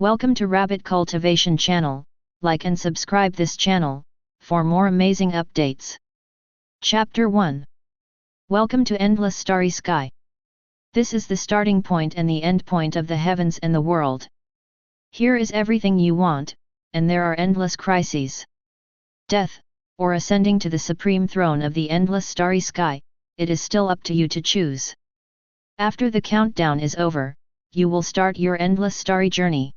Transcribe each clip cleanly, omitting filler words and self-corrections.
Welcome to Rabbit Cultivation channel. Like and subscribe this channel for more amazing updates. Chapter 1. Welcome to Endless Starry Sky. This is the starting point and the end point of the heavens and the world. Here is everything you want, and there are endless crises. Death, or ascending to the supreme throne of the endless starry sky, it is still up to you to choose. After the countdown is over, you will start your endless starry journey.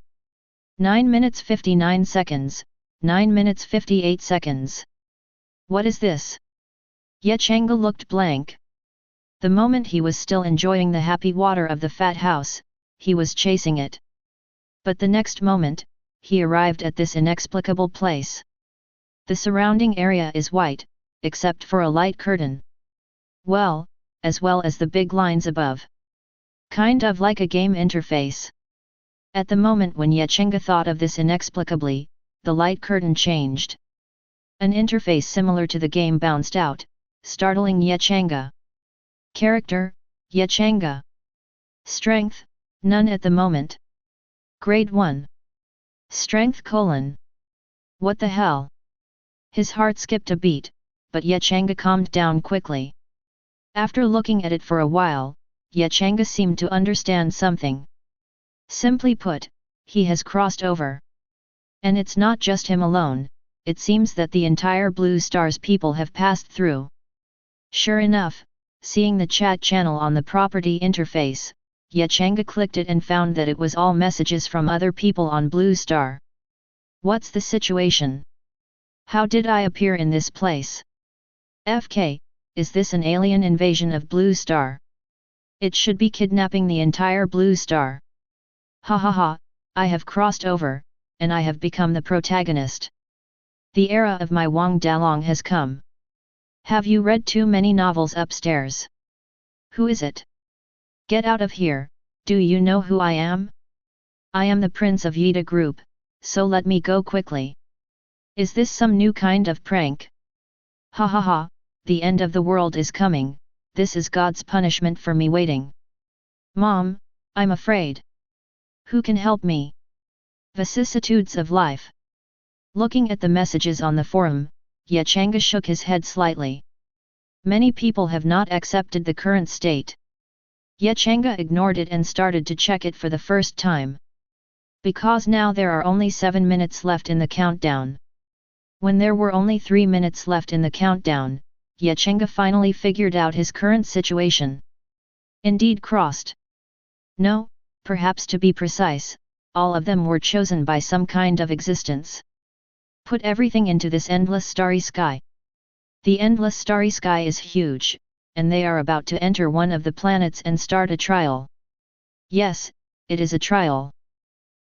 9 minutes 59 seconds, 9 minutes 58 seconds. What is this? Changge looked blank. The moment he was still enjoying the happy water of the fat house, he was chasing it. But the next moment, he arrived at this inexplicable place. The surrounding area is white, except for a light curtain. Well as the big lines above. Kind of like a game interface. At the moment when Changge thought of this inexplicably, the light curtain changed. An interface similar to the game bounced out, startling Changge. Character, Changge. Strength, none at the moment. Grade 1. Strength : What the hell? His heart skipped a beat, but Changge calmed down quickly. After looking at it for a while, Changge seemed to understand something. Simply put, he has crossed over. And it's not just him alone, it seems that the entire Blue Star's people have passed through. Sure enough, seeing the chat channel on the property interface, Changge clicked it and found that it was all messages from other people on Blue Star. What's the situation? How did I appear in this place? FK, is this an alien invasion of Blue Star? It should be kidnapping the entire Blue Star. Ha ha ha, I have crossed over, and I have become the protagonist. The era of my Wang Dalong has come. Have you read too many novels upstairs? Who is it? Get out of here, do you know who I am? I am the Prince of Yida Group, so let me go quickly. Is this some new kind of prank? Ha ha ha, the end of the world is coming, this is God's punishment for me waiting. Mom, I'm afraid. Who can help me? Vicissitudes of life. Looking at the messages on the forum, Changge shook his head slightly. Many people have not accepted the current state. Changge ignored it and started to check it for the first time. Because now there are only 7 minutes left in the countdown. When there were only 3 minutes left in the countdown, Changge finally figured out his current situation. Indeed crossed. No, perhaps to be precise, all of them were chosen by some kind of existence. Put everything into this endless starry sky. The endless starry sky is huge, and they are about to enter one of the planets and start a trial. Yes, it is a trial.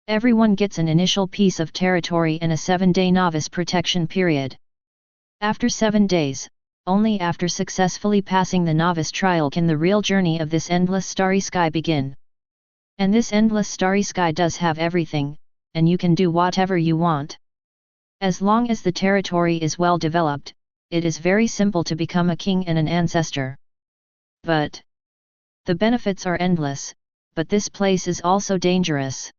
Everyone gets an initial piece of territory and a 7-day novice protection period. After 7 days, only after successfully passing the novice trial can the real journey of this endless starry sky begin. And this endless starry sky does have everything, and you can do whatever you want. As long as the territory is well developed, it is very simple to become a king and an ancestor. But the benefits are endless, but this place is also dangerous.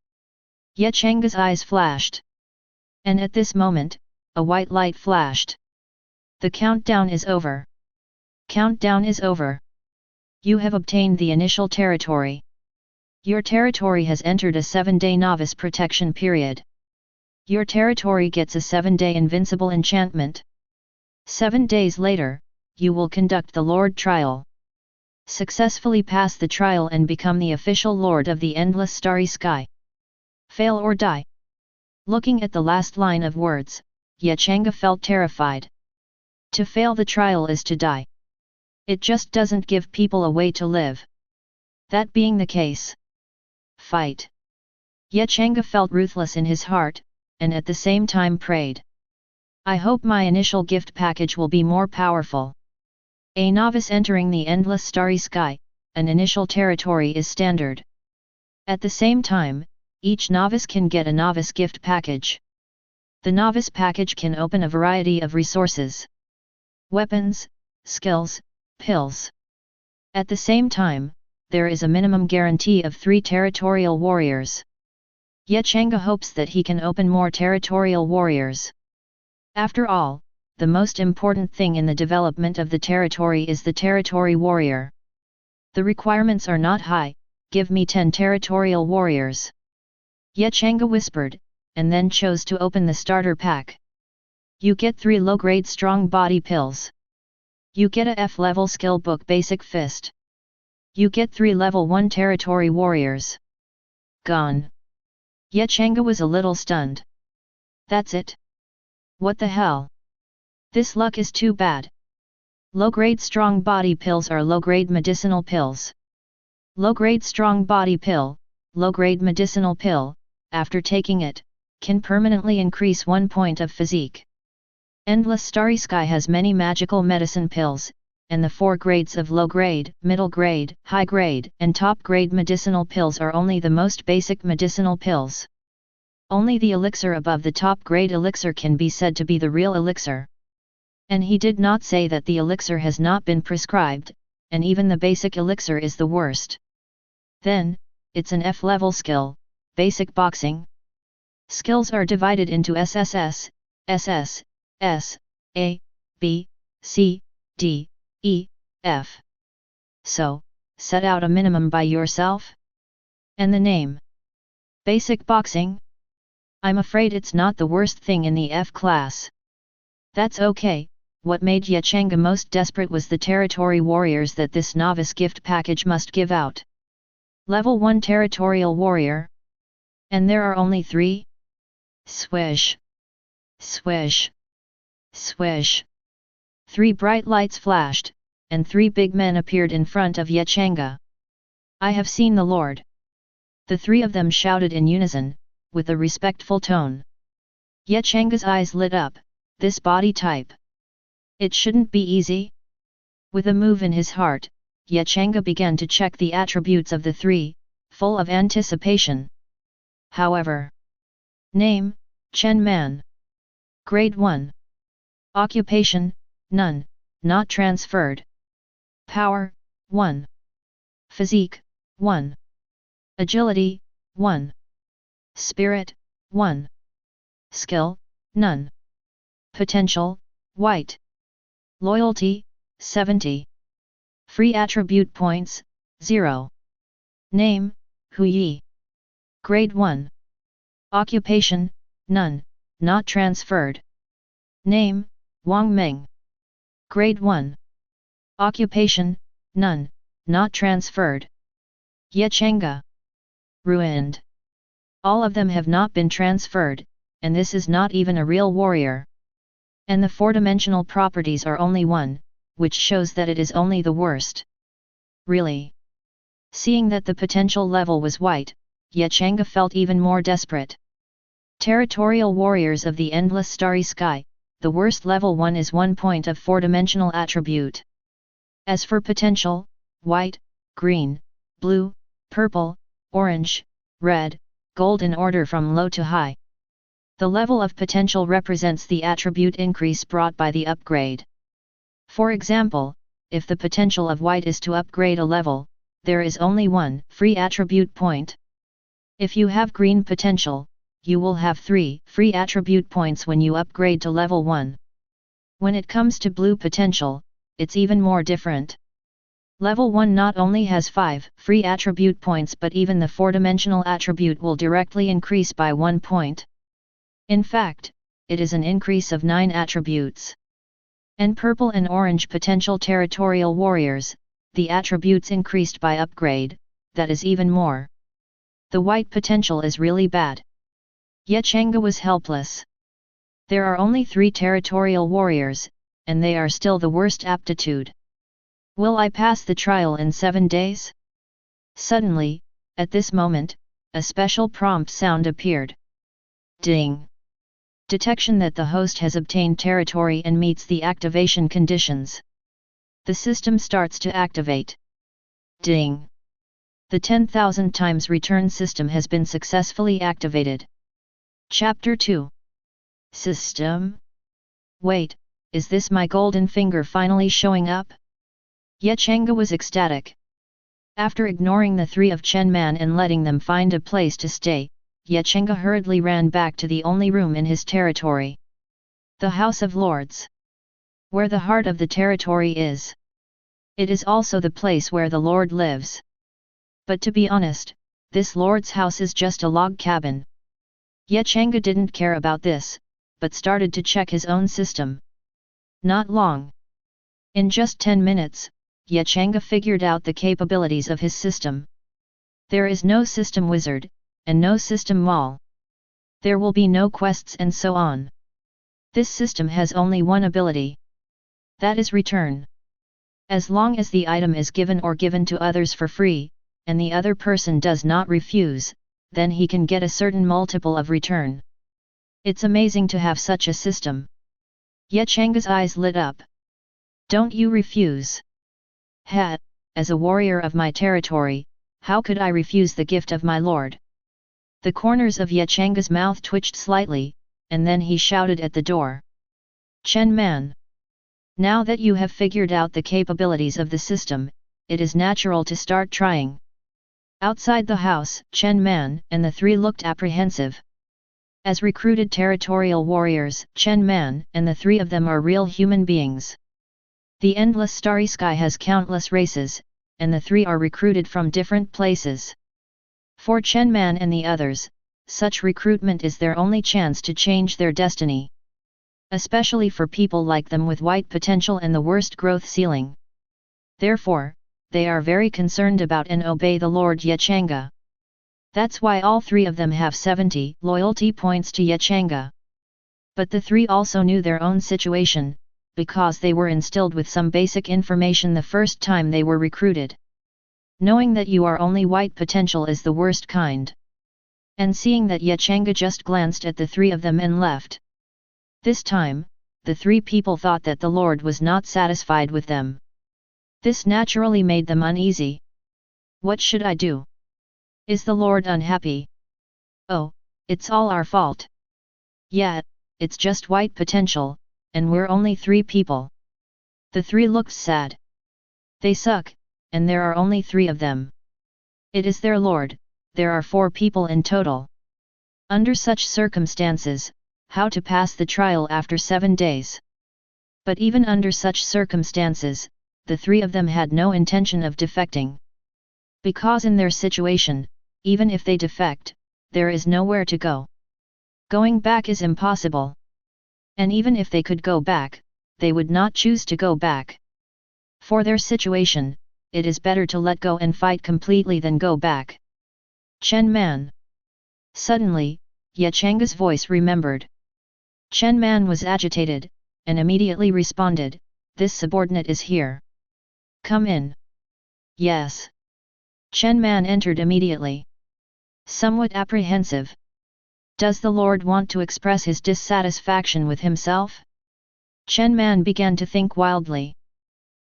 Changge's eyes flashed. And at this moment, a white light flashed. The countdown is over. Countdown is over. You have obtained the initial territory. Your territory has entered a 7-day novice protection period. Your territory gets a 7-day invincible enchantment. 7 days later, you will conduct the Lord trial. Successfully pass the trial and become the official Lord of the endless starry sky. Fail or die. Looking at the last line of words, Changge felt terrified. To fail the trial is to die. It just doesn't give people a way to live. That being the case, fight. Changge felt ruthless in his heart, and at the same time prayed. I hope my initial gift package will be more powerful. A novice entering the endless starry sky, an initial territory is standard. At the same time, each novice can get a novice gift package. The novice package can open a variety of resources. Weapons, skills, pills. At the same time, there is a minimum guarantee of 3 territorial warriors. Yet Changge hopes that he can open more territorial warriors. After all, the most important thing in the development of the territory is the territory warrior. The requirements are not high, give me 10 territorial warriors. Yet Changge whispered, and then chose to open the starter pack. You get 3 low-grade strong body pills. You get a F-level skill book basic fist. You get 3 level 1 territory warriors. Gone. Yet Changge was a little stunned. That's it? What the hell? This luck is too bad. Low-grade strong body pills are low-grade medicinal pills. Low-grade strong body pill, low-grade medicinal pill, after taking it, can permanently increase 1 point of physique. Endless Starry Sky has many magical medicine pills, and the 4 grades of low-grade, middle-grade, high-grade, and top-grade medicinal pills are only the most basic medicinal pills. Only the elixir above the top-grade elixir can be said to be the real elixir. And he did not say that the elixir has not been prescribed, and even the basic elixir is the worst. Then, it's an F-level skill, basic boxing. Skills are divided into SSS, SS, S, A, B, C, D, E, F. So, set out a minimum by yourself? And the name? Basic boxing? I'm afraid it's not the worst thing in the F class. That's okay, what made Changge most desperate was the territory warriors that this novice gift package must give out. Level 1 territorial warrior. And there are only 3? Swish. Swish. Swish. 3 bright lights flashed, and 3 big men appeared in front of Changge. I have seen the Lord. The 3 of them shouted in unison, with a respectful tone. Change's eyes lit up, this body type. It shouldn't be easy. With a move in his heart, Changge began to check the attributes of the 3, full of anticipation. However. Name, Chen Man. Grade 1. Occupation, none, not transferred. Power, 1. Physique, 1. Agility, 1. Spirit, 1. Skill, none. Potential, white. Loyalty, 70. Free attribute points, 0. Name, Hu Yi. Grade 1. Occupation, none, not transferred. Name, Wang Meng. Grade 1. Occupation, none, not transferred. Changge. Ruined. All of them have not been transferred, and this is not even a real warrior. And the 4-dimensional properties are only 1, which shows that it is only the worst. Really? Seeing that the potential level was white, Changge felt even more desperate. Territorial warriors of the endless starry sky, the worst level 1 is 1 point of 4-dimensional attribute. As for potential, white, green, blue, purple, orange, red, gold in order from low to high. The level of potential represents the attribute increase brought by the upgrade. For example, if the potential of white is to upgrade a level, there is only 1 free attribute point. If you have green potential, you will have 3 free attribute points when you upgrade to level 1. When it comes to blue potential, it's even more different. Level 1 not only has 5 free attribute points but even the 4-dimensional attribute will directly increase by 1 point. In fact, it is an increase of 9 attributes. And purple and orange potential territorial warriors, the attributes increased by upgrade, that is even more. The white potential is really bad. Changge was helpless. There are only 3 territorial warriors, and they are still the worst aptitude. Will I pass the trial in 7 days? Suddenly, at this moment, a special prompt sound appeared. Ding! Detection that the host has obtained territory and meets the activation conditions. The system starts to activate. Ding! The 10,000 times return system has been successfully activated. Chapter 2. System? Wait, is this my golden finger finally showing up? Changge was ecstatic. After ignoring the 3 of Chen Man and letting them find a place to stay, Changge hurriedly ran back to the only room in his territory. The House of Lords. Where the heart of the territory is. It is also the place where the Lord lives. But to be honest, this Lord's house is just a log cabin. Changge didn't care about this, but started to check his own system. Not long. In just 10 minutes, Changge figured out the capabilities of his system. There is no system wizard, and no system wall. There will be no quests and so on. This system has only one ability. That is return. As long as the item is given or given to others for free, and the other person does not refuse, then he can get a certain multiple of return. It's amazing to have such a system. Change's eyes lit up. Don't you refuse? As a warrior of my territory, how could I refuse the gift of my lord? The corners of Change's mouth twitched slightly, and then he shouted at the door. Chen Man! Now that you have figured out the capabilities of the system, it is natural to start trying. Outside the house, Chen Man and the three looked apprehensive. As recruited territorial warriors, Chen Man and the three of them are real human beings. The endless starry sky has countless races, and the three are recruited from different places. For Chen Man and the others, such recruitment is their only chance to change their destiny. Especially for people like them with white potential and the worst growth ceiling. Therefore, they are very concerned about and obey the Lord Changge. That's why all three of them have 70 loyalty points to Changge. But the three also knew their own situation, because they were instilled with some basic information the first time they were recruited. Knowing that you are only white potential is the worst kind. And seeing that Changge just glanced at the three of them and left. This time, the three people thought that the Lord was not satisfied with them. This naturally made them uneasy. What should I do? Is the Lord unhappy? Oh, it's all our fault. Yeah, it's just white potential, and we're only 3 people. The 3 looked sad. They suck, and there are only 3 of them. It is their Lord, there are 4 people in total. Under such circumstances, how to pass the trial after 7 days? But even under such circumstances, the 3 of them had no intention of defecting. Because in their situation, even if they defect, there is nowhere to go. Going back is impossible. And even if they could go back, they would not choose to go back. For their situation, it is better to let go and fight completely than go back. Chen Man. Suddenly, Change's voice remembered. Chen Man was agitated, and immediately responded, "This subordinate is here. Come in." Yes. Chen Man entered immediately. Somewhat apprehensive. Does the Lord want to express his dissatisfaction with himself? Chen Man began to think wildly.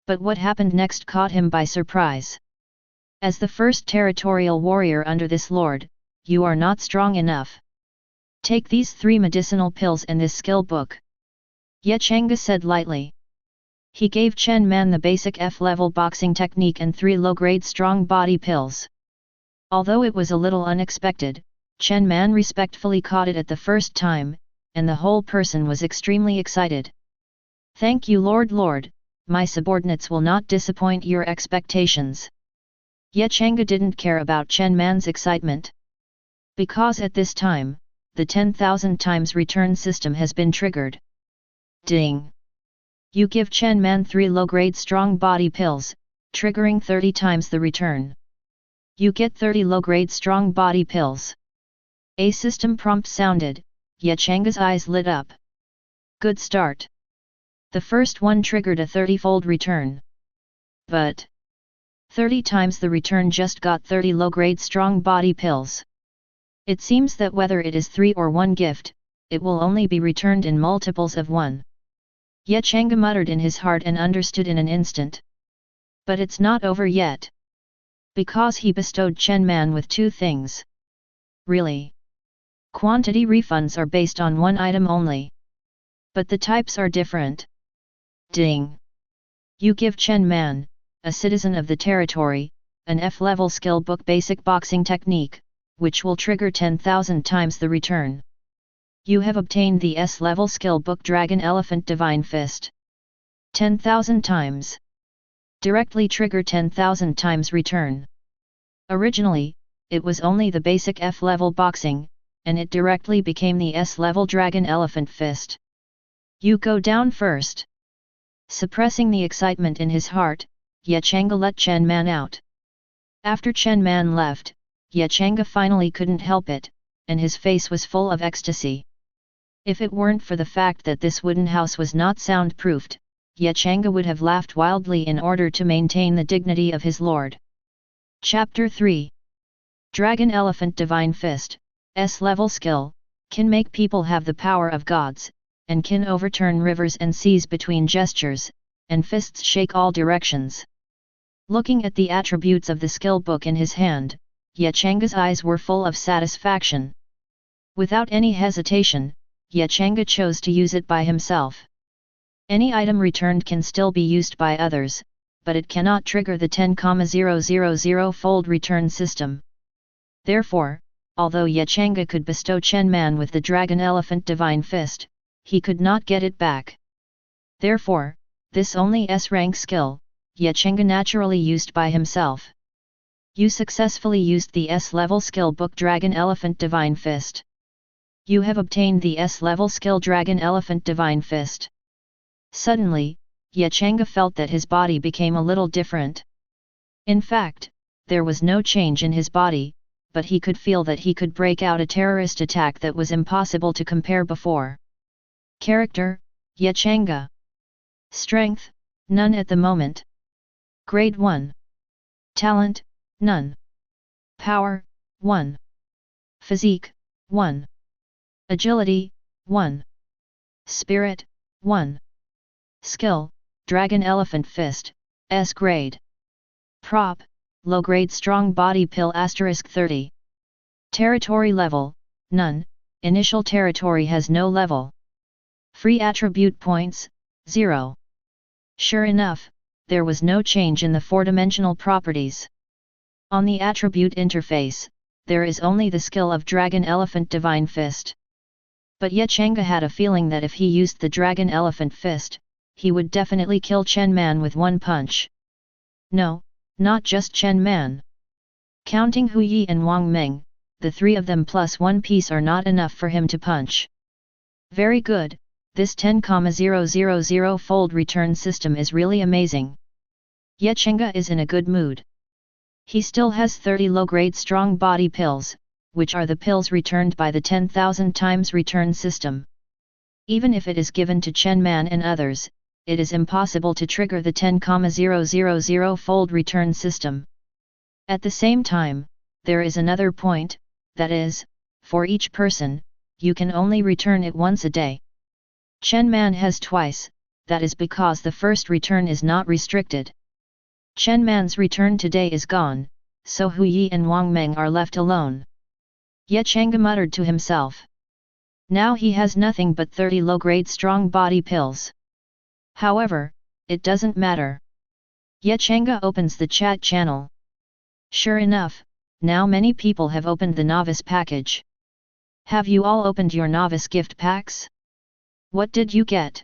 But what happened next caught him by surprise. As the first territorial warrior under this Lord, you are not strong enough. Take these 3 medicinal pills and this skill book. Changge said lightly. He gave Chen Man the basic F-level boxing technique and 3 low-grade strong body pills. Although it was a little unexpected, Chen Man respectfully caught it at the first time, and the whole person was extremely excited. Thank you Lord, my subordinates will not disappoint your expectations. Changge didn't care about Chen Man's excitement. Because at this time, the 10,000 times return system has been triggered. Ding! You give Chen Man 3 low-grade strong body pills, triggering 30 times the return. You get 30 low-grade strong body pills. A system prompt sounded, Changge's eyes lit up. Good start. The first one triggered a 30-fold return. But 30 times the return just got 30 low-grade strong body pills. It seems that whether it is 3 or 1 gift, it will only be returned in multiples of 1. Changge muttered in his heart and understood in an instant. But it's not over yet. Because he bestowed Chen Man with 2 things. Really? Quantity refunds are based on 1 item only. But the types are different. Ding! You give Chen Man, a citizen of the territory, an F-level skill book basic boxing technique, which will trigger 10,000 times the return. You have obtained the S-level skill book Dragon Elephant Divine Fist. 10,000 times. Directly trigger 10,000 times return. Originally, it was only the basic F-level boxing, and it directly became the S-level Dragon Elephant Fist. You go down first. Suppressing the excitement in his heart, Ye Changge let Chen Man out. After Chen Man left, Ye Changge finally couldn't help it, and his face was full of ecstasy. If it weren't for the fact that this wooden house was not soundproofed, Ye Changge would have laughed wildly in order to maintain the dignity of his lord. Chapter 3. Dragon Elephant Divine Fist, S-level skill, can make people have the power of gods, and can overturn rivers and seas between gestures, and fists shake all directions. Looking at the attributes of the skill book in his hand, Ye Changge's eyes were full of satisfaction. Without any hesitation, Ye Changge chose to use it by himself. Any item returned can still be used by others, but it cannot trigger the 10,000-fold return system. Therefore, although Ye Changge could bestow Chen Man with the Dragon Elephant Divine Fist, he could not get it back. Therefore, this only S-rank skill, Ye Changge naturally used by himself. You successfully used the S-level skill book Dragon Elephant Divine Fist. You have obtained the S-level skill Dragon Elephant Divine Fist. Suddenly, Ye Changge felt that his body became a little different. In fact, there was no change in his body, but he could feel that he could break out a terrorist attack that was impossible to compare before. Character, Ye Changge. Strength, none at the moment. Grade 1. Talent, none. Power, 1. Physique, 1. Agility, 1. Spirit, 1. Skill, Dragon Elephant Fist, S grade. Prop, low grade Strong Body Pill *30. Territory level, none, initial territory has no level. Free attribute points, 0. Sure enough, there was no change in the four-dimensional properties. On the attribute interface, there is only the skill of Dragon Elephant Divine Fist. But Ye Changge had a feeling that if he used the Dragon Elephant Fist, he would definitely kill Chen Man with one punch. No, not just Chen Man. Counting Hu Yi and Wang Meng, the three of them plus one piece are not enough for him to punch. Very good, this 10,000-fold return system is really amazing. Ye Changge is in a good mood. He still has 30 low-grade strong body pills, which are the pills returned by the 10,000 times return system. Even if it is given to Chen Man and others, it is impossible to trigger the 10,000-fold return system. At the same time, there is another point, that is, for each person, you can only return it once a day. Chen Man has twice, that is because the first return is not restricted. Chen Man's return today is gone, so Hu Yi and Wang Meng are left alone. Ye Changge muttered to himself. Now he has nothing but 30 low-grade strong body pills. However, it doesn't matter. Ye Changge opens the chat channel. Sure enough, now many people have opened the novice package. Have you all opened your novice gift packs? What did you get?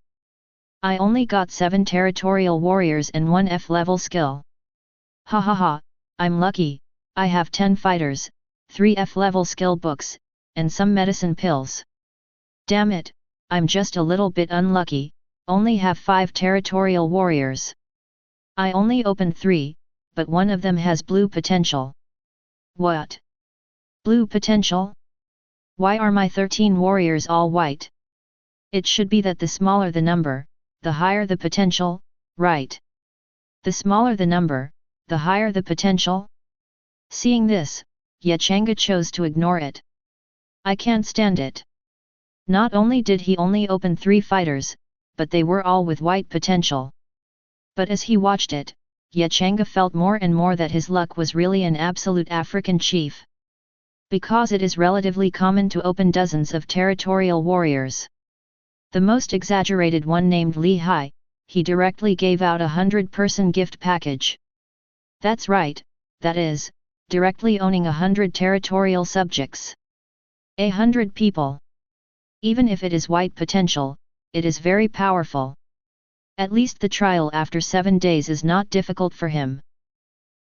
I only got 7 territorial warriors and 1 F-level skill. Ha ha ha, I'm lucky, I have 10 fighters, 3 F-level skill books, and some medicine pills. Damn it, I'm just a little bit unlucky, only have 5 territorial warriors. I only opened 3, but one of them has blue potential. What? Blue potential? Why are my 13 warriors all white? It should be that the smaller the number, the higher the potential, right? The smaller the number, the higher the potential? Seeing this, Ye Changge chose to ignore it. I can't stand it. Not only did he only open 3 fighters, but they were all with white potential. But as he watched it, Ye Changge felt more and more that his luck was really an absolute African chief. Because it is relatively common to open dozens of territorial warriors. The most exaggerated one named Li Hai, he directly gave out a 100-person gift package. That's right, that is, directly owning 100 territorial subjects. 100 people. Even if it is white potential, it is very powerful. At least the trial after 7 days is not difficult for him.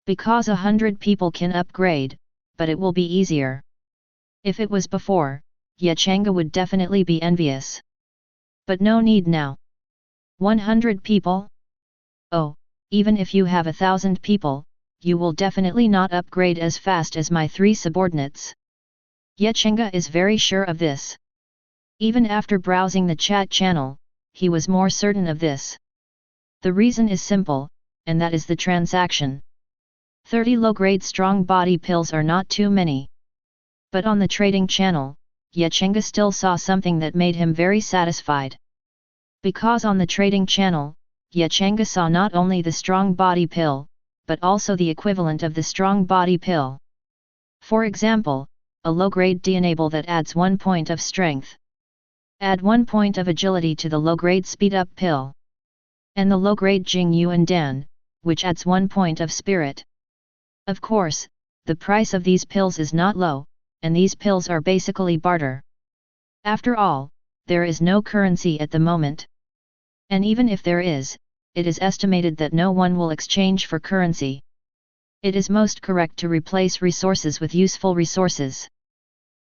Because 100 people can upgrade, but it will be easier. If it was before, Changge would definitely be envious. But no need now. 100 people? Oh, even if you have 1,000 people, you will definitely not upgrade as fast as my 3 subordinates. Changge is very sure of this. Even after browsing the chat channel, he was more certain of this. The reason is simple, and that is the transaction. 30 low-grade strong body pills are not too many. But on the trading channel, Changge still saw something that made him very satisfied. Because on the trading channel, Changge saw not only the strong body pill, but also the equivalent of the strong body pill. For example, a low-grade D-enable that adds 1 point of strength. Add 1 point of agility to the low-grade speed-up pill. And the low-grade Jing Yuan Dan, which adds 1 point of spirit. Of course, the price of these pills is not low, and these pills are basically barter. After all, there is no currency at the moment. And even if there is, it is estimated that no one will exchange for currency. It is most correct to replace resources with useful resources.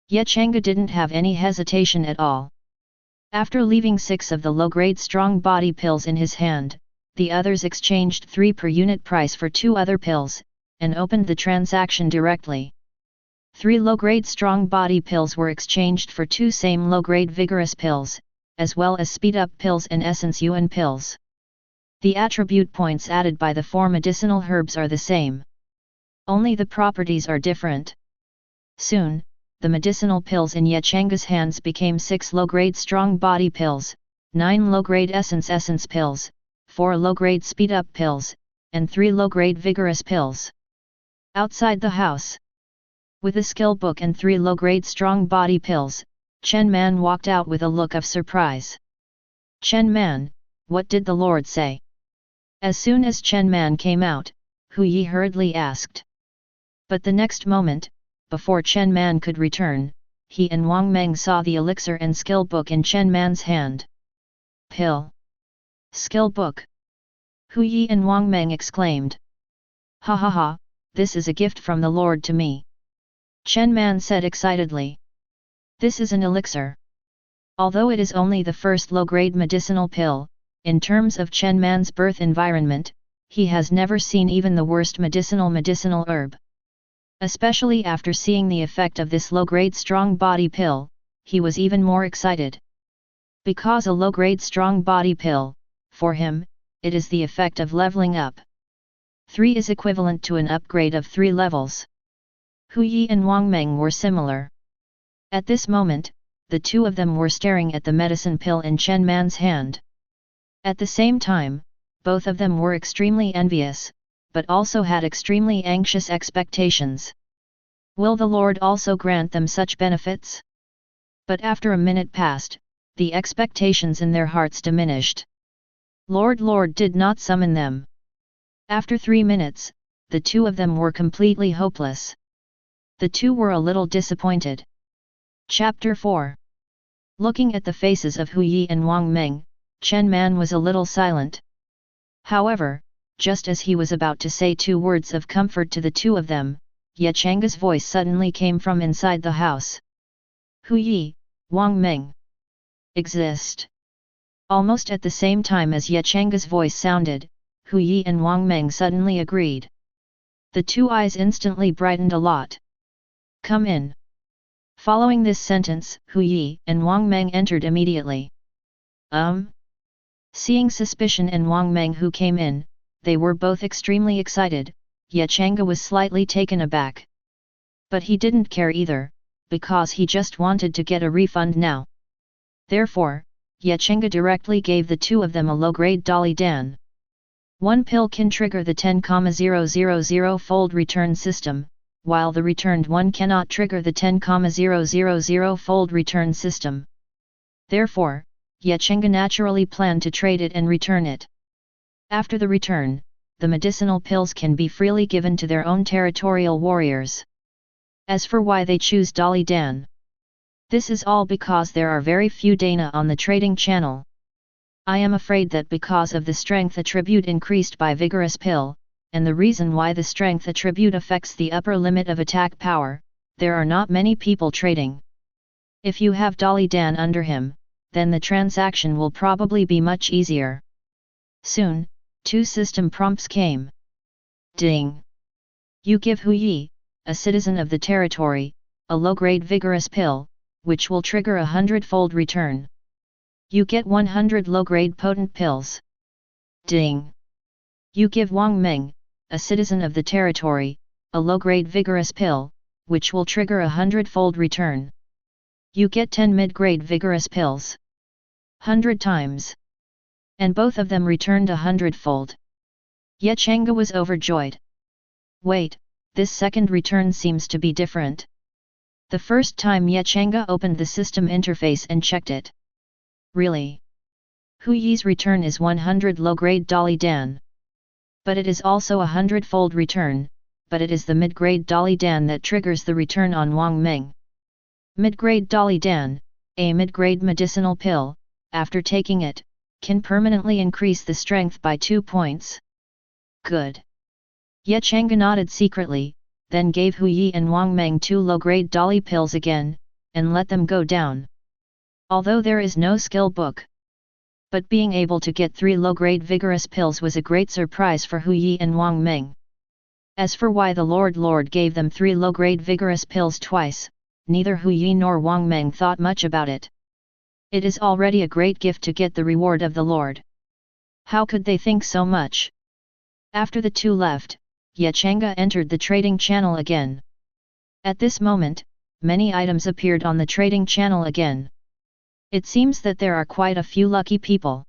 Yet Changge didn't have any hesitation at all. After leaving 6 of the low-grade strong body pills in his hand, the others exchanged 3 per unit price for 2 other pills, and opened the transaction directly. 3 low-grade strong body pills were exchanged for 2 same low-grade vigorous pills, as well as speed-up pills and essence Yuan pills. The attribute points added by the 4 medicinal herbs are the same. Only the properties are different. Soon, the medicinal pills in Changge's hands became 6 low-grade strong body pills, 9 low-grade essence pills, 4 low-grade speed-up pills, and 3 low-grade vigorous pills. Outside the house, with a skill book and 3 low-grade strong body pills, Chen Man walked out with a look of surprise. Chen Man, what did the Lord say? As soon as Chen Man came out, Hu Yi hurriedly asked. But the next moment, before Chen Man could return, he and Wang Meng saw the elixir and skill book in Chen Man's hand. Pill. Skill book. Hu Yi and Wang Meng exclaimed. Ha ha ha, this is a gift from the Lord to me. Chen Man said excitedly. This is an elixir. Although it is only the first low-grade medicinal pill, in terms of Chen Man's birth environment, he has never seen even the worst medicinal herb. Especially after seeing the effect of this low-grade strong body pill, he was even more excited. Because a low-grade strong body pill, for him, it is the effect of leveling up. 3 is equivalent to an upgrade of 3 levels. Hu Yi and Wang Meng were similar. At this moment, the 2 of them were staring at the medicine pill in Chen Man's hand. At the same time, both of them were extremely envious, but also had extremely anxious expectations. Will the Lord also grant them such benefits? But after a minute passed, the expectations in their hearts diminished. Lord did not summon them. After 3 minutes, the 2 of them were completely hopeless. The 2 were a little disappointed. Chapter 4. Looking at the faces of Hu Yi and Wang Meng, Chen Man was a little silent. However, just as he was about to say 2 words of comfort to the 2 of them, Changge's voice suddenly came from inside the house. Hu Yi, Wang Meng. Exist. Almost at the same time as Changge's voice sounded, Hu Yi and Wang Meng suddenly agreed. The 2 eyes instantly brightened a lot. Come in. Following this sentence, Hu Yi and Wang Meng entered immediately. Seeing suspicion and Wang Meng who came in, they were both extremely excited. Changge was slightly taken aback. But he didn't care either, because he just wanted to get a refund now. Therefore, Changge directly gave the 2 of them a low-grade Dolly Dan. 1 pill can trigger the 10,000-fold return system, while the returned one cannot trigger the 10,000-fold return system. Therefore, Changge naturally planned to trade it and return it. After the return, the medicinal pills can be freely given to their own territorial warriors. As for why they choose Dali Dan, this is all because there are very few Dana on the trading channel. I am afraid that because of the strength attribute increased by Vigorous Pill, and the reason why the strength attribute affects the upper limit of attack power, there are not many people trading. If you have Dali Dan under him, then the transaction will probably be much easier. Soon, 2 system prompts came. Ding! You give Hu Yi, a citizen of the territory, a low-grade Vigorous Pill, which will trigger a 100-fold return. You get 100 low-grade potent pills. Ding! You give Wang Meng, a citizen of the territory, a low-grade Vigorous Pill, which will trigger a 100-fold return. You get 10 mid-grade Vigorous Pills. 100 times. And both of them returned 100-fold. Yet Changge was overjoyed. Wait, this second return seems to be different. The first time Changge opened the system interface and checked it. Really? Hu Yi's return is 100 low-grade Dali Dan. But it is also a 100-fold return, but it is the mid-grade Dali Dan that triggers the return on Wang Meng. Mid-grade Dali Dan, a mid-grade medicinal pill, after taking it, can permanently increase the strength by 2 points. Good. Changge nodded secretly, then gave Hu Yi and Wang Meng 2 low-grade Dali pills again, and let them go down. Although there is no skill book. But being able to get 3 low-grade Vigorous Pills was a great surprise for Hu Yi and Wang Meng. As for why the Lord gave them 3 low-grade Vigorous Pills twice, neither Hu Yi nor Wang Meng thought much about it. It is already a great gift to get the reward of the Lord. How could they think so much? After the 2 left, Changge entered the trading channel again. At this moment, many items appeared on the trading channel again. It seems that there are quite a few lucky people.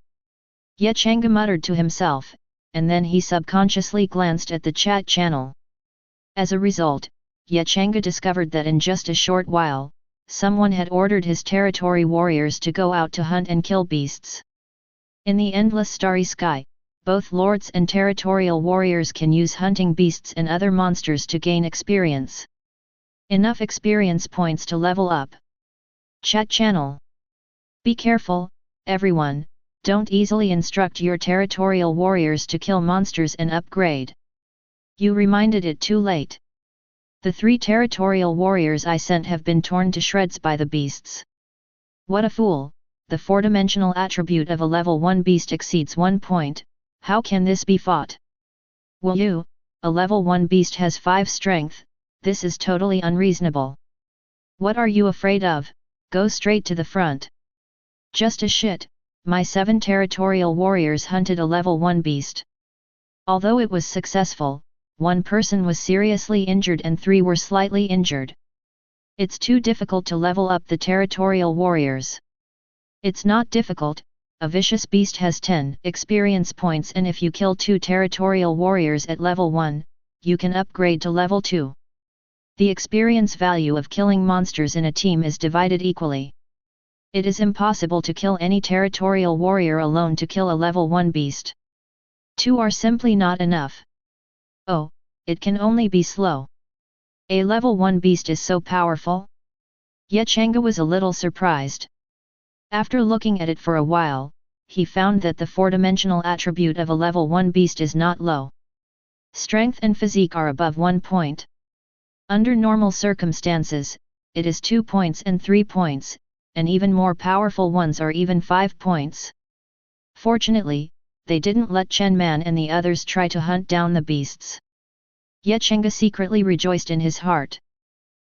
Changge muttered to himself, and then he subconsciously glanced at the chat channel. As a result, Changge discovered that in just a short while, someone had ordered his territory warriors to go out to hunt and kill beasts. In the endless starry sky, both lords and territorial warriors can use hunting beasts and other monsters to gain experience. Enough experience points to level up. Chat channel. Be careful, everyone, don't easily instruct your territorial warriors to kill monsters and upgrade. You reminded it too late. The 3 territorial warriors I sent have been torn to shreds by the beasts. What a fool, the 4-dimensional attribute of a level 1 beast exceeds 1 point, how can this be fought? Will you, a level 1 beast has 5 strength, this is totally unreasonable. What are you afraid of, go straight to the front. Just a shit, my 7 territorial warriors hunted a level 1 beast. Although it was successful, 1 person was seriously injured and 3 were slightly injured. It's too difficult to level up the territorial warriors. It's not difficult, a vicious beast has 10 experience points and if you kill 2 territorial warriors at level 1, you can upgrade to level 2. The experience value of killing monsters in a team is divided equally. It is impossible to kill any territorial warrior alone to kill a level 1 beast. 2 are simply not enough. Oh, it can only be slow. A level 1 beast is so powerful? Changge was a little surprised. After looking at it for a while, he found that the 4-dimensional attribute of a level 1 beast is not low. Strength and physique are above 1 point. Under normal circumstances, it is 2 points and 3 points, and even more powerful ones are even 5 points. Fortunately, they didn't let Chen Man and the others try to hunt down the beasts. Changge secretly rejoiced in his heart.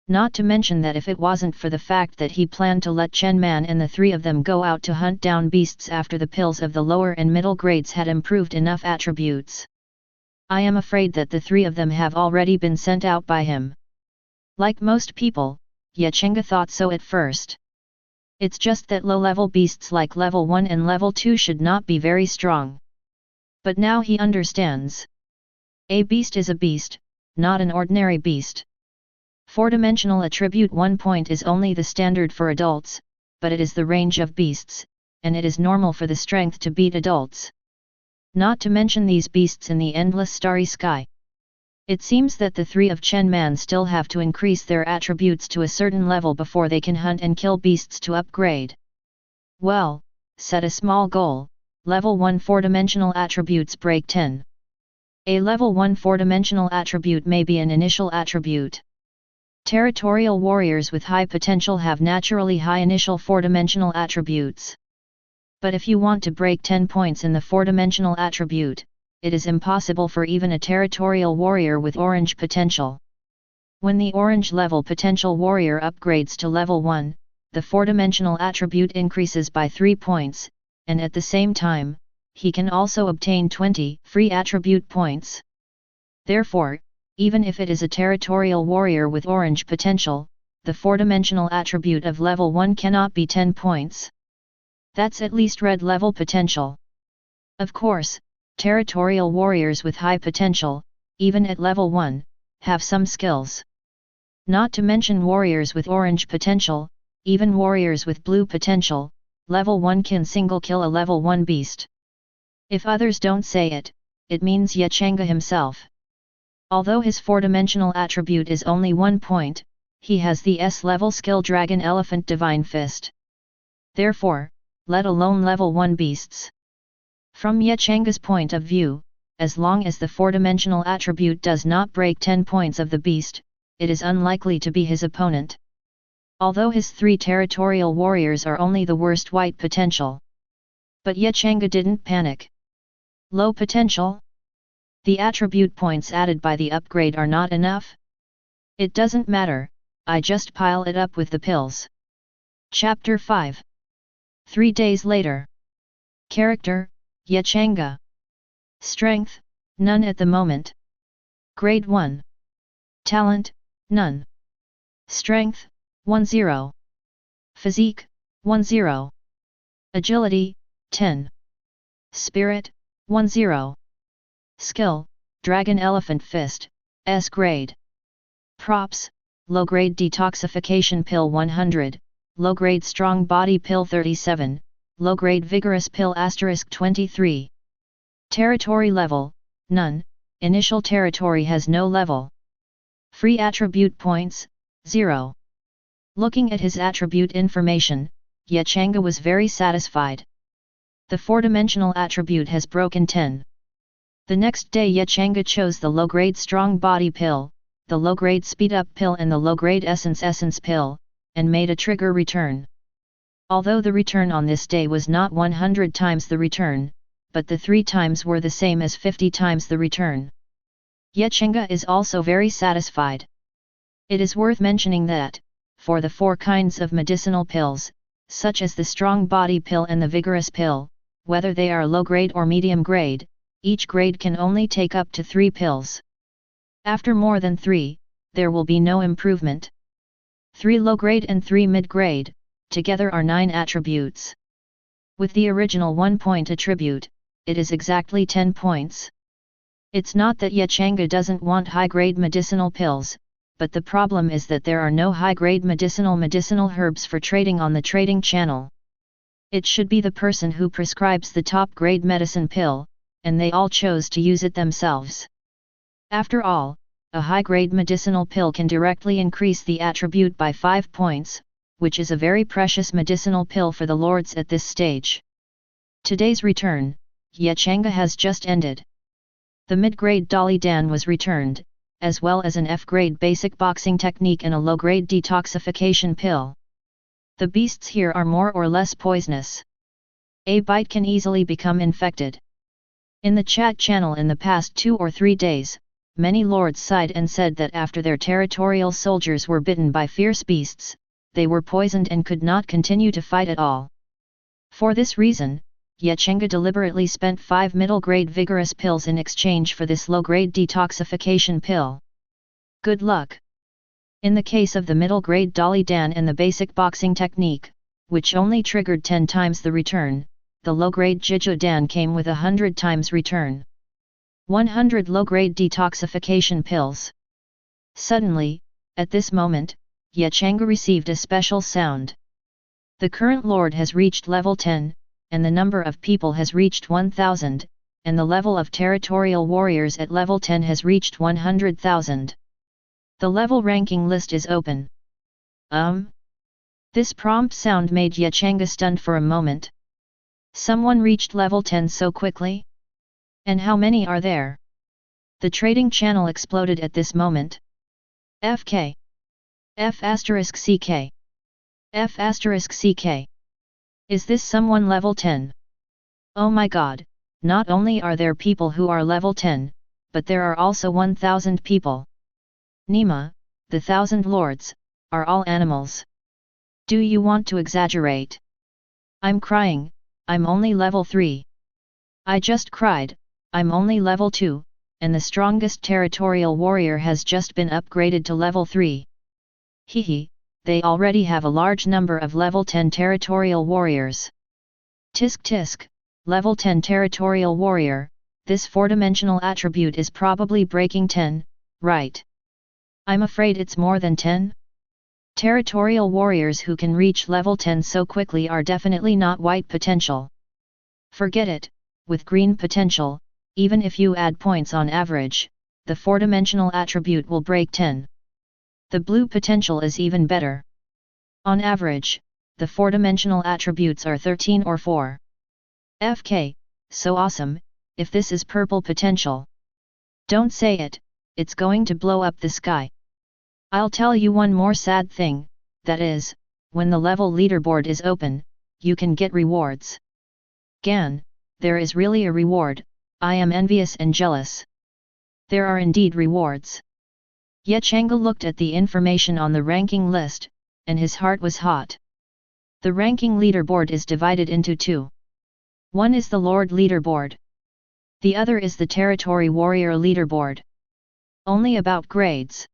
Not to mention that if it wasn't for the fact that he planned to let Chen Man and the 3 of them go out to hunt down beasts after the pills of the lower and middle grades had improved enough attributes. I am afraid that the 3 of them have already been sent out by him. Like most people, Changge thought so at first. It's just that low-level beasts like level 1 and level 2 should not be very strong. But now he understands. A beast is a beast, not an ordinary beast. 4-dimensional attribute 1 point is only the standard for adults, but it is the range of beasts, and it is normal for the strength to beat adults. Not to mention these beasts in the endless starry sky. It seems that the three of Chen Man still have to increase their attributes to a certain level before they can hunt and kill beasts to upgrade. Well, set a small goal, level 1 4-dimensional attributes break 10. A level 1 4-dimensional attribute may be an initial attribute. Territorial warriors with high potential have naturally high initial 4-dimensional attributes. But if you want to break 10 points in the 4-dimensional attribute, it is impossible for even a territorial warrior with orange potential. When the orange level potential warrior upgrades to level 1, the 4-dimensional attribute increases by 3 points, and at the same time, he can also obtain 20 free attribute points. Therefore, even if it is a territorial warrior with orange potential, the 4-dimensional attribute of level 1 cannot be 10 points. That's at least red level potential. Of course, territorial warriors with high potential, even at level 1, have some skills. Not to mention warriors with orange potential, even warriors with blue potential, level 1 can single kill a level 1 beast. If others don't say it, it means Changge himself. Although his 4-dimensional attribute is only 1 point, he has the S-level skill Dragon Elephant Divine Fist. Therefore, let alone level 1 beasts. From Changge's point of view, as long as the 4-dimensional attribute does not break 10 points of the beast, it is unlikely to be his opponent. Although his 3 territorial warriors are only the worst white potential. But Changge didn't panic. Low potential? The attribute points added by the upgrade are not enough? It doesn't matter, I just pile it up with the pills. Chapter 5. 3 days later. Character, Changge. Strength, none at the moment. Grade 1. Talent, none. Strength, 10. Physique, 10. Agility, 10. Spirit, 10. Skill, Dragon Elephant Fist, S grade. Props, low-grade detoxification pill 100, low-grade strong body pill 37, low-grade vigorous pill * 23. Territory level, none, initial territory has no level. Free attribute points, 0. Looking at his attribute information, Changge was very satisfied. The 4-dimensional attribute has broken 10. The next day Changge chose the low-grade strong body pill, the low-grade speed-up pill and the low-grade essence pill, and made a trigger return. Although the return on this day was not 100 times the return, but the 3 times were the same as 50 times the return. Changge is also very satisfied. It is worth mentioning that, for the 4 kinds of medicinal pills, such as the strong body pill and the vigorous pill, whether they are low-grade or medium grade, each grade can only take up to 3 pills. After more than 3, there will be no improvement. 3 low-grade and 3 mid-grade, together are 9 attributes. With the original 1-point attribute, it is exactly 10 points. It's not that Changge doesn't want high-grade medicinal pills, but the problem is that there are no high-grade medicinal herbs for trading on the trading channel. It should be the person who prescribes the top-grade medicine pill, and they all chose to use it themselves. After all, a high-grade medicinal pill can directly increase the attribute by 5 points, which is a very precious medicinal pill for the lords at this stage. Today's return, Changge has just ended. The mid-grade Dolly Dan was returned, as well as an F-grade basic boxing technique and a low-grade detoxification pill. The beasts here are more or less poisonous. A bite can easily become infected. In the chat channel in the past 2 or 3 days, many lords sighed and said that after their territorial soldiers were bitten by fierce beasts, they were poisoned and could not continue to fight at all. For this reason, Changge deliberately spent 5 middle-grade vigorous pills in exchange for this low-grade detoxification pill. Good luck! In the case of the middle-grade Dolly Dan and the basic boxing technique, which only triggered 10 times the return, the low-grade Jiju Dan came with 100 times return. 100 low-grade detoxification pills. Suddenly, at this moment, Changge received a special sound. The current lord has reached level 10, and the number of people has reached 1000, and the level of territorial warriors at level 10 has reached 100,000. The level ranking list is open. This prompt sound made Changge stunned for a moment. Someone reached level 10 so quickly? And how many are there? The trading channel exploded at this moment. FK. F***CK. F***CK. Is this someone level 10? Oh my god, not only are there people who are level 10, but there are also 1,000 people. Nima, the 1,000 lords, are all animals. Do you want to exaggerate? I'm crying, I'm only level 3. I just cried, I'm only level 2, and the strongest territorial warrior has just been upgraded to level 3. Hehe, they already have a large number of level 10 territorial warriors. Tisk tisk, level 10 territorial warrior, this 4-dimensional attribute is probably breaking 10, right? I'm afraid it's more than 10? Territorial warriors who can reach level 10 so quickly are definitely not white potential. Forget it, with green potential, even if you add points on average, the 4-dimensional attribute will break 10. The blue potential is even better. On average, the 4-dimensional attributes are 13 or 4. FK, so awesome, if this is purple potential. Don't say it, it's going to blow up the sky. I'll tell you one more sad thing, that is, when the level leaderboard is open, you can get rewards. Gan, there is really a reward, I am envious and jealous. There are indeed rewards. Changge looked at the information on the ranking list, and his heart was hot. The ranking leaderboard is divided into two. One is the Lord leaderboard. The other is the Territory Warrior leaderboard. Only about grades.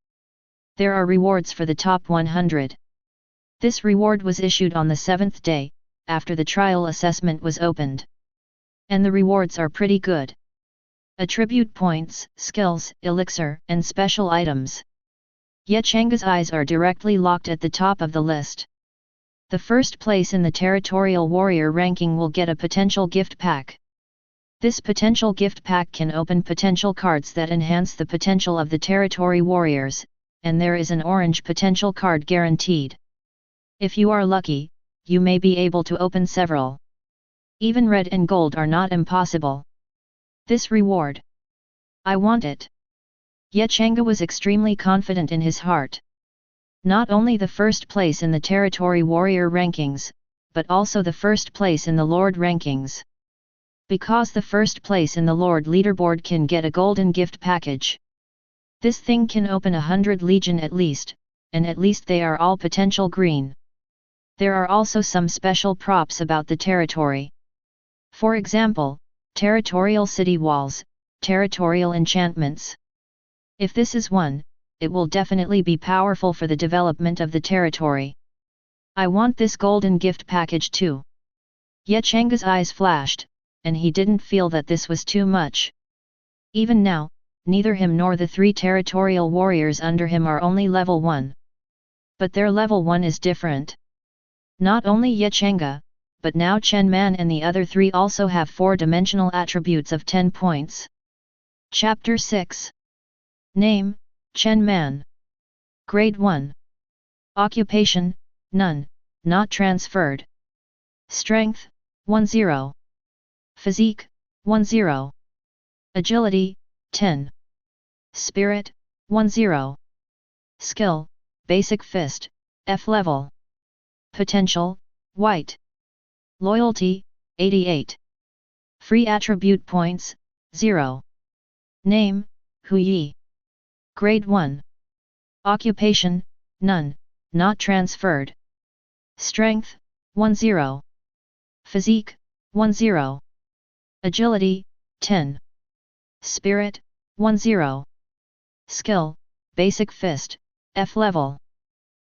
There are rewards for the top 100. This reward was issued on the 7th day, after the trial assessment was opened. And the rewards are pretty good. Attribute points, skills, elixir, and special items. Changge's eyes are directly locked at the top of the list. The first place in the Territorial Warrior ranking will get a potential gift pack. This potential gift pack can open potential cards that enhance the potential of the Territory Warriors, and there is an orange potential card guaranteed. If you are lucky, you may be able to open several. Even red and gold are not impossible. This reward. I want it. Changge was extremely confident in his heart. Not only the first place in the Territory Warrior rankings, but also the first place in the Lord rankings. Because the first place in the Lord leaderboard can get a golden gift package. This thing can open 100 legion at least, and at least they are all potential green. There are also some special props about the territory. For example, territorial city walls, territorial enchantments. If this is one, it will definitely be powerful for the development of the territory. I want this golden gift package too. Changge's eyes flashed, and he didn't feel that this was too much. Even now, neither him nor the 3 territorial warriors under him are only level 1. But their level 1 is different. Not only Changge, but now Chen Man and the other 3 also have 4-dimensional attributes of 10 points. Chapter 6. Name, Chen Man. Grade 1. Occupation, none, not transferred. Strength, 10. Physique, 10. Agility, 10. Spirit, 10. Skill, Basic Fist, F level. Potential, White. Loyalty, 88. Free attribute points, 0. Name, Hu Yi. Grade 1. Occupation, none, not transferred. Strength, 10. Physique, 10. Agility, 10. Spirit, 10. Skill, Basic Fist, F level.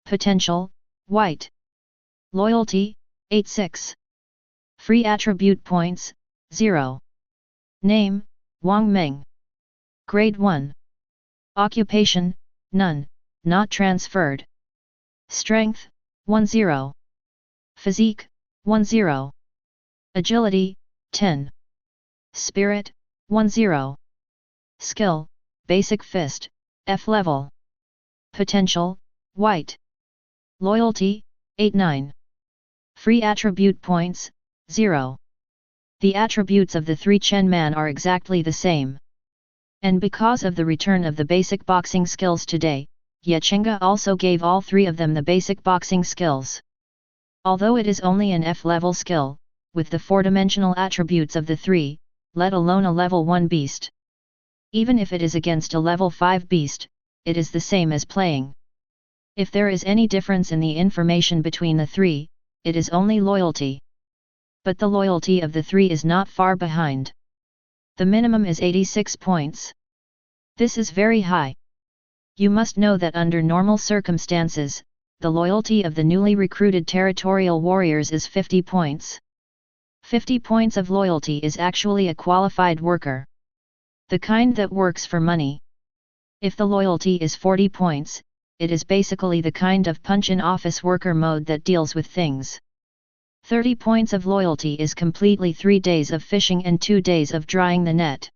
Potential, White. Loyalty, 86. Free attribute points, 0. Name, Wang Meng. Grade 1. Occupation, none, not transferred. Strength, 10. Physique, 10. Agility, 10. Spirit, 10. Skill, Basic Fist, F level. Potential, White. Loyalty, 8-9. Free attribute points, 0. The attributes of the 3 Chen Man are exactly the same. And because of the return of the basic boxing skills today, Changge also gave all 3 of them the basic boxing skills. Although it is only an F-level skill, with the 4-dimensional attributes of the 3, let alone a level 1 beast. Even if it is against a level 5 beast, it is the same as playing. If there is any difference in the information between the 3, it is only loyalty. But the loyalty of the 3 is not far behind. The minimum is 86 points. This is very high. You must know that under normal circumstances, the loyalty of the newly recruited territorial warriors is 50 points. 50 points of loyalty is actually a qualified worker. The kind that works for money. If the loyalty is 40 points, it is basically the kind of punch-in office worker mode that deals with things. 30 points of loyalty is completely 3 days of fishing and 2 days of drying the net.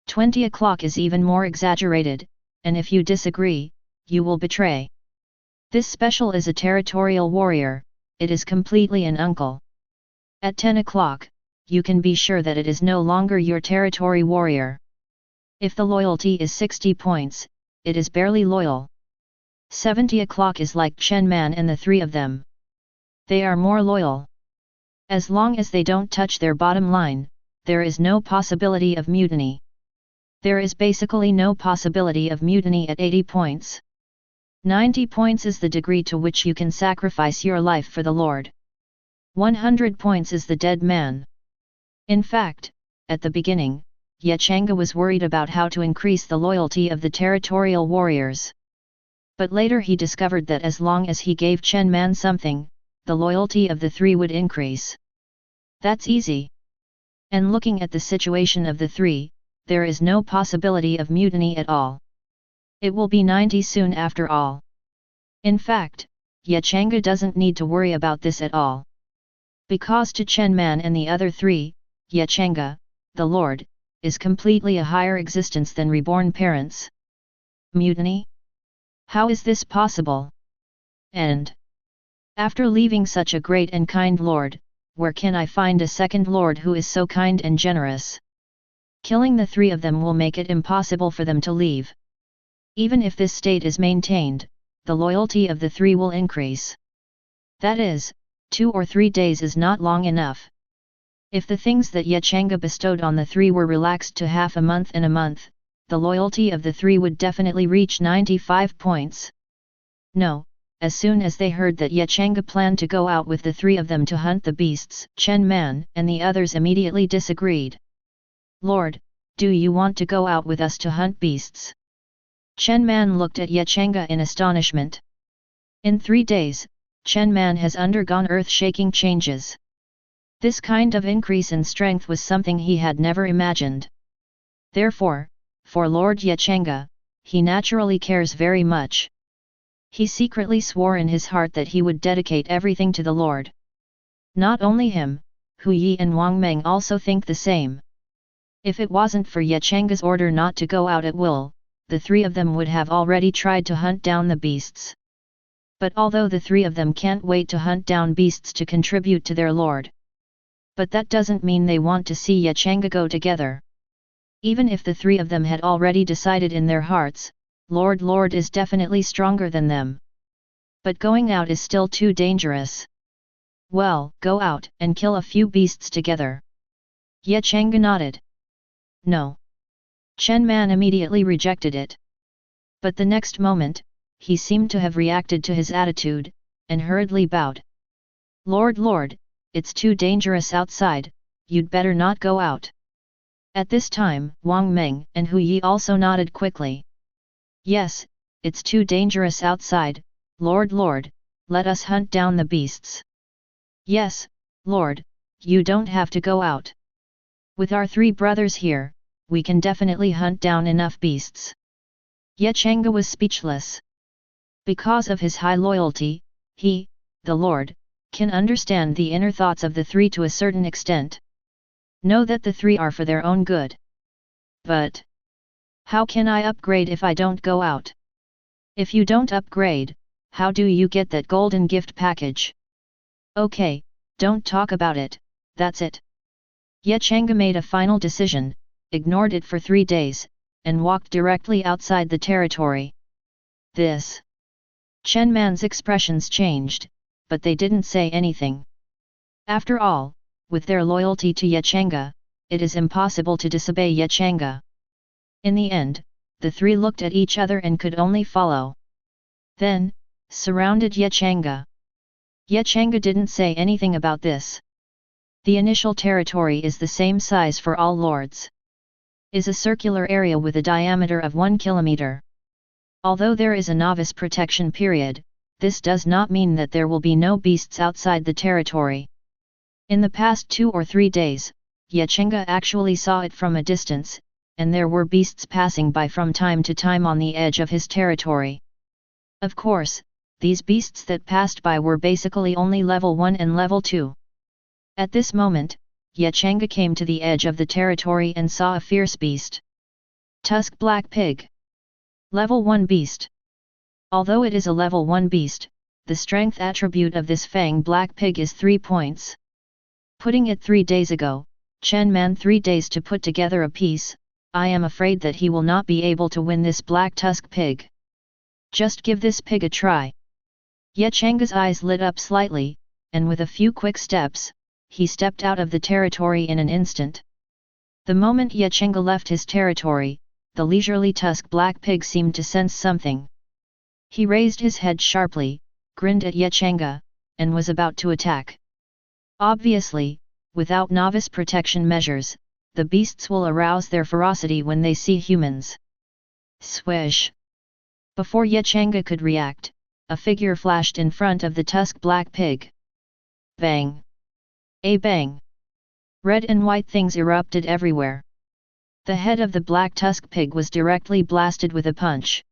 20 o'clock is even more exaggerated, and if you disagree, you will betray. This special is a territorial warrior, it is completely an uncle. At 10 o'clock, you can be sure that it is no longer your territory warrior. If the loyalty is 60 points, it is barely loyal. 70 o'clock is like Chen Man and the 3 of them. They are more loyal. As long as they don't touch their bottom line, there is no possibility of mutiny. There is basically no possibility of mutiny at 80 points. 90 points is the degree to which you can sacrifice your life for the Lord. 100 points is the dead man. In fact, at the beginning, Changge was worried about how to increase the loyalty of the territorial warriors. But later he discovered that as long as he gave Chen Man something, the loyalty of the 3 would increase. That's easy. And looking at the situation of the 3, there is no possibility of mutiny at all. It will be 90 soon after all. In fact, Changge doesn't need to worry about this at all. Because to Chen Man and the other 3, Changge, the Lord, is completely a higher existence than reborn parents. Mutiny? How is this possible? And after leaving such a great and kind Lord, where can I find a second Lord who is so kind and generous? Killing the 3 of them will make it impossible for them to leave. Even if this state is maintained, the loyalty of the 3 will increase. That is, 2 or 3 days is not long enough. If the things that Changge bestowed on the 3 were relaxed to half a month and a month, the loyalty of the 3 would definitely reach 95 points. No, as soon as they heard that Changge planned to go out with the 3 of them to hunt the beasts, Chen Man and the others immediately disagreed. Lord, do you want to go out with us to hunt beasts? Chen Man looked at Changge in astonishment. In 3 days, Chen Man has undergone earth-shaking changes. This kind of increase in strength was something he had never imagined. Therefore, for Lord Changge, he naturally cares very much. He secretly swore in his heart that he would dedicate everything to the Lord. Not only him, Hu Yi and Wang Meng also think the same. If it wasn't for Changge's order not to go out at will, the 3 of them would have already tried to hunt down the beasts. But although the 3 of them can't wait to hunt down beasts to contribute to their Lord. But that doesn't mean they want to see Changge go together. Even if the 3 of them had already decided in their hearts, Lord is definitely stronger than them. But going out is still too dangerous. Well, go out and kill a few beasts together. Changge nodded. No. Chen Man immediately rejected it. But the next moment, he seemed to have reacted to his attitude, and hurriedly bowed. Lord, it's too dangerous outside, you'd better not go out. At this time, Wang Meng and Hu Yi also nodded quickly. Yes, it's too dangerous outside, Lord, let us hunt down the beasts. Yes, Lord, you don't have to go out. With our 3 brothers here, we can definitely hunt down enough beasts. Changge was speechless. Because of his high loyalty, he, the Lord, can understand the inner thoughts of the 3 to a certain extent. Know that the 3 are for their own good. But how can I upgrade if I don't go out? If you don't upgrade, how do you get that golden gift package? Okay, don't talk about it, that's it. Changge made a final decision, ignored it for 3 days, and walked directly outside the territory. This. Chen Man's expressions changed, but they didn't say anything. After all, with their loyalty to Changge, it is impossible to disobey Changge. In the end, the three looked at each other and could only follow. Then, surrounded Changge. Changge didn't say anything about this. The initial territory is the same size for all lords. Is a circular area with a diameter of 1 kilometer. Although there is a novice protection period, this does not mean that there will be no beasts outside the territory. In the past 2 or 3 days, Changge actually saw it from a distance, and there were beasts passing by from time to time on the edge of his territory. Of course, these beasts that passed by were basically only level 1 and level 2. At this moment, Changge came to the edge of the territory and saw a fierce beast. Tusk Black Pig. Level 1 beast. Although it is a level 1 beast, the strength attribute of this Fang Black Pig is 3 points. Putting it 3 days ago, Chen Man 3 days to put together a piece. I am afraid that he will not be able to win this Black Tusk Pig. Just give this pig a try. Changge's eyes lit up slightly, and with a few quick steps, he stepped out of the territory in an instant. The moment Changge left his territory, the leisurely Tusk Black Pig seemed to sense something. He raised his head sharply, grinned at Changge, and was about to attack. Obviously, without novice protection measures, the beasts will arouse their ferocity when they see humans. Swish! Before Changge could react, a figure flashed in front of the Tusk Black Pig. Bang! A bang! Red and white things erupted everywhere. The head of the Black Tusk Pig was directly blasted with a punch.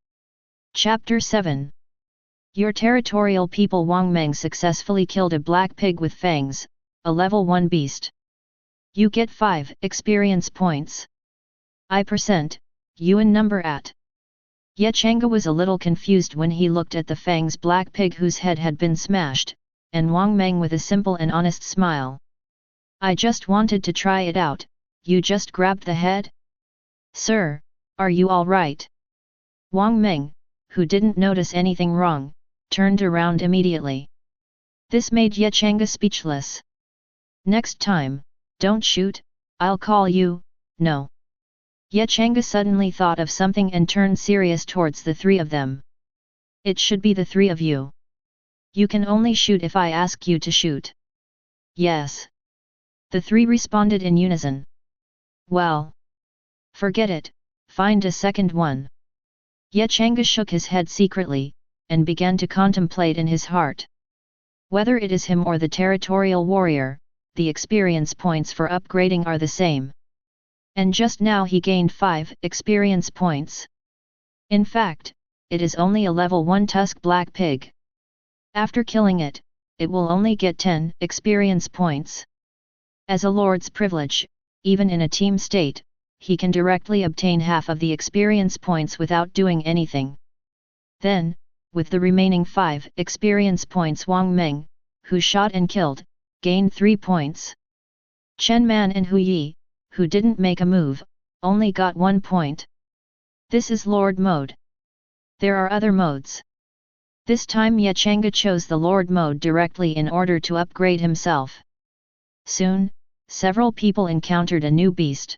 Chapter 7. Your territorial people Wang Meng successfully killed a black pig with fangs, a level 1 beast. You get 5 experience points. I%, Yuan number at. Changge was a little confused when he looked at the Fang's black pig whose head had been smashed, and Wang Meng with a simple and honest smile. I just wanted to try it out, you just grabbed the head? Sir, are you alright? Wang Meng, who didn't notice anything wrong, turned around immediately. This made Changge speechless. Next time, don't shoot, I'll call you, no. Changge suddenly thought of something and turned serious towards the 3 of them. It should be the 3 of you. You can only shoot if I ask you to shoot. Yes. The 3 responded in unison. Well. Forget it, find a second one. Changge shook his head secretly, and began to contemplate in his heart. Whether it is him or the territorial warrior, the experience points for upgrading are the same. And just now he gained 5 experience points. In fact, it is only a level 1 Tusk Black Pig. After killing it, it will only get 10 experience points. As a lord's privilege, even in a team state, he can directly obtain half of the experience points without doing anything. Then, with the remaining 5 experience points Wang Meng, who shot and killed, gained 3 points. Chen Man and Hu Yi, who didn't make a move, only got 1 point. This is Lord mode. There are other modes. This time Changge chose the Lord mode directly in order to upgrade himself. Soon, several people encountered a new beast.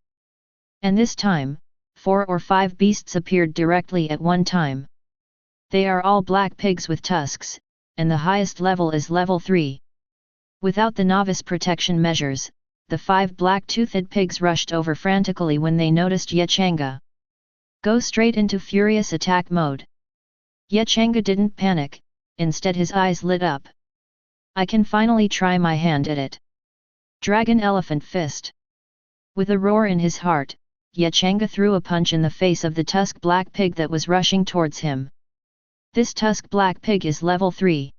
And this time, 4 or 5 beasts appeared directly at one time. They are all black pigs with tusks, and the highest level is level 3. Without the novice protection measures, the 5 black-toothed pigs rushed over frantically when they noticed Changge. Go straight into furious attack mode. Changge didn't panic, instead his eyes lit up. I can finally try my hand at it. Dragon Elephant Fist. With a roar in his heart, Changge threw a punch in the face of the Tusk Black Pig that was rushing towards him. This Tusk Black Pig is level 3.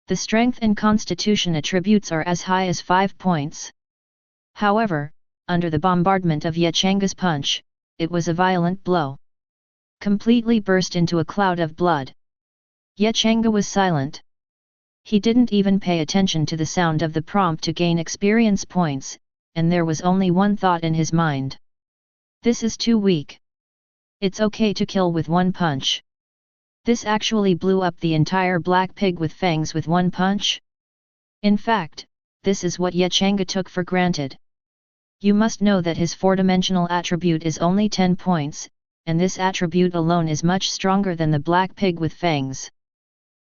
The strength and constitution attributes are as high as 5 points. However, under the bombardment of Changge's punch, it was a violent blow. Completely burst into a cloud of blood. Yet Changge was silent. He didn't even pay attention to the sound of the prompt to gain experience points, and there was only one thought in his mind. This is too weak. It's okay to kill with one punch. This actually blew up the entire black pig with fangs with one punch? In fact, this is what Changge took for granted. You must know that his four-dimensional attribute is only 10 points, and this attribute alone is much stronger than the black pig with fangs.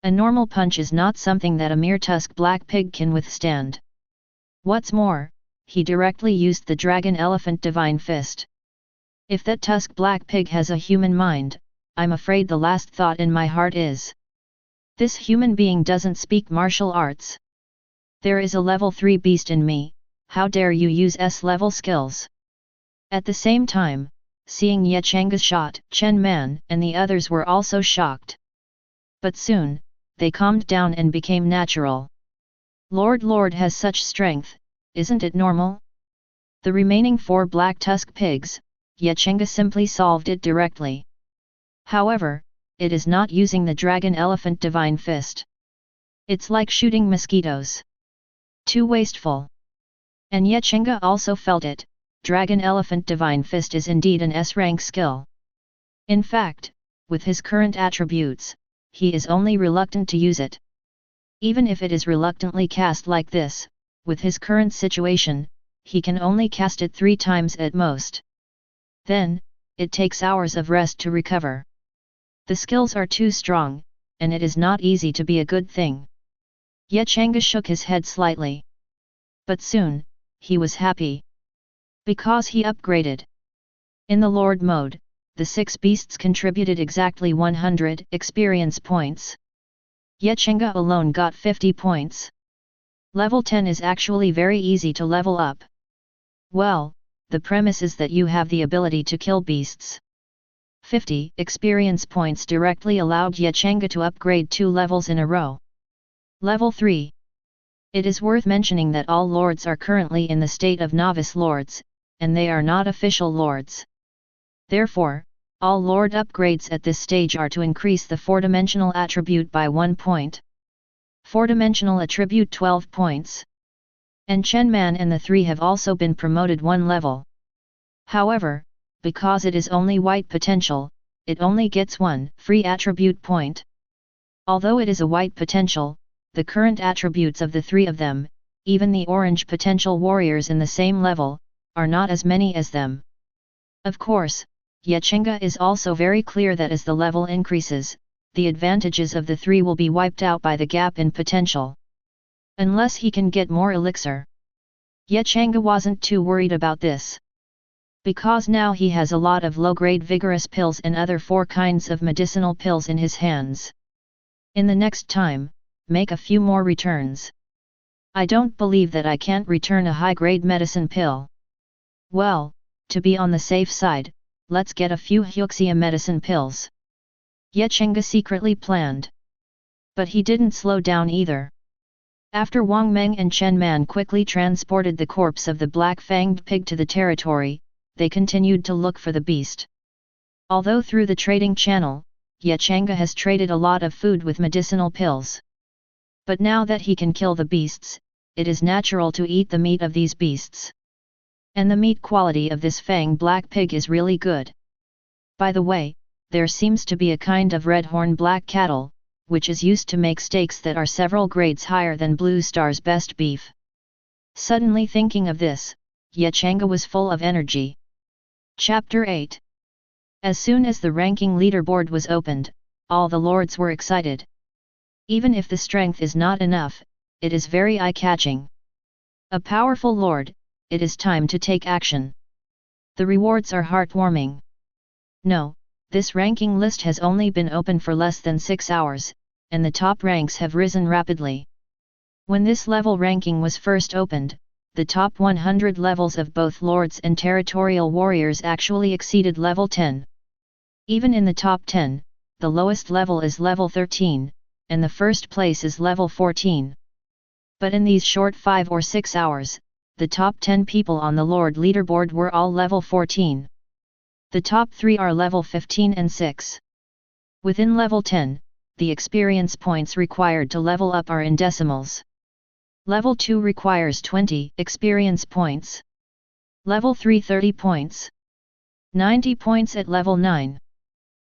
A normal punch is not something that a mere tusk black pig can withstand. What's more, he directly used the dragon elephant divine fist. If that tusk black pig has a human mind, I'm afraid the last thought in my heart is, this human being doesn't speak martial arts. There is a level 3 beast in me, how dare you use S-level skills? At the same time, seeing Changge's shot, Chen Man and the others were also shocked. But soon, they calmed down and became natural. Lord has such strength, isn't it normal? The remaining 4 black tusk pigs, Changge simply solved it directly. However, it is not using the dragon elephant divine fist. It's like shooting mosquitoes. Too wasteful. And Changge also felt it, dragon elephant divine fist is indeed an S-rank skill. In fact, with his current attributes, he is only reluctant to use it. Even if it is reluctantly cast like this, with his current situation, he can only cast it 3 times at most. Then, it takes hours of rest to recover. The skills are too strong, and it is not easy to be a good thing. Changge shook his head slightly. But soon, he was happy. Because he upgraded. In the Lord mode, the 6 beasts contributed exactly 100 experience points. Changge alone got 50 points. Level 10 is actually very easy to level up. Well, the premise is that you have the ability to kill beasts. 50 experience points directly allowed Changge to upgrade 2 levels in a row. Level 3. It is worth mentioning that all lords are currently in the state of novice lords, and they are not official lords. Therefore, all lord upgrades at this stage are to increase the 4-dimensional attribute by 1 point. 4-dimensional attribute 12 points. And Chen Man and the 3 have also been promoted 1 level. However, because it is only white potential, it only gets 1 free attribute point. Although it is a white potential, the current attributes of the 3 of them, even the orange potential warriors in the same level, are not as many as them. Of course, Changge is also very clear that as the level increases, the advantages of the 3 will be wiped out by the gap in potential. Unless he can get more elixir. Changge wasn't too worried about this. Because now he has a lot of low-grade vigorous pills and other 4 kinds of medicinal pills in his hands. In the next time, make a few more returns. I don't believe that I can't return a high-grade medicine pill. Well, to be on the safe side, let's get a few Huxia medicine pills. Changge secretly planned. But he didn't slow down either. After Wang Meng and Chen Man quickly transported the corpse of the black-fanged pig to the territory, they continued to look for the beast. Although through the trading channel, Changge has traded a lot of food with medicinal pills. But now that he can kill the beasts, it is natural to eat the meat of these beasts. And the meat quality of this fang black pig is really good. By the way, there seems to be a kind of red-horn black cattle, which is used to make steaks that are several grades higher than Blue Star's best beef. Suddenly thinking of this, Changge was full of energy. Chapter 8. As soon as the ranking leaderboard was opened, all the lords were excited. Even if the strength is not enough, it is very eye-catching. A powerful lord, it is time to take action. The rewards are heartwarming. No, this ranking list has only been open for less than 6 hours, and the top ranks have risen rapidly. When this level ranking was first opened, the top 100 levels of both lords and territorial warriors actually exceeded level 10. Even in the top 10, the lowest level is level 13, and the first place is level 14. But in these short 5 or 6 hours, the top 10 people on the Lord leaderboard were all level 14. The top 3 are level 15 and 6. Within level 10, the experience points required to level up are in decimals. Level 2 requires 20 experience points. Level 3 30 points. 90 points at level 9.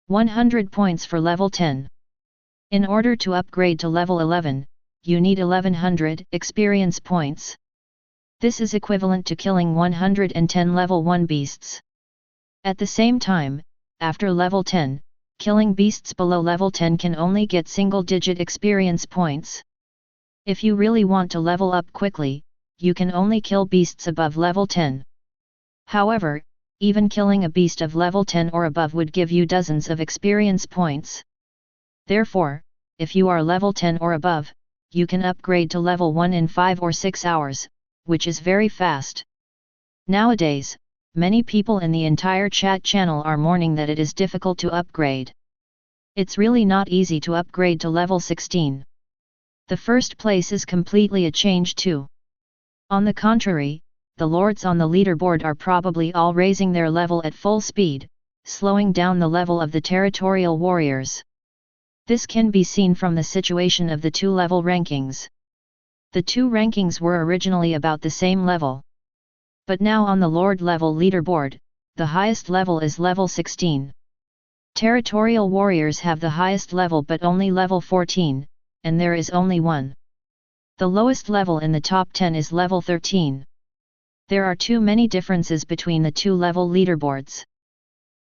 100 points for level 10. In order to upgrade to level 11, you need 1100 experience points. This is equivalent to killing 110 level 1 beasts. At the same time, after level 10, killing beasts below level 10 can only get single-digit experience points. If you really want to level up quickly, you can only kill beasts above level 10. However, even killing a beast of level 10 or above would give you dozens of experience points. Therefore, if you are level 10 or above, you can upgrade to level 1 in 5 or 6 hours, which is very fast. Nowadays, many people in the entire chat channel are mourning that it is difficult to upgrade. It's really not easy to upgrade to level 16. The first place is completely a Changge too. On the contrary, the lords on the leaderboard are probably all raising their level at full speed, slowing down the level of the territorial warriors. This can be seen from the situation of the two level rankings. The two rankings were originally about the same level. But now on the Lord level leaderboard, the highest level is level 16. Territorial warriors have the highest level but only level 14, and there is only one. The lowest level in the top 10 is level 13. There are too many differences between the two level leaderboards.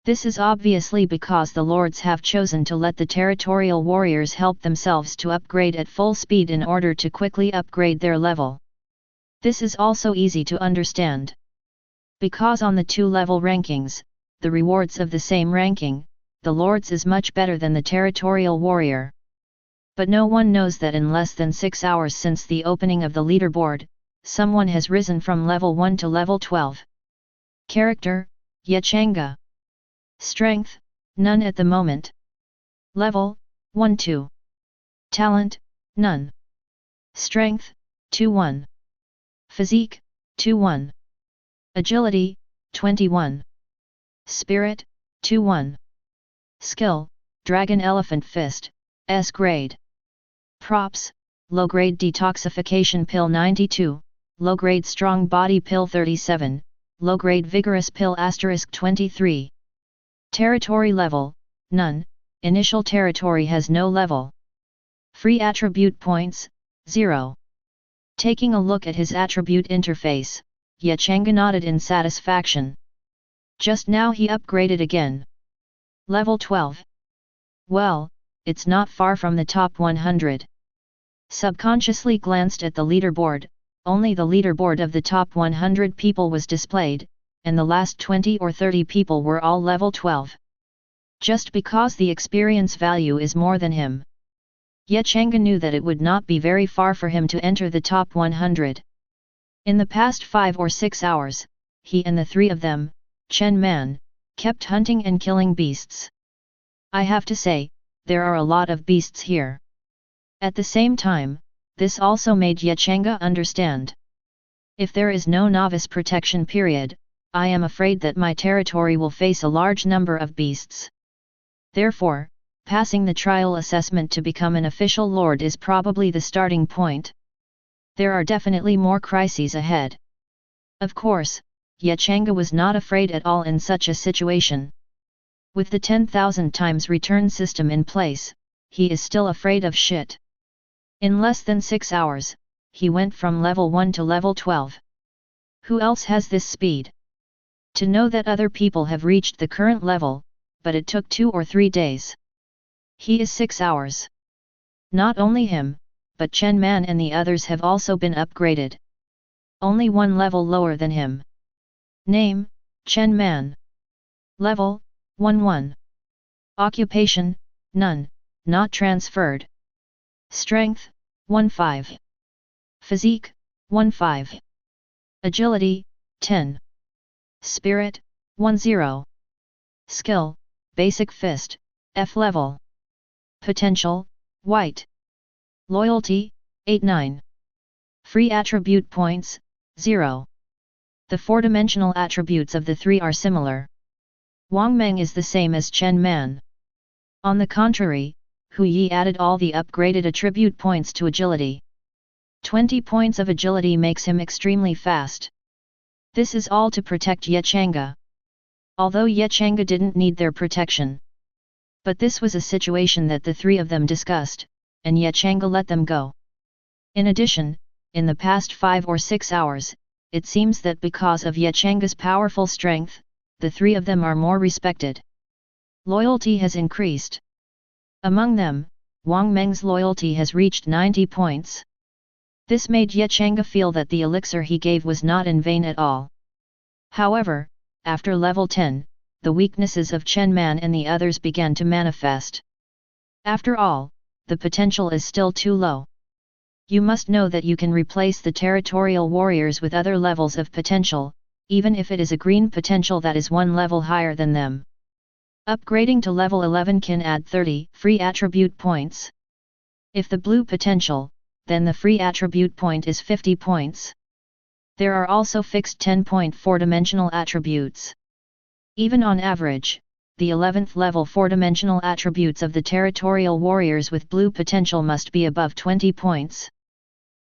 This is obviously because the lords have chosen to let the territorial warriors help themselves to upgrade at full speed in order to quickly upgrade their level. This is also easy to understand. Because on the two level rankings, the rewards of the same ranking, the lords is much better than the territorial warrior. But no one knows that in less than 6 hours since the opening of the leaderboard, someone has risen from level 1 to level 12. Character, Changge. Strength, none at the moment. Level, 1-2. Talent, none. Strength, 2-1. Physique, 2-1. Agility, 21. Spirit, 2-1. Skill, Dragon Elephant Fist, S grade. Props, low grade Detoxification Pill 92, low grade Strong Body Pill 37, low grade Vigorous Pill * 23. Territory level, none, initial territory has no level. Free attribute points, 0. Taking a look at his attribute interface, Changge nodded in satisfaction. Just now he upgraded again. Level 12. Well, it's not far from the top 100. Subconsciously glanced at the leaderboard, only the leaderboard of the top 100 people was displayed, and the last 20 or 30 people were all level 12. Just because the experience value is more than him. Changge knew that it would not be very far for him to enter the top 100. In the past 5 or 6 hours, he and the three of them, Chen Man, kept hunting and killing beasts. I have to say, there are a lot of beasts here. At the same time, this also made Changge understand. If there is no novice protection period, I am afraid that my territory will face a large number of beasts. Therefore, passing the trial assessment to become an official lord is probably the starting point. There are definitely more crises ahead. Of course, Changge was not afraid at all in such a situation. With the 10,000 times return system in place, he is still afraid of shit. In less than 6 hours, he went from level 1 to level 12. Who else has this speed? To know that other people have reached the current level, but it took 2 or 3 days. He is 6 hours. Not only him, but Chen Man and the others have also been upgraded. Only one level lower than him. Name, Chen Man. Level, 1-1. Occupation, none, not transferred. Strength, 1-5. Physique, 1-5. Agility, 10. Spirit, 1-0. Skill, Basic Fist, F level. Potential, White. Loyalty, 8-9. Free attribute points, 0. The four-dimensional attributes of the three are similar. Wang Meng is the same as Chen Man. On the contrary, Hu Yi added all the upgraded attribute points to agility. 20 points of agility makes him extremely fast. This is all to protect Ye Changge. Although Ye Changge didn't need their protection. But this was a situation that the three of them discussed, and Ye Changge let them go. In addition, in the past 5 or 6 hours, it seems that because of Ye Changge's powerful strength, the three of them are more respected. Loyalty has increased. Among them, Wang Meng's loyalty has reached 90 points. This made Ye Changge feel that the elixir he gave was not in vain at all. However, after level 10, the weaknesses of Chen Man and the others began to manifest. After all, the potential is still too low. You must know that you can replace the territorial warriors with other levels of potential, even if it is a green potential that is one level higher than them. Upgrading to level 11 can add 30 free attribute points. If the blue potential, then the free attribute point is 50 points. There are also fixed 10-point 4-dimensional attributes. Even on average, the 11th level 4-dimensional attributes of the territorial warriors with blue potential must be above 20 points.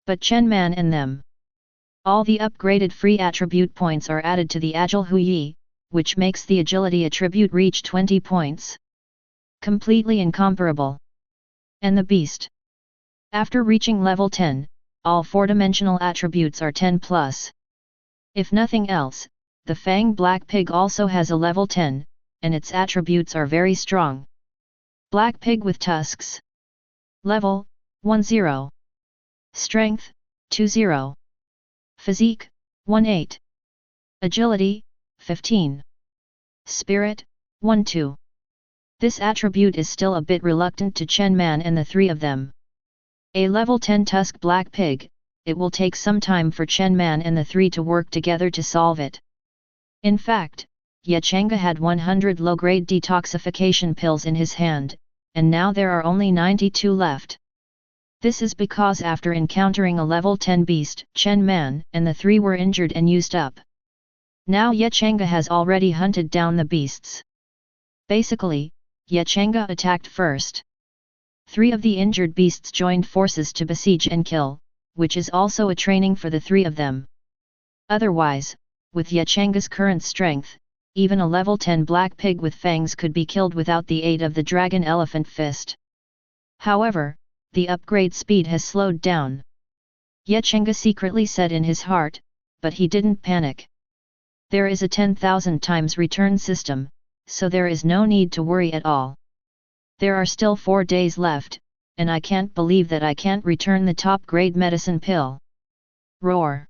But Chen Man and them. All the upgraded free attribute points are added to the Agile Hu Yi, which makes the agility attribute reach 20 points. Completely incomparable. And the beast. After reaching level 10, all 4-dimensional attributes are 10 plus. If nothing else, the Fang Black Pig also has a level 10, and its attributes are very strong. Black Pig with tusks. Level 10. Strength 20. Physique 18. Agility 15. Spirit 12. This attribute is still a bit reluctant to Chen Man and the three of them. A level 10 Tusk Black Pig, it will take some time for Chen Man and the three to work together to solve it. In fact, Ye Changge had 100 low-grade detoxification pills in his hand, and now there are only 92 left. This is because after encountering a level 10 beast, Chen Man and the three were injured and used up. Now Ye Changge has already hunted down the beasts. Basically, Ye Changge attacked first. 3 of the injured beasts joined forces to besiege and kill, which is also a training for the 3 of them. Otherwise, with Ye Changge's current strength, even a level 10 black pig with fangs could be killed without the aid of the dragon elephant fist. However, the upgrade speed has slowed down. Ye Changge secretly said in his heart, but he didn't panic. There is a 10,000 times return system, so there is no need to worry at all. There are still 4 days left, and I can't believe that I can't return the top-grade medicine pill. Roar!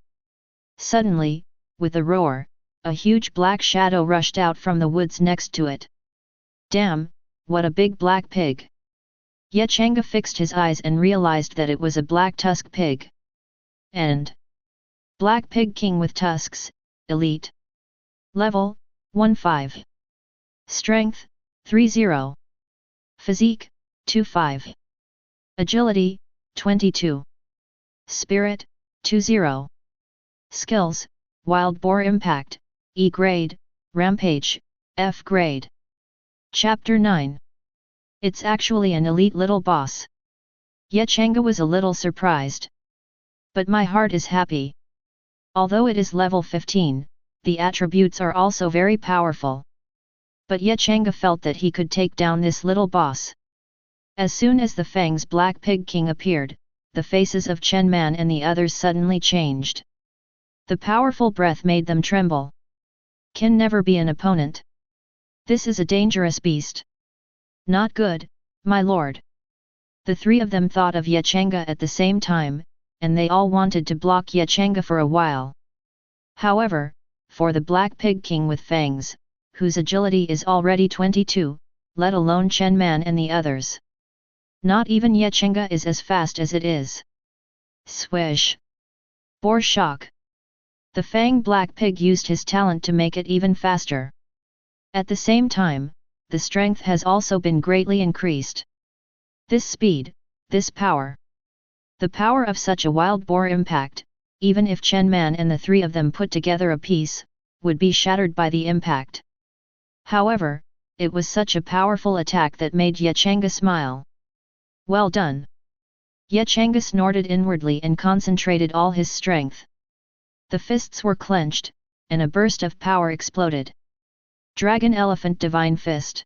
Suddenly, with a roar, a huge black shadow rushed out from the woods next to it. Damn, what a big black pig! Ye Changge fixed his eyes and realized that it was a black tusk pig. And Black Pig King with tusks, Elite. Level 15. Strength 30. Physique 25. Agility 22. Spirit 20. Skills: Wild Boar Impact, E grade, Rampage, F grade. Chapter 9. It's actually an elite little boss. Ye Changge was a little surprised. But my heart is happy. Although it is level 15, the attributes are also very powerful. But Ye Changge felt that he could take down this little boss. As soon as the Fang's Black Pig King appeared, the faces of Chen Man and the others suddenly changed. The powerful breath made them tremble. Can never be an opponent. This is a dangerous beast. Not good, my lord. The 3 of them thought of Ye Changge at the same time, and they all wanted to block Ye Changge for a while. However, for the Black Pig King with fangs, whose agility is already 22, let alone Chen Man and the others. Not even Ye Changge is as fast as it is. Swish! Boar shock! The Fang Black Pig used his talent to make it even faster. At the same time, the strength has also been greatly increased. This speed, this power. The power of such a wild boar impact, even if Chen Man and the 3 of them put together a piece, would be shattered by the impact. However, it was such a powerful attack that made Changge smile. Well done! Changge snorted inwardly and concentrated all his strength. The fists were clenched, and a burst of power exploded. Dragon Elephant Divine Fist.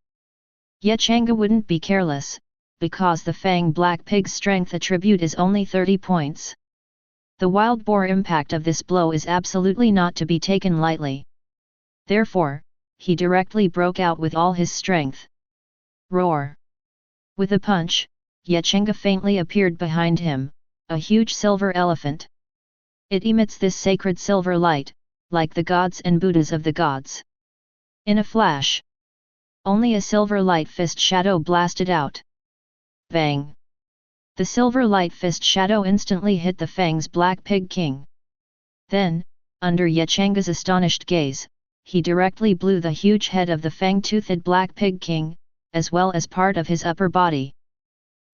Changge wouldn't be careless, because the Fang Black Pig's strength attribute is only 30 points. The wild boar impact of this blow is absolutely not to be taken lightly. Therefore, he directly broke out with all his strength. Roar! With a punch, Changge faintly appeared behind him, a huge silver elephant. It emits this sacred silver light, like the gods and Buddhas of the gods. In a flash, only a silver light fist shadow blasted out. Bang! The silver light fist shadow instantly hit the Fang's Black Pig King. Then, under Changge's astonished gaze, he directly blew the huge head of the fang-toothed Black Pig King, as well as part of his upper body.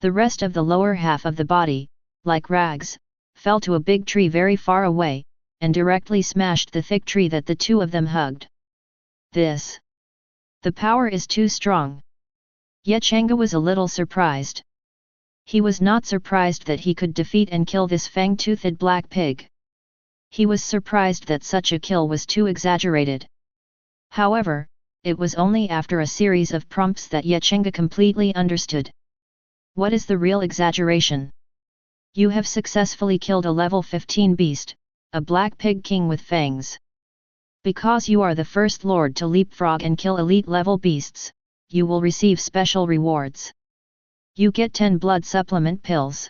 The rest of the lower half of the body, like rags, fell to a big tree very far away, and directly smashed the thick tree that the two of them hugged. The power is too strong. Changge was a little surprised. He was not surprised that he could defeat and kill this fang-toothed black pig. He was surprised that such a kill was too exaggerated. However, it was only after a series of prompts that Changge completely understood. What is the real exaggeration? You have successfully killed a level 15 beast, a black pig king with fangs. Because you are the first lord to leapfrog and kill elite level beasts, you will receive special rewards. You get 10 blood supplement pills.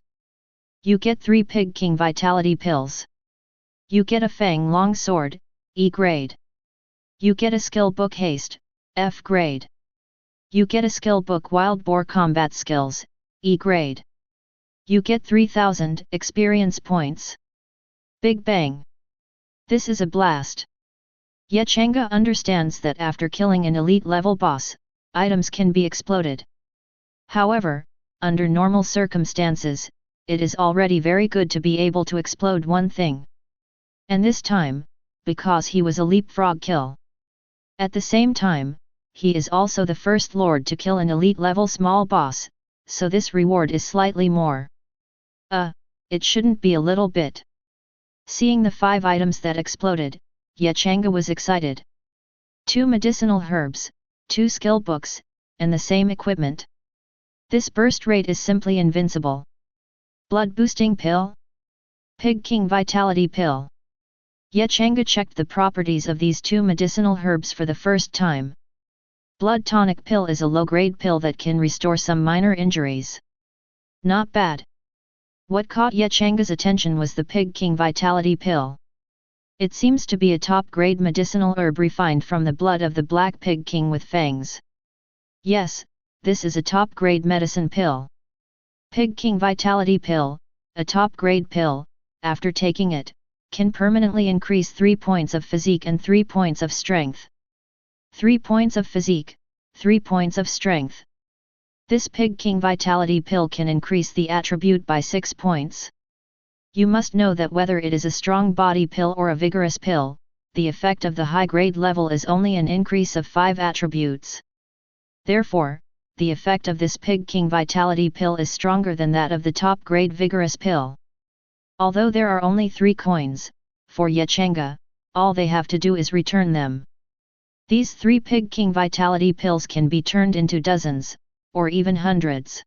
You get 3 pig king vitality pills. You get a fang long sword, E grade. You get a skill book haste, F grade. You get a skill book wild boar combat skills, E grade. You get 3000 experience points. Big bang! This is a blast. Changge understands that after killing an elite level boss, items can be exploded. However, under normal circumstances, it is already very good to be able to explode one thing. And this time, because he was a leapfrog kill. At the same time, he is also the first lord to kill an elite level small boss, so this reward is slightly more. It shouldn't be a little bit. Seeing the 5 items that exploded, Changge was excited. 2 medicinal herbs, 2 skill books, and the same equipment. This burst rate is simply invincible. Blood boosting pill? Pig King Vitality Pill. Changge checked the properties of these 2 medicinal herbs for the first time. Blood Tonic Pill is a low-grade pill that can restore some minor injuries. Not bad. What caught Changge's attention was the Pig King Vitality Pill. It seems to be a top-grade medicinal herb refined from the blood of the Black Pig King with fangs. Yes, this is a top-grade medicine pill. Pig King Vitality Pill, a top-grade pill, after taking it, can permanently increase 3 points of physique and 3 points of strength. 3 points of physique, 3 points of strength. This Pig King Vitality Pill can increase the attribute by 6 points. You must know that whether it is a strong body pill or a vigorous pill, the effect of the high-grade level is only an increase of 5 attributes. Therefore, the effect of this Pig King Vitality Pill is stronger than that of the top-grade Vigorous Pill. Although there are only 3 coins, for Changge, all they have to do is return them. These 3 Pig King Vitality Pills can be turned into dozens, or even hundreds.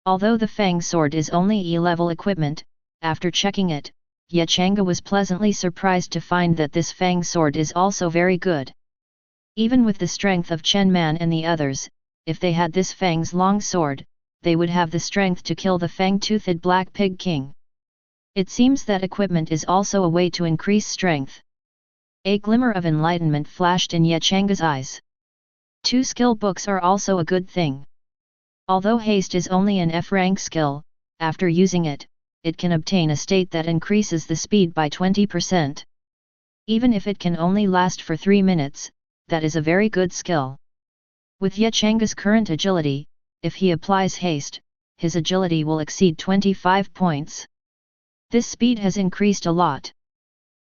Although the Fang Sword is only E-level equipment, after checking it, Changge was pleasantly surprised to find that this Fang Sword is also very good. Even with the strength of Chen Man and the others, if they had this Fang's long sword, they would have the strength to kill the fang-toothed Black Pig King. It seems that equipment is also a way to increase strength. A glimmer of enlightenment flashed in Changge's eyes. 2 skill books are also a good thing. Although haste is only an F-rank skill, after using it, it can obtain a state that increases the speed by 20%. Even if it can only last for 3 minutes, that is a very good skill. With Changge's current agility, if he applies haste, his agility will exceed 25 points. This speed has increased a lot.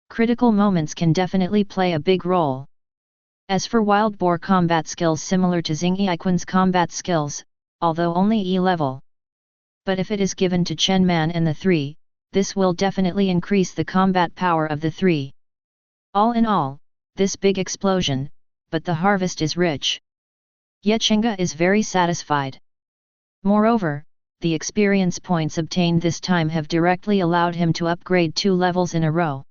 Critical moments can definitely play a big role. As for wild boar combat skills similar to Xingyi Iquan's combat skills, although only E level. But if it is given to Chen Man and the three, this will definitely increase the combat power of the three. All in all, this big explosion, but the harvest is rich. Yet Changge is very satisfied. Moreover, the experience points obtained this time have directly allowed him to upgrade 2 levels in a row.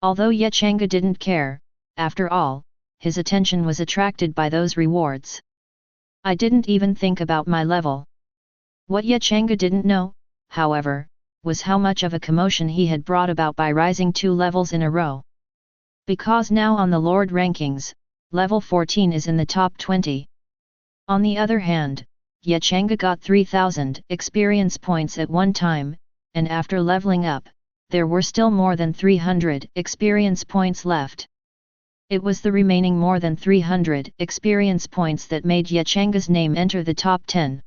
Although Ye Changge didn't care, after all, his attention was attracted by those rewards. I didn't even think about my level. What Ye Changge didn't know, however, was how much of a commotion he had brought about by rising 2 levels in a row. Because now on the Lord rankings, level 14 is in the top 20. On the other hand, Ye Changge got 3000 experience points at one time, and after leveling up, there were still more than 300 experience points left. It was the remaining more than 300 experience points that made Ye Changge's name enter the top 10.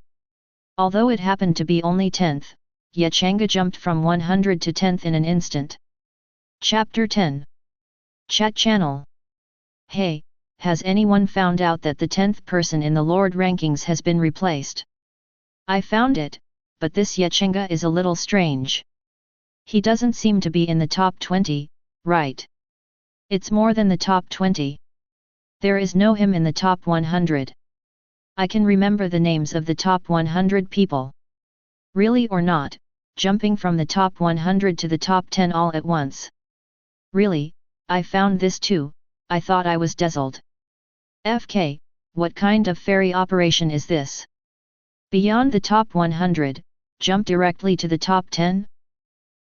Although it happened to be only 10th, Ye Changge jumped from 100 to 10th in an instant. Chapter 10. Chat Channel. Hey, has anyone found out that the 10th person in the Lord rankings has been replaced? I found it, but this Ye Changge is a little strange. He doesn't seem to be in the top 20, right? It's more than the top 20. There is no him in the top 100. I can remember the names of the top 100 people. Really or not, jumping from the top 100 to the top 10 all at once. Really, I found this too, I thought I was dazzled. FK, what kind of fairy operation is this? Beyond the top 100, jump directly to the top 10?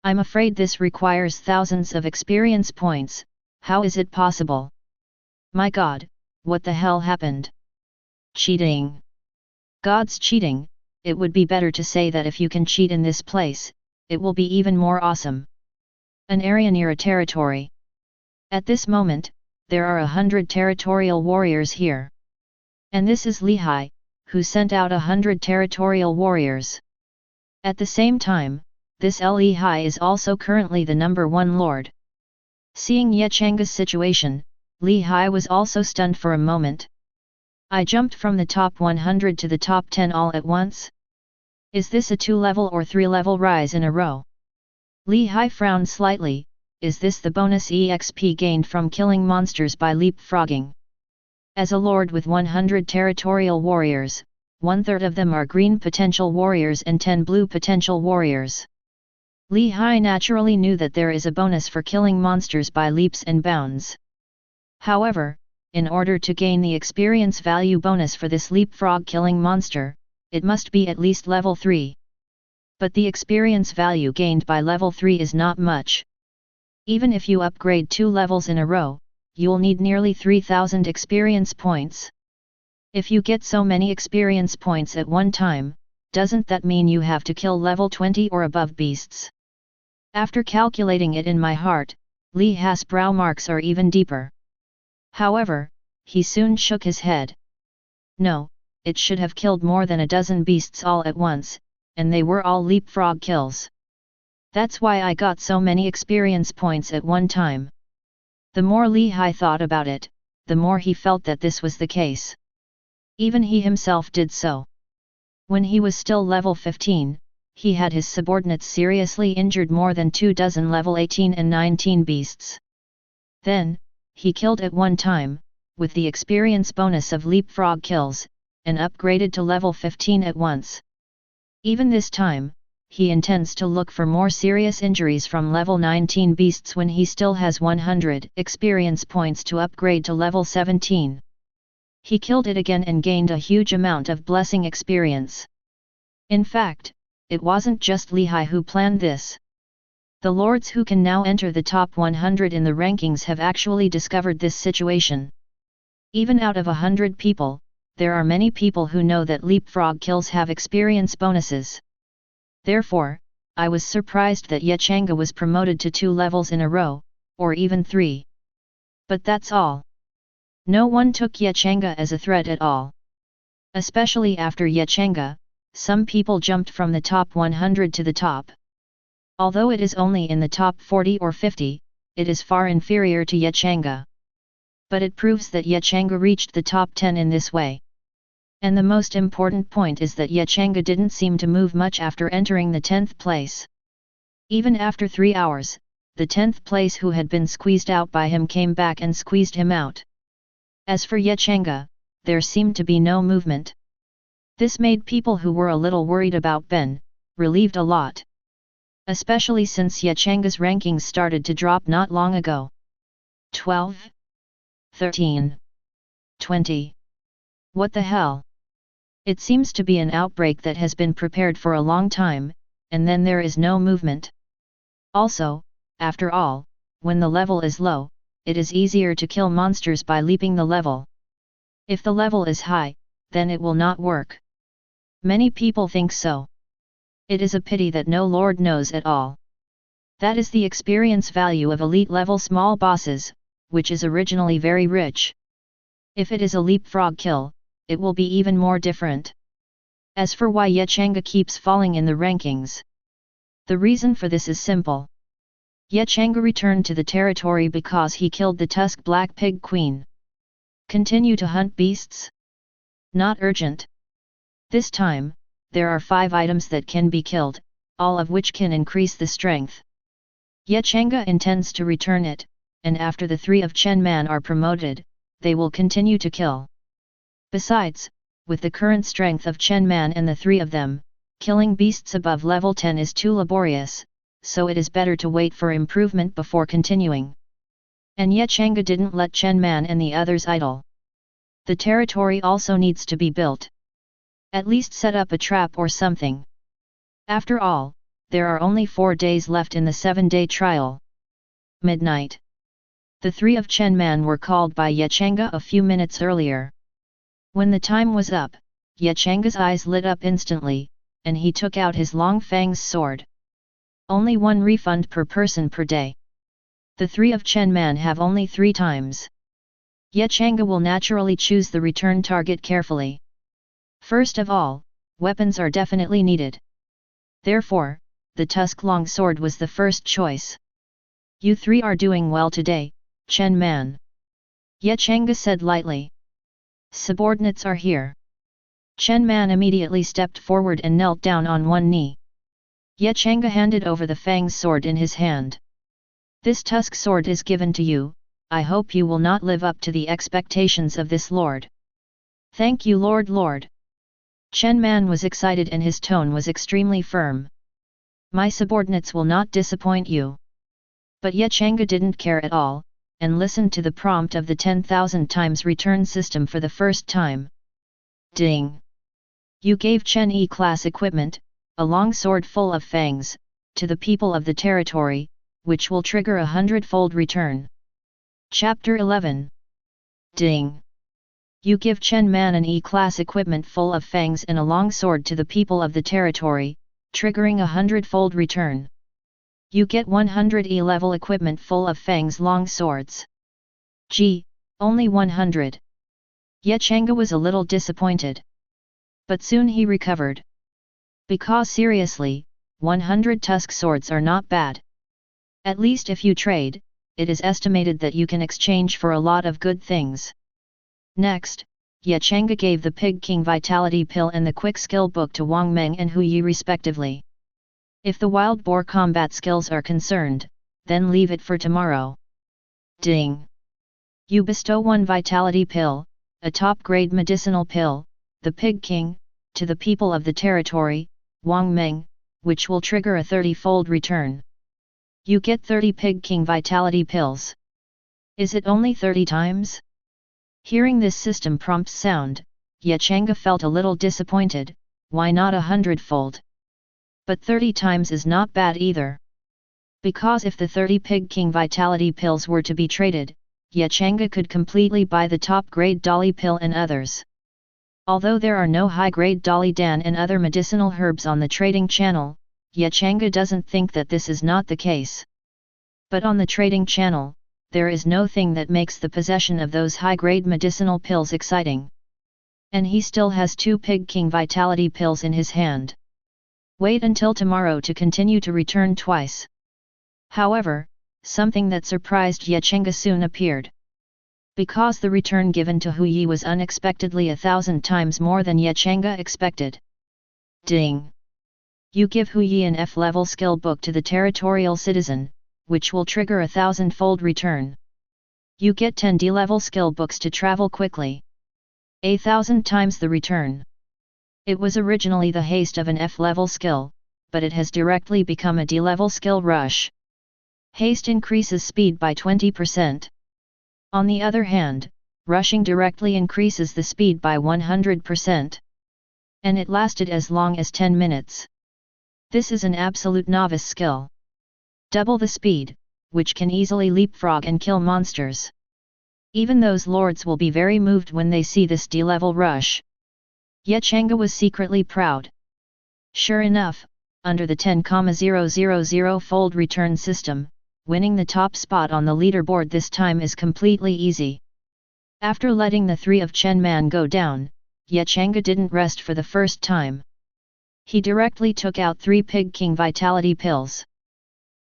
I'm afraid this requires thousands of experience points. How is it possible? My God, what the hell happened? Cheating. God's cheating, it would be better to say that if you can cheat in this place, it will be even more awesome. An area near a territory. At this moment, there are 100 territorial warriors here. And this is Lehigh, who sent out 100 territorial warriors. At the same time, this Lehigh is also currently the number 1 lord. Seeing Ye Changge's situation, Lehigh was also stunned for a moment. I jumped from the top 100 to the top 10 all at once? Is this a 2-level or 3-level rise in a row? Lehigh frowned slightly. Is this the bonus EXP gained from killing monsters by leapfrogging? As a lord with 100 territorial warriors, 1/3 of them are green potential warriors and 10 blue potential warriors. Lehigh naturally knew that there is a bonus for killing monsters by leaps and bounds. However, in order to gain the experience value bonus for this leapfrog killing monster, it must be at least level 3. But the experience value gained by level 3 is not much. Even if you upgrade 2 levels in a row, you'll need nearly 3000 experience points. If you get so many experience points at one time, doesn't that mean you have to kill level 20 or above beasts? After calculating it in my heart, Lehigh's brow marks are even deeper. However, he soon shook his head. No, it should have killed more than a dozen beasts all at once, and they were all leapfrog kills. That's why I got so many experience points at one time. The more Lehigh thought about it, the more he felt that this was the case. Even he himself did so. When he was still level 15, he had his subordinates seriously injured more than 24 level 18 and 19 beasts. Then, he killed at one time, with the experience bonus of leapfrog kills, and upgraded to level 15 at once. Even this time, he intends to look for more serious injuries from level 19 beasts when he still has 100 experience points to upgrade to level 17. He killed it again and gained a huge amount of blessing experience. In fact, it wasn't just Lehigh who planned this. The lords who can now enter the top 100 in the rankings have actually discovered this situation. Even out of 100 people, there are many people who know that leapfrog kills have experience bonuses. Therefore, I was surprised that Ye Changge was promoted to 2 levels in a row, or even 3. But that's all. No one took Ye Changge as a threat at all. Especially after Ye Changge, some people jumped from the top 100 to the top. Although it is only in the top 40 or 50, it is far inferior to Ye Changge. But it proves that Changge reached the top 10 in this way. And the most important point is that Changge didn't seem to move much after entering the 10th place. Even after 3 hours, the 10th place who had been squeezed out by him came back and squeezed him out. As for Changge, there seemed to be no movement. This made people who were a little worried about Ben, relieved a lot. Especially since Change's rankings started to drop not long ago. 12? 13? 20? What the hell? It seems to be an outbreak that has been prepared for a long time, and then there is no movement. Also, after all, when the level is low, it is easier to kill monsters by leaping the level. If the level is high, then it will not work. Many people think so. It is a pity that no lord knows at all. That is the experience value of elite level small bosses, which is originally very rich. If it is a leapfrog kill, it will be even more different. As for why Changge keeps falling in the rankings, the reason for this is simple. Changge returned to the territory because he killed the Tusk Black Pig Queen. Continue to hunt beasts? Not urgent. This time, there are 5 items that can be killed, all of which can increase the strength. Changge intends to return it, and after the 3 of Chen Man are promoted, they will continue to kill. Besides, with the current strength of Chen Man and the 3 of them, killing beasts above level 10 is too laborious, so it is better to wait for improvement before continuing. And Changge didn't let Chen Man and the others idle. The territory also needs to be built. At least set up a trap or something. After all, there are only 4 days left in the 7-day trial. Midnight. The 3 of Chen Man were called by Changge a few minutes earlier. When the time was up, Changge's eyes lit up instantly, and he took out his Long Fang's sword. Only 1 refund per person per day. The 3 of Chen Man have only 3 times. Changge will naturally choose the return target carefully. First of all, weapons are definitely needed. Therefore, the Tusk Long Sword was the first choice. You 3 are doing well today, Chen Man. Changge said lightly. Subordinates are here. Chen Man immediately stepped forward and knelt down on 1 knee. Changge handed over the Fang's sword in his hand. This Tusk sword is given to you, I hope you will not live up to the expectations of this lord. Thank you Lord. Chen Man was excited and his tone was extremely firm. My subordinates will not disappoint you. But Changge didn't care at all, and listened to the prompt of the 10,000 times return system for the first time. Ding! You gave Chen E-class equipment, a long sword full of fangs, to the people of the territory, which will trigger a 100-fold return. Chapter 11. Ding! You give Chen Man an E-class equipment full of fangs and a long sword to the people of the territory, triggering a 100-fold return. You get 100 E-level equipment full of fangs long swords. Gee, only 100. Changge was a little disappointed. But soon he recovered. Because seriously, 100 tusk swords are not bad. At least if you trade, it is estimated that you can exchange for a lot of good things. Next, Changge gave the Pig King Vitality Pill and the Quick Skill Book to Wang Meng and Hu Yi respectively. If the Wild Boar combat skills are concerned, then leave it for tomorrow. Ding! You bestow 1 Vitality Pill, a top-grade medicinal pill, the Pig King, to the people of the territory, Wang Meng, which will trigger a 30-fold return. You get 30 Pig King Vitality Pills. Is it only 30 times? Hearing this system prompt sound, Changge felt a little disappointed, why not 100-fold? But 30 times is not bad either. Because if the 30 Pig King Vitality Pills were to be traded, Changge could completely buy the top-grade Dolly Pill and others. Although there are no high-grade Dolly Dan and other medicinal herbs on the trading channel, Changge doesn't think that this is not the case. But on the trading channel, there is no thing that makes the possession of those high-grade medicinal pills exciting. And he still has 2 Pig King Vitality Pills in his hand. Wait until tomorrow to continue to return twice. However, something that surprised Changge soon appeared. Because the return given to Hu Yi was unexpectedly 1,000 times more than Ye Changge expected. Ding! You give Hu Yi an F-level skill book to the territorial citizen, which will trigger 1,000-fold return. You get 10 D-level skill books to travel quickly. 1,000 times the return. It was originally the haste of an F-level skill, but it has directly become a D-level skill rush. Haste increases speed by 20%. On the other hand, rushing directly increases the speed by 100%. And it lasted as long as 10 minutes. This is an absolute novice skill. Double the speed, which can easily leapfrog and kill monsters. Even those lords will be very moved when they see this D-level rush. Ye Changge was secretly proud. Sure enough, under the 10,000-fold return system, winning the top spot on the leaderboard this time is completely easy. After letting the 3 of Chen Man go down, Ye Changge didn't rest for the first time. He directly took out 3 Pig King Vitality Pills.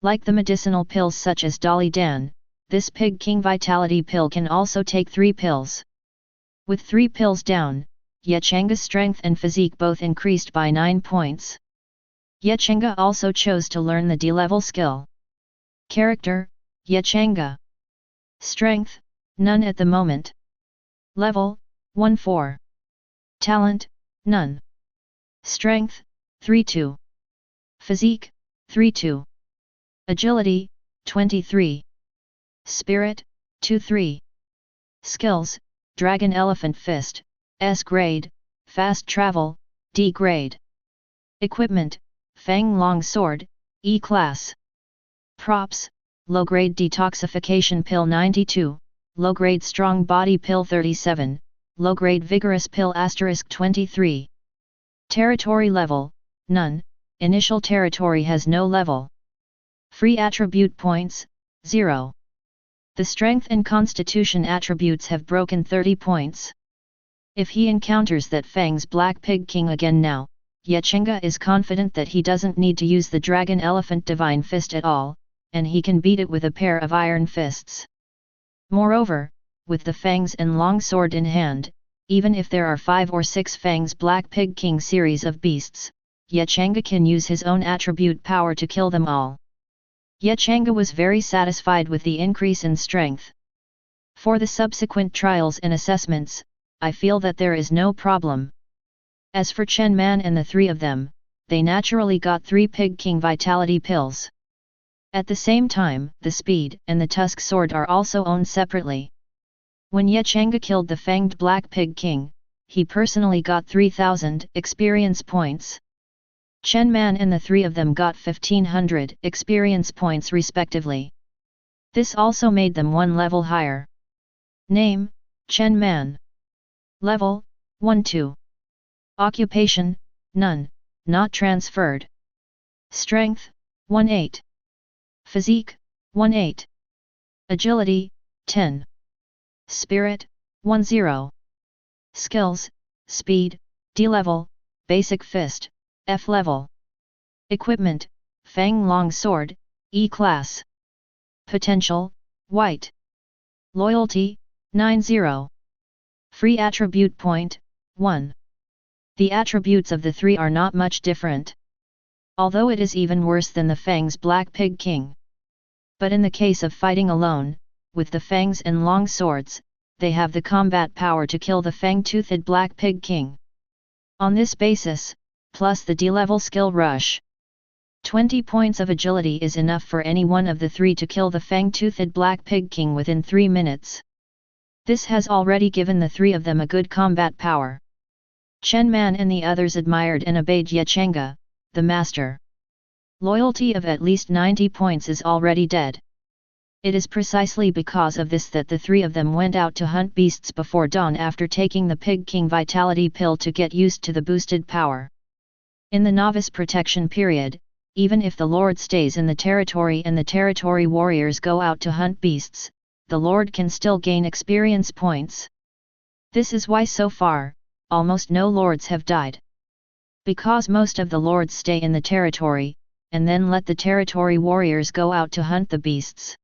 Like the medicinal pills such as Dolly Dan, this Pig King Vitality Pill can also take 3 pills. With 3 pills down, Ye Changge's strength and physique both increased by 9 points. Ye Changge also chose to learn the D-level skill. Character, Ye Changge. Strength, none at the moment. Level, 1-4. Talent, none. Strength, 3-2. Physique, 3-2. Agility, 23. Spirit, 2-3. Skills, Dragon Elephant Fist, S grade, Fast Travel, D grade. Equipment, Fang Long Sword, E class. Props, Low grade Detoxification Pill 92, Low grade Strong Body Pill 37, Low grade Vigorous Pill * 23. Territory level, none, initial territory has no level. Free attribute points, 0. The strength and constitution attributes have broken 30 points. If he encounters that Fang's Black Pig King again now, Ye Changge is confident that he doesn't need to use the Dragon Elephant Divine Fist at all, and he can beat it with a pair of iron fists. Moreover, with the fangs and long sword in hand, even if there are 5 or 6 Fangs Black Pig King series of beasts, Ye Changge can use his own attribute power to kill them all. Ye Changge was very satisfied with the increase in strength. For the subsequent trials and assessments, I feel that there is no problem. As for Chen Man and the 3 of them, they naturally got 3 Pig King Vitality Pills. At the same time, the Speed and the Tusk Sword are also owned separately. When Ye Changge killed the Fanged Black Pig King, he personally got 3,000 experience points. Chen Man and the 3 of them got 1,500 experience points respectively. This also made them 1 level higher. Name, Chen Man. Level, 1-2. Occupation, none, not transferred. Strength, 1-8. Physique, 1-8. Agility, 10. Spirit, 1-0. Skills, Speed, D level, Basic Fist, F level. Equipment, Fang Long Sword, E class. Potential, White. Loyalty, 9-0. Free attribute point, 1. The attributes of the 3 are not much different. Although it is even worse than the Fang's Black Pig King. But in the case of fighting alone, with the fangs and long swords, they have the combat power to kill the fang-toothed Black Pig King. On this basis, plus the D-level skill rush, 20 points of agility is enough for any one of the 3 to kill the fang-toothed Black Pig King within 3 minutes. This has already given the 3 of them a good combat power. Chen Man and the others admired and obeyed Ye Changge, the master. Loyalty of at least 90 points is already dead. It is precisely because of this that the 3 of them went out to hunt beasts before dawn after taking the Pig King Vitality Pill to get used to the boosted power. In the novice protection period, even if the Lord stays in the territory and the territory warriors go out to hunt beasts, the Lord can still gain experience points. This is why so far, almost no lords have died. Because most of the lords stay in the territory, and then let the territory warriors go out to hunt the beasts.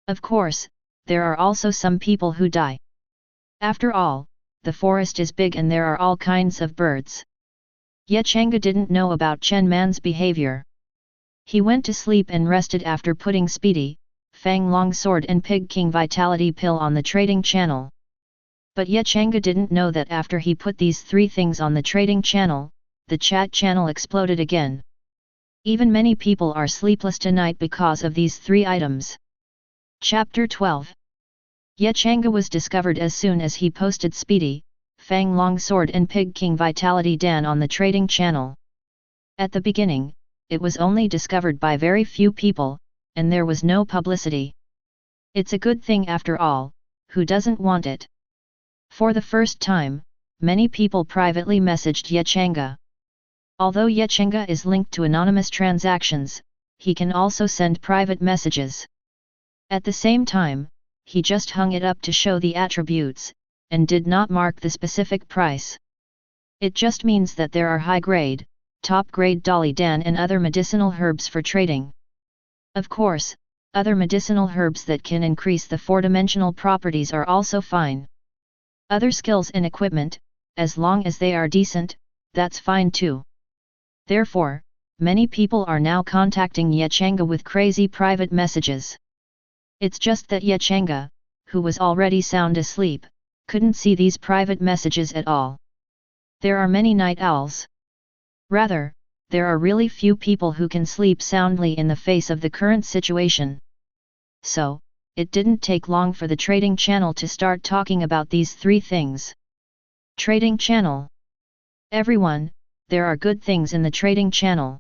Of course, there are also some people who die. After all, the forest is big and there are all kinds of birds. Yet Changge didn't know about Chen Man's behavior. He went to sleep and rested after putting Speedy, Fang Long Sword and Pig King Vitality Pill on the trading channel. But yet Changge didn't know that after he put these three things on the trading channel, the chat channel exploded again. Even many people are sleepless tonight because of these three items. Chapter 12. Yet Changge was discovered as soon as he posted Speedy, Fang Long Sword and Pig King Vitality Dan on the trading channel. At the beginning, it was only discovered by very few people, and there was no publicity. It's a good thing after all, who doesn't want it? For the first time, many people privately messaged Ye Changge. Although Ye Changge is linked to anonymous transactions, he can also send private messages. At the same time, he just hung it up to show the attributes, and did not mark the specific price. It just means that there are high-grade, top-grade Dolly Dan and other medicinal herbs for trading. Of course, other medicinal herbs that can increase the four-dimensional properties are also fine. Other skills and equipment, as long as they are decent, that's fine too. Therefore, many people are now contacting Ye Changge with crazy private messages. It's just that Ye Changge, who was already sound asleep, couldn't see these private messages at all. There are many night owls. Rather, there are really few people who can sleep soundly in the face of the current situation. So, it didn't take long for the trading channel to start talking about these three things. Trading channel. Everyone, there are good things in the trading channel.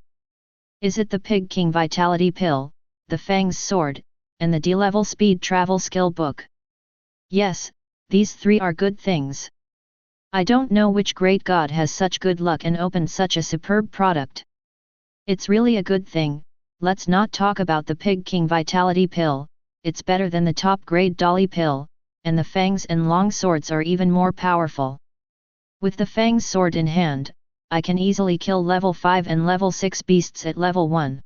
Is it the Pig King Vitality Pill, the Fang's Sword, and the D-Level Speed Travel Skill Book? Yes, these three are good things. I don't know which great god has such good luck and opened such a superb product. It's really a good thing. Let's not talk about the Pig King Vitality Pill, it's better than the top-grade Dolly Pill, and the Fangs and Long Swords are even more powerful. With the Fang's Sword in hand, I can easily kill level 5 and level 6 beasts at level 1.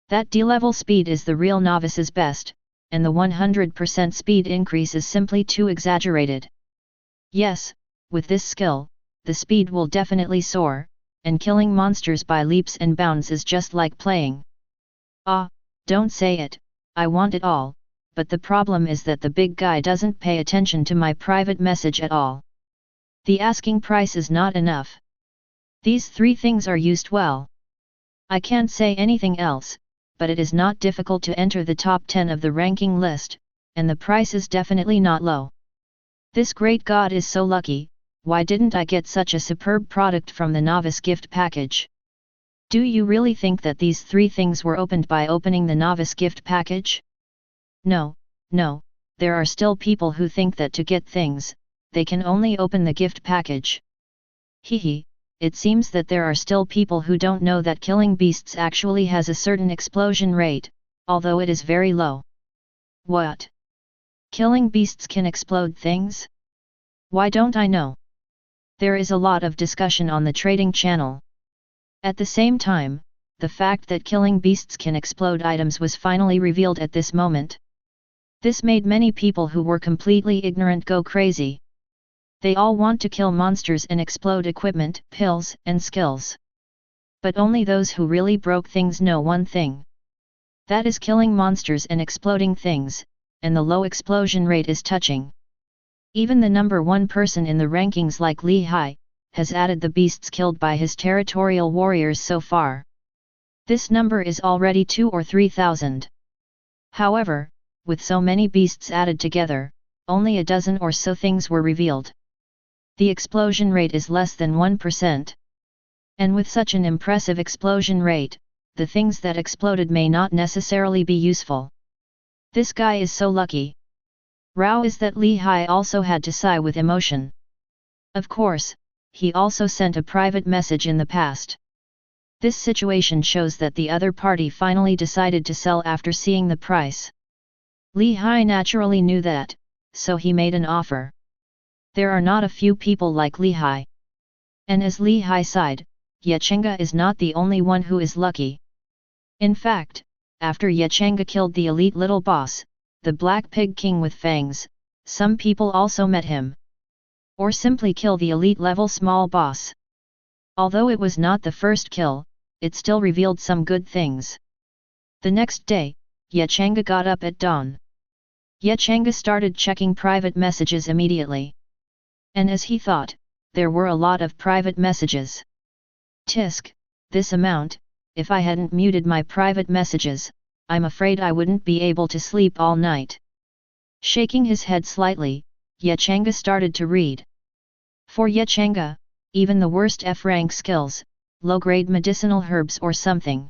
That D-level speed is the real novice's best, and the 100% speed increase is simply too exaggerated. Yes, with this skill, the speed will definitely soar, and killing monsters by leaps and bounds is just like playing. Ah, don't say it, I want it all, but the problem is that the big guy doesn't pay attention to my private message at all. The asking price is not enough. These three things are used well. I can't say anything else, but it is not difficult to enter the top 10 of the ranking list, and the price is definitely not low. This great god is so lucky, why didn't I get such a superb product from the novice gift package? Do you really think that these three things were opened by opening the novice gift package? No, there are still people who think that to get things, they can only open the gift package. Hehe, it seems that there are still people who don't know that killing beasts actually has a certain explosion rate, although it is very low. What? Killing beasts can explode things? Why don't I know? There is a lot of discussion on the trading channel. At the same time, the fact that killing beasts can explode items was finally revealed at this moment. This made many people who were completely ignorant go crazy. They all want to kill monsters and explode equipment, pills, and skills. But only those who really broke things know one thing. That is killing monsters and exploding things, and the low explosion rate is touching. Even the number one person in the rankings like Li Hai, has added the beasts killed by his territorial warriors so far. This number is already 2 or 3,000. However, with so many beasts added together, only a dozen or so things were revealed. The explosion rate is less than 1%. And with such an impressive explosion rate, the things that exploded may not necessarily be useful. This guy is so lucky. Rao is that Li Hai also had to sigh with emotion. Of course, he also sent a private message in the past. This situation shows that the other party finally decided to sell after seeing the price. Li Hai naturally knew that, so he made an offer. There are not a few people like Li Hai. And as Li Hai sighed, Ye Changge is not the only one who is lucky. In fact, after Ye Changge killed the elite little boss, the Black Pig King with fangs, some people also met him. Or simply kill the elite level small boss. Although it was not the first kill, it still revealed some good things. The next day, Changge got up at dawn. Changge started checking private messages immediately. And as he thought, there were a lot of private messages. Tisk, this amount, if I hadn't muted my private messages, I'm afraid I wouldn't be able to sleep all night. Shaking his head slightly, Changge started to read. For Changge, even the worst F-rank skills, low-grade medicinal herbs or something.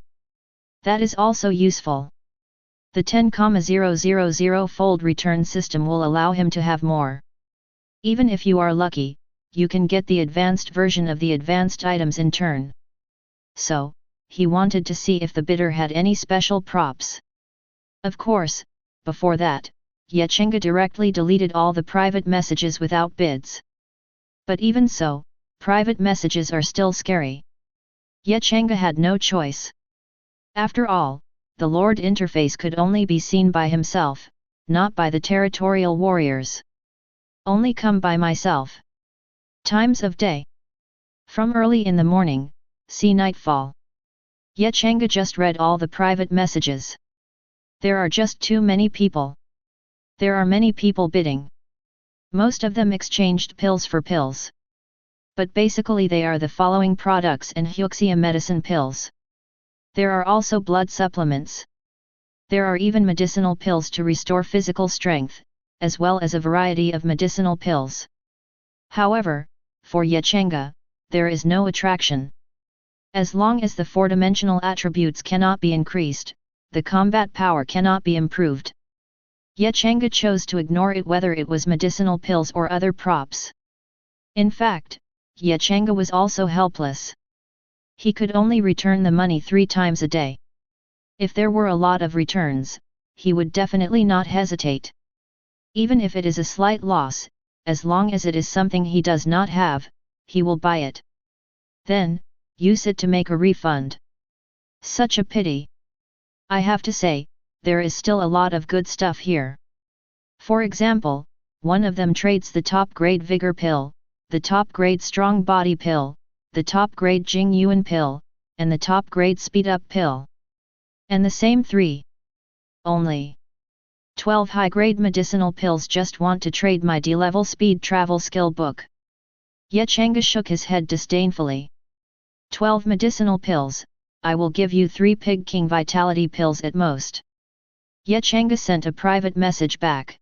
That is also useful. The 10,000-fold return system will allow him to have more. Even if you are lucky, you can get the advanced version of the advanced items in turn. So, he wanted to see if the bidder had any special props. Of course, before that, Changge directly deleted all the private messages without bids. But even so, private messages are still scary. Changge had no choice. After all, the Lord interface could only be seen by himself, not by the territorial warriors. Only come by myself. Times of day. From early in the morning, see nightfall. Changge just read all the private messages. There are just too many people. There are many people bidding. Most of them exchanged pills for pills. But basically they are the following products and Hyuxia medicine pills. There are also blood supplements. There are even medicinal pills to restore physical strength, as well as a variety of medicinal pills. However, for Changge, there is no attraction. As long as the four-dimensional attributes cannot be increased, the combat power cannot be improved. Changge chose to ignore it whether it was medicinal pills or other props. In fact, Changge was also helpless. He could only return the money 3 times a day. If there were a lot of returns, he would definitely not hesitate. Even if it is a slight loss, as long as it is something he does not have, he will buy it. Then, use it to make a refund. Such a pity. I have to say, there is still a lot of good stuff here. For example, one of them trades the top-grade Vigor Pill, the top-grade Strong Body Pill, the top-grade Jing Yuan Pill, and the top-grade Speed-Up Pill. And the same 3. Only 12 high-grade medicinal pills just want to trade my D-level speed travel skill book. Changge shook his head disdainfully. 12 medicinal pills, I will give you 3 Pig King vitality pills at most. Changge sent a private message back.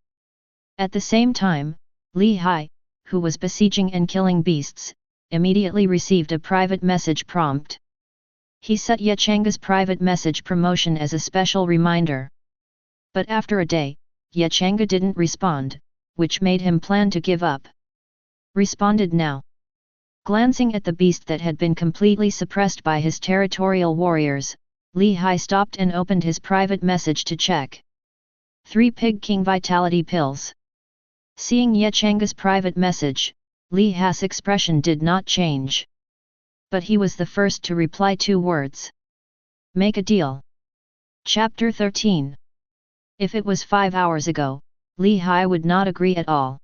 At the same time, Li Hai, who was besieging and killing beasts, immediately received a private message prompt. He set Changge's private message promotion as a special reminder. But after a day, Changge didn't respond, which made him plan to give up. Responded now. Glancing at the beast that had been completely suppressed by his territorial warriors, Li Hai stopped and opened his private message to check. 3 Pig King vitality pills. Seeing Changge's private message, Li Hai's expression did not change. But he was the first to reply 2 words. Make a deal. Chapter 13. If it was 5 hours ago, Li Hai would not agree at all.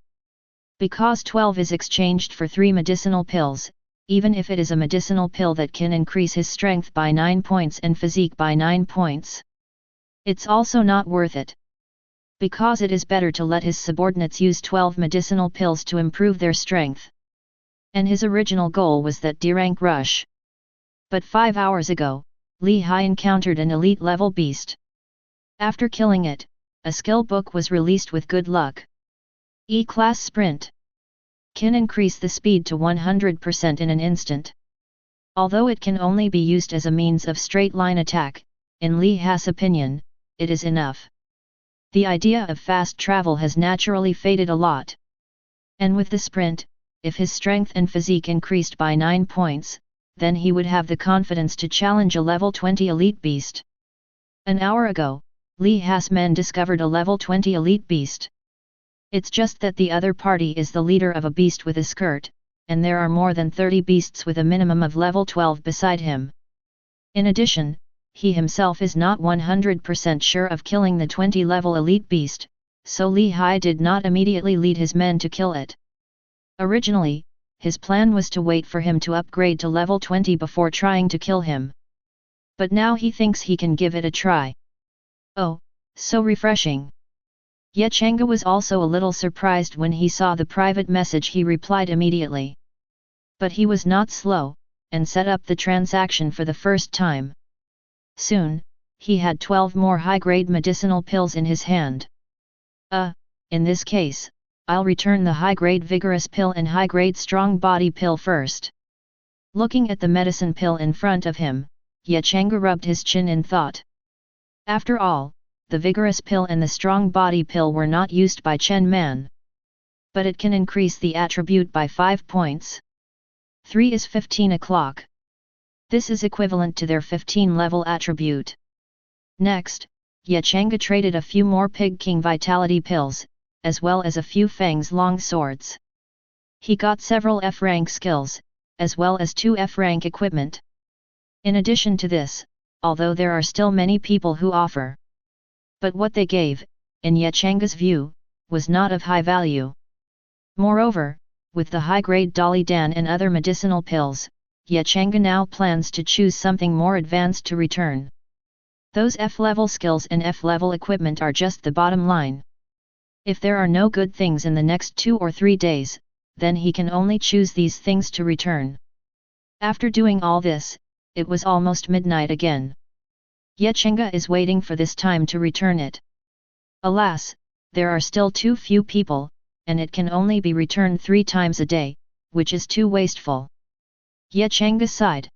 Because 12 is exchanged for 3 medicinal pills, even if it is a medicinal pill that can increase his strength by 9 points and physique by 9 points. It's also not worth it. Because it is better to let his subordinates use 12 medicinal pills to improve their strength. And his original goal was that D-rank rush. But 5 hours ago, Li Hai encountered an elite level beast. After killing it, a skill book was released with good luck. E-class sprint. Can increase the speed to 100% in an instant. Although it can only be used as a means of straight line attack, in Li Hai's opinion, it is enough. The idea of fast travel has naturally faded a lot. And with the sprint, if his strength and physique increased by 9 points, then he would have the confidence to challenge a level 20 elite beast. An hour ago, Li Hai's men discovered a level 20 elite beast. It's just that the other party is the leader of a beast with a skirt, and there are more than 30 beasts with a minimum of level 12 beside him. In addition, he himself is not 100% sure of killing the 20-level elite beast, so Li Hai did not immediately lead his men to kill it. Originally, his plan was to wait for him to upgrade to level 20 before trying to kill him. But now he thinks he can give it a try. Oh, so refreshing. Yet Changge was also a little surprised when he saw the private message. He replied immediately. But he was not slow, and set up the transaction for the first time. Soon, he had 12 more high-grade medicinal pills in his hand. In this case, I'll return the high-grade Vigorous Pill and high-grade Strong Body Pill first. Looking at the medicine pill in front of him, Changge rubbed his chin in thought. After all, the Vigorous Pill and the Strong Body Pill were not used by Chen Man. But it can increase the attribute by 5 points. 3 is 15 o'clock. This is equivalent to their 15 level attribute. Next, Changge traded a few more Pig King Vitality Pills, as well as a few Fang's long swords. He got several F-rank skills, as well as 2 F-rank equipment. In addition to this, although there are still many people who offer. But what they gave, in Changge's view, was not of high value. Moreover, with the high-grade Dolly Dan and other medicinal pills, Changge now plans to choose something more advanced to return. Those F-level skills and F-level equipment are just the bottom line. If there are no good things in the next 2 or 3 days, then he can only choose these things to return. After doing all this, it was almost midnight again. Changge is waiting for this time to return it. Alas, there are still too few people, and it can only be returned 3 times a day, which is too wasteful. Changge sighed.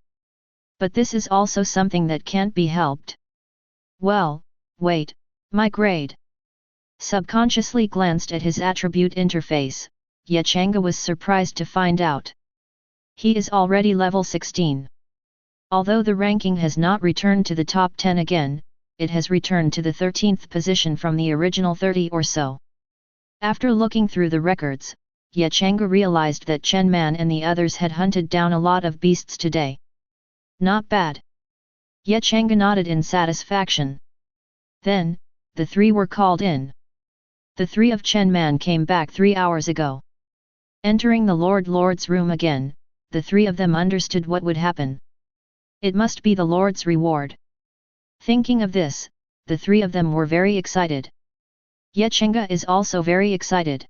But this is also something that can't be helped. Well, wait, my grade. Subconsciously glanced at his attribute interface, Changge was surprised to find out. He is already level 16. Although the ranking has not returned to the top 10 again, it has returned to the 13th position from the original 30 or so. After looking through the records, Changge realized that Chen Man and the others had hunted down a lot of beasts today. Not bad. Changge nodded in satisfaction. Then, the 3 were called in. The 3 of Chen Man came back 3 hours ago. Entering the Lord's room again, the 3 of them understood what would happen. It must be the Lord's reward. Thinking of this, the 3 of them were very excited. Changge is also very excited.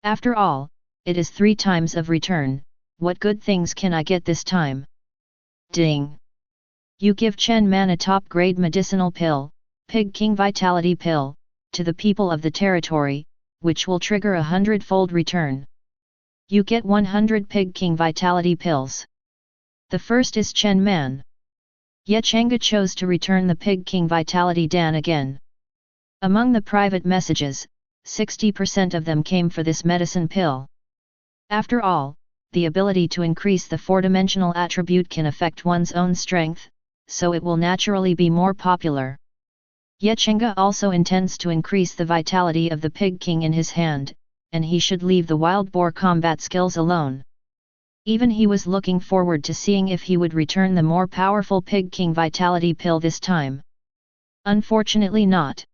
After all, it is 3 times of return. What good things can I get this time? Ding! You give Chen Man a top-grade medicinal pill, Pig King Vitality Pill, to the people of the territory, which will trigger a 100-fold return. You get 100 Pig King Vitality Pills. The first is Chen Man. Changge chose to return the Pig King Vitality Dan again. Among the private messages, 60% of them came for this medicine pill. After all, the ability to increase the 4-dimensional attribute can affect one's own strength, so it will naturally be more popular. Changge also intends to increase the vitality of the Pig King in his hand, and he should leave the wild boar combat skills alone. Even he was looking forward to seeing if he would return the more powerful Pig King Vitality Pill this time. Unfortunately not.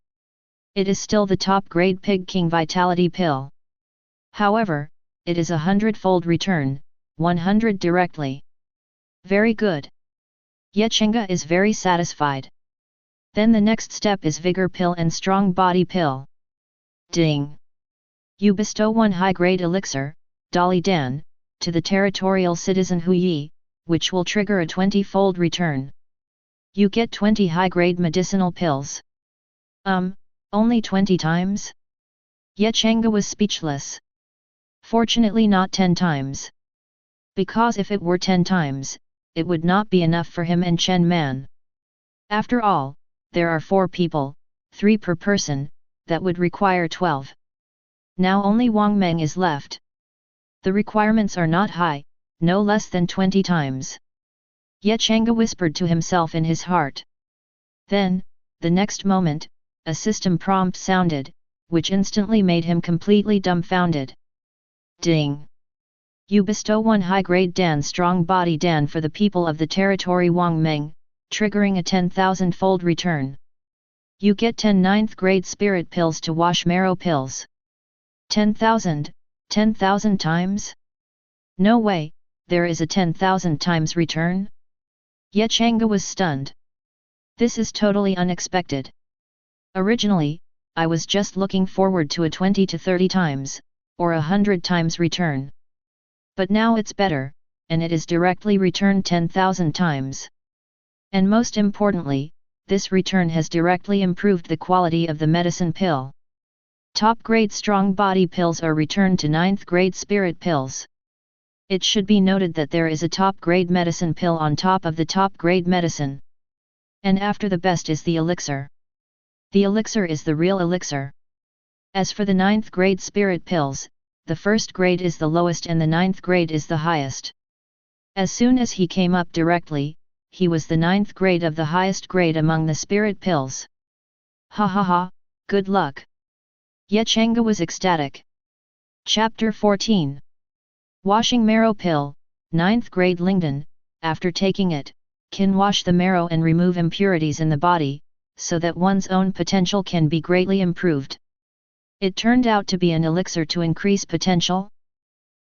It is still the top-grade Pig King Vitality Pill. However, it is a 100-fold return, 100 directly. Very good. Changge is very satisfied. Then the next step is Vigor Pill and Strong Body Pill. Ding! You bestow 1 high-grade elixir, Dolly Dan, to the territorial citizen Hu Yi, which will trigger a 20-fold return. You get 20 high-grade medicinal pills. Only 20 times? Changge was speechless. Fortunately not 10 times. Because if it were 10 times, it would not be enough for him and Chen Man. After all, there are 4 people, 3 per person, that would require 12. Now only Wang Meng is left. The requirements are not high, no less than 20 times. Changge whispered to himself in his heart. Then, the next moment, a system prompt sounded, which instantly made him completely dumbfounded. Ding! You bestow 1 high-grade Dan Strong Body Dan for the people of the territory Wang Meng, triggering a 10,000-fold return. You get 10 ninth grade spirit pills to wash marrow pills. 10,000 times? No way, there is a 10,000 times return? Changge was stunned. This is totally unexpected. Originally, I was just looking forward to a 20 to 30 times, or 100 times return. But now it's better, and it is directly returned 10,000 times. And most importantly, this return has directly improved the quality of the medicine pill. Top grade strong body pills are returned to 9th grade spirit pills. It should be noted that there is a top grade medicine pill on top of the top grade medicine. And after the best is the elixir. The elixir is the real elixir. As for the 9th grade spirit pills, the first grade is the lowest and the 9th grade is the highest. As soon as he came up directly, he was the 9th grade of the highest grade among the spirit pills. Ha ha ha, good luck. Changge was ecstatic. Chapter 14. Washing marrow pill, 9th grade Lingdan. After taking it, can wash the marrow and remove impurities in the body, so that one's own potential can be greatly improved. It turned out to be an elixir to increase potential.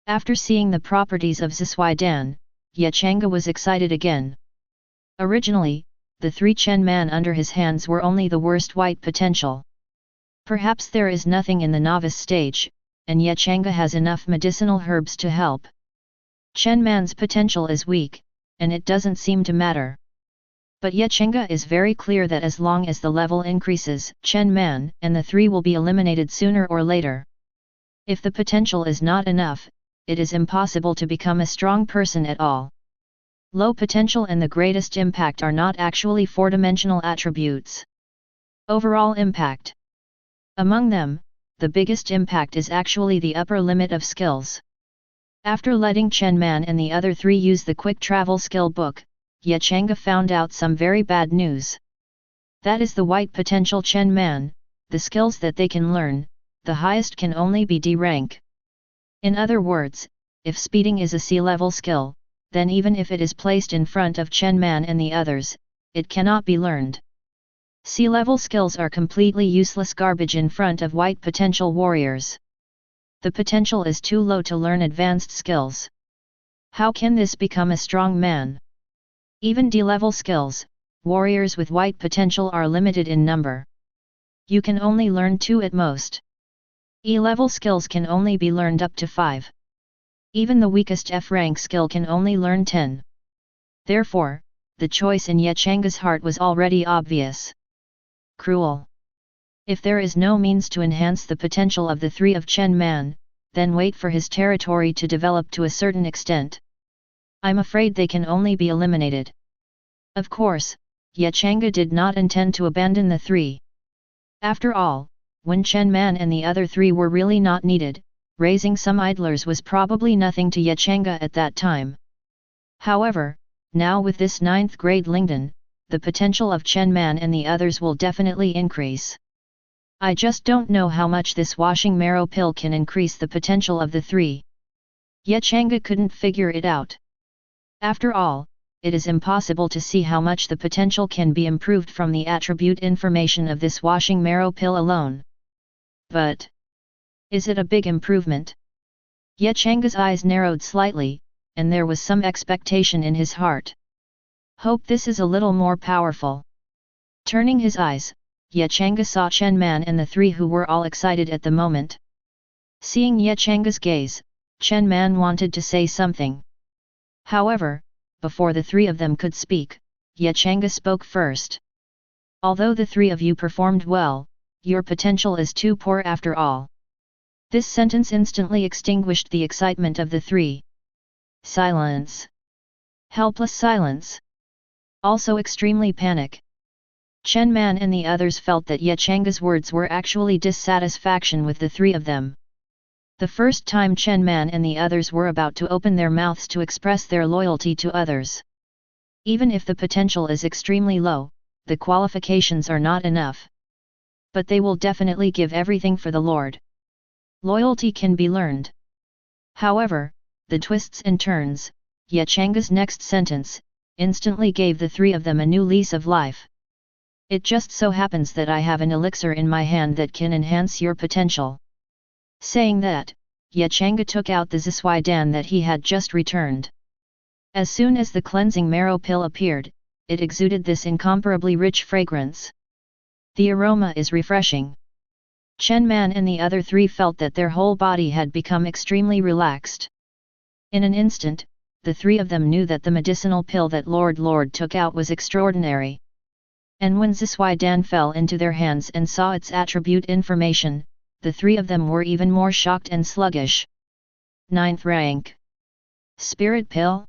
After seeing the properties of Ziswidan, Changge was excited again. Originally, the 3 Chen Man under his hands were only the worst white potential. Perhaps there is nothing in the novice stage, and Changge has enough medicinal herbs to help. Chen Man's potential is weak, and it doesn't seem to matter. But Changge is very clear that as long as the level increases, Chen Man and the 3 will be eliminated sooner or later. If the potential is not enough, it is impossible to become a strong person at all. Low potential and the greatest impact are not actually 4-dimensional attributes. Overall impact. Among them, the biggest impact is actually the upper limit of skills. After letting Chen Man and the other 3 use the quick travel skill book, Changge found out some very bad news. That is the white potential Chen Man, the skills that they can learn, the highest can only be D rank. In other words, if speeding is a C-level skill, then even if it is placed in front of Chen Man and the others, it cannot be learned. C-level skills are completely useless garbage in front of white potential warriors. The potential is too low to learn advanced skills. How can this become a strong man? Even D-level skills, warriors with white potential are limited in number. You can only learn 2 at most. E-level skills can only be learned up to 5. Even the weakest F-rank skill can only learn 10. Therefore, the choice in Changge's heart was already obvious. Cruel. If there is no means to enhance the potential of the 3 of Chen Man, then wait for his territory to develop to a certain extent. I'm afraid they can only be eliminated. Of course, Changge did not intend to abandon the 3. After all, when Chen Man and the other 3 were really not needed, raising some idlers was probably nothing to Changge at that time. However, now with this 9th grade Lingdan, the potential of Chen Man and the others will definitely increase. I just don't know how much this washing marrow pill can increase the potential of the 3. Changge couldn't figure it out. After all, it is impossible to see how much the potential can be improved from the attribute information of this washing marrow pill alone. But is it a big improvement? Changge's eyes narrowed slightly, and there was some expectation in his heart. Hope this is a little more powerful. Turning his eyes, Changge saw Chen Man and the 3 who were all excited at the moment. Seeing Changge's gaze, Chen Man wanted to say something. However, before the 3 of them could speak, Changge spoke first. Although the 3 of you performed well, your potential is too poor after all. This sentence instantly extinguished the excitement of the 3. Silence. Helpless silence. Also extremely panic. Chen Man and the others felt that Changge's words were actually dissatisfaction with the 3 of them. The first time Chen Man and the others were about to open their mouths to express their loyalty to others. Even if the potential is extremely low, the qualifications are not enough. But they will definitely give everything for the Lord. Loyalty can be learned. However, the twists and turns, Changge's next sentence, instantly gave the 3 of them a new lease of life. It just so happens that I have an elixir in my hand that can enhance your potential." Saying that, Changge took out the Zisui Dan that he had just returned. As soon as the cleansing marrow pill appeared, it exuded this incomparably rich fragrance. The aroma is refreshing. Chen Man and the other three felt that their whole body had become extremely relaxed. In an instant, the three of them knew that the medicinal pill that Lord took out was extraordinary. And when Zisui Dan fell into their hands and saw its attribute information, the three of them were even more shocked and sluggish. 9th rank. Spirit Pill?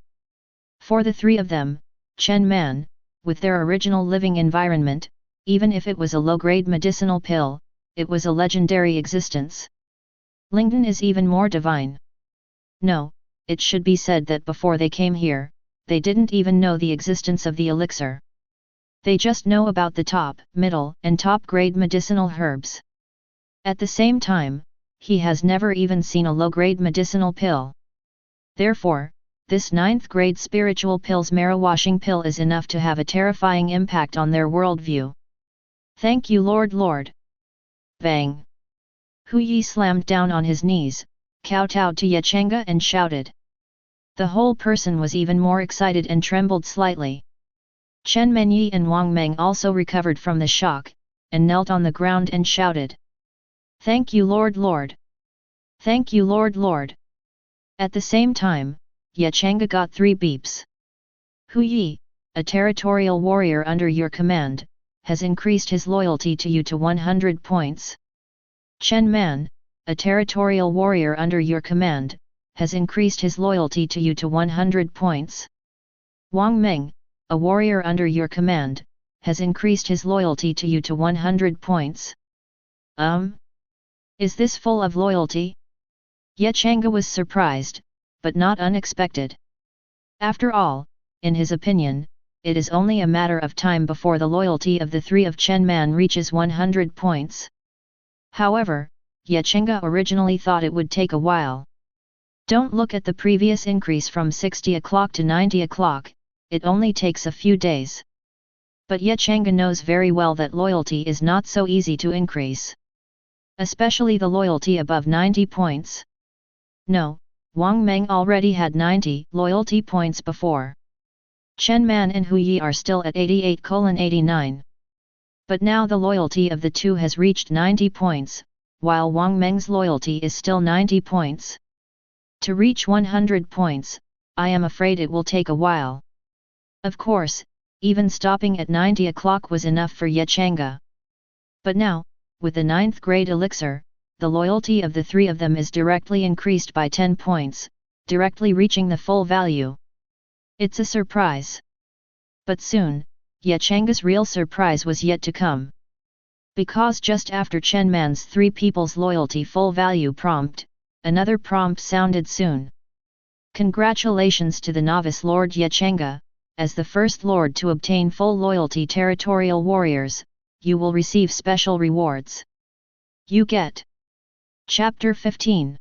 For the three of them, Chen Man, with their original living environment, even if it was a low-grade medicinal pill, it was a legendary existence. Lingden is even more divine. No, it should be said that before they came here, they didn't even know the existence of the elixir. They just know about the top, middle, and top-grade medicinal herbs. At the same time, he has never even seen a low-grade medicinal pill. Therefore, this 9th-grade spiritual pill's marrow-washing pill is enough to have a terrifying impact on their worldview. Thank you Lord. Bang! Hu Yi slammed down on his knees, kowtowed to Changge and shouted. The whole person was even more excited and trembled slightly. Chen Menyi and Wang Meng also recovered from the shock, and knelt on the ground and shouted. Thank you Lord. Thank you Lord. At the same time, Changge got 3 beeps. Hu Yi, a territorial warrior under your command, has increased his loyalty to you to 100 points. Chen Man, a territorial warrior under your command, has increased his loyalty to you to 100 points. Wang Meng, a warrior under your command, has increased his loyalty to you to 100 points. Is this full of loyalty? Changge was surprised, but not unexpected. After all, in his opinion, it is only a matter of time before the loyalty of the three of Chen Man reaches 100 points. However, Changge originally thought it would take a while. Don't look at the previous increase from 60 o'clock to 90 o'clock, it only takes a few days. But Changge knows very well that loyalty is not so easy to increase. Especially the loyalty above 90 points. No, Wang Meng already had 90 loyalty points before. Chen Man and Hu Yi are still at 88:89. But now the loyalty of the two has reached 90 points, while Wang Meng's loyalty is still 90 points. To reach 100 points, I am afraid it will take a while. Of course, even stopping at 90 o'clock was enough for Changge. But now, with the 9th grade elixir, the loyalty of the three of them is directly increased by 10 points, directly reaching the full value. It's a surprise. But soon, Changge's real surprise was yet to come. Because just after Chen Man's 3 people's loyalty full value prompt, another prompt sounded soon. Congratulations to the novice Lord Changge, as the first lord to obtain full loyalty territorial warriors, you will receive special rewards. You get. Chapter 15.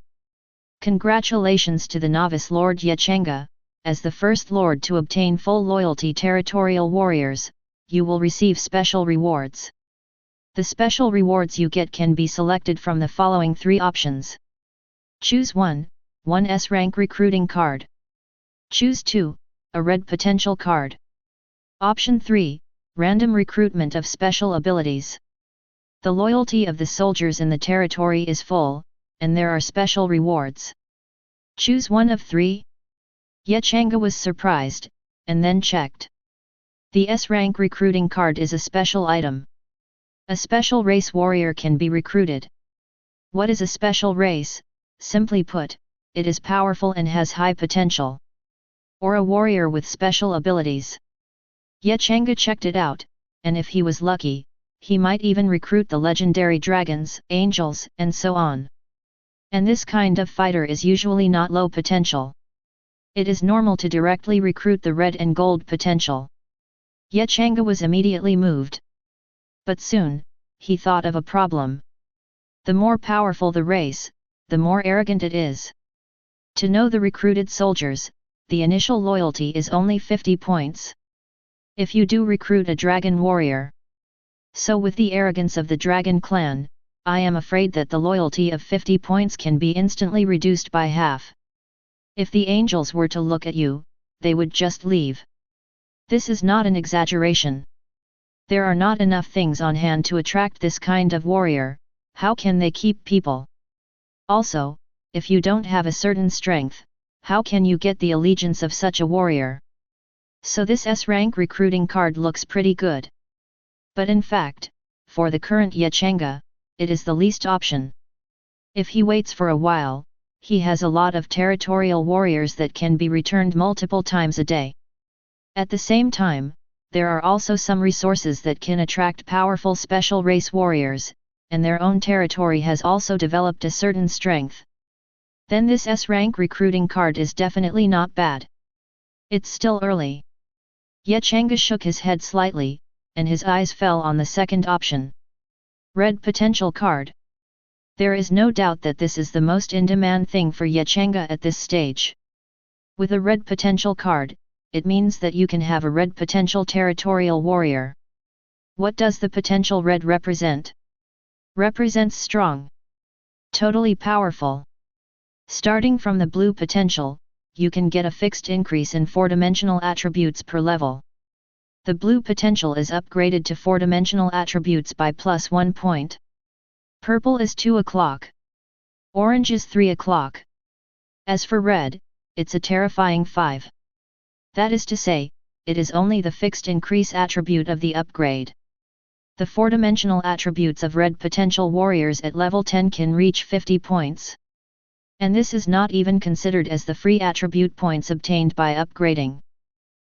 Congratulations to the novice Lord Changge, as the first lord to obtain full loyalty territorial warriors, you will receive special rewards. The special rewards you get can be selected from the following 3 options. Choose 1, 1S rank recruiting card. Choose 2, a red potential card. Option 3, random recruitment of special abilities. The loyalty of the soldiers in the territory is full, and there are special rewards. Choose one of 3. Changge was surprised, and then checked. The S-rank recruiting card is a special item. A special race warrior can be recruited. What is a special race? Simply put, it is powerful and has high potential. Or a warrior with special abilities. Changge checked it out, and if he was lucky, he might even recruit the legendary dragons, angels, and so on. And this kind of fighter is usually not low potential. It is normal to directly recruit the red and gold potential. Changge was immediately moved. But soon, he thought of a problem. The more powerful the race, the more arrogant it is. To know the recruited soldiers, the initial loyalty is only 50 points. If you do recruit a dragon warrior, So with the arrogance of the Dragon Clan, I am afraid that the loyalty of 50 points can be instantly reduced by half. If the angels were to look at you, they would just leave. This is not an exaggeration. There are not enough things on hand to attract this kind of warrior. How can they keep people? Also, if you don't have a certain strength, how can you get the allegiance of such a warrior? So this S-rank recruiting card looks pretty good. But in fact, for the current Changge, it is the least option. If he waits for a while, he has a lot of territorial warriors that can be returned multiple times a day. At the same time, there are also some resources that can attract powerful special race warriors, and their own territory has also developed a certain strength. Then this S-rank recruiting card is definitely not bad. It's still early. Changge shook his head slightly, and his eyes fell on the second option. Red potential card. There is no doubt that this is the most in-demand thing for Changge at this stage. With a red potential card, it means that you can have a red potential territorial warrior. What does the potential red represent? Represents strong. Totally powerful. Starting from the blue potential, you can get a fixed increase in 4-dimensional attributes per level. The blue potential is upgraded to 4-dimensional attributes by +1 point. Purple is 2 o'clock. Orange is 3 o'clock. As for red, it's a terrifying 5. That is to say, it is only the fixed increase attribute of the upgrade. The 4-dimensional attributes of red potential warriors at level 10 can reach 50 points. And this is not even considered as the free attribute points obtained by upgrading.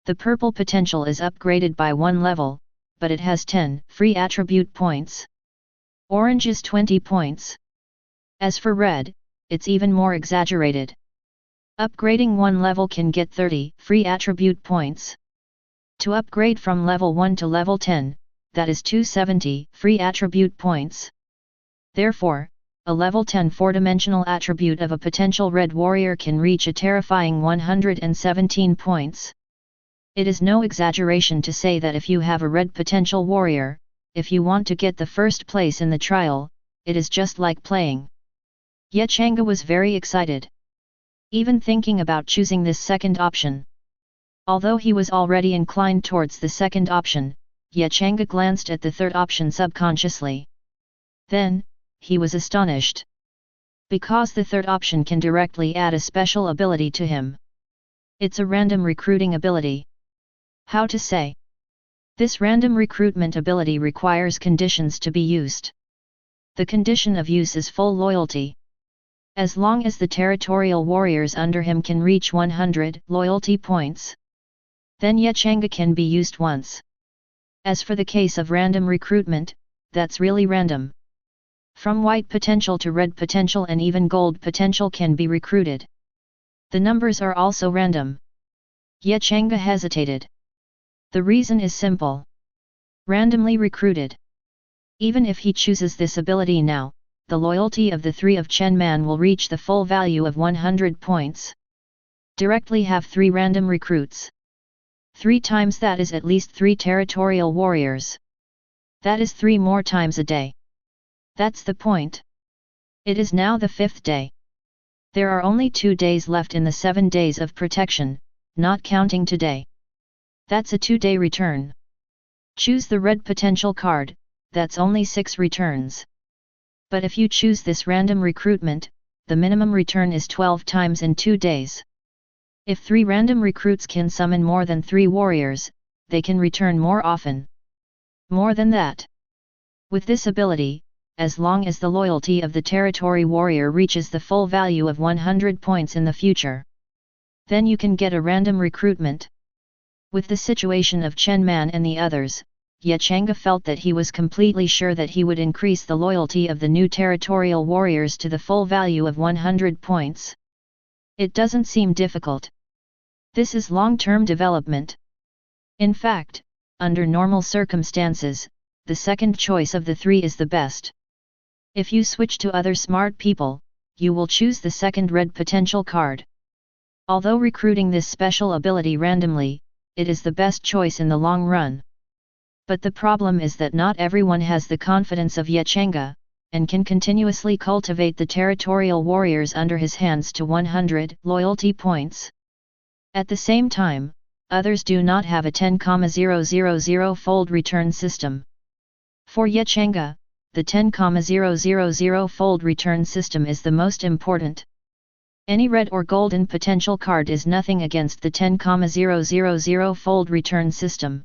The purple potential is upgraded by 1 level, but it has 10 free attribute points. Orange is 20 points. As for red, it's even more exaggerated. Upgrading 1 level can get 30 free attribute points. To upgrade from level 1 to level 10, that is 270 free attribute points. Therefore, a level 10 4-dimensional attribute of a potential red warrior can reach a terrifying 117 points. It is no exaggeration to say that if you have a red potential warrior, if you want to get the first place in the trial, it is just like playing. Changge was very excited. Even thinking about choosing this second option. Although he was already inclined towards the second option, Changge glanced at the third option subconsciously. Then, he was astonished. Because the third option can directly add a special ability to him. It's a random recruiting ability. How to say? This random recruitment ability requires conditions to be used. The condition of use is full loyalty. As long as the territorial warriors under him can reach 100 loyalty points, then Changge can be used once. As for the case of random recruitment, that's really random. From white potential to red potential and even gold potential can be recruited. The numbers are also random. Changge hesitated. The reason is simple. Randomly recruited. Even if he chooses this ability now, the loyalty of the 3 of Chen Man will reach the full value of 100 points. Directly have 3 random recruits. 3 times that is at least 3 territorial warriors. That is 3 more times a day. That's the point. It is now the 5th day. There are only 2 days left in the 7 days of protection, not counting today. That's a 2-day return. Choose the red potential card, that's only 6 returns. But if you choose this random recruitment, the minimum return is 12 times in 2 days. If 3 random recruits can summon more than 3 warriors, they can return more often. More than that. With this ability, as long as the loyalty of the territory warrior reaches the full value of 100 points in the future, then you can get a random recruitment. With the situation of Chen Man and the others, Changge felt that he was completely sure that he would increase the loyalty of the new territorial warriors to the full value of 100 points. It doesn't seem difficult. This is long-term development. In fact, under normal circumstances, the second choice of the 3 is the best. If you switch to other smart people, you will choose the second red potential card. Although recruiting this special ability randomly, it is the best choice in the long run. But the problem is that not everyone has the confidence of Changge, and can continuously cultivate the territorial warriors under his hands to 100 loyalty points. At the same time, others do not have a 10,000-fold return system. For Changge, the 10,000-fold return system is the most important. Any red or golden potential card is nothing against the 10,000-fold return system.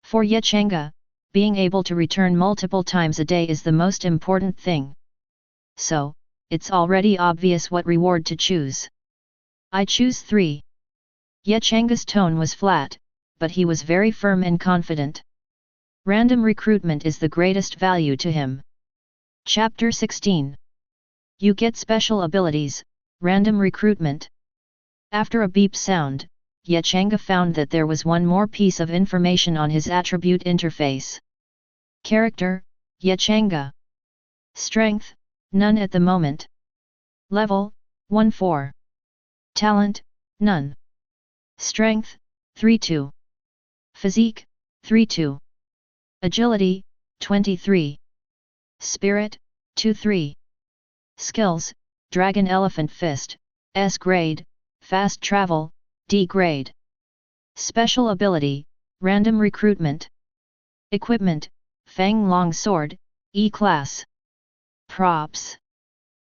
For Changge, being able to return multiple times a day is the most important thing. So, it's already obvious what reward to choose. I choose 3. Changge's tone was flat, but he was very firm and confident. Random recruitment is the greatest value to him. Chapter 16. You get special abilities, random recruitment. After a beep sound, Changge found that there was one more piece of information on his attribute interface. Character, Changge. Strength, none at the moment. Level, 1-4. Talent, none. Strength, 3-2. Physique, 3-2. Agility, 23. Spirit, 2-3. Skills, Dragon Elephant Fist, S grade, Fast Travel, D grade. Special ability, Random Recruitment. Equipment, Fang Long Sword, E class. Props.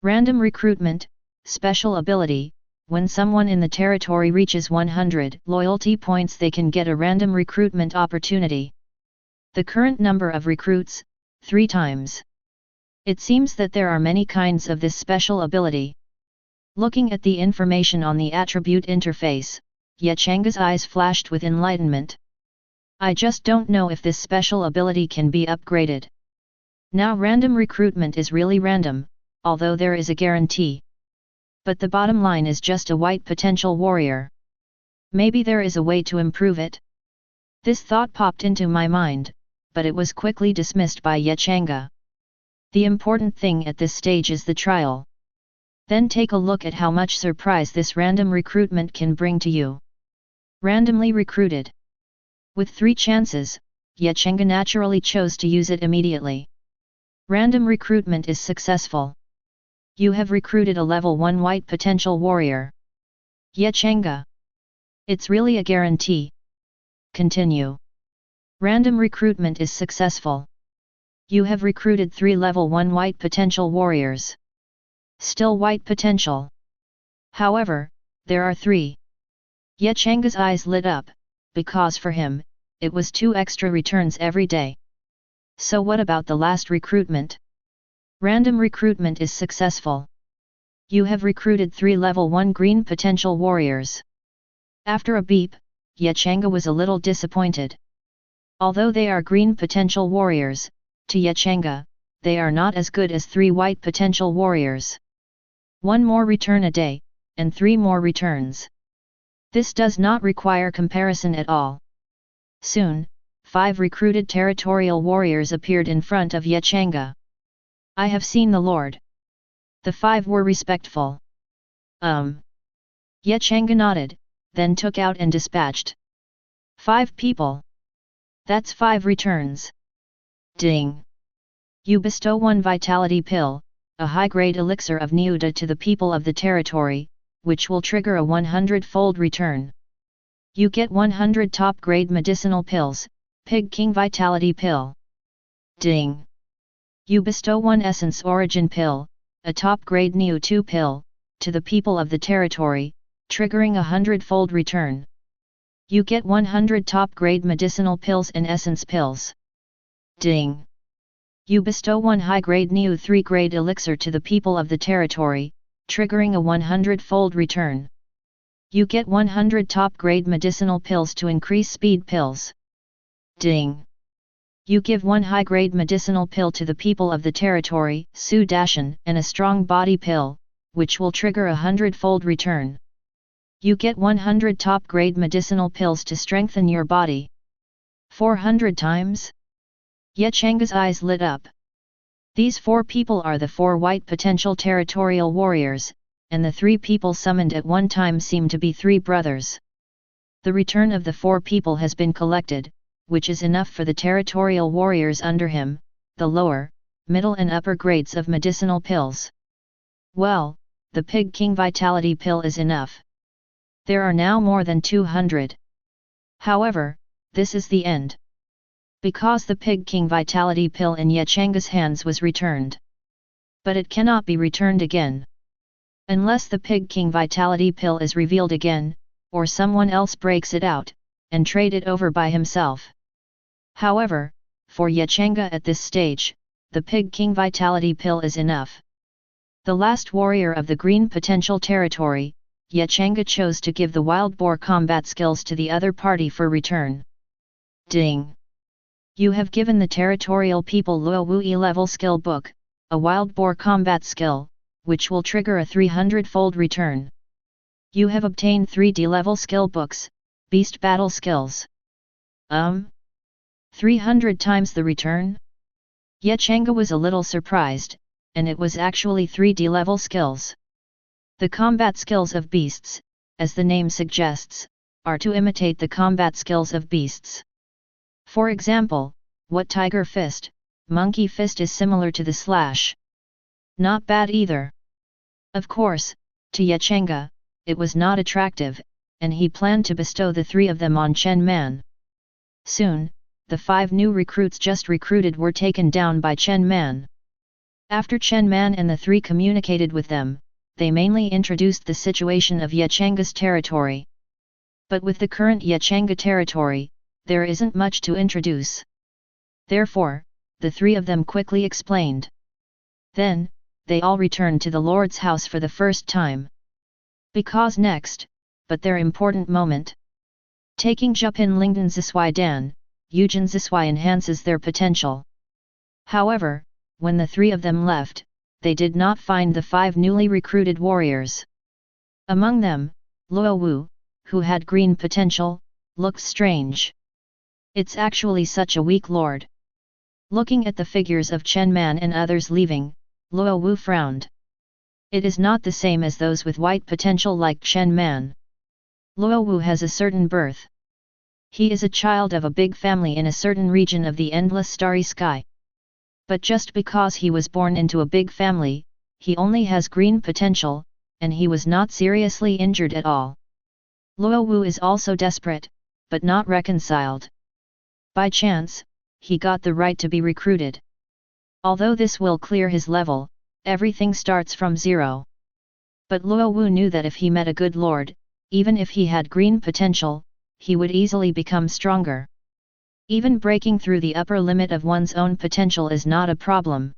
Random Recruitment, Special ability, when someone in the territory reaches 100 loyalty points they can get a random recruitment opportunity. The current number of recruits, 3 times. It seems that there are many kinds of this special ability. Looking at the information on the attribute interface, Changge's eyes flashed with enlightenment. I just don't know if this special ability can be upgraded. Now random recruitment is really random, although there is a guarantee. But the bottom line is just a white potential warrior. Maybe there is a way to improve it? This thought popped into my mind, but it was quickly dismissed by Changge. The important thing at this stage is the trial. Then take a look at how much surprise this random recruitment can bring to you. Randomly recruited. With 3 chances, Changge naturally chose to use it immediately. Random recruitment is successful. You have recruited a level 1 white potential warrior. Changge. It's really a guarantee. Continue. Random recruitment is successful. You have recruited 3 level 1 white potential warriors. Still white potential. However, there are 3. Changge's eyes lit up, because for him, it was 2 extra returns every day. So what about the last recruitment? Random recruitment is successful. You have recruited 3 level 1 green potential warriors. After a beep, Changge was a little disappointed. Although they are green potential warriors, to Changge, they are not as good as 3 white potential warriors. 1 more return a day, and 3 more returns. This does not require comparison at all. Soon, 5 recruited territorial warriors appeared in front of Changge. I have seen the Lord. The 5 were respectful. Changge nodded, then took out and dispatched 5 people. That's 5 returns. Ding! You bestow 1 vitality pill, a high-grade elixir of Neuda to the people of the territory, which will trigger a 100-fold return. You get 100 top-grade medicinal pills, Pig King Vitality Pill. Ding! You bestow 1 Essence Origin Pill, a top-grade Neo 2 pill, to the people of the territory, triggering a 100-fold return. You get 100 top-grade medicinal pills and essence pills. Ding! You bestow 1 high-grade Neo 3-grade elixir to the people of the territory, triggering a 100-fold return. You get 100 top-grade medicinal pills to increase speed pills. Ding! You give 1 high-grade medicinal pill to the people of the territory, Sudashan, and a strong body pill, which will trigger a 100-fold return. You get 100 top-grade medicinal pills to strengthen your body. 400 times? Changge's eyes lit up. These 4 people are the 4 white potential territorial warriors, and the 3 people summoned at one time seem to be 3 brothers. The return of the 4 people has been collected, which is enough for the territorial warriors under him, the lower, middle and upper grades of medicinal pills. Well, the Pig King Vitality Pill is enough. There are now more than 200. However, this is the end. Because the Pig King Vitality Pill in Changge's hands was returned. But it cannot be returned again. Unless the Pig King Vitality Pill is revealed again, or someone else breaks it out, and trade it over by himself. However, for Changge at this stage, the Pig King Vitality Pill is enough. The last warrior of the green potential territory, Changge chose to give the wild boar combat skills to the other party for return. Ding! You have given the territorial people Luo Wu E-level skill book, a wild boar combat skill, which will trigger a 300-fold return. You have obtained 3D level skill books, beast battle skills. 300 times the return? Changge was a little surprised, and it was actually 3D level skills. The combat skills of beasts, as the name suggests, are to imitate the combat skills of beasts. For example, what tiger fist, monkey fist is similar to the slash. Not bad either. Of course, to Changge, it was not attractive, and he planned to bestow the 3 of them on Chen Man. Soon, the 5 new recruits just recruited were taken down by Chen Man. After Chen Man and the 3 communicated with them, they mainly introduced the situation of Changge's territory. But with the current Changge territory, there isn't much to introduce. Therefore, the 3 of them quickly explained. Then, they all returned to the Lord's house for the first time. Because next, but their important moment. Taking Jupin Lingdan Zisui Dan, Eugen Zisui enhances their potential. However, when the 3 of them left, they did not find the 5 newly recruited warriors. Among them, Luo Wu, who had green potential, looks strange. It's actually such a weak lord. Looking at the figures of Chen Man and others leaving, Luo Wu frowned. It is not the same as those with white potential like Chen Man. Luo Wu has a certain birth. He is a child of a big family in a certain region of the endless starry sky. But just because he was born into a big family, he only has green potential, and he was not seriously injured at all. Luo Wu is also desperate, but not reconciled. By chance, he got the right to be recruited. Although this will clear his level, everything starts from 0. But Luo Wu knew that if he met a good lord, even if he had green potential, he would easily become stronger. Even breaking through the upper limit of one's own potential is not a problem.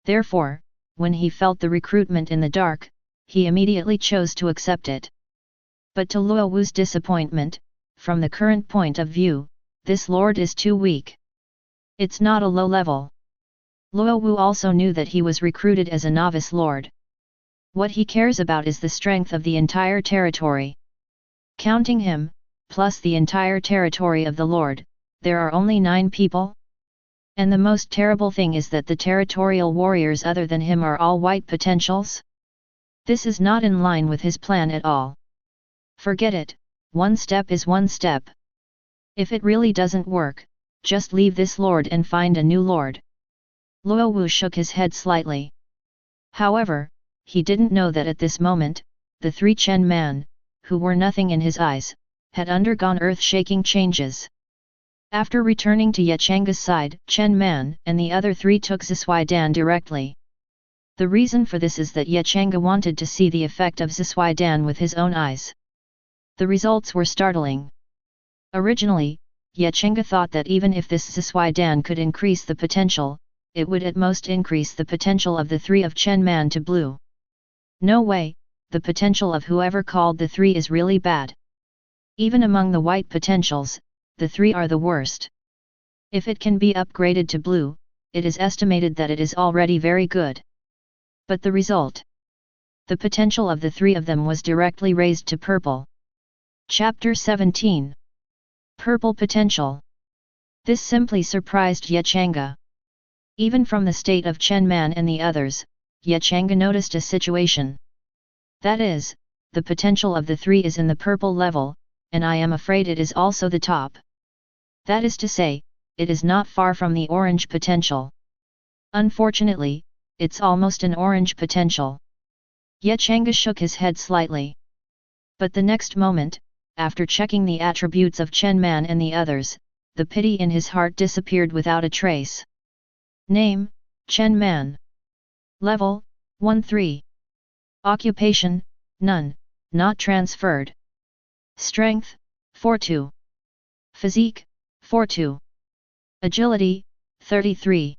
Therefore, when he felt the recruitment in the dark, he immediately chose to accept it. But to Luo Wu's disappointment, from the current point of view, this lord is too weak. It's not a low level. Luo Wu also knew that he was recruited as a novice lord. What he cares about is the strength of the entire territory. Counting him, plus the entire territory of the lord, there are only 9 people? And the most terrible thing is that the territorial warriors other than him are all white potentials? This is not in line with his plan at all. Forget it, one step is one step. If it really doesn't work, just leave this lord and find a new lord. Luo Wu shook his head slightly. However, he didn't know that at this moment, the 3 Chen Man, who were nothing in his eyes, had undergone earth-shaking changes. After returning to Changge's side, Chen Man and the other 3 took Zisui Dan directly. The reason for this is that Changge wanted to see the effect of Zisui Dan with his own eyes. The results were startling. Originally, Changge thought that even if this Zisui Dan could increase the potential, it would at most increase the potential of the 3 of Chen Man to blue. No way, the potential of whoever called the 3 is really bad. Even among the white potentials, the 3 are the worst. If it can be upgraded to blue, it is estimated that it is already very good. But the result? The potential of the 3 of them was directly raised to purple. Chapter 17. Purple Potential. This simply surprised Changge. Even from the state of Chen Man and the others, Changge noticed a situation. That is, the potential of the 3 is in the purple level, and I am afraid it is also the top. That is to say, it is not far from the orange potential. Unfortunately, it's almost an orange potential. Yet Changge shook his head slightly. But the next moment, after checking the attributes of Chen Man and the others, the pity in his heart disappeared without a trace. Name, Chen Man. Level, 1-3. Occupation, none, not transferred. Strength, 4-2. Physique, 4-2. Agility, 33.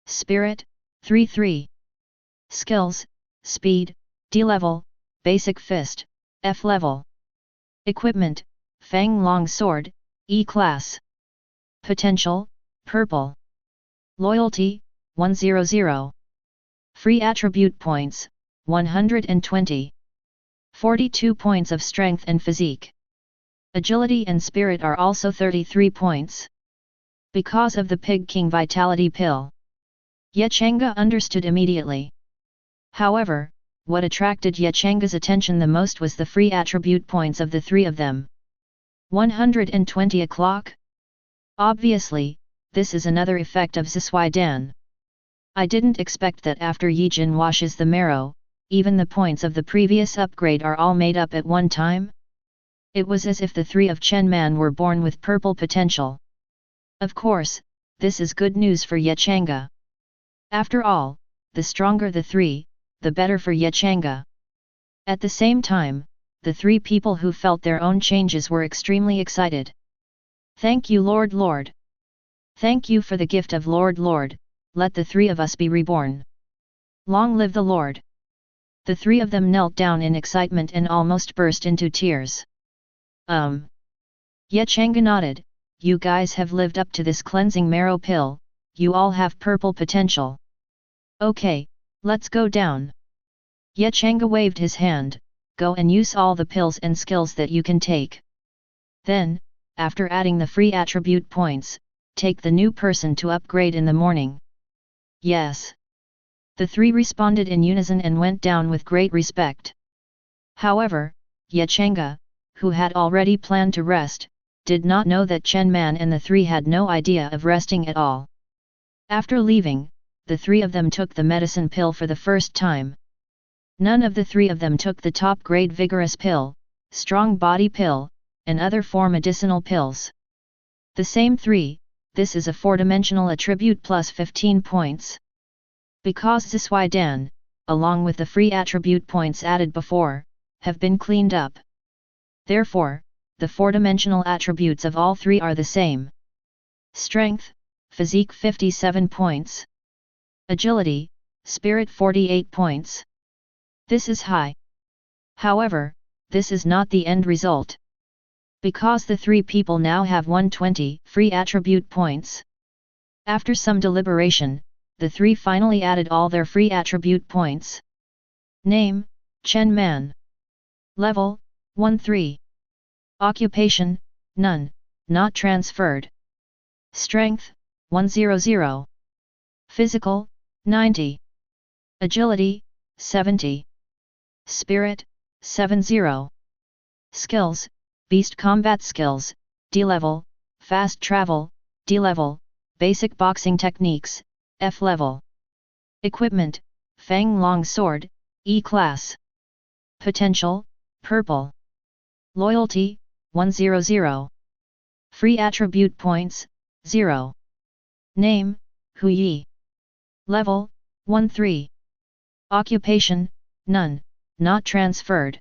Spirit, 3-3. Skills, Speed, D level, Basic Fist, F level. Equipment, Fang Long Sword, E class. Potential, Purple. Loyalty, 100. Free attribute points, 120. 42 points of strength and physique. Agility and spirit are also 33 points. Because of the Pig King Vitality Pill. Ye Changge understood immediately. However, what attracted Ye Changge's attention the most was the free attribute points of the three of them. 120 o'clock? Obviously, this is another effect of Zisui Dan. I didn't expect that after Yijin washes the marrow, even the points of the previous upgrade are all made up at one time. It was as if the three of Chen Man were born with purple potential. Of course, this is good news for Ye Changge. After all, the stronger the three, the better for Ye Changge. At the same time, the three people who felt their own changes were extremely excited. Thank you Lord Lord. Thank you for the gift of Lord Lord, let the three of us be reborn. Long live the Lord. The three of them knelt down in excitement and almost burst into tears. Ye Changge nodded, you guys have lived up to this cleansing marrow pill, you all have purple potential. Okay, let's go down. Ye Changge waved his hand, go and use all the pills and skills that you can take. Then, after adding the free attribute points, take the new person to upgrade in the morning. Yes. The three responded in unison and went down with great respect. However, Ye Changge, who had already planned to rest, did not know that Chen Man and the three had no idea of resting at all. After leaving, the three of them took the medicine pill for the first time. None of the three of them took the top-grade Vigorous Pill, Strong Body Pill, and other 4 medicinal pills. The same three, this is a 4-dimensional attribute plus 15 points. Because Zisui Dan, along with the free attribute points added before, have been cleaned up. Therefore, the 4-dimensional attributes of all three are the same. Strength, Physique 57 points. Agility, Spirit 48 points. This is high. However, this is not the end result. Because the three people now have 120 free attribute points. After some deliberation, the three finally added all their free attribute points. Name, Chen Man. Level, 1-3. Occupation, none, not transferred. Strength, 100. Physical, 90. Agility, 70. Spirit, 70. Skills, Beast Combat Skills, D level, Fast Travel, D level, Basic Boxing Techniques, F level. Equipment, Fang Long Sword, E class. Potential, Purple. Loyalty, 100. Free attribute points, 0. Name, Hu Yi. Level, 1-3. Occupation, none, not transferred.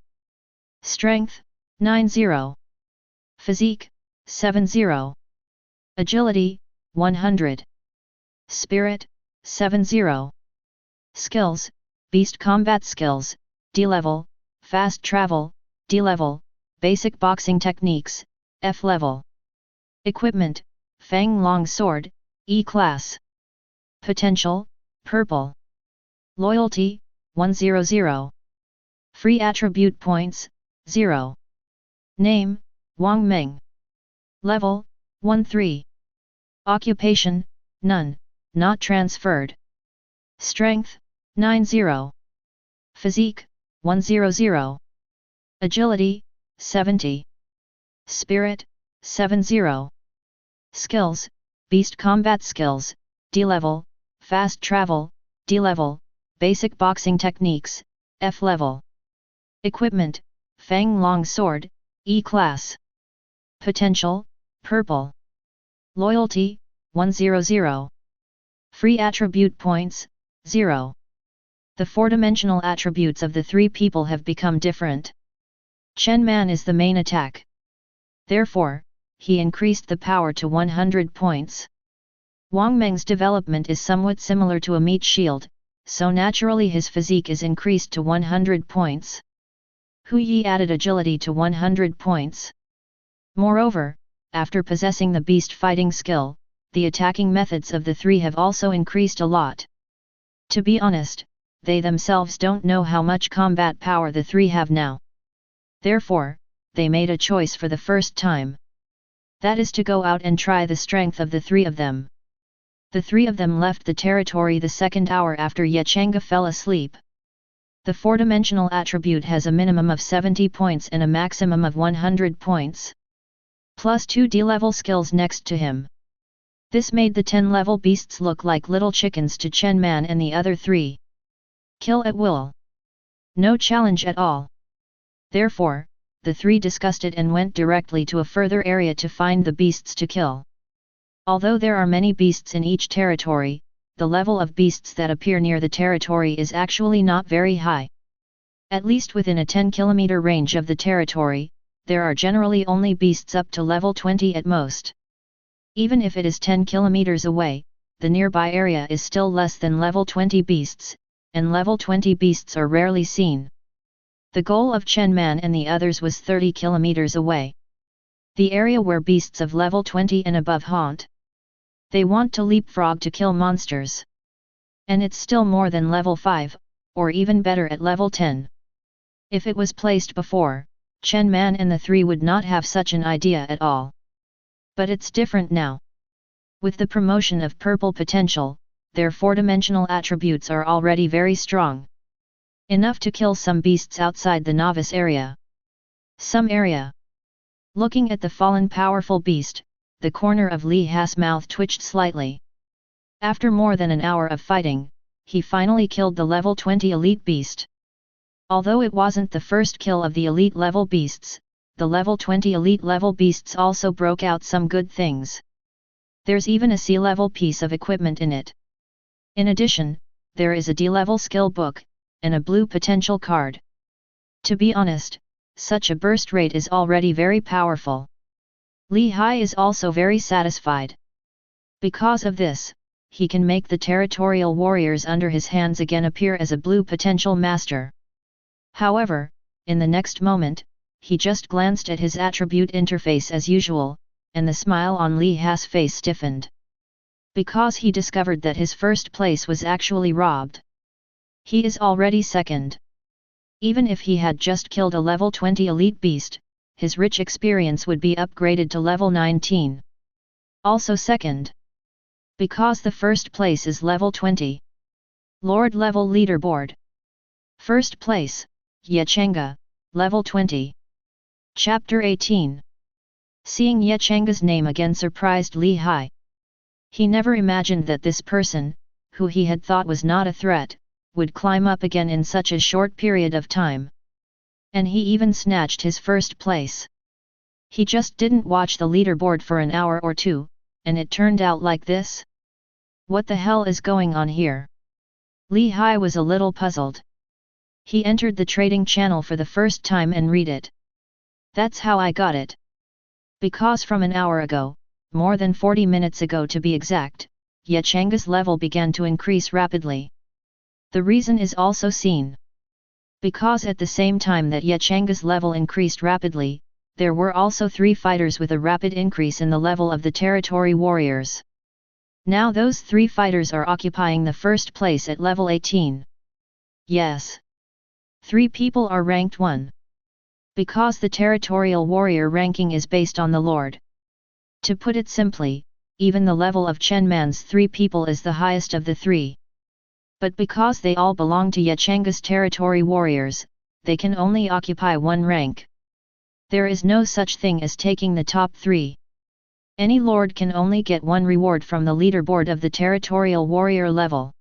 Strength, 90. Physique, 70. Agility, 100. Spirit, 70. Skills, Beast Combat Skills, D level, Fast Travel, D level, Basic Boxing Techniques, F level. Equipment, Fang Long Sword, E class. Potential, Purple. Loyalty, 100. Free attribute points, 0. Name, Wang Meng. Level, 1-3. Occupation, none, not transferred. Strength, 90. Physique, 100. Agility, 70. Spirit, 70. Skills: Beast Combat Skills, D-Level, Fast Travel, D-Level, Basic Boxing Techniques, F-Level. Equipment: Fang Long Sword, E-Class. Potential: Purple. Loyalty: 100. Free Attribute Points: 0. The four-dimensional attributes of the three people have become different. Chen Man is the main attack. Therefore, he increased the power to 100 points. Wang Meng's development is somewhat similar to a meat shield, so naturally his physique is increased to 100 points. Hu Yi added agility to 100 points. Moreover, after possessing the beast fighting skill, the attacking methods of the three have also increased a lot. To be honest, they themselves don't know how much combat power the three have now. Therefore, they made a choice for the first time. That is to go out and try the strength of the three of them. The three of them left the territory the second hour after Changge fell asleep. The four-dimensional attribute has a minimum of 70 points and a maximum of 100 points. Plus 2 D-level skills next to him. This made the 10-level beasts look like little chickens to Chen Man and the other three. Kill at will. No challenge at all. Therefore, the three discussed it and went directly to a further area to find the beasts to kill. Although there are many beasts in each territory, the level of beasts that appear near the territory is actually not very high. At least within a 10-kilometer range of the territory, there are generally only beasts up to level 20 at most. Even if it is 10 kilometers away, the nearby area is still less than level 20 beasts, and level 20 beasts are rarely seen. The goal of Chen Man and the others was 30 kilometers away. The area where beasts of level 20 and above haunt. They want to leapfrog to kill monsters. And it's still more than level 5, or even better at level 10. If it was placed before, Chen Man and the three would not have such an idea at all. But it's different now. With the promotion of purple potential, their four-dimensional attributes are already very strong. Enough to kill some beasts outside the novice area. Some area. Looking at the fallen powerful beast, the corner of Li Ha's mouth twitched slightly. After more than an hour of fighting, he finally killed the level 20 elite beast. Although it wasn't the first kill of the elite level beasts, the level 20 elite level beasts also broke out some good things. There's even a C-level piece of equipment in it. In addition, there is a D-level skill book, and a blue potential card. To be honest, such a burst rate is already very powerful. Li Hai is also very satisfied. Because of this, he can make the territorial warriors under his hands again appear as a blue potential master. However, in the next moment, he just glanced at his attribute interface as usual, and the smile on Li Ha's face stiffened. Because he discovered that his first place was actually robbed. He is already second. Even if he had just killed a level 20 elite beast, his rich experience would be upgraded to level 19. Also second. Because the first place is level 20. Lord level leaderboard. First place, Changge, level 20. Chapter 18. Seeing Changge's name again surprised Li Hai. He never imagined that this person, who he had thought was not a threat, would climb up again in such a short period of time. And he even snatched his first place. He just didn't watch the leaderboard for an hour or two, and it turned out like this? What the hell is going on here? Li Hai was a little puzzled. He entered the trading channel for the first time and read it. That's how I got it. Because from an hour ago, more than 40 minutes ago to be exact, Changge's level began to increase rapidly. The reason is also seen. Because at the same time that Changge's level increased rapidly, there were also 3 fighters with a rapid increase in the level of the territory warriors. Now those 3 fighters are occupying the first place at level 18. Yes. 3 people are ranked 1. Because the territorial warrior ranking is based on the lord. To put it simply, even the level of Chen Man's 3 people is the highest of the 3. But because they all belong to Changge's territory warriors, they can only occupy 1 rank. There is no such thing as taking the top 3. Any lord can only get one reward from the leaderboard of the territorial warrior level.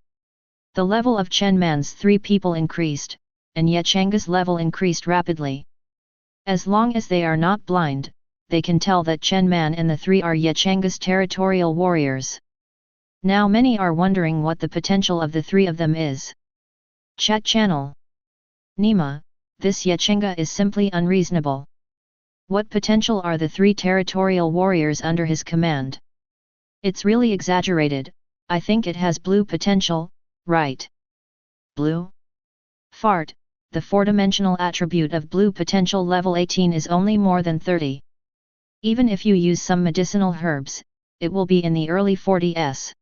The level of Chen Man's 3 people increased, and Changge's level increased rapidly. As long as they are not blind, they can tell that Chen Man and the 3 are Changge's territorial warriors. Now many are wondering what the potential of the 3 of them is. Chat channel. Nima, this Changge is simply unreasonable. What potential are the 3 territorial warriors under his command? It's really exaggerated. I think it has blue potential, right? Blue? Fart, the 4-dimensional attribute of blue potential level 18 is only more than 30. Even if you use some medicinal herbs, it will be in the early 40s.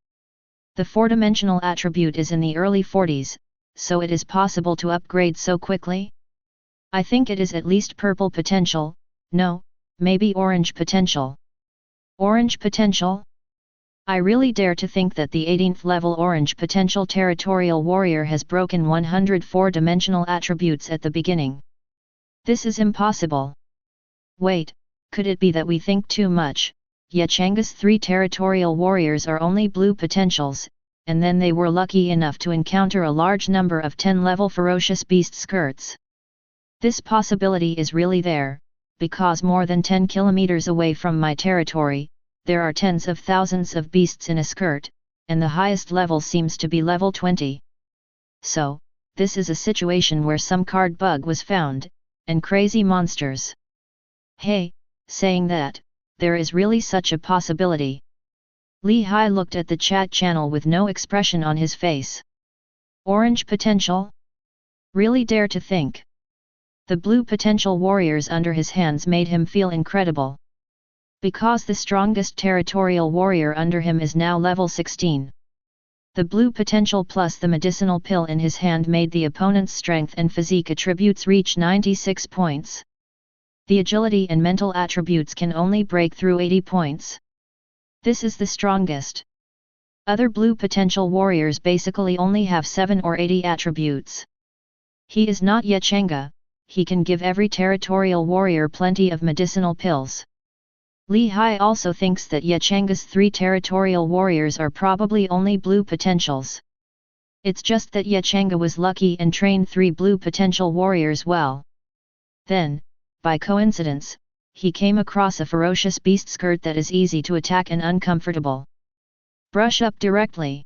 The 4-dimensional attribute is in the early 40s, so it is possible to upgrade so quickly? I think it is at least purple potential, no, maybe orange potential. Orange potential? I really dare to think that the 18th level orange potential territorial warrior has broken 104-dimensional attributes at the beginning. This is impossible. Wait, could it be that we think too much? Changge's 3 territorial warriors are only blue potentials, and then they were lucky enough to encounter a large number of 10-level ferocious beast skirts. This possibility is really there, because more than 10 kilometers away from my territory, there are tens of thousands of beasts in a skirt, and the highest level seems to be level 20. So, this is a situation where some card bug was found, and crazy monsters. Hey, saying that, there is really such a possibility. Li Hai looked at the chat channel with no expression on his face. Orange potential? Really dare to think. The blue potential warriors under his hands made him feel incredible. Because the strongest territorial warrior under him is now level 16. The blue potential plus the medicinal pill in his hand made the opponent's strength and physique attributes reach 96 points. The agility and mental attributes can only break through 80 points. This is the strongest. Other blue potential warriors basically only have 7 or 80 attributes. He is not Changge, he can give every territorial warrior plenty of medicinal pills. Li Hai also thinks that Changge's 3 territorial warriors are probably only blue potentials. It's just that Changge was lucky and trained 3 blue potential warriors well. Then, by coincidence, he came across a ferocious beast skirt that is easy to attack and uncomfortable. Brush up directly.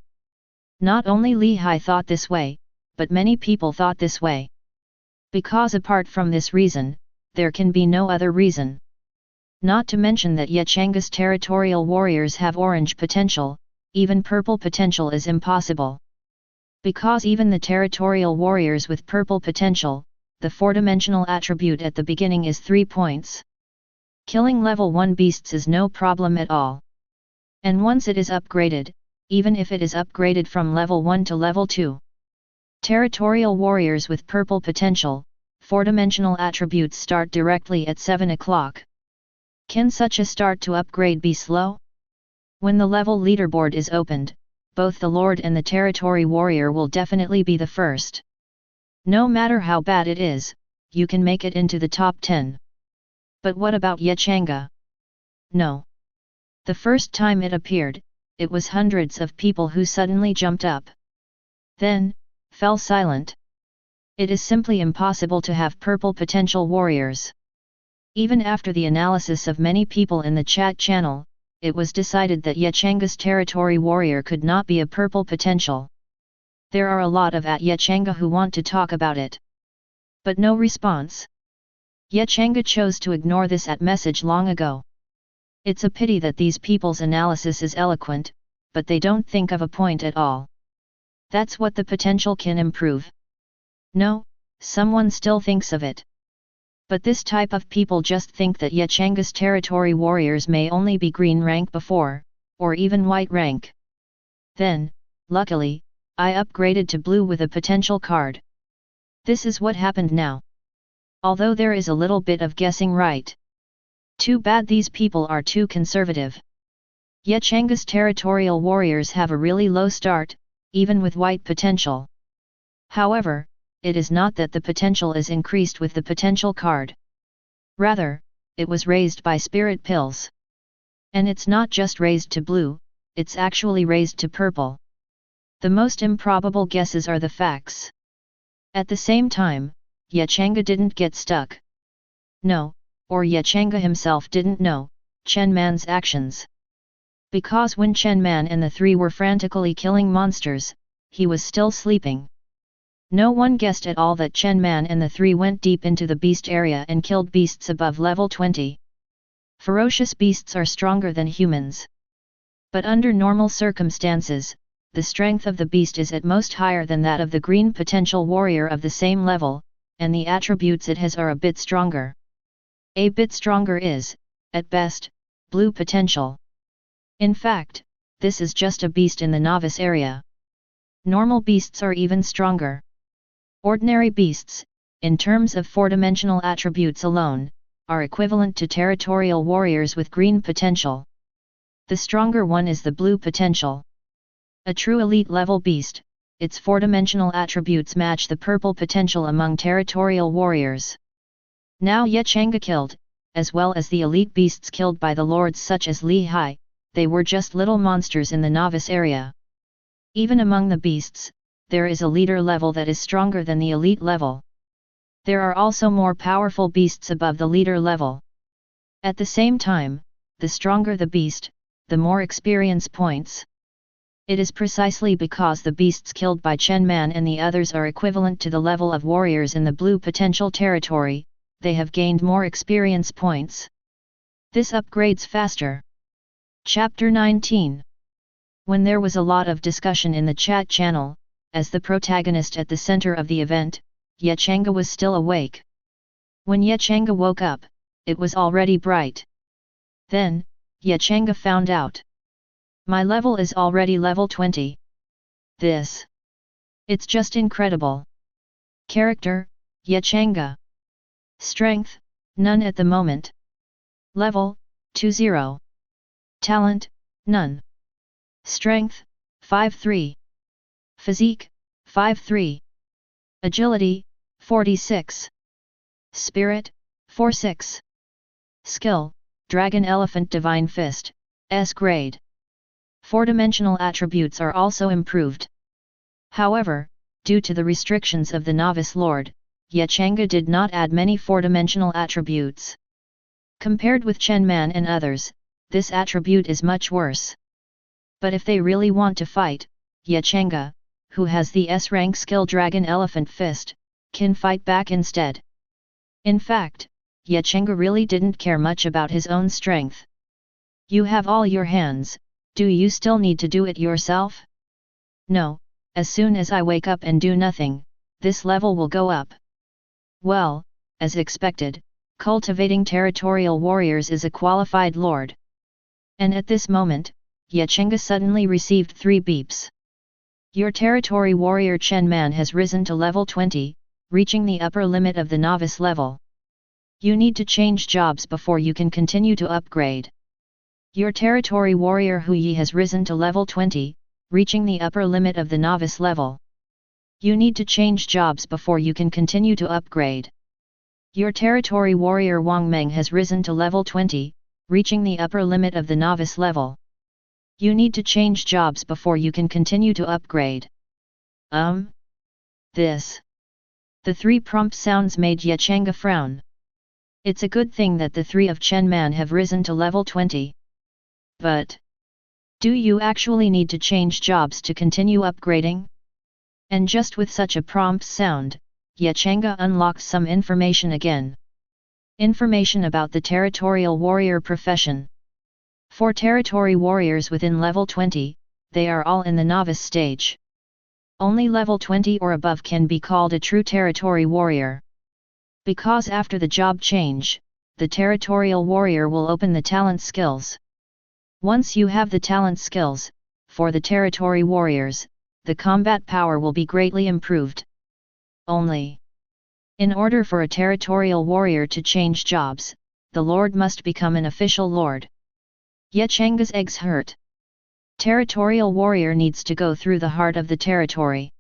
Not only Li Hai thought this way, but many people thought this way. Because apart from this reason, there can be no other reason. Not to mention that Changge's territorial warriors have orange potential, even purple potential is impossible. Because even the territorial warriors with purple potential, the 4-dimensional attribute at the beginning is 3 points. Killing level 1 beasts is no problem at all. And once it is upgraded, even if it is upgraded from level 1 to level 2. Territorial warriors with purple potential, 4-dimensional attributes start directly at 7 o'clock. Can such a start to upgrade be slow? When the level leaderboard is opened, both the Lord and the Territory Warrior will definitely be the first. No matter how bad it is, you can make it into the top 10. But what about Changge? No. The first time it appeared, it was hundreds of people who suddenly jumped up. Then, fell silent. It is simply impossible to have purple potential warriors. Even after the analysis of many people in the chat channel, it was decided that Changge's Territory Warrior could not be a purple potential. There are a lot of Changge who want to talk about it. But no response. Changge chose to ignore this message long ago. It's a pity that these people's analysis is eloquent, but they don't think of a point at all. That's what the potential can improve. No, someone still thinks of it. But this type of people just think that Changge's Territory Warriors may only be green rank before, or even white rank. Then, luckily, I upgraded to blue with a potential card. This is what happened now. Although there is a little bit of guessing right. Too bad these people are too conservative. Changge's Territorial Warriors have a really low start, even with white potential. However, it is not that the potential is increased with the potential card. Rather, it was raised by spirit pills. And it's not just raised to blue, it's actually raised to purple. The most improbable guesses are the facts. At the same time, Changge didn't get stuck. No, or Changge himself didn't know Chen Man's actions. Because when Chen Man and the three were frantically killing monsters, he was still sleeping. No one guessed at all that Chen Man and the three went deep into the beast area and killed beasts above level 20. Ferocious beasts are stronger than humans. But under normal circumstances, the strength of the beast is at most higher than that of the green potential warrior of the same level, and the attributes it has are a bit stronger. A bit stronger is, at best, blue potential. In fact, this is just a beast in the novice area. Normal beasts are even stronger. Ordinary beasts, in terms of four-dimensional attributes alone, are equivalent to territorial warriors with green potential. The stronger one is the blue potential. A true elite-level beast, its four-dimensional attributes match the purple potential among territorial warriors. Now Changge killed, as well as the elite beasts killed by the lords such as Li Hai, they were just little monsters in the novice area. Even among the beasts, there is a leader level that is stronger than the elite level. There are also more powerful beasts above the leader level. At the same time, the stronger the beast, the more experience points. It is precisely because the beasts killed by Chen Man and the others are equivalent to the level of warriors in the blue potential territory, they have gained more experience points. This upgrades faster. Chapter 19. When there was a lot of discussion in the chat channel, as the protagonist at the center of the event, Changge was still awake. When Changge woke up, it was already bright. Then, Changge found out. My level is already level 20. It's just incredible. Character, Changge. Strength, none at the moment. Level, 20. Talent, none. Strength, 5-3. Physique, 5-3. Agility, 46. Spirit, 4-6. Skill, Dragon Elephant Divine Fist, S grade. Four-dimensional attributes are also improved. However, due to the restrictions of the Novice Lord, Changge did not add many four-dimensional attributes. Compared with Chen Man and others, this attribute is much worse. But if they really want to fight, Changge, who has the S-rank skill Dragon Elephant Fist, can fight back instead. In fact, Changge really didn't care much about his own strength. You have all your hands, do you still need to do it yourself? No, as soon as I wake up and do nothing, this level will go up. Well, as expected, cultivating territorial warriors is a qualified lord. And at this moment, Changge suddenly received 3 beeps. Your territory warrior Chen Man has risen to level 20, reaching the upper limit of the novice level. You need to change jobs before you can continue to upgrade. Your territory warrior Hu Yi has risen to level 20, reaching the upper limit of the novice level. You need to change jobs before you can continue to upgrade. Your territory warrior Wang Meng has risen to level 20, reaching the upper limit of the novice level. You need to change jobs before you can continue to upgrade. The 3 prompt sounds made Changge frown. It's a good thing that the 3 of Chen Man have risen to level 20. But do you actually need to change jobs to continue upgrading? And just with such a prompt sound, Changge unlocks some information again. Information about the territorial warrior profession. For territory warriors within level 20, they are all in the novice stage. Only level 20 or above can be called a true territory warrior. Because after the job change, the territorial warrior will open the talent skills. Once you have the talent skills, for the territory warriors, the combat power will be greatly improved. Only, in order for a territorial warrior to change jobs, the lord must become an official lord. Changge's eggs hurt. Territorial warrior needs to go through the heart of the territory.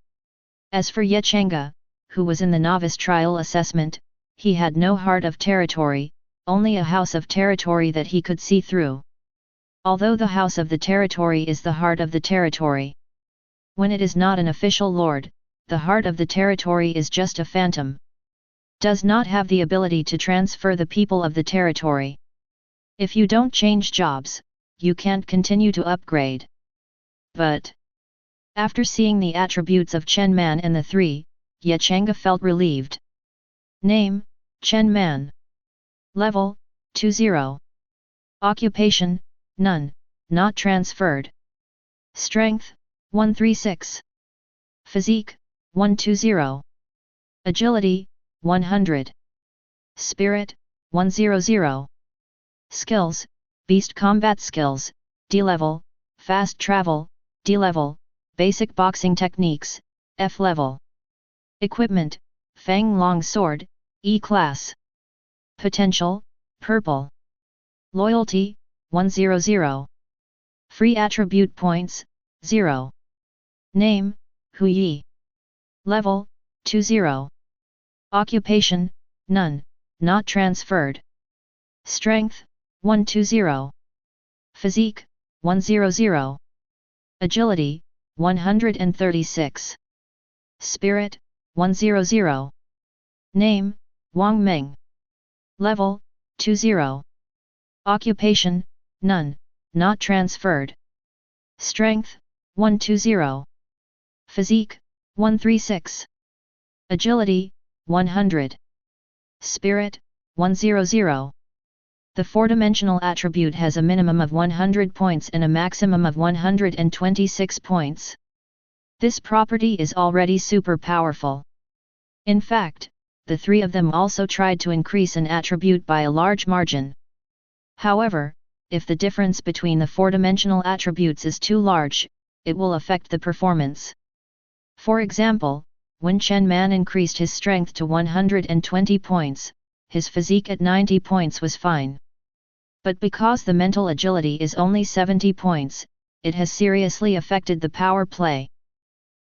As for Changge, who was in the novice trial assessment, he had no heart of territory, only a house of territory that he could see through. Although the house of the territory is the heart of the territory. When it is not an official lord, the heart of the territory is just a phantom. Does not have the ability to transfer the people of the territory. If you don't change jobs, you can't continue to upgrade. But after seeing the attributes of Chen Man and the three, Changge felt relieved. Name, Chen Man. Level, 20. Occupation, none, not transferred. Strength, 136. Physique, 120. Agility, 100. Spirit, 100. Skills, Beast Combat Skills, D-Level, Fast Travel, D-Level, Basic Boxing Techniques, F-Level. Equipment, Fang Long Sword, E-Class. Potential, Purple. Loyalty, 100. Free Attribute Points, 0. Name, Hu Yi. Level, 20. Occupation, none, not transferred. Strength, 120. Physique, 100. Agility, 136. Spirit, 100. Name, Wang Meng. Level, 20. Occupation, none, not transferred. Strength, 120. Physique, 136. Agility, 100. Spirit, 100. The four-dimensional attribute has a minimum of 100 points and a maximum of 126 points. This property is already super powerful. In fact, the three of them also tried to increase an attribute by a large margin. However, if the difference between the four-dimensional attributes is too large, it will affect the performance. For example, when Chen Man increased his strength to 120 points, his physique at 90 points was fine. But because the mental agility is only 70 points, it has seriously affected the power play.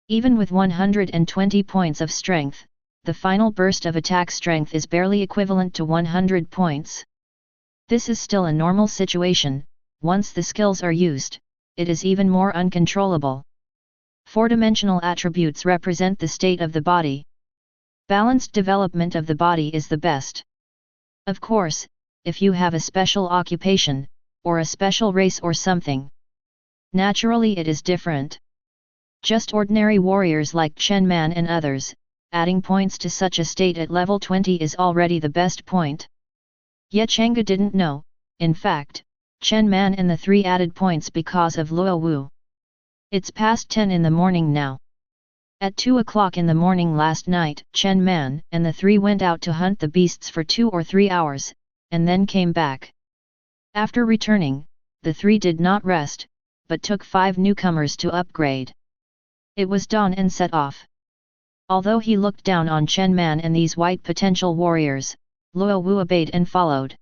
Even with 120 points of strength, the final burst of attack strength is barely equivalent to 100 points. This is still a normal situation. Once the skills are used, it is even more uncontrollable. Four-dimensional attributes represent the state of the body. Balanced development of the body is the best. Of course, if you have a special occupation, or a special race or something, naturally it is different. Just ordinary warriors like Chen Man and others, adding points to such a state at level 20 is already the best point. Yet Changge didn't know, in fact, Chen Man and the three added points because of Luo Wu. It's past 10 in the morning now. At 2 o'clock in the morning last night, Chen Man and the three went out to hunt the beasts for 2 or 3 hours, and then came back. After returning, the three did not rest, but took 5 newcomers to upgrade. It was dawn and set off. Although he looked down on Chen Man and these white potential warriors, Luo Wu obeyed and followed.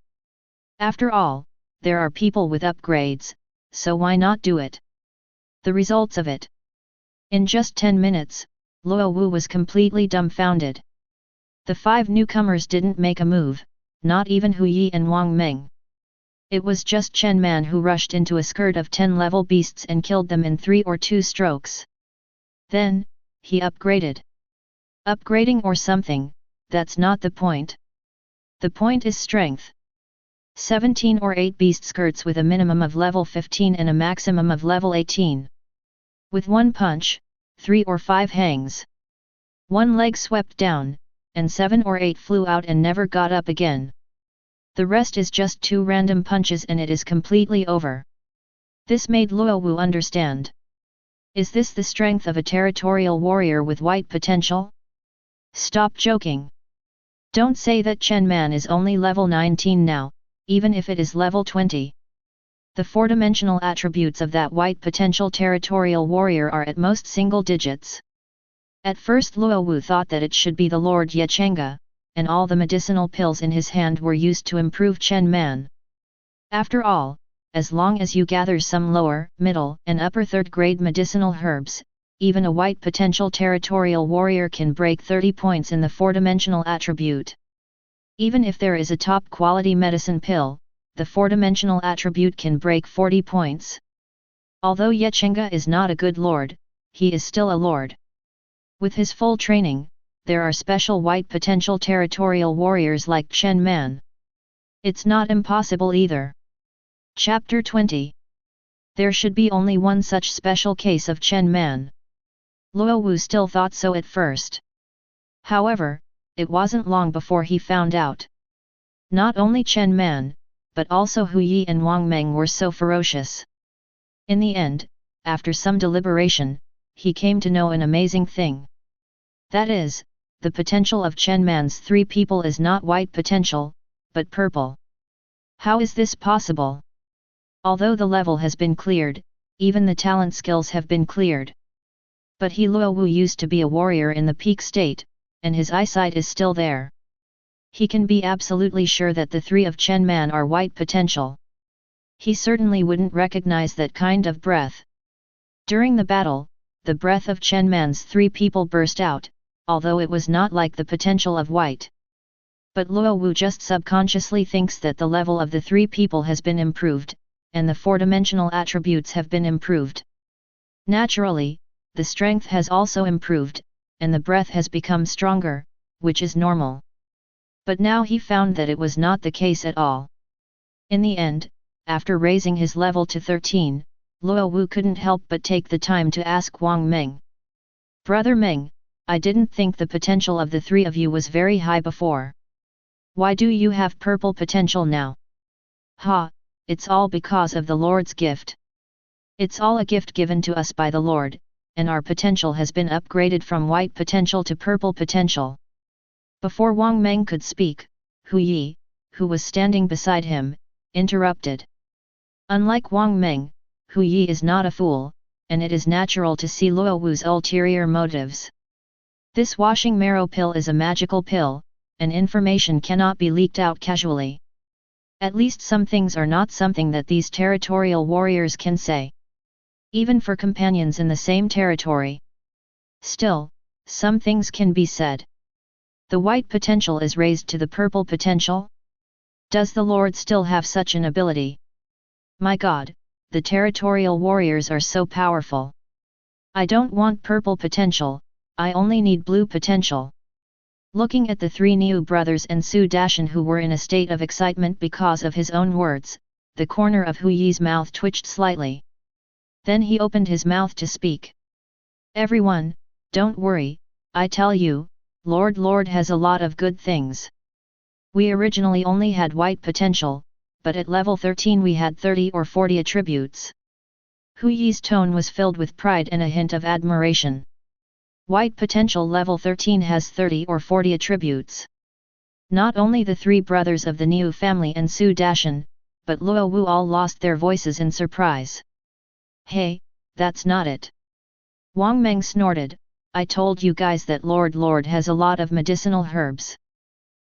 After all, there are people with upgrades, so why not do it? The results of it. In just 10 minutes, Luo Wu was completely dumbfounded. The 5 newcomers didn't make a move, not even Hu Yi and Wang Meng. It was just Chen Man who rushed into a skirt of 10 level beasts and killed them in 3 or 2 strokes. Then, he upgraded. Upgrading or something, that's not the point. The point is strength. 17 or 8 beast skirts with a minimum of level 15 and a maximum of level 18. With one punch, 3 or 5 hangs. One leg swept down, and 7 or 8 flew out and never got up again. The rest is just 2 random punches and it is completely over. This made Luo Wu understand. Is this the strength of a territorial warrior with white potential? Stop joking. Don't say that Chen Man is only level 19 now, even if it is level 20. The four-dimensional attributes of that white potential territorial warrior are at most single digits. At first Luo Wu thought that it should be the Lord Changge, and all the medicinal pills in his hand were used to improve Chen Man. After all, as long as you gather some lower, middle, and upper third-grade medicinal herbs, even a white potential territorial warrior can break 30 points in the four-dimensional attribute. Even if there is a top-quality medicine pill, the four-dimensional attribute can break 40 points. Although Changge is not a good lord, he is still a lord. With his full training, there are special white potential territorial warriors like Chen Man. It's not impossible either. Chapter 20. There should be only one such special case of Chen Man. Luo Wu still thought so at first. However, it wasn't long before he found out. Not only Chen Man, but also Hu Yi and Wang Meng were so ferocious. In the end, after some deliberation, he came to know an amazing thing. That is, the potential of Chen Man's three people is not white potential, but purple. How is this possible? Although the level has been cleared, even the talent skills have been cleared. But Luo Wu used to be a warrior in the peak state, and his eyesight is still there. He can be absolutely sure that the three of Chen Man are white potential. He certainly wouldn't recognize that kind of breath. During the battle, the breath of Chen Man's three people burst out, although it was not like the potential of white. But Luo Wu just subconsciously thinks that the level of the three people has been improved, and the four-dimensional attributes have been improved. Naturally, the strength has also improved, and the breath has become stronger, which is normal. But now he found that it was not the case at all. In the end, after raising his level to 13, Luo Wu couldn't help but take the time to ask Wang Meng. Brother Meng, I didn't think the potential of the three of you was very high before. Why do you have purple potential now? Ha, it's all because of the Lord's gift. It's all a gift given to us by the Lord, and our potential has been upgraded from white potential to purple potential. Before Wang Meng could speak, Hu Yi, who was standing beside him, interrupted. Unlike Wang Meng, Hu Yi is not a fool, and it is natural to see Luo Wu's ulterior motives. This washing marrow pill is a magical pill, and information cannot be leaked out casually. At least some things are not something that these territorial warriors can say. Even for companions in the same territory. Still, some things can be said. The white potential is raised to the purple potential? Does the Lord still have such an ability? My God, the territorial warriors are so powerful. I don't want purple potential, I only need blue potential. Looking at the three Niu brothers and Su Dashan who were in a state of excitement because of his own words, the corner of Hu Yi's mouth twitched slightly. Then he opened his mouth to speak. Everyone, don't worry, I tell you, Lord has a lot of good things. We originally only had white potential, but at level 13 we had 30 or 40 attributes. Hu Yi's tone was filled with pride and a hint of admiration. White potential level 13 has 30 or 40 attributes. Not only the three brothers of the Niu family and Su Dashan, but Luo Wu all lost their voices in surprise. Hey, that's not it. Wang Meng snorted, I told you guys that Lord has a lot of medicinal herbs.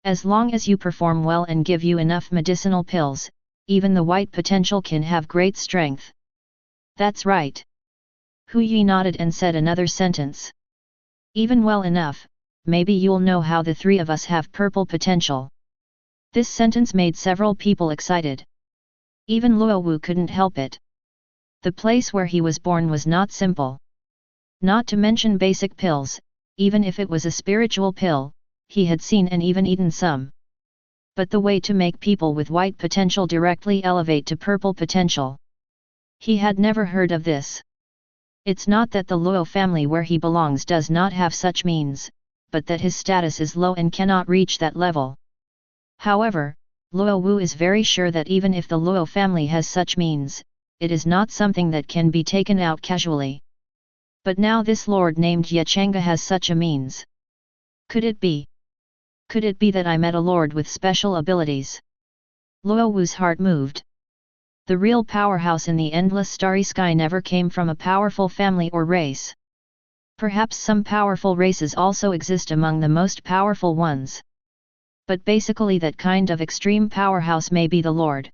As long as you perform well and give you enough medicinal pills, even the white potential can have great strength. That's right. Hu Yi nodded and said another sentence. Even well enough, maybe you'll know how the three of us have purple potential. This sentence made several people excited. Even Luo Wu couldn't help it. The place where he was born was not simple. Not to mention basic pills, even if it was a spiritual pill, he had seen and even eaten some. But the way to make people with white potential directly elevate to purple potential. He had never heard of this. It's not that the Luo family where he belongs does not have such means, but that his status is low and cannot reach that level. However, Luo Wu is very sure that even if the Luo family has such means, it is not something that can be taken out casually. But now this lord named Changge has such a means. Could it be? Could it be that I met a lord with special abilities? Luo Wu's heart moved. The real powerhouse in the endless starry sky never came from a powerful family or race. Perhaps some powerful races also exist among the most powerful ones. But basically that kind of extreme powerhouse may be the Lord.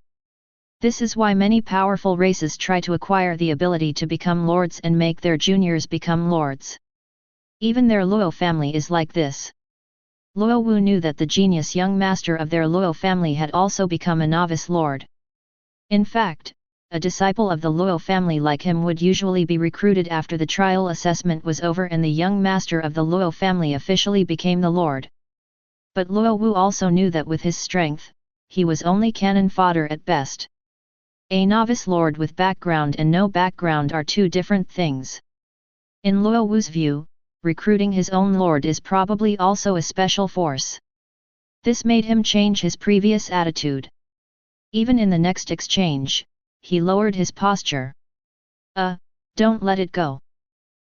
This is why many powerful races try to acquire the ability to become lords and make their juniors become lords. Even their Luo family is like this. Luo Wu knew that the genius young master of their Luo family had also become a novice lord. In fact, a disciple of the Luo family like him would usually be recruited after the trial assessment was over and the young master of the Luo family officially became the lord. But Luo Wu also knew that with his strength, he was only cannon fodder at best. A novice lord with background and no background are two different things. In Luo Wu's view, recruiting his own lord is probably also a special force. This made him change his previous attitude. Even in the next exchange, he lowered his posture. Don't let it go.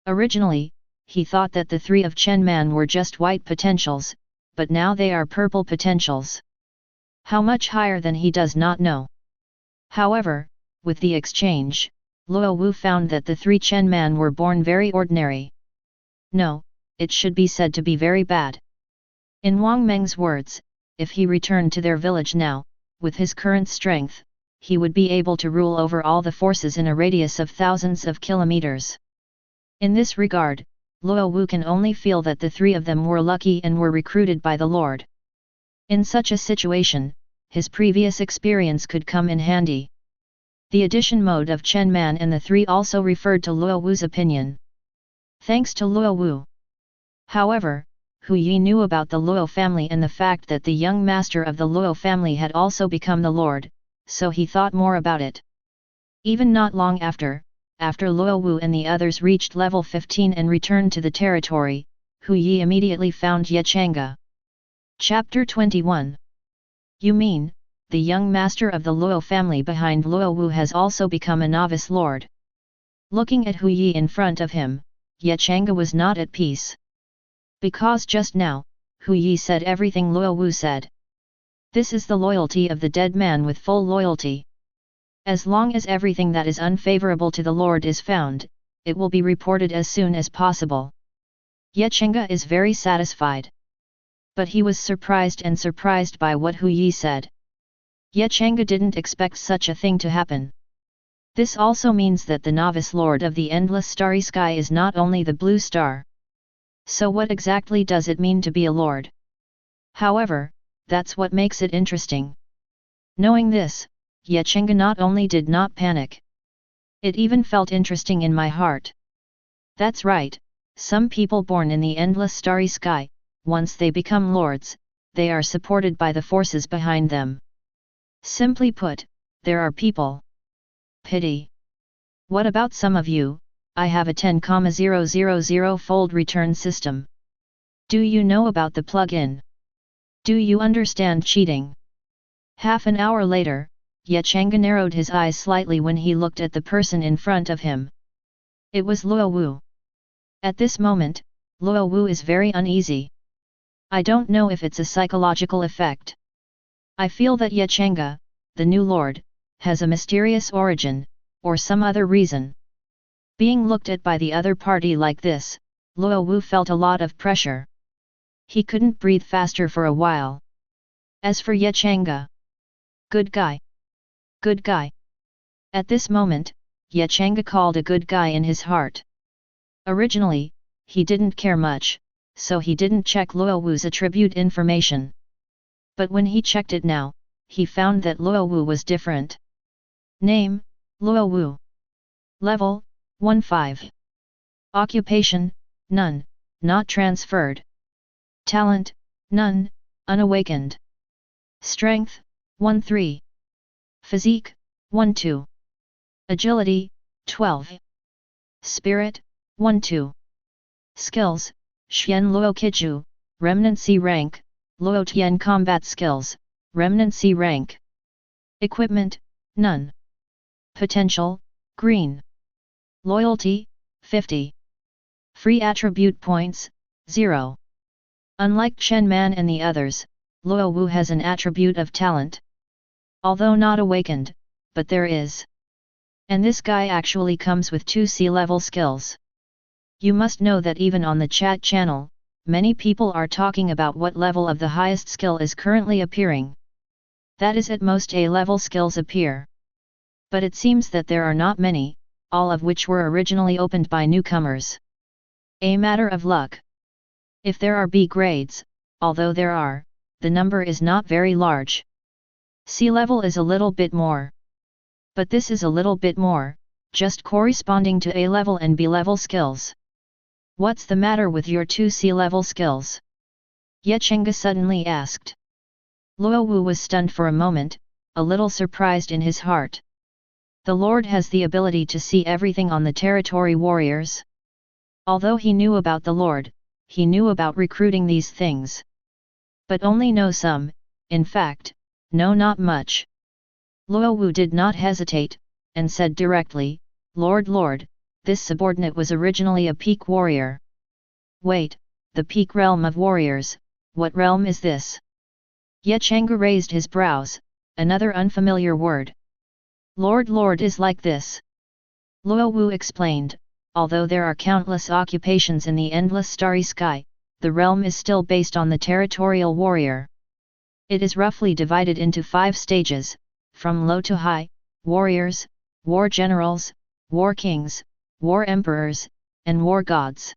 Originally, he thought that the three of Chen Man were just white potentials, but now they are purple potentials. How much higher than he does not know. However, with the exchange, Luo Wu found that the three Chen Man were born very ordinary. No, it should be said to be very bad. In Wang Meng's words, if he returned to their village now, with his current strength, he would be able to rule over all the forces in a radius of thousands of kilometers. In this regard, Luo Wu can only feel that the three of them were lucky and were recruited by the Lord. In such a situation, his previous experience could come in handy. The addition mode of Chen Man and the three also referred to Luo Wu's opinion. Thanks to Luo Wu. However, Hu Yi knew about the Luo family and the fact that the young master of the Luo family had also become the lord, so he thought more about it. Even not long after Luo Wu and the others reached level 15 and returned to the territory, Hu Yi immediately found Ye Changge. Chapter 21. You mean, the young master of the Luo family behind Luo Wu has also become a novice lord? Looking at Hu Yi in front of him, Ye Changge was not at peace. Because just now, Hu Yi said everything Luo Wu said. This is the loyalty of the dead man with full loyalty. As long as everything that is unfavorable to the Lord is found, it will be reported as soon as possible. Ye Changge is very satisfied. But he was surprised by what Hu Yi said. Ye Changge didn't expect such a thing to happen. This also means that the novice lord of the endless starry sky is not only the blue star. So what exactly does it mean to be a lord? However, that's what makes it interesting. Knowing this, Ye Changge not only did not panic. It even felt interesting in my heart. That's right, some people born in the endless starry sky, once they become lords, they are supported by the forces behind them. Simply put, there are people. Pity. What about some of you? I have a 10,000-fold return system. Do you know about the plugin? Do you understand cheating? Half an hour later, Ye Changge narrowed his eyes slightly when he looked at the person in front of him. It was Luo Wu. At this moment, Luo Wu is very uneasy. I don't know if it's a psychological effect. I feel that Ye Changge, the new lord, has a mysterious origin, or some other reason. Being looked at by the other party like this, Luo Wu felt a lot of pressure. He couldn't breathe faster for a while. As for Ye Changge, good guy. Good guy. At this moment, Ye Changge called a good guy in his heart. Originally, he didn't care much, so he didn't check Luo Wu's attribute information. But when he checked it now, he found that Luo Wu was different. Name, Luo Wu. Level, 15. Occupation, none, not transferred. Talent, none, unawakened. Strength, 13. Physique, 12. Agility, 12. Spirit, 12. Skills, Xian Luo Kiju, Remnancy rank, Luo Tian combat skills, Remnancy rank. Equipment, none. Potential, green. Loyalty, 50. Free attribute points, 0. Unlike Chen Man and the others, Luo Wu has an attribute of talent. Although not awakened, but there is. And this guy actually comes with 2 C-level skills. You must know that even on the chat channel, many people are talking about what level of the highest skill is currently appearing. That is at most A-level skills appear. But it seems that there are not many, all of which were originally opened by newcomers. A matter of luck. If there are B grades, although there are, the number is not very large. C level is a little bit more. But this is a little bit more, just corresponding to A-level and B-level skills. What's the matter with your 2 C-level skills? Changge suddenly asked. Luo Wu was stunned for a moment, a little surprised in his heart. The Lord has the ability to see everything on the territory warriors. Although he knew about the Lord, he knew about recruiting these things. But only know some, in fact, no not much. Luo Wu did not hesitate, and said directly, Lord, this subordinate was originally a peak warrior. Wait, the peak realm of warriors, what realm is this? Changge raised his brows, another unfamiliar word. Lord is like this. Luo Wu explained, although there are countless occupations in the endless starry sky, the realm is still based on the territorial warrior. It is roughly divided into 5 stages, from low to high: warriors, war generals, war kings, war emperors, and war gods.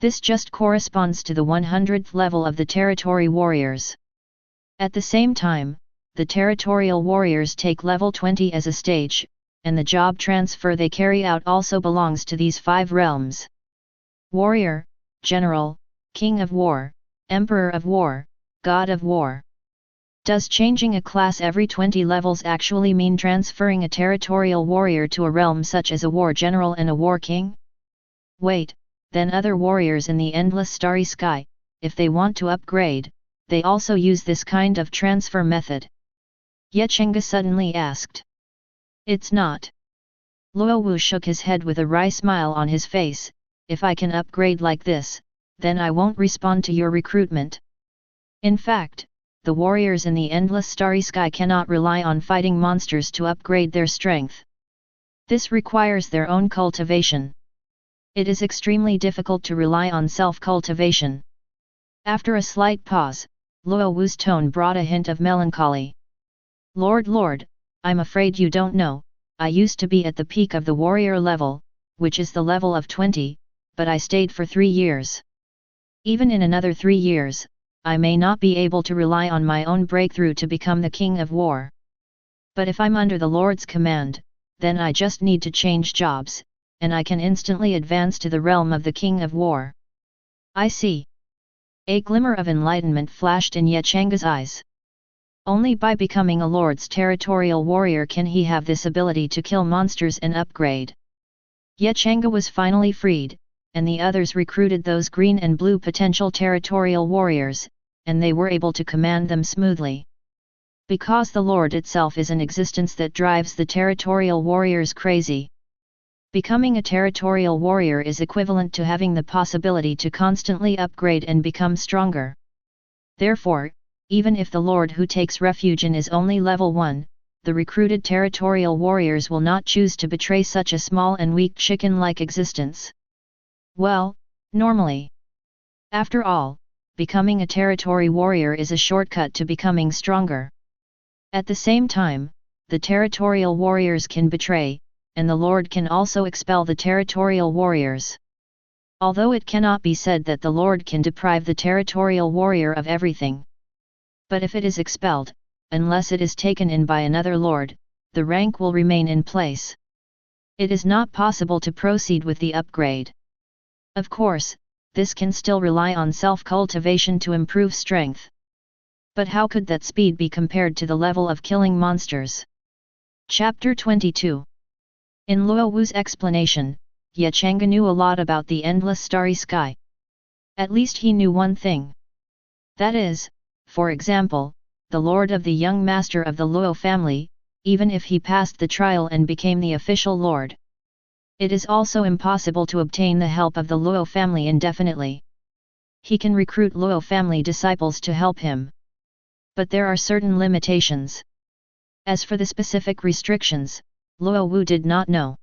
This just corresponds to the 100th level of the territory warriors. At the same time, the territorial warriors take level 20 as a stage, and the job transfer they carry out also belongs to these 5 realms. Warrior, general, king of war, emperor of war, god of war. Does changing a class every 20 levels actually mean transferring a territorial warrior to a realm such as a war general and a war king? Wait, then other warriors in the endless starry sky, if they want to upgrade, they also use this kind of transfer method? Changge suddenly asked. It's not. Luo Wu shook his head with a wry smile on his face. If I can upgrade like this, then I won't respond to your recruitment. In fact, the warriors in the endless starry sky cannot rely on fighting monsters to upgrade their strength. This requires their own cultivation. It is extremely difficult to rely on self-cultivation. After a slight pause, Luo Wu's tone brought a hint of melancholy. Lord, I'm afraid you don't know, I used to be at the peak of the warrior level, which is the level of 20, but I stayed for 3 years. Even in another 3 years, I may not be able to rely on my own breakthrough to become the king of war. But if I'm under the Lord's command, then I just need to change jobs, and I can instantly advance to the realm of the king of war. I see. A glimmer of enlightenment flashed in Changge's eyes. Only by becoming a Lord's territorial warrior can he have this ability to kill monsters and upgrade. Changge was finally freed, and the others recruited those green and blue potential territorial warriors, and they were able to command them smoothly. Because the Lord itself is an existence that drives the territorial warriors crazy. Becoming a territorial warrior is equivalent to having the possibility to constantly upgrade and become stronger. Therefore, even if the Lord who takes refuge in is only level 1, the recruited territorial warriors will not choose to betray such a small and weak chicken-like existence. Well, normally. After all, becoming a territory warrior is a shortcut to becoming stronger. At the same time, the territorial warriors can betray, and the Lord can also expel the territorial warriors. Although it cannot be said that the Lord can deprive the territorial warrior of everything. But if it is expelled, unless it is taken in by another Lord, the rank will remain in place. It is not possible to proceed with the upgrade. Of course, this can still rely on self-cultivation to improve strength. But how could that speed be compared to the level of killing monsters? Chapter 22. In Luo Wu's explanation, Changge knew a lot about the endless starry sky. At least he knew one thing. That is, for example, the lord of the young master of the Luo family, even if he passed the trial and became the official lord. It is also impossible to obtain the help of the Luo family indefinitely. He can recruit Luo family disciples to help him. But there are certain limitations. As for the specific restrictions, Luo Wu did not know.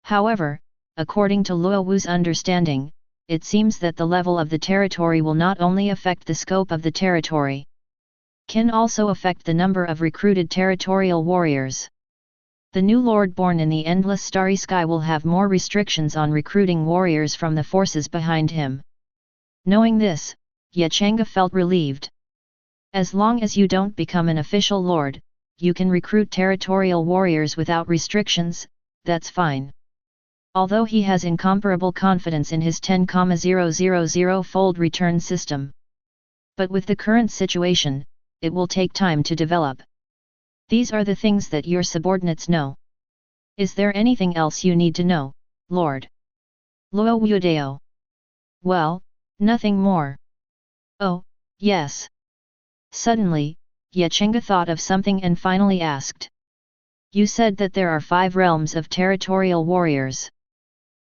However, according to Luo Wu's understanding, it seems that the level of the territory will not only affect the scope of the territory, can also affect the number of recruited territorial warriors. The new lord born in the endless starry sky will have more restrictions on recruiting warriors from the forces behind him. Knowing this, Changge felt relieved. As long as you don't become an official lord, you can recruit territorial warriors without restrictions, that's fine. Although he has incomparable confidence in his 10,000-fold return system. But with the current situation, it will take time to develop. These are the things that your subordinates know. Is there anything else you need to know, Lord? Luo Wudeo. Well, nothing more. Oh, yes. Suddenly, Changge thought of something and finally asked. You said that there are 5 realms of territorial warriors.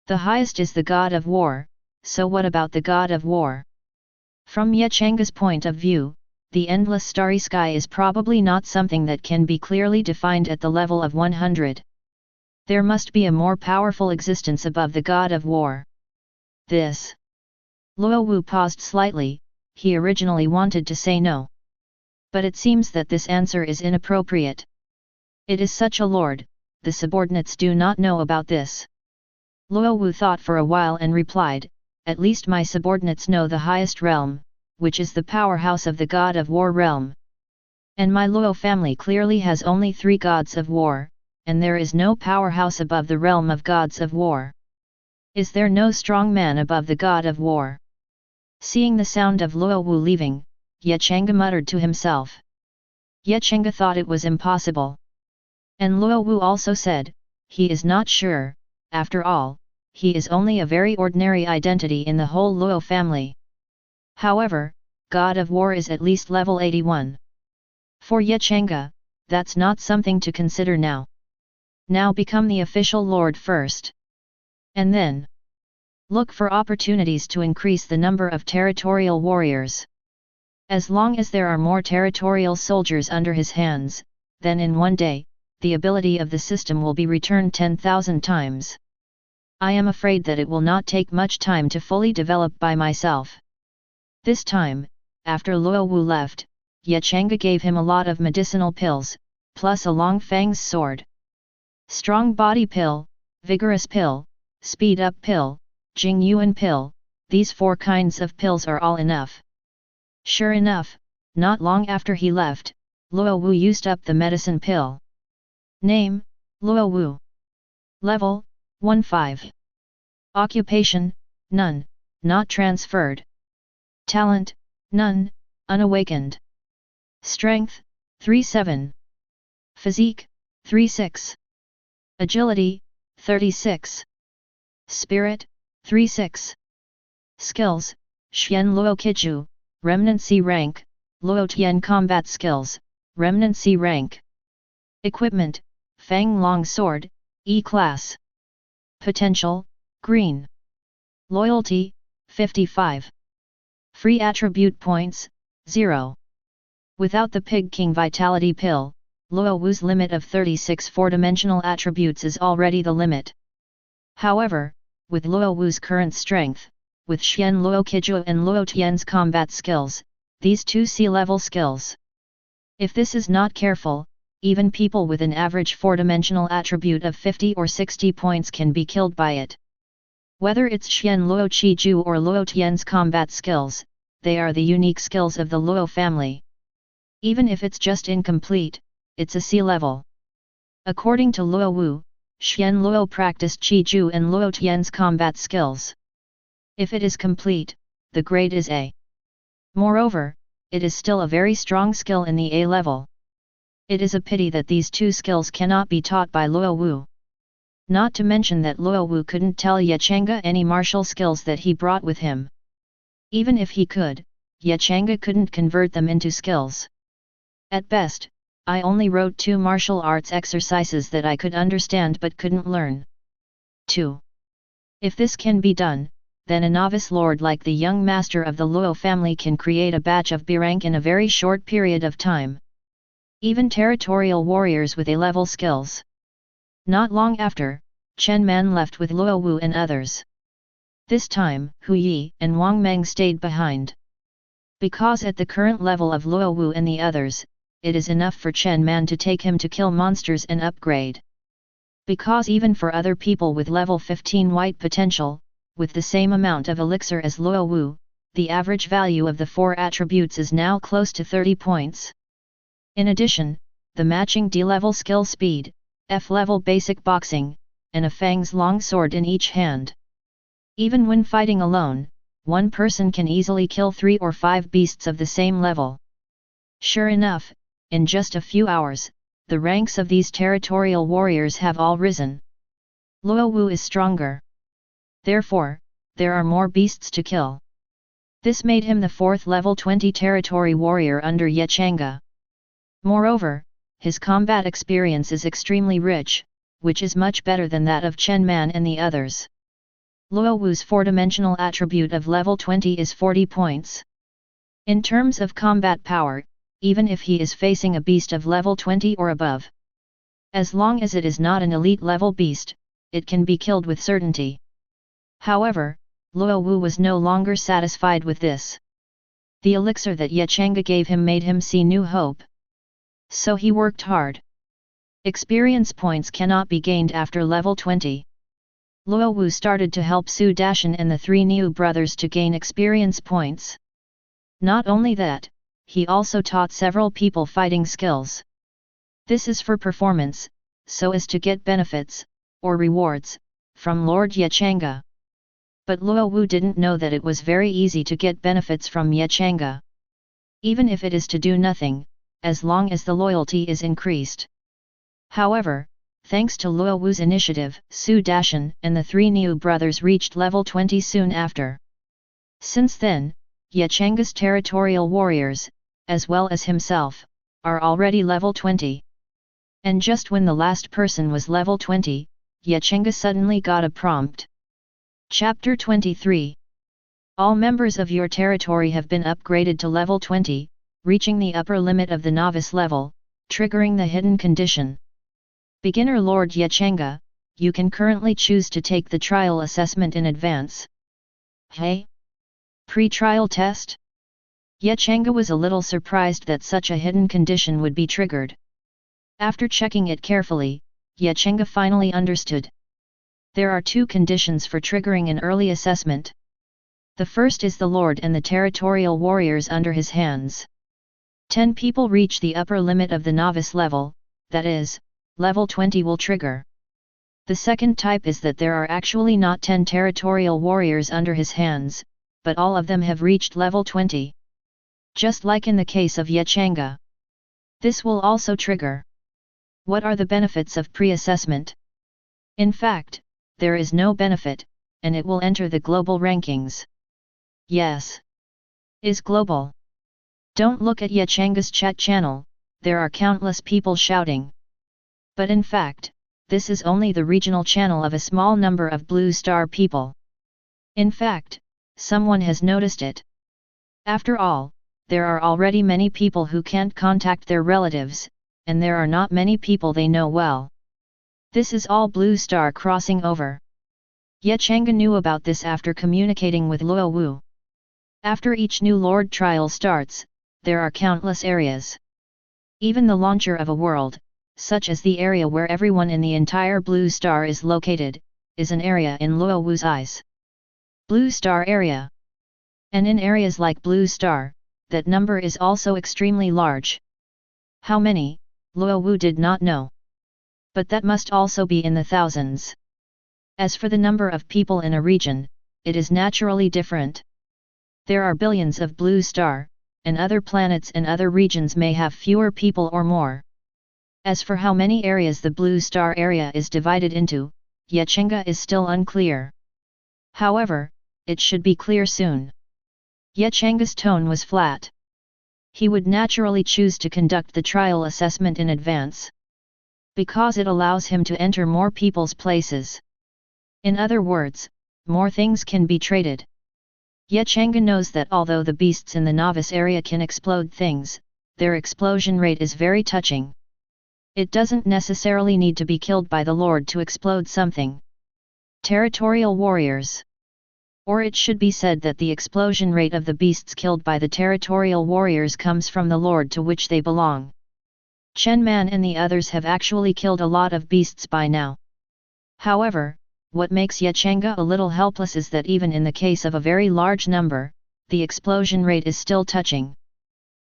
The highest is the god of war, so what about the god of war? From Changge's point of view, the endless starry sky is probably not something that can be clearly defined at the level of 100. There must be a more powerful existence above the god of war. This. Luo Wu paused slightly, he originally wanted to say no. But it seems that this answer is inappropriate. It is such a lord, the subordinates do not know about this. Luo Wu thought for a while and replied, at least my subordinates know the highest realm, which is the powerhouse of the god of war realm. And my Luo family clearly has only 3 gods of war, and there is no powerhouse above the realm of gods of war. Is there no strong man above the god of war? Seeing the sound of Luo Wu leaving, Changge muttered to himself. Changge thought it was impossible. And Luo Wu also said, he is not sure, after all, he is only a very ordinary identity in the whole Luo family. However, god of war is at least level 81. For Changge, that's not something to consider now. Now become the official lord first. And then look for opportunities to increase the number of territorial warriors. As long as there are more territorial soldiers under his hands, then in one day, the ability of the system will be returned 10,000 times. I am afraid that it will not take much time to fully develop by myself. This time, after Luo Wu left, Changge gave him a lot of medicinal pills, plus a long fang's sword. Strong Body Pill, Vigorous Pill, Speed Up Pill, Jing Yuan Pill, these 4 kinds of pills are all enough. Sure enough, not long after he left, Luo Wu used up the medicine pill. Name, Luo Wu. Level, 15. Occupation, none, not transferred. Talent, none, unawakened. Strength, 37. Physique, 36. Agility, 36. Spirit, 36. Skills, Xian Luo Kiju, Remnant C rank, Luo Tian combat skills, Remnant C rank. Equipment, Fang Long Sword, E class. Potential, green. Loyalty, 55. Free attribute points, 0. Without the Pig King Vitality Pill, Luo Wu's limit of 36 4-dimensional attributes is already the limit. However, with Luo Wu's current strength, with Xian Luo Kiju and Luo Tian's combat skills, these 2 C-level skills. If this is not careful, even people with an average 4-dimensional attribute of 50 or 60 points can be killed by it. Whether it's Xian Luo Qiju or Luo Tian's combat skills, they are the unique skills of the Luo family. Even if it's just incomplete, it's a C-level. According to Luo Wu, Xian Luo practiced Qiju and Luo Tian's combat skills. If it is complete, the grade is A. Moreover, it is still a very strong skill in the A level. It is a pity that these 2 skills cannot be taught by Luo Wu. Not to mention that Luo Wu couldn't tell Changge any martial skills that he brought with him. Even if he could, Changge couldn't convert them into skills. At best, I only wrote 2 martial arts exercises that I could understand but couldn't learn. 2. If this can be done, then a novice lord like the young master of the Luo family can create a batch of B rank in a very short period of time. Even territorial warriors with A-level skills. Not long after, Chen Man left with Luo Wu and others. This time, Hu Yi and Wang Meng stayed behind. Because at the current level of Luo Wu and the others, it is enough for Chen Man to take him to kill monsters and upgrade. Because even for other people with level 15 white potential, with the same amount of elixir as Luo Wu, the average value of the 4 attributes is now close to 30 points. In addition, the matching D-level skill speed, F-level basic boxing, and a Fang's long sword in each hand. Even when fighting alone, one person can easily kill 3 or 5 beasts of the same level. Sure enough, in just a few hours, the ranks of these territorial warriors have all risen. Luo Wu is stronger. Therefore, there are more beasts to kill. This made him the 4th level 20 territory warrior under Changge. Moreover, his combat experience is extremely rich, which is much better than that of Chen Man and the others. Luo Wu's 4-dimensional attribute of level 20 is 40 points. In terms of combat power, even if he is facing a beast of level 20 or above, as long as it is not an elite level beast, it can be killed with certainty. However, Luo Wu was no longer satisfied with this. The elixir that Changge gave him made him see new hope. So he worked hard. Experience points cannot be gained after level 20. Luo Wu started to help Su Dashan and the 3 Niu brothers to gain experience points. Not only that, he also taught several people fighting skills. This is for performance, so as to get benefits, or rewards, from Lord Changge. But Luo Wu didn't know that it was very easy to get benefits from Changge. Even if it is to do nothing, as long as the loyalty is increased. However, thanks to Luo Wu's initiative, Su Dashan and the 3 Niu brothers reached level 20 soon after. Since then, Changge's territorial warriors, as well as himself, are already level 20. And just when the last person was level 20, Changge suddenly got a prompt. Chapter 23. All members of your territory have been upgraded to level 20, reaching the upper limit of the novice level, triggering the hidden condition. Beginner Lord Changge, you can currently choose to take the trial assessment in advance. Hey? Pre-trial test? Changge was a little surprised that such a hidden condition would be triggered. After checking it carefully, Changge finally understood. There are 2 conditions for triggering an early assessment. The first is the Lord and the territorial warriors under his hands. 10 people reach the upper limit of the novice level, that is, level 20 will trigger. The second type is that there are actually not 10 territorial warriors under his hands, but all of them have reached level 20. Just like in the case of Changge. This will also trigger. What are the benefits of pre-assessment? In fact, there is no benefit, and it will enter the global rankings. Yes. Is global. Don't look at Changge's chat channel, there are countless people shouting. But in fact, this is only the regional channel of a small number of Blue Star people. In fact, someone has noticed it. After all, there are already many people who can't contact their relatives, and there are not many people they know well. This is all Blue Star crossing over. Changge knew about this after communicating with Luo Wu. After each new Lord trial starts, there are countless areas. Even the launcher of a world, such as the area where everyone in the entire Blue Star is located, is an area in Luo Wu's eyes. Blue Star area. And in areas like Blue Star, that number is also extremely large. How many, Luo Wu did not know. But that must also be in the thousands. As for the number of people in a region, it is naturally different. There are billions of Blue Star, and other planets and other regions may have fewer people or more. As for how many areas the Blue Star area is divided into, Changge is still unclear. However, it should be clear soon. Changge's tone was flat. He would naturally choose to conduct the trial assessment in advance. Because it allows him to enter more people's places. In other words, more things can be traded. Changge knows that although the beasts in the novice area can explode things, their explosion rate is very touching. It doesn't necessarily need to be killed by the Lord to explode something. Territorial warriors. Or it should be said that the explosion rate of the beasts killed by the territorial warriors comes from the Lord to which they belong. Chen Man and the others have actually killed a lot of beasts by now. However, what makes Changge a little helpless is that even in the case of a very large number, the explosion rate is still touching.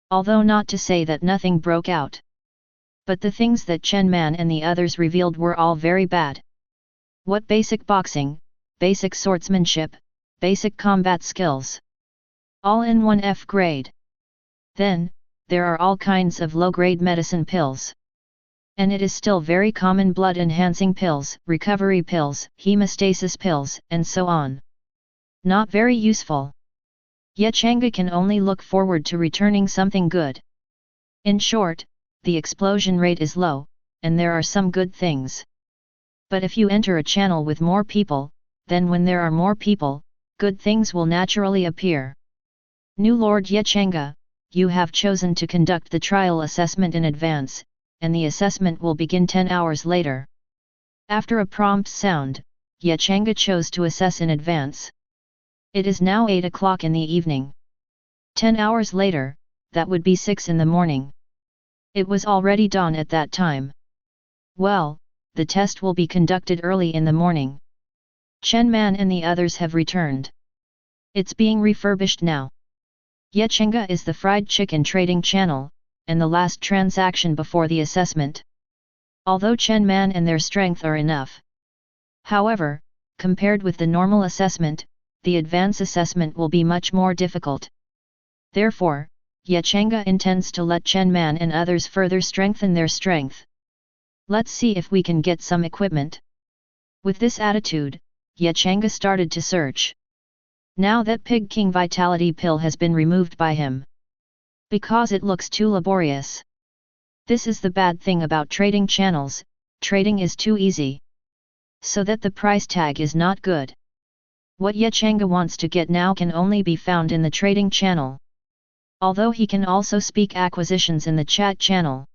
Although not to say that nothing broke out. But the things that Chen Man and the others revealed were all very bad. What basic boxing, basic swordsmanship, basic combat skills. All in one F grade. Then, there are all kinds of low-grade medicine pills. And it is still very common blood-enhancing pills, recovery pills, hemostasis pills, and so on. Not very useful. Yet Changge can only look forward to returning something good. In short, the explosion rate is low, and there are some good things. But if you enter a channel with more people, then when there are more people, good things will naturally appear. New Lord Ye Changge, you have chosen to conduct the trial assessment in advance, and the assessment will begin 10 hours later. After a prompt sound, Ye Changge chose to assess in advance. It is now 8 o'clock in the evening. 10 hours later, that would be 6 in the morning. It was already dawn at that time. Well, the test will be conducted early in the morning. Chen Man and the others have returned. It's being refurbished now. Ye Changge is the fried chicken trading channel, and the last transaction before the assessment. Although Chen Man and their strength are enough. However, compared with the normal assessment, the advance assessment will be much more difficult. Therefore, Ye Changge intends to let Chen Man and others further strengthen their strength. Let's see if we can get some equipment. With this attitude, Ye Changge started to search. Now that Pig King Vitality Pill has been removed by him. Because it looks too laborious. This is the bad thing about trading channels, trading is too easy. So that the price tag is not good. What Ye Changge wants to get now can only be found in the trading channel. Although he can also speak acquisitions in the chat channel.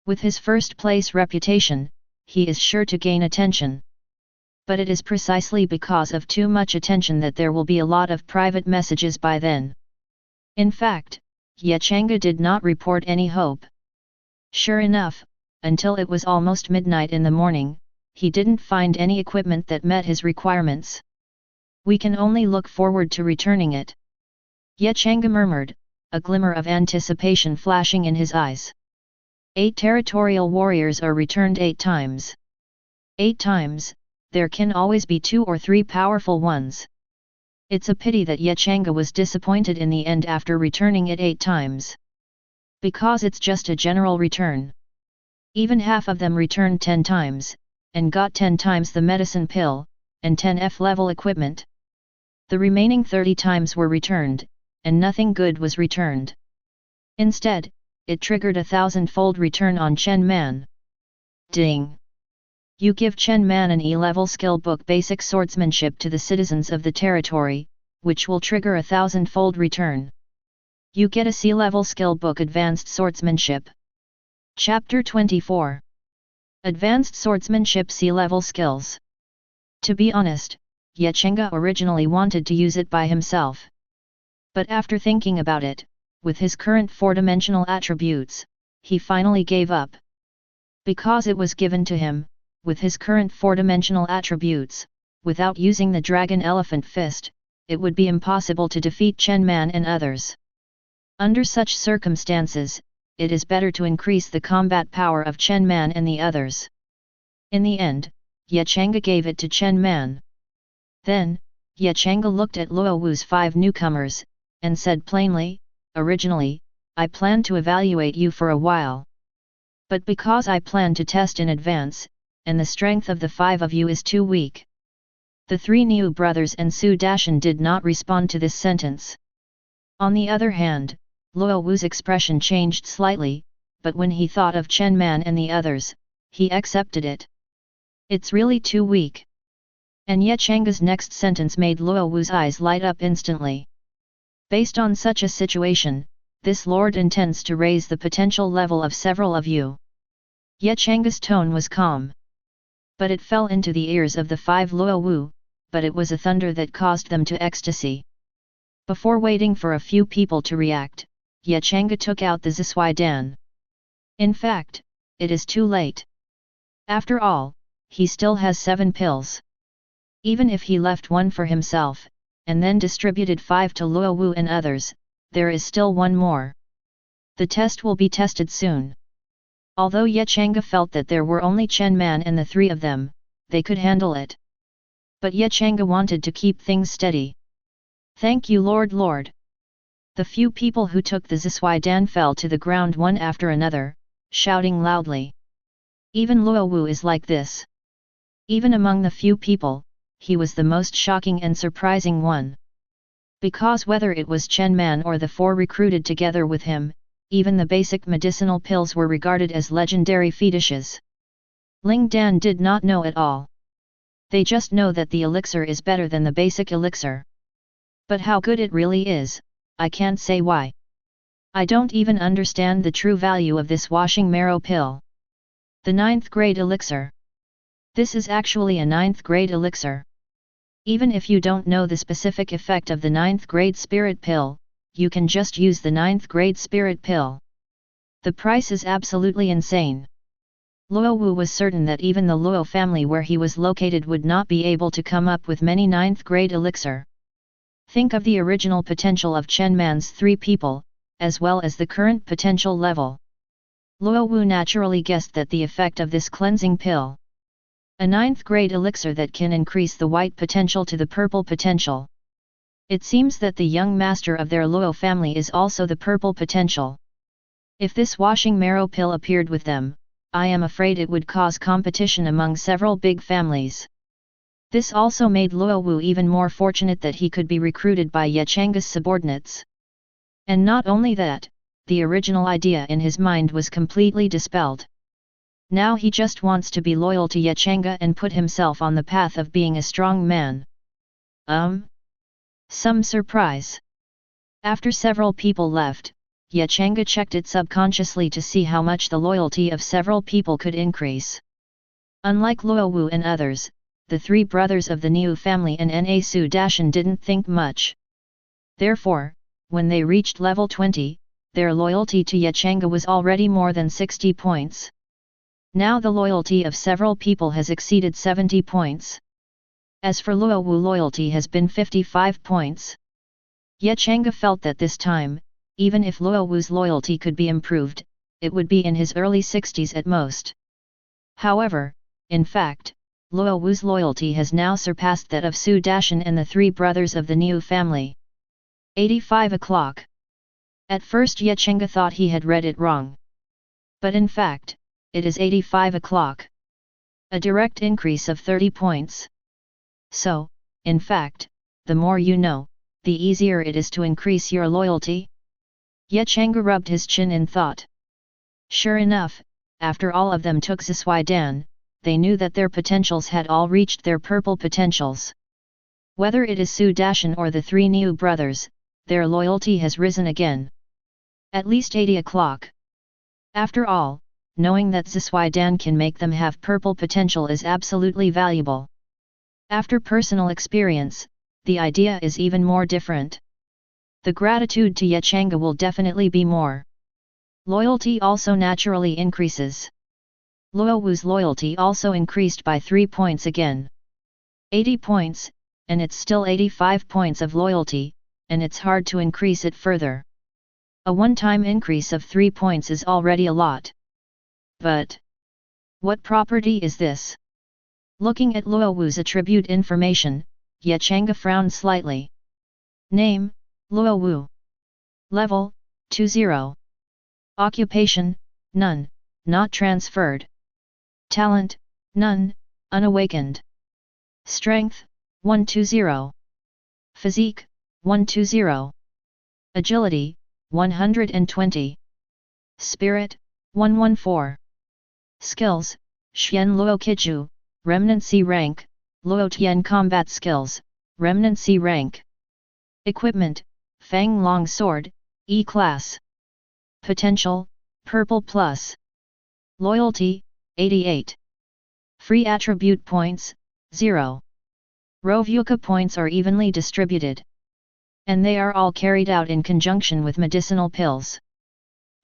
With his first place reputation, he is sure to gain attention. But it is precisely because of too much attention that there will be a lot of private messages by then. In fact, Ye Changge did not report any hope. Sure enough, until it was almost midnight in the morning, he didn't find any equipment that met his requirements. We can only look forward to returning it. Ye Changge murmured, a glimmer of anticipation flashing in his eyes. 8 territorial warriors are returned 8 times. 8 times, there can always be 2 or 3 powerful ones. It's a pity that Ye Changge was disappointed in the end after returning it 8 times. Because it's just a general return. Even half of them returned 10 times, and got 10 times the medicine pill, and 10 F-level equipment. The remaining 30 times were returned, and nothing good was returned. Instead, it triggered a 1,000-fold return on Chen Man. Ding! You give Chen Man an E-level skill book Basic Swordsmanship to the citizens of the territory, which will trigger a 1,000-fold return. You get a C-level skill book Advanced Swordsmanship. Chapter 24. Advanced Swordsmanship C-level skills. To be honest, Ye Changge originally wanted to use it by himself. But after thinking about it, with his current 4-dimensional attributes, he finally gave up. Because it was given to him, with his current 4-dimensional attributes, without using the Dragon Elephant Fist, it would be impossible to defeat Chen Man and others. Under such circumstances, it is better to increase the combat power of Chen Man and the others. In the end, Ye Changge gave it to Chen Man. Then, Ye Changge looked at Luo Wu's 5 newcomers, and said plainly, originally, I planned to evaluate you for a while. But because I planned to test in advance, and the strength of the 5 of you is too weak. The 3 Niu brothers and Su Dashan did not respond to this sentence. On the other hand, Luo Wu's expression changed slightly, but when he thought of Chen Man and the others, he accepted it. It's really too weak. And Ye Changge's next sentence made Luo Wu's eyes light up instantly. Based on such a situation, this lord intends to raise the potential level of several of you. Ye Changge's tone was calm. But it fell into the ears of the 5 Luo Wu, but it was a thunder that caused them to ecstasy. Before waiting for a few people to react, Ye Changge took out the Zisui Dan. In fact, it is too late. After all, he still has 7 pills. Even if he left 1 for himself, and then distributed 5 to Luo Wu and others, there is still 1 more. The test will be tested soon. Although Ye Changge felt that there were only Chen Man and the three of them, they could handle it. But Ye Changge wanted to keep things steady. Thank you Lord. The few people who took the Zisui Dan fell to the ground one after another, shouting loudly. Even Luo Wu is like this. Even among the few people, he was the most shocking and surprising one. Because whether it was Chen Man or the four recruited together with him, even the basic medicinal pills were regarded as legendary fetishes. Ling Dan did not know at all. They just know that the elixir is better than the basic elixir. But how good it really is, I can't say why. I don't even understand the true value of this washing marrow pill. The 9th grade elixir. This is actually a 9th grade elixir. Even if you don't know the specific effect of the 9th grade spirit pill, you can just use the 9th grade spirit pill. The price is absolutely insane. Luo Wu was certain that even the Luo family where he was located would not be able to come up with many 9th grade elixir. Think of the original potential of Chen Man's 3 people, as well as the current potential level. Luo Wu naturally guessed that the effect of this cleansing pill. A 9th grade elixir that can increase the white potential to the purple potential. It seems that the young master of their Luo family is also the purple potential. If this washing marrow pill appeared with them, I am afraid it would cause competition among several big families. This also made Luo Wu even more fortunate that he could be recruited by Ye Changge's subordinates. And not only that, the original idea in his mind was completely dispelled. Now he just wants to be loyal to Ye Changge and put himself on the path of being a strong man. Some surprise. After several people left, Ye Changge checked it subconsciously to see how much the loyalty of several people could increase. Unlike Luo Wu and others, the 3 brothers of the Niu family and Na Su Dashan didn't think much. Therefore, when they reached level 20, their loyalty to Ye Changge was already more than 60 points. Now the loyalty of several people has exceeded 70 points. As for Luo Wu, loyalty has been 55 points. Ye Changge felt that this time, even if Luo Wu's loyalty could be improved, it would be in his early 60s at most. However, in fact, Luo Wu's loyalty has now surpassed that of Su Dashan and the 3 brothers of the Niu family. 85 o'clock. At first Ye Changge thought he had read it wrong. But in fact, it is 85 o'clock. A direct increase of 30 points. So, in fact, the more you know, the easier it is to increase your loyalty. Ye Changge rubbed his chin in thought. Sure enough, after all of them took Zisui Dan, they knew that their potentials had all reached their purple potentials. Whether it is Su Dashan or the 3 Niu brothers, their loyalty has risen again. At least 80 o'clock. After all, knowing that Zisui Dan can make them have purple potential is absolutely valuable. After personal experience, the idea is even more different. The gratitude to Ye Changge will definitely be more. Loyalty also naturally increases. Luo Wu's loyalty also increased by 3 points again. 80 points, and it's still 85 points of loyalty, and it's hard to increase it further. A one-time increase of 3 points is already a lot. But what property is this? Looking at Luo Wu's attribute information, Ye Changge frowned slightly. Name, Luo Wu. Level, 20. Occupation, none, not transferred. Talent, none, unawakened. Strength, 120. Physique, 120. Agility, 120. Spirit, 114. Skills, Xian Luo Kiju, Remnant C rank, Luo Tian combat skills, Remnant C rank. Equipment, Fang Long Sword, E class. Potential, Purple plus. Loyalty, 88. Free attribute points, 0. Rovuka points are evenly distributed. And they are all carried out in conjunction with medicinal pills.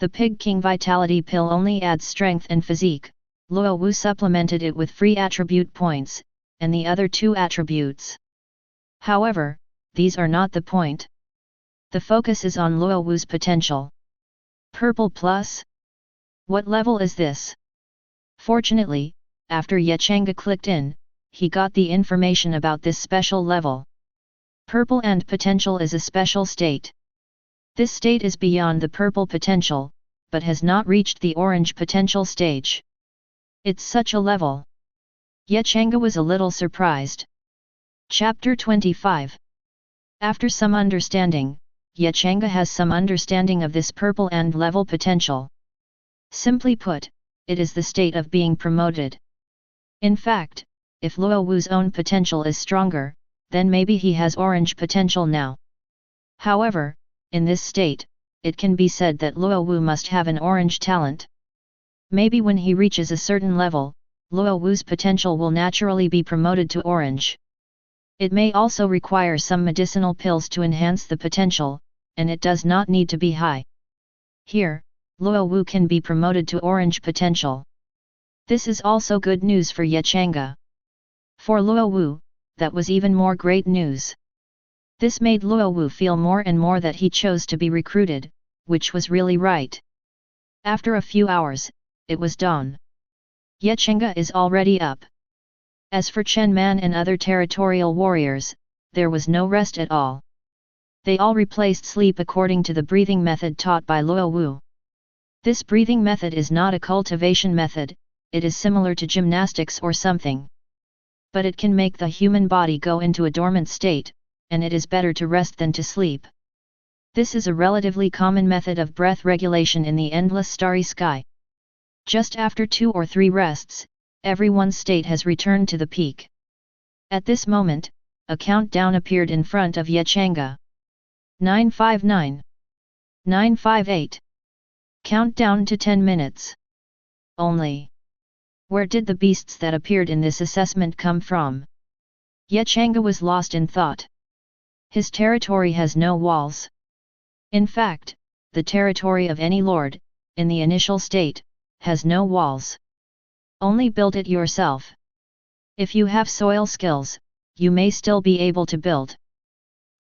The Pig King Vitality Pill only adds strength and physique, Luo Wu supplemented it with free attribute points, and the other 2 attributes. However, these are not the point. The focus is on Luo Wu's potential. Purple plus. What level is this? Fortunately, after Changge clicked in, he got the information about this special level. Purple and potential is a special state. This state is beyond the purple potential, but has not reached the orange potential stage. It's such a level. Changge was a little surprised. Chapter 25. After some understanding, Changge has some understanding of this purple and level potential. Simply put, it is the state of being promoted. In fact, if Luo Wu's own potential is stronger, then maybe he has orange potential now. However, in this state, it can be said that Luo Wu must have an orange talent. Maybe when he reaches a certain level, Luo Wu's potential will naturally be promoted to orange. It may also require some medicinal pills to enhance the potential, and it does not need to be high. Here, Luo Wu can be promoted to orange potential. This is also good news for Changge. For Luo Wu, that was even more great news. This made Luo Wu feel more and more that he chose to be recruited, which was really right. After a few hours, it was dawn. Changge is already up. As for Chen Man and other territorial warriors, there was no rest at all. They all replaced sleep according to the breathing method taught by Luo Wu. This breathing method is not a cultivation method, it is similar to gymnastics or something. But it can make the human body go into a dormant state, and it is better to rest than to sleep. This is a relatively common method of breath regulation in the endless starry sky. Just after 2 or 3 rests, everyone's state has returned to the peak. At this moment, a countdown appeared in front of Changge. 959. 958. Countdown to 10 minutes. Only. Where did the beasts that appeared in this assessment come from? Changge was lost in thought. His territory has no walls. In fact, the territory of any lord, in the initial state, has no walls. Only build it yourself. If you have soil skills, you may still be able to build.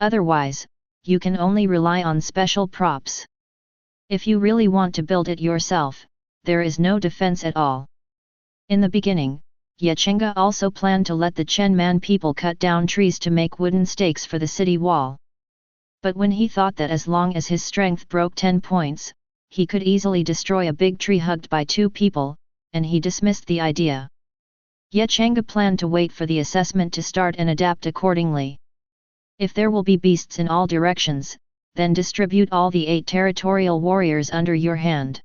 Otherwise, you can only rely on special props. If you really want to build it yourself, there is no defense at all. In the beginning, Changge also planned to let the Chen Man people cut down trees to make wooden stakes for the city wall. But when he thought that as long as his strength broke 10 points, he could easily destroy a big tree hugged by 2 people, and he dismissed the idea. Changge planned to wait for the assessment to start and adapt accordingly. If there will be beasts in all directions, then distribute all the 8 territorial warriors under your hand.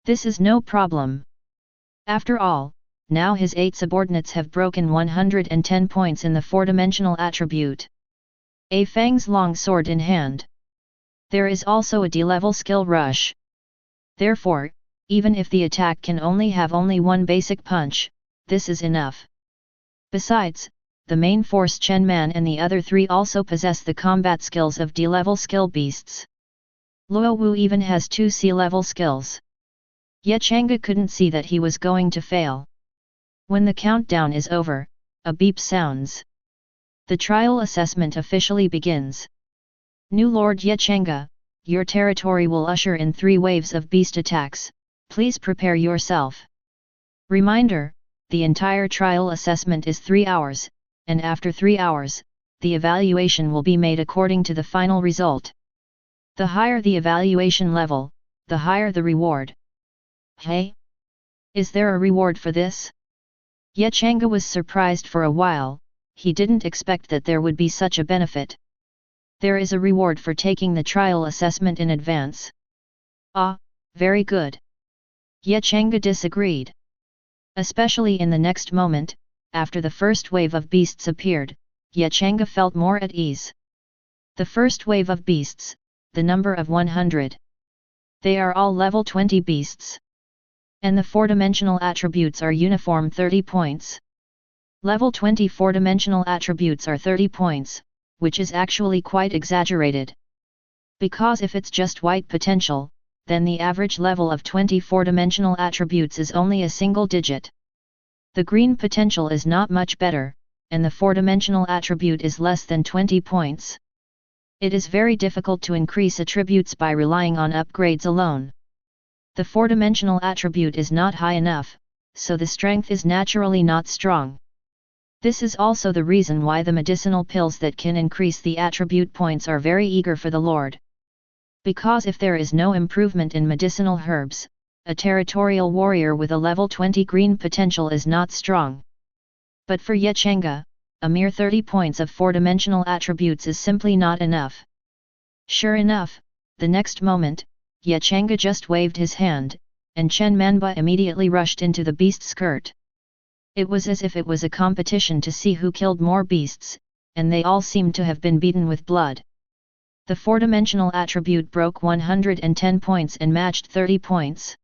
This is no problem. After all, now his 8 subordinates have broken 110 points in the 4-dimensional attribute. A Fang's long sword in hand. There is also a D-level skill rush. Therefore, even if the attack can only have only 1 basic punch, this is enough. Besides, the main force Chen Man and the other 3 also possess the combat skills of D-level skill beasts. Luo Wu even has 2 C-level skills. Changge couldn't see that he was going to fail. When the countdown is over, a beep sounds. The trial assessment officially begins. New Lord Changge, your territory will usher in 3 waves of beast attacks, please prepare yourself. Reminder, the entire trial assessment is 3 hours, and after 3 hours, the evaluation will be made according to the final result. The higher the evaluation level, the higher the reward. Hey? Is there a reward for this? Changge was surprised for a while, he didn't expect that there would be such a benefit. There is a reward for taking the trial assessment in advance. Ah, very good. Changge disagreed. Especially in the next moment, after the first wave of beasts appeared, Changge felt more at ease. The first wave of beasts, the number of 100. They are all level 20 beasts. And the 4-dimensional attributes are uniform 30 points. Level 20 4-dimensional attributes are 30 points, which is actually quite exaggerated. Because if it's just white potential, then the average level of 20 4-dimensional attributes is only a single digit. The green potential is not much better, and the 4-dimensional attribute is less than 20 points. It is very difficult to increase attributes by relying on upgrades alone. The four-dimensional attribute is not high enough, so the strength is naturally not strong. This is also the reason why the medicinal pills that can increase the attribute points are very eager for the Lord. Because if there is no improvement in medicinal herbs, a territorial warrior with a level 20 green potential is not strong. But for Changge, a mere 30 points of four-dimensional attributes is simply not enough. Sure enough, the next moment, Changge just waved his hand, and Chen Manba immediately rushed into the beast's skirt. It was as if it was a competition to see who killed more beasts, and they all seemed to have been beaten with blood. The four-dimensional attribute broke 110 points and matched 30 points.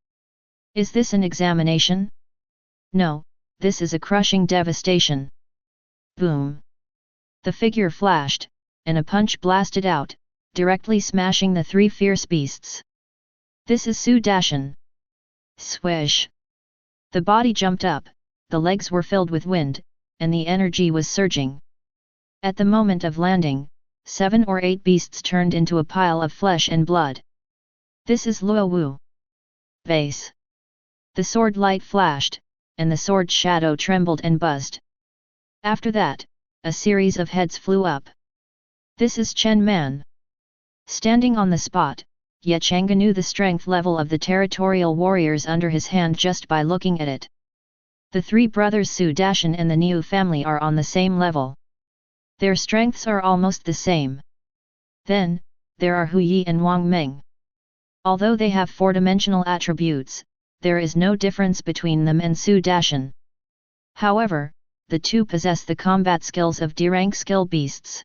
Is this an examination? No, this is a crushing devastation. Boom! The figure flashed, and a punch blasted out, directly smashing the three fierce beasts. This is Su Dashan. Swish! The body jumped up, the legs were filled with wind, and the energy was surging. At the moment of landing, 7 or 8 beasts turned into a pile of flesh and blood. This is Luo Wu. Base. The sword light flashed, and the sword shadow trembled and buzzed. After that, a series of heads flew up. This is Chen Man. Standing on the spot, Changge knew the strength level of the territorial warriors under his hand just by looking at it. The three brothers Su Dashan and the Niu family are on the same level. Their strengths are almost the same. Then, there are Hu Yi and Wang Meng. Although they have four-dimensional attributes, there is no difference between them and Su Dashan. However, the two possess the combat skills of D-rank skill beasts.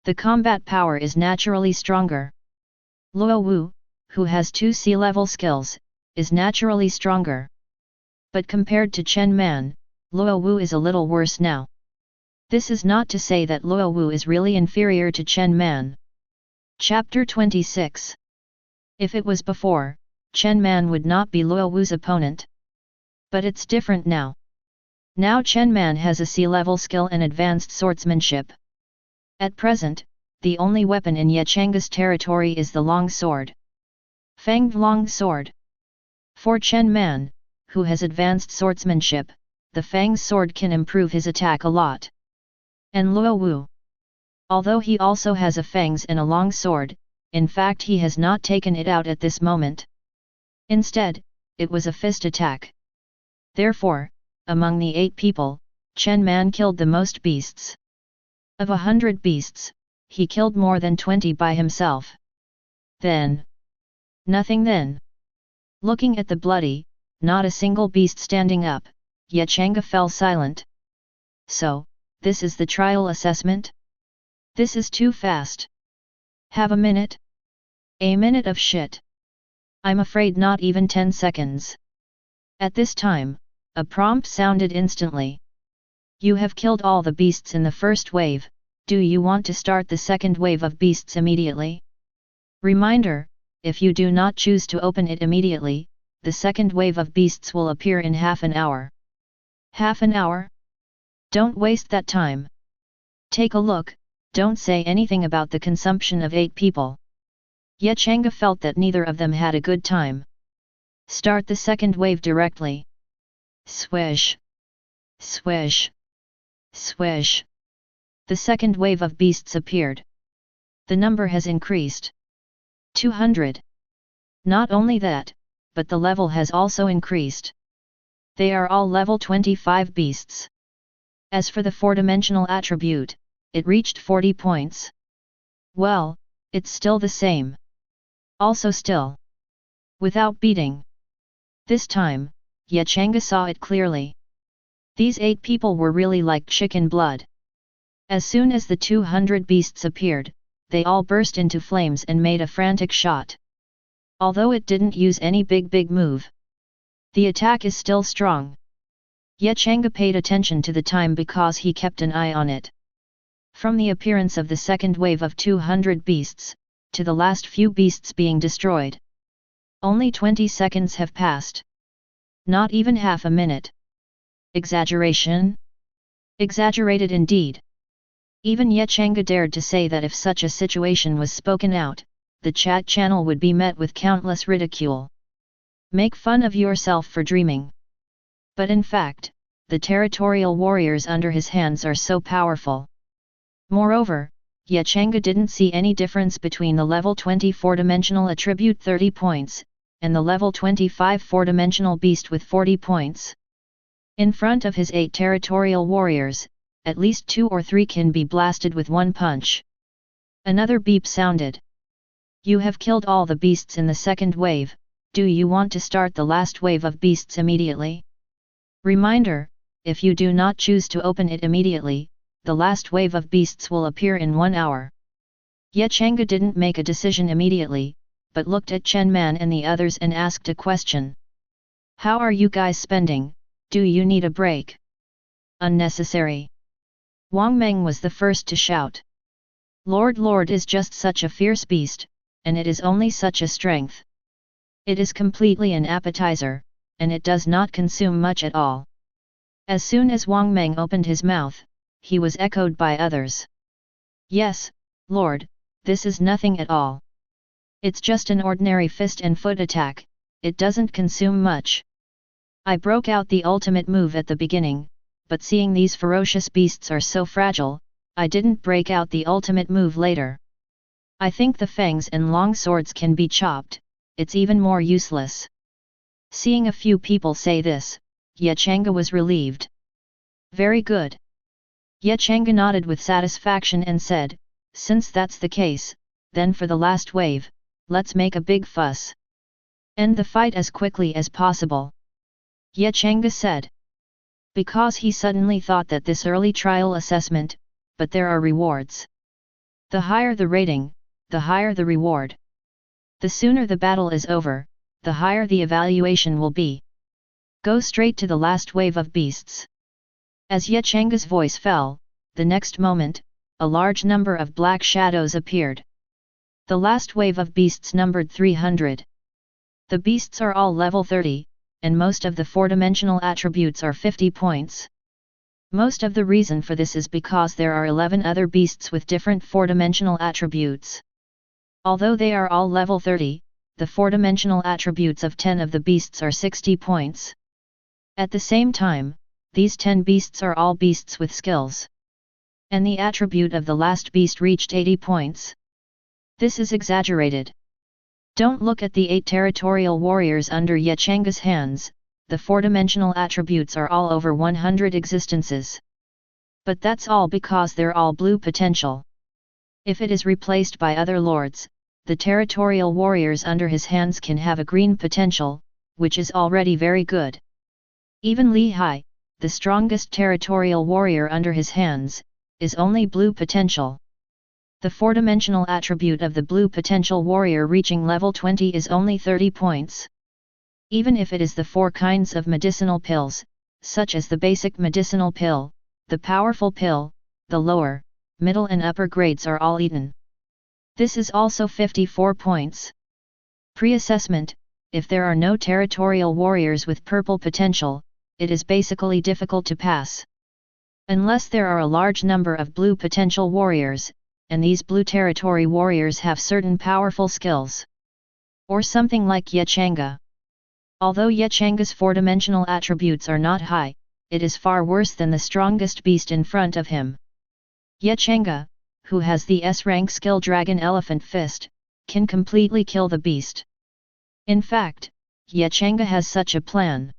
The combat power is naturally stronger. Luo Wu, who has 2 C-level skills, is naturally stronger. But compared to Chen Man, Luo Wu is a little worse now. This is not to say that Luo Wu is really inferior to Chen Man. Chapter 26. If it was before, Chen Man would not be Luo Wu's opponent. But it's different now. Now Chen Man has a C-level skill and advanced swordsmanship. At present, the only weapon in Changge's territory is the long sword. Fanged long sword. For Chen Man, who has advanced swordsmanship, the Fanged sword can improve his attack a lot. And Luo Wu, although he also has a fangs and a long sword, in fact he has not taken it out at this moment. Instead, it was a fist attack. Therefore, among the 8 people, Chen Man killed the most beasts. Of 100 beasts, he killed more than 20 by himself. Then. Nothing then. Looking at the bloody, not a single beast standing up, Changge fell silent. So, this is the trial assessment? This is too fast. Have a minute? A minute of shit. I'm afraid not even 10 seconds. At this time, a prompt sounded instantly. You have killed all the beasts in the first wave, do you want to start the second wave of beasts immediately? Reminder, if you do not choose to open it immediately, the second wave of beasts will appear in half an hour. Half an hour? Don't waste that time. Take a look, don't say anything about the consumption of 8 people. Changge felt that neither of them had a good time. Start the second wave directly. Swish. Swish. Swish. The second wave of beasts appeared. The number has increased. 200. Not only that, but the level has also increased. They are all level 25 beasts. As for the four-dimensional attribute, it reached 40 points. Well, it's still the same. Also still. Without beating. This time, Changge saw it clearly. These 8 people were really like chicken blood. As soon as the 200 beasts appeared, they all burst into flames and made a frantic shot. Although it didn't use any big move. The attack is still strong. Changge paid attention to the time because he kept an eye on it. From the appearance of the second wave of 200 beasts, to the last few beasts being destroyed. Only 20 seconds have passed. Not even half a minute. Exaggeration? Exaggerated indeed. Even Changge dared to say that if such a situation was spoken out, the chat channel would be met with countless ridicule. make fun of yourself for dreaming. But in fact, the territorial warriors under his hands are so powerful. Moreover, Changge didn't see any difference between the level 20 4-dimensional attribute 30 points, and the level 25 4-dimensional beast with 40 points. In front of his 8 territorial warriors, at least 2 or 3 can be blasted with one punch. Another beep sounded. You have killed all the beasts in the second wave, do you want to start the last wave of beasts immediately? Reminder, if you do not choose to open it immediately, the last wave of beasts will appear in 1 hour. Changge didn't make a decision immediately, but looked at Chen Man and the others and asked a question. How are you guys spending, do you need a break? Unnecessary. Wang Meng was the first to shout. Lord is just such a fierce beast, and it is only such a strength. It is completely an appetizer, and it does not consume much at all. As soon as Wang Meng opened his mouth, he was echoed by others. Yes, Lord, this is nothing at all. It's just an ordinary fist and foot attack, it doesn't consume much. I broke out the ultimate move at the beginning, but seeing these ferocious beasts are so fragile, I didn't break out the ultimate move later. I think the fangs and long swords can be chopped, it's even more useless. Seeing a few people say this, Changge was relieved. Very good. Changge nodded with satisfaction and said, since that's the case, then for the last wave, let's make a big fuss. End the fight as quickly as possible. Changge said. Because he suddenly thought that this early trial assessment, but there are rewards. The higher the rating, the higher the reward. The sooner the battle is over, the higher the evaluation will be. Go straight to the last wave of beasts. As Changge's voice fell, the next moment, a large number of black shadows appeared. The last wave of beasts numbered 300. The beasts are all level 30, and most of the 4-dimensional attributes are 50 points. Most of the reason for this is because there are 11 other beasts with different 4-dimensional attributes. Although they are all level 30, the 4-dimensional attributes of 10 of the beasts are 60 points. At the same time, these 10 beasts are all beasts with skills. And the attribute of the last beast reached 80 points. This is exaggerated. Don't look at the 8 territorial warriors under Changge's hands, the 4-dimensional attributes are all over 100 existences. But that's all because they're all blue potential. If it is replaced by other lords, the territorial warriors under his hands can have a green potential, which is already very good. Even Li Hai, the strongest territorial warrior under his hands, is only blue potential. The 4-dimensional attribute of the blue potential warrior reaching level 20 is only 30 points. Even if it is the 4 kinds of medicinal pills, such as the basic medicinal pill, the powerful pill, the lower, middle and upper grades are all eaten. This is also 54 points. Pre-assessment, if there are no territorial warriors with purple potential, it is basically difficult to pass. Unless there are a large number of blue potential warriors, and these blue territory warriors have certain powerful skills. Or something like Changge. Although Changge's 4-dimensional attributes are not high, it is far worse than the strongest beast in front of him. Changge, who has the S-rank skill Dragon Elephant Fist, can completely kill the beast. In fact, Changge has such a plan.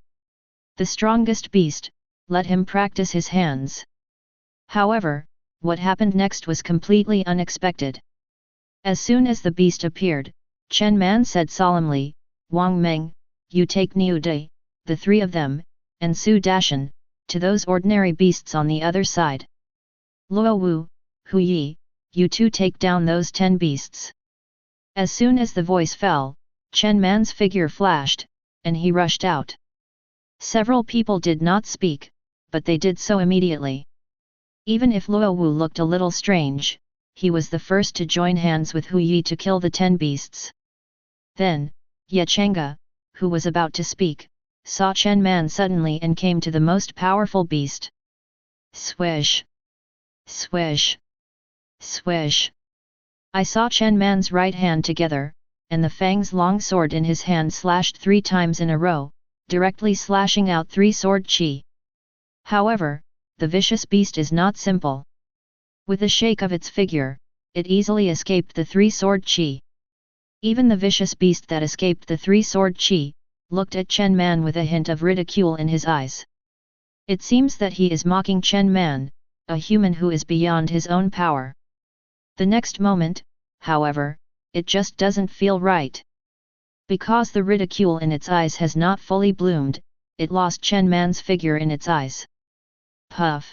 The strongest beast, let him practice his hands. However, what happened next was completely unexpected. As soon as the beast appeared, Chen Man said solemnly, Wang Meng, you take Niu Dai, the 3 of them, and Su Dashan, to those ordinary beasts on the other side. Luo Wu, Hu Yi, you 2 take down those 10 beasts. As soon as the voice fell, Chen Man's figure flashed, and he rushed out. Several people did not speak, but they did so immediately. Even if Luo Wu looked a little strange, he was the first to join hands with Hu Yi to kill the 10 beasts. Then, Changge, who was about to speak, saw Chen Man suddenly and came to the most powerful beast. Swish! Swish! Swish! I saw Chen Man's right hand together, and the Fang's long sword in his hand slashed 3 times in a row, directly slashing out 3 sword chi. However, the vicious beast is not simple. With a shake of its figure, it easily escaped the 3 sword chi. Even the vicious beast that escaped the 3 sword chi, looked at Chen Man with a hint of ridicule in his eyes. It seems that he is mocking Chen Man, a human who is beyond his own power. The next moment, however, it just doesn't feel right. Because the ridicule in its eyes has not fully bloomed, it lost Chen Man's figure in its eyes. Puff!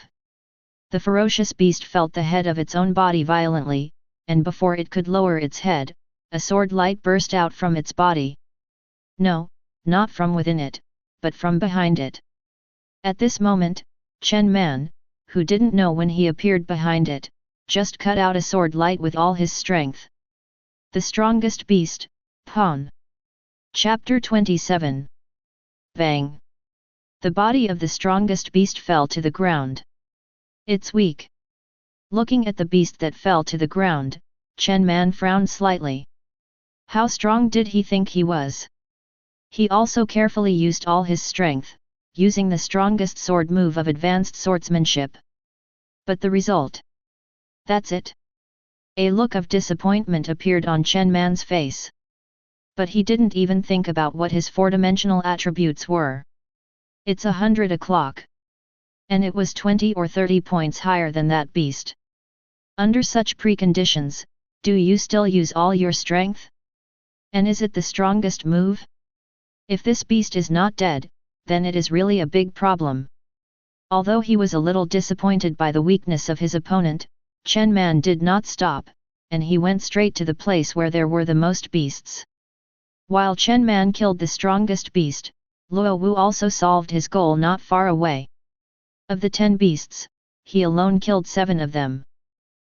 The ferocious beast felt the head of its own body violently, and before it could lower its head, a sword light burst out from its body. No, not from within it, but from behind it. At this moment, Chen Man, who didn't know when he appeared behind it, just cut out a sword light with all his strength. The strongest beast, Pawn. Chapter 27. Bang! The body of the strongest beast fell to the ground. It's weak. Looking at the beast that fell to the ground, Chen Man frowned slightly. How strong did he think he was? He also carefully used all his strength, using the strongest sword move of advanced swordsmanship. But the result? That's it. A look of disappointment appeared on Chen Man's face. But he didn't even think about what his 4-dimensional attributes were. It's 100 o'clock. And it was 20 or 30 points higher than that beast. Under such preconditions, do you still use all your strength? And is it the strongest move? If this beast is not dead, then it is really a big problem. Although he was a little disappointed by the weakness of his opponent, Chen Man did not stop, and he went straight to the place where there were the most beasts. While Chen Man killed the strongest beast, Luo Wu also solved his goal not far away. Of the 10 beasts, he alone killed 7 of them.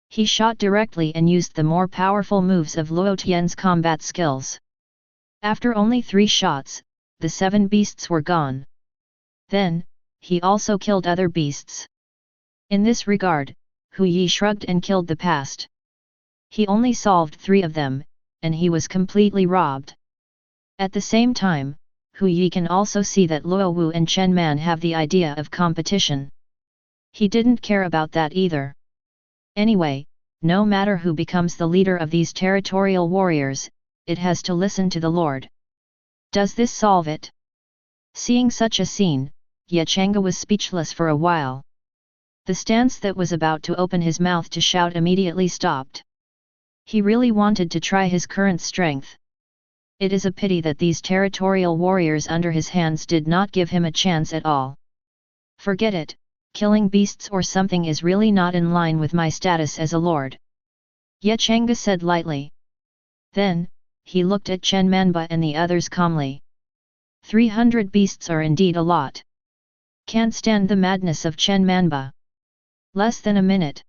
He shot directly and used the more powerful moves of Luo Tian's combat skills. After only 3 shots, the 7 beasts were gone. Then, he also killed other beasts. In this regard, Hu Yi shrugged and killed the past. He only solved 3 of them, and he was completely robbed. At the same time, Hu Yi can also see that Luo Wu and Chen Man have the idea of competition. He didn't care about that either. Anyway, no matter who becomes the leader of these territorial warriors, it has to listen to the Lord. Does this solve it? Seeing such a scene, Changge was speechless for a while. The stance that was about to open his mouth to shout immediately stopped. He really wanted to try his current strength. It is a pity that these territorial warriors under his hands did not give him a chance at all. Forget it, killing beasts or something is really not in line with my status as a lord. Changge said lightly. Then, he looked at Chen Manba and the others calmly. 300 beasts are indeed a lot. Can't stand the madness of Chen Manba. Less than a minute.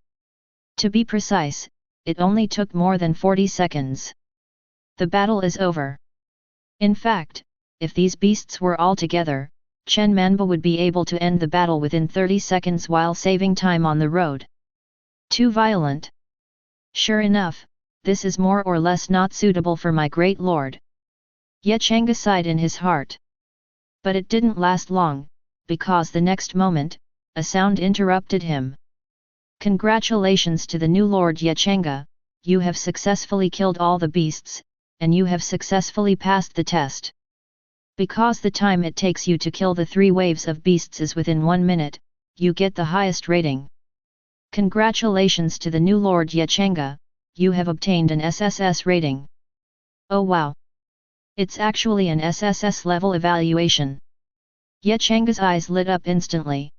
To be precise, it only took more than 40 seconds. The battle is over. In fact, if these beasts were all together, Chen Manba would be able to end the battle within 30 seconds while saving time on the road. Too violent. Sure enough, this is more or less not suitable for my great lord. Changge sighed in his heart. But it didn't last long, because the next moment, a sound interrupted him. Congratulations to the new lord Changge, you have successfully killed all the beasts, and you have successfully passed the test. Because the time it takes you to kill the 3 waves of beasts is within 1 minute, you get the highest rating. Congratulations to the new lord Changge, you have obtained an SSS rating. Oh wow! It's actually an SSS level evaluation. Changge's eyes lit up instantly.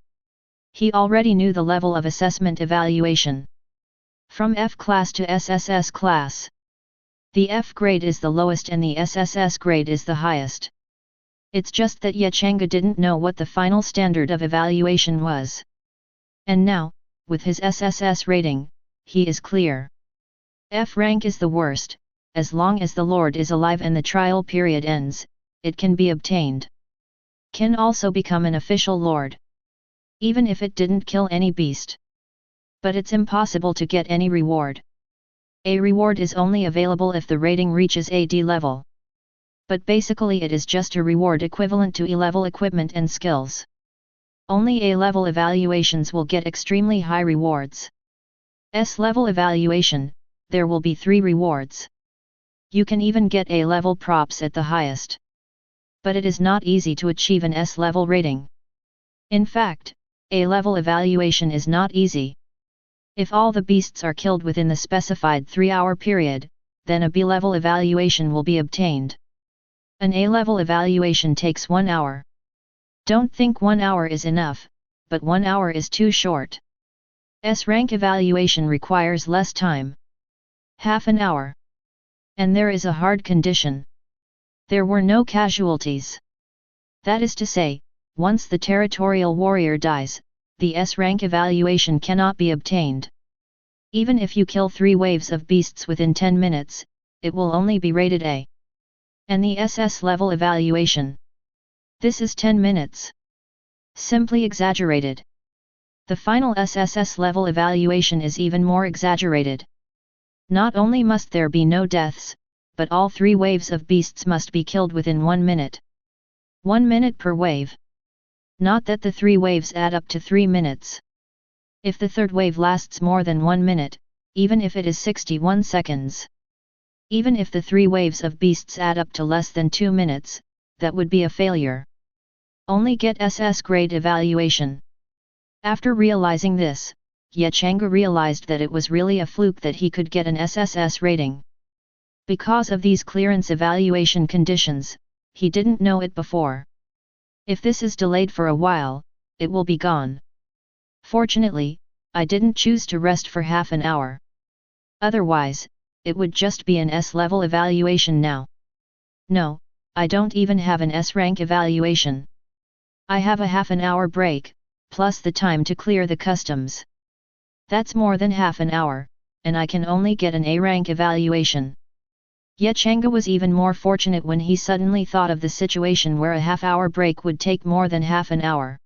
He already knew the level of assessment evaluation. From F class to SSS class. The F grade is the lowest and the SSS grade is the highest. It's just that Changge didn't know what the final standard of evaluation was. And now, with his SSS rating, he is clear. F rank is the worst. As long as the Lord is alive and the trial period ends, it can be obtained. Can also become an official Lord. Even if it didn't kill any beast. But it's impossible to get any reward. A reward is only available if the rating reaches a D level. But basically it is just a reward equivalent to E-level equipment and skills. Only A-level evaluations will get extremely high rewards. S-level evaluation, there will be 3 rewards. You can even get A-level props at the highest. But it is not easy to achieve an S-level rating. In fact, A-level evaluation is not easy. If all the beasts are killed within the specified 3-hour period, then a B-level evaluation will be obtained. An A-level evaluation takes 1 hour. Don't think 1 hour is enough, but 1 hour is too short. S-rank evaluation requires less time. Half an hour. And there is a hard condition. There were no casualties. That is to say, once the territorial warrior dies, the S-rank evaluation cannot be obtained. Even if you kill 3 waves of beasts within 10 minutes, it will only be rated A. And the SS level evaluation. This is 10 minutes. Simply exaggerated. The final SSS level evaluation is even more exaggerated. Not only must there be no deaths, but all 3 waves of beasts must be killed within 1 minute. 1 minute per wave. Not that the 3 waves add up to 3 minutes. If the third wave lasts more than 1 minute, even if it is 61 seconds. Even if the 3 waves of beasts add up to less than 2 minutes, that would be a failure. Only get SS grade evaluation. After realizing this, Changge realized that it was really a fluke that he could get an SSS rating. Because of these clearance evaluation conditions, he didn't know it before. If this is delayed for a while, it will be gone. Fortunately, I didn't choose to rest for half an hour. Otherwise, it would just be an S-level evaluation now. No, I don't even have an S-rank evaluation. I have a half an hour break, plus the time to clear the customs. That's more than half an hour, and I can only get an A-rank evaluation. Yet Changge was even more fortunate when he suddenly thought of the situation where a half-hour break would take more than half an hour.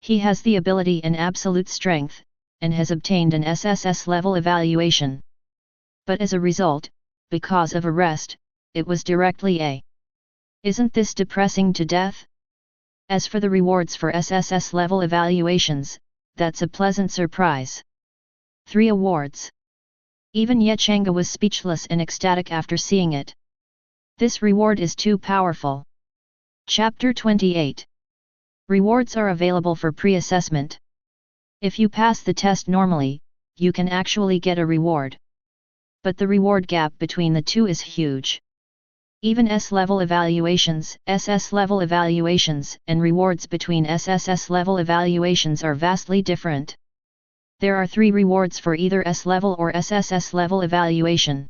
He has the ability and absolute strength, and has obtained an SSS level evaluation. But as a result, because of a rest, it was directly A. Isn't this depressing to death? As for the rewards for SSS level evaluations, that's a pleasant surprise. 3 awards. Even Changge was speechless and ecstatic after seeing it. This reward is too powerful. Chapter 28. Rewards are available for pre-assessment. If you pass the test normally, you can actually get a reward. But the reward gap between the two is huge. Even S-level evaluations, SS-level evaluations, and rewards between SSS-level evaluations are vastly different. There are 3 rewards for either S-level or SSS-level evaluation.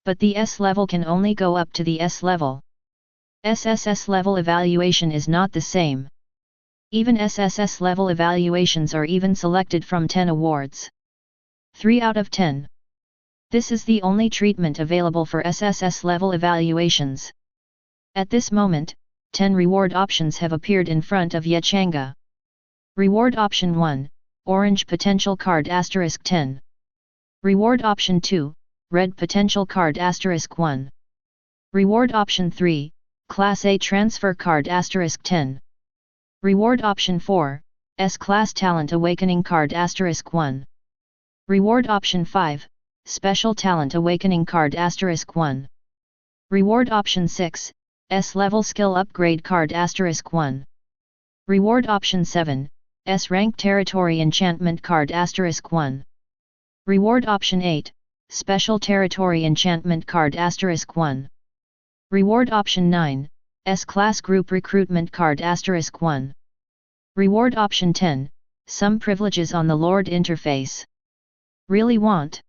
But the S-level can only go up to the S-level. SSS-level evaluation is not the same. Even SSS-level evaluations are even selected from 10 awards. 3 out of 10. This is the only treatment available for SSS level evaluations. At this moment, 10 reward options have appeared in front of Changge. Reward option 1, Orange potential card *10. Reward option 2, Red potential card *1. Reward option 3, Class A transfer card *10. Reward option 4, S-Class Talent Awakening card *1. Reward option 5, Special Talent Awakening card *1. Reward option 6, S-Level Skill Upgrade card *1. Reward option 7, S-Rank Territory Enchantment card *1. Reward option 8, Special Territory Enchantment card *1. Reward option 9, S-Class Group Recruitment card *1. Reward option 10, Some Privileges on the Lord interface. Really want?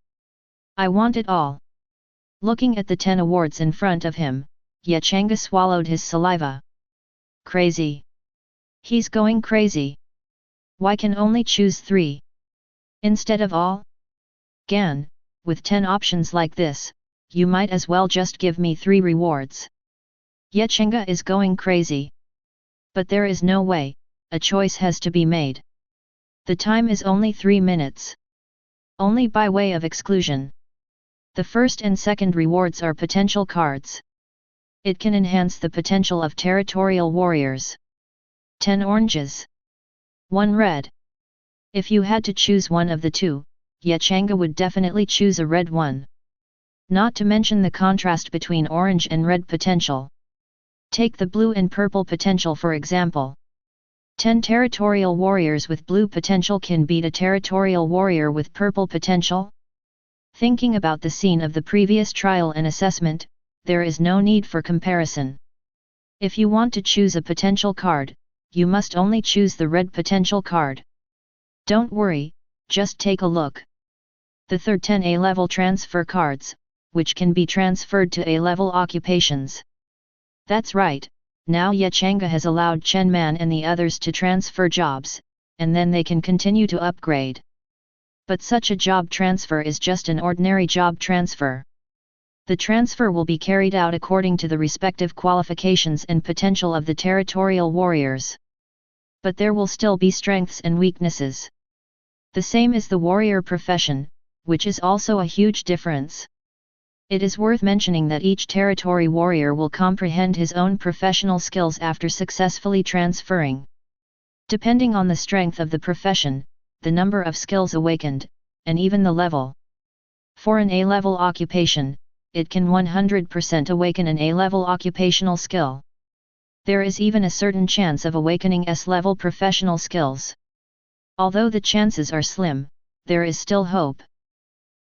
I want it all. Looking at the 10 awards in front of him, Changge swallowed his saliva. Crazy. He's going crazy. Why can only choose 3? Instead of all? Gan, with 10 options like this, you might as well just give me 3 rewards. Changge is going crazy. But there is no way, a choice has to be made. The time is only 3 minutes. Only by way of exclusion. The first and second rewards are potential cards. It can enhance the potential of territorial warriors. 10 oranges. 1 red. If you had to choose one of the two, Changge would definitely choose a red one. Not to mention the contrast between orange and red potential. Take the blue and purple potential for example. 10 territorial warriors with blue potential can beat a territorial warrior with purple potential? Thinking about the scene of the previous trial and assessment, there is no need for comparison. If you want to choose a potential card, you must only choose the red potential card. Don't worry, just take a look. The third 10 A-level transfer cards, which can be transferred to A-level occupations. That's right, now Changge has allowed Chen Man and the others to transfer jobs, and then they can continue to upgrade. But such a job transfer is just an ordinary job transfer. The transfer will be carried out according to the respective qualifications and potential of the territorial warriors. But there will still be strengths and weaknesses. The same is the warrior profession, which is also a huge difference. It is worth mentioning that each territory warrior will comprehend his own professional skills after successfully transferring. Depending on the strength of the profession, the number of skills awakened, and even the level. For an A-level occupation, it can 100% awaken an A-level occupational skill. There is even a certain chance of awakening S-level professional skills. Although the chances are slim, there is still hope.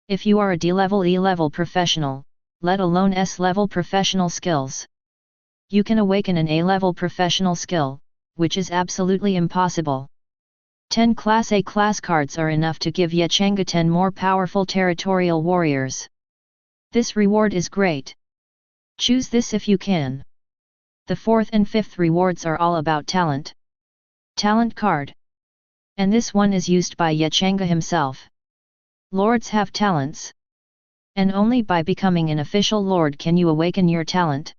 If you are a D-level E-level professional, let alone S-level professional skills, you can awaken an A-level professional skill, which is absolutely impossible. 10 Class A class cards are enough to give Changge 10 more powerful territorial warriors. This reward is great. Choose this if you can. The fourth and fifth rewards are all about talent. Talent card. And this one is used by Changge himself. Lords have talents. And only by becoming an official lord can you awaken your talent.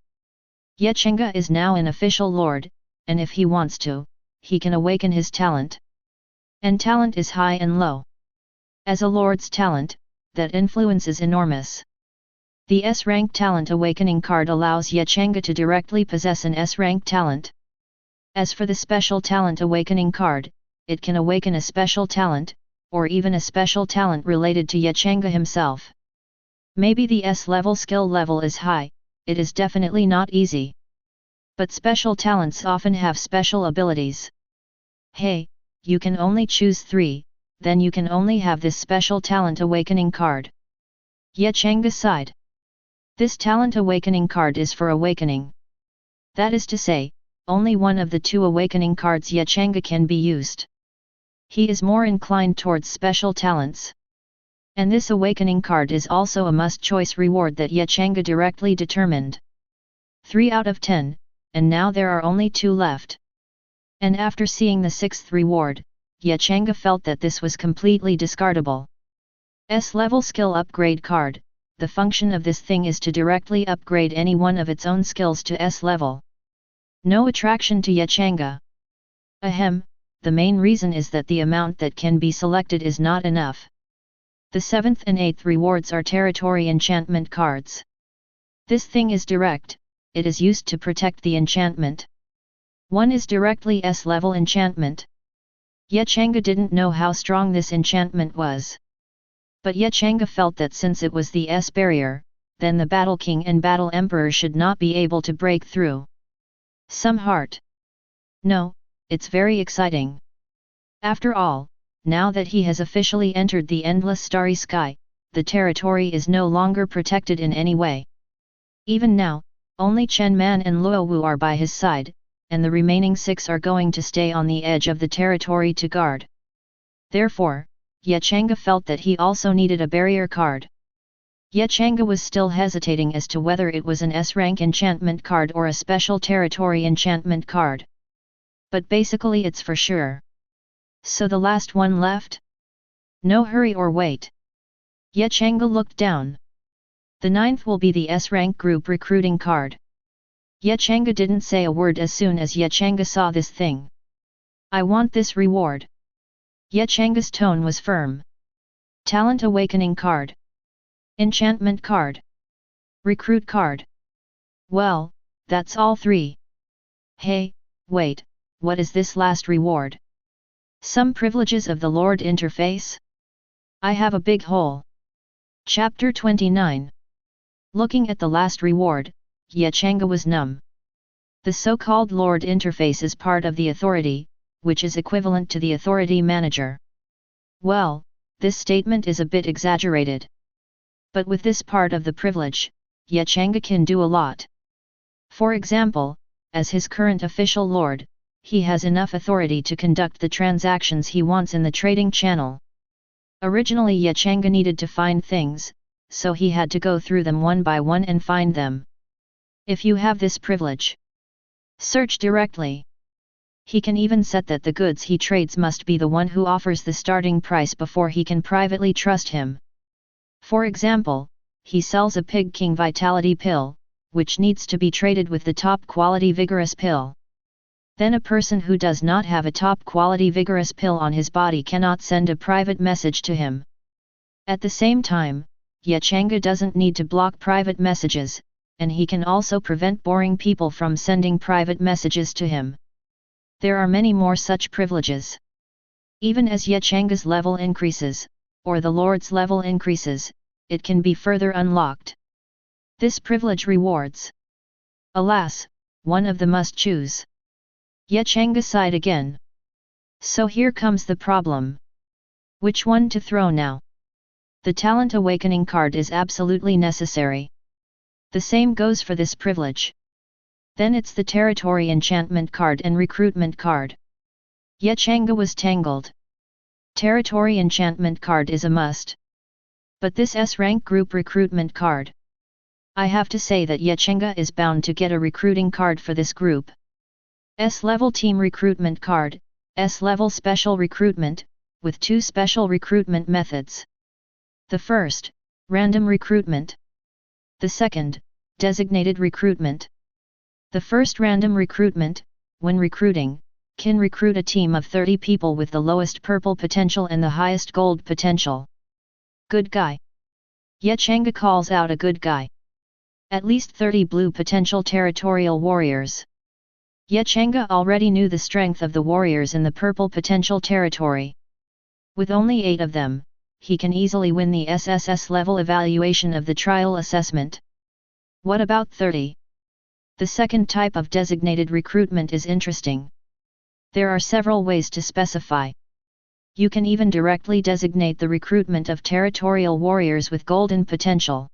Changge is now an official lord, and if he wants to, he can awaken his talent. And talent is high and low. As a lord's talent, that influence is enormous. The S-rank talent awakening card allows Changge to directly possess an S-rank talent. As for the special talent awakening card, it can awaken a special talent, or even a special talent related to Changge himself. Maybe the S-level skill level is high, it is definitely not easy. But special talents often have special abilities. Hey, you can only choose 3, then you can only have this special talent awakening card. Changge sighed. This talent awakening card is for awakening. That is to say, only one of the 2 awakening cards Changge can be used. He is more inclined towards special talents. And this awakening card is also a must-choice reward that Changge directly determined. 3 out of 10, and now there are only 2 left. And after seeing the 6th reward, Changge felt that this was completely discardable. S-level skill upgrade card. The function of this thing is to directly upgrade any one of its own skills to S-level. No attraction to Changge. Ahem, the main reason is that the amount that can be selected is not enough. The 7th and 8th rewards are territory enchantment cards. This thing is direct, it is used to protect the enchantment. One is directly S-level enchantment. Changge didn't know how strong this enchantment was. But Changge felt that since it was the S barrier, then the Battle King and Battle Emperor should not be able to break through. Some heart. No, it's very exciting. After all, now that he has officially entered the endless starry sky, the territory is no longer protected in any way. Even now, only Chen Man and Luo Wu are by his side, and the remaining 6 are going to stay on the edge of the territory to guard. Therefore, Changge felt that he also needed a barrier card. Changge was still hesitating as to whether it was an S-rank enchantment card or a special territory enchantment card. But basically it's for sure. So the last one left? No hurry or wait. Changge looked down. The 9th will be the S-rank group recruiting card. Changge didn't say a word as soon as Changge saw this thing. I want this reward. Changge's tone was firm. Talent awakening card. Enchantment card. Recruit card. Well, that's all 3. Hey, wait, what is this last reward? Some privileges of the Lord interface? I have a big hole. Chapter 29. Looking at the last reward, Changge was numb. The so-called Lord interface is part of the authority, which is equivalent to the authority manager. Well, this statement is a bit exaggerated. But with this part of the privilege, Changge can do a lot. For example, as his current official lord, he has enough authority to conduct the transactions he wants in the trading channel. Originally Changge needed to find things, so he had to go through them one by one and find them. If you have this privilege, search directly. He can even set that the goods he trades must be the one who offers the starting price before he can privately trust him. For example, he sells a Pig King Vitality Pill, which needs to be traded with the top quality Vigorous Pill. Then a person who does not have a top quality Vigorous Pill on his body cannot send a private message to him. At the same time, Changge doesn't need to block private messages, and he can also prevent boring people from sending private messages to him. There are many more such privileges. Even as Changge's level increases, or the Lord's level increases, it can be further unlocked. This privilege rewards. Alas, one of them must choose. Changge sighed again. So here comes the problem. Which one to throw now? The Talent Awakening card is absolutely necessary. The same goes for this privilege. Then it's the Territory Enchantment card and Recruitment card. Changge was tangled. Territory Enchantment card is a must. But this S-rank group recruitment card. I have to say that Changge is bound to get a recruiting card for this group. S-level team recruitment card, S-level special recruitment, with 2 special recruitment methods. The first, random recruitment. The second, designated recruitment. The first random recruitment, when recruiting, can recruit a team of 30 people with the lowest purple potential and the highest gold potential. Good guy. Changge calls out a good guy. At least 30 blue potential territorial warriors. Changge already knew the strength of the warriors in the purple potential territory. With only 8 of them, he can easily win the SSS level evaluation of the trial assessment. What about 30? The second type of designated recruitment is interesting. There are several ways to specify. You can even directly designate the recruitment of territorial warriors with golden potential.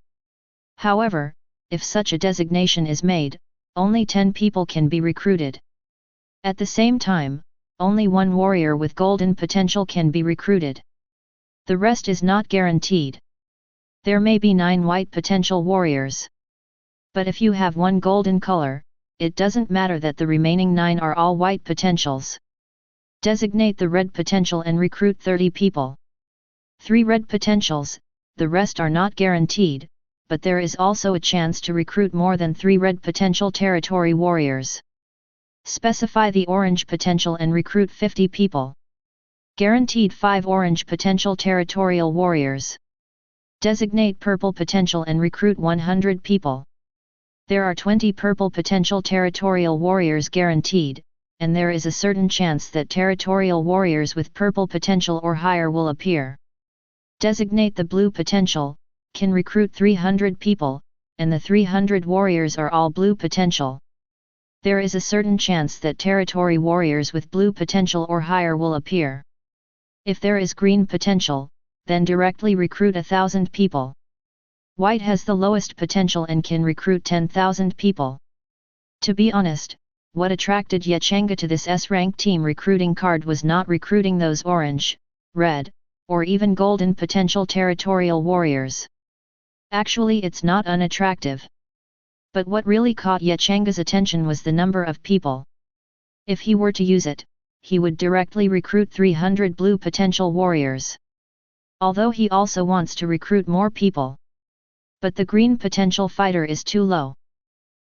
However, if such a designation is made, only 10 people can be recruited. At the same time, only 1 warrior with golden potential can be recruited. The rest is not guaranteed. There may be 9 white potential warriors. But if you have 1 golden color, it doesn't matter that the remaining 9 are all white potentials. Designate the red potential and recruit 30 people. 3 red potentials, the rest are not guaranteed, but there is also a chance to recruit more than 3 red potential territory warriors. Specify the orange potential and recruit 50 people. Guaranteed 5 orange potential territorial warriors. Designate purple potential and recruit 100 people. There are 20 purple potential territorial warriors guaranteed, and there is a certain chance that territorial warriors with purple potential or higher will appear. Designate the blue potential, can recruit 300 people, and the 300 warriors are all blue potential. There is a certain chance that territory warriors with blue potential or higher will appear. If there is green potential, then directly recruit 1,000 people. White has the lowest potential and can recruit 10,000 people. To be honest, what attracted Changge to this S-rank team recruiting card was not recruiting those orange, red, or even golden potential territorial warriors. Actually, it's not unattractive. But what really caught Changge's attention was the number of people. If he were to use it, he would directly recruit 300 blue potential warriors. Although he also wants to recruit more people. But the green potential fighter is too low.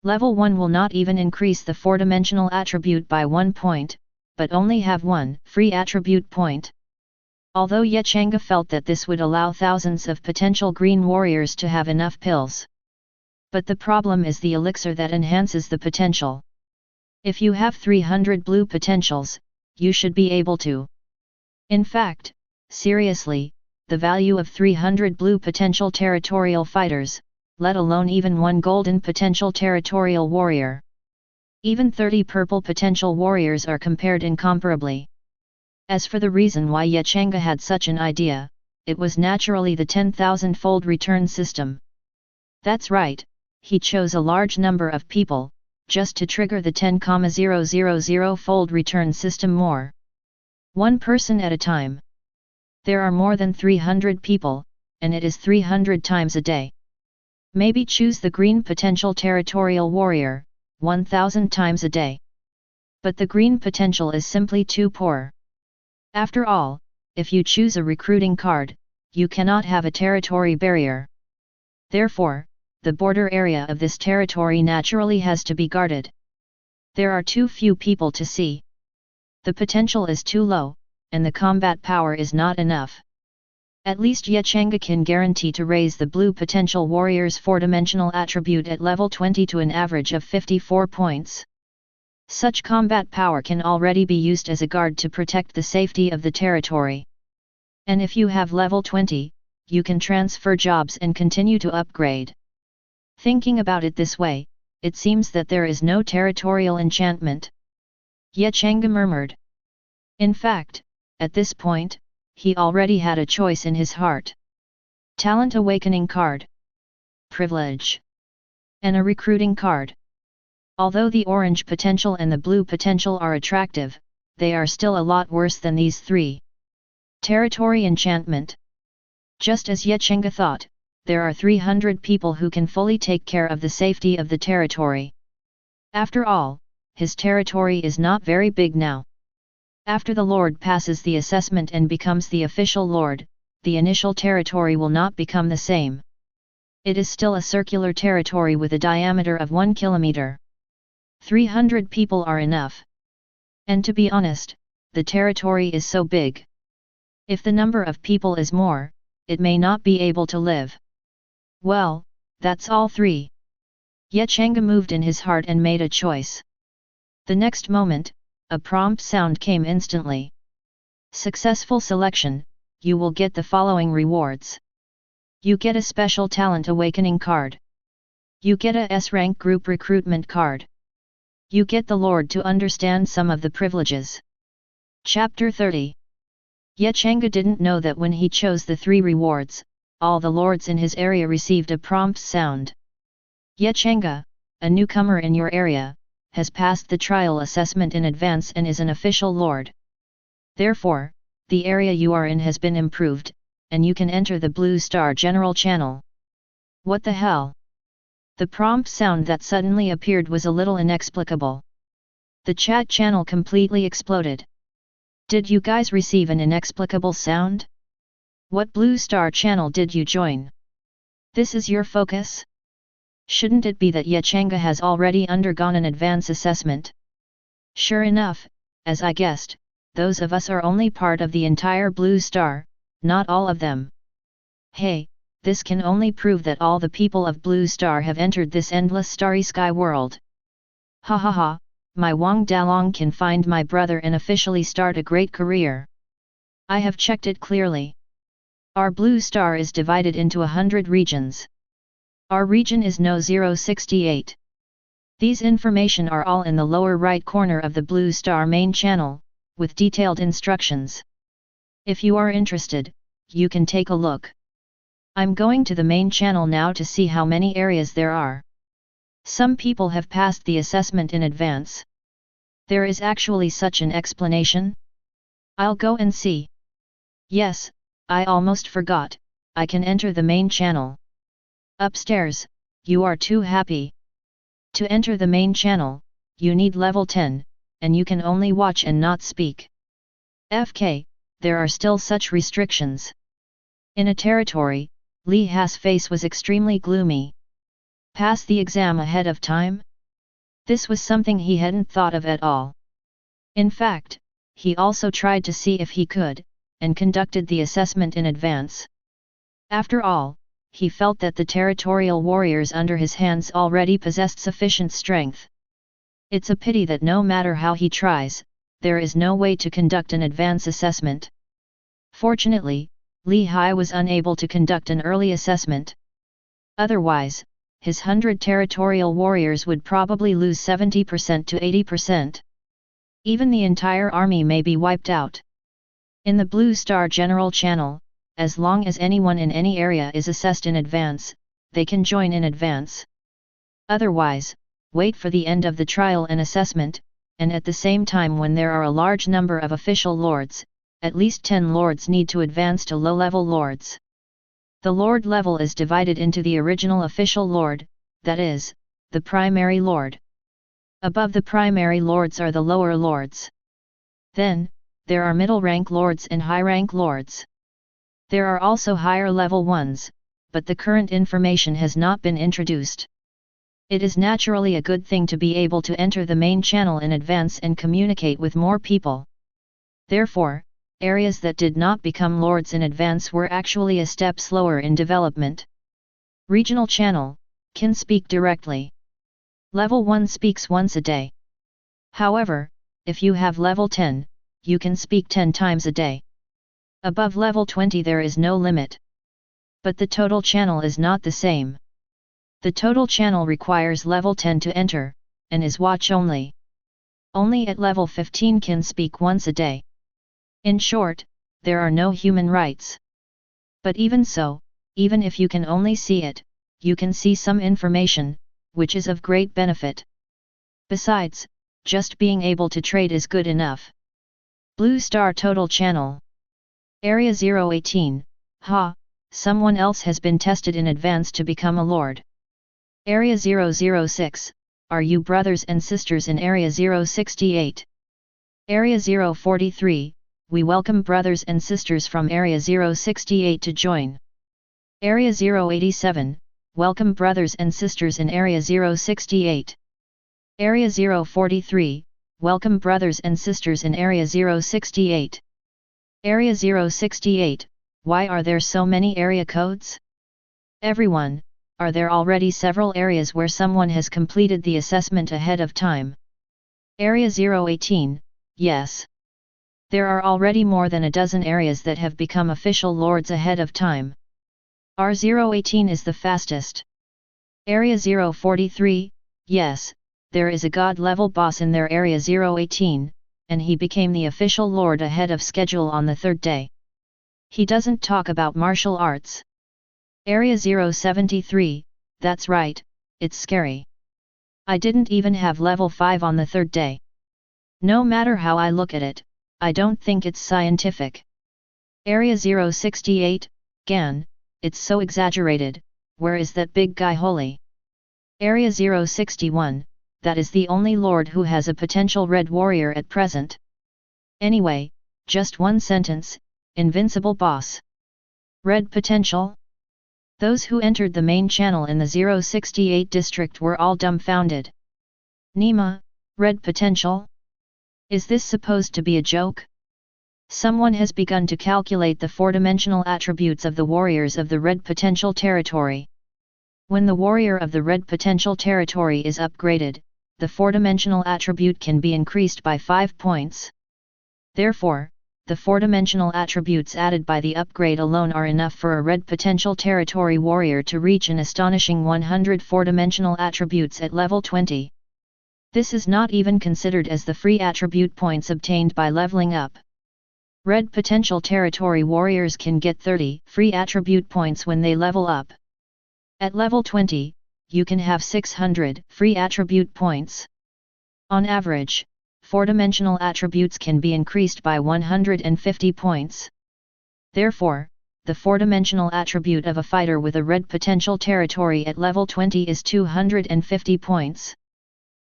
Level 1 will not even increase the 4-dimensional attribute by 1 point, but only have 1 free attribute point. Although Changge felt that this would allow thousands of potential green warriors to have enough pills. But the problem is the elixir that enhances the potential. If you have 300 blue potentials, you should be able to. In fact, seriously, the value of 300 blue potential territorial fighters, let alone even one golden potential territorial warrior. Even 30 purple potential warriors are compared incomparably. As for the reason why Changge had such an idea, it was naturally the 10,000-fold return system. That's right, he chose a large number of people, just to trigger the 10,000-fold return system more. One person at a time. There are more than 300 people, and it is 300 times a day. Maybe choose the green potential territorial warrior, 1000 times a day. But the green potential is simply too poor. After all, if you choose a recruiting card, you cannot have a territory barrier. Therefore, the border area of this territory naturally has to be guarded. There are too few people to see. The potential is too low, and the combat power is not enough. At least Changge can guarantee to raise the blue potential warrior's 4-dimensional attribute at level 20 to an average of 54 points. Such combat power can already be used as a guard to protect the safety of the territory. And if you have level 20, you can transfer jobs and continue to upgrade. Thinking about it this way, it seems that there is no territorial enchantment. Changge murmured. In fact, at this point, he already had a choice in his heart. Talent Awakening card. Privilege. And a recruiting card. Although the orange potential and the blue potential are attractive, they are still a lot worse than these three. Territory enchantment. Just as Changge thought, there are 300 people who can fully take care of the safety of the territory. After all, his territory is not very big now. After the Lord passes the assessment and becomes the official Lord, the initial territory will not become the same. It is still a circular territory with a diameter of 1 kilometer. 300 people are enough. And to be honest, the territory is so big. If the number of people is more, it may not be able to live. Well, that's all three. Changge moved in his heart and made a choice. The next moment, a prompt sound came instantly. Successful selection, you will get the following rewards. You get a special talent awakening card. You get a S-rank group recruitment card. You get the Lord to understand some of the privileges. Chapter 30. Changge didn't know that when he chose the three rewards, all the lords in his area received a prompt sound. Changge, a newcomer in your area, has passed the trial assessment in advance and is an official lord. Therefore, the area you are in has been improved, and you can enter the Blue Star General Channel. What the hell? The prompt sound that suddenly appeared was a little inexplicable. The chat channel completely exploded. Did you guys receive an inexplicable sound? What Blue Star channel did you join? This is your focus? Shouldn't it be that Changge has already undergone an advance assessment? Sure enough, as I guessed, those of us are only part of the entire Blue Star, not all of them. Hey, this can only prove that all the people of Blue Star have entered this endless starry sky world. Ha ha ha, my Wang Dalong can find my brother and officially start a great career. I have checked it clearly. Our Blue Star is divided into 100 regions. Our region is No 068. These information are all in the lower right corner of the Blue Star main channel, with detailed instructions. If you are interested, you can take a look. I'm going to the main channel now to see how many areas there are. Some people have passed the assessment in advance. There is actually such an explanation? I'll go and see. Yes, I almost forgot, I can enter the main channel. Upstairs, you are too happy. To enter the main channel, you need level 10, and you can only watch and not speak. FK, there are still such restrictions. In a territory, Li Ha's face was extremely gloomy. Pass the exam ahead of time? This was something he hadn't thought of at all. In fact, he also tried to see if he could, and conducted the assessment in advance. After all, he felt that the territorial warriors under his hands already possessed sufficient strength. It's a pity that no matter how he tries, there is no way to conduct an advance assessment. Fortunately, Li Hai was unable to conduct an early assessment. Otherwise, his 100 territorial warriors would probably lose 70% to 80%. Even the entire army may be wiped out. In the Blue Star General Channel, as long as anyone in any area is assessed in advance, they can join in advance. Otherwise, wait for the end of the trial and assessment, and at the same time when there are a large number of official lords, at least 10 lords need to advance to low-level lords. The lord level is divided into the original official lord, that is, the primary lord. Above the primary lords are the lower lords. Then, there are middle-rank lords and high-rank lords. There are also higher-level ones, but the current information has not been introduced. It is naturally a good thing to be able to enter the main channel in advance and communicate with more people. Therefore, areas that did not become lords in advance were actually a step slower in development. Regional channel, can speak directly. Level 1 speaks once a day. However, if you have level 10, you can speak 10 times a day. Above level 20 there is no limit. But the total channel is not the same. The total channel requires level 10 to enter, and is watch only. Only at level 15 can speak once a day. In short, there are no human rights. But even so, even if you can only see it, you can see some information, which is of great benefit. Besides, just being able to trade is good enough. Blue Star Total Channel. Area 018, someone else has been tested in advance to become a lord. Area 006, are you brothers and sisters in Area 068? Area 043, we welcome brothers and sisters from Area 068 to join. Area 087, welcome brothers and sisters in Area 068. Area 043, welcome brothers and sisters in Area 068. Area 068, why are there so many area codes? Everyone, are there already several areas where someone has completed the assessment ahead of time? Area 018, yes. There are already more than a dozen areas that have become official lords ahead of time. R018 is the fastest. Area 043, yes, there is a god-level boss in their Area 018, and he became the official lord ahead of schedule on the third day. He doesn't talk about martial arts. Area 073, that's right, it's scary. I didn't even have level 5 on the third day. No matter how I look at it, I don't think it's scientific. Area 068, Gan, it's so exaggerated, where is that big guy holy? Area 061, that is the only lord who has a potential red warrior at present. Anyway, just one sentence, Invincible boss. Red potential? Those who entered the main channel in the 068 district were all dumbfounded. Nima, red potential? Is this supposed to be a joke? Someone has begun to calculate the four-dimensional attributes of the warriors of the red potential territory. When the warrior of the red potential territory is upgraded, the four-dimensional attribute can be increased by 5 points. Therefore, the four-dimensional attributes added by the upgrade alone are enough for a red potential territory warrior to reach an astonishing 100 four-dimensional attributes at level 20. This is not even considered as the free attribute points obtained by leveling up. Red potential territory warriors can get 30 free attribute points when they level up. At level 20, you can have 600 free attribute points. On average, four-dimensional attributes can be increased by 150 points. Therefore, the four-dimensional attribute of a fighter with a red potential territory at level 20 is 250 points.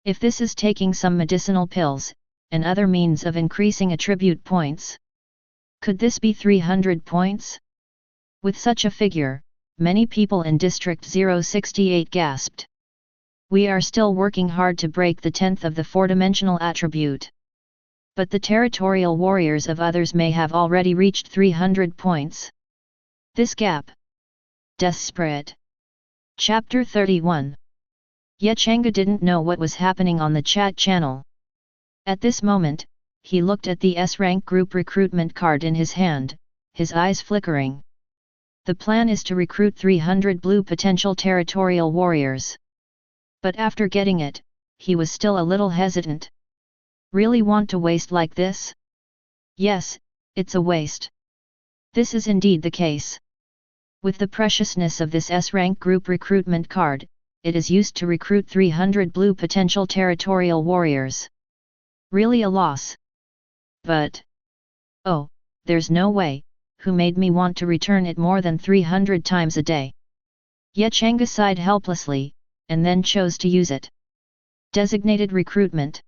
If this is taking some medicinal pills, and other means of increasing attribute points, could this be 300 points? With such a figure, many people in District 068 gasped. We are still working hard to break the 10th of the four-dimensional attribute. But the territorial warriors of others may have already reached 300 points. This gap. Desperate. Chapter 31. Changge didn't know what was happening on the chat channel. At this moment, he looked at the S-rank group recruitment card in his hand, his eyes flickering. The plan is to recruit 300 blue potential territorial warriors. But after getting it, he was still a little hesitant. Really want to waste like this? Yes, it's a waste. This is indeed the case. With the preciousness of this S-rank group recruitment card, it is used to recruit 300 blue potential territorial warriors. Really a loss. But oh, there's no way, who made me want to return it more than 300 times a day? Changge sighed helplessly, and then chose to use it. Designated recruitment.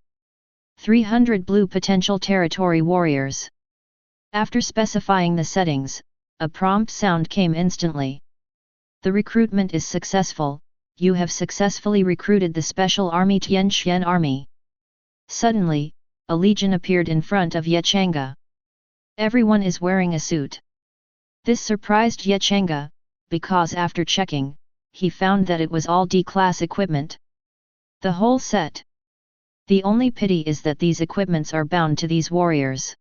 300 blue potential territory warriors. After specifying the settings, a prompt sound came instantly. The recruitment is successful, you have successfully recruited the Special Army Tianxian Army. Suddenly, a legion appeared in front of Changge. Everyone is wearing a suit. This surprised Changge, because after checking, he found that it was all D-class equipment. The whole set. The only pity is that these equipments are bound to these warriors.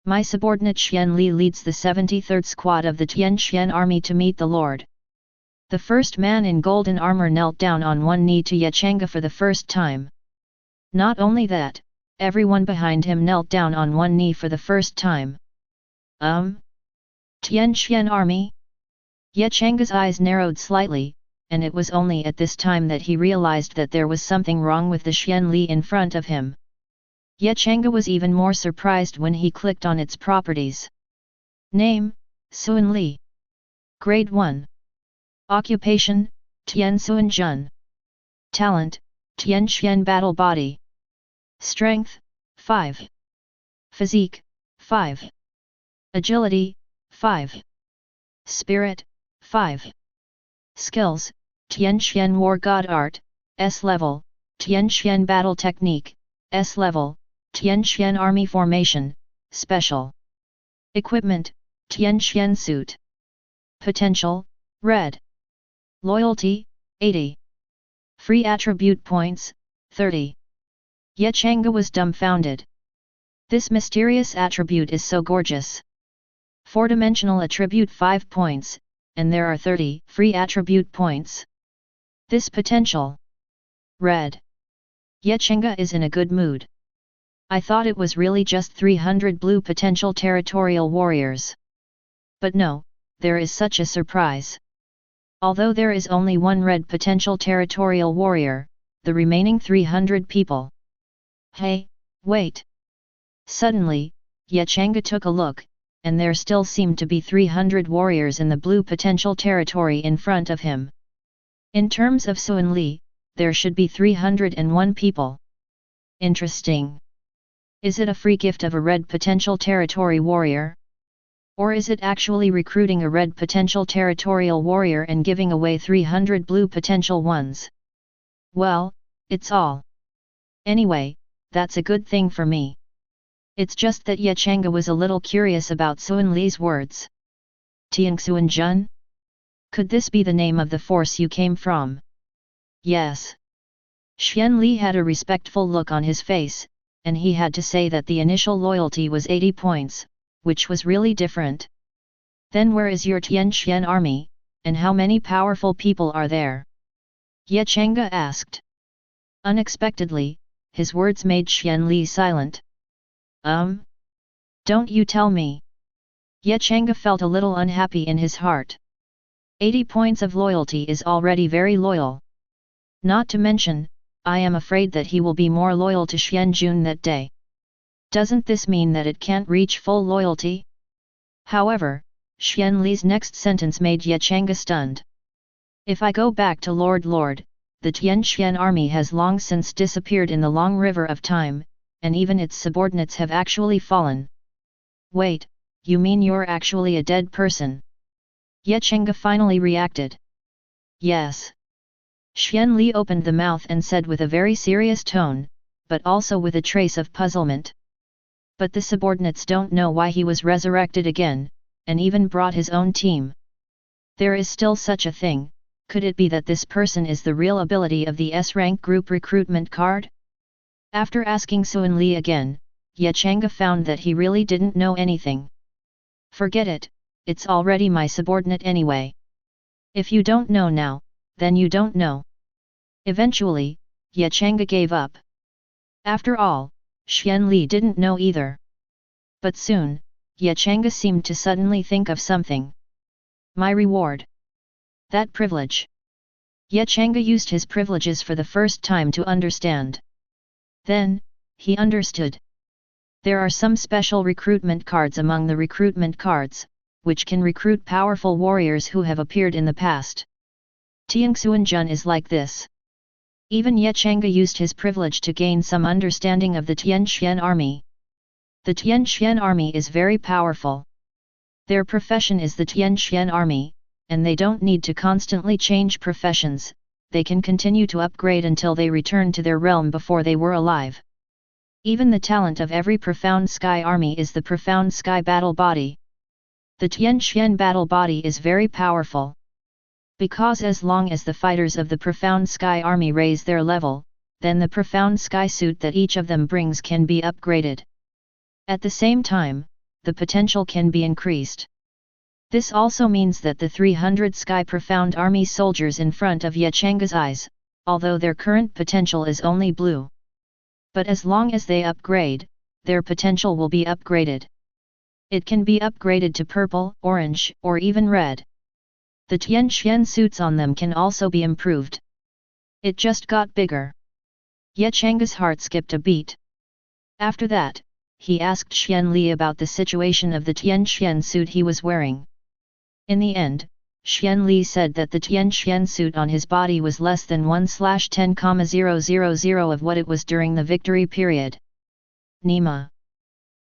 My subordinate Xian Li leads the 73rd Squad of the Tianxian Army to meet the Lord. The first man in golden armor knelt down on one knee to Changge for the first time. Not only that, everyone behind him knelt down on one knee for the first time. Tianxian Army? Changge's eyes narrowed slightly, and it was only at this time that he realized that there was something wrong with the Xian Li in front of him. Changge was even more surprised when he clicked on its properties. Name, Suan Li. Grade 1. Occupation, Tian Suan Jun. Talent, Tianxian Battle Body. Strength, 5. Physique, 5. Agility, 5. Spirit, 5. Skills, Tianxian War God Art, S level, Tianxian Battle Technique, S level, Tianxian Army Formation, Special. Equipment, Tianxian Suit. Potential, Red. Loyalty, 80. Free Attribute Points, 30. Changge was dumbfounded. This mysterious attribute is so gorgeous. 4-dimensional attribute 5 points, and there are 30 free attribute points. This potential. Red. Changge is in a good mood. I thought it was really just 300 blue potential territorial warriors. But no, there is such a surprise. Although there is only one red potential territorial warrior, the remaining 300 people. Hey, wait! Suddenly, Changge took a look, and there still seemed to be 300 warriors in the blue potential territory in front of him. In terms of Suan Li, there should be 301 people. Interesting. Is it a free gift of a red potential territory warrior? Or is it actually recruiting a red potential territorial warrior and giving away 300 blue potential ones? Well, it's all. Anyway, that's a good thing for me. It's just that Changge was a little curious about Suan Li's words. Tian Suan Jun? Could this be the name of the force you came from? Yes. Xian Li had a respectful look on his face, and he had to say that the initial loyalty was 80 points, which was really different. Then where is your Tianxian army, and how many powerful people are there? Changge asked. Unexpectedly, his words made Xian Li silent. Don't you tell me. Changge felt a little unhappy in his heart. 80 points of loyalty is already very loyal. Not to mention, I am afraid that he will be more loyal to Xian Jun that day. Doesn't this mean that it can't reach full loyalty? However, Xian Li's next sentence made Changge stunned. If I go back to Lord, the Tianxian army has long since disappeared in the long river of time, and even its subordinates have actually fallen. Wait, you mean you're actually a dead person? Changge finally reacted. Yes. Xian Li opened the mouth and said with a very serious tone, but also with a trace of puzzlement. But the subordinates don't know why he was resurrected again, and even brought his own team. There is still such a thing. Could it be that this person is the real ability of the S-rank group recruitment card? After asking Suan Li again, Changge found that he really didn't know anything. Forget it, it's already my subordinate anyway. If you don't know now, then you don't know. Eventually, Changge gave up. After all, Xian Li didn't know either. But soon, Changge seemed to suddenly think of something. My reward. That privilege. Changge used his privileges for the first time to understand. Then, he understood. There are some special recruitment cards among the recruitment cards, which can recruit powerful warriors who have appeared in the past. Tianxuanjun is like this. Even Changge used his privilege to gain some understanding of the Tianxian army. The Tianxian army is very powerful. Their profession is the Tianxian army, and they don't need to constantly change professions, they can continue to upgrade until they return to their realm before they were alive. Even the talent of every Profound Sky army is the Profound Sky battle body. The Tianxian battle body is very powerful. Because as long as the fighters of the Profound Sky army raise their level, then the Profound Sky suit that each of them brings can be upgraded. At the same time, the potential can be increased. This also means that the 300 Sky Profound Army soldiers in front of Changge's eyes, although their current potential is only blue. But as long as they upgrade, their potential will be upgraded. It can be upgraded to purple, orange, or even red. The Tianxian suits on them can also be improved. It just got bigger. Changge's heart skipped a beat. After that, he asked Xian Li about the situation of the Tianxian suit he was wearing. In the end, Xian Li said that the Tianxian suit on his body was less than 1/10,000 of what it was during the victory period. Nima.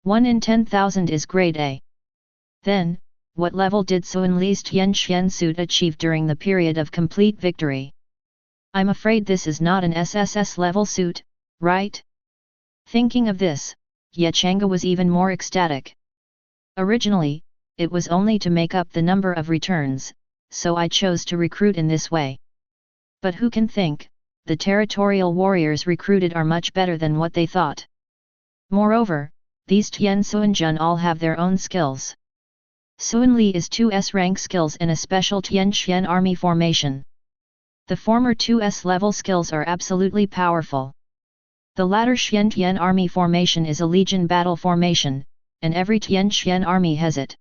1 in 10,000 is grade A. Then, what level did Suan Li's Tianxian suit achieve during the period of complete victory? I'm afraid this is not an SSS level suit, right? Thinking of this, Changge was even more ecstatic. Originally, it was only to make up the number of returns, so I chose to recruit in this way. But who can think, the territorial warriors recruited are much better than what they thought. Moreover, these Tianxuanjun all have their own skills. Suan Li is 2S rank skills in a special Tianxian army formation. The former 2S level skills are absolutely powerful. The latter Xiantian army formation is a legion battle formation, and every Tianxian army has it.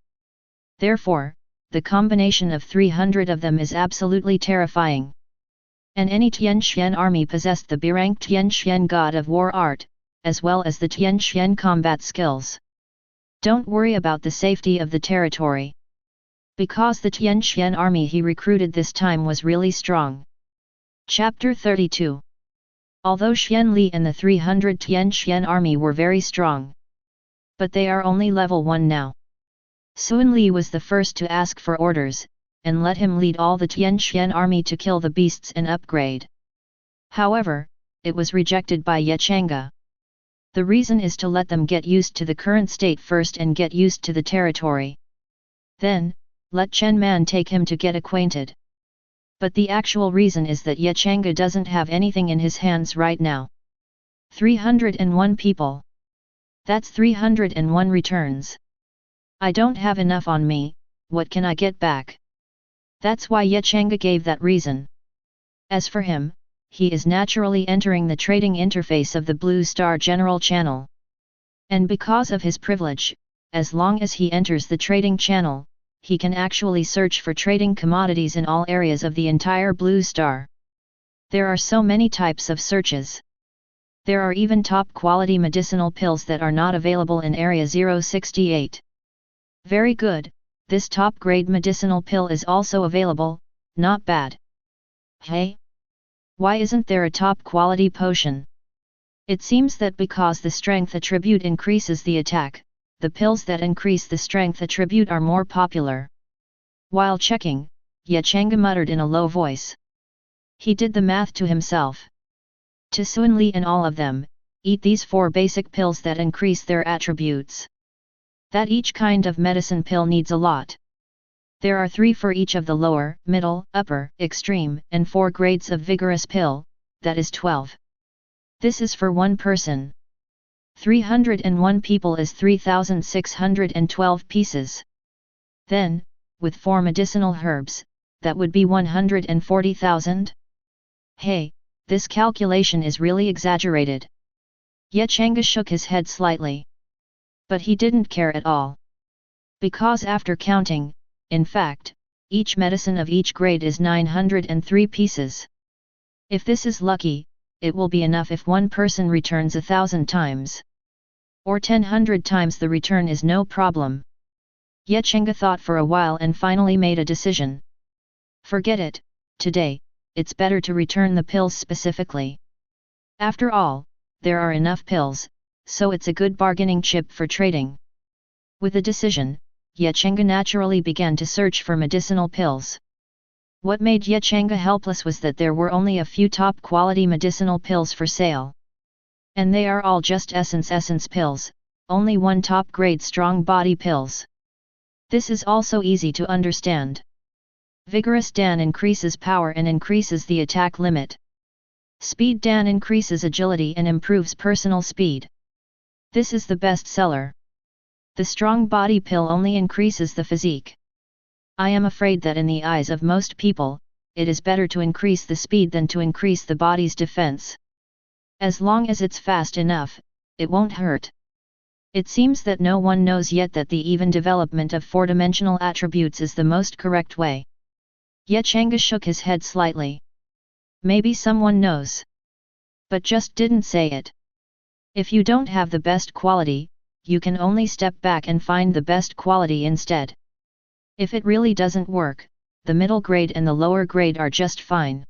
Therefore, the combination of 300 of them is absolutely terrifying. And any Tianxian army possessed the B-rank Tianxian god of war art, as well as the Tianxian combat skills. Don't worry about the safety of the territory. Because the Tianxian army he recruited this time was really strong. Chapter 32. Although Xian Li and the 300 Tianxian army were very strong, but they are only level 1 now. Suan Li was the first to ask for orders, and let him lead all the Tianxian army to kill the beasts and upgrade. However, it was rejected by Changge. The reason is to let them get used to the current state first and get used to the territory. Then, let Chen Man take him to get acquainted. But the actual reason is that Changge doesn't have anything in his hands right now. 301 people. That's 301 returns. I don't have enough on me, what can I get back? That's why Changge gave that reason. As for him, he is naturally entering the trading interface of the Blue Star General Channel. And because of his privilege, as long as he enters the trading channel, he can actually search for trading commodities in all areas of the entire Blue Star. There are so many types of searches. There are even top-quality medicinal pills that are not available in Area 068. Very good, this top-grade medicinal pill is also available, not bad. Hey? Why isn't there a top-quality potion? It seems that because the strength attribute increases the attack, the pills that increase the strength attribute are more popular. While checking, Changge muttered in a low voice. He did the math to himself. To Suan Li and all of them, eat these 4 basic pills that increase their attributes. That each kind of medicine pill needs a lot. There are 3 for each of the lower, middle, upper, extreme, and 4 grades of Vigorous Pill, that is 12. This is for one person. 301 people is 3,612 pieces. Then, with 4 medicinal herbs, that would be 140,000? Hey, this calculation is really exaggerated. Changge shook his head slightly. But he didn't care at all. Because after counting, in fact, each medicine of each grade is 903 pieces. If this is lucky, it will be enough if one person returns 1,000 times. Or 1,000 times the return is no problem. Changge thought for a while and finally made a decision. Forget it, today, it's better to return the pills specifically. After all, there are enough pills, so it's a good bargaining chip for trading. With a decision, Changge naturally began to search for medicinal pills. What made Changge helpless was that there were only a few top-quality medicinal pills for sale. And they are all just essence pills, only one top-grade strong body pills. This is also easy to understand. Vigorous Dan increases power and increases the attack limit. Speed Dan increases agility and improves personal speed. This is the best seller. The strong body pill only increases the physique. I am afraid that in the eyes of most people, it is better to increase the speed than to increase the body's defense. As long as it's fast enough, it won't hurt. It seems that no one knows yet that the even development of 4-dimensional attributes is the most correct way. Changge shook his head slightly. Maybe someone knows. But just didn't say it. If you don't have the best quality, you can only step back and find the best quality instead. If it really doesn't work, the middle grade and the lower grade are just fine.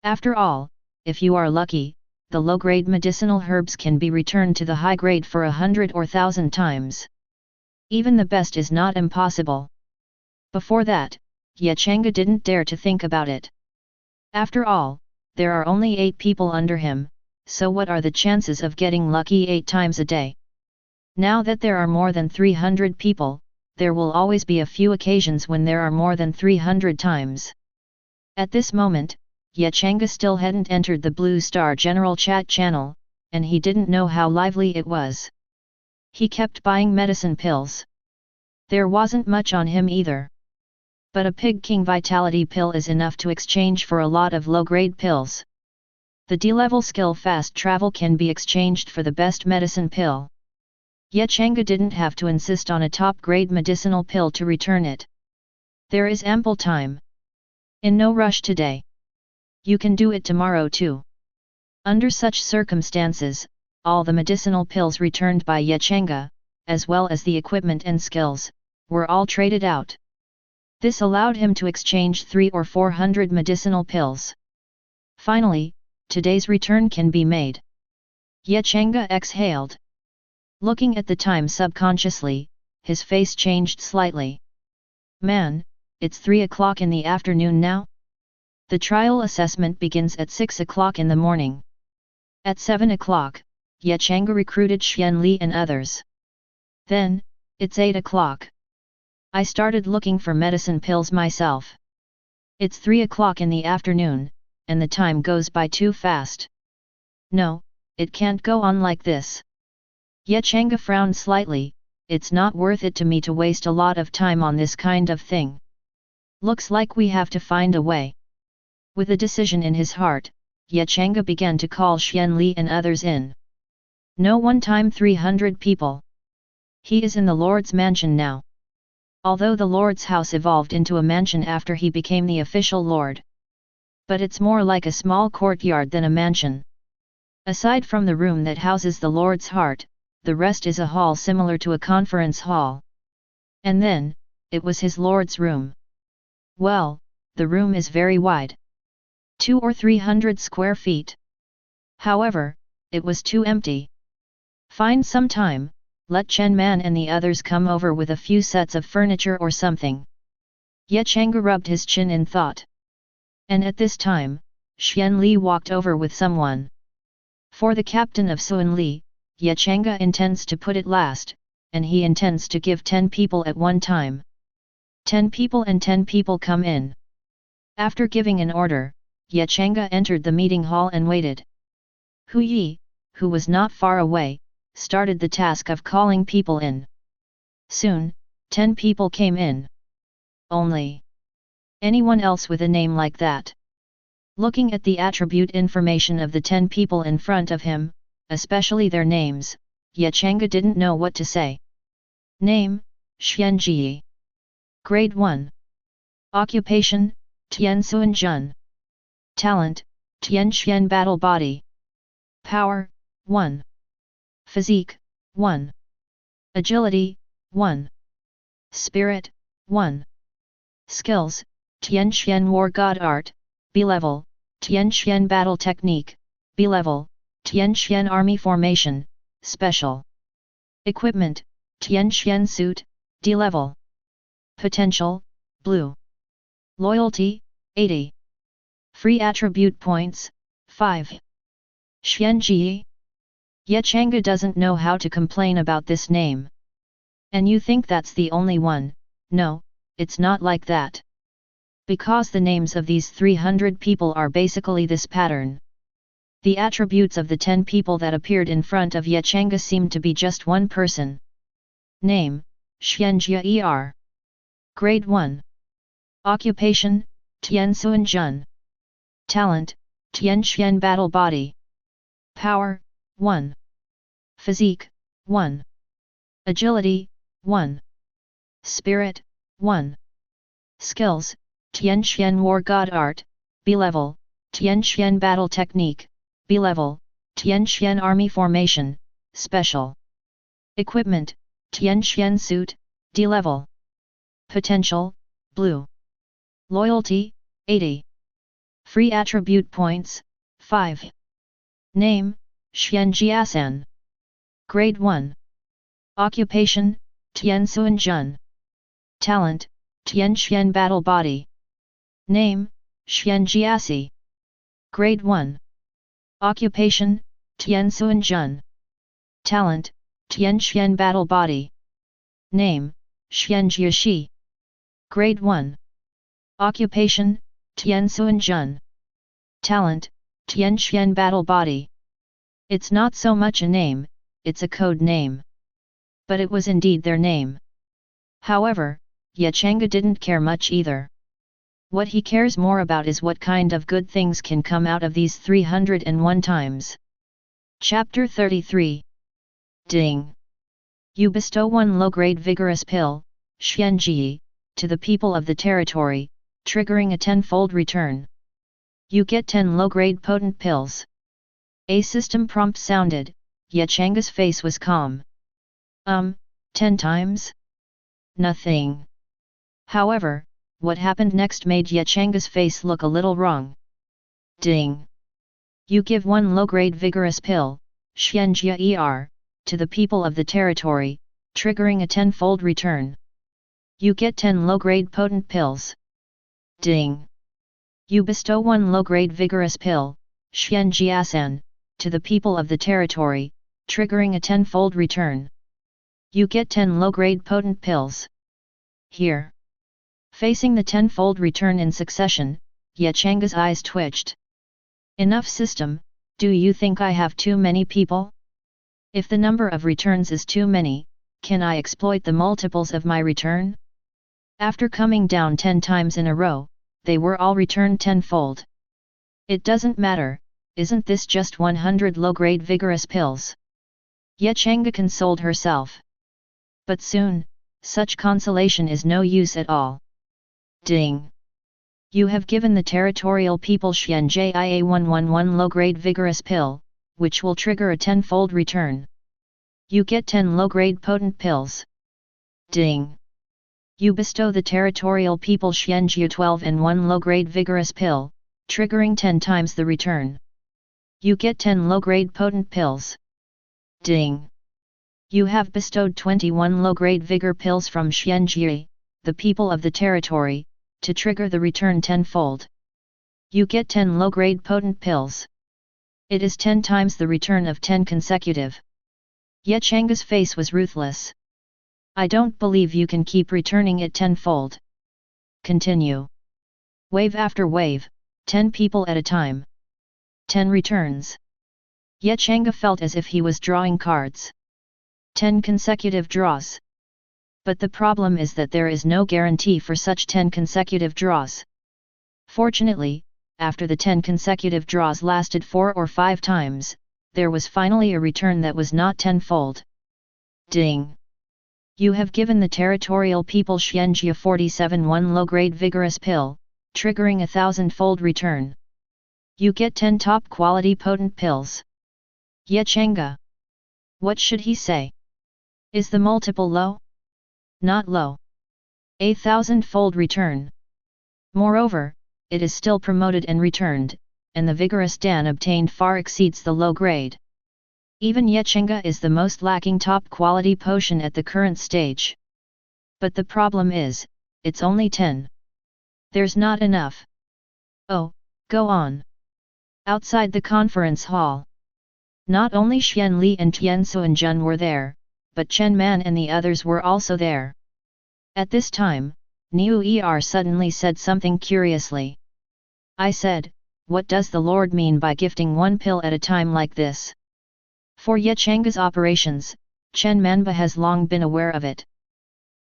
After all, if you are lucky, the low-grade medicinal herbs can be returned to the high grade for 100 or 1,000 times. Even the best is not impossible. Before that, Changge didn't dare to think about it. After all, there are only 8 people under him, so what are the chances of getting lucky 8 times a day? Now that there are more than 300 people, there will always be a few occasions when there are more than 300 times. At this moment, Changge still hadn't entered the Blue Star General Chat channel, and he didn't know how lively it was. He kept buying medicine pills. There wasn't much on him either. But a Pig King Vitality pill is enough to exchange for a lot of low-grade pills. The D-level skill fast travel can be exchanged for the best medicine pill. Changge didn't have to insist on a top-grade medicinal pill to return it. There is ample time. In no rush today. You can do it tomorrow too. Under such circumstances, all the medicinal pills returned by Changge, as well as the equipment and skills, were all traded out. This allowed him to exchange 300 or 400 medicinal pills. Finally, today's return can be made. Changge exhaled. Looking at the time subconsciously, his face changed slightly. Man, it's 3 o'clock in the afternoon now? The trial assessment begins at 6 o'clock in the morning. At 7 o'clock, Changge recruited Xian Li and others. Then, it's 8 o'clock. I started looking for medicine pills myself. It's 3 o'clock in the afternoon, and the time goes by too fast. No, it can't go on like this. Changge frowned slightly. It's not worth it to me to waste a lot of time on this kind of thing. Looks like we have to find a way. With a decision in his heart, Changge began to call Xian Li and others in. No one time 300 people. He is in the Lord's mansion now. Although the Lord's house evolved into a mansion after he became the official Lord. But it's more like a small courtyard than a mansion. Aside from the room that houses the Lord's heart, the rest is a hall similar to a conference hall. And then, it was his Lord's room. Well, the room is very wide. 200 or 300 square feet. However, it was too empty. Find some time, let Chen Man and the others come over with a few sets of furniture or something. Changge rubbed his chin in thought. And at this time, Xian Li walked over with someone. For the captain of Suanli, Changge intends to put it last, and he intends to give 10 people at one time. 10 people and 10 people come in. After giving an order, Changge entered the meeting hall and waited. Hu Yi, who was not far away, started the task of calling people in. Soon, 10 people came in. Only anyone else with a name like that. Looking at the attribute information of the 10 people in front of him, especially their names, Changge didn't know what to say. Name, Changge. Grade 1. Occupation, Tianxuan Jun. Talent, Tianxian Battle Body. Power, 1. Physique, 1. Agility, 1. Spirit, 1. Skills, Tianxian War God Art, B level, Tianxian Battle Technique, B level, Tianxian Army Formation, Special. Equipment, Tianxian Suit, D level. Potential, Blue. Loyalty, 80. Free attribute points, 5. Changge. Changge doesn't know how to complain about this name. And you think that's the only one? No, it's not like that. Because the names of these 300 people are basically this pattern. The attributes of the 10 people that appeared in front of Changge seemed to be just one person. Name, Changge Er. Grade 1. Occupation, Tianxuan Jun. Talent, Tianxian Battle Body. Power, 1. Physique, 1. Agility, 1. Spirit, 1. Skills, Tianxian War God Art, B level, Tianxian Battle Technique, B level, Tianxian Army Formation, Special. Equipment, Tianxian Suit, D level. Potential, Blue. Loyalty, 80. Free attribute points, 5. Name, Xianjiasan. Grade 1. Occupation, Tianxuan Jun. Talent, Tianxian Battle Body. Name, Xianjiasi. Grade 1. Occupation, Tianxuan Jun. Talent, Tianxian Battle Body. Name, Xianjiashi. Grade 1. Occupation, Tianxuan Jun. Talent, Tianxian Battle Body. It's not so much a name, it's a code name. But it was indeed their name. However, Changge didn't care much either. What he cares more about is what kind of good things can come out of these 301 times. Chapter 33. Ding! You bestow one low-grade vigorous pill, Changge, to the people of the territory, triggering a 10-fold return. You get 10 low-grade potent pills. A system prompt sounded, Changge's face was calm. 10 times? Nothing. However, what happened next made Changge's face look a little wrong. Ding! You give one low-grade vigorous pill, Changge Er, to the people of the territory, triggering a 10-fold return. You get 10 low-grade potent pills. Ding! You bestow one low-grade vigorous pill, Xianjiasan, to the people of the territory, triggering a 10-fold return. You get 10 low-grade potent pills. Here. Facing the 10-fold return in succession, Changge's eyes twitched. Enough system, do you think I have too many people? If the number of returns is too many, can I exploit the multiples of my return? After coming down 10 times in a row, they were all returned 10-fold. It doesn't matter, isn't this just 100 low-grade vigorous pills? Changge consoled herself. But soon, such consolation is no use at all. Ding! You have given the territorial people Changge IA111 low-grade vigorous pill, which will trigger a 10-fold return. You get 10 low-grade potent pills. Ding! You bestow the territorial people Changge 12 and 1 low-grade vigorous pill, triggering 10 times the return. You get 10 low-grade potent pills. Ding! You have bestowed 21 low-grade vigor pills from Changge, the people of the territory, to trigger the return 10-fold. You get 10 low-grade potent pills. It is 10 times the return of 10 consecutive. Yet Changge's face was ruthless. I don't believe you can keep returning it tenfold. Continue. Wave after wave, 10 people at a time. 10 returns. Yet Changge felt as if he was drawing cards. 10 consecutive draws. But the problem is that there is no guarantee for such 10 consecutive draws. Fortunately, after the 10 consecutive draws lasted 4 or 5 times, there was finally a return that was not tenfold. Ding! You have given the territorial people Changge 47 one low-grade vigorous pill, triggering 1,000-fold return. You get 10 top-quality potent pills. Yet Changge. What should he say? Is the multiple low? Not low. 1,000-fold return. Moreover, it is still promoted and returned, and the vigorous Dan obtained far exceeds the low grade. Even Changge is the most lacking top-quality potion at the current stage. But the problem is, it's only 10. There's not enough. Oh, go on. Outside the conference hall. Not only Xian Li and Tian Suanjun were there, but Chen Man and the others were also there. At this time, Niu Er suddenly said something curiously. I said, what does the Lord mean by gifting one pill at a time like this? For Changge's operations, Chen Manba has long been aware of it.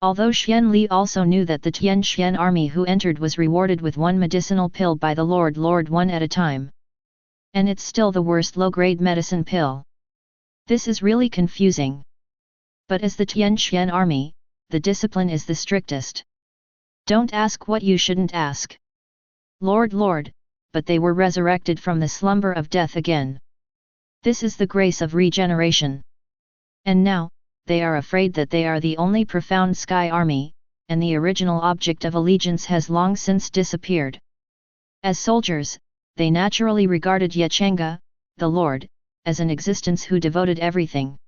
Although Xian Li also knew that the Tian Xian army who entered was rewarded with one medicinal pill by the Lord one at a time. And it's still the worst low-grade medicine pill. This is really confusing. But as the Tian Xian army, the discipline is the strictest. Don't ask what you shouldn't ask. Lord, but they were resurrected from the slumber of death again. This is the grace of regeneration. And now, they are afraid that they are the only profound sky army, and the original object of allegiance has long since disappeared. As soldiers, they naturally regarded Changge, the Lord, as an existence who devoted everything.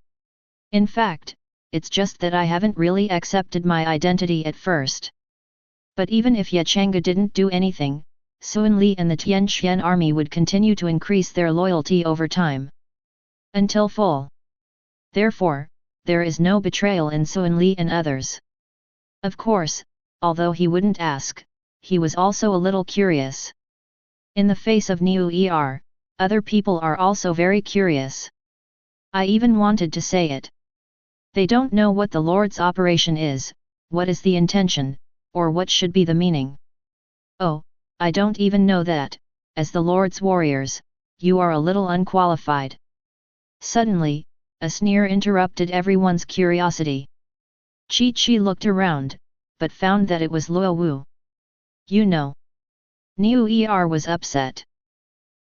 In fact, it's just that I haven't really accepted my identity at first. But even if Changge didn't do anything, Sun Li and the Tian Xian army would continue to increase their loyalty over time. Until full. Therefore, there is no betrayal in Sun Li and others. Of course, although he wouldn't ask, he was also a little curious. In the face of Niu Er, other people are also very curious. I even wanted to say it. They don't know what the Lord's operation is, what is the intention, or what should be the meaning. Oh, I don't even know that, as the Lord's warriors, you are a little unqualified. Suddenly, a sneer interrupted everyone's curiosity. Chi looked around, but found that it was Luo Wu. You know. Niu Er was upset.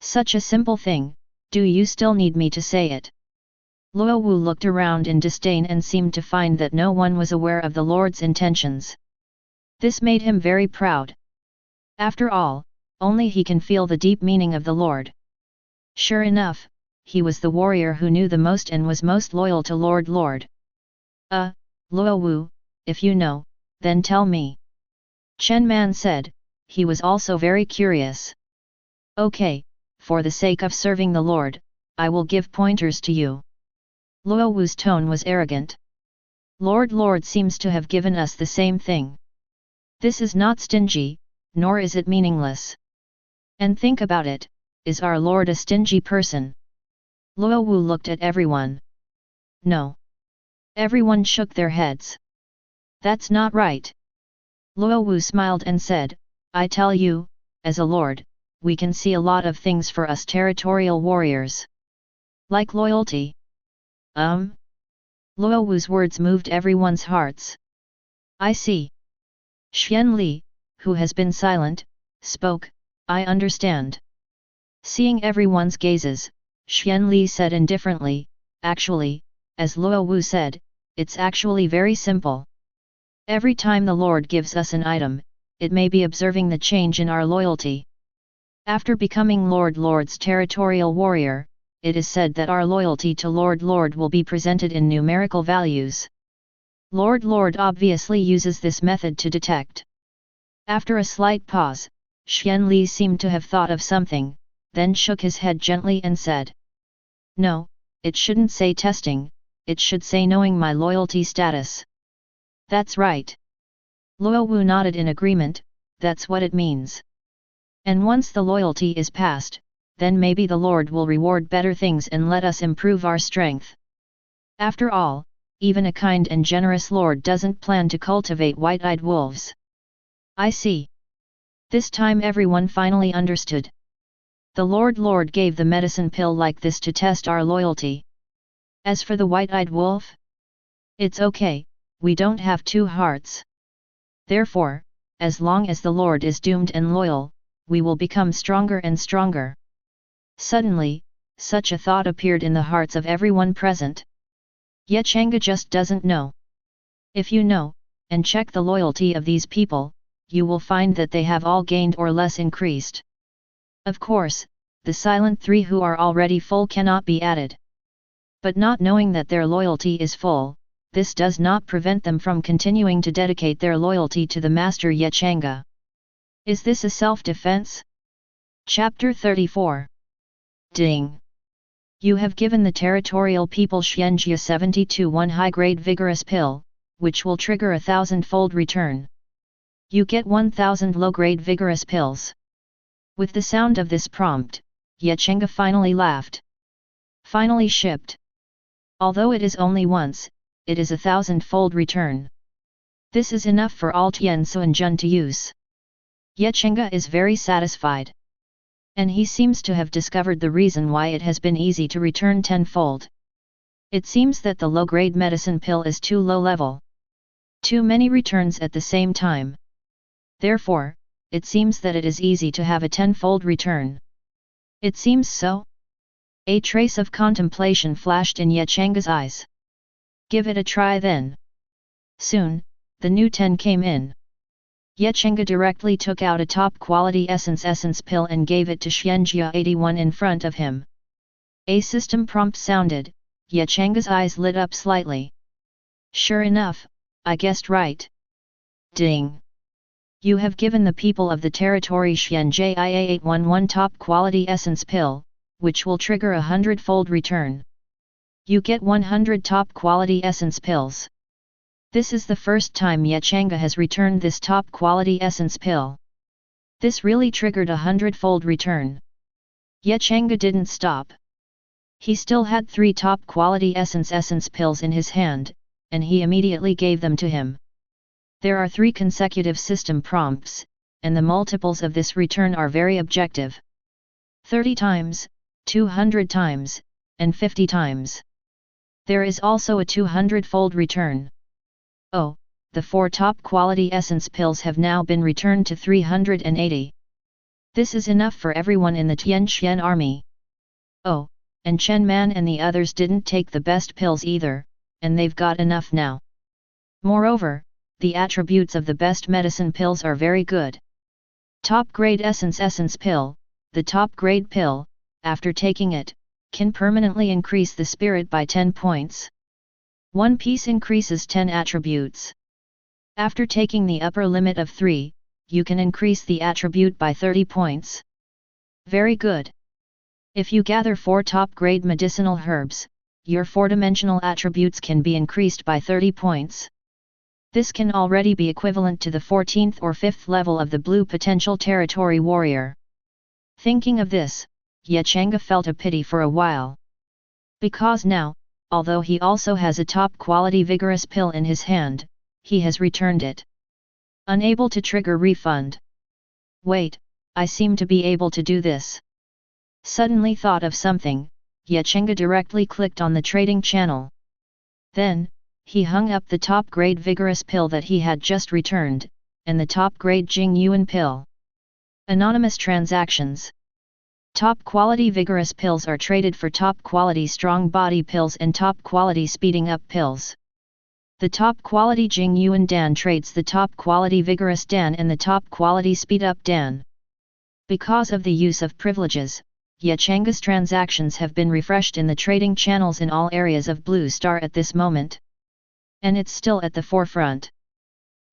Such a simple thing, do you still need me to say it? Luo Wu looked around in disdain and seemed to find that no one was aware of the Lord's intentions. This made him very proud. After all, only he can feel the deep meaning of the Lord. Sure enough, he was the warrior who knew the most and was most loyal to Lord. Luo Wu, if you know, then tell me. Chen Man said, he was also very curious. Okay, for the sake of serving the Lord, I will give pointers to you. Luo Wu's tone was arrogant. Lord seems to have given us the same thing. This is not stingy, nor is it meaningless. And think about it, is our Lord a stingy person? Luo Wu looked at everyone. No. Everyone shook their heads. That's not right. Luo Wu smiled and said, I tell you, as a lord, we can see a lot of things for us territorial warriors. Like loyalty. Luo Wu's words moved everyone's hearts. I see. Xian Li, who has been silent, spoke, I understand. Seeing everyone's gazes, Xian Li said indifferently, actually, as Luo Wu said, it's actually very simple. Every time the Lord gives us an item, it may be observing the change in our loyalty. After becoming Lord's territorial warrior, it is said that our loyalty to Lord will be presented in numerical values. Lord obviously uses this method to detect. After a slight pause, Xian Li seemed to have thought of something, then shook his head gently and said, No, it shouldn't say testing, it should say knowing my loyalty status. That's right. Luo Wu nodded in agreement, that's what it means. And once the loyalty is passed, then maybe the Lord will reward better things and let us improve our strength. After all, even a kind and generous Lord doesn't plan to cultivate white-eyed wolves. I see. This time everyone finally understood. The Lord gave the medicine pill like this to test our loyalty. As for the white-eyed wolf? It's okay, we don't have two hearts. Therefore, as long as the Lord is doomed and loyal, we will become stronger and stronger. Suddenly, such a thought appeared in the hearts of everyone present. Yet Changge just doesn't know. If you know, and check the loyalty of these people, you will find that they have all gained or less increased. Of course, the silent three who are already full cannot be added. But not knowing that their loyalty is full, this does not prevent them from continuing to dedicate their loyalty to the master Changge. Is this a self-defense? Chapter 34. Ding! You have given the territorial people Changge 72 high-grade vigorous pill, which will trigger 1,000-fold return. You get 1,000 low-grade vigorous pills. With the sound of this prompt, Changge finally laughed. Finally shipped. Although it is only once, it is 1,000-fold return. This is enough for all Tian Sun Jun to use. Changge is very satisfied. And he seems to have discovered the reason why it has been easy to return tenfold. It seems that the low-grade medicine pill is too low level. Too many returns at the same time. Therefore, it seems that it is easy to have a tenfold return. It seems so? A trace of contemplation flashed in Changge's eyes. Give it a try then. Soon, the new 10 came in. Changge directly took out a top-quality essence pill and gave it to Changge 81 in front of him. A system prompt sounded, Changge's eyes lit up slightly. Sure enough, I guessed right. Ding! You have given the people of the territory Changge IA811 top-quality essence pill, which will trigger 100-fold return. You get 100 top-quality essence pills. This is the first time Changge has returned this top-quality essence pill. This really triggered 100-fold return. Changge didn't stop. He still had 3 top-quality essence pills in his hand, and he immediately gave them to him. There are 3 consecutive system prompts, and the multiples of this return are very objective. 30 times, 200 times, and 50 times. There is also a 200-fold return. Oh, the 4 top-quality essence pills have now been returned to 380. This is enough for everyone in the Tianqian army. Oh, and Chen Man and the others didn't take the best pills either, and they've got enough now. Moreover, the attributes of the best medicine pills are very good. Top-grade essence pill, the top-grade pill, after taking it, can permanently increase the spirit by 10 points. One piece increases 10 attributes. After taking the upper limit of 3, you can increase the attribute by 30 points. Very good. If you gather 4 top-grade medicinal herbs, your 4-dimensional attributes can be increased by 30 points. This can already be equivalent to the 14th or 5th level of the blue potential territory warrior. Thinking of this, Changge felt a pity for a while. Because now, although he also has a top-quality vigorous pill in his hand, he has returned it. Unable to trigger refund. Wait, I seem to be able to do this. Suddenly thought of something, Changge directly clicked on the trading channel. Then, he hung up the top-grade vigorous pill that he had just returned, and the top-grade Jing Yuan pill. Anonymous transactions. Top-quality vigorous pills are traded for top-quality strong body pills and top-quality speeding up pills. The top-quality Jing Yuan Dan trades the top-quality vigorous Dan and the top-quality speed up Dan. Because of the use of privileges, Changge's transactions have been refreshed in the trading channels in all areas of Blue Star at this moment. And it's still at the forefront.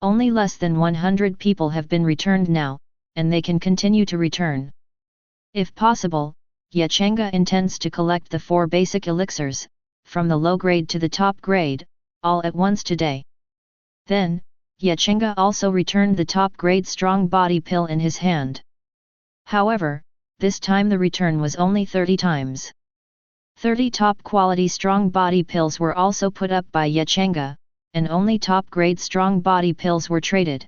Only less than 100 people have been returned now, and they can continue to return. If possible, Changge intends to collect the 4 basic elixirs, from the low grade to the top grade, all at once today. Then, Changge also returned the top grade strong body pill in his hand. However, this time the return was only 30 times. 30 top quality strong body pills were also put up by Changge, and only top grade strong body pills were traded.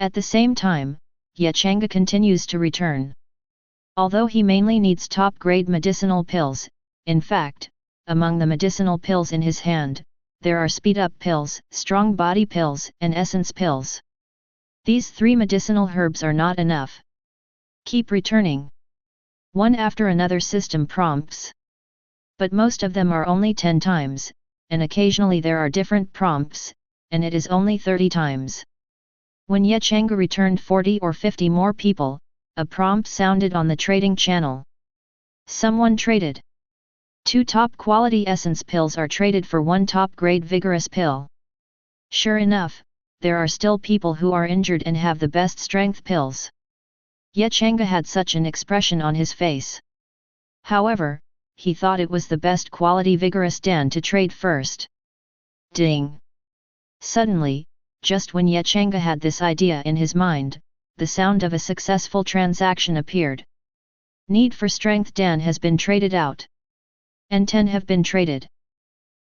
At the same time, Changge continues to return. Although he mainly needs top grade medicinal pills, in fact, among the medicinal pills in his hand, there are speed-up pills, strong body pills, and essence pills. These 3 medicinal herbs are not enough. Keep returning. One after another system prompts. But most of them are only 10 times, and occasionally there are different prompts, and it is only 30 times. When Changge returned 40 or 50 more people, a prompt sounded on the trading channel. Someone traded. 2 top quality essence pills are traded for 1 top grade vigorous pill. Sure enough, there are still people who are injured and have the best strength pills. Changge had such an expression on his face. However, he thought it was the best quality vigorous dan to trade first. Ding! Suddenly, just when Changge had this idea in his mind, the sound of a successful transaction appeared. Need for strength dan has been traded out. And 10 have been traded.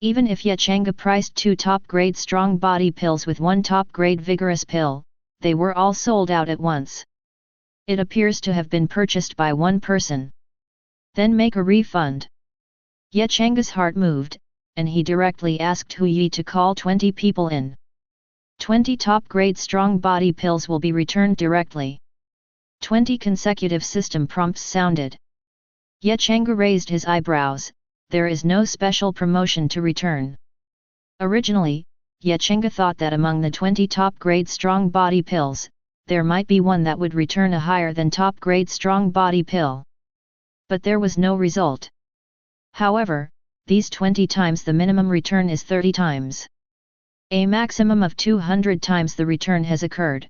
Even if Changge priced 2 top grade strong body pills with 1 top grade vigorous pill, they were all sold out at once. It appears to have been purchased by one person. Then make a refund. Changge's heart moved, and he directly asked Hu Yi to call 20 people in. 20 top-grade strong body pills will be returned directly. 20 consecutive system prompts sounded. Changge raised his eyebrows. There is no special promotion to return. Originally, Changge thought that among the 20 top-grade strong body pills, there might be one that would return a higher than top-grade strong body pill. But there was no result. However, these 20 times the minimum return is 30 times. A maximum of 200 times the return has occurred.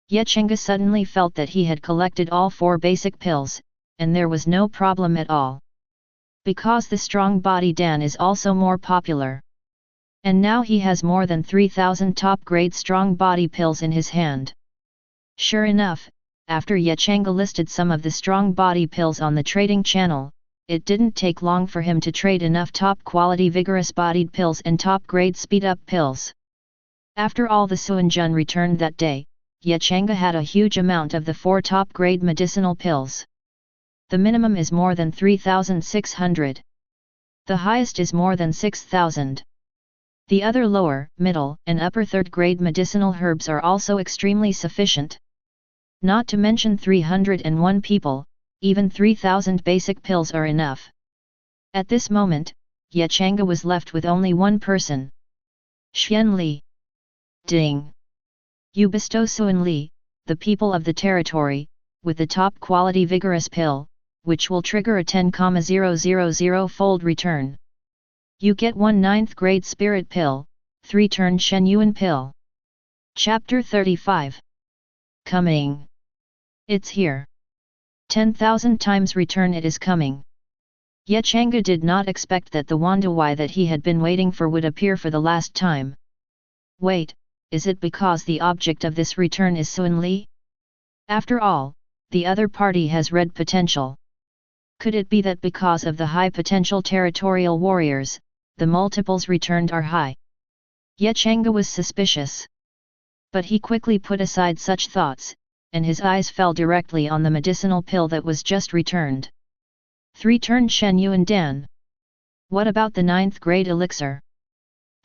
Changge suddenly felt that he had collected all 4 basic pills, and there was no problem at all. Because the strong body dan is also more popular. And now he has more than 3,000 top-grade strong body pills in his hand. Sure enough, after Changge listed some of the strong body pills on the trading channel, it didn't take long for him to trade enough top-quality vigorous bodied pills and top-grade speed-up pills. After all the Suanjun returned that day, Changge had a huge amount of the 4 top-grade medicinal pills. The minimum is more than 3,600. The highest is more than 6,000. The other lower, middle, and upper third-grade medicinal herbs are also extremely sufficient. Not to mention 301 people, even 3,000 basic pills are enough. At this moment, Changge was left with only one person. Xian Li. Ding! You bestow Suan Li, the people of the territory, with the top-quality vigorous pill, which will trigger a 10,000-fold return. You get 1 9th grade spirit pill, 3 turn Shen Yuan pill. Chapter 35. Coming. It's here. 10,000 times return it is coming. Changge did not expect that the Wandawai that he had been waiting for would appear for the last time. Wait, is it because the object of this return is Suan Li? After all, the other party has red potential. Could it be that because of the high potential territorial warriors, the multiples returned are high? Changge was suspicious. But he quickly put aside such thoughts, and his eyes fell directly on the medicinal pill that was just returned. 3 turn Shen Yuan Dan. What about the 9th grade elixir?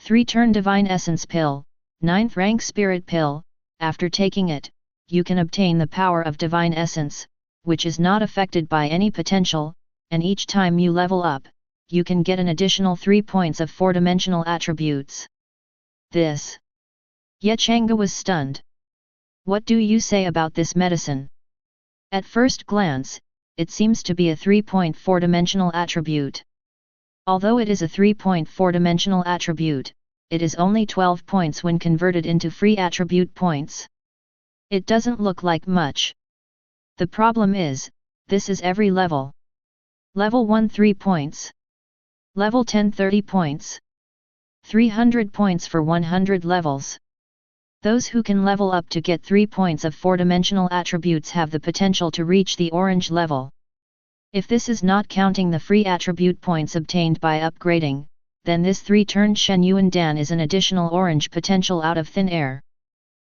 3 turn divine essence pill, 9th rank spirit pill. After taking it, you can obtain the power of divine essence, which is not affected by any potential, and each time you level up, you can get an additional 3 points of 4-dimensional attributes. This. Changge was stunned. What do you say about this medicine? At first glance, it seems to be a 3.4-dimensional attribute. Although it is a 3.4-dimensional attribute, it is only 12 points when converted into free attribute points. It doesn't look like much. The problem is, this is every level. Level 1 3 points. Level 10 30 points. 300 points for 100 levels. Those who can level up to get 3 points of 4-dimensional attributes have the potential to reach the orange level. If this is not counting the free attribute points obtained by upgrading, then this 3-turned Shen Yuan Dan is an additional orange potential out of thin air.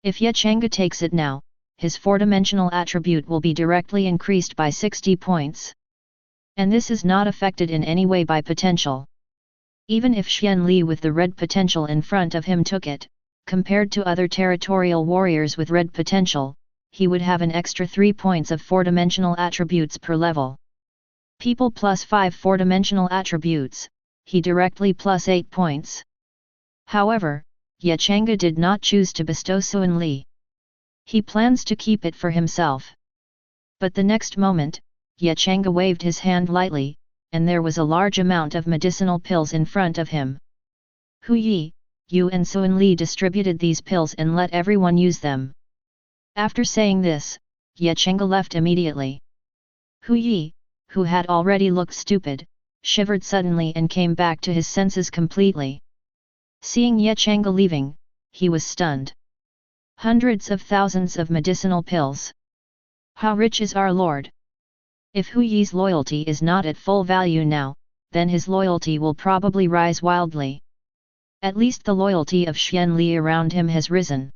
If Ye Changge takes it now, his 4-dimensional attribute will be directly increased by 60 points. And this is not affected in any way by potential. Even if Xian Li with the red potential in front of him took it, compared to other territorial warriors with red potential, he would have an extra 3 points of 4-dimensional attributes per level. People plus 5 4-dimensional attributes, he directly plus 8 points. However, Ye Changge did not choose to bestow Xuan Li. He plans to keep it for himself. But the next moment, Ye Changge waved his hand lightly, and there was a large amount of medicinal pills in front of him. Hu Yi, you and Xuan Li distributed these pills and let everyone use them. After saying this, Ye Changge left immediately. Hu Yi, who had already looked stupid, shivered suddenly and came back to his senses completely. Seeing Ye Changge leaving, he was stunned. Hundreds of thousands of medicinal pills. How rich is our Lord? If Hu Yi's loyalty is not at full value now, then his loyalty will probably rise wildly. At least the loyalty of Xian Li around him has risen.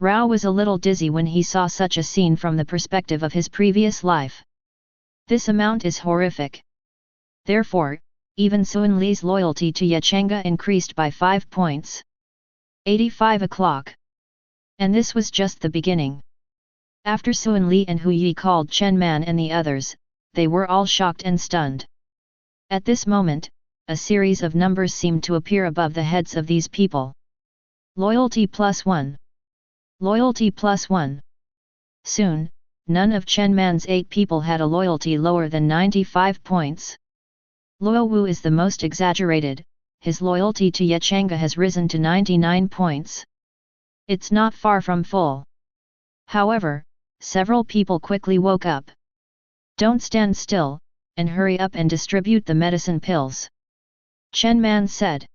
Rao was a little dizzy when he saw such a scene from the perspective of his previous life. This amount is horrific. Therefore, even Xuan Li's loyalty to Ye Changge increased by 5 points. 85 o'clock. And this was just the beginning. After Xuan Li and Hu Yi called Chen Man and the others, they were all shocked and stunned. At this moment, a series of numbers seemed to appear above the heads of these people. Loyalty +1. Loyalty +1. Soon, none of Chen Man's 8 people had a loyalty lower than 95 points. Luo Wu is the most exaggerated, his loyalty to Ye Changge has risen to 99 points. It's not far from full. However, several people quickly woke up. Don't stand still, and hurry up and distribute the medicine pills. Chen Man said.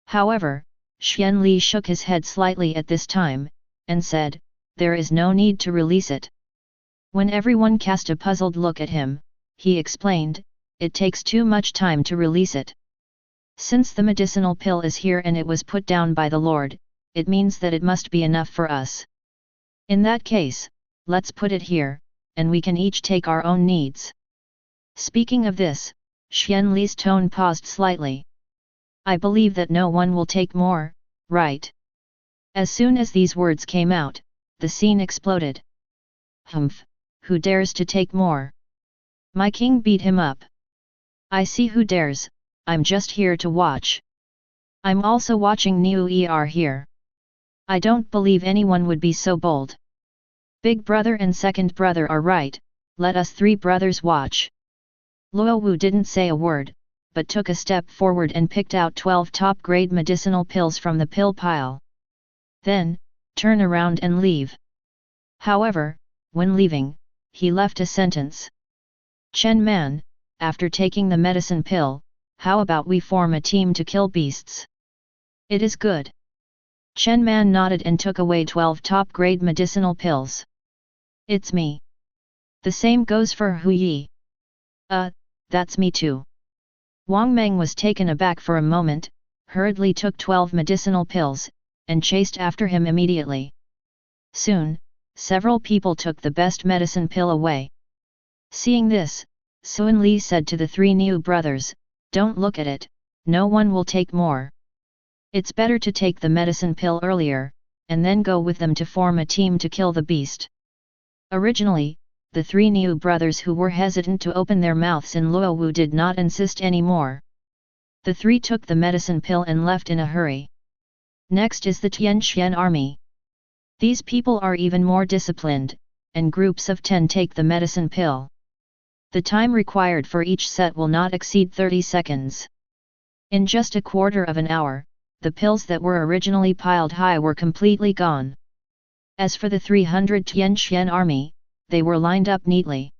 However, Xian Li shook his head slightly at this time, and said, there is no need to release it. When everyone cast a puzzled look at him, he explained, it takes too much time to release it. Since the medicinal pill is here and it was put down by the Lord, it means that it must be enough for us. In that case, let's put it here, and we can each take our own needs. Speaking of this, Xian Li's tone paused slightly. I believe that no one will take more, right? As soon as these words came out, the scene exploded. Humph, who dares to take more? My king beat him up. I see who dares, I'm just here to watch. I'm also watching Niu Er here. I don't believe anyone would be so bold. Big brother and second brother are right, let us 3 brothers watch. Luo Wu didn't say a word, but took a step forward and picked out 12 top-grade medicinal pills from the pill pile. Then, turn around and leave. However, when leaving, he left a sentence. Chen Man, after taking the medicine pill, how about we form a team to kill beasts? It is good. Chen Man nodded and took away 12 top-grade medicinal pills. It's me. The same goes for Hu Yi. That's me too. Wang Meng was taken aback for a moment, hurriedly took 12 medicinal pills, and chased after him immediately. Soon, several people took the best medicine pill away. Seeing this, Xuan Li said to the 3 new brothers, don't look at it, no one will take more. It's better to take the medicine pill earlier, and then go with them to form a team to kill the beast. Originally, the 3 new brothers who were hesitant to open their mouths in Luo Wu did not insist anymore. The 3 took the medicine pill and left in a hurry. Next is the Tianxian army. These people are even more disciplined, and groups of 10 take the medicine pill. The time required for each set will not exceed 30 seconds. In just a quarter of an hour, the pills that were originally piled high were completely gone. As for the 300 Tianxian army, they were lined up neatly.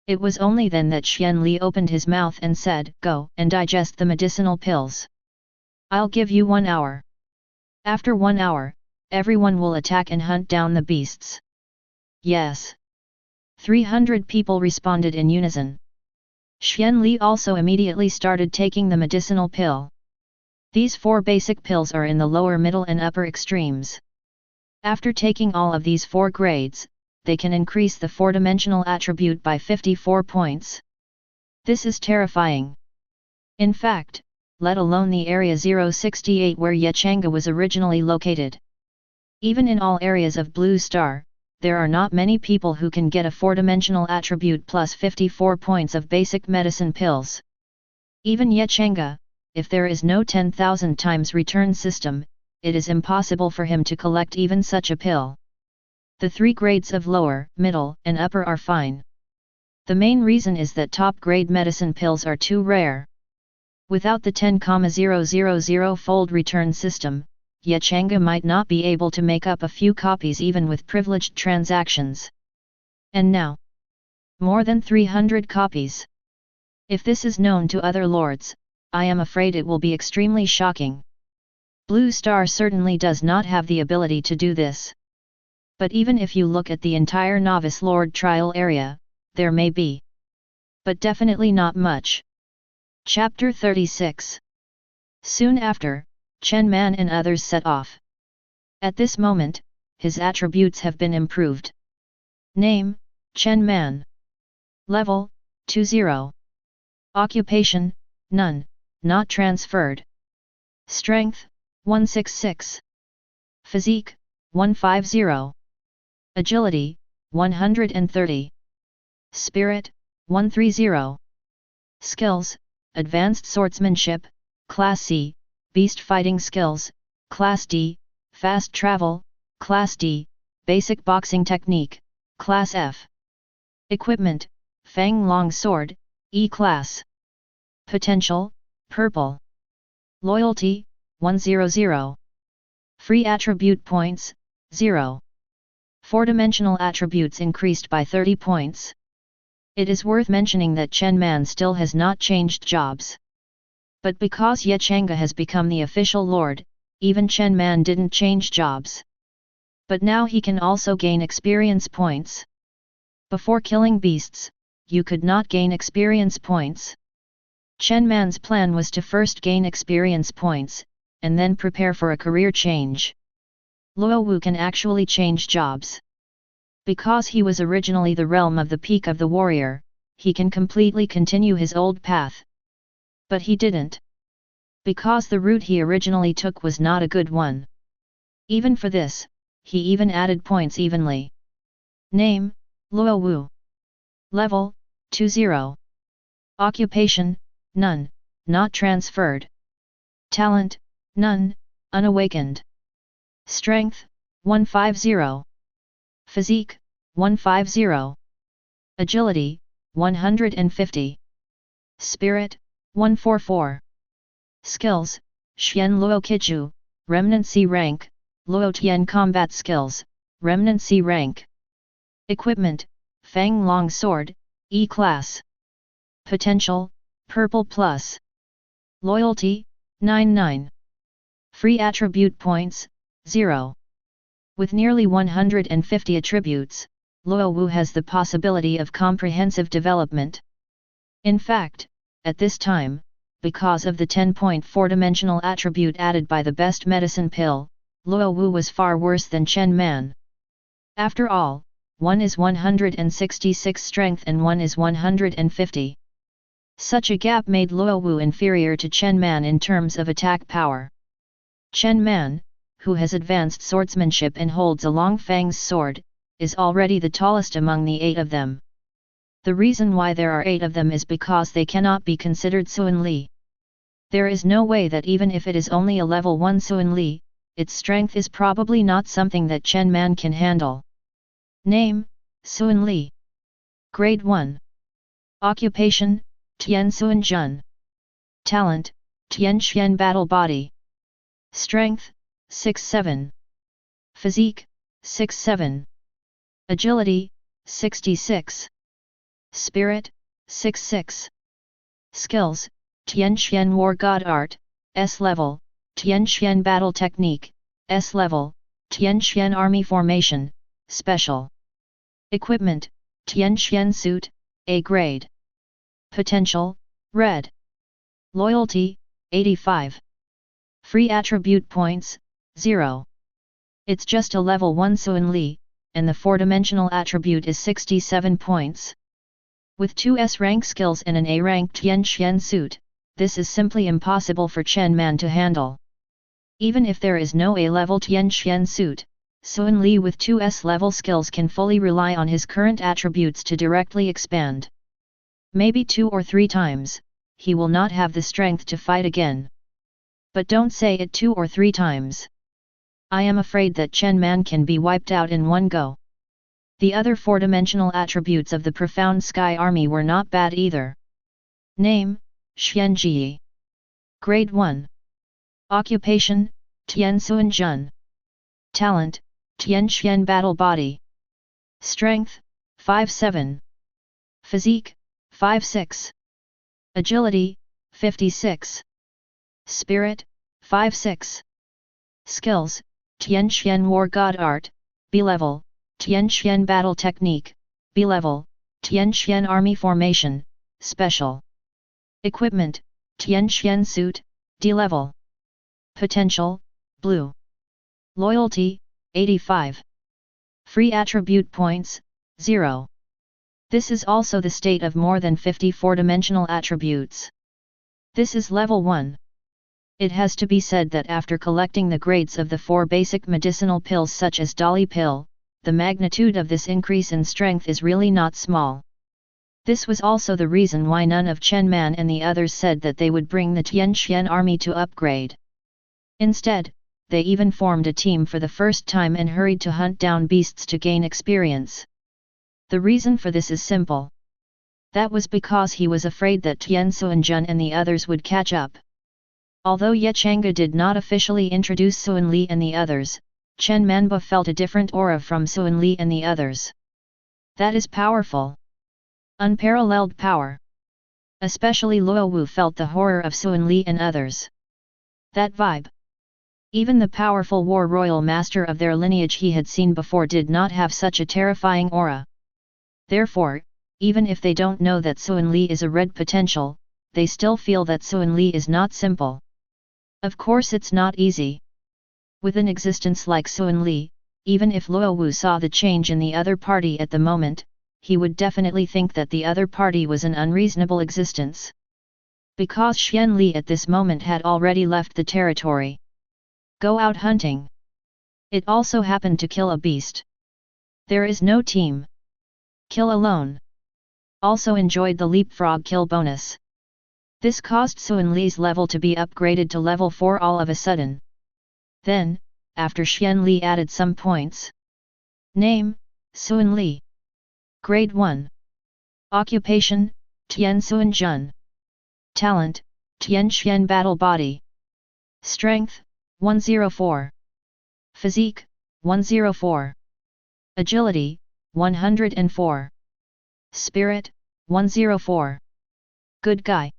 It was only then that Xian Li opened his mouth and said, "Go and digest the medicinal pills. I'll give you 1 hour. After 1 hour, everyone will attack and hunt down the beasts." "Yes." 300 people responded in unison. Xian Li also immediately started taking the medicinal pill. These 4 basic pills are in the lower, middle and upper extremes. After taking all of these 4 grades, they can increase the 4-dimensional attribute by 54 points. This is terrifying. In fact, let alone the area 068 where Changge was originally located. Even in all areas of Blue Star, there are not many people who can get a 4-dimensional attribute plus 54 points of basic medicine pills. Even Changge, if there is no 10,000 times return system, it is impossible for him to collect even such a pill. The 3 grades of lower, middle, and upper are fine. The main reason is that top-grade medicine pills are too rare. Without the 10,000-fold return system, Changge might not be able to make up a few copies even with privileged transactions. And now, more than 300 copies. If this is known to other lords, I am afraid it will be extremely shocking. Blue Star certainly does not have the ability to do this. But even if you look at the entire Novice Lord trial area, there may be. But definitely not much. Chapter 36. Soon after, Chen Man and others set off. At this moment, his attributes have been improved. Name, Chen Man. Level, 20. Occupation, none, not transferred. Strength, 166. Physique, 150. Agility, 130. Spirit, 130. Skills, Advanced Swordsmanship, Class C, Beast Fighting Skills, Class D, Fast Travel, Class D, Basic Boxing Technique, Class F. Equipment, Fang Long Sword, E-Class. Potential, Purple. Loyalty, 100. Free Attribute Points, 0. 4-dimensional attributes increased by 30 points. It is worth mentioning that Chen Man still has not changed jobs. But because Changge has become the official lord, even Chen Man didn't change jobs. But now he can also gain experience points. Before killing beasts, you could not gain experience points. Chen Man's plan was to first gain experience points, and then prepare for a career change. Luo Wu can actually change jobs. Because he was originally the realm of the peak of the warrior, he can completely continue his old path. But he didn't. Because the route he originally took was not a good one. Even for this, he even added points evenly. Name, Luo Wu. Level, 20. Occupation, none, not transferred. Talent, none, unawakened. Strength, 150. Physique, 150. Agility, 150. Spirit, 144. Skills, Xian Luo Kiju, Remnant C rank, Luo Tian Combat Skills, Remnant C rank. Equipment, Fang Long Sword, E-Class. Potential, Purple Plus. Loyalty, 99. Free Attribute Points, 0. With nearly 150 attributes, Luo Wu has the possibility of comprehensive development. In fact, at this time, because of the 10-point 4-dimensional attribute added by the best medicine pill, Luo Wu was far worse than Chen Man. After all, one is 166 strength and one is 150. Such a gap made Luo Wu inferior to Chen Man in terms of attack power. Chen Man, who has advanced swordsmanship and holds a long Fang's sword, is already the tallest among the 8 of them. The reason why there are 8 of them is because they cannot be considered Suan Li. There is no way that even if it is only a level 1 Suan Li, its strength is probably not something that Chen Man can handle. Name, Suan Li. Grade 1. Occupation, Tian Suan Jun. Talent, Tian Xian Battle Body. Strength, 67. Physique, 67. Agility, 66. Spirit, 6-6. Skills, Tianxian War God Art, S level, Tianxian Battle Technique, S level, Tianxian Army Formation, Special. Equipment, Tianxian Suit, A grade. Potential, Red. Loyalty, 85. Free attribute points, 0. It's just a level 1 Suan Li, and the 4-dimensional attribute is 67 points. With 2 S-rank skills and an A-rank Tianxian suit, this is simply impossible for Chen Man to handle. Even if there is no A-level Tianxian suit, Suan Li with 2 S-level skills can fully rely on his current attributes to directly expand. Maybe 2 or 3 times, he will not have the strength to fight again. But don't say it 2 or 3 times. I am afraid that Chen Man can be wiped out in one go. The other 4-dimensional attributes of the Profound Sky Army were not bad either. Name, Changge. Grade 1. Occupation, Tiansuan Jun. Talent, Tianxian Battle Body. Strength, 5-7. Physique, 5-6. Agility, 56. Spirit, 5-6. Skills, Tianxian War God Art, B-level, Tianxian Battle Technique, B-level, Tianxian Army Formation, Special. Equipment, Tianxian Suit, D-level. Potential, Blue. Loyalty, 85. Free attribute points, 0. This is also the state of more than 50 4-dimensional attributes. This is level 1. It has to be said that after collecting the grades of the 4 basic medicinal pills such as Dolly Pill, the magnitude of this increase in strength is really not small. This was also the reason why none of Chen Man and the others said that they would bring the Tianxian army to upgrade. Instead, they even formed a team for the first time and hurried to hunt down beasts to gain experience. The reason for this is simple. That was because he was afraid that Tiansuan Jun and the others would catch up. Although Changge did not officially introduce Suan Li and the others, Chen Manba felt a different aura from Suan Li and the others. That is powerful. Unparalleled power. Especially Luo Wu felt the horror of Suan Li and others. That vibe. Even the powerful war royal master of their lineage he had seen before did not have such a terrifying aura. Therefore, even if they don't know that Suan Li is a red potential, they still feel that Suan Li is not simple. Of course it's not easy. With an existence like Suan Li, even if Luo Wu saw the change in the other party at the moment, he would definitely think that the other party was an unreasonable existence. Because Xian Li at this moment had already left the territory. Go out hunting. It also happened to kill a beast. There is no team. Kill alone. Also enjoyed the leapfrog kill bonus. This caused Suan Li's level to be upgraded to level 4 all of a sudden. Then, after Xian Li added some points. Name, Suan Li. Grade 1. Occupation, Tiansuan Jun. Talent, Tianxian Battle Body. Strength, 104. Physique, 104. Agility, 104. Spirit, 104. Good guy.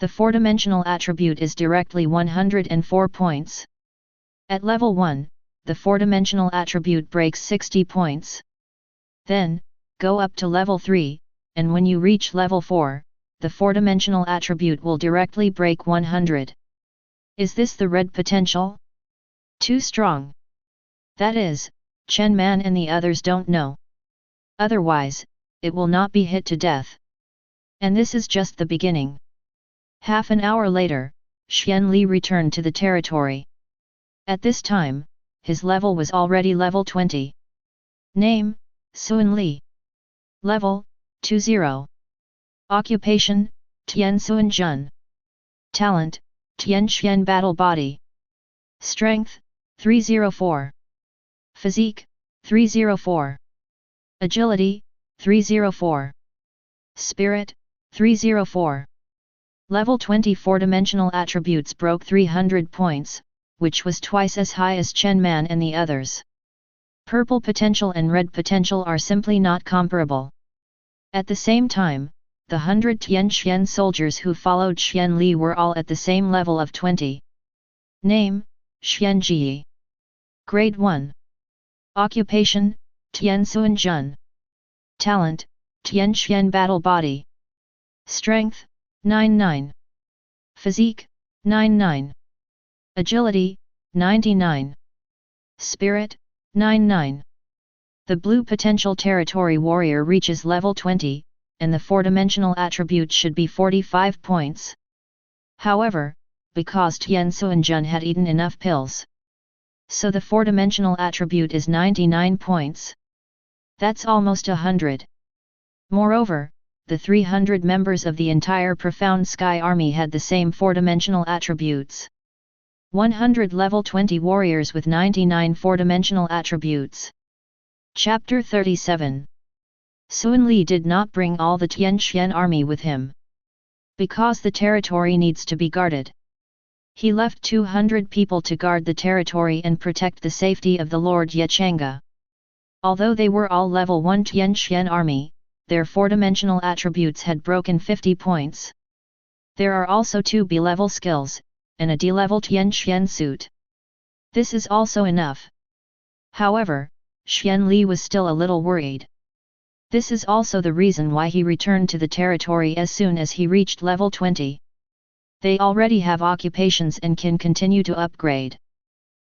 The 4-dimensional attribute is directly 104 points. At level 1, the 4-dimensional attribute breaks 60 points. Then, go up to level 3, and when you reach level 4, the 4-dimensional attribute will directly break 100. Is this the red potential? Too strong. That is, Chen Man and the others don't know. Otherwise, it will not be hit to death. And this is just the beginning. Half an hour later, Xian Li returned to the territory. At this time, his level was already level 20. Name, Suan Li. Level, 20. Occupation, Tiansuan Jun. Talent, Tianxian Battle Body. Strength, 304. Physique, 304. Agility, 304. Spirit, 304. Level 20 4-dimensional attributes broke 300 points, which was twice as high as Chen Man and the others. Purple potential and red potential are simply not comparable. At the same time, the 100 Tianxian soldiers who followed Xian Li were all at the same level of 20. Name, Xianji. Grade 1. Occupation, Tianxuan Jun. Talent, Tianxian Battle Body. Strength, 99. Physique, 99. Agility, 99. Spirit, 99. The blue potential territory warrior reaches level 20, and the 4-dimensional attribute should be 45 points. However, because Tianxuan Jun had eaten enough pills, so the 4-dimensional attribute is 99 points. That's almost 100. Moreover, the 300 members of the entire Profound Sky Army had the same 4-dimensional attributes. 100 level 20 warriors with 99 4-dimensional attributes. Chapter 37. Sun Li did not bring all the Tianxian army with him, because the territory needs to be guarded. He left 200 people to guard the territory and protect the safety of the Lord Changge. Although they were all level 1 Tianxian army, their 4-dimensional attributes had broken 50 points. There are also 2 B-level skills, and a D-level Tianxian suit. This is also enough. However, Xian Li was still a little worried. This is also the reason why he returned to the territory as soon as he reached level 20. They already have occupations and can continue to upgrade.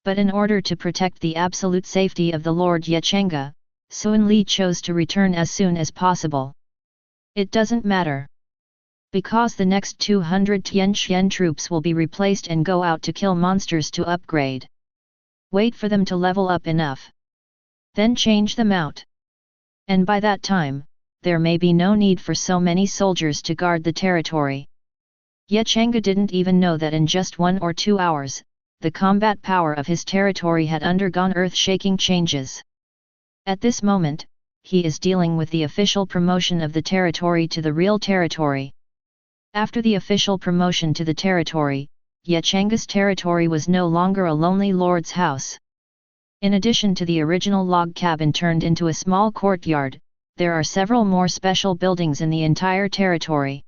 But in order to protect the absolute safety of the Lord Changge, Sun Li chose to return as soon as possible. It doesn't matter, because the next 200 Tianxian troops will be replaced and go out to kill monsters to upgrade. Wait for them to level up enough. Then change them out. And by that time, there may be no need for so many soldiers to guard the territory. Changge didn't even know that in just 1 or 2 hours, the combat power of his territory had undergone earth-shaking changes. At this moment, he is dealing with the official promotion of the territory to the real territory. After the official promotion to the territory, Changge's territory was no longer a lonely lord's house. In addition to the original log cabin turned into a small courtyard, there are several more special buildings in the entire territory.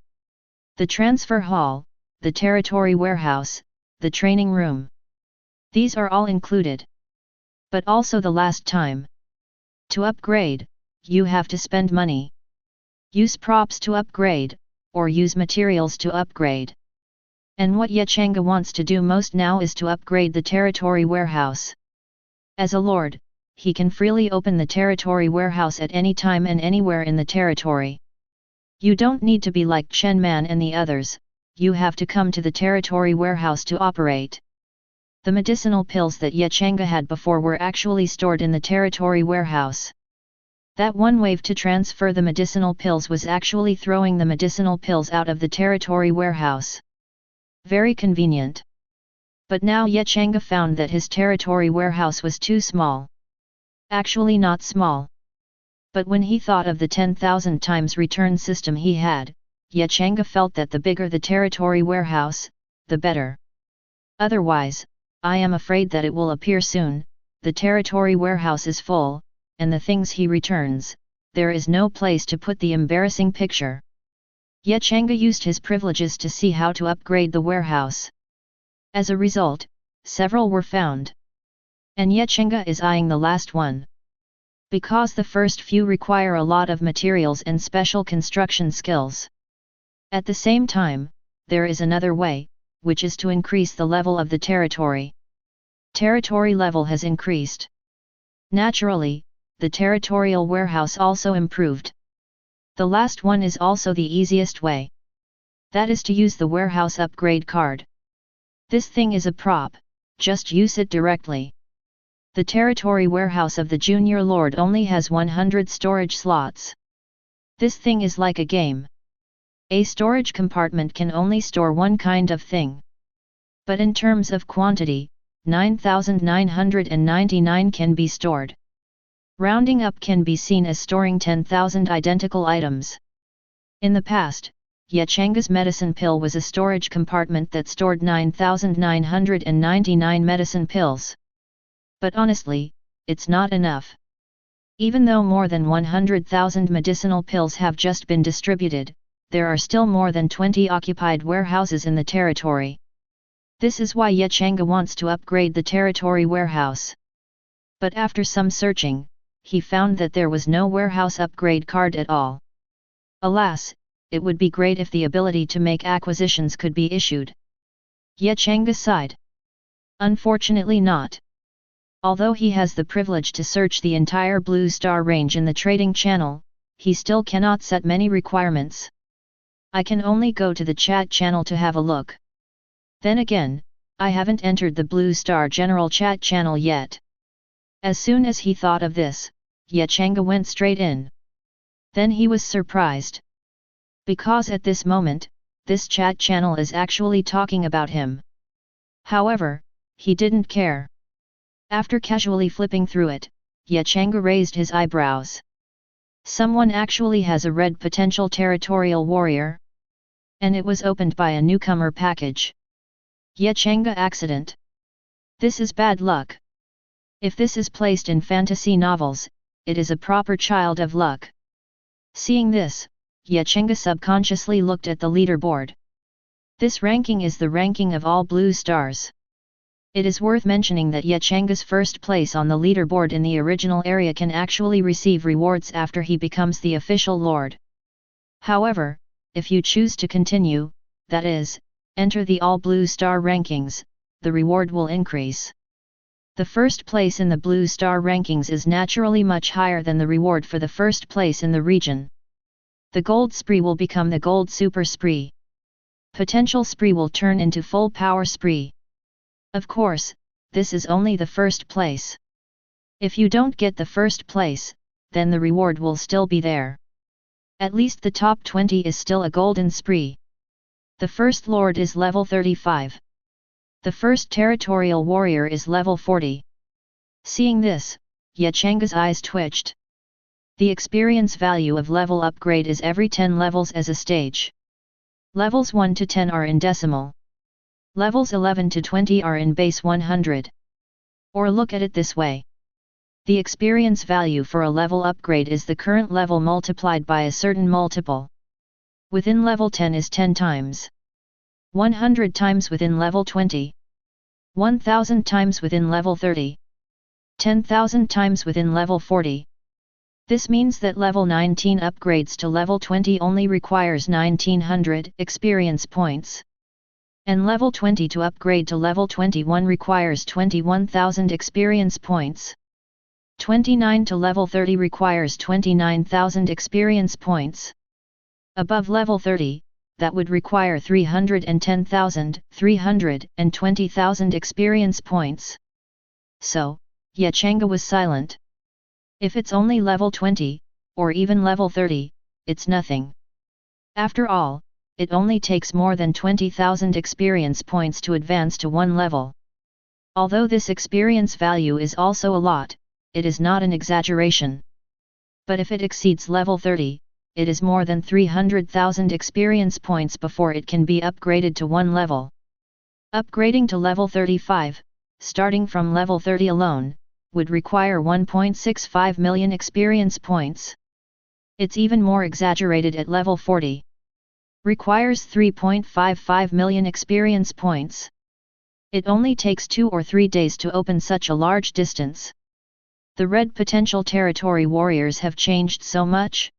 The transfer hall, the territory warehouse, the training room. These are all included. But also the last time. To upgrade, you have to spend money. Use props to upgrade, or use materials to upgrade. And what Changge wants to do most now is to upgrade the territory warehouse. As a lord, he can freely open the territory warehouse at any time and anywhere in the territory. You don't need to be like Chen Man and the others, you have to come to the territory warehouse to operate. The medicinal pills that Changge had before were actually stored in the territory warehouse. That one wave to transfer the medicinal pills was actually throwing the medicinal pills out of the territory warehouse. Very convenient. But now Changge found that his territory warehouse was too small. Actually not small. But when he thought of the 10,000 times return system he had, Changge felt that the bigger the territory warehouse, the better. Otherwise, I am afraid that it will appear soon, the territory warehouse is full, and the things he returns, there is no place to put the embarrassing picture. Changge used his privileges to see how to upgrade the warehouse. As a result, several were found. And Changge is eyeing the last one. Because the first few require a lot of materials and special construction skills. At the same time, there is another way, which is to increase the level of the territory. Territory level has increased. Naturally, the territorial warehouse also improved. The last one is also the easiest way. That is to use the warehouse upgrade card. This thing is a prop, just use it directly. The territory warehouse of the Junior Lord only has 100 storage slots. This thing is like a game. A storage compartment can only store one kind of thing. But in terms of quantity, 9,999 can be stored. Rounding up can be seen as storing 10,000 identical items. In the past, Changge's medicine pill was a storage compartment that stored 9,999 medicine pills. But honestly, it's not enough. Even though more than 100,000 medicinal pills have just been distributed, there are still more than 20 occupied warehouses in the territory. This is why Changge wants to upgrade the territory warehouse. But after some searching, he found that there was no warehouse upgrade card at all. Alas, it would be great if the ability to make acquisitions could be issued. Changge sighed. Unfortunately not. Although he has the privilege to search the entire Blue Star range in the trading channel, he still cannot set many requirements. I can only go to the chat channel to have a look. Then again, I haven't entered the Blue Star general chat channel yet. As soon as he thought of this, Changge went straight in. Then he was surprised. Because at this moment, this chat channel is actually talking about him. However, he didn't care. After casually flipping through it, Changge raised his eyebrows. Someone actually has a red potential territorial warrior? And it was opened by a newcomer package. Changge accident. This is bad luck. If this is placed in fantasy novels, it is a proper child of luck. Seeing this, Changge subconsciously looked at the leaderboard. This ranking is the ranking of all blue stars. It is worth mentioning that Changge's first place on the leaderboard in the original area can actually receive rewards after he becomes the official lord. However, if you choose to continue, that is, enter the all blue star rankings, the reward will increase. The first place in the blue star rankings is naturally much higher than the reward for the first place in the region. The gold spree will become the gold super spree. Potential spree will turn into full power spree. Of course, this is only the first place. If you don't get the first place, then the reward will still be there. At least the top 20 is still a golden spree. The first lord is level 35. The first territorial warrior is level 40. Seeing this, Changge's eyes twitched. The experience value of level upgrade is every 10 levels as a stage. Levels 1 to 10 are in decimal. Levels 11 to 20 are in base 100. Or look at it this way. The experience value for a level upgrade is the current level multiplied by a certain multiple. Within level 10 is 10 times. 100 times within level 20. 1000 times within level 30. 10,000 times within level 40. This means that level 19 upgrades to level 20 only requires 1900 experience points. And level 20 to upgrade to level 21 requires 21,000 experience points. 29 to level 30 requires 29,000 experience points. Above level 30, that would require 310,000, 320,000 experience points. So, Changge was silent. If it's only level 20, or even level 30, it's nothing. After all, it only takes more than 20,000 experience points to advance to one level. Although this experience value is also a lot, it is not an exaggeration. But if it exceeds level 30, it is more than 300,000 experience points before it can be upgraded to one level. Upgrading to level 35, starting from level 30 alone, would require 1.65 million experience points. It's even more exaggerated at level 40. Requires 3.55 million experience points. It only takes 2 or 3 days to open such a large distance. The red potential territory warriors have changed so much.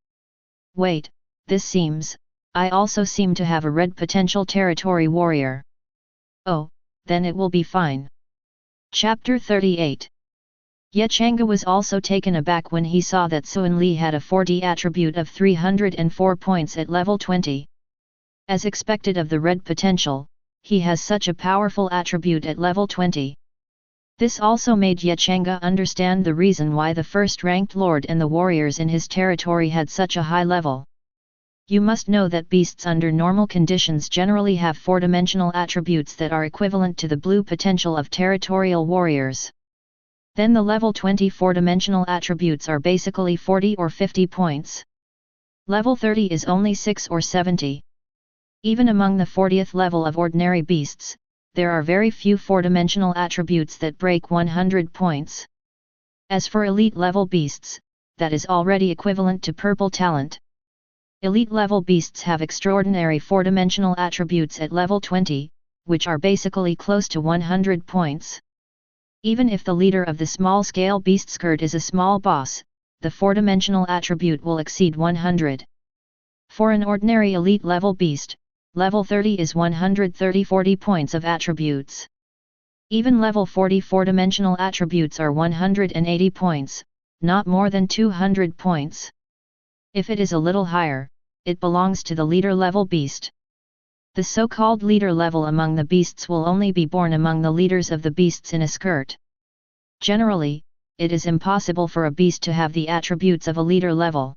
Wait, this seems, I also seem to have a red potential territory warrior. Oh, then it will be fine. Chapter 38. Changge was also taken aback when he saw that Suan Li had a 4D attribute of 304 points at level 20. As expected of the red potential, he has such a powerful attribute at level 20. This also made Changge understand the reason why the first-ranked lord and the warriors in his territory had such a high level. You must know that beasts under normal conditions generally have 4-dimensional attributes that are equivalent to the blue potential of territorial warriors. Then the level 20 4-dimensional attributes are basically 40 or 50 points. Level 30 is only 6 or 70. Even among the 40th level of ordinary beasts, there are very few 4-dimensional attributes that break 100 points. As for elite level beasts, that is already equivalent to purple talent. Elite level beasts have extraordinary 4-dimensional attributes at level 20, which are basically close to 100 points. Even if the leader of the small-scale beast skirt is a small boss, the 4-dimensional attribute will exceed 100. For an ordinary elite level beast, level 30 is 130-40 points of attributes. Even level 40 4-dimensional attributes are 180 points, not more than 200 points. If it is a little higher, it belongs to the leader level beast. The so-called leader level among the beasts will only be born among the leaders of the beasts in a skirt. Generally, it is impossible for a beast to have the attributes of a leader level.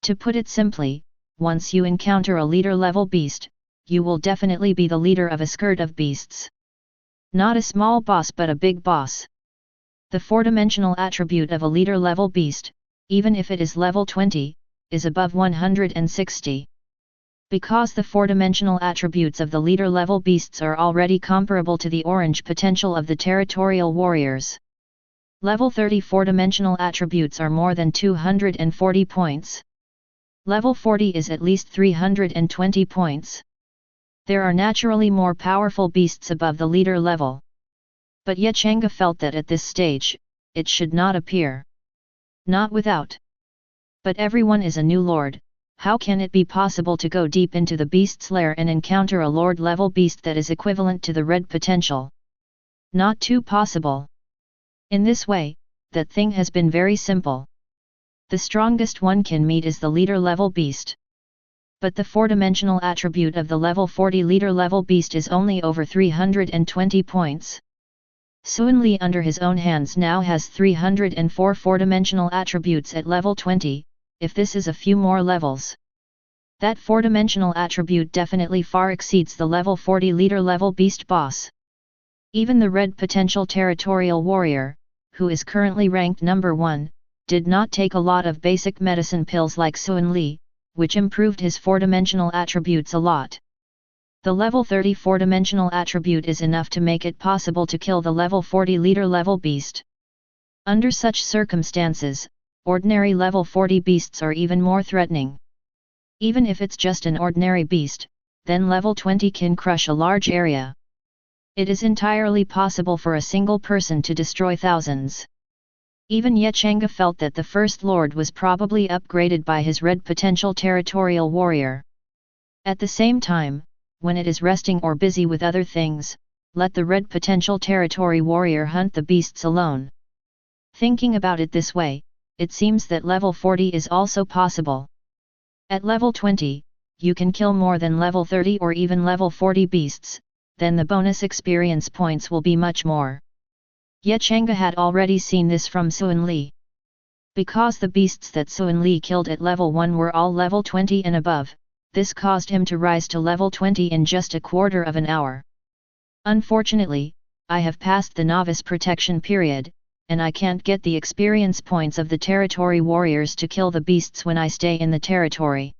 To put it simply, once you encounter a leader level beast, you will definitely be the leader of a skirt of beasts. Not a small boss but a big boss. The 4-dimensional attribute of a leader level beast, even if it is level 20, is above 160. Because the 4-dimensional attributes of the leader level beasts are already comparable to the orange potential of the territorial warriors. Level 30 4-dimensional attributes are more than 240 points. Level 40 is at least 320 points. There are naturally more powerful beasts above the leader level. But yet Changge felt that at this stage, it should not appear. Not without. But everyone is a new lord. How can it be possible to go deep into the beast's lair and encounter a lord-level beast that is equivalent to the red potential? Not too possible. In this way, that thing has been very simple. The strongest one can meet is the leader-level beast. But the 4-dimensional attribute of the level 40 leader-level beast is only over 320 points. Suan Li under his own hands now has 304 4-dimensional attributes at level 20. If this is a few more levels, that 4-dimensional attribute definitely far exceeds the level 40 leader level beast boss. Even the red potential territorial warrior, who is currently ranked number 1, did not take a lot of basic medicine pills like Suan Li, which improved his 4-dimensional attributes a lot. The level 30 4-dimensional attribute is enough to make it possible to kill the level 40 leader level beast. Under such circumstances, ordinary level 40 beasts are even more threatening. Even if it's just an ordinary beast, then level 20 can crush a large area. It is entirely possible for a single person to destroy thousands. Even yet Changge felt that the First Lord was probably upgraded by his red potential territorial warrior. At the same time, when it is resting or busy with other things, let the red potential territory warrior hunt the beasts alone. Thinking about it this way, it seems that level 40 is also possible. At level 20, you can kill more than level 30 or even level 40 beasts, then the bonus experience points will be much more. Yet Changge had already seen this from Suan Li. Because the beasts that Suan Li killed at level 1 were all level 20 and above, this caused him to rise to level 20 in just a quarter of an hour. Unfortunately, I have passed the novice protection period, and I can't get the experience points of the territory warriors to kill the beasts when I stay in the territory.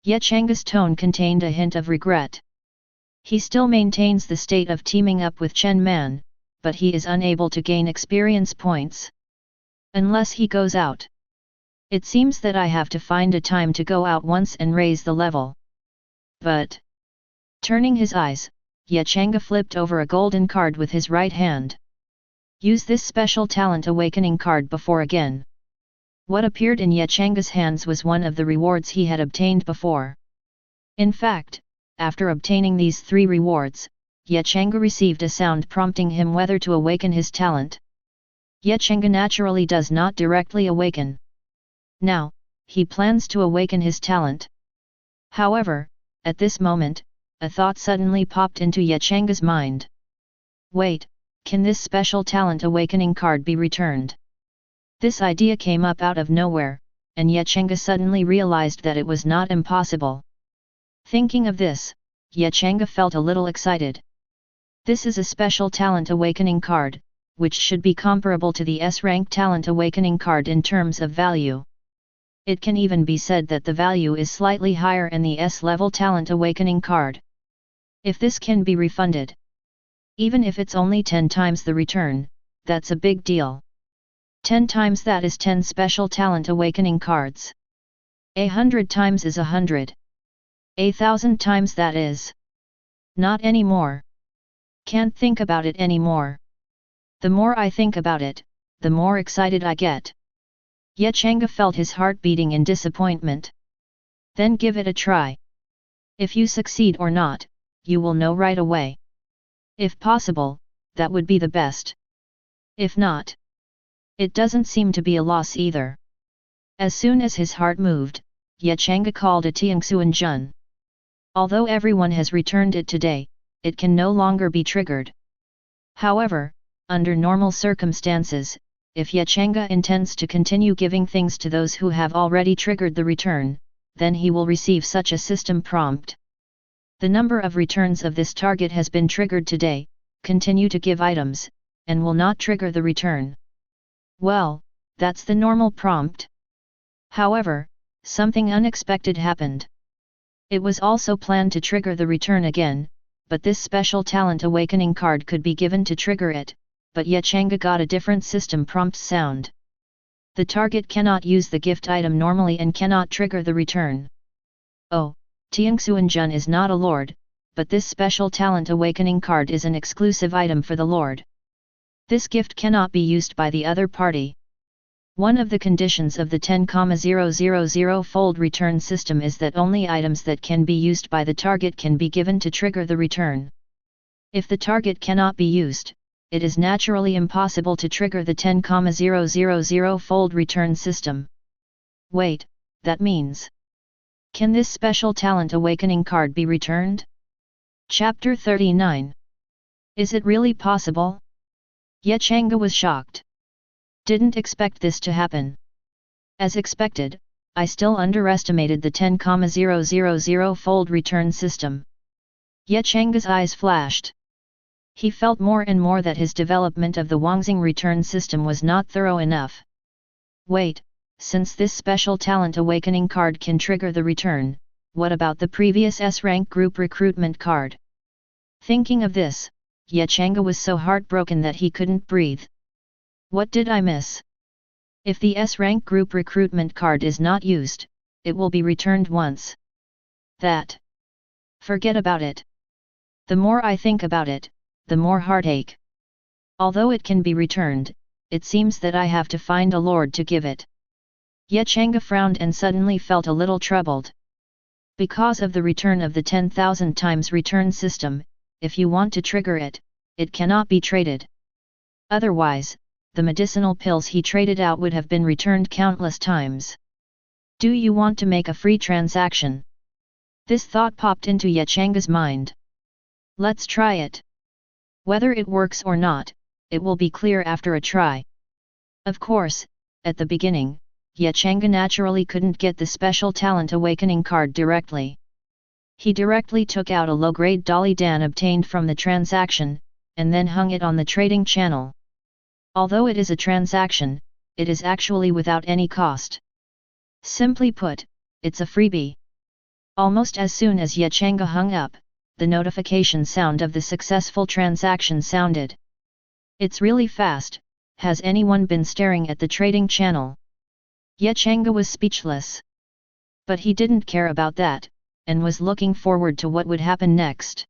Yet Changge's tone contained a hint of regret. He still maintains the state of teaming up with Chen Man, but he is unable to gain experience points. Unless he goes out. It seems that I have to find a time to go out once and raise the level. But, turning his eyes, Ye Changge flipped over a golden card with his right hand. Use this special talent awakening card before again. What appeared in Ye Changge's hands was one of the rewards he had obtained before. In fact, after obtaining these 3 rewards, Ye Changge received a sound prompting him whether to awaken his talent. Ye Changge naturally does not directly awaken. Now, he plans to awaken his talent. However, at this moment, a thought suddenly popped into Ye Changge's mind. Wait, can this special talent awakening card be returned? This idea came up out of nowhere, and Ye Changge suddenly realized that it was not impossible. Thinking of this, Ye Changge felt a little excited. This is a special talent awakening card, which should be comparable to the S-rank talent awakening card in terms of value. It can even be said that the value is slightly higher in the S-level talent awakening card. If this can be refunded, even if it's only 10 times the return, that's a big deal. 10 times that is 10 special talent awakening cards. 100 times is 100. 1,000 times that is. Not anymore. Can't think about it anymore. The more I think about it, the more excited I get. Yet Changge felt his heart beating in disappointment. Then give it a try. If you succeed or not, you will know right away. If possible, that would be the best. If not, it doesn't seem to be a loss either. As soon as his heart moved, Ye Changge called a Tiangxuan Jun. Although everyone has returned it today, it can no longer be triggered. However, under normal circumstances, if Ye Changge intends to continue giving things to those who have already triggered the return, then he will receive such a system prompt. The number of returns of this target has been triggered today, continue to give items, and will not trigger the return. Well, that's the normal prompt. However, something unexpected happened. It was also planned to trigger the return again, but this special talent awakening card could be given to trigger it, but Ye Changge got a different system prompt sound. The target cannot use the gift item normally and cannot trigger the return. Oh, Tiangxuan Jun is not a lord, but this special talent awakening card is an exclusive item for the lord. This gift cannot be used by the other party. One of the conditions of the 10,000 fold return system is that only items that can be used by the target can be given to trigger the return. If the target cannot be used, it is naturally impossible to trigger the 10,000 fold return system. Wait, that means, can this special talent awakening card be returned? Chapter 39. Is it really possible? Ye Changge was shocked. Didn't expect this to happen. As expected, I still underestimated the 10,000 fold return system. Ye Changge's eyes flashed. He felt more and more that his development of the Wangxing return system was not thorough enough. Wait, since this special talent awakening card can trigger the return, what about the previous S-rank group recruitment card? Thinking of this, Ye Changge was so heartbroken that he couldn't breathe. What did I miss? If the S-rank group recruitment card is not used, it will be returned once. That. Forget about it. The more I think about it, the more heartache. Although it can be returned, it seems that I have to find a lord to give it. Ye Changge frowned and suddenly felt a little troubled. Because of the return of the 10,000 times return system, if you want to trigger it, it cannot be traded. Otherwise, the medicinal pills he traded out would have been returned countless times. Do you want to make a free transaction? This thought popped into Ye Changge's mind. Let's try it. Whether it works or not, it will be clear after a try. Of course, at the beginning, Ye Changge naturally couldn't get the special talent awakening card directly. He directly took out a low-grade Dolly Dan obtained from the transaction, and then hung it on the trading channel. Although it is a transaction, it is actually without any cost. Simply put, it's a freebie. Almost as soon as Ye Changge hung up, the notification sound of the successful transaction sounded. It's really fast. Has anyone been staring at the trading channel? Ye Changge was speechless. But he didn't care about that, and was looking forward to what would happen next.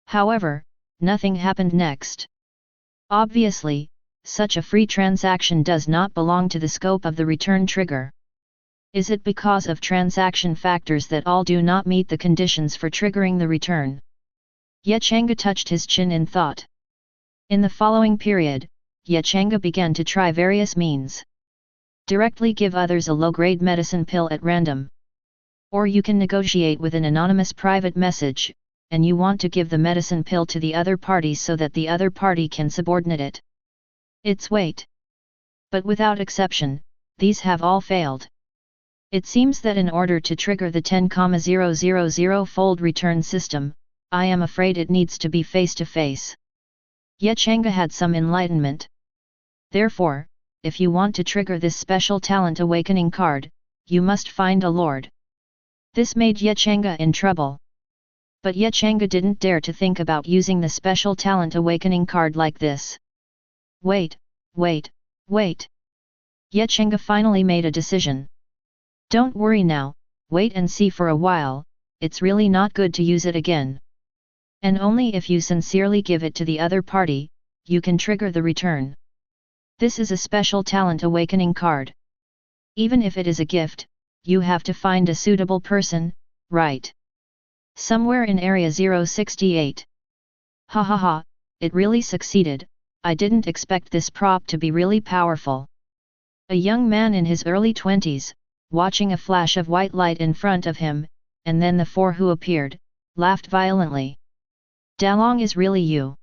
However, nothing happened next. Obviously, such a free transaction does not belong to the scope of the return trigger. Is it because of transaction factors that all do not meet the conditions for triggering the return? Ye Changge touched his chin in thought. In the following period, Ye Changge began to try various means. Directly give others a low-grade medicine pill at random. Or you can negotiate with an anonymous private message, and you want to give the medicine pill to the other party so that the other party can subordinate it. Its weight. But without exception, these have all failed. It seems that in order to trigger the 10,000 fold return system, I am afraid it needs to be face-to-face. Ye Changge had some enlightenment. Therefore, if you want to trigger this special talent awakening card, you must find a lord. This made Ye Changge in trouble. But Ye Changge didn't dare to think about using the special talent awakening card like this. Wait. Yet Changge finally made a decision. Don't worry now, wait and see for a while, it's really not good to use it again. And only if you sincerely give it to the other party, you can trigger the return. This is a special talent awakening card. Even if it is a gift, you have to find a suitable person, right? Somewhere in Area 068. Ha ha ha, it really succeeded, I didn't expect this prop to be really powerful. A young man in his early 20s, watching a flash of white light in front of him, and then the four who appeared, laughed violently. Dalong is really you.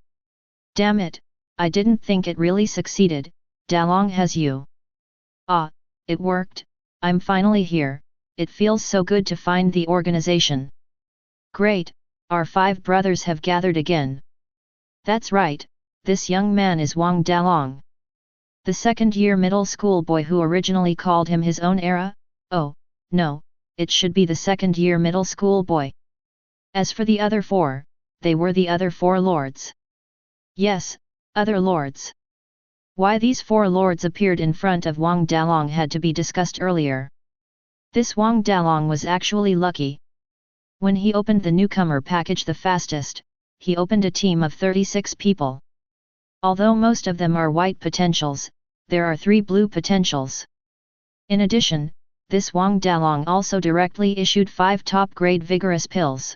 Damn it, I didn't think it really succeeded, Dalong has you. Ah, it worked, I'm finally here, it feels so good to find the organization. Great, our 5 brothers have gathered again. That's right, this young man is Wang Dalong. The second-year middle school boy who originally called him his own era? Oh, no, it should be the second-year middle school boy. As for the other 4, they were the other 4 lords. Yes, other lords. Why these 4 lords appeared in front of Wang Dalong had to be discussed earlier. This Wang Dalong was actually lucky. When he opened the newcomer package the fastest, he opened a team of 36 people. Although most of them are white potentials, there are 3 blue potentials. In addition, this Wang Dalong also directly issued 5 top-grade vigorous pills.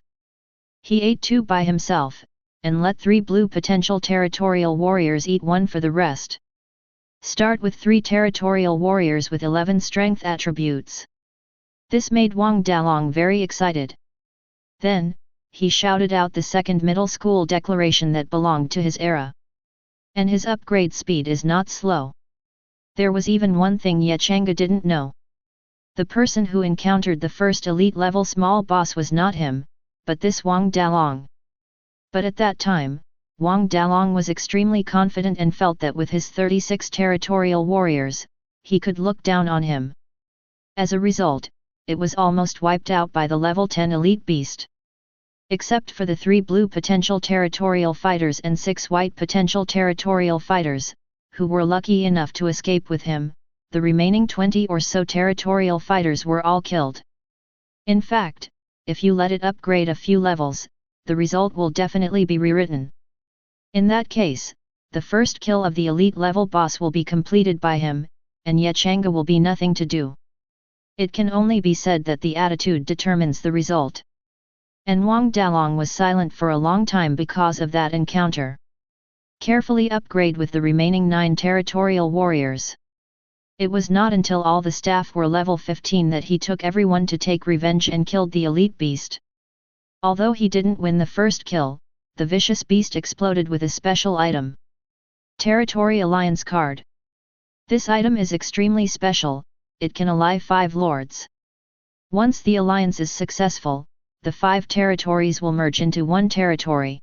He ate 2 by himself, and let 3 blue potential territorial warriors eat 1 for the rest. Start with 3 territorial warriors with 11 strength attributes. This made Wang Dalong very excited. Then, he shouted out the second middle school declaration that belonged to his era. And his upgrade speed is not slow. There was even one thing yet Changge didn't know. The person who encountered the first elite level small boss was not him, but this Wang Dalong. But at that time, Wang Dalong was extremely confident and felt that with his 36 territorial warriors, he could look down on him. As a result, it was almost wiped out by the level 10 elite beast. Except for the 3 blue potential territorial fighters and 6 white potential territorial fighters, who were lucky enough to escape with him, the remaining 20 or so territorial fighters were all killed. In fact, if you let it upgrade a few levels, the result will definitely be rewritten. In that case, the first kill of the elite level boss will be completed by him, and yet Changge will be nothing to do. It can only be said that the attitude determines the result. And Wang Dalong was silent for a long time because of that encounter. Carefully upgrade with the remaining 9 territorial warriors. It was not until all the staff were level 15 that he took everyone to take revenge and killed the elite beast. Although he didn't win the first kill, the vicious beast exploded with a special item. Territory Alliance card. This item is extremely special, it can ally 5 lords. Once the alliance is successful, the 5 territories will merge into 1 territory.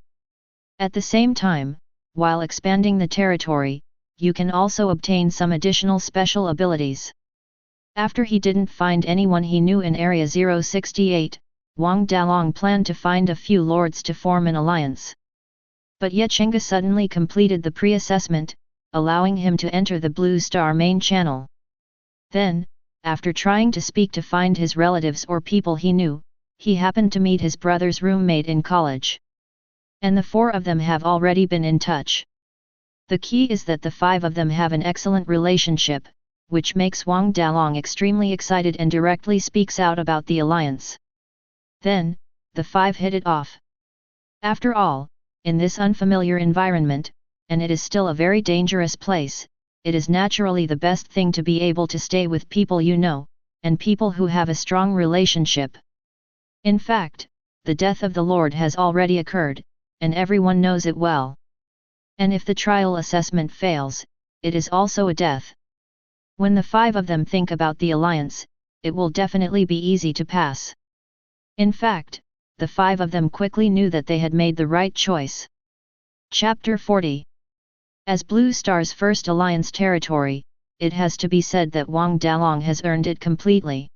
At the same time, while expanding the territory, you can also obtain some additional special abilities. After he didn't find anyone he knew in Area 068, Wang Dalong planned to find a few lords to form an alliance. But yet Changge suddenly completed the pre-assessment, allowing him to enter the Blue Star main channel. Then, after trying to speak to find his relatives or people he knew, he happened to meet his brother's roommate in college. And the 4 of them have already been in touch. The key is that the 5 of them have an excellent relationship, which makes Wang Dalong extremely excited and directly speaks out about the alliance. Then, the 5 hit it off. After all, in this unfamiliar environment, and it is still a very dangerous place, it is naturally the best thing to be able to stay with people you know, and people who have a strong relationship. In fact, the death of the Lord has already occurred, and everyone knows it well. And if the trial assessment fails, it is also a death. When the 5 of them think about the alliance, it will definitely be easy to pass. In fact, the 5 of them quickly knew that they had made the right choice. Chapter 40. As Blue Star's first alliance territory, it has to be said that Wang Dalong has earned it completely.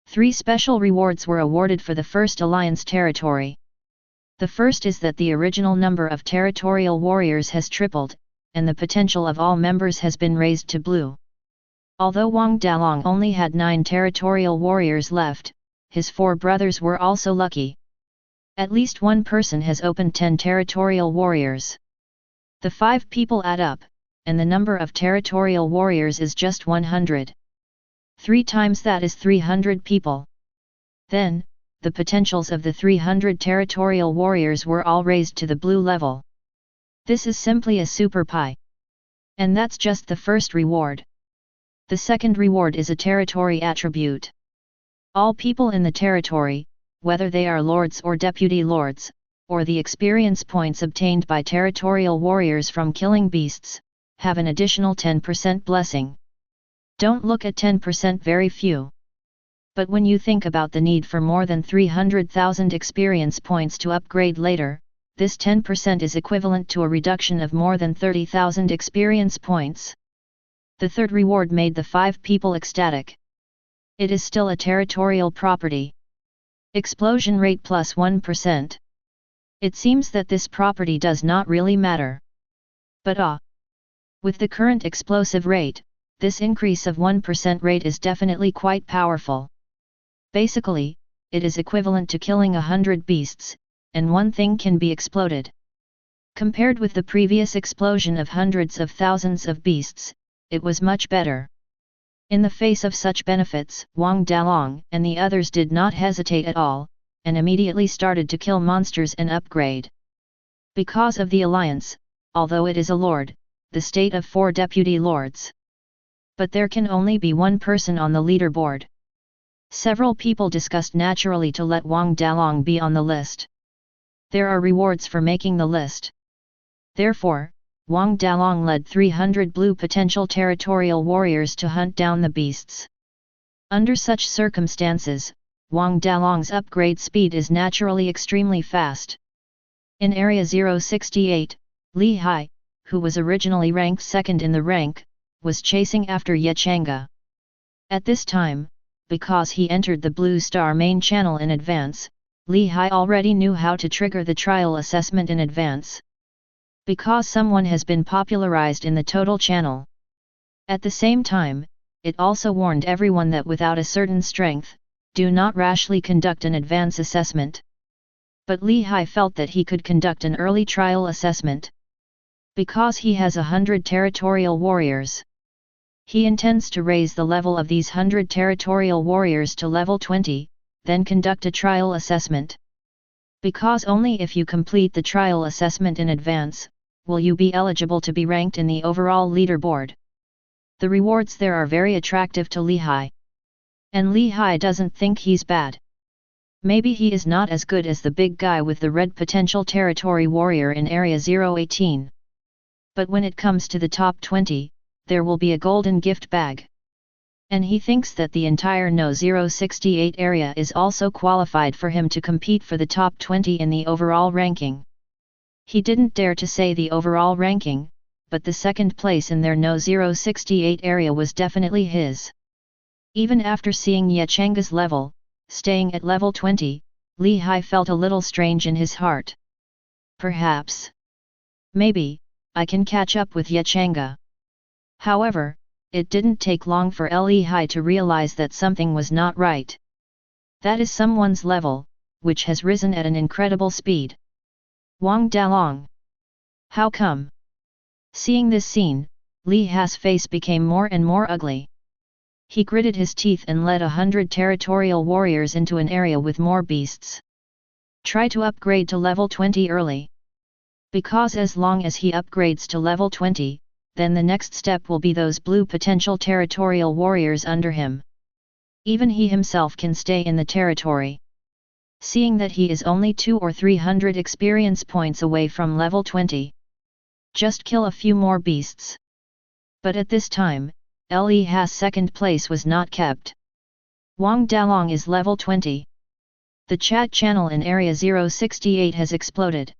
3 special rewards were awarded for the first alliance territory. The first is that the original number of territorial warriors has tripled, and the potential of all members has been raised to blue. Although Wang Dalong only had 9 territorial warriors left, his 4 brothers were also lucky. At least one person has opened 10 territorial warriors. The 5 people add up, and the number of territorial warriors is just 100. 3 times that is 300 people. Then, the potentials of the 300 territorial warriors were all raised to the blue level. This is simply a super pie. And that's just the first reward. The second reward is a territory attribute. All people in the territory, whether they are lords or deputy lords, or the experience points obtained by territorial warriors from killing beasts, have an additional 10% blessing. Don't look at 10%, very few. But when you think about the need for more than 300,000 experience points to upgrade later, this 10% is equivalent to a reduction of more than 30,000 experience points. The third reward made the 5 people ecstatic. It is still a territorial property. Explosion rate plus 1%. It seems that this property does not really matter. But with the current explosive rate, this increase of 1% rate is definitely quite powerful. Basically, it is equivalent to killing 100 beasts, and one thing can be exploded. Compared with the previous explosion of hundreds of thousands of beasts, it was much better. In the face of such benefits, Wang Dalong and the others did not hesitate at all, and immediately started to kill monsters and upgrade. Because of the alliance, although it is a lord, the state of 4 deputy lords. But there can only be one person on the leaderboard. Several people discussed naturally to let Wang Dalong be on the list. There are rewards for making the list. Therefore, Wang Dalong led 300 blue potential territorial warriors to hunt down the beasts. Under such circumstances, Wang Dalong's upgrade speed is naturally extremely fast. In Area 068, Li Hai, who was originally ranked second in the rank, was chasing after Ye Changge. At this time, because he entered the Blue Star main channel in advance, Li Hai already knew how to trigger the trial assessment in advance. Because someone has been popularized in the total channel. At the same time, it also warned everyone that without a certain strength, do not rashly conduct an advance assessment. But Li Hai felt that he could conduct an early trial assessment. Because he has 100 territorial warriors. He intends to raise the level of these 100 territorial warriors to level 20, then conduct a trial assessment. Because only if you complete the trial assessment in advance, will you be eligible to be ranked in the overall leaderboard. The rewards there are very attractive to Li Hai. And Li Hai doesn't think he's bad. Maybe he is not as good as the big guy with the red potential territory warrior in Area 018. But when it comes to the top 20, there will be a golden gift bag. And he thinks that the entire No 068 area is also qualified for him to compete for the top 20 in the overall ranking. He didn't dare to say the overall ranking, but the second place in their No 068 area was definitely his. Even after seeing Ye Changge's level, staying at level 20, Li Hai felt a little strange in his heart. Perhaps. Maybe, I can catch up with Ye Changge. However, it didn't take long for Li Hai to realize that something was not right. That is someone's level, which has risen at an incredible speed. Wang Dalong. How come? Seeing this scene, Li Hai's face became more and more ugly. He gritted his teeth and led 100 territorial warriors into an area with more beasts. Try to upgrade to level 20 early. Because as long as he upgrades to level 20, then the next step will be those blue potential territorial warriors under him. Even he himself can stay in the territory. Seeing that he is only 200 or 300 experience points away from level 20. Just kill a few more beasts. But at this time, Li Hai's second place was not kept. Wang Dalong is level 20. The chat channel in Area 068 has exploded.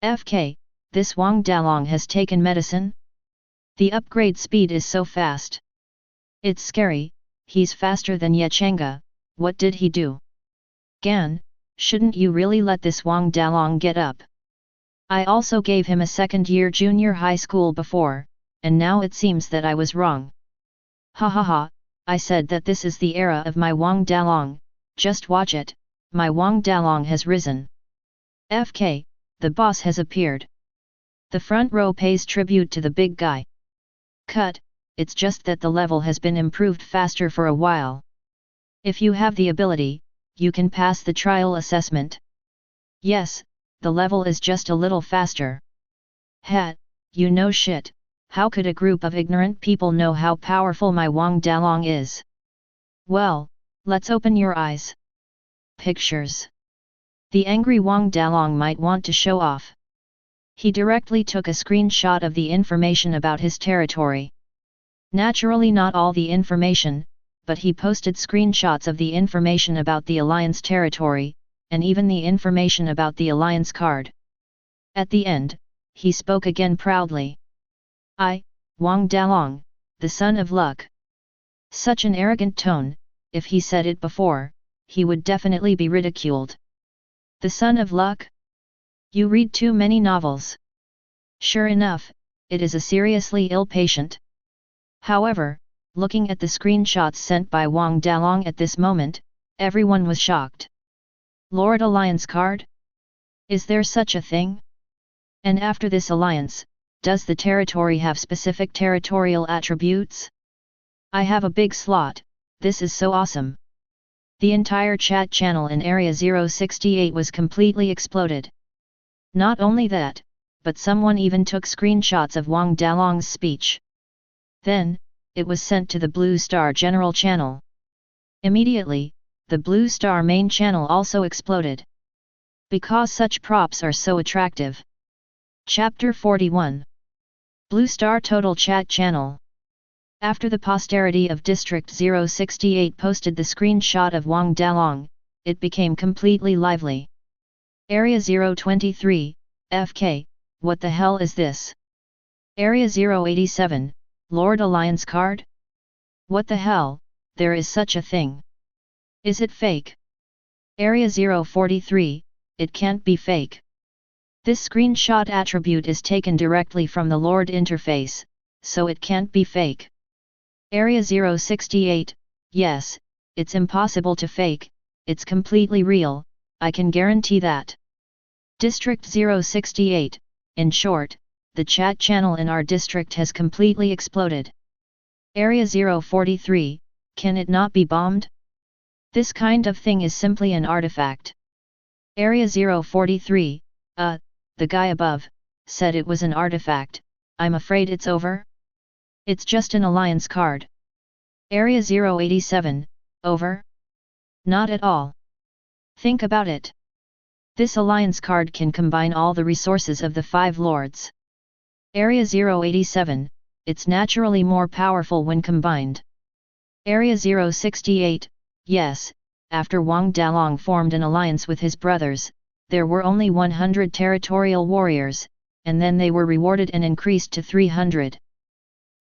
FK, this Wang Dalong has taken medicine? The upgrade speed is so fast. It's scary, he's faster than Ye Changge. What did he do? Gan, shouldn't you really let this Wang Dalong get up? I also gave him a second-year junior high school before, and now it seems that I was wrong. Ha ha ha, I said that this is the era of my Wang Dalong, just watch it, my Wang Dalong has risen. FK, the boss has appeared. The front row pays tribute to the big guy. Cut, it's just that the level has been improved faster for a while. If you have the ability, you can pass the trial assessment. Yes, the level is just a little faster. Hat, you know shit, how could a group of ignorant people know how powerful my Wang Dalong is? Well, let's open your eyes. Pictures. The angry Wang Dalong might want to show off. He directly took a screenshot of the information about his territory. Naturally not all the information, but he posted screenshots of the information about the Alliance territory, and even the information about the Alliance card. At the end, he spoke again proudly. I, Wang Dalong, the son of luck. Such an arrogant tone, if he said it before, he would definitely be ridiculed. The son of luck? You read too many novels. Sure enough, it is a seriously ill patient. However, looking at the screenshots sent by Wang Dalong at this moment, everyone was shocked. Lord Alliance card? Is there such a thing? And after this alliance, does the territory have specific territorial attributes? I have a big slot, this is so awesome. The entire chat channel in Area 068 was completely exploded. Not only that, but someone even took screenshots of Wang Dalong's speech. Then, it was sent to the Blue Star General channel. Immediately, the Blue Star main channel also exploded. Because such props are so attractive. Chapter 41. Blue Star Total Chat Channel. After the posterity of District 068 posted the screenshot of Wang Dalong, it became completely lively. Area 023, FK, what the hell is this? Area 087, Lord Alliance card? What the hell, there is such a thing. Is it fake? Area 043, it can't be fake. This screenshot attribute is taken directly from the Lord interface, so it can't be fake. Area 068, yes, it's impossible to fake, it's completely real, I can guarantee that. District 068, in short, the chat channel in our district has completely exploded. Area 043, can it not be bombed? This kind of thing is simply an artifact. Area 043, the guy above, said it was an artifact, I'm afraid it's over? It's just an alliance card. Area 087, over? Not at all. Think about it. This alliance card can combine all the resources of the 5 lords. Area 087, it's naturally more powerful when combined. Area 068, yes, after Wang Dalong formed an alliance with his brothers, there were only 100 territorial warriors, and then they were rewarded and increased to 300.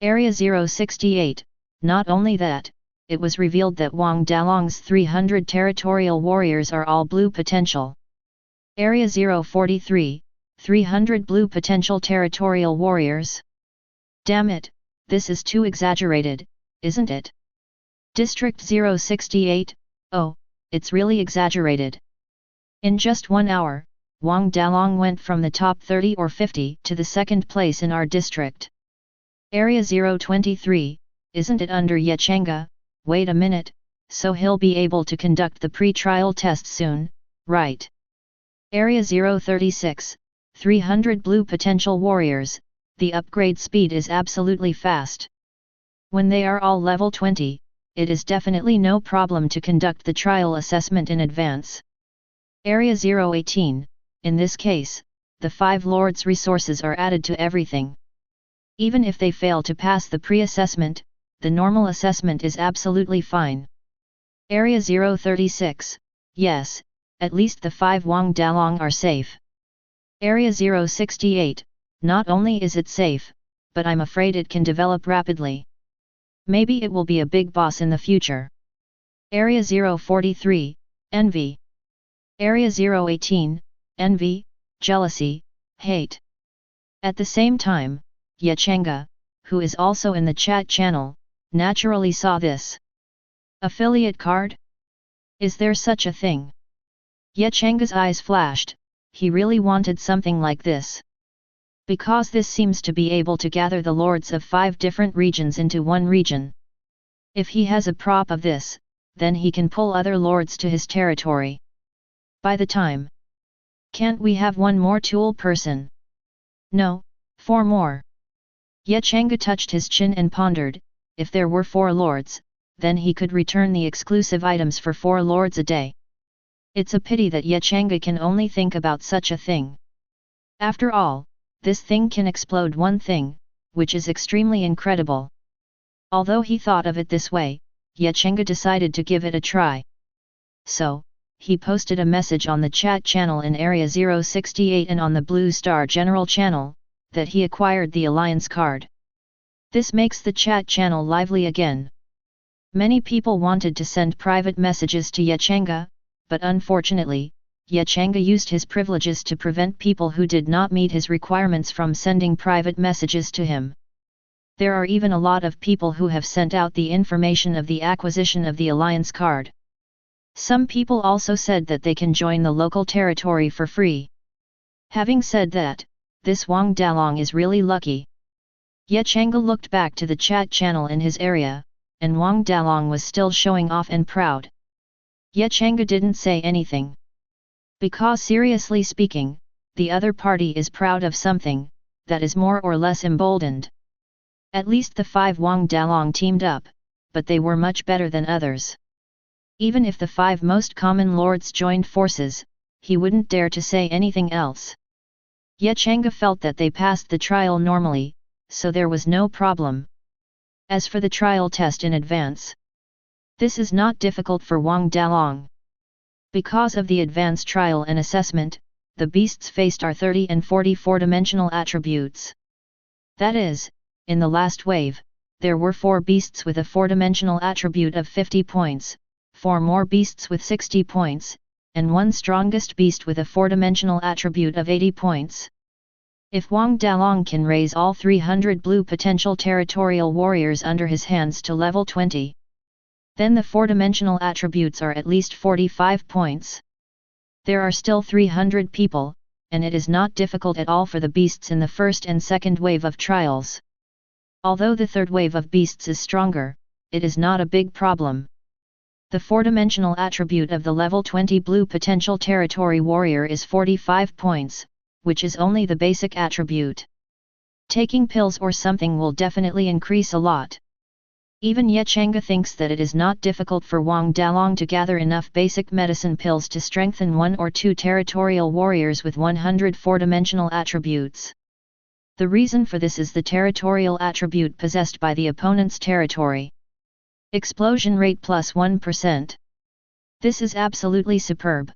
Area 068, not only that, it was revealed that Wang Dalong's 300 territorial warriors are all blue potential. Area 043, 300 blue potential territorial warriors? Damn it, this is too exaggerated, isn't it? District 068, oh, it's really exaggerated. In just 1 hour, Wang Dalong went from the top 30 or 50 to the second place in our district. Area 023, isn't it under Changge? Wait a minute, so he'll be able to conduct the pre-trial test soon, right? Area 036, 300 blue potential warriors, the upgrade speed is absolutely fast. When they are all level 20, it is definitely no problem to conduct the trial assessment in advance. Area 018, in this case, the 5 lords' resources are added to everything. Even if they fail to pass the pre-assessment, the normal assessment is absolutely fine. Area 036, yes, at least the 5 Wang Dalong are safe. Area 068, not only is it safe, but I'm afraid it can develop rapidly. Maybe it will be a big boss in the future. Area 043, envy. Area 018, envy, jealousy, hate. At the same time, Changge, who is also in the chat channel, naturally saw this. Affiliate card? Is there such a thing? Changge's eyes flashed, he really wanted something like this. Because this seems to be able to gather the lords of 5 different regions into one region. If he has a prop of this, then he can pull other lords to his territory. By the time. Can't we have one more tool person? No, 4 more. Changge touched his chin and pondered, if there were 4 lords, then he could return the exclusive items for 4 lords a day. It's a pity that Changge can only think about such a thing. After all, this thing can explode one thing, which is extremely incredible. Although he thought of it this way, Changge decided to give it a try. So, he posted a message on the chat channel in Area 068 and on the Blue Star General channel, that he acquired the Alliance card. This makes the chat channel lively again. Many people wanted to send private messages to Changge, but unfortunately, Changge used his privileges to prevent people who did not meet his requirements from sending private messages to him. There are even a lot of people who have sent out the information of the acquisition of the Alliance card. Some people also said that they can join the local territory for free. Having said that, this Wang Dalong is really lucky. Changge looked back to the chat channel in his area, and Wang Dalong was still showing off and proud. Changge didn't say anything. Because seriously speaking, the other party is proud of something, that is more or less emboldened. At least the 5 Wang Dalong teamed up, but they were much better than others. Even if the 5 most common lords joined forces, he wouldn't dare to say anything else. Changge felt that they passed the trial normally, so there was no problem. As for the trial test in advance, this is not difficult for Wang Dalong. Because of the advanced trial and assessment, the beasts faced are 30 and 40 4-dimensional attributes. That is, in the last wave, there were 4 beasts with a 4-dimensional attribute of 50 points, 4 more beasts with 60 points, and 1 strongest beast with a 4-dimensional attribute of 80 points. If Wang Dalong can raise all 300 blue potential territorial warriors under his hands to level 20, then the 4-dimensional attributes are at least 45 points. There are still 300 people, and it is not difficult at all for the beasts in the first and second wave of trials. Although the third wave of beasts is stronger, it is not a big problem. The 4-dimensional attribute of the level 20 blue potential territory warrior is 45 points, which is only the basic attribute. Taking pills or something will definitely increase a lot. Even Changge thinks that it is not difficult for Wang Dalong to gather enough basic medicine pills to strengthen 1 or 2 territorial warriors with 100 4-dimensional attributes. The reason for this is the territorial attribute possessed by the opponent's territory. Explosion rate plus 1%. This is absolutely superb.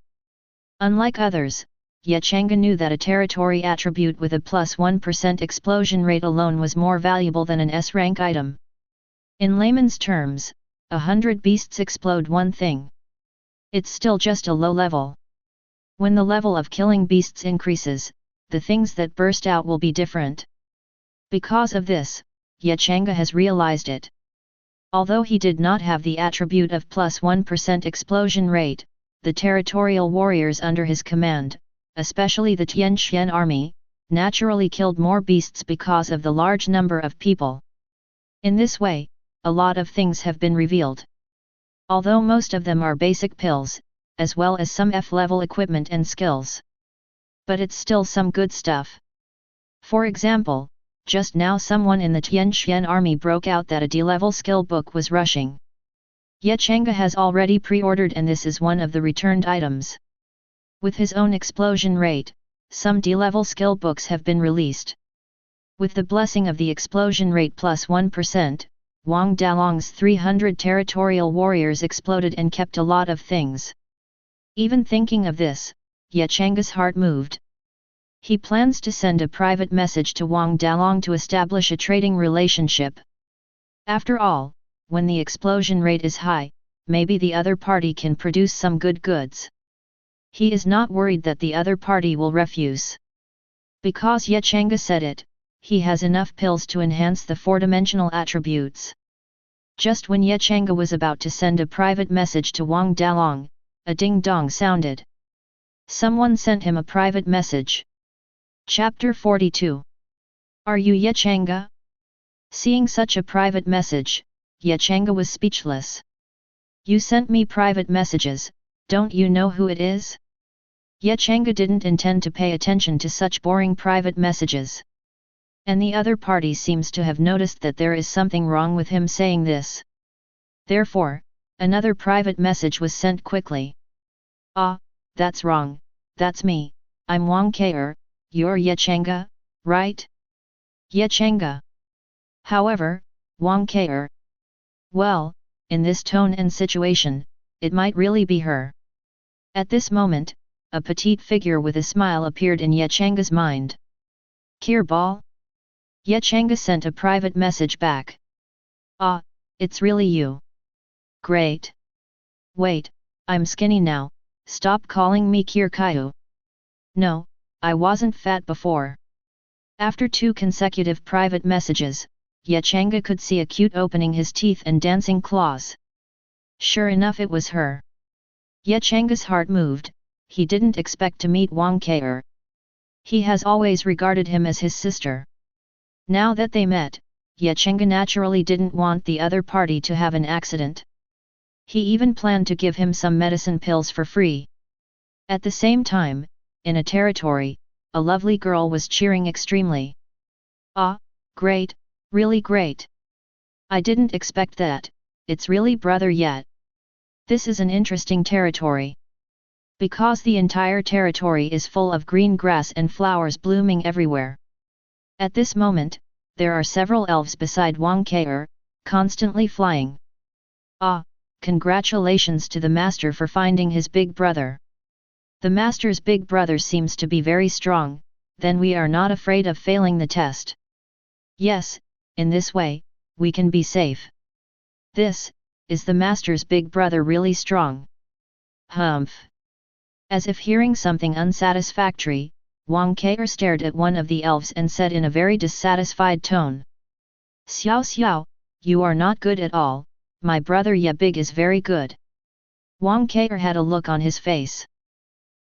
Unlike others, Changge knew that a territory attribute with a plus 1% explosion rate alone was more valuable than an S-rank item. In layman's terms, 100 beasts explode one thing. It's still just a low level. When the level of killing beasts increases, the things that burst out will be different. Because of this, Changge has realized it. Although he did not have the attribute of plus 1% explosion rate, the territorial warriors under his command, especially the Tianxian army, naturally killed more beasts because of the large number of people. In this way, a lot of things have been revealed. Although most of them are basic pills, as well as some F-level equipment and skills. But it's still some good stuff. For example, just now someone in the Tianxian army broke out that a D-level skill book was rushing. Changge has already pre-ordered and this is one of the returned items. With his own explosion rate, some D-level skill books have been released. With the blessing of the explosion rate plus 1%, Wang Dalong's 300 territorial warriors exploded and kept a lot of things. Even thinking of this, Changge's heart moved. He plans to send a private message to Wang Dalong to establish a trading relationship. After all, when the explosion rate is high, maybe the other party can produce some good goods. He is not worried that the other party will refuse. Because Changge said it, he has enough pills to enhance the 4-dimensional attributes. Just when Ye Changge was about to send a private message to Wang Dalong, a ding-dong sounded. Someone sent him a private message. Chapter 42. Are you Ye Changge? Seeing such a private message, Ye Changge was speechless. You sent me private messages, don't you know who it is? Ye Changge didn't intend to pay attention to such boring private messages. And the other party seems to have noticed that there is something wrong with him saying this. Therefore, another private message was sent quickly. Ah, that's wrong, that's me, I'm Wang Ke, you're Ye Changge, right? Ye Changge. However, Wang Ke. Well, in this tone and situation, it might really be her. At this moment, a petite figure with a smile appeared in Ye Changge's mind. Kirball? Ye Changge sent a private message back. Ah, it's really you. Great. Wait, I'm skinny now, stop calling me Kir Kyu. No, I wasn't fat before. After 2 consecutive private messages, Ye Changge could see a cute opening his teeth and dancing claws. Sure enough, it was her. Ye Changge's heart moved, he didn't expect to meet Wang Ke. He has always regarded him as his sister. Now that they met, Ye Changge naturally didn't want the other party to have an accident. He even planned to give him some medicine pills for free. At the same time, in a territory, a lovely girl was cheering extremely. Ah, great, really great. I didn't expect that, it's really brother yet. This is an interesting territory. Because the entire territory is full of green grass and flowers blooming everywhere. At this moment, there are several elves beside Wang Ke, constantly flying. Ah, congratulations to the master for finding his big brother. The master's big brother seems to be very strong, then we are not afraid of failing the test. Yes, in this way, we can be safe. This, is the master's big brother really strong? Humph. As if hearing something unsatisfactory, Wang Ke stared at one of the elves and said in a very dissatisfied tone. Xiao Xiao, you are not good at all, my brother Ye Big is very good. Wang Ke had a look on his face.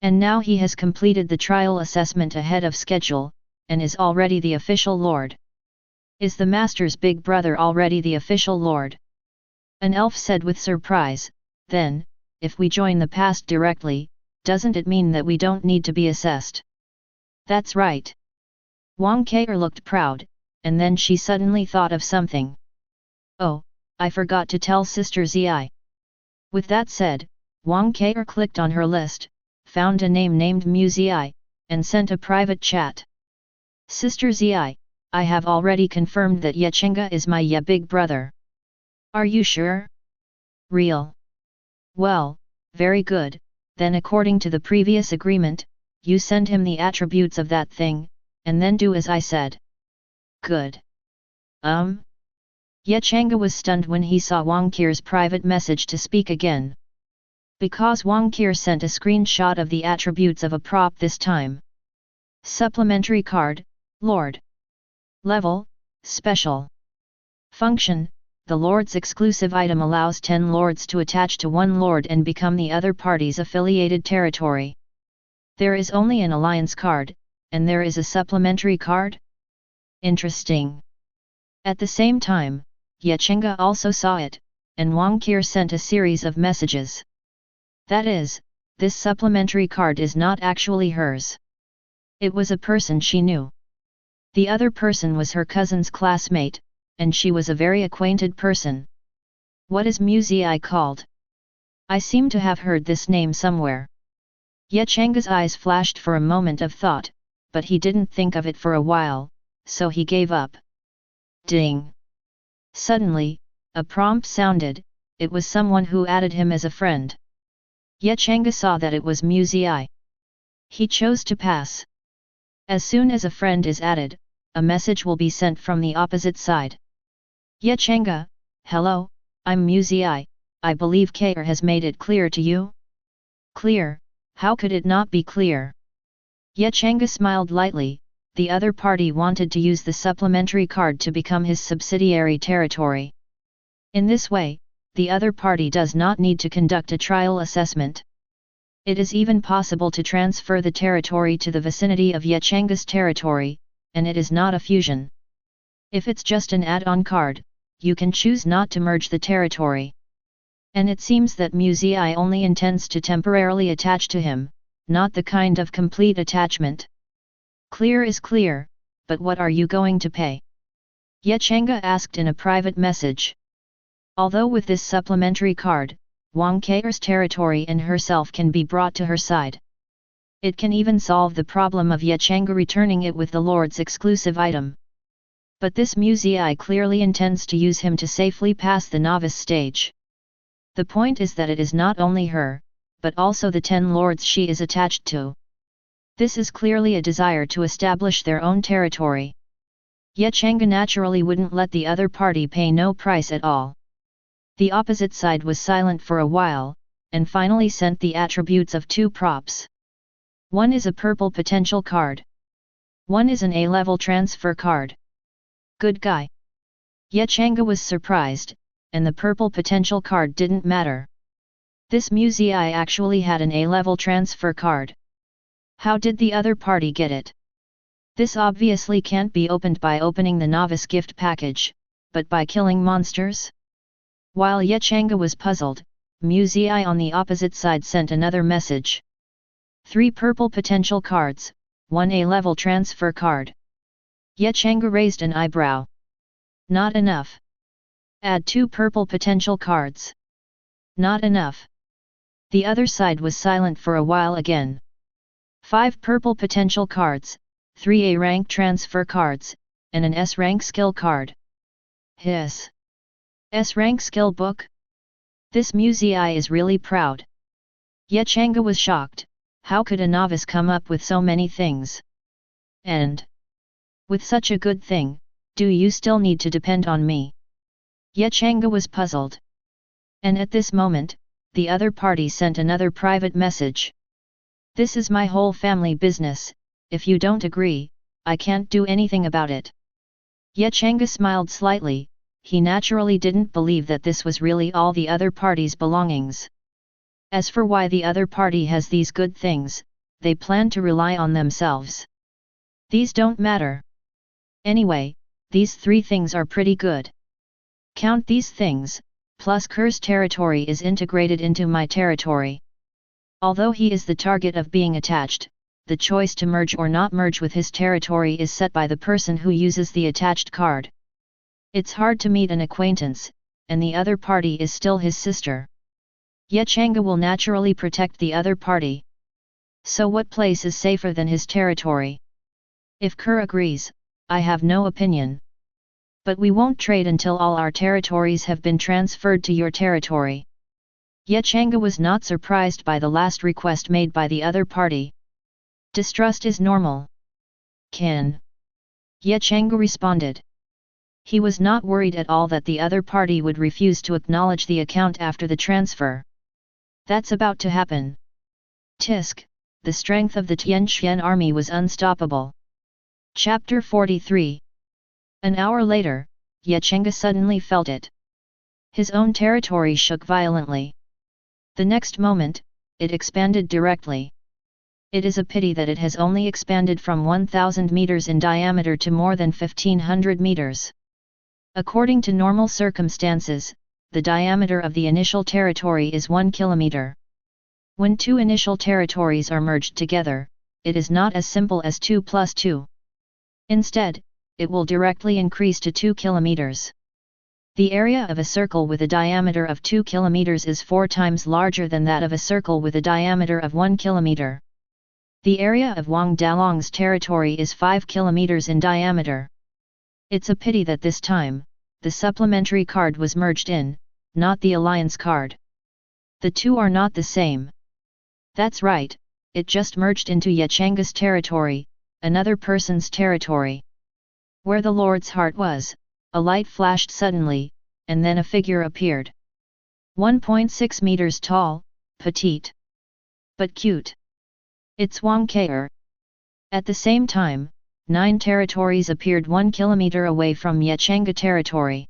And now he has completed the trial assessment ahead of schedule, and is already the official lord. Is the master's big brother already the official lord? An elf said with surprise. Then, if we join the past directly, doesn't it mean that we don't need to be assessed? That's right. Wang Ke looked proud, and then she suddenly thought of something. Oh, I forgot to tell Sister Zi. With that said, Wang Ke clicked on her list, found a name named Mu Zi, and sent a private chat. Sister Zi, I have already confirmed that Ye Changge is my Ye Big brother. Are you sure? Real. Well, very good, then according to the previous agreement, you send him the attributes of that thing, and then do as I said. Good. Ye Changge was stunned when he saw Wang Ke's private message to speak again. Because Wang Ke sent a screenshot of the attributes of a prop this time. Supplementary card, Lord. Level, Special. Function, the Lord's exclusive item allows 10 Lords to attach to one Lord and become the other party's affiliated territory. There is only an alliance card, and there is a supplementary card? Interesting. At the same time, Ye Changge also saw it, and Wang Ke sent a series of messages. That is, this supplementary card is not actually hers. It was a person she knew. The other person was her cousin's classmate, and she was a very acquainted person. What is Mu Zi called? I seem to have heard this name somewhere. Ye Changge's eyes flashed for a moment of thought, but he didn't think of it for a while, so he gave up. Ding! Suddenly, a prompt sounded, it was someone who added him as a friend. Ye Changge saw that it was Mu Zi. He chose to pass. As soon as a friend is added, a message will be sent from the opposite side. Ye Changge, hello, I'm Mu Zi, I believe Ke has made it clear to you? Clear, how could it not be clear? Ye Changge smiled lightly, the other party wanted to use the supplementary card to become his subsidiary territory. In this way, the other party does not need to conduct a trial assessment. It is even possible to transfer the territory to the vicinity of Changge's territory, and it is not a fusion. If it's just an add-on card, you can choose not to merge the territory. And it seems that Muzei only intends to temporarily attach to him, not the kind of complete attachment. Clear is clear, but what are you going to pay? Changge asked in a private message. Although with this supplementary card, Wang Keir's territory and herself can be brought to her side. It can even solve the problem of Changge returning it with the Lord's exclusive item. But this Muzei clearly intends to use him to safely pass the novice stage. The point is that it is not only her, but also the 10 lords she is attached to. This is clearly a desire to establish their own territory. Changge naturally wouldn't let the other party pay no price at all. The opposite side was silent for a while, and finally sent the attributes of 2 props. One is a purple potential card. One is an A-level transfer card. Good guy. Changge was surprised, and the purple potential card didn't matter. This Muzei actually had an A-level transfer card. How did the other party get it? This obviously can't be opened by opening the novice gift package, but by killing monsters? While Changge was puzzled, Muzei on the opposite side sent another message. 3 purple potential cards, 1 A-level transfer card. Changge raised an eyebrow. Not enough. Add 2 purple potential cards. Not enough. The other side was silent for a while again. 5 purple potential cards, 3 A-rank transfer cards, and an S-rank skill card. Hiss. S-rank skill book? This Muzei is really proud. Changge was shocked. How could a novice come up with so many things? And with such a good thing, do you still need to depend on me? Changge was puzzled. And at this moment, the other party sent another private message. This is my whole family business, if you don't agree, I can't do anything about it. Changge smiled slightly. He naturally didn't believe that this was really all the other party's belongings. As for why the other party has these good things, they plan to rely on themselves. These don't matter. Anyway, these 3 things are pretty good. Count these things, plus Ker's territory is integrated into my territory. Although he is the target of being attached, the choice to merge or not merge with his territory is set by the person who uses the attached card. It's hard to meet an acquaintance, and the other party is still his sister. Changge will naturally protect the other party. So what place is safer than his territory? If Ker agrees, I have no opinion. But we won't trade until all our territories have been transferred to your territory. Changge was not surprised by the last request made by the other party. Distrust is normal. Can. Changge responded. He was not worried at all that the other party would refuse to acknowledge the account after the transfer. That's about to happen. Tisk, the strength of the Tianxian army was unstoppable. Chapter 43. An hour later, Changge suddenly felt it. His own territory shook violently. The next moment, it expanded directly. It is a pity that it has only expanded from 1,000 meters in diameter to more than 1,500 meters. According to normal circumstances, the diameter of the initial territory is 1 kilometer. When 2 initial territories are merged together, it is not as simple as 2 plus 2. Instead, it will directly increase to 2 kilometers. The area of a circle with a diameter of 2 kilometers is 4 times larger than that of a circle with a diameter of 1 kilometer. The area of Wang Dalong's territory is 5 kilometers in diameter. It's a pity that this time, the supplementary card was merged in, not the alliance card. The 2 are not the same. That's right, it just merged into Changge's territory, another person's territory. Where the Lord's heart was, a light flashed suddenly, and then a figure appeared. 1.6 meters tall, petite. But cute. It's Wang Keir. At the same time, 9 territories appeared 1 kilometer away from Changge territory.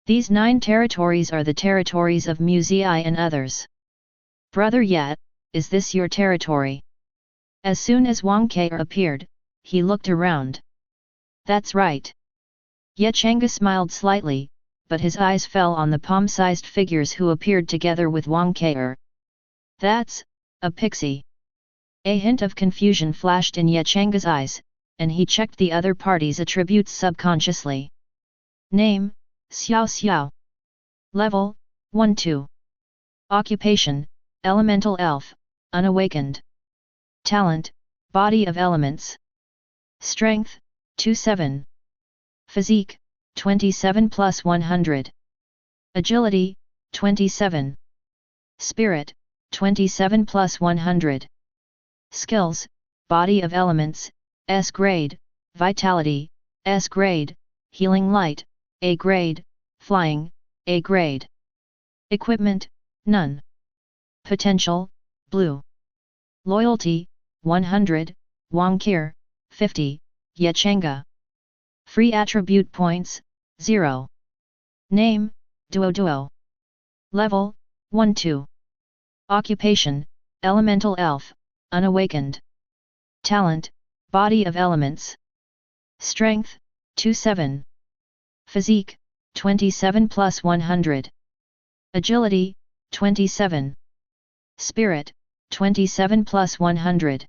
These 9 territories are the territories of Musei and others. Brother Yat, is this your territory? As soon as Wang Ke appeared, he looked around. That's right. Ye Changge smiled slightly, but his eyes fell on the palm-sized figures who appeared together with Wang Ke. That's a pixie. A hint of confusion flashed in Ye Changge's eyes, and he checked the other party's attributes subconsciously. Name, Xiao Xiao. Level, 1-2. Occupation, Elemental Elf, Unawakened. Talent, Body of Elements. Strength, 2-7. Physique, 27 plus 100. Agility, 27. Spirit, 27 plus 100. Skills, Body of Elements, S grade, Vitality, S grade, Healing Light, A grade, Flying, A grade. Equipment, none. Potential, blue. Loyalty, 100, Wang Ke, 50, Ye Changge. Free attribute points, 0. Name, Duo. Level, 1-2. Occupation, Elemental Elf, Unawakened. Talent, Body of Elements. Strength, 2-7. Physique, 27 plus 100. Agility, 27. Spirit, 27 plus 100.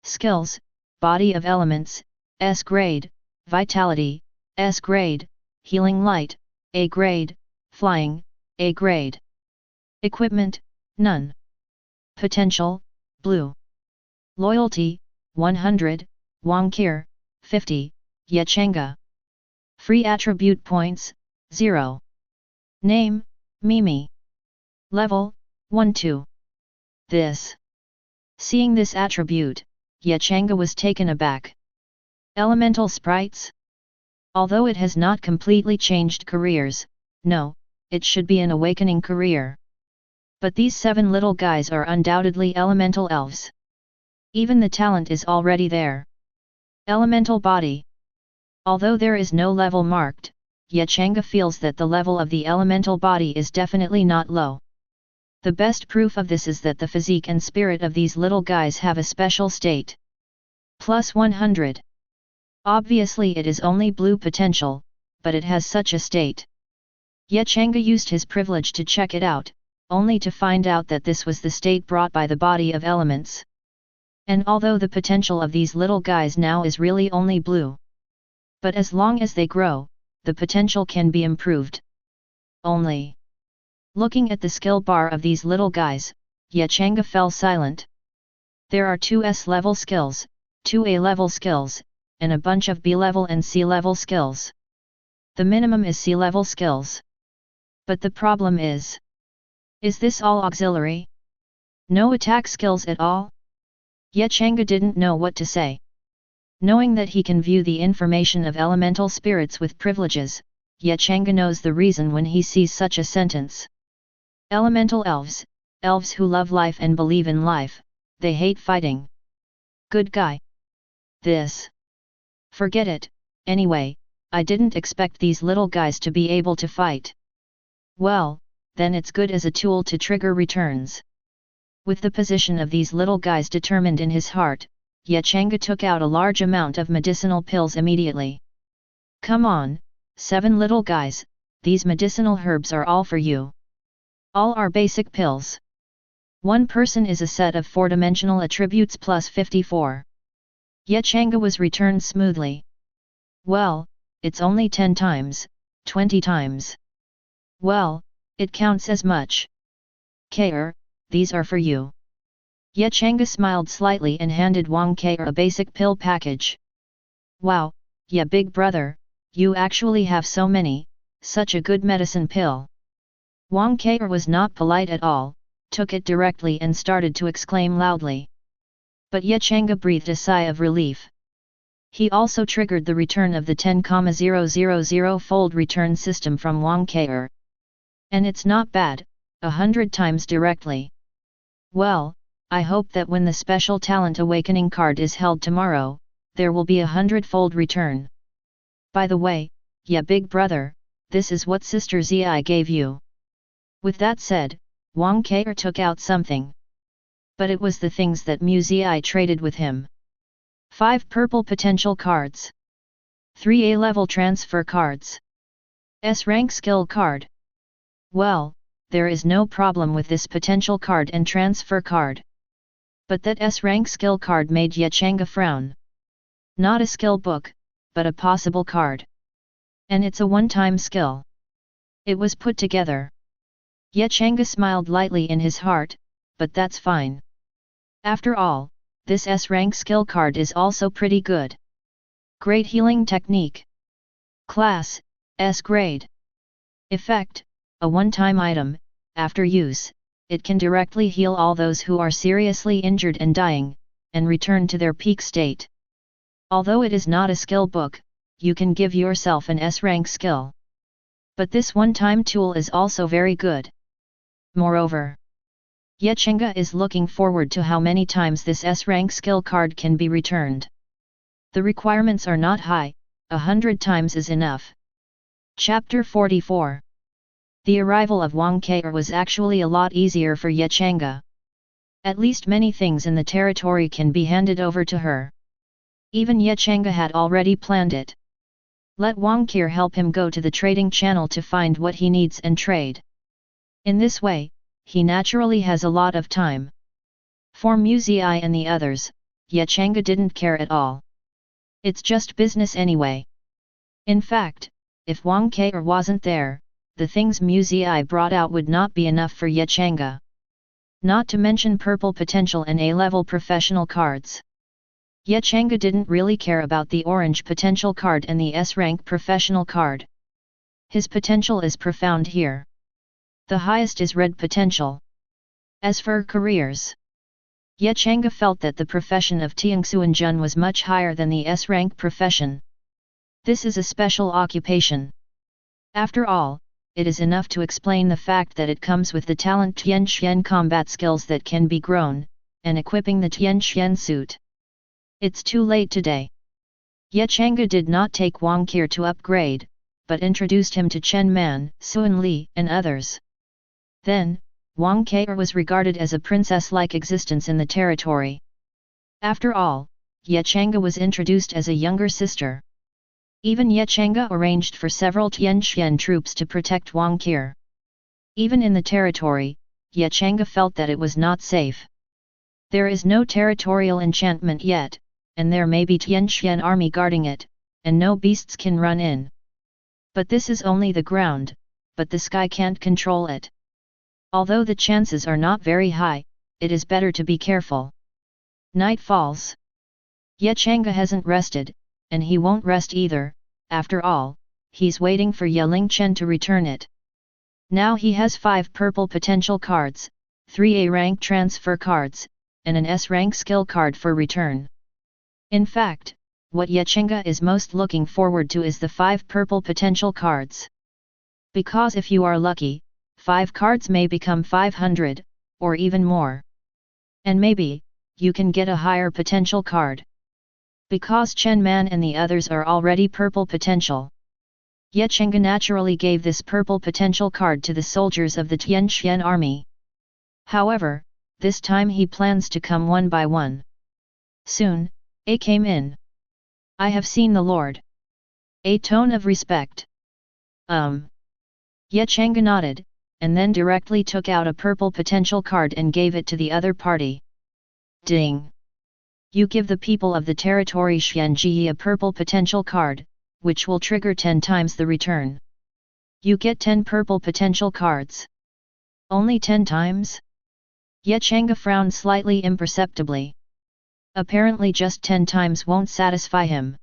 Skills, Body of Elements, S grade, Vitality, S grade, Healing Light, A grade, Flying, A grade. Equipment, none. Potential, blue. Loyalty, 100, Wang Ke, 50, Ye Changge. Free attribute points, 0. Name, Mimi. Level, 1-2. Seeing this attribute, Ye Changge was taken aback. Elemental sprites? Although it has not completely changed careers, no, it should be an awakening career. But these 7 little guys are undoubtedly elemental elves. Even the talent is already there. Elemental body. Although there is no level marked, Ye Changge feels that the level of the elemental body is definitely not low. The best proof of this is that the physique and spirit of these little guys have a special state. Plus 100. Obviously it is only blue potential, but it has such a state. Ye Changge used his privilege to check it out, only to find out that this was the state brought by the body of elements. And although the potential of these little guys now is really only blue. But as long as they grow, the potential can be improved. Only. Looking at the skill bar of these little guys, Ye Changge fell silent. There are 2 S-level skills, 2 A-level skills, and a bunch of B-level and C-level skills. The minimum is C-level skills. But the problem is this all auxiliary? No attack skills at all? Ye Changge didn't know what to say. Knowing that he can view the information of elemental spirits with privileges, Ye Changge knows the reason when he sees such a sentence. Elemental elves, elves who love life and believe in life, they hate fighting. Good guy. Forget it, anyway, I didn't expect these little guys to be able to fight. Well, then it's good as a tool to trigger returns. With the position of these little guys determined in his heart, Ye Changge took out a large amount of medicinal pills immediately. Come on, 7 little guys, these medicinal herbs are all for you. All are basic pills. 1 person is a set of 4-dimensional attributes plus 54. Ye Changge was returned smoothly. Well, it's only 10 times, 20 times. Well, it counts as much. Ke, these are for you. Ye Changge smiled slightly and handed Wang Ke a basic pill package. Wow, Ye big brother, you actually have so many, such a good medicine pill. Wang Ke was not polite at all, took it directly and started to exclaim loudly. But Ye Changge breathed a sigh of relief. He also triggered the return of the 10,000-fold return system from Wang Ke. And it's not bad, 100 times directly. Well, I hope that when the special talent awakening card is held tomorrow, there will be 100-fold return. By the way, Ye big brother, this is what Sister Zi gave you. With that said, Wang Ke took out something. But it was the things that Mu Zi traded with him. 5 purple potential cards. 3 A-level transfer cards. S-rank skill card. Well, there is no problem with this potential card and transfer card. But that S-rank skill card made Changge frown. Not a skill book, but a possible card. And it's a one-time skill. It was put together. Changge smiled lightly in his heart, but that's fine. After all, this S-rank skill card is also pretty good. Great healing technique. Class, S grade. Effect, a one-time item. After use, it can directly heal all those who are seriously injured and dying, and return to their peak state. Although it is not a skill book, you can give yourself an S-rank skill. But this one-time tool is also very good. Moreover, Changge is looking forward to how many times this S-rank skill card can be returned. The requirements are not high, 100 times is enough. Chapter 44. The arrival of Wang Ke was actually a lot easier for Changge. At least many things in the territory can be handed over to her. Even Changge had already planned it. Let Wang Ke help him go to the trading channel to find what he needs and trade. In this way, he naturally has a lot of time. For Mu Zi and the others, Changge didn't care at all. It's just business anyway. In fact, if Wang Ke wasn't there, the things Mu Zi brought out would not be enough for Changge. Not to mention purple potential and A-level professional cards. Changge didn't really care about the orange potential card and the S-rank professional card. His potential is profound here. The highest is red potential. As for careers, Changge felt that the profession of Tiangxuanjun was much higher than the S-rank profession. This is a special occupation. After all, it is enough to explain the fact that it comes with the talent Tianxian combat skills that can be grown, and equipping the Tianxian suit. It's too late today. Changge did not take Wang Ke to upgrade, but introduced him to Chen Man, Sun Li, and others. Then, Wang Ke was regarded as a princess-like existence in the territory. After all, Changge was introduced as a younger sister. Even Changge arranged for several Tianxian troops to protect Wang Ke. Even in the territory, Changge felt that it was not safe. There is no territorial enchantment yet, and there may be Tianxian army guarding it, and no beasts can run in. But this is only the ground, but the sky can't control it. Although the chances are not very high, it is better to be careful. Night falls. Changge hasn't rested, and he won't rest either. After all, he's waiting for Lingchen to return it. Now he has 5 purple potential cards, 3 A-rank transfer cards, and an S-rank skill card for return. In fact, what Changge is most looking forward to is the 5 purple potential cards. Because if you are lucky, 5 cards may become 500, or even more. And maybe, you can get a higher potential card. Because Chen Man and the others are already purple potential. Changge naturally gave this purple potential card to the soldiers of the Tianxian army. However, this time he plans to come one by one. Soon, A came in. I have seen the Lord. A tone of respect. Changge nodded, and then directly took out a purple potential card and gave it to the other party. Ding! You give the people of the territory Changge a purple potential card, which will trigger 10 times the return. You get 10 purple potential cards. Only 10 times? Changge frowned slightly imperceptibly. Apparently just 10 times won't satisfy him.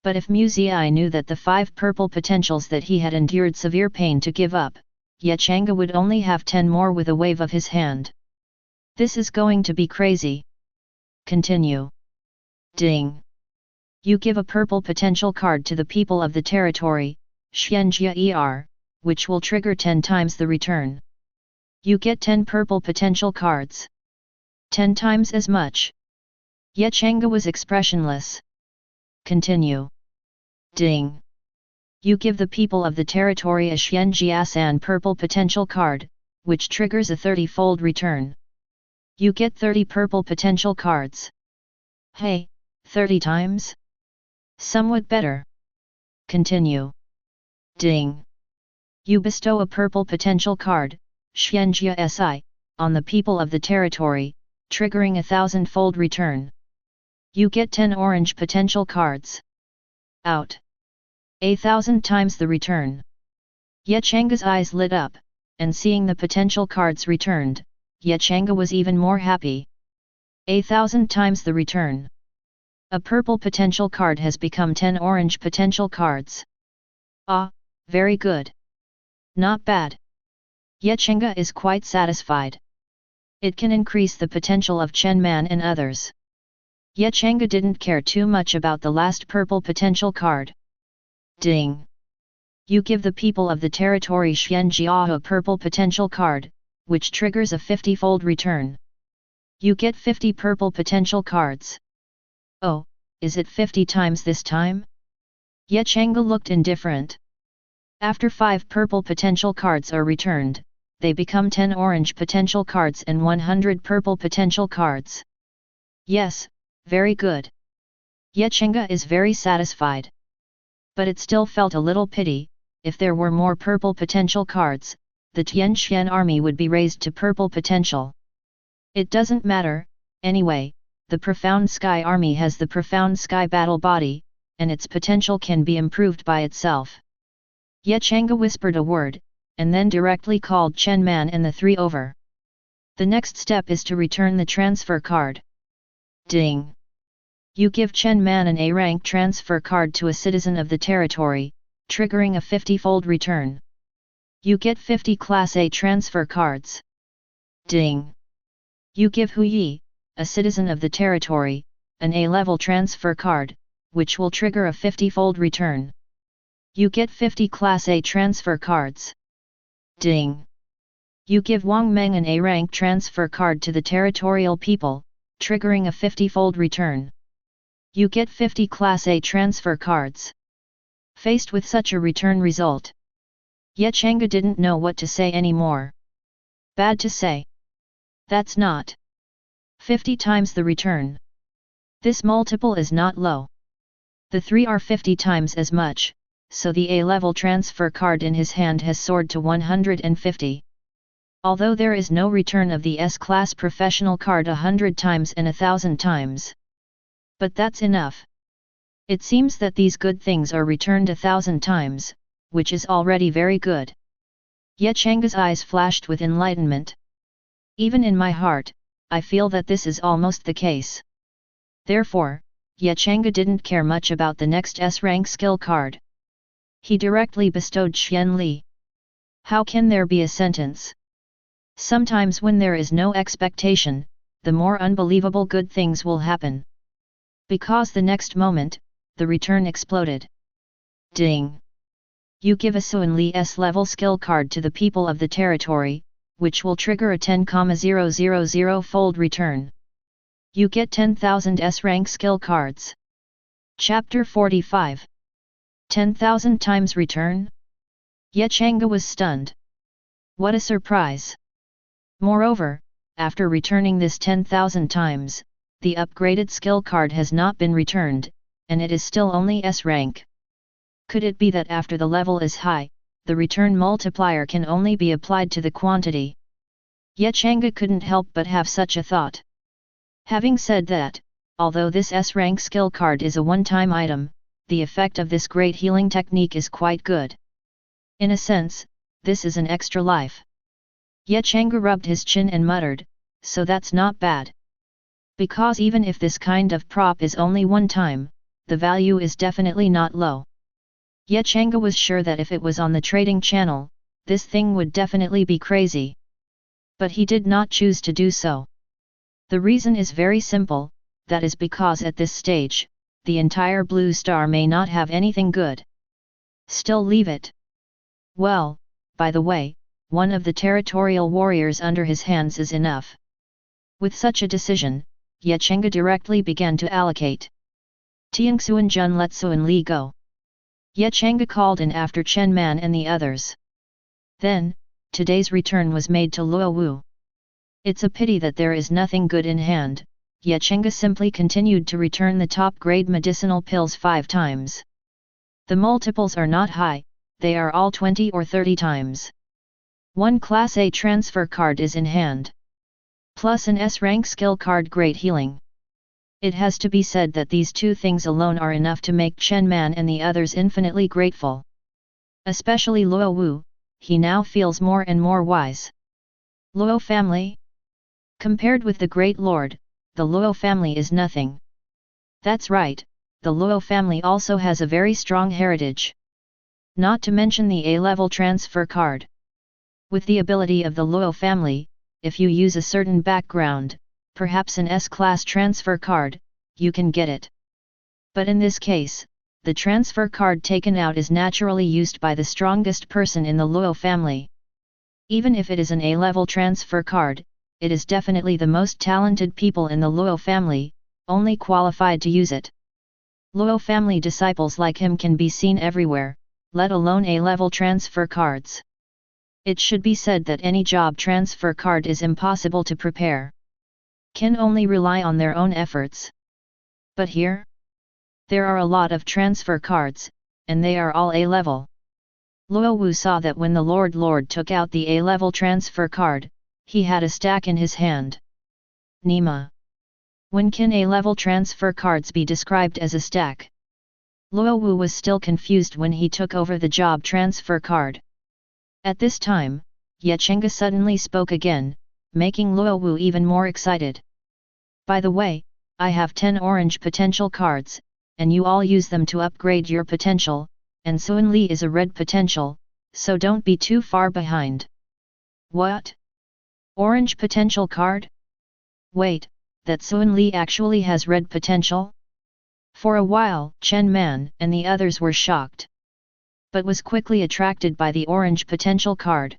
But if Mu Zi knew that the 5 purple potentials that he had endured severe pain to give up, Changge would only have 10 more with a wave of his hand. This is going to be crazy. Continue. Ding! You give a purple potential card to the people of the territory, Changge, which will trigger 10 times the return. You get 10 purple potential cards. 10 times as much. Changge was expressionless. Continue. Ding! You give the people of the territory a Changge Asan purple potential card, which triggers a 30-fold return. You get 30 purple potential cards. Hey, 30 times? Somewhat better. Continue. Ding. You bestow a purple potential card, Changge Si, on the people of the territory, triggering a 1,000-fold return. You get 10 orange potential cards. Out. 1,000 times the return. Changge's eyes lit up, and seeing the potential cards returned, Changge was even more happy. 1,000 times the return. A purple potential card has become 10 orange potential cards. Ah, very good. Not bad. Changge is quite satisfied. It can increase the potential of Chen Man and others. Changge didn't care too much about the last purple potential card. Ding. You give the people of the territory Changge a purple potential card, which triggers a 50-fold return. You get 50 purple potential cards. Oh, is it 50 times this time? Changge looked indifferent. After 5 purple potential cards are returned, they become 10 orange potential cards and 100 purple potential cards. Yes, very good. Changge is very satisfied. But it still felt a little pity, if there were more purple potential cards, the Tianxian army would be raised to purple potential. It doesn't matter, anyway, the Profound Sky army has the Profound Sky battle body, and its potential can be improved by itself. Changge whispered a word, and then directly called Chen Man and the 3 over. The next step is to return the transfer card. Ding. You give Chen Man an A-rank transfer card to a citizen of the territory, triggering a 50-fold return. You get 50 Class A transfer cards. Ding. You give Hu Yi, a citizen of the territory, an A-level transfer card, which will trigger a 50-fold return. You get 50 Class A transfer cards. Ding. You give Wang Meng an A-rank transfer card to the territorial people, triggering a 50-fold return. You get 50 Class A transfer cards. Faced with such a return result, Changge didn't know what to say anymore. Bad to say. That's not 50 times the return. This multiple is not low. The 3 are 50 times as much, so the A-level transfer card in his hand has soared to 150. Although there is no return of the S-class professional card 100 times and 1,000 times. But that's enough. It seems that these good things are returned 1,000 times, which is already very good. Changge's eyes flashed with enlightenment. Even in my heart, I feel that this is almost the case. Therefore, Changge didn't care much about the next S-rank skill card. He directly bestowed Xian Li. How can there be a sentence? Sometimes when there is no expectation, the more unbelievable good things will happen. Because the next moment, the return exploded. Ding. You give a Xuan Li S-level skill card to the people of the territory, which will trigger a 10,000-fold return. You get 10,000 S-rank skill cards. Chapter 45. 10,000 times return? Changge was stunned. What a surprise! Moreover, after returning this 10,000 times, the upgraded skill card has not been returned, and it is still only S-rank. Could it be that after the level is high, the return multiplier can only be applied to the quantity? Changge couldn't help but have such a thought. Having said that, although this S-rank skill card is a one-time item, the effect of this great healing technique is quite good. In a sense, this is an extra life. Changge rubbed his chin and muttered, so that's not bad. Because even if this kind of prop is only one time, the value is definitely not low. Changge was sure that if it was on the trading channel, this thing would definitely be crazy. But he did not choose to do so. The reason is very simple, that is because at this stage, the entire blue star may not have anything good. Still leave it. Well, by the way, one of the territorial warriors under his hands is enough. With such a decision, Changge directly began to allocate. Tiangxuan Jun let Xuan Li go. Ye Changge called in after Chen Man and the others. Then, today's return was made to Luo Wu. It's a pity that there is nothing good in hand. Ye Changge simply continued to return the top-grade medicinal pills 5 times. The multiples are not high, they are all 20 or 30 times. One Class A transfer card is in hand. Plus an S-rank skill card Great Healing. It has to be said that these 2 things alone are enough to make Chen Man and the others infinitely grateful. Especially Luo Wu, he now feels more and more wise. Luo family? Compared with the Great Lord, the Luo family is nothing. That's right, the Luo family also has a very strong heritage. Not to mention the A-level transfer card. With the ability of the Luo family, if you use a certain background, perhaps an S-class transfer card, you can get it. But in this case, the transfer card taken out is naturally used by the strongest person in the Luo family. Even if it is an A-level transfer card, it is definitely the most talented people in the Luo family, only qualified to use it. Luo family disciples like him can be seen everywhere, let alone A-level transfer cards. It should be said that any job transfer card is impossible to prepare. Can only rely on their own efforts. But here? There are a lot of transfer cards, and they are all A-level. Luo Wu saw that when the Lord took out the A-level transfer card, he had a stack in his hand. Nima. When can A-level transfer cards be described as a stack? Luo Wu was still confused when he took over the job transfer card. At this time, Ye Changge suddenly spoke again, making Luo Wu even more excited. By the way, I have 10 orange potential cards, and you all use them to upgrade your potential, and Suan Li is a red potential, so don't be too far behind. What? Orange potential card? Wait, that Suan Li actually has red potential? For a while, Chen Man and the others were shocked, but was quickly attracted by the orange potential card.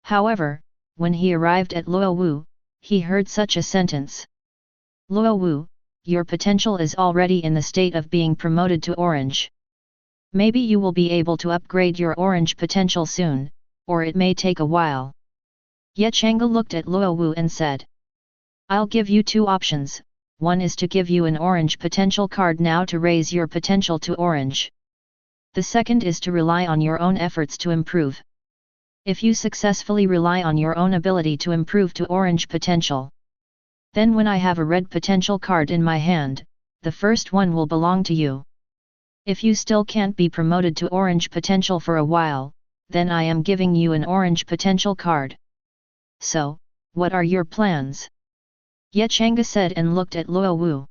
However, when he arrived at Luo Wu, he heard such a sentence. Luo Wu, your potential is already in the state of being promoted to orange. Maybe you will be able to upgrade your orange potential soon, or it may take a while. Ye Changge looked at Luo Wu and said. I'll give you 2 options, one is to give you an orange potential card now to raise your potential to orange. The second is to rely on your own efforts to improve. If you successfully rely on your own ability to improve to orange potential, then when I have a red potential card in my hand, the first one will belong to you. If you still can't be promoted to orange potential for a while, then I am giving you an orange potential card. So, what are your plans? Ye Changge said and looked at Luo Wu.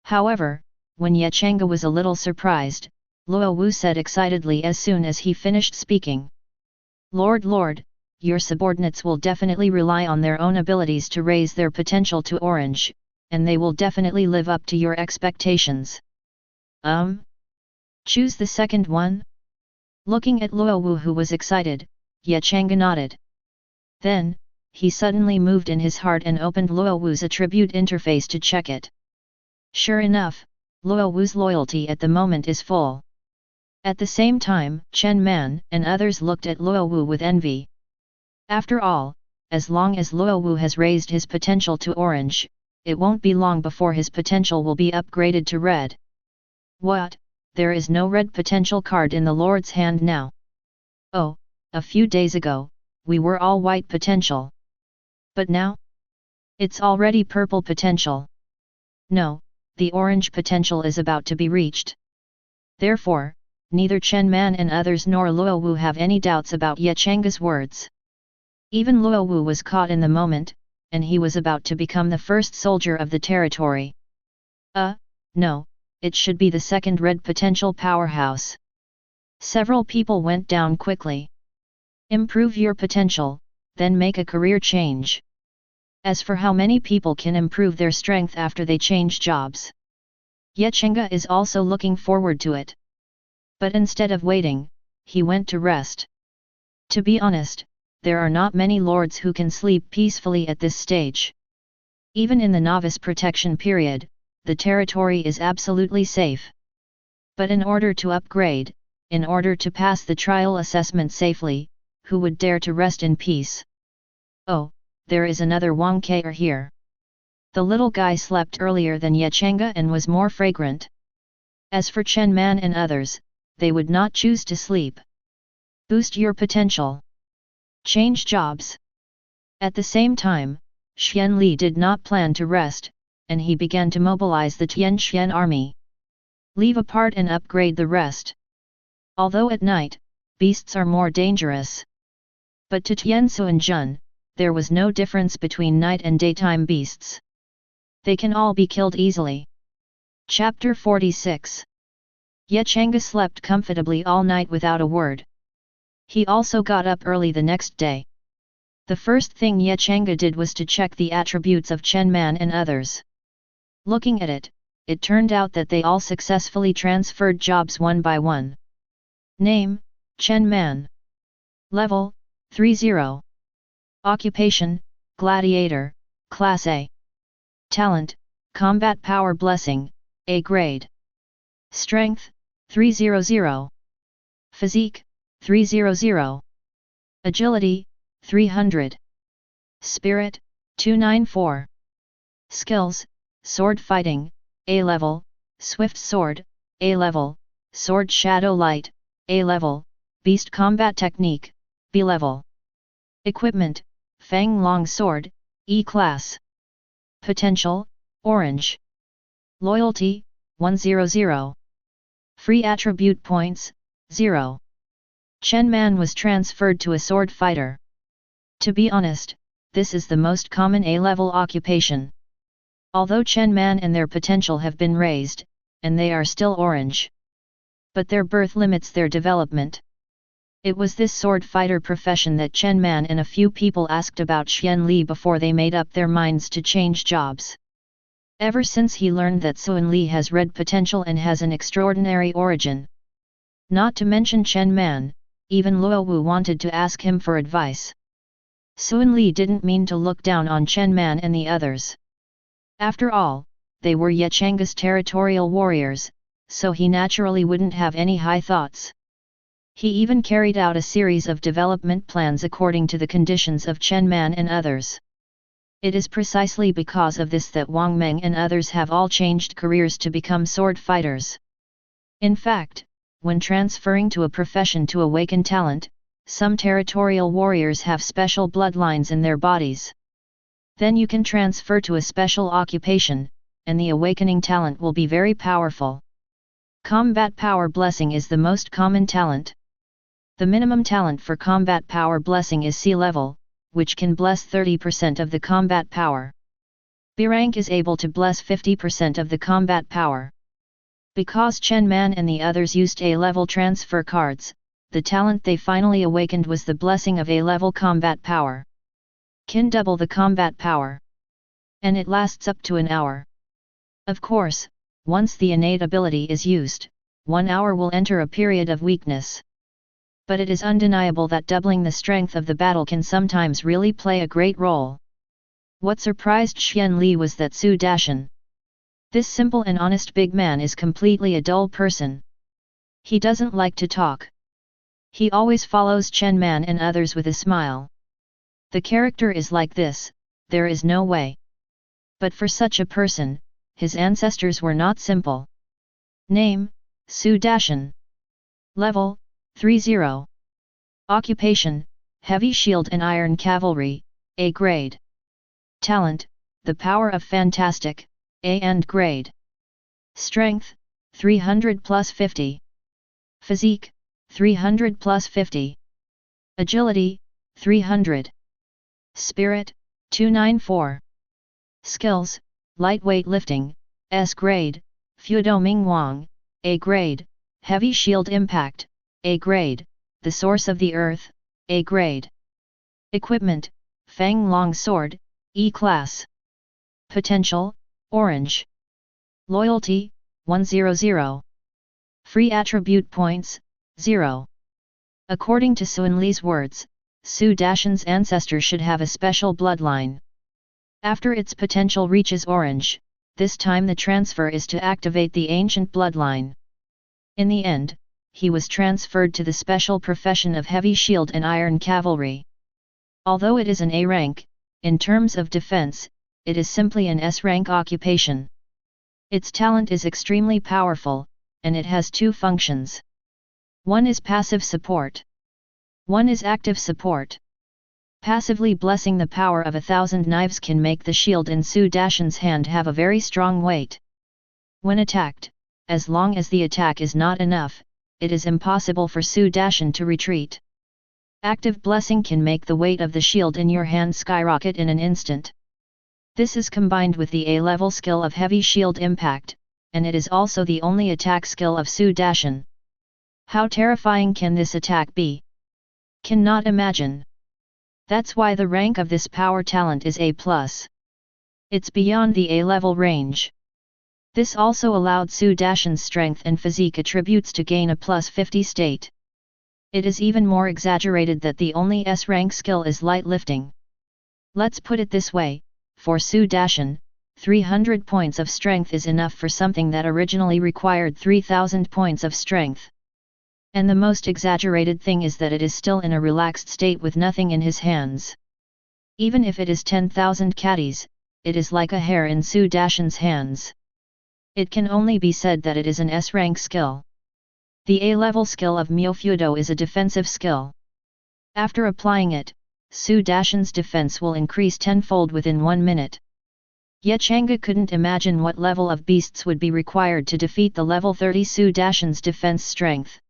However, when Ye Changge was a little surprised, Luo Wu said excitedly as soon as he finished speaking. Lord, your subordinates will definitely rely on their own abilities to raise their potential to orange, and they will definitely live up to your expectations. Choose the second one? Looking at Luo Wu who was excited, Ye Changge nodded. Then, he suddenly moved in his heart and opened Luo Wu's attribute interface to check it. Sure enough, Luo Wu's loyalty at the moment is full. At the same time, Chen Man and others looked at Luo Wu with envy. After all, as long as Luo Wu has raised his potential to orange, it won't be long before his potential will be upgraded to red. What? There is no red potential card in the Lord's hand now. Oh, a few days ago, we were all white potential. But now? It's already purple potential. No, the orange potential is about to be reached. Therefore, neither Chen Man and others nor Luo Wu have any doubts about Ye Changge's words. Even Luo Wu was caught in the moment, and he was about to become the first soldier of the territory. No, it should be the second red potential powerhouse. Several people went down quickly. Improve your potential, then make a career change. As for how many people can improve their strength after they change jobs, Ye Changge is also looking forward to it. But instead of waiting, he went to rest. To be honest, there are not many lords who can sleep peacefully at this stage. Even in the novice protection period, the territory is absolutely safe. But in order to upgrade, in order to pass the trial assessment safely, who would dare to rest in peace? Oh, there is another Wang Ke here. The little guy slept earlier than Changge and was more fragrant. As for Chen Man and others, they would not choose to sleep. Boost your potential. Change jobs. At the same time, Xian Li did not plan to rest, and he began to mobilize the Tianxian army. Leave apart and upgrade the rest. Although at night, beasts are more dangerous. But to Tiansu and Jun, there was no difference between night and daytime beasts. They can all be killed easily. Chapter 46. Changge slept comfortably all night without a word. He also got up early the next day. The first thing Changge did was to check the attributes of Chen Man and others. Looking at it, it turned out that they all successfully transferred jobs one by one. Name, Chen Man. Level, 30. Occupation, Gladiator, Class A. Talent, Combat Power Blessing, A grade. Strength, 300. Physique, 300. Agility, 300. Spirit, 294. Skills, Sword Fighting, A level, Swift Sword, A level, Sword Shadow Light, A level, Beast Combat Technique, B level. Equipment, Fang Long Sword, E class. Potential, Orange. Loyalty, 100. Free attribute points, 0. Chen Man was transferred to a sword fighter. To be honest, this is the most common A-level occupation. Although Chen Man and their potential have been raised, and they are still orange. But their birth limits their development. It was this sword fighter profession that Chen Man and a few people asked about Xian Li before they made up their minds to change jobs. Ever since he learned that Sun Li has red potential and has an extraordinary origin. Not to mention Chen Man, even Luo Wu wanted to ask him for advice. Sun Li didn't mean to look down on Chen Man and the others. After all, they were Changge's territorial warriors, so he naturally wouldn't have any high thoughts. He even carried out a series of development plans according to the conditions of Chen Man and others. It is precisely because of this that Wang Meng and others have all changed careers to become sword fighters. In fact, when transferring to a profession to awaken talent, some territorial warriors have special bloodlines in their bodies. Then you can transfer to a special occupation, and the awakening talent will be very powerful. Combat Power Blessing is the most common talent. The minimum talent for Combat Power Blessing is C level, which can bless 30% of the combat power. B rank is able to bless 50% of the combat power. Because Chen Man and the others used A-level transfer cards, the talent they finally awakened was the blessing of A-level combat power. Can double the combat power. And it lasts up to an hour. Of course, once the innate ability is used, 1 hour will enter a period of weakness. But it is undeniable that doubling the strength of the battle can sometimes really play a great role. What surprised Xian Li was that Su Dashan. This simple and honest big man is completely a dull person. He doesn't like to talk. He always follows Chen Man and others with a smile. The character is like this, there is no way. But for such a person, his ancestors were not simple. Name, Su Dashan. Level, 30. Occupation, Heavy Shield and Iron Cavalry, A grade. Talent, The Power of Fantastic, A and grade. Strength, 300 plus 50. Physique, 300 plus 50. Agility, 300. Spirit, 294. Skills, Lightweight Lifting, S grade, Fudo Ming Wang, A grade, Heavy Shield Impact, A grade, The Source of the Earth, A grade. Equipment, Fang Long Sword, E class. Potential, Orange. Loyalty, 100. Free attribute points, 0. According to Sun Li's words, Su Dashan's ancestor should have a special bloodline. After its potential reaches orange, this time the transfer is to activate the ancient bloodline. In the end, he was transferred to the special profession of heavy shield and iron cavalry. Although it is an A rank, in terms of defense, it is simply an S rank occupation. Its talent is extremely powerful, and it has two functions. One is passive support. One is active support. Passively blessing the power of 1,000 knives can make the shield in Su Dashan's hand have a very strong weight. When attacked, as long as the attack is not enough, it is impossible for Su Dashan to retreat. Active blessing can make the weight of the shield in your hand skyrocket in an instant. This is combined with the A-level skill of heavy shield impact, and it is also the only attack skill of Su Dashan. How terrifying can this attack be? Cannot imagine. That's why the rank of this power talent is A+. It's beyond the A-level range. This also allowed Su Dashan's strength and physique attributes to gain a +50 state. It is even more exaggerated that the only S-rank skill is light lifting. Let's put it this way, for Su Dashan, 300 points of strength is enough for something that originally required 3,000 points of strength. And the most exaggerated thing is that it is still in a relaxed state with nothing in his hands. Even if it is 10,000 caddies, it is like a hair in Su Dashan's hands. It can only be said that it is an S-rank skill. The A-level skill of Myofudo is a defensive skill. After applying it, Su Dashan's defense will increase tenfold within 1 minute. Yet Changge couldn't imagine what level of beasts would be required to defeat the level 30 Su Dashan's defense strength.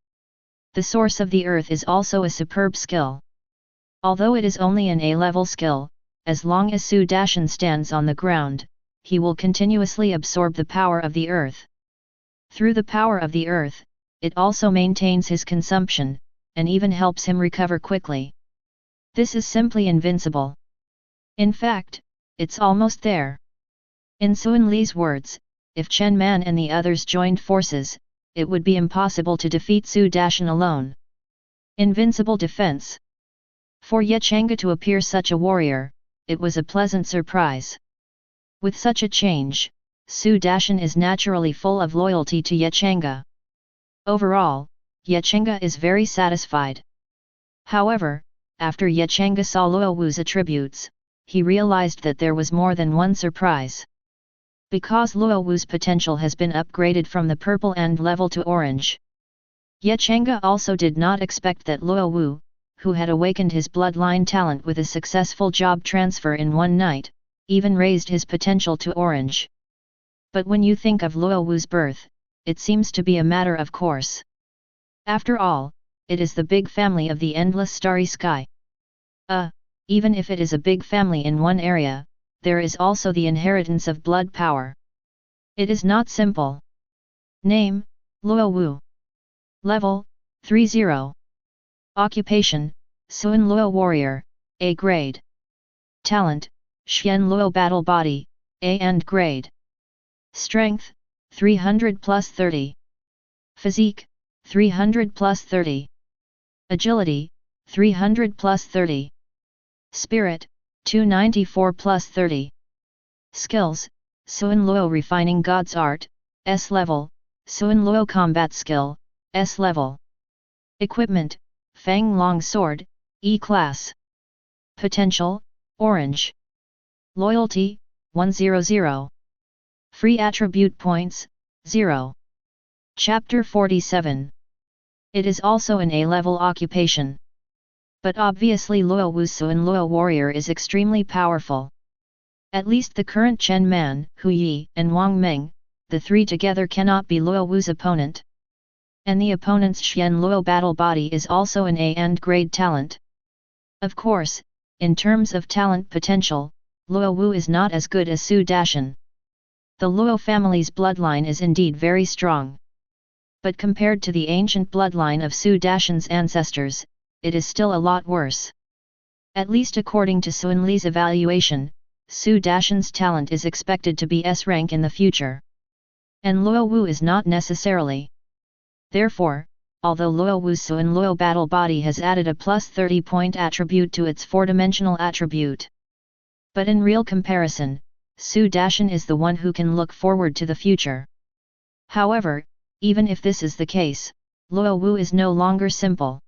The Source of the Earth is also a superb skill. Although it is only an A-level skill, as long as Su Dashan stands on the ground, he will continuously absorb the power of the earth. Through the power of the earth, it also maintains his consumption, and even helps him recover quickly. This is simply invincible. In fact, it's almost there. In Sun Li's words, if Chen Man and the others joined forces, it would be impossible to defeat Su Dashan alone. Invincible defense. For Ye Changge to appear such a warrior, it was a pleasant surprise. With such a change, Su Dashan is naturally full of loyalty to Ye Changge. Overall, Ye Changge is very satisfied. However, after Ye Changge saw Luo Wu's attributes, he realized that there was more than one surprise. Because Luo Wu's potential has been upgraded from the purple end level to orange. Ye Changge also did not expect that Luo Wu, who had awakened his bloodline talent with a successful job transfer in one night, even raised his potential to orange. But when you think of Luo Wu's birth, it seems to be a matter of course. After all, it is the big family of the endless starry sky. Even if it is a big family in one area, there is also the inheritance of blood power. It is not simple. Name, Luo Wu. Level, 30. Occupation, Sun Luo Warrior, A grade. Talent, Xian Luo Battle Body, A and grade. Strength, 300 plus 30. Physique, 300 plus 30. Agility, 300 plus 30. Spirit, 294 plus 30. Skills, Sun Luo Refining God's Art, S level, Sun Luo Combat Skill, S level. Equipment, Fang Long Sword, E class. Potential, Orange. Loyalty, 100. Free attribute points, 0. Chapter 47. It is also an A-level occupation. But obviously Luo Wu's Sun Luo Warrior is extremely powerful. At least the current Chen Man, Hu Yi, and Wang Meng, the three together cannot be Luo Wu's opponent. And the opponent's Xian Luo Battle Body is also an A and grade talent. Of course, in terms of talent potential, Luo Wu is not as good as Su Dashan. The Luo family's bloodline is indeed very strong. But compared to the ancient bloodline of Su Dashan's ancestors, it is still a lot worse. At least according to Sun Li's evaluation, Su Dashan's talent is expected to be S rank in the future. And Luo Wu is not necessarily. Therefore, although Luo Wu's Sun Luo Battle Body has added a plus 30 point attribute to its 4-dimensional attribute. But in real comparison, Su Dashan is the one who can look forward to the future. However, Even if this is the case, Luo Wu is no longer simple.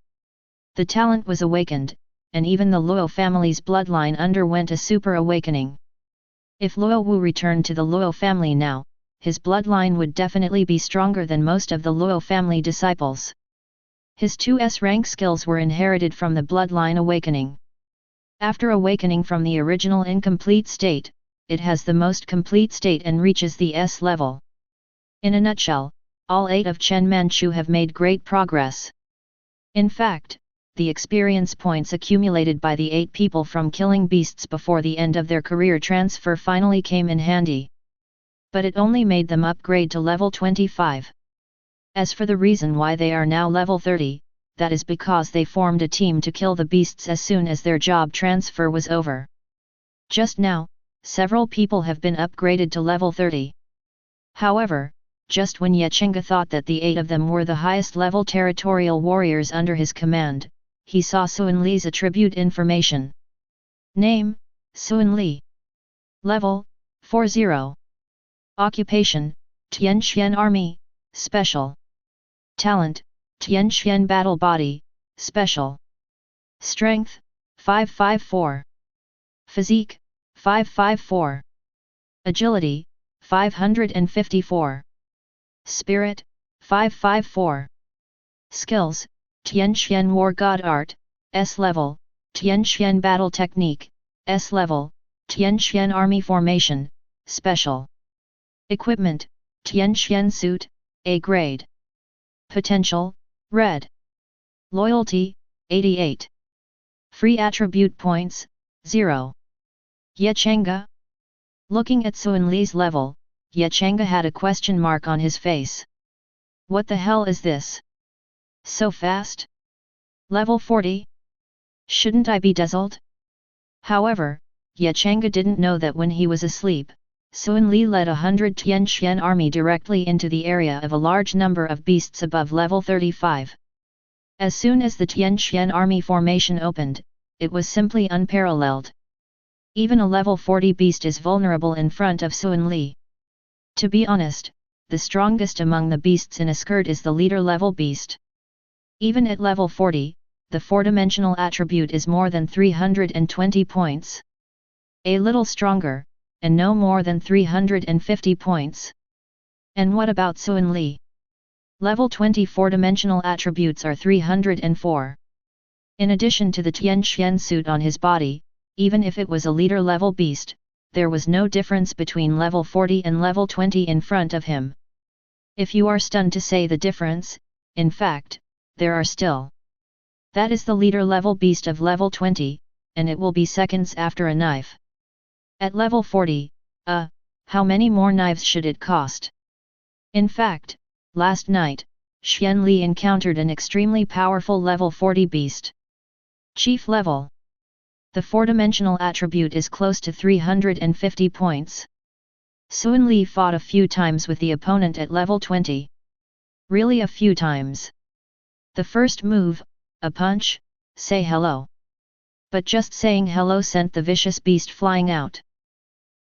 The talent was awakened, and even the Luo family's bloodline underwent a super awakening. If Luo Wu returned to the Luo family now, his bloodline would definitely be stronger than most of the Luo family disciples. His 2S rank skills were inherited from the bloodline awakening. After awakening from the original incomplete state, it has the most complete state and reaches the S level. In a nutshell, all 8 of Chen Manchu have made great progress. In fact, the experience points accumulated by the 8 people from killing beasts before the end of their career transfer finally came in handy. But it only made them upgrade to level 25. As for the reason why they are now level 30, that is because they formed a team to kill the beasts as soon as their job transfer was over. Just now, several people have been upgraded to level 30. However, just when Changge thought that the 8 of them were the highest level territorial warriors under his command, he saw Sun Li's attribute information. Name, Sun Li. Level, 40. Occupation, Tianxian Army, Special. Talent, Tianxian Battle Body, Special. Strength, 554. Physique, 554. Agility, 554. Spirit, 554. Skills, Tianxian War God Art, S level, Tianxian Battle Technique, S level, Tianxian Army Formation, Special. Equipment, Tianxian Suit, A grade. Potential, Red. Loyalty, 88. Free Attribute Points, 0. Changge. Looking at Sun Li's level, Changge had a question mark on his face. What the hell is this? So fast? Level 40? Shouldn't I be dazzled? However, Changge didn't know that when he was asleep, Sun Li led 100 Tianxian army directly into the area of a large number of beasts above level 35. As soon as the Tianxian army formation opened, it was simply unparalleled. Even a level 40 beast is vulnerable in front of Sun Li. To be honest, the strongest among the beasts in a skirt is the leader level beast. Even at level 40, the 4-dimensional attribute is more than 320 points. A little stronger, and no more than 350 points. And what about Sun Li? Level 20 4-dimensional attributes are 304. In addition to the Tianxian suit on his body, even if it was a leader level beast, there was no difference between level 40 and level 20 in front of him. If you are stunned to say the difference, in fact, there are still. That is the leader level beast of level 20, and it will be seconds after a knife. At level 40, how many more knives should it cost? In fact, last night, Xian Li encountered an extremely powerful level 40 beast. Chief level. The 4-dimensional attribute is close to 350 points. Sun Li fought a few times with the opponent at level 20. Really a few times. The first move, a punch, say hello. But just saying hello sent the vicious beast flying out.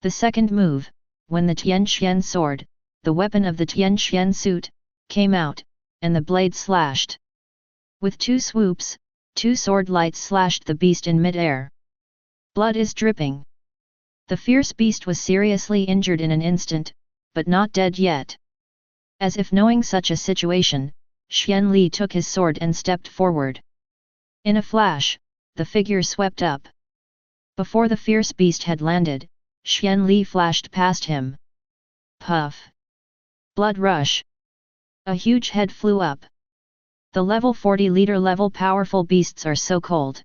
The second move, when the Tianxian sword, the weapon of the Tianxian suit, came out, and the blade slashed. With 2 swoops, 2 sword lights slashed the beast in mid-air. Blood is dripping. The fierce beast was seriously injured in an instant, but not dead yet. As if knowing such a situation, Xian Li took his sword and stepped forward. In a flash, the figure swept up. Before the fierce beast had landed, Xian Li flashed past him. Puff! Blood rush! A huge head flew up. The level 40 leader level powerful beasts are so cold.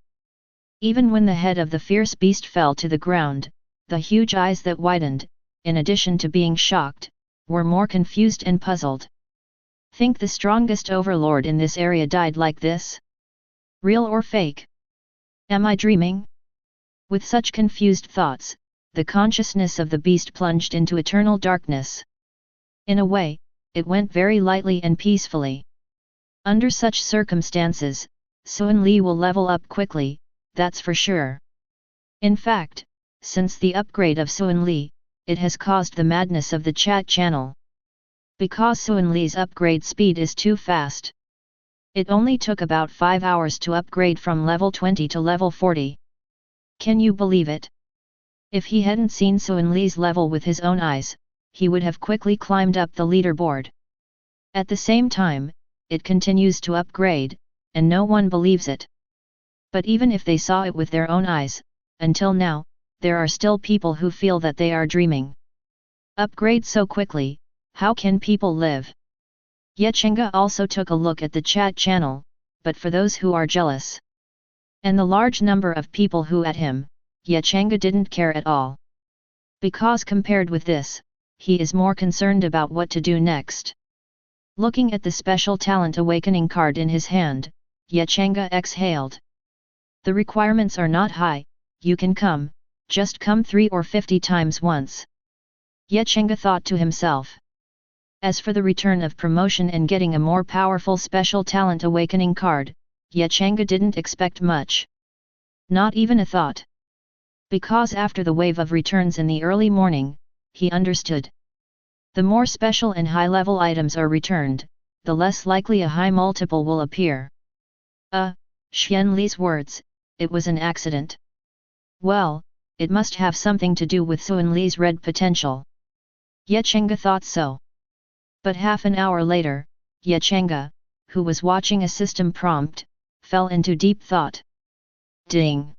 Even when the head of the fierce beast fell to the ground, the huge eyes that widened, in addition to being shocked, were more confused and puzzled. Think the strongest overlord in this area died like this? Real or fake? Am I dreaming? With such confused thoughts, the consciousness of the beast plunged into eternal darkness. In a way, it went very lightly and peacefully. Under such circumstances, Sun Li will level up quickly, that's for sure. In fact, since the upgrade of Sun Li, it has caused the madness of the chat channel. Because Suan Li's upgrade speed is too fast. It only took about 5 hours to upgrade from level 20 to level 40. Can you believe it? If he hadn't seen Suan Li's level with his own eyes, he would have quickly climbed up the leaderboard. At the same time, it continues to upgrade, and no one believes it. But even if they saw it with their own eyes, until now, there are still people who feel that they are dreaming. Upgrade so quickly, how can people live? Changge also took a look at the chat channel, but for those who are jealous, and the large number of people who at him, Changge didn't care at all. Because compared with this, he is more concerned about what to do next. Looking at the special talent awakening card in his hand, Changge exhaled. The requirements are not high, you can come, just come 3 or 50 times once. Changge thought to himself. As for the return of promotion and getting a more powerful special talent awakening card, Changge didn't expect much. Not even a thought. Because after the wave of returns in the early morning, he understood. The more special and high-level items are returned, the less likely a high multiple will appear. Xian Li's words, it was an accident. Well, it must have something to do with Suan Li's red potential. Changge thought so. But half an hour later, Changge, who was watching a system prompt, fell into deep thought. Ding!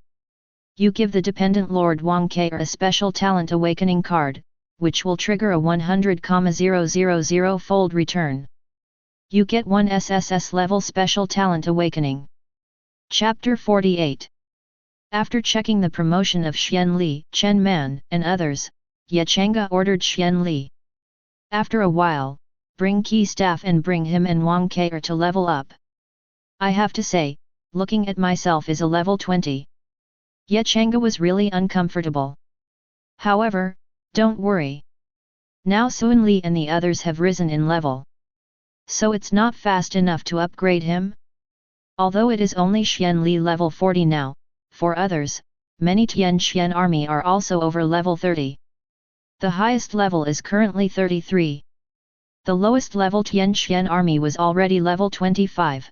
You give the dependent Lord Wang Ke a special talent awakening card, which will trigger a 100,000-fold return. You get 1 SSS level special talent awakening. Chapter 48. After checking the promotion of Xian Li, Chen Man, and others, Changge ordered Xian Li. After a while, bring key staff and bring him and Wang Ke to level up. I have to say, looking at myself is a level 20. Changge was really uncomfortable. However, don't worry. Now Suan Li and the others have risen in level. So it's not fast enough to upgrade him? Although it is only Xian Li level 40 now, for others, many Tian Xian army are also over level 30. The highest level is currently 33. The lowest level Tian Xian army was already level 25.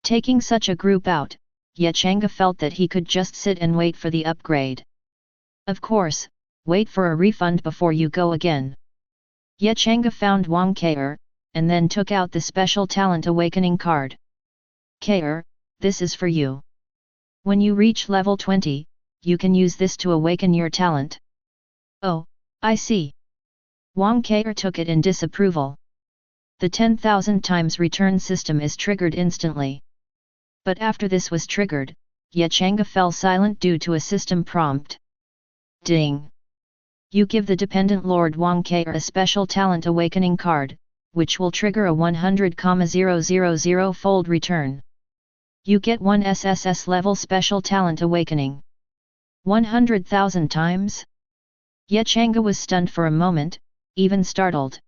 Taking such a group out, Changge felt that he could just sit and wait for the upgrade. Of course, wait for a refund before you go again. Changge found Wang Ke, and then took out the special talent awakening card. Ke, this is for you. When you reach level 20, you can use this to awaken your talent. Oh, I see. Wang Ke took it in disapproval. The 10,000 times return system is triggered instantly. But after this was triggered, Changge fell silent due to a system prompt. Ding! You give the dependent Lord Wang Ke a special talent awakening card, which will trigger a 100,000-fold return. You get 1 SSS level special talent awakening. 100,000 times? Changge was stunned for a moment, even startled.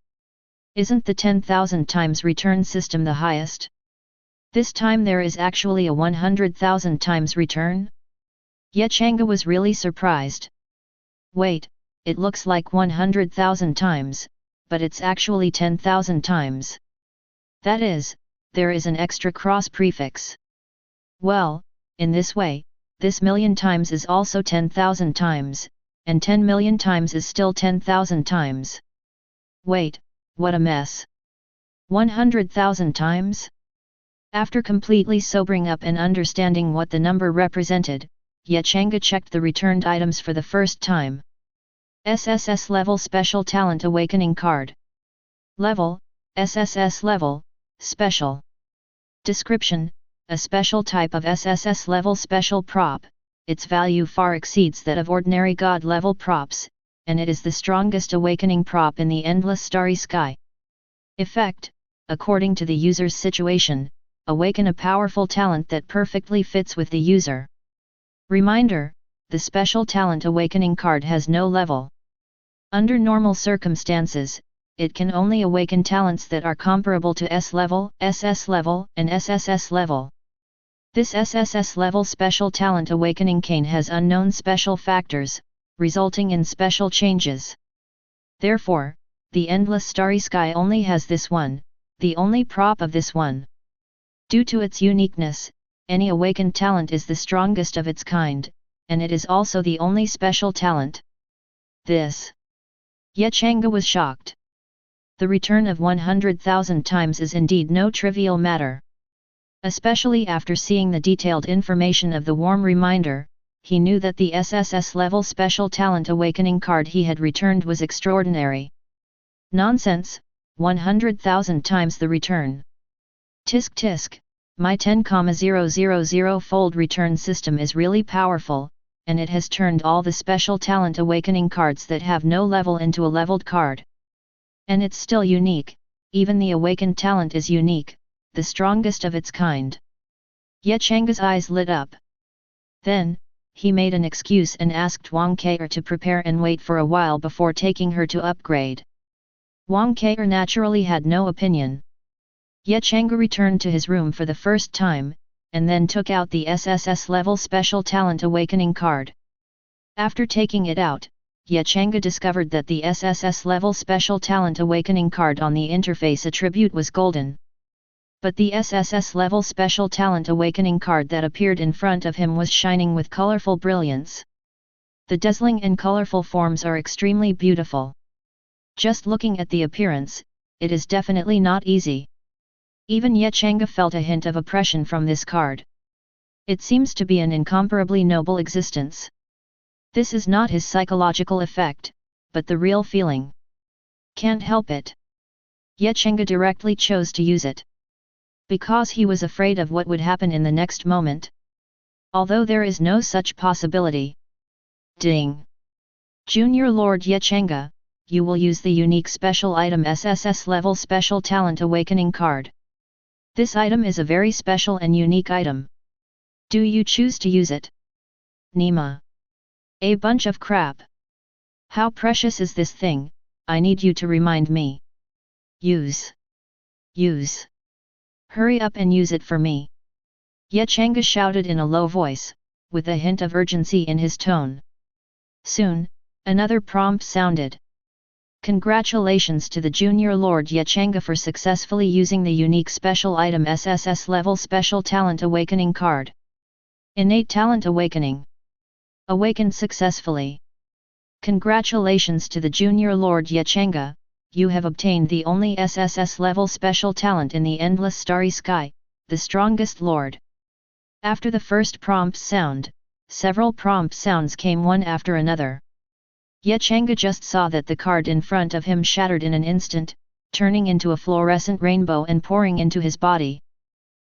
Isn't the 10,000 times return system the highest? This time there is actually a 100,000 times return? Changge was really surprised. Wait, it looks like 100,000 times, but it's actually 10,000 times. That is, there is an extra cross prefix. Well, in this way, this million times is also 10,000 times, and 10 million times is still 10,000 times. Wait, what a mess. 100,000 times? After completely sobering up and understanding what the number represented, Changge checked the returned items for the first time. SSS level special talent awakening card. Level, SSS level, special. Description, a special type of SSS level special prop, its value far exceeds that of ordinary god level props, and it is the strongest awakening prop in the endless starry sky. Effect, according to the user's situation, awaken a powerful talent that perfectly fits with the user. Reminder, the special talent awakening card has no level. Under normal circumstances, it can only awaken talents that are comparable to S level, SS level, and SSS level. This SSS level special talent awakening cane has unknown special factors, resulting in special changes. Therefore, the endless starry sky only has this one, the only prop of this one. Due to its uniqueness, any awakened talent is the strongest of its kind, and it is also the only special talent. This. Yet Changge was shocked. The return of 100,000 times is indeed no trivial matter. Especially after seeing the detailed information of the warm reminder, he knew that the SSS level special talent awakening card he had returned was extraordinary. Nonsense, 100,000 times the return. Tisk tisk, my 10,000-fold return system is really powerful, and it has turned all the special talent awakening cards that have no level into a leveled card. And it's still unique, even the awakened talent is unique, the strongest of its kind. Yet Changge's eyes lit up. Then, he made an excuse and asked Wang Keir to prepare and wait for a while before taking her to upgrade. Wang Keir naturally had no opinion. Yet Changge returned to his room for the first time, and then took out the SSS level special talent awakening card. After taking it out, Ye Changge discovered that the SSS level special talent awakening card on the interface attribute was golden. But the SSS level special talent awakening card that appeared in front of him was shining with colorful brilliance. The dazzling and colorful forms are extremely beautiful. Just looking at the appearance, it is definitely not easy. Even Ye Changge felt a hint of oppression from this card. It seems to be an incomparably noble existence. This is not his psychological effect, but the real feeling. Can't help it. Ye Changge directly chose to use it. Because he was afraid of what would happen in the next moment. Although there is no such possibility. Ding! Junior Lord Ye Changge, you will use the unique special item SSS level special talent awakening card. This item is a very special and unique item. Do you choose to use it? Nima. A bunch of crap. How precious is this thing, I need you to remind me. Use. Use. Hurry up and use it for me. Ye Changge shouted in a low voice, with a hint of urgency in his tone. Soon, another prompt sounded. Congratulations to the Junior Lord Ye Changge for successfully using the unique special item SSS level special talent awakening card. Innate talent awakening. Awakened successfully. Congratulations to the Junior Lord Ye Changge, you have obtained the only SSS level special talent in the endless starry sky, the strongest lord. After the first prompt sound, several prompt sounds came one after another. Ye Changge just saw that the card in front of him shattered in an instant, turning into a fluorescent rainbow and pouring into his body.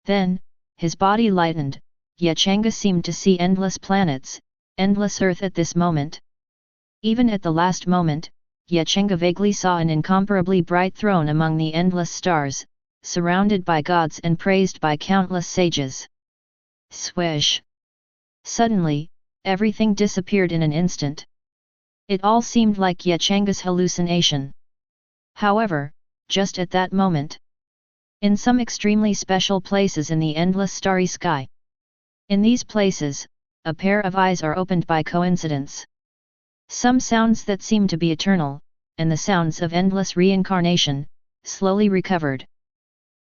Then, his body lightened. Ye Changge seemed to see endless planets, endless Earth at this moment. Even at the last moment, Ye Changge vaguely saw an incomparably bright throne among the endless stars, surrounded by gods and praised by countless sages. Swish! Suddenly, everything disappeared in an instant. It all seemed like Ye Changge's hallucination. However, just at that moment, in some extremely special places in the endless starry sky. In these places, a pair of eyes are opened by coincidence. Some sounds that seem to be eternal, and the sounds of endless reincarnation, slowly recovered.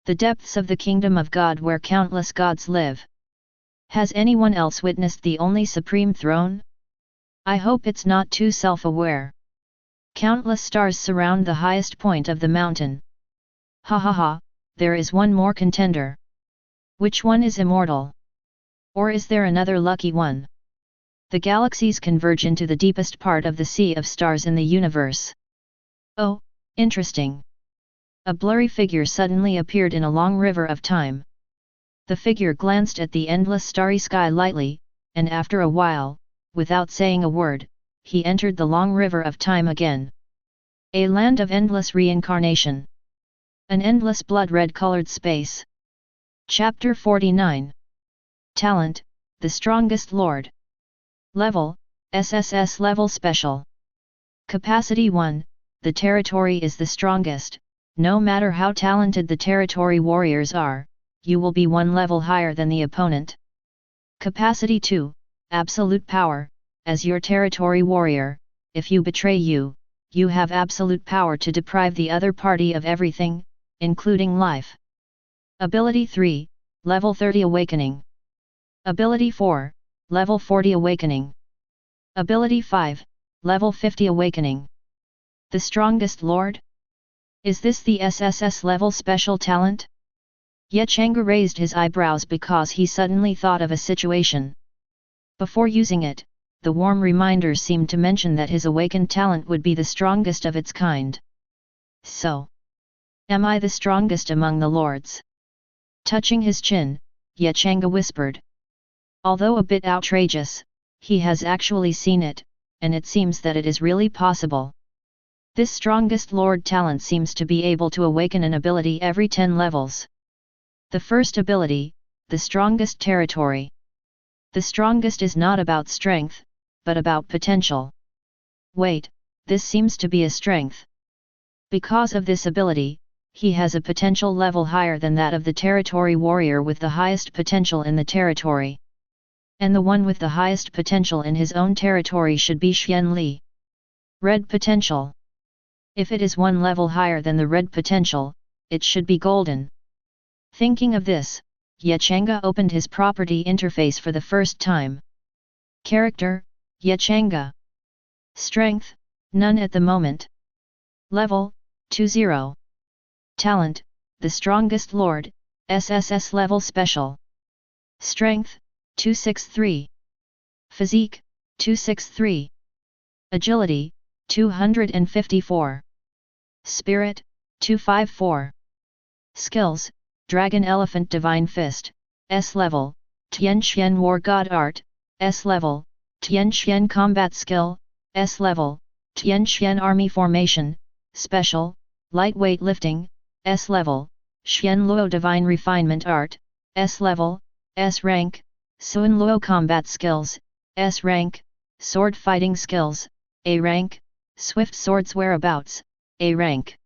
The depths of the kingdom of God where countless gods live. Has anyone else witnessed the only supreme throne? I hope it's not too self-aware. Countless stars surround the highest point of the mountain. Ha ha ha, there is one more contender. Which one is immortal? Or is there another lucky one? The galaxies converge into the deepest part of the sea of stars in the universe. Oh, interesting. A blurry figure suddenly appeared in a long river of time. The figure glanced at the endless starry sky lightly, and after a while, without saying a word, he entered the long river of time again. A land of endless reincarnation. An endless blood-red colored space. Chapter 49. Talent, the strongest lord. Level, SSS level special. Capacity 1, the territory is the strongest. No matter how talented the territory warriors are, you will be one level higher than the opponent. Capacity 2, absolute power, as your territory warrior, if you betray you, you have absolute power to deprive the other party of everything, including life. Ability 3, Level 30 Awakening. Ability 4, Level 40 Awakening. Ability 5, Level 50 Awakening. The Strongest Lord? Is this the SSS level special talent? Changge raised his eyebrows because he suddenly thought of a situation. Before using it, the warm reminder seemed to mention that his awakened talent would be the strongest of its kind. So, am I the strongest among the lords? Touching his chin, Changge whispered. Although a bit outrageous, he has actually seen it, and it seems that it is really possible. This strongest lord talent seems to be able to awaken an ability every 10 levels. The first ability, the strongest territory. The strongest is not about strength, but about potential. Wait, this seems to be a strength. Because of this ability, he has a potential level higher than that of the territory warrior with the highest potential in the territory. And the one with the highest potential in his own territory should be Xian Li. Red potential. If it is one level higher than the red potential, it should be golden. Thinking of this, Changge opened his property interface for the first time. Character, Changge. Strength, none at the moment. Level, 20. Talent, the strongest lord, SSS level special. Strength, 263. Physique, 263. Agility, 254. Spirit, 254. Skills, Dragon Elephant Divine Fist, S level, Tian Xian War God Art, S level, Tian Xian Combat Skill, S level, Tian Xian Army Formation, Special, Lightweight Lifting, S level, Xian Luo Divine Refinement Art, S level, S rank, Sun Luo Combat Skills, S rank, Sword Fighting Skills, A rank, Swift Swords Whereabouts, A rank.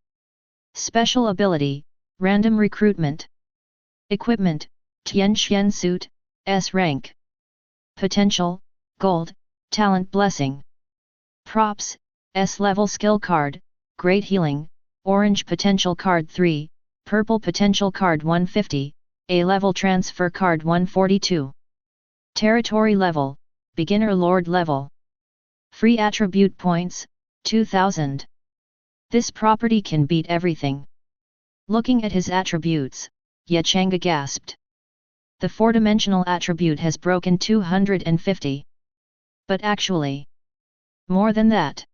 Special Ability, Random Recruitment. Equipment, Tian Xian Suit, S rank. Potential, Gold, Talent Blessing. Props, S level Skill Card, Great Healing, Orange Potential Card 3, Purple Potential Card 150, A level Transfer Card 142. Territory Level, Beginner Lord Level. Free Attribute Points, 2000. This property can beat everything. Looking at his attributes, Changge gasped. The 4-dimensional attribute has broken 250. But actually, more than that.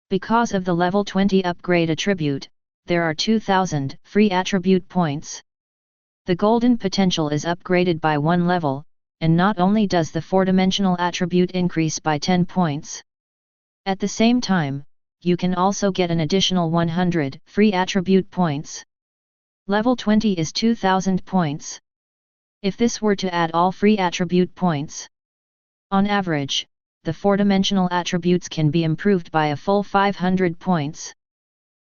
Because of the level 20 upgrade attribute, there are 2000 free attribute points. The golden potential is upgraded by 1 level, and not only does the 4-dimensional attribute increase by 10 points. At the same time, you can also get an additional 100 free attribute points. Level 20 is 2000 points. If this were to add all free attribute points, on average, the 4-dimensional attributes can be improved by a full 500 points.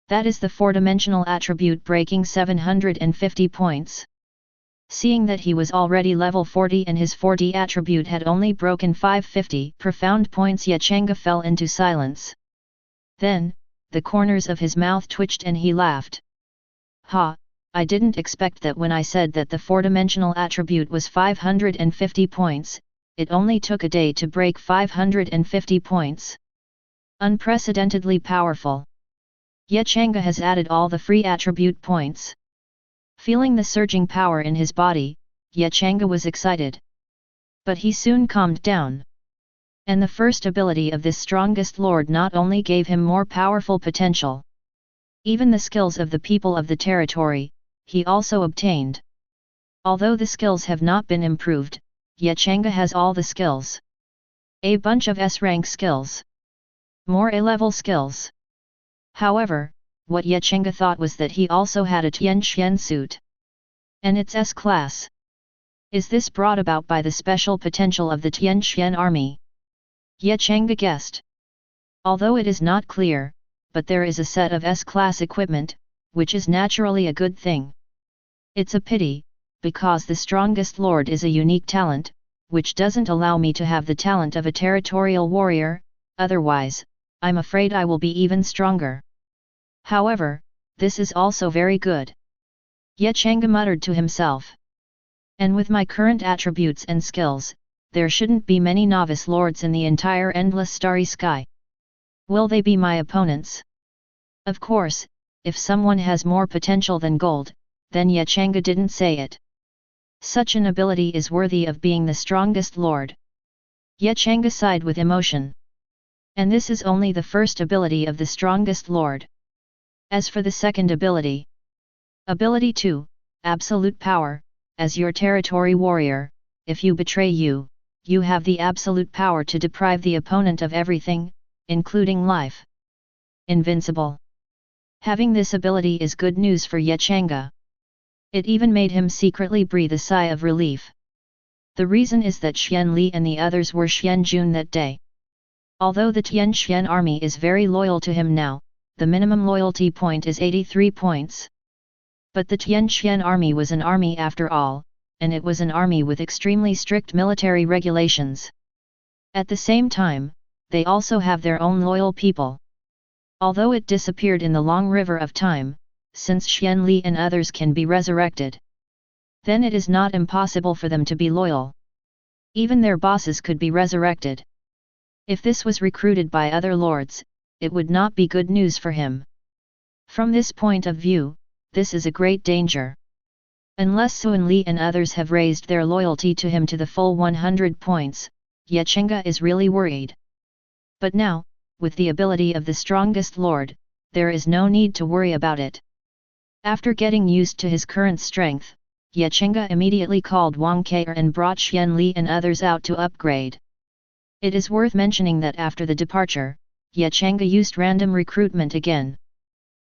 That is the 4-dimensional attribute breaking 750 points. Seeing that he was already level 40 and his 40 attribute had only broken 550 profound points, Changge fell into silence. Then, the corners of his mouth twitched and he laughed. Ha! I didn't expect that when I said that the 4-dimensional attribute was 550 points, it only took a day to break 550 points. Unprecedentedly powerful. Changge has added all the free attribute points. Feeling the surging power in his body, Changge was excited. But he soon calmed down. And the first ability of this strongest lord not only gave him more powerful potential. Even the skills of the people of the territory, he also obtained. Although the skills have not been improved, Changge has all the skills. A bunch of S-rank skills. More A-level skills. However, what Changge thought was that he also had a Tian Xian suit. And its S-class. Is this brought about by the special potential of the Tian Xian army? Changge guessed. Although it is not clear, but there is a set of S-class equipment, which is naturally a good thing. It's a pity, because the strongest lord is a unique talent, which doesn't allow me to have the talent of a territorial warrior, otherwise, I'm afraid I will be even stronger. However, this is also very good. Changge muttered to himself. And with my current attributes and skills, there shouldn't be many novice lords in the entire endless starry sky. Will they be my opponents? Of course, if someone has more potential than gold, then Changge didn't say it. Such an ability is worthy of being the strongest lord. Changge sighed with emotion. And this is only the first ability of the strongest lord. As for the second ability. Ability 2, Absolute Power. As your territory warrior, if you betray you have the absolute power to deprive the opponent of everything, including life. Invincible. Having this ability is good news for Changge. It even made him secretly breathe a sigh of relief. The reason is that Xian Li and the others were Xian Jun that day. Although the Tian Xian army is very loyal to him now, the minimum loyalty point is 83 points. But the Tian Xian army was an army after all, and it was an army with extremely strict military regulations. At the same time, they also have their own loyal people. Although it disappeared in the long river of time, since Xian Li and others can be resurrected, then it is not impossible for them to be loyal. Even their bosses could be resurrected. If this was recruited by other lords, it would not be good news for him. From this point of view, this is a great danger. Unless Sun Li and others have raised their loyalty to him to the full 100 points, Changge is really worried. But now, with the ability of the strongest lord, there is no need to worry about it. After getting used to his current strength, Changge immediately called Wang Ke and brought Xian Li and others out to upgrade. It is worth mentioning that after the departure, Changge used random recruitment again.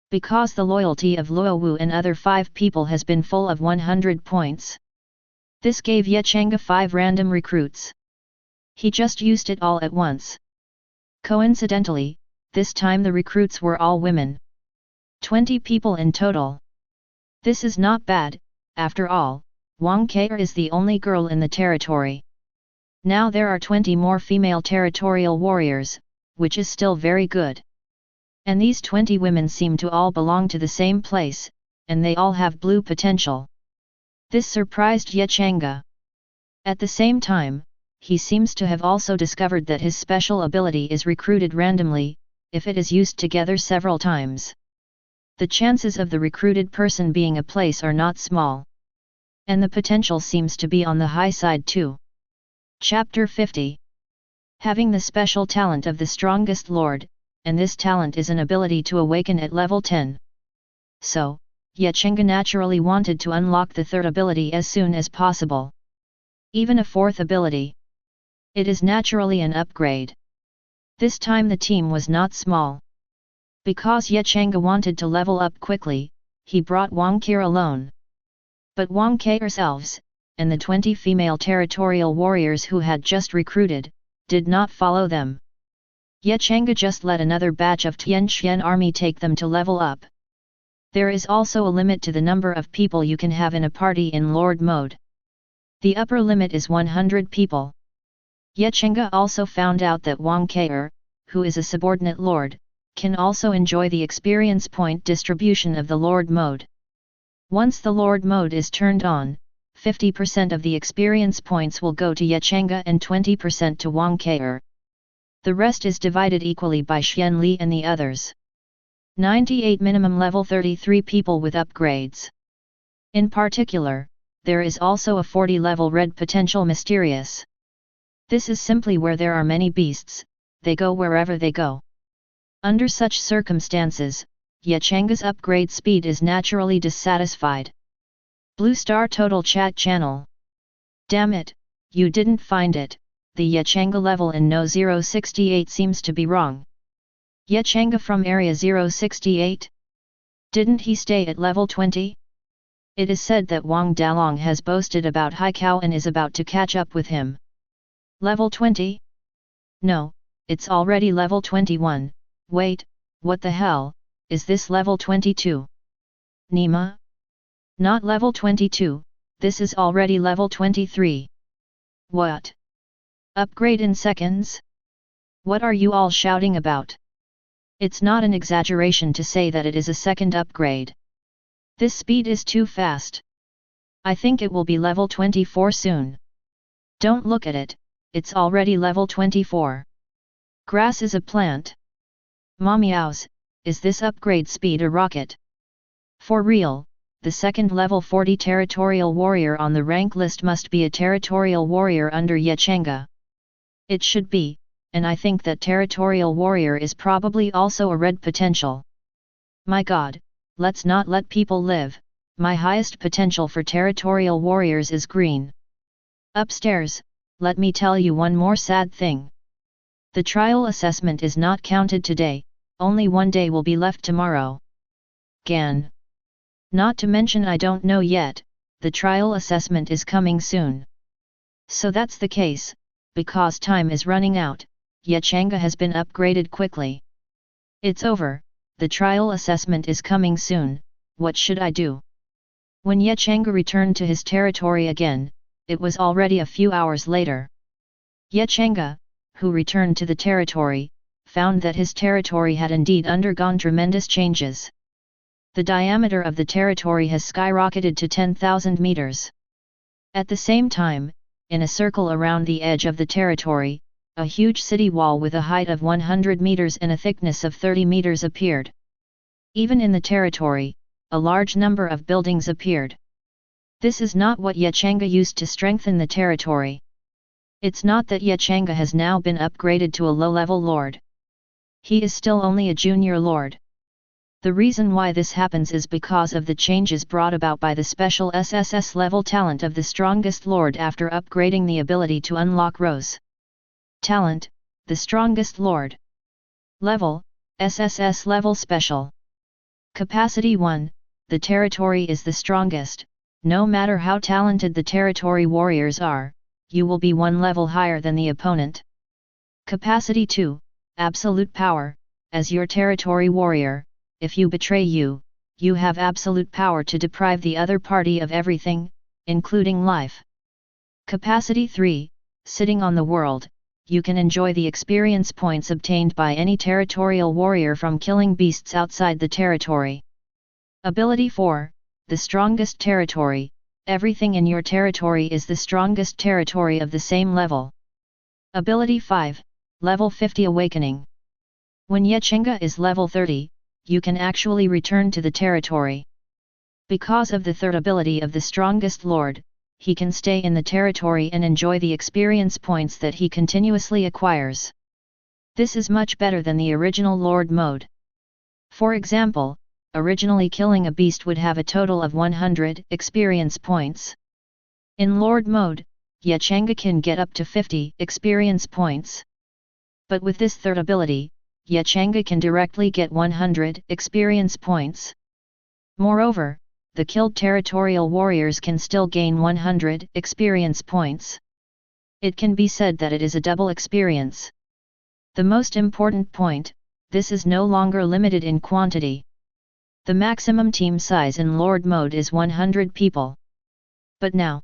Because the loyalty of Luo Wu and other 5 people has been full of 100 points. This gave Changge 5 random recruits. He just used it all at once. Coincidentally, this time the recruits were all women. 20 people in total. This is not bad, after all, Wang Ke is the only girl in the territory. Now there are 20 more female territorial warriors, which is still very good. And these 20 women seem to all belong to the same place, and they all have blue potential. This surprised Changge. At the same time, he seems to have also discovered that his special ability is recruited randomly, if it is used together several times. The chances of the recruited person being a place are not small. And the potential seems to be on the high side too. Chapter 50. Having the special talent of the strongest lord, and this talent is an ability to awaken at level 10. So, Changge naturally wanted to unlock the third ability as soon as possible. Even a fourth ability. It is naturally an upgrade. This time the team was not small. Because Changge wanted to level up quickly, he brought Wang Ke alone. But Wang Ke's elves, and the 20 female territorial warriors who had just recruited, did not follow them. Changge just let another batch of Tian Xian army take them to level up. There is also a limit to the number of people you can have in a party in Lord mode. The upper limit is 100 people. Changge also found out that Wang Ke, who is a subordinate lord, can also enjoy the experience point distribution of the Lord mode. Once the Lord mode is turned on, 50% of the experience points will go to Changge and 20% to Wang Ke. The rest is divided equally by Xian Li and the others. 98 minimum level 33 people with upgrades. In particular, there is also a 40 level red potential mysterious. This is simply where there are many beasts, they go wherever they go. Under such circumstances, Changge's upgrade speed is naturally dissatisfied. Blue Star Total Chat Channel. Damn it, you didn't find it, the Changge level in No 068 seems to be wrong. Changge from Area 068? Didn't he stay at level 20? It is said that Wang Dalong has boasted about Haikao and is about to catch up with him. Level 20? No, it's already level 21, wait, what the hell, is this level 22? Nima? Not level 22, this is already level 23. What? Upgrade in seconds? What are you all shouting about? It's not an exaggeration to say that it is a second upgrade. This speed is too fast. I think it will be level 24 soon. Don't look at it, it's already level 24. Grass is a plant. Ma meows, is this upgrade speed a rocket? For real, the second level 40 territorial warrior on the rank list must be a territorial warrior under Changge. It should be, and I think that territorial warrior is probably also a red potential. My god, let's not let people live, my highest potential for territorial warriors is green. Upstairs, let me tell you one more sad thing. The trial assessment is not counted today, only one day will be left tomorrow. Gan. Not to mention I don't know yet, the trial assessment is coming soon. So that's the case, because time is running out, Changge has been upgraded quickly. It's over, the trial assessment is coming soon, what should I do? When Changge returned to his territory again, it was already a few hours later. Changge, who returned to the territory, found that his territory had indeed undergone tremendous changes. The diameter of the territory has skyrocketed to 10,000 meters. At the same time, in a circle around the edge of the territory, a huge city wall with a height of 100 meters and a thickness of 30 meters appeared. Even in the territory, a large number of buildings appeared. This is not what Changge used to strengthen the territory. It's not that Changge has now been upgraded to a low-level lord. He is still only a junior lord. The reason why this happens is because of the changes brought about by the special SSS level talent of the strongest lord after upgrading the ability to unlock Rose. Talent, the strongest lord. Level, SSS level special. Capacity 1, the territory is the strongest, no matter how talented the territory warriors are, you will be one level higher than the opponent. Capacity 2, absolute power, as your territory warrior. If you betray you have absolute power to deprive the other party of everything, including life. Capacity 3, sitting on the world, you can enjoy the experience points obtained by any territorial warrior from killing beasts outside the territory. Ability 4, the strongest territory, everything in your territory is the strongest territory of the same level. Ability 5, level 50 awakening. When Changge is level 30, you can actually return to the territory. Because of the third ability of the strongest lord, he can stay in the territory and enjoy the experience points that he continuously acquires. This is much better than the original lord mode. For example, originally killing a beast would have a total of 100 experience points. In lord mode, Changge can get up to 50 experience points. But with this third ability, Changge can directly get 100 experience points. Moreover, the killed territorial warriors can still gain 100 experience points. It can be said that it is a double experience. The most important point, this is no longer limited in quantity. The maximum team size in Lord mode is 100 people. But now,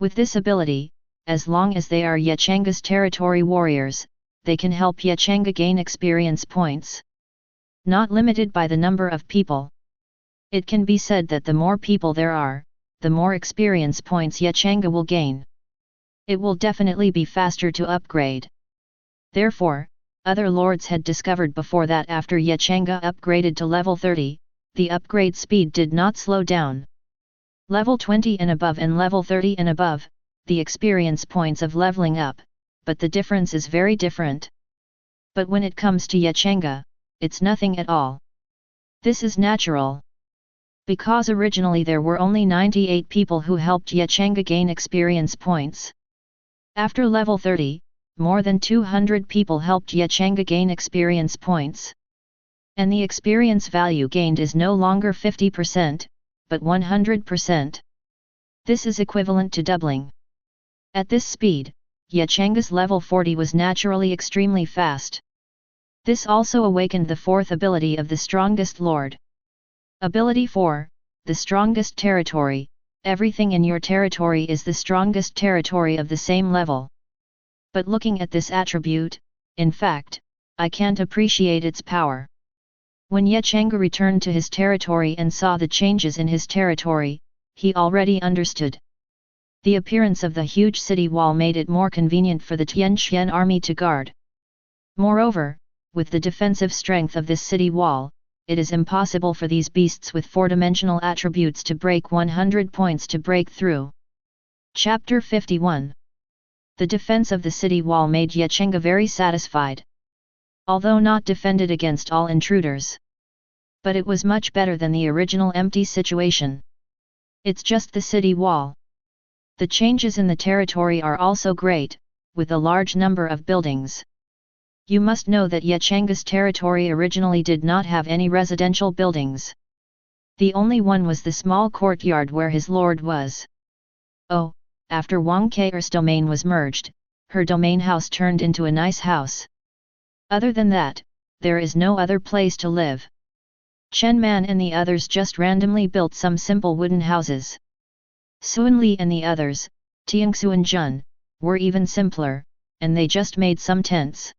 with this ability, as long as they are Changge's territory warriors, they can help Changge gain experience points. Not limited by the number of people. It can be said that the more people there are, the more experience points Changge will gain. It will definitely be faster to upgrade. Therefore, other lords had discovered before that after Changge upgraded to level 30, the upgrade speed did not slow down. Level 20 and above and level 30 and above, the experience points of leveling up, but the difference is very different. But when it comes to Changge, it's nothing at all. This is natural. Because originally there were only 98 people who helped Changge gain experience points. After level 30, more than 200 people helped Changge gain experience points. And the experience value gained is no longer 50%, but 100%. This is equivalent to doubling. At this speed, Changge's level 40 was naturally extremely fast. This also awakened the fourth ability of the strongest lord. Ability 4, the strongest territory, everything in your territory is the strongest territory of the same level. But looking at this attribute, in fact, I can't appreciate its power. When Changge returned to his territory and saw the changes in his territory, he already understood. The appearance of the huge city wall made it more convenient for the Tianxian army to guard. Moreover, with the defensive strength of this city wall, it is impossible for these beasts with four-dimensional attributes to break 100 points to break through. Chapter 51. The defense of the city wall made Changge very satisfied. Although not defended against all intruders. But it was much better than the original empty situation. It's just the city wall. The changes in the territory are also great, with a large number of buildings. You must know that Changge's territory originally did not have any residential buildings. The only one was the small courtyard where his lord was. Oh, after Wang Ke's domain was merged, her domain house turned into a nice house. Other than that, there is no other place to live. Chen Man and the others just randomly built some simple wooden houses. Suan Li and the others, Tiangsu and Jun, were even simpler, and they just made some tents.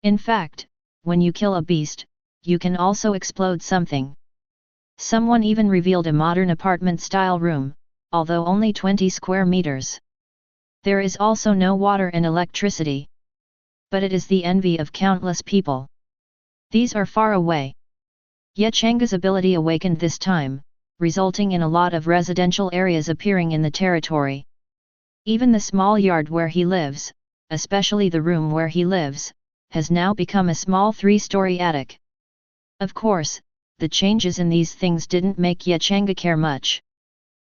In fact, when you kill a beast, you can also explode something. Someone even revealed a modern apartment-style room, although only 20 square meters. There is also no water and electricity. But it is the envy of countless people. These are far away. Changge's ability awakened this time, resulting in a lot of residential areas appearing in the territory. Even the small yard where he lives, especially the room where he lives, has now become a small 3-story attic. Of course, the changes in these things didn't make Changge care much.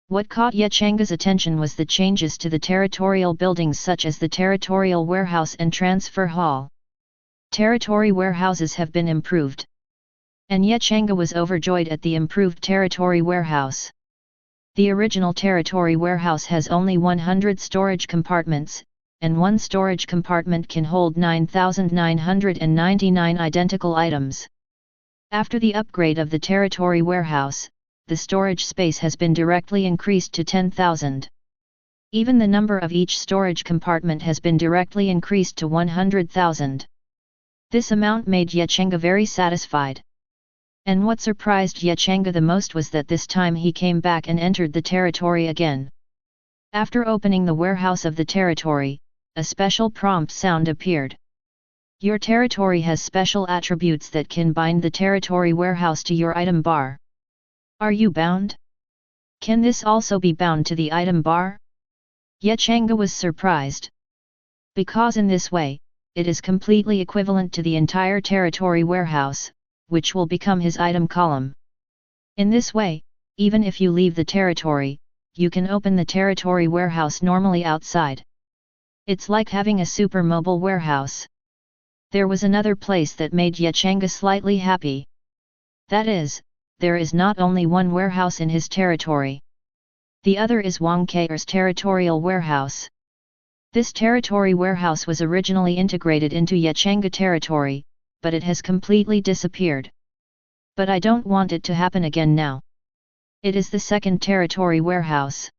What caught Changge's attention was the changes to the territorial buildings such as the territorial warehouse and transfer hall. Territory warehouses have been improved. And Changge was overjoyed at the improved territory warehouse. The original territory warehouse has only 100 storage compartments, and one storage compartment can hold 9,999 identical items. After the upgrade of the territory warehouse, the storage space has been directly increased to 10,000. Even the number of each storage compartment has been directly increased to 100,000. This amount made Changge very satisfied. And what surprised Changge the most was that this time he came back and entered the territory again. After opening the warehouse of the territory, a special prompt sound appeared. Your territory has special attributes that can bind the territory warehouse to your item bar. Are you bound? Can this also be bound to the item bar? Changge was surprised. Because in this way, it is completely equivalent to the entire territory warehouse, which will become his item column. In this way, even if you leave the territory, you can open the territory warehouse normally outside. It's like having a super mobile warehouse. There was another place that made Changge slightly happy. That is, there is not only one warehouse in his territory. The other is Wang Ke's territorial warehouse. This territory warehouse was originally integrated into Changge territory, but it has completely disappeared. But I don't want it to happen again now. It is the second territory warehouse.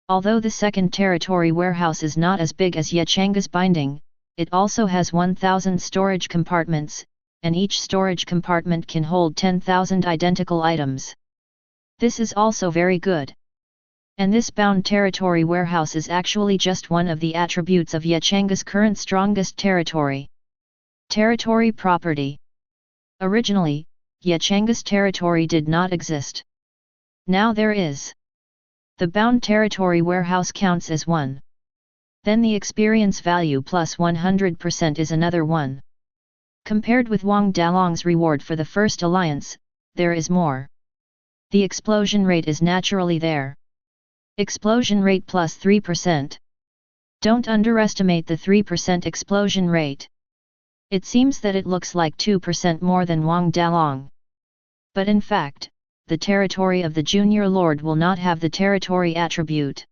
Although the second territory warehouse is not as big as Changge's binding, it also has 1,000 storage compartments, and each storage compartment can hold 10,000 identical items. This is also very good. And this bound territory warehouse is actually just one of the attributes of Changge's current strongest territory. Territory property. Originally, Changge's territory did not exist. Now there is. The bound territory warehouse counts as 1. Then the experience value plus 100% is another 1. Compared with Wang Dalong's reward for the first alliance, there is more. The explosion rate is naturally there. Explosion rate plus 3%. Don't underestimate the 3% explosion rate. It seems that it looks like 2% more than Wang Dalong. But in fact, the territory of the junior lord will not have the territory attribute.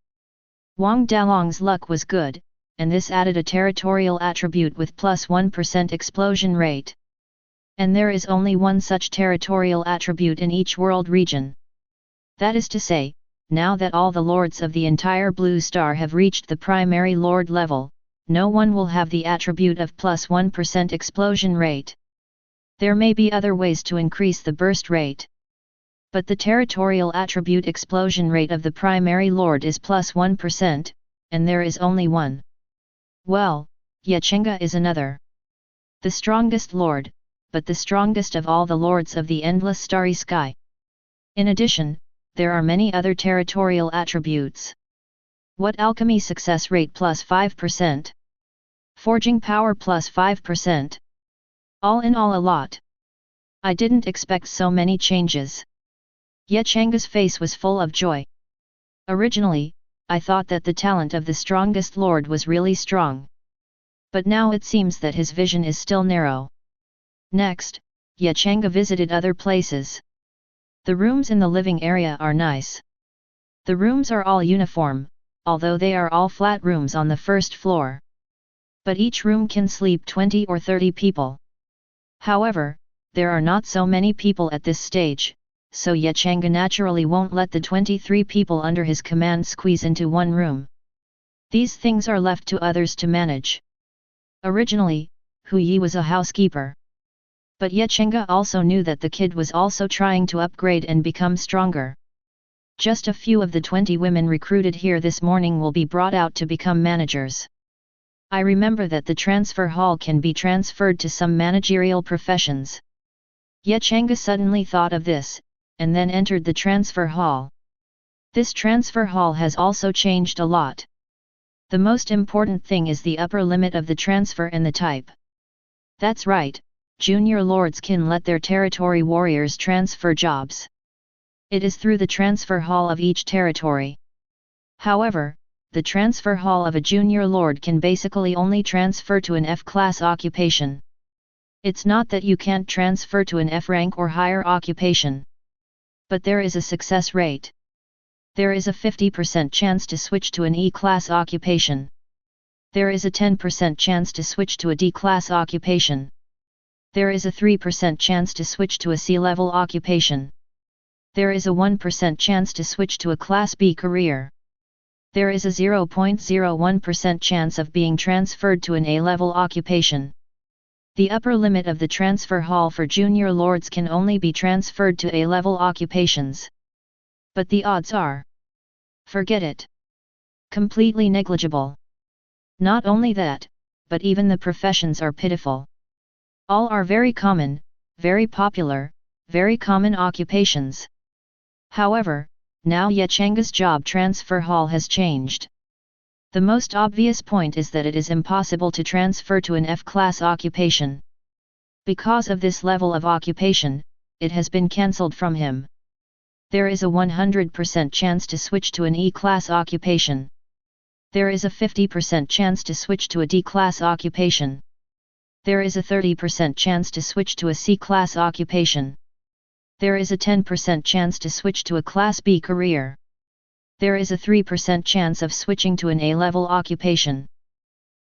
Wang Dalong's luck was good, and this added a territorial attribute with plus 1% explosion rate. And there is only one such territorial attribute in each world region. That is to say, now that all the lords of the entire Blue Star have reached the primary lord level, no one will have the attribute of plus 1% explosion rate. There may be other ways to increase the burst rate. But the territorial attribute explosion rate of the primary lord is plus 1%, and there is only one. Well, Changge is another. The strongest lord, but the strongest of all the lords of the endless starry sky. In addition, there are many other territorial attributes. What alchemy success rate plus 5%? Forging power plus 5%. All in all a lot. I didn't expect so many changes. Yet Changge's face was full of joy. Originally, I thought that the talent of the strongest lord was really strong. But now it seems that his vision is still narrow. Next, Changge visited other places. The rooms in the living area are nice. The rooms are all uniform, although they are all flat rooms on the first floor. But each room can sleep 20 or 30 people. However, there are not so many people at this stage, so Changge naturally won't let the 23 people under his command squeeze into one room. These things are left to others to manage. Originally, Hu Yi was a housekeeper. But Changge also knew that the kid was also trying to upgrade and become stronger. Just a few of the 20 women recruited here this morning will be brought out to become managers. I remember that the transfer hall can be transferred to some managerial professions. Changge suddenly thought of this, and then entered the transfer hall. This transfer hall has also changed a lot. The most important thing is the upper limit of the transfer and the type. That's right, junior lords can let their territory warriors transfer jobs. It is through the transfer hall of each territory. However, the transfer hall of a junior lord can basically only transfer to an F-class occupation. It's not that you can't transfer to an F rank or higher occupation. But there is a success rate. There is a 50% chance to switch to an E-class occupation. There is a 10% chance to switch to a D-class occupation. There is a 3% chance to switch to a C-level occupation. There is a 1% chance to switch to a Class B career. There is a 0.01% chance of being transferred to an A-level occupation. The upper limit of the transfer hall for junior lords can only be transferred to A-level occupations. But the odds are, forget it. Completely negligible. Not only that, but even the professions are pitiful. All are very common, very popular, very common occupations. However, now Changge's job transfer hall has changed. The most obvious point is that it is impossible to transfer to an F-class occupation. Because of this level of occupation, it has been cancelled from him. There is a 100% chance to switch to an E-class occupation. There is a 50% chance to switch to a D-class occupation. There is a 30% chance to switch to a C-class occupation. There is a 10% chance to switch to a Class B career. There is a 3% chance of switching to an A-level occupation.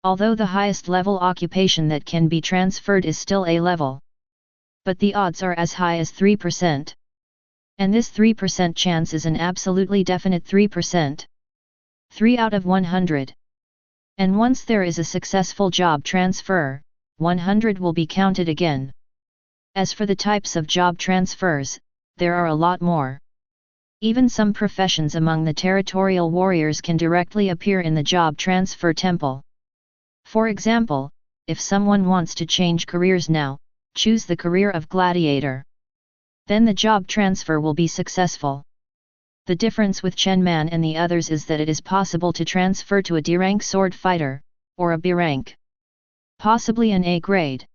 Although the highest level occupation that can be transferred is still A-level. But the odds are as high as 3%. And this 3% chance is an absolutely definite 3%. 3 out of 100. And once there is a successful job transfer, 100 will be counted again. As for the types of job transfers, there are a lot more. Even some professions among the territorial warriors can directly appear in the job transfer temple. For example, if someone wants to change careers now, choose the career of gladiator. Then the job transfer will be successful. The difference with Chen Man and the others is that it is possible to transfer to a D rank sword fighter, or a B rank. Possibly an A grade.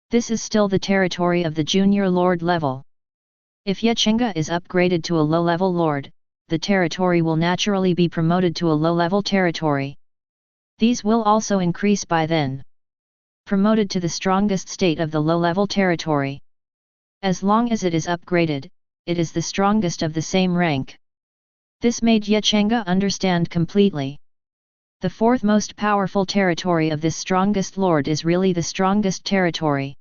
This is still the territory of the junior lord level. If Changge is upgraded to a low-level lord, the territory will naturally be promoted to a low-level territory. These will also increase by then. Promoted to the strongest state of the low-level territory. As long as it is upgraded, it is the strongest of the same rank. This made Changge understand completely. The fourth most powerful territory of this strongest lord is really the strongest territory.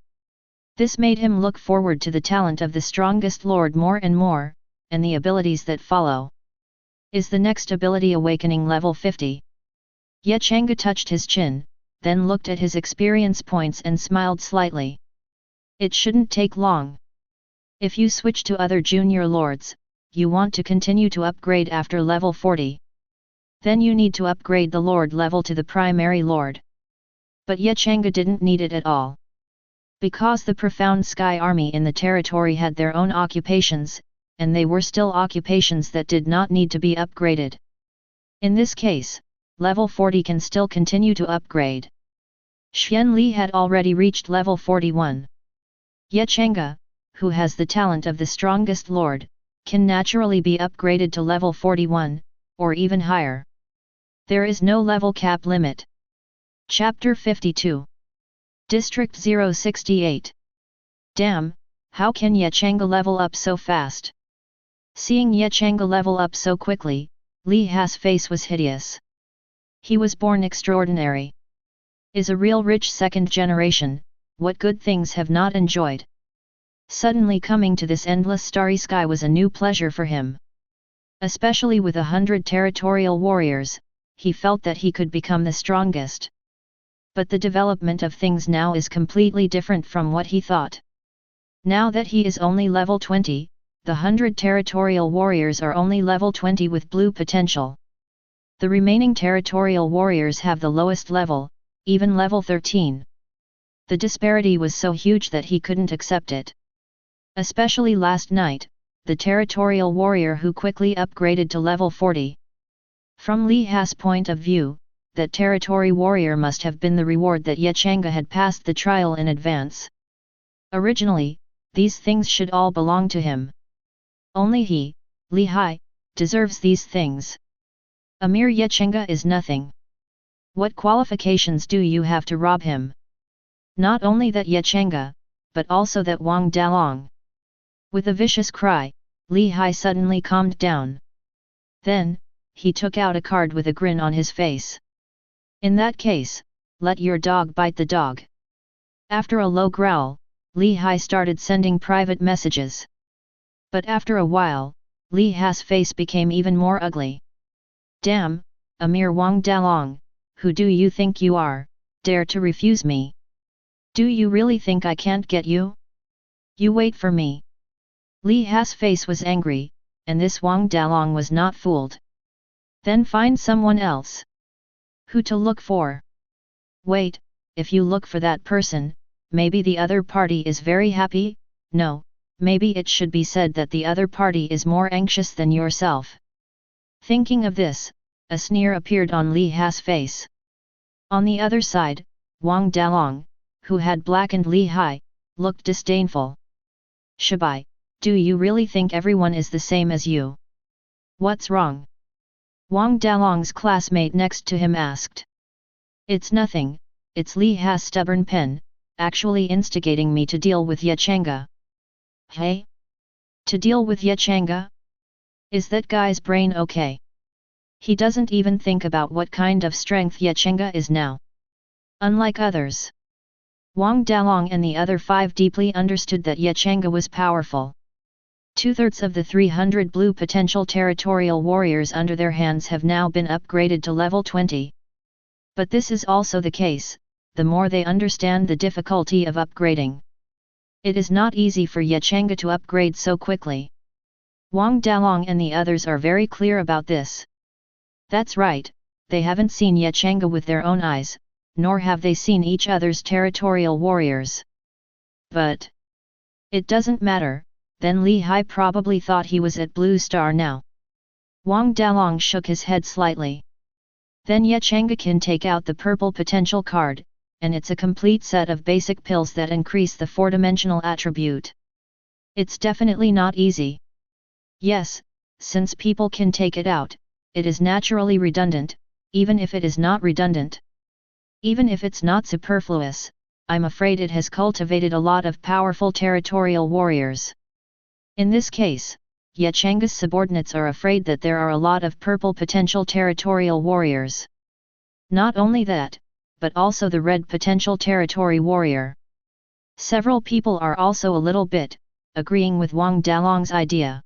This made him look forward to the talent of the strongest lord more and more, and the abilities that follow. Is the next ability awakening level 50? Ye Changge touched his chin, then looked at his experience points and smiled slightly. It shouldn't take long. If you switch to other junior lords, you want to continue to upgrade after level 40. Then you need to upgrade the lord level to the primary lord. But Ye Changge didn't need it at all. Because the profound sky army in the territory had their own occupations, and they were still occupations that did not need to be upgraded. In this case, level 40 can still continue to upgrade. Xian Li had already reached level 41. Ye Changge, who has the talent of the strongest lord, can naturally be upgraded to level 41, or even higher. There is no level cap limit. Chapter 52. District 068. Damn, how can Ye Changge level up so fast? Seeing Ye Changge level up so quickly, Li Ha's face was hideous. He was born extraordinary. Is a real rich second generation, what good things have not enjoyed? Suddenly coming to this endless starry sky was a new pleasure for him. Especially with 100 territorial warriors, he felt that he could become the strongest. But the development of things now is completely different from what he thought. Now that he is only level 20, the 100 territorial warriors are only level 20 with blue potential. The remaining territorial warriors have the lowest level, even level 13. The disparity was so huge that he couldn't accept it. Especially last night, the territorial warrior who quickly upgraded to level 40. From Li Ha's point of view, that territory warrior must have been the reward that Ye Changge had passed the trial in advance. Originally, these things should all belong to him. Only he, Li Hai, deserves these things. A mere Ye Changge is nothing. What qualifications do you have to rob him? Not only that Ye Changge, but also that Wang Dalong. With a vicious cry, Li Hai suddenly calmed down. Then, he took out a card with a grin on his face. In that case, let your dog bite the dog. After a low growl, Li Hai started sending private messages. But after a while, Li Hai's face became even more ugly. Damn, a mere Wang Dalong, who do you think you are, dare to refuse me? Do you really think I can't get you? You wait for me. Li Ha's face was angry, and this Wang Dalong was not fooled. Then find someone else. Who to look for? Wait, if you look for that person, maybe the other party is very happy? No, maybe it should be said that the other party is more anxious than yourself. Thinking of this, a sneer appeared on Li Ha's face. On the other side, Wang Dalong, who had blackened Li Hai, looked disdainful. Shabai, do you really think everyone is the same as you? What's wrong? Wang Dalong's classmate next to him asked. It's nothing, it's Li Ha's stubborn pen, actually instigating me to deal with Ye Changge. Hey? To deal with Ye Changge? Is that guy's brain okay? He doesn't even think about what kind of strength Ye Changge is now. Unlike others, Wang Dalong and the other 5 deeply understood that Ye Changge was powerful. 2/3 of the 300 blue potential territorial warriors under their hands have now been upgraded to level 20. But this is also the case, the more they understand the difficulty of upgrading. It is not easy for Ye Changge to upgrade so quickly. Wang Dalong and the others are very clear about this. That's right, they haven't seen Ye Changge with their own eyes, nor have they seen each other's territorial warriors. But it doesn't matter, then Li Hai probably thought he was at Blue Star now. Wang Dalong shook his head slightly. Then Ye Changge can take out the purple potential card, and it's a complete set of basic pills that increase the 4-dimensional attribute. It's definitely not easy. Yes, since people can take it out, it is naturally redundant, even if it is not redundant. Even if it's not superfluous, I'm afraid it has cultivated a lot of powerful territorial warriors. In this case, Ye Changge's subordinates are afraid that there are a lot of purple potential territorial warriors. Not only that, but also the red potential territory warrior. Several people are also a little bit agreeing with Wang Dalong's idea.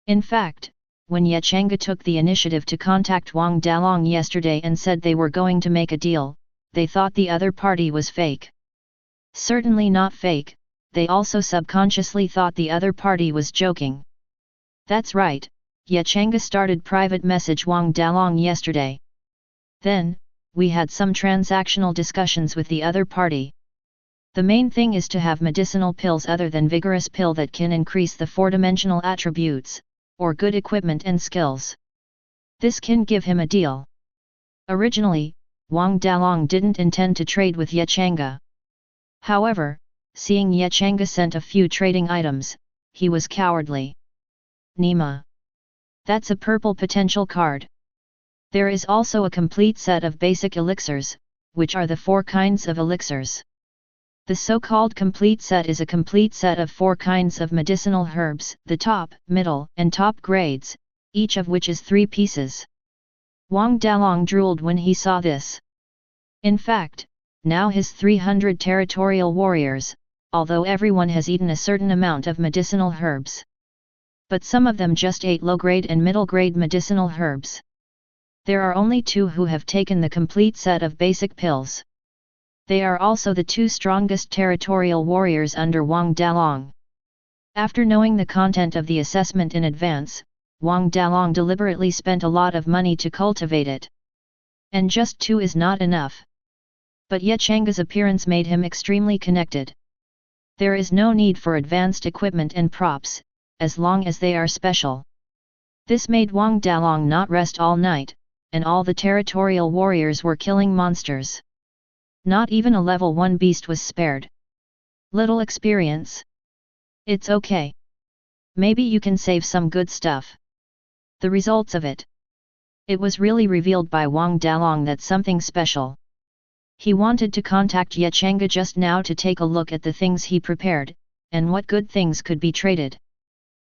In fact, when Ye Changge took the initiative to contact Wang Dalong yesterday and said they were going to make a deal, they thought the other party was fake. Certainly not fake, they also subconsciously thought the other party was joking. That's right, Ye Changge started private message Wang Dalong yesterday. Then, we had some transactional discussions with the other party. The main thing is to have medicinal pills other than Vigorous Pill that can increase the four-dimensional attributes, or good equipment and skills. This can give him a deal. Originally, Wang Dalong didn't intend to trade with Ye Changge. However, seeing Ye Changge sent a few trading items, he was cowardly. Nima. That's a purple potential card. There is also a complete set of basic elixirs, which are the 4 kinds of elixirs. The so-called complete set is a complete set of 4 kinds of medicinal herbs, the top, middle, and top grades, each of which is 3 pieces. Wang Dalong drooled when he saw this. In fact, now his 300 territorial warriors, although everyone has eaten a certain amount of medicinal herbs. But some of them just ate low-grade and middle-grade medicinal herbs. There are only 2 who have taken the complete set of basic pills. They are also the 2 strongest territorial warriors under Wang Dalong. After knowing the content of the assessment in advance, Wang Dalong deliberately spent a lot of money to cultivate it. And just 2 is not enough. But Ye Changge's appearance made him extremely connected. There is no need for advanced equipment and props, as long as they are special. This made Wang Dalong not rest all night, and all the territorial warriors were killing monsters. Not even a level 1 beast was spared. Little experience. It's okay. Maybe you can save some good stuff. The results of it. It was really revealed by Wang Dalong that something special. He wanted to contact Ye Changge just now to take a look at the things he prepared, and what good things could be traded.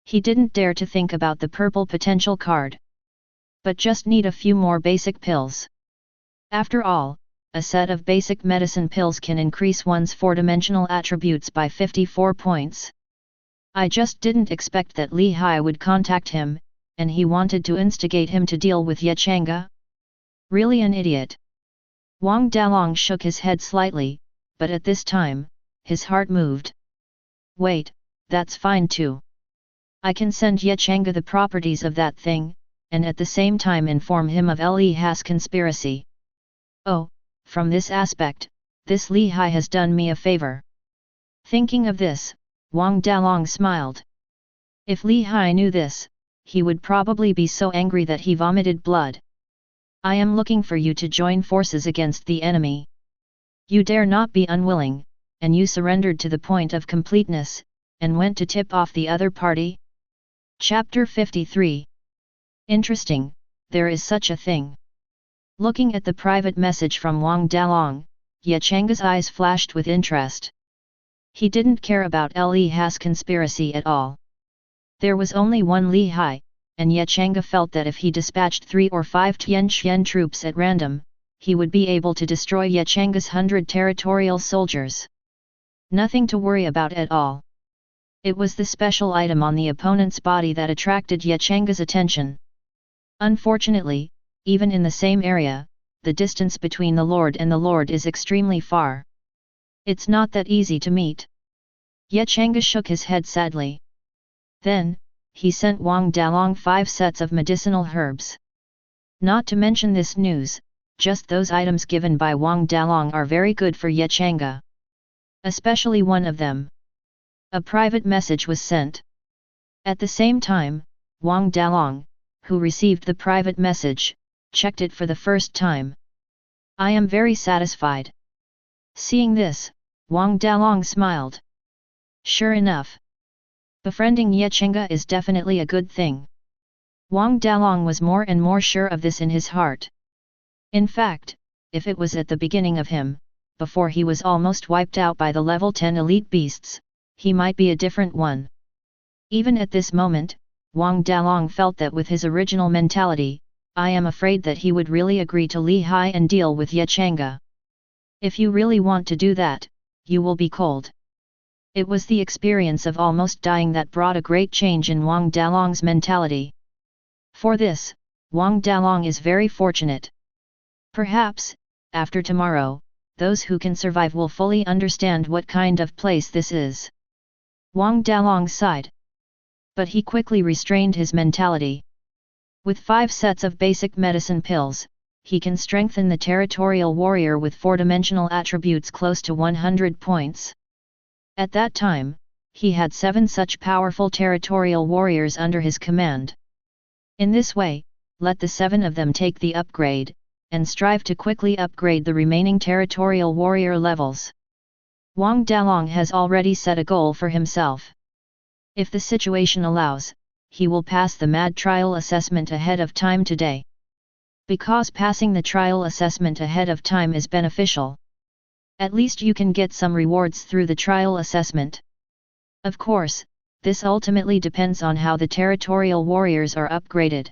He didn't dare to think about the purple potential card. But just need a few more basic pills. After all, a set of basic medicine pills can increase one's 4-dimensional attributes by 54 points. I just didn't expect that Li Hai would contact him, and he wanted to instigate him to deal with Ye Changge. Really an idiot. Wang Dalong shook his head slightly, but at this time, his heart moved. Wait, that's fine too. I can send Ye Changge the properties of that thing, and at the same time inform him of Li Hai's conspiracy. Oh, from this aspect, this Li Hai has done me a favor. Thinking of this, Wang Dalong smiled. If Li Hai knew this, he would probably be so angry that he vomited blood. I am looking for you to join forces against the enemy. You dare not be unwilling, and you surrendered to the point of completeness, and went to tip off the other party? Chapter 53. Interesting, there is such a thing. Looking at the private message from Wang Dalong, Ye Changge's eyes flashed with interest. He didn't care about Li Hai's conspiracy at all. There was only one Li Hai, and Ye Changge felt that if he dispatched 3 or 5 Tianqian troops at random, he would be able to destroy Ye Changge's 100 territorial soldiers. Nothing to worry about at all. It was the special item on the opponent's body that attracted Ye Changge's attention. Unfortunately, even in the same area, the distance between the Lord and the Lord is extremely far. It's not that easy to meet. Ye Changge shook his head sadly. Then, he sent Wang Dalong 5 sets of medicinal herbs. Not to mention this news, just those items given by Wang Dalong are very good for Ye Changge. Especially one of them. A private message was sent. At the same time, Wang Dalong, who received the private message, checked it for the first time. I am very satisfied. Seeing this, Wang Dalong smiled. Sure enough. Befriending Ye Changge is definitely a good thing. Wang Dalong was more and more sure of this in his heart. In fact, if it was at the beginning of him, before he was almost wiped out by the level 10 elite beasts, he might be a different one. Even at this moment, Wang Dalong felt that with his original mentality, I am afraid that he would really agree to Li Hai and deal with Ye Changge. If you really want to do that, you will be cold. It was the experience of almost dying that brought a great change in Wang Dalong's mentality. For this, Wang Dalong is very fortunate. Perhaps, after tomorrow, those who can survive will fully understand what kind of place this is. Wang Dalong sighed. But he quickly restrained his mentality. With 5 sets of basic medicine pills, he can strengthen the territorial warrior with 4-dimensional attributes close to 100 points. At that time, he had 7 such powerful territorial warriors under his command. In this way, let the 7 of them take the upgrade, and strive to quickly upgrade the remaining territorial warrior levels. Wang Dalong has already set a goal for himself. If the situation allows, he will pass the MAD trial assessment ahead of time today. Because passing the trial assessment ahead of time is beneficial. At least you can get some rewards through the trial assessment. Of course, this ultimately depends on how the territorial warriors are upgraded.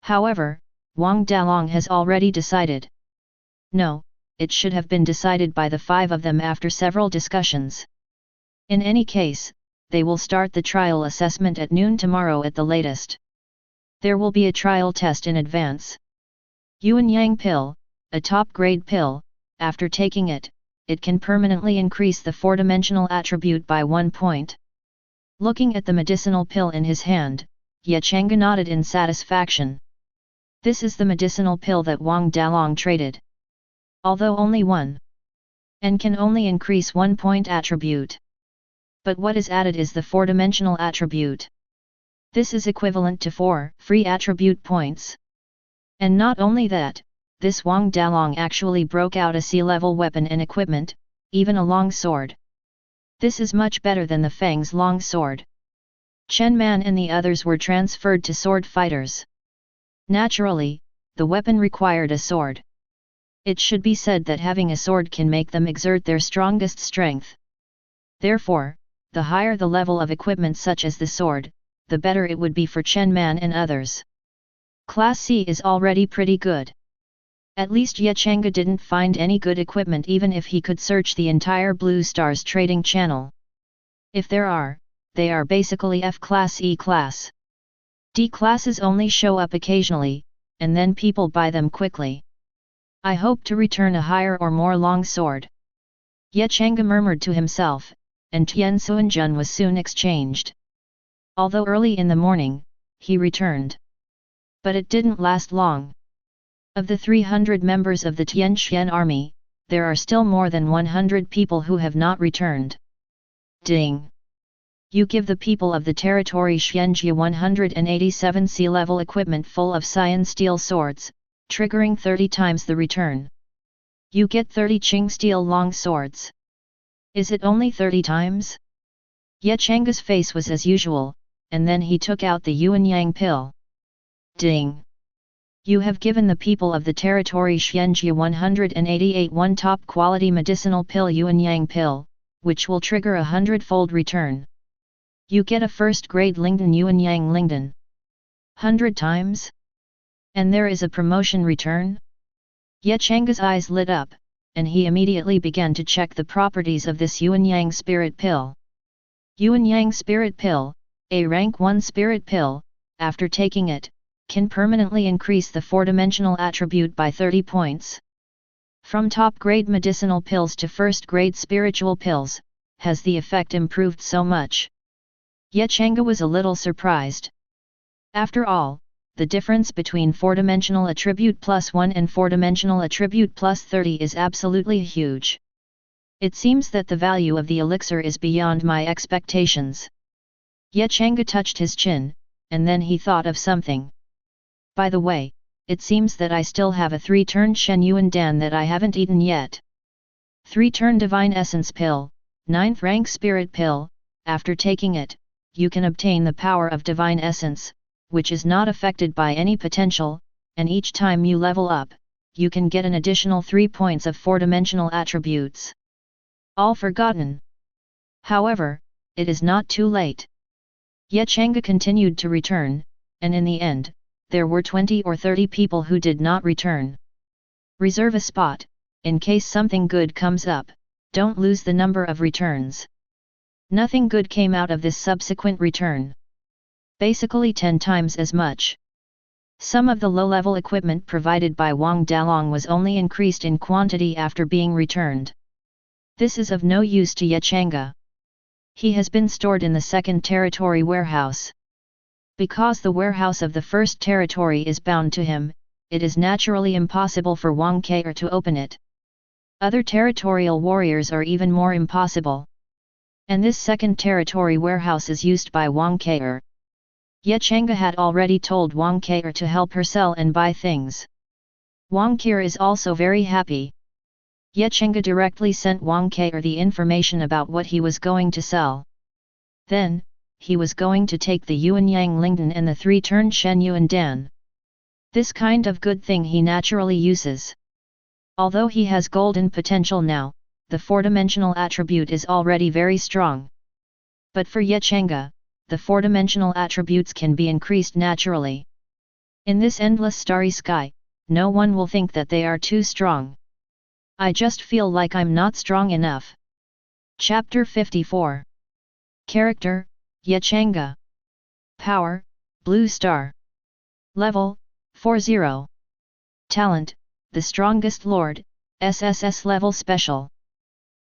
However, Wang Dalong has already decided. No, it should have been decided by the 5 of them after several discussions. In any case, they will start the trial assessment at noon tomorrow at the latest. There will be a trial test in advance. Yuan Yang pill, a top-grade pill. After taking it, it can permanently increase the 4-dimensional attribute by 1 point. Looking at the medicinal pill in his hand, Changge nodded in satisfaction. This is the medicinal pill that Wang Dalong traded. Although only 1. And can only increase 1 point attribute. But what is added is the 4-dimensional attribute. This is equivalent to 4 free attribute points. And not only that, this Wang Dalong actually broke out a sea-level weapon and equipment, even a long sword. This is much better than the Fang's long sword. Chen Man and the others were transferred to sword fighters. Naturally, the weapon required a sword. It should be said that having a sword can make them exert their strongest strength. Therefore, the higher the level of equipment such as the sword, the better it would be for Chen Man and others. Class C is already pretty good. At least Changge didn't find any good equipment even if he could search the entire Blue Star's trading channel. If there are, they are basically F class E class. D classes only show up occasionally, and then people buy them quickly. I hope to return a higher or more long sword. Changge murmured to himself, and Tian Suanjun was soon exchanged. Although early in the morning, he returned. But it didn't last long. Of the 300 members of the Tianxian army, there are still more than 100 people who have not returned. Ding! You give the people of the territory Changge 187 sea-level equipment full of cyan steel swords, triggering 30 times the return. You get 30 Qing steel long swords. Is it only 30 times? Changge's face was as usual, and then he took out the Yuan Yang pill. Ding! You have given the people of the territory Changge 188 one top-quality medicinal pill Yuan Yang pill, which will trigger a 100-fold return. You get a first-grade Lingdan Yuan Yang Lingdan. 100 times? And there is a promotion return? Changge's eyes lit up, and he immediately began to check the properties of this Yuan Yang spirit pill. Yuan Yang spirit pill, a rank 1 spirit pill, after taking it, can permanently increase the 4-dimensional attribute by 30 points. From top-grade medicinal pills to first-grade spiritual pills, has the effect improved so much? Changge was a little surprised. After all, the difference between 4-dimensional attribute plus 1 and 4-dimensional attribute plus 30 is absolutely huge. It seems that the value of the elixir is beyond my expectations. Changge touched his chin, and then he thought of something. By the way, it seems that I still have a 3-turn Shen Yuan Dan that I haven't eaten yet. 3-turn Divine Essence Pill, 9th rank Spirit Pill. After taking it, you can obtain the power of Divine Essence, which is not affected by any potential, and each time you level up, you can get an additional 3 points of 4-dimensional attributes. All forgotten. However, it is not too late. Changge continued to return, and in the end, there were 20 or 30 people who did not return. Reserve a spot, in case something good comes up, don't lose the number of returns. Nothing good came out of this subsequent return. Basically 10 times as much. Some of the low-level equipment provided by Wang Dalong was only increased in quantity after being returned. This is of no use to Ye Changge. He has been stored in the second territory warehouse. Because the warehouse of the first territory is bound to him, it is naturally impossible for Wang Ke to open it. Other territorial warriors are even more impossible. And this second territory warehouse is used by Wang Ke. Ye Changge had already told Wang Ke to help her sell and buy things. Wang Ke is also very happy. Ye Changge directly sent Wang Ke the information about what he was going to sell. Then, he was going to take the Yuan Yang Lingdan and the 3-turn Shen Yuan Dan. This kind of good thing he naturally uses. Although he has golden potential now, the 4-dimensional attribute is already very strong. But for Ye Changge, the 4-dimensional attributes can be increased naturally. In this endless starry sky, no one will think that they are too strong. I just feel like I'm not strong enough. Chapter 54. Character, Ye Changge. Power, Blue Star. Level, 40. Talent, the strongest lord, SSS level special.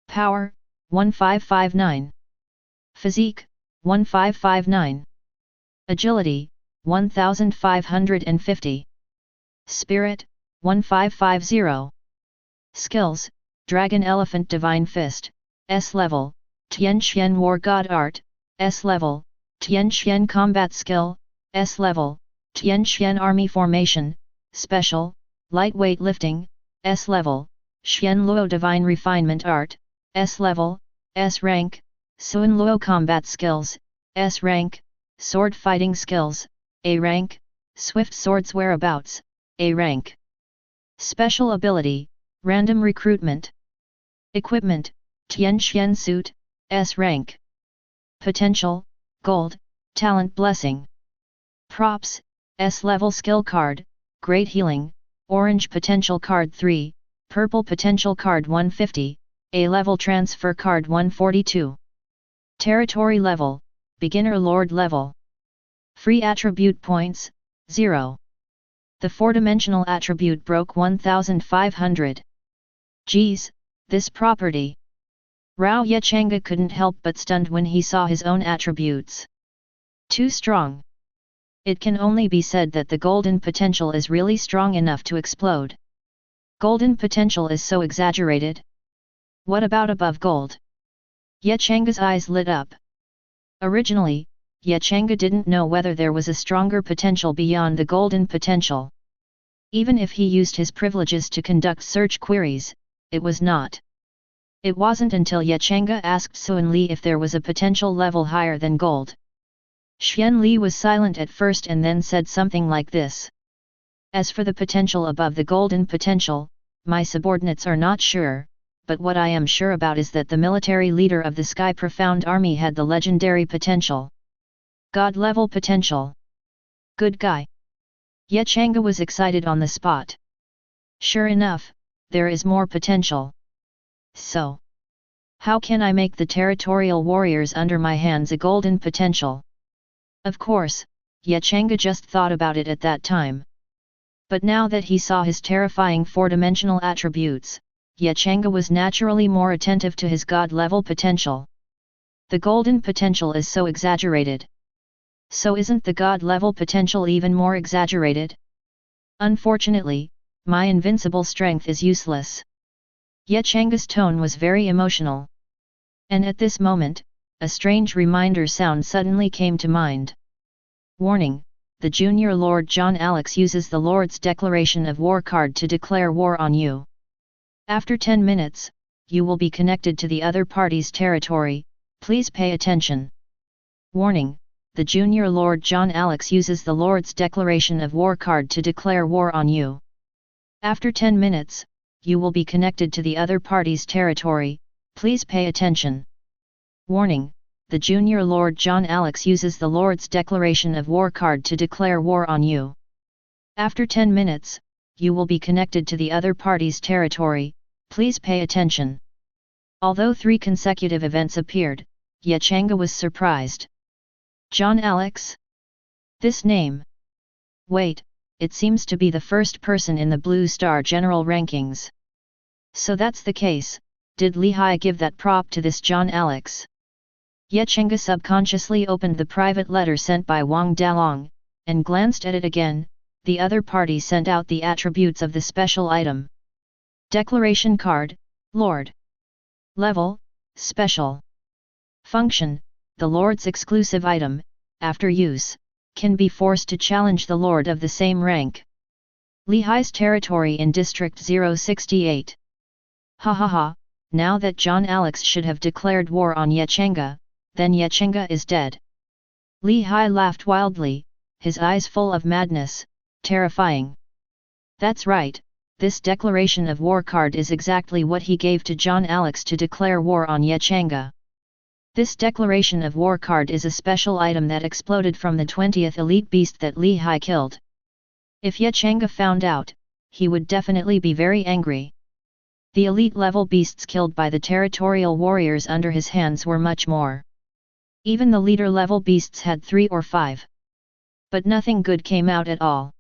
Power, 1559. Physique, 1559. Agility, 1550. Spirit, 1550. Skills, Dragon Elephant Divine Fist, S level, Tian Xian War God Art, S level, Tian Xian Combat Skill, S level, Tian Xian Army Formation, Special, Lightweight Lifting, S level, Xian Luo Divine Refinement Art, S level, S rank, Sun Luo Combat Skills, S rank, Sword Fighting Skills, A rank, Swift Swords Whereabouts, A rank. Special Ability, Random Recruitment. Equipment, Tian Xian Suit, S rank. Potential, Gold, Talent Blessing. Props, S level Skill Card, Great Healing, Orange Potential Card 3, Purple Potential Card 150, A level Transfer Card 142. Territory Level, Beginner Lord Level. Free Attribute Points, 0. The 4-dimensional attribute broke 1500. Geez, this property. Rao Ye Changge couldn't help but stunned when he saw his own attributes. Too strong. It can only be said that the golden potential is really strong enough to explode. Golden potential is so exaggerated. What about above gold? Ye Changge's eyes lit up. Originally, Ye Changge didn't know whether there was a stronger potential beyond the golden potential. Even if he used his privileges to conduct search queries, it was not. It wasn't until Ye Changge asked Sun Li if there was a potential level higher than gold. Xian Li was silent at first and then said something like this. As for the potential above the golden potential, my subordinates are not sure, but what I am sure about is that the military leader of the Sky Profound Army had the legendary potential. God-level potential. Good guy. Ye Changge was excited on the spot. Sure enough, there is more potential. So, how can I make the territorial warriors under my hands a golden potential? Of course, Ye Changge just thought about it at that time. But now that he saw his terrifying 4-dimensional attributes, Ye Changge was naturally more attentive to his god-level potential. The golden potential is so exaggerated. So isn't the god-level potential even more exaggerated? Unfortunately, my invincible strength is useless. Ye Changge's tone was very emotional. And at this moment, a strange reminder sound suddenly came to mind. Warning, the Junior Lord John Alex uses the Lord's Declaration of War card to declare war on you. After 10 minutes, you will be connected to the other party's territory, please pay attention. Warning, the Junior Lord John Alex uses the Lord's Declaration of War card to declare war on you. After 10 minutes, you will be connected to the other party's territory, please pay attention. Warning, the Junior Lord John Alex uses the Lord's Declaration of War card to declare war on you. After 10 minutes, you will be connected to the other party's territory, please pay attention. Although 3 consecutive events appeared, Ye Changge was surprised. John Alex? This name. Wait, it seems to be the first person in the Blue Star general rankings. So that's the case, did Lehigh give that prop to this John Alex? Changge subconsciously opened the private letter sent by Wang Dalong, and glanced at it again. The other party sent out the attributes of the special item. Declaration card, Lord. Level, Special. Function, the Lord's exclusive item, after use, can be forced to challenge the Lord of the same rank. Lehigh's territory in District 068. Ha ha ha, now that John Alex should have declared war on Changge, then Changge is dead. Lehigh laughed wildly, his eyes full of madness, terrifying. That's right, this declaration of war card is exactly what he gave to John Alex to declare war on Changge. This declaration of war card is a special item that exploded from the 20th elite beast that Lehigh killed. If Changge found out, he would definitely be very angry. The elite level beasts killed by the territorial warriors under his hands were much more. Even the leader level beasts had 3 or 5. But nothing good came out at all.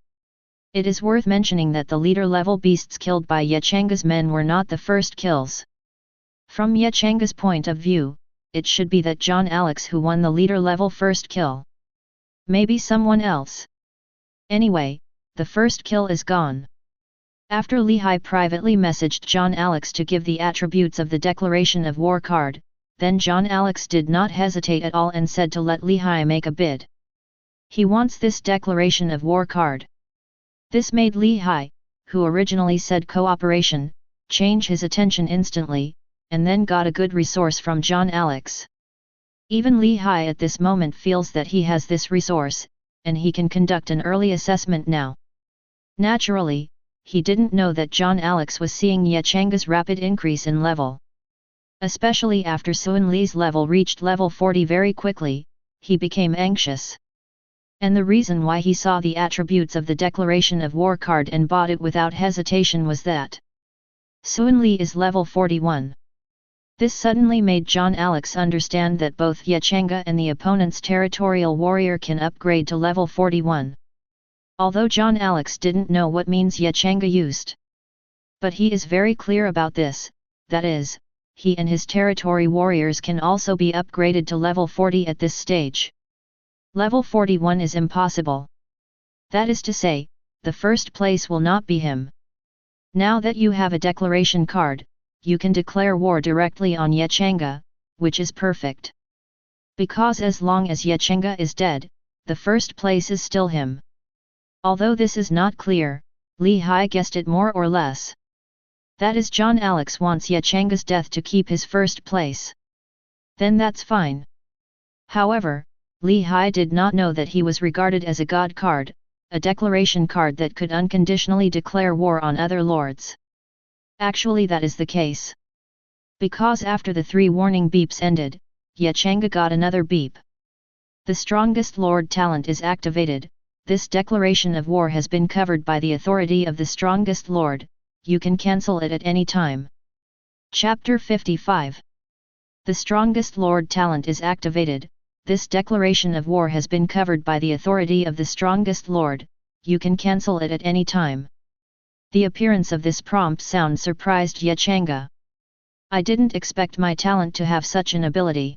It is worth mentioning that the leader level beasts killed by Change's men were not the first kills. From Change's point of view, it should be that John Alex who won the leader level first kill. Maybe someone else. Anyway, the first kill is gone. After Lehigh privately messaged John Alex to give the attributes of the declaration of war card, then John Alex did not hesitate at all and said to let Lehigh make a bid. He wants this declaration of war card. This made Lehigh, who originally said cooperation, change his attention instantly, and then got a good resource from John Alex. Even Lehigh at this moment feels that he has this resource, and he can conduct an early assessment now. Naturally, he didn't know that John Alex was seeing Change's rapid increase in level. Especially after Suan Li's level reached level 40 very quickly, he became anxious. And the reason why he saw the attributes of the declaration of war card and bought it without hesitation was that Suan Li is level 41. This suddenly made John Alex understand that both Changge and the opponent's territorial warrior can upgrade to level 41. Although John Alex didn't know what means Changge used. But he is very clear about this, that is, he and his territory warriors can also be upgraded to level 40 at this stage. Level 41 is impossible. That is to say, the first place will not be him. Now that you have a declaration card, you can declare war directly on Changge, which is perfect. Because as long as Changge is dead, the first place is still him. Although this is not clear, Lehigh guessed it more or less. That is, John Alex wants Change's death to keep his first place. Then that's fine. However, Lehigh did not know that he was regarded as a god card, a declaration card that could unconditionally declare war on other lords. Actually that is the case. Because after the 3 warning beeps ended, Changge got another beep. The strongest lord talent is activated. This declaration of war has been covered by the authority of the strongest lord, you can cancel it at any time. Chapter 55. The strongest lord talent is activated. This declaration of war has been covered by the authority of the strongest lord, you can cancel it at any time. The appearance of this prompt sound surprised Changge. I didn't expect my talent to have such an ability.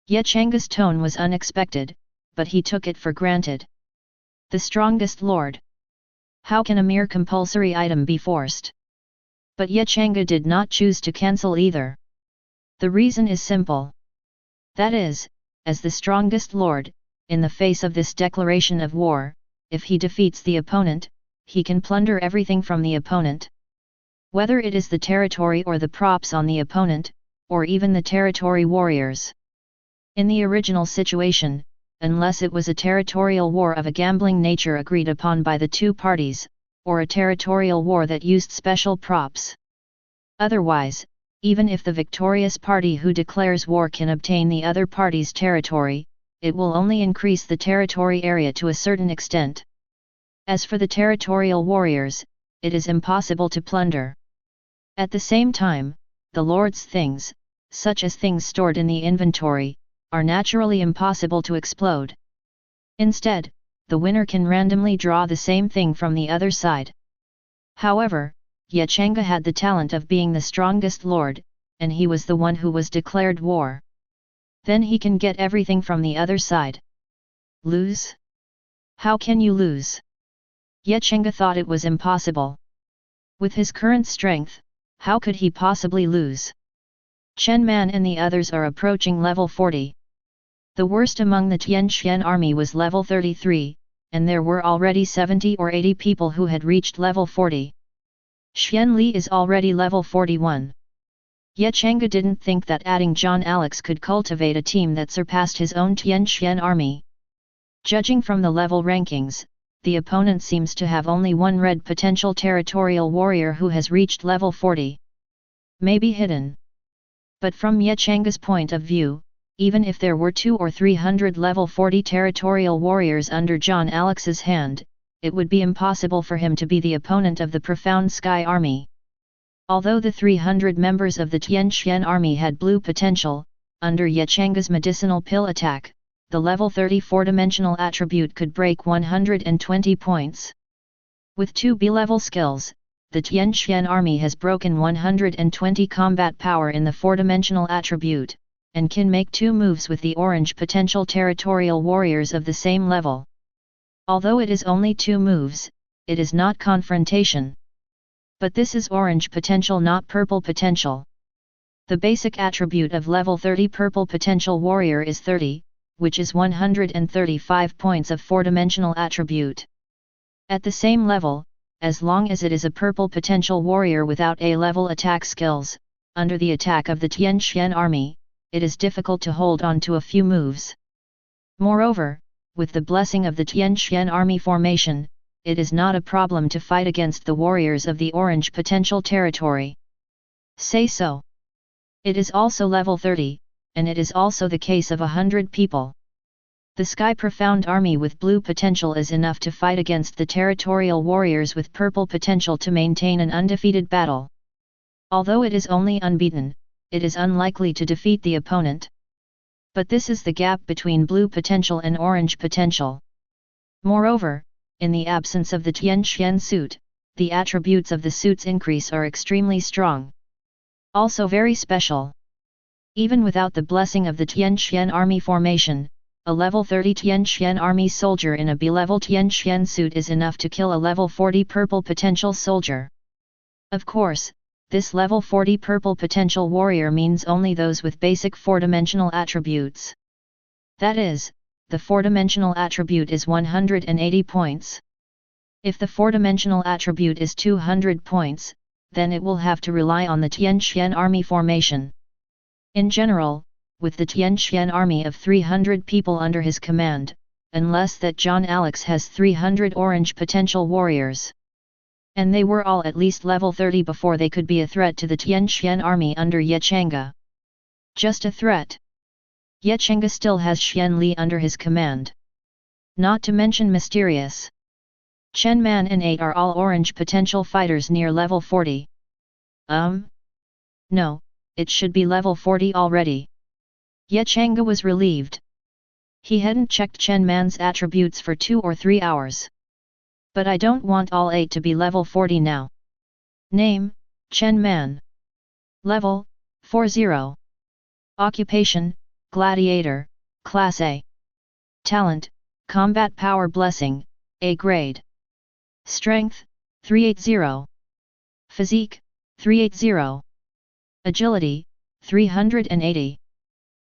Change's tone was unexpected, but he took it for granted. The strongest lord. How can a mere compulsory item be forced? But Changge did not choose to cancel either. The reason is simple. That is, as the strongest lord, in the face of this declaration of war, if he defeats the opponent, he can plunder everything from the opponent. Whether it is the territory or the props on the opponent, or even the territory warriors. In the original situation, unless it was a territorial war of a gambling nature agreed upon by the 2 parties, or a territorial war that used special props. Otherwise, even if the victorious party who declares war can obtain the other party's territory, it will only increase the territory area to a certain extent. As for the territorial warriors, it is impossible to plunder. At the same time, the lord's things, such as things stored in the inventory, are naturally impossible to explode. Instead, the winner can randomly draw the same thing from the other side. However, Changge had the talent of being the strongest lord, and he was the one who was declared war. Then he can get everything from the other side. Lose? How can you lose? Changge thought it was impossible. With his current strength, how could he possibly lose? Chen Man and the others are approaching level 40. The worst among the Tianxian army was level 33, and there were already 70 or 80 people who had reached level 40. Xian Li is already level 41. Changge didn't think that adding John Alex could cultivate a team that surpassed his own Tianxian army. Judging from the level rankings, the opponent seems to have only one red potential territorial warrior who has reached level 40. Maybe hidden. But from Changge's point of view, even if there were 200 or 300 level 40 territorial warriors under John Alex's hand, it would be impossible for him to be the opponent of the Profound Sky Army. Although the 300 members of the Tianxian army had blue potential, under Changge's medicinal pill attack, the level 30 four-dimensional attribute could break 120 points. With 2 B-level skills, the Tianxian army has broken 120 combat power in the four-dimensional attribute, and can make 2 moves with the orange potential territorial warriors of the same level. Although it is only 2 moves, it is not confrontation. But this is orange potential, not purple potential. The basic attribute of level 30 purple potential warrior is 30, which is 135 points of four-dimensional attribute. At the same level, as long as it is a purple potential warrior without A-level attack skills, under the attack of the Tianxian army, it is difficult to hold on to a few moves. Moreover, with the blessing of the Tianxian army formation, it is not a problem to fight against the warriors of the orange potential territory. Say so. It is also level 30, and it is also the case of 100 people. The Sky Profound army with blue potential is enough to fight against the territorial warriors with purple potential to maintain an undefeated battle. Although it is only unbeaten, it is unlikely to defeat the opponent. But this is the gap between blue potential and orange potential. Moreover, in the absence of the Tianxian suit, the attributes of the suit's increase are extremely strong. Also very special. Even without the blessing of the Tianxian army formation, a level 30 Tianxian army soldier in a B-level Tianxian suit is enough to kill a level 40 purple potential soldier. Of course, this level 40 purple potential warrior means only those with basic four-dimensional attributes. That is, the four-dimensional attribute is 180 points. If the four-dimensional attribute is 200 points, then it will have to rely on the Tianxian army formation. In general, with the Tianxian army of 300 people under his command, unless that John Alex has 300 orange potential warriors. And they were all at least level 30 before they could be a threat to the Tianxian army under Changge. Just a threat. Changge still has Xian Li under his command. Not to mention mysterious Chen Man and 8 are all orange potential fighters near level 40. No, it should be level 40 already. Changge was relieved. He hadn't checked Chen Man's attributes for 2 or 3 hours. But I don't want all 8 to be level 40 now. Name, Chen Man. Level, 40. Occupation, Gladiator, Class A. Talent, Combat Power Blessing, A grade. Strength, 380. Physique, 380. Agility, 380.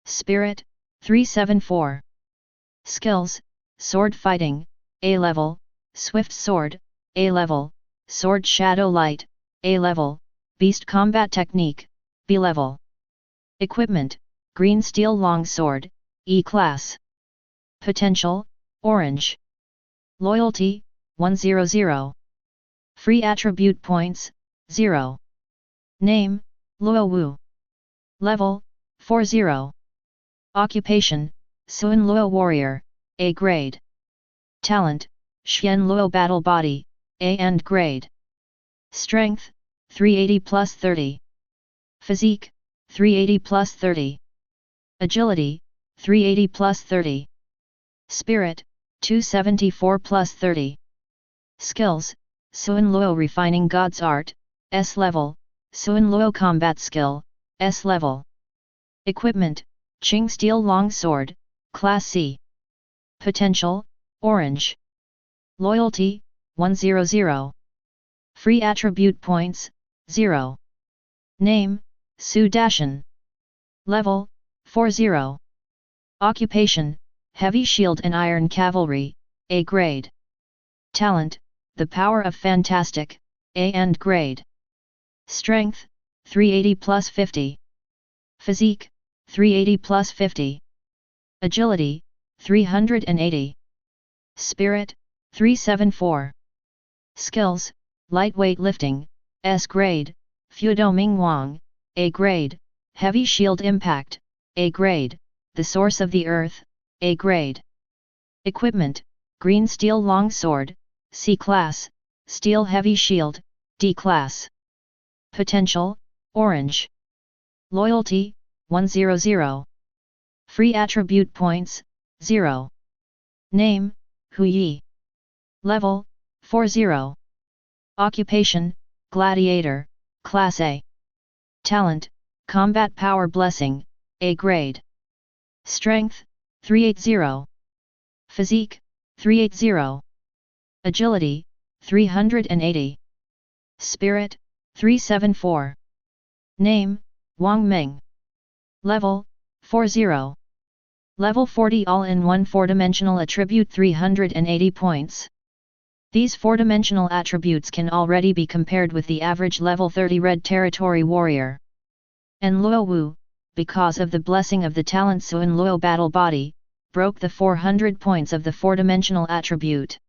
Spirit, 374. Skills, Sword Fighting, A level, Swift Sword, A level, Sword Shadow Light, A level, Beast Combat Technique, B level. Equipment, Green Steel Longsword, E class. Potential, Orange. Loyalty, 100. Free Attribute Points, 0. Name, Luo Wu. Level, 40. Occupation, Sun Luo Warrior, A grade. Talent, Xian Luo Battle Body, A and grade. Strength, 380 plus 30. Physique, 380 plus 30. Agility, 380 plus 30. Spirit, 274 plus 30. Skills, Suan Luo Refining God's Art, S level, Suan Luo Combat Skill, S level. Equipment, Qing Steel Longsword, Class C. Potential, Orange. Loyalty, 100. Free Attribute Points, 0. Name, Su Dashan. Level, 40. Occupation, Heavy Shield and Iron Cavalry, A grade. Talent, The Power of Fantastic, A and grade. Strength, 380 plus 50. Physique, 380 plus 50. Agility, 380. Spirit, 374. Skills, Lightweight Lifting, S grade, Fudo Ming Wang, A grade, Heavy Shield Impact, A grade, The Source of the Earth, A grade. Equipment, Green Steel Longsword, C class, Steel Heavy Shield, D class. Potential, Orange. Loyalty, 100. Free Attribute Points, 0. Name, Hu Yi. Level, 40. Occupation, Gladiator, Class A. Talent, Combat Power Blessing, A grade. Strength, 380. Physique, 380. Agility, 380. Spirit, 374. Name, Wang Meng. Level, 40. Level 40 all-in-one 4-dimensional attribute 380 points. These 4-dimensional attributes can already be compared with the average level 30 red territory warrior. And Luo Wu, because of the blessing of the talent Suan Luo battle body, broke the 400 points of the 4-dimensional attribute.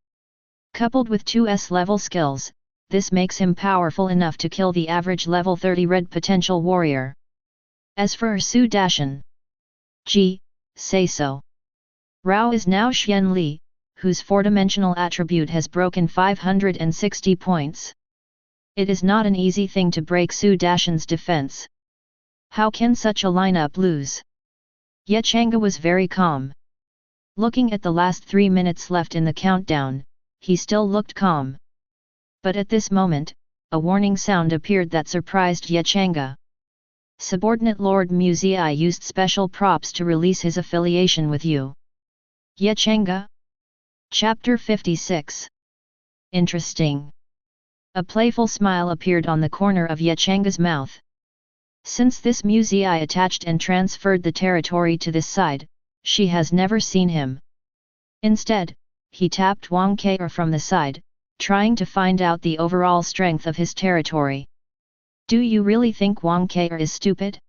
Coupled with 2S level skills, this makes him powerful enough to kill the average level 30 red potential warrior. As for Su Dashan, G, say so. Rao is now Xian Li, whose 4-dimensional attribute has broken 560 points. It is not an easy thing to break Su Dashan's defense. How can such a lineup lose? Yet Changge was very calm. Looking at the last 3 minutes left in the countdown, he still looked calm. But at this moment, a warning sound appeared that surprised Ye Changge. Subordinate Lord Muzei used special props to release his affiliation with you. Ye Changge? Chapter 56. Interesting. A playful smile appeared on the corner of Ye Changge's mouth. Since this Muzei attached and transferred the territory to this side, she has never seen him. Instead, he tapped Wang Ke from the side, trying to find out the overall strength of his territory. Do you really think Wang Ke is stupid?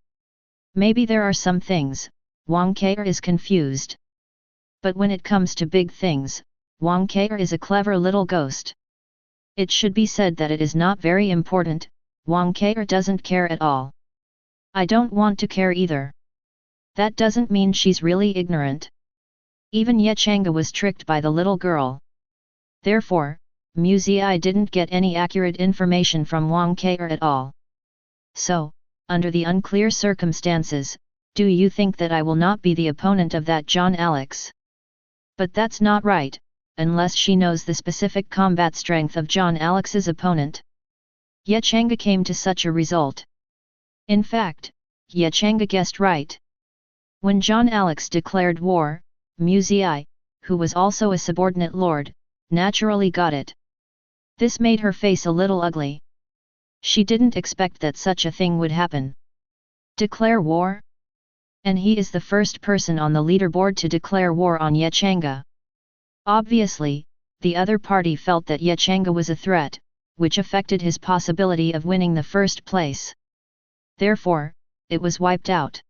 Maybe there are some things, Wang Ke is confused. But when it comes to big things, Wang Ke is a clever little ghost. It should be said that it is not very important, Wang Ke doesn't care at all. I don't want to care either. That doesn't mean she's really ignorant. Even Ye Changge was tricked by the little girl. Therefore, Muzei didn't get any accurate information from Wang Ke at all. So, under the unclear circumstances, do you think that I will not be the opponent of that John Alex? But that's not right, unless she knows the specific combat strength of John Alex's opponent. Ye Changge came to such a result. In fact, Ye Changge guessed right. When John Alex declared war, Muzei, who was also a subordinate lord, naturally got it. This made her face a little ugly. She didn't expect that such a thing would happen. Declare war? And he is the first person on the leaderboard to declare war on Ye Changge. Obviously, the other party felt that Ye Changge was a threat, which affected his possibility of winning the first place. Therefore, it was wiped out.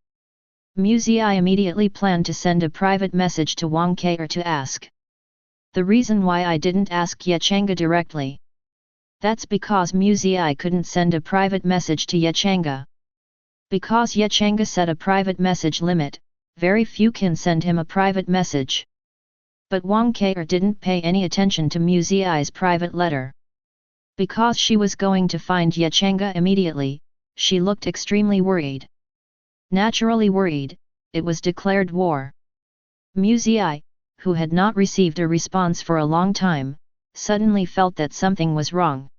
Muzei immediately planned to send a private message to Wang Ke to ask. The reason why I didn't ask Ye Changge directly. That's because Muzei couldn't send a private message to Ye Changge. Because Ye Changge set a private message limit, very few can send him a private message. But Wang Ke didn't pay any attention to Muzei's private letter. Because she was going to find Ye Changge immediately, she looked extremely worried. Naturally worried, it was declared war. Muzei, who had not received a response for a long time, suddenly felt that something was wrong.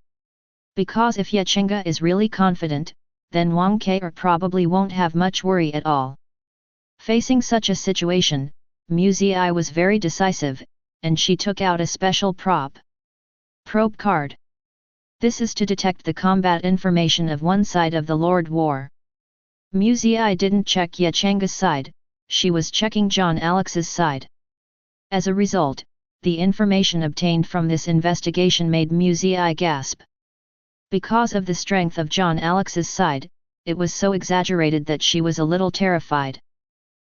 Because if Changge is really confident, then Wang Ke probably won't have much worry at all. Facing such a situation, Mu Ziyi was very decisive, and she took out a special probe card. This is to detect the combat information of one side of the Lord War. Mu Ziyi didn't check Changge's side, she was checking John Alex's side. As a result, the information obtained from this investigation made Mu Ziyi gasp. Because of the strength of John Alex's side, it was so exaggerated that she was a little terrified.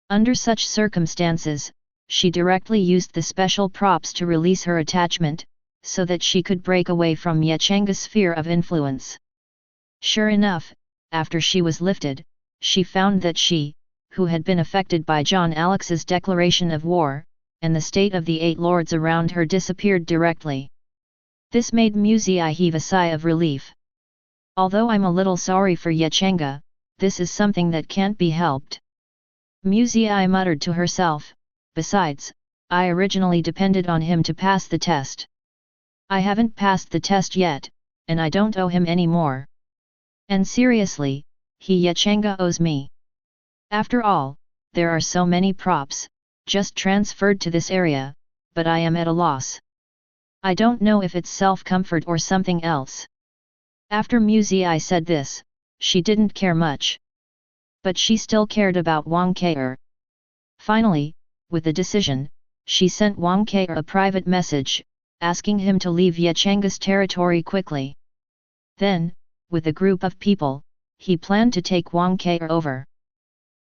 Under such circumstances, she directly used the special props to release her attachment, so that she could break away from Changge's sphere of influence. Sure enough, after she was lifted, she found that she, who had been affected by John Alex's declaration of war, and the state of the 8 lords around her disappeared directly. This made Mu Ziyi heave a sigh of relief. Although I'm a little sorry for Changge, this is something that can't be helped. Mu Ziyi muttered to herself, besides, I originally depended on him to pass the test. I haven't passed the test yet, and I don't owe him any more. And seriously, Changge owes me. After all, there are so many props, just transferred to this area, but I am at a loss. I don't know if it's self-comfort or something else. After Mu Ziyi said this, she didn't care much. But she still cared about Wang Ke. Finally, with the decision, she sent Wang Ke a private message, asking him to leave Changge's territory quickly. Then, with a group of people, he planned to take Wang Ke over.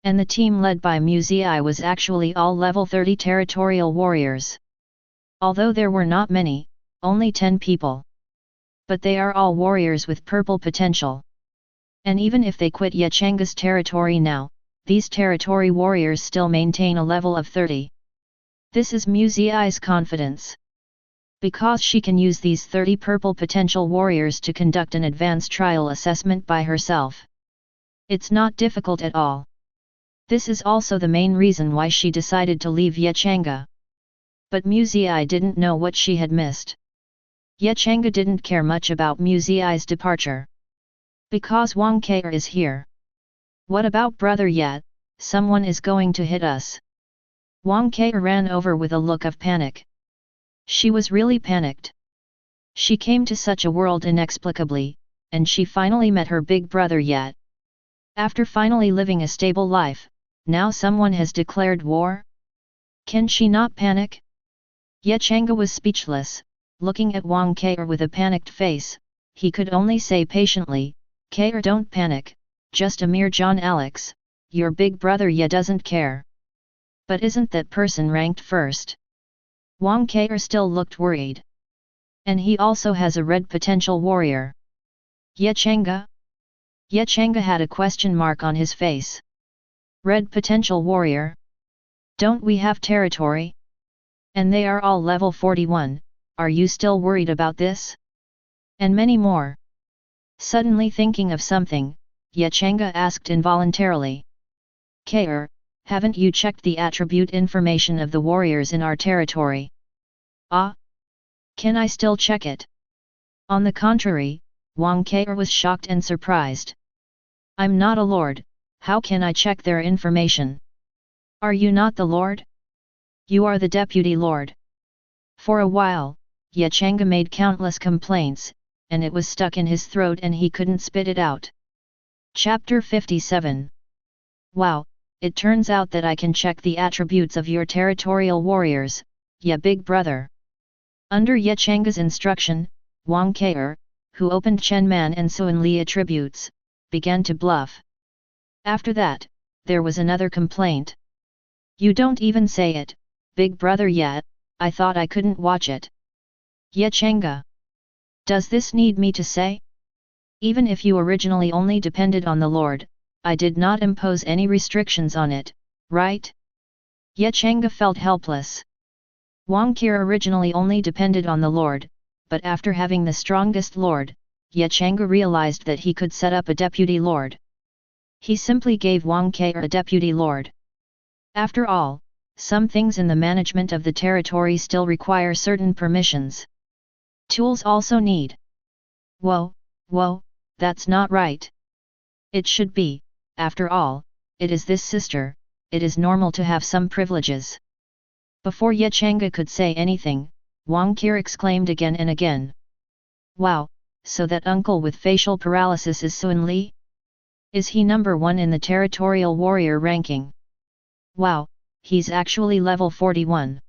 And the team led by Mu Ziyi was actually all level 30 territorial warriors. Although there were not many, only 10 people. But they are all warriors with purple potential. And even if they quit Changge's territory now, these territory warriors still maintain a level of 30. This is Mu Ziyi's confidence. Because she can use these 30 purple potential warriors to conduct an advanced trial assessment by herself. It's not difficult at all. This is also the main reason why she decided to leave Changge. But Mu Ziyi didn't know what she had missed. Changge didn't care much about Mu Ziyi's departure. Because Wang Ke is here. What about brother yet? Someone is going to hit us. Wang Ke ran over with a look of panic. She was really panicked. She came to such a world inexplicably, and she finally met her big brother yet. After finally living a stable life, now someone has declared war? Can she not panic? Changge was speechless, looking at Wang Ke with a panicked face. He could only say patiently, Ke don't panic, just a mere John Alex, your big brother doesn't care. But isn't that person ranked first? Wang Ke still looked worried. And he also has a red potential warrior. Changge? Changge had a question mark on his face. Red potential warrior? Don't we have territory? And they are all level 41, are you still worried about this? And many more. Suddenly thinking of something, Changge asked involuntarily. Ke, haven't you checked the attribute information of the warriors in our territory? Ah? Can I still check it? On the contrary, Wang Ke was shocked and surprised. I'm not a lord, how can I check their information? Are you not the lord? You are the deputy lord. For a while, Changge made countless complaints, and it was stuck in his throat and he couldn't spit it out. Chapter 57. Wow, it turns out that I can check the attributes of your territorial warriors, big brother. Under Changge's instruction, Wang Ke, who opened Chen Man and Sun Li attributes, began to bluff. After that, there was another complaint. You don't even say it, big brother yet, I thought I couldn't watch it. Changge. Does this need me to say? Even if you originally only depended on the Lord, I did not impose any restrictions on it, right? Changge felt helpless. Wang Ke originally only depended on the Lord, but after having the strongest Lord, Changge realized that he could set up a deputy Lord. He simply gave Wang Ke a deputy Lord. After all, some things in the management of the territory still require certain permissions. Tools also need. Whoa, that's not right. It should be, after all, it is this sister, it is normal to have some privileges. Before Changge could say anything, Wang Qi exclaimed again and again. Wow, so that uncle with facial paralysis is Sun Li? Is he number 1 in the territorial warrior ranking? Wow, he's actually level 41.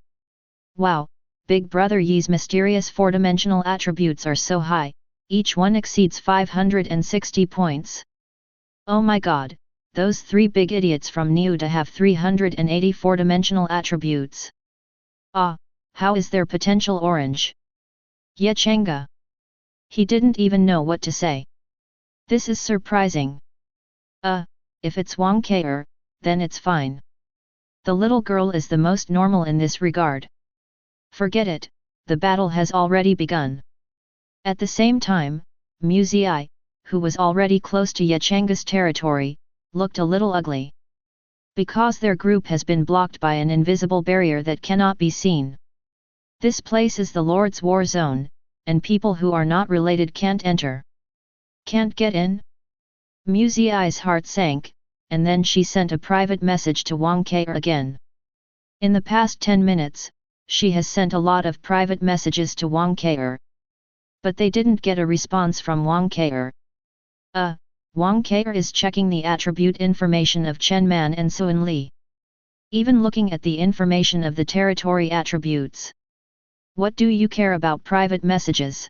Wow, Big Brother Yi's mysterious 4-dimensional attributes are so high, each one exceeds 560 points. Oh my god, those 3 big idiots from Niuda have 384-dimensional attributes. Ah, how is their potential orange? Changge. He didn't even know what to say. This is surprising. If it's Wang Qi, then it's fine. The little girl is the most normal in this regard. Forget it, the battle has already begun. At the same time, Mu Ziyi, who was already close to Changge's territory, looked a little ugly. Because their group has been blocked by an invisible barrier that cannot be seen. This place is the Lord's war zone, and people who are not related can't enter. Can't get in? Mu Ziyi's heart sank, and then she sent a private message to Wang Qi again. In the past 10 minutes, she has sent a lot of private messages to Wang Qi. But they didn't get a response from Wang Qi. Wang Qi is checking the attribute information of Chen Man and Sun Li. Even looking at the information of the territory attributes. What do you care about private messages?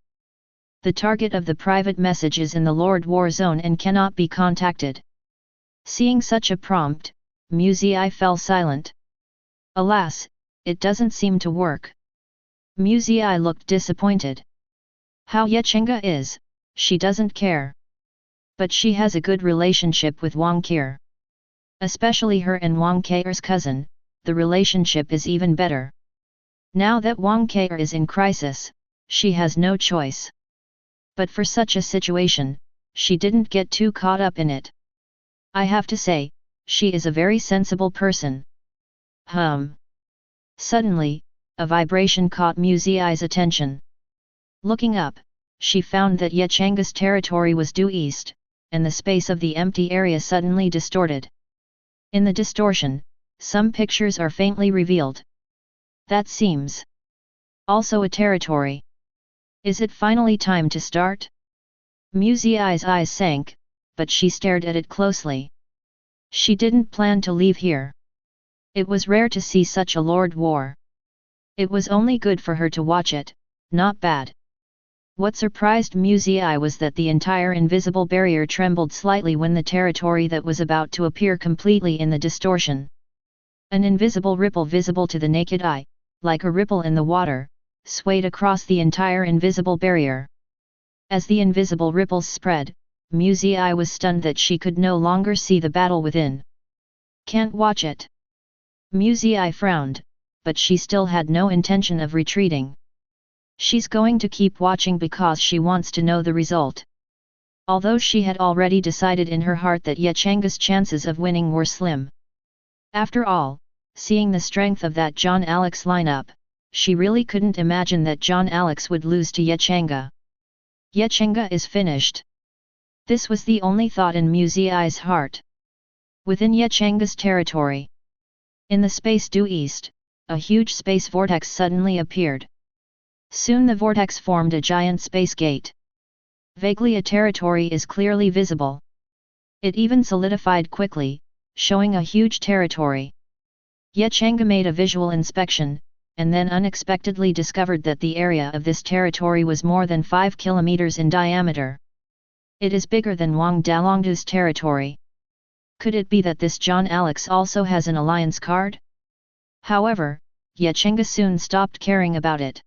The target of the private message is in the Lord War Zone and cannot be contacted. Seeing such a prompt, Mu Ziyi fell silent. Alas, it doesn't seem to work. Mu Ziyi looked disappointed. How Changge is, she doesn't care. But she has a good relationship with Wang Qi. Especially her and Wang Qi's cousin, the relationship is even better. Now that Wang Qi is in crisis, she has no choice. But for such a situation, she didn't get too caught up in it. I have to say, she is a very sensible person. Suddenly, a vibration caught Mu Ziyi's attention. Looking up, she found that Changge's territory was due east, and the space of the empty area suddenly distorted. In the distortion, some pictures are faintly revealed. That seems also a territory. Is it finally time to start? Mu Ziyi's eyes sank, but she stared at it closely. She didn't plan to leave here. It was rare to see such a lord war. It was only good for her to watch it, not bad. What surprised Mu Ziyi was that the entire invisible barrier trembled slightly when the territory that was about to appear completely in the distortion. An invisible ripple visible to the naked eye, like a ripple in the water, swayed across the entire invisible barrier. As the invisible ripples spread, Mu Ziyi was stunned that she could no longer see the battle within. Can't watch it. Mu Ziyi frowned, but she still had no intention of retreating. She's going to keep watching because she wants to know the result. Although she had already decided in her heart that Changge's chances of winning were slim. After all, seeing the strength of that John Alex lineup, she really couldn't imagine that John Alex would lose to Changge. Changge is finished. This was the only thought in Mu Ziyi's heart. Within Changge's territory. In the space due east, a huge space vortex suddenly appeared. Soon the vortex formed a giant space gate. Vaguely a territory is clearly visible. It even solidified quickly, showing a huge territory. Changge made a visual inspection, and then unexpectedly discovered that the area of this territory was more than 5 kilometers in diameter. It is bigger than Wang Dalongdu's territory. Could it be that this John Alex also has an alliance card? However, Changge soon stopped caring about it.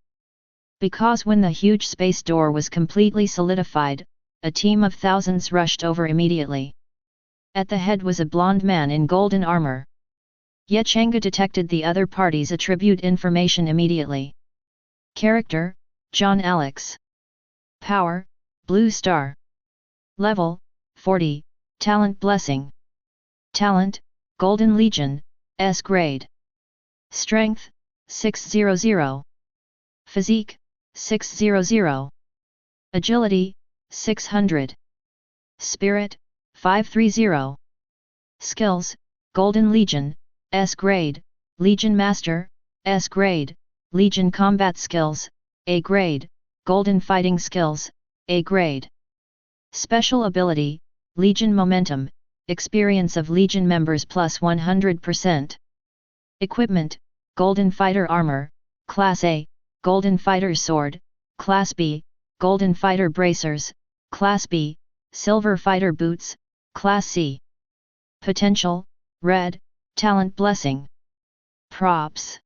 Because when the huge space door was completely solidified, a team of thousands rushed over immediately. At the head was a blond man in golden armor. Changge detected the other party's attribute information immediately. Character, John Alex. Power, Blue Star. Level, 40, Talent Blessing. Talent, Golden Legion, S grade. Strength, 600. Physique, 600. Agility, 600. Spirit, 530. Skills, Golden Legion, S grade, Legion Master, S grade, Legion Combat Skills, A grade, Golden Fighting Skills, A grade. Special ability, Legion Momentum, experience of Legion members plus 100%. Equipment, Golden Fighter Armor, Class A, Golden Fighter Sword, Class B, Golden Fighter Bracers, Class B, Silver Fighter Boots, Class C. Potential, Red, Talent Blessing. Props.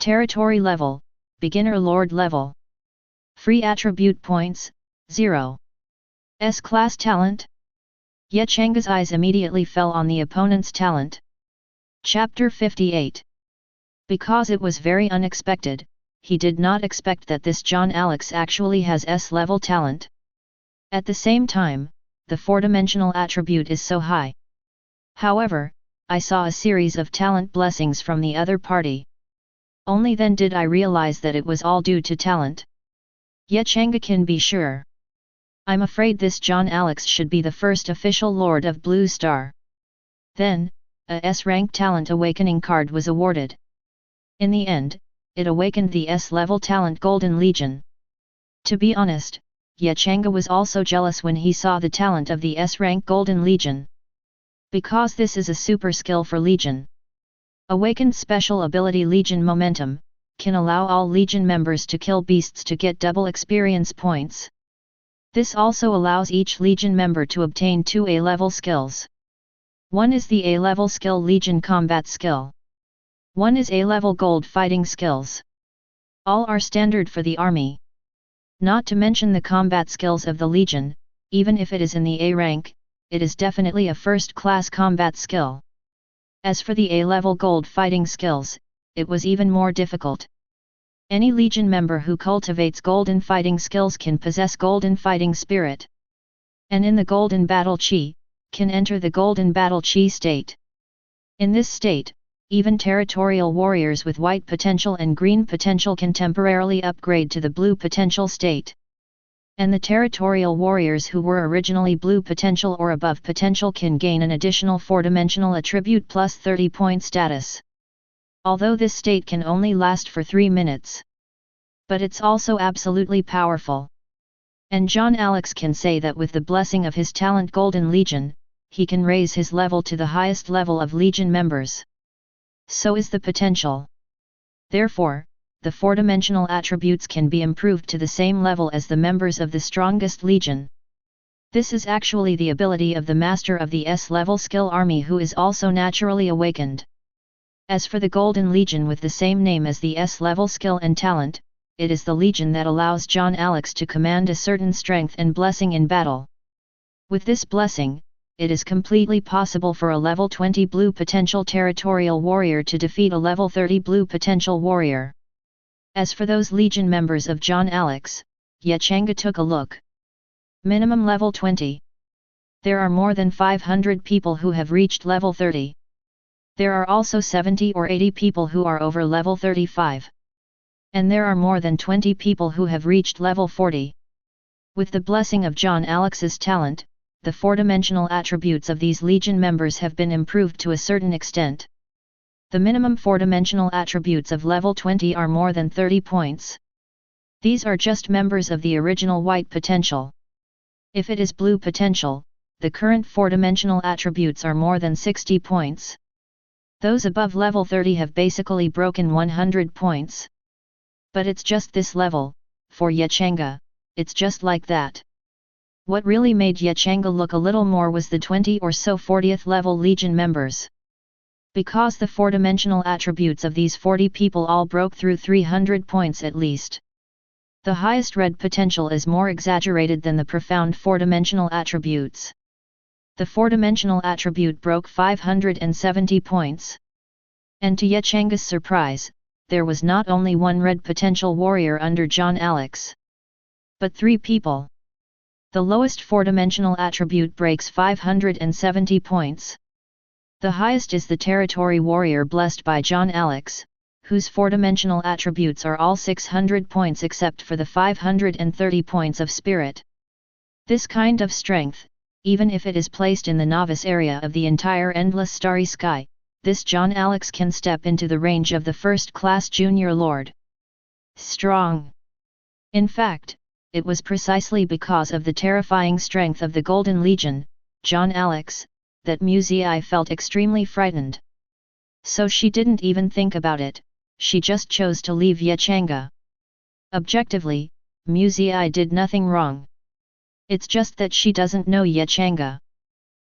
Territory Level, Beginner Lord Level. Free Attribute Points, 0. S-Class Talent. Changge's eyes immediately fell on the opponent's talent. Chapter 58. Because it was very unexpected, he did not expect that this John Alex actually has S-level talent. At the same time, the four-dimensional attribute is so high. However, I saw a series of talent blessings from the other party. Only then did I realize that it was all due to talent. Changge can be sure. I'm afraid this John Alex should be the first official Lord of Blue Star. Then, a S-rank talent awakening card was awarded. In the end, it awakened the S-level talent Golden Legion. To be honest, Changge was also jealous when he saw the talent of the S-rank Golden Legion. Because this is a super skill for Legion. Awakened special ability Legion Momentum, can allow all Legion members to kill beasts to get double experience points. This also allows each Legion member to obtain 2 A-level skills. One is the A-level skill Legion Combat Skill. One is A-level Gold Fighting Skills. All are standard for the army. Not to mention the combat skills of the Legion, even if it is in the A rank, it is definitely a first-class combat skill. As for the A-level Gold Fighting Skills, it was even more difficult. Any Legion member who cultivates Golden Fighting Skills can possess Golden Fighting Spirit. And in the Golden Battle Chi, can enter the Golden Battle Chi state. In this state, even territorial warriors with white potential and green potential can temporarily upgrade to the blue potential state. And the territorial warriors who were originally blue potential or above potential can gain an additional 4-dimensional attribute plus 30 point status. Although this state can only last for 3 minutes. But it's also absolutely powerful. And John Alex can say that with the blessing of his talent Golden Legion, he can raise his level to the highest level of Legion members. So is the potential. Therefore, the 4-dimensional attributes can be improved to the same level as the members of the strongest Legion. This is actually the ability of the master of the S-level skill army who is also naturally awakened. As for the Golden Legion with the same name as the S-level skill and talent, it is the Legion that allows John Alex to command a certain strength and blessing in battle. With this blessing, it is completely possible for a level 20 blue potential territorial warrior to defeat a level 30 blue potential warrior. As for those Legion members of John Alex, Changge took a look. Minimum level 20. There are more than 500 people who have reached level 30. There are also 70 or 80 people who are over level 35. And there are more than 20 people who have reached level 40. With the blessing of John Alex's talent, the 4-dimensional attributes of these Legion members have been improved to a certain extent. The minimum 4-dimensional attributes of level 20 are more than 30 points. These are just members of the original white potential. If it is blue potential, the current 4-dimensional attributes are more than 60 points. Those above level 30 have basically broken 100 points. But it's just this level, for Changge, it's just like that. What really made Changge look a little more was the 20 or so 40th level Legion members. Because the 4-dimensional attributes of these 40 people all broke through 300 points at least. The highest red potential is more exaggerated than the profound 4-dimensional attributes. The 4-dimensional attribute broke 570 points. And to Changge's surprise, there was not only one red potential warrior under John Alex, but 3 people. The lowest 4-dimensional attribute breaks 570 points. The highest is the territory warrior blessed by John Alex, whose four-dimensional attributes are all 600 points except for the 530 points of spirit. This kind of strength, even if it is placed in the novice area of the entire endless starry sky, this John Alex can step into the range of the first-class junior lord. Strong. In fact, it was precisely because of the terrifying strength of the Golden Legion, John Alex, that Muzei felt extremely frightened. So she didn't even think about it, she just chose to leave Changge. Objectively, Muzei did nothing wrong. It's just that she doesn't know Changge.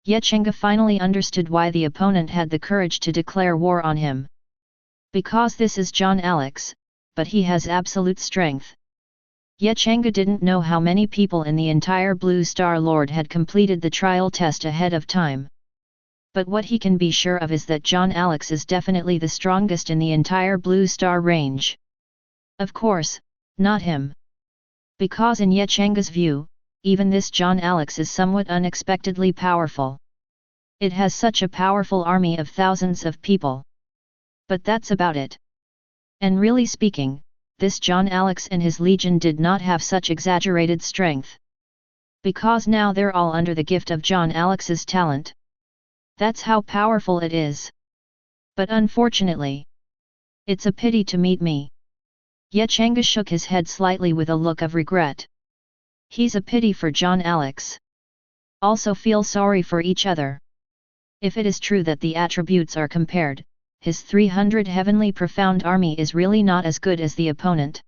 Changge finally understood why the opponent had the courage to declare war on him. Because this is John Alex, but he has absolute strength. Changge didn't know how many people in the entire Blue Star Lord had completed the trial test ahead of time. But what he can be sure of is that John Alex is definitely the strongest in the entire Blue Star range. Of course, not him. Because in Changge's view, even this John Alex is somewhat unexpectedly powerful. It has such a powerful army of thousands of people. But that's about it. And really speaking, this John Alex and his legion did not have such exaggerated strength. Because now they're all under the gift of John Alex's talent. That's how powerful it is. But unfortunately, it's a pity to meet me. Changge shook his head slightly with a look of regret. He's a pity for John Alex. Also feel sorry for each other. If it is true that the attributes are compared, his 300 heavenly profound army is really not as good as the opponent.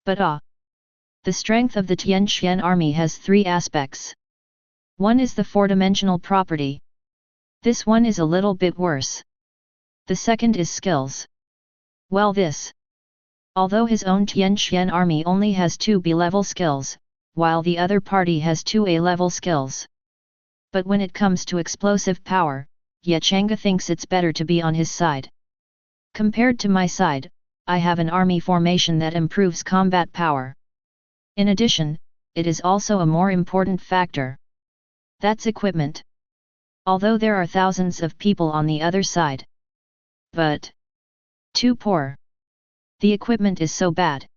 But the strength of the Tianxian army has three aspects. One is the four-dimensional property. This one is a little bit worse. The second is skills. Well, although his own Tianxian army only has 2 B-level skills, while the other party has 2 A-level skills. But when it comes to explosive power, Changge thinks it's better to be on his side. Compared to my side, I have an army formation that improves combat power. In addition, it is also a more important factor. That's equipment. Although there are thousands of people on the other side. But too poor. The equipment is so bad.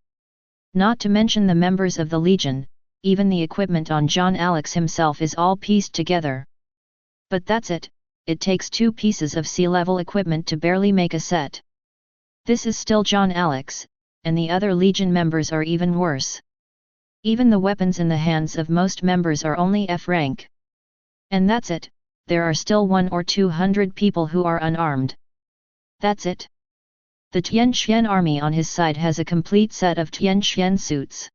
Not to mention the members of the Legion, even the equipment on John Alex himself is all pieced together. But that's it. It takes 2 pieces of C-level equipment to barely make a set. This is still John Alex, and the other Legion members are even worse. Even the weapons in the hands of most members are only F rank. And that's it, there are still 100 or 200 people who are unarmed. That's it. The Tianxian army on his side has a complete set of Tianxian suits.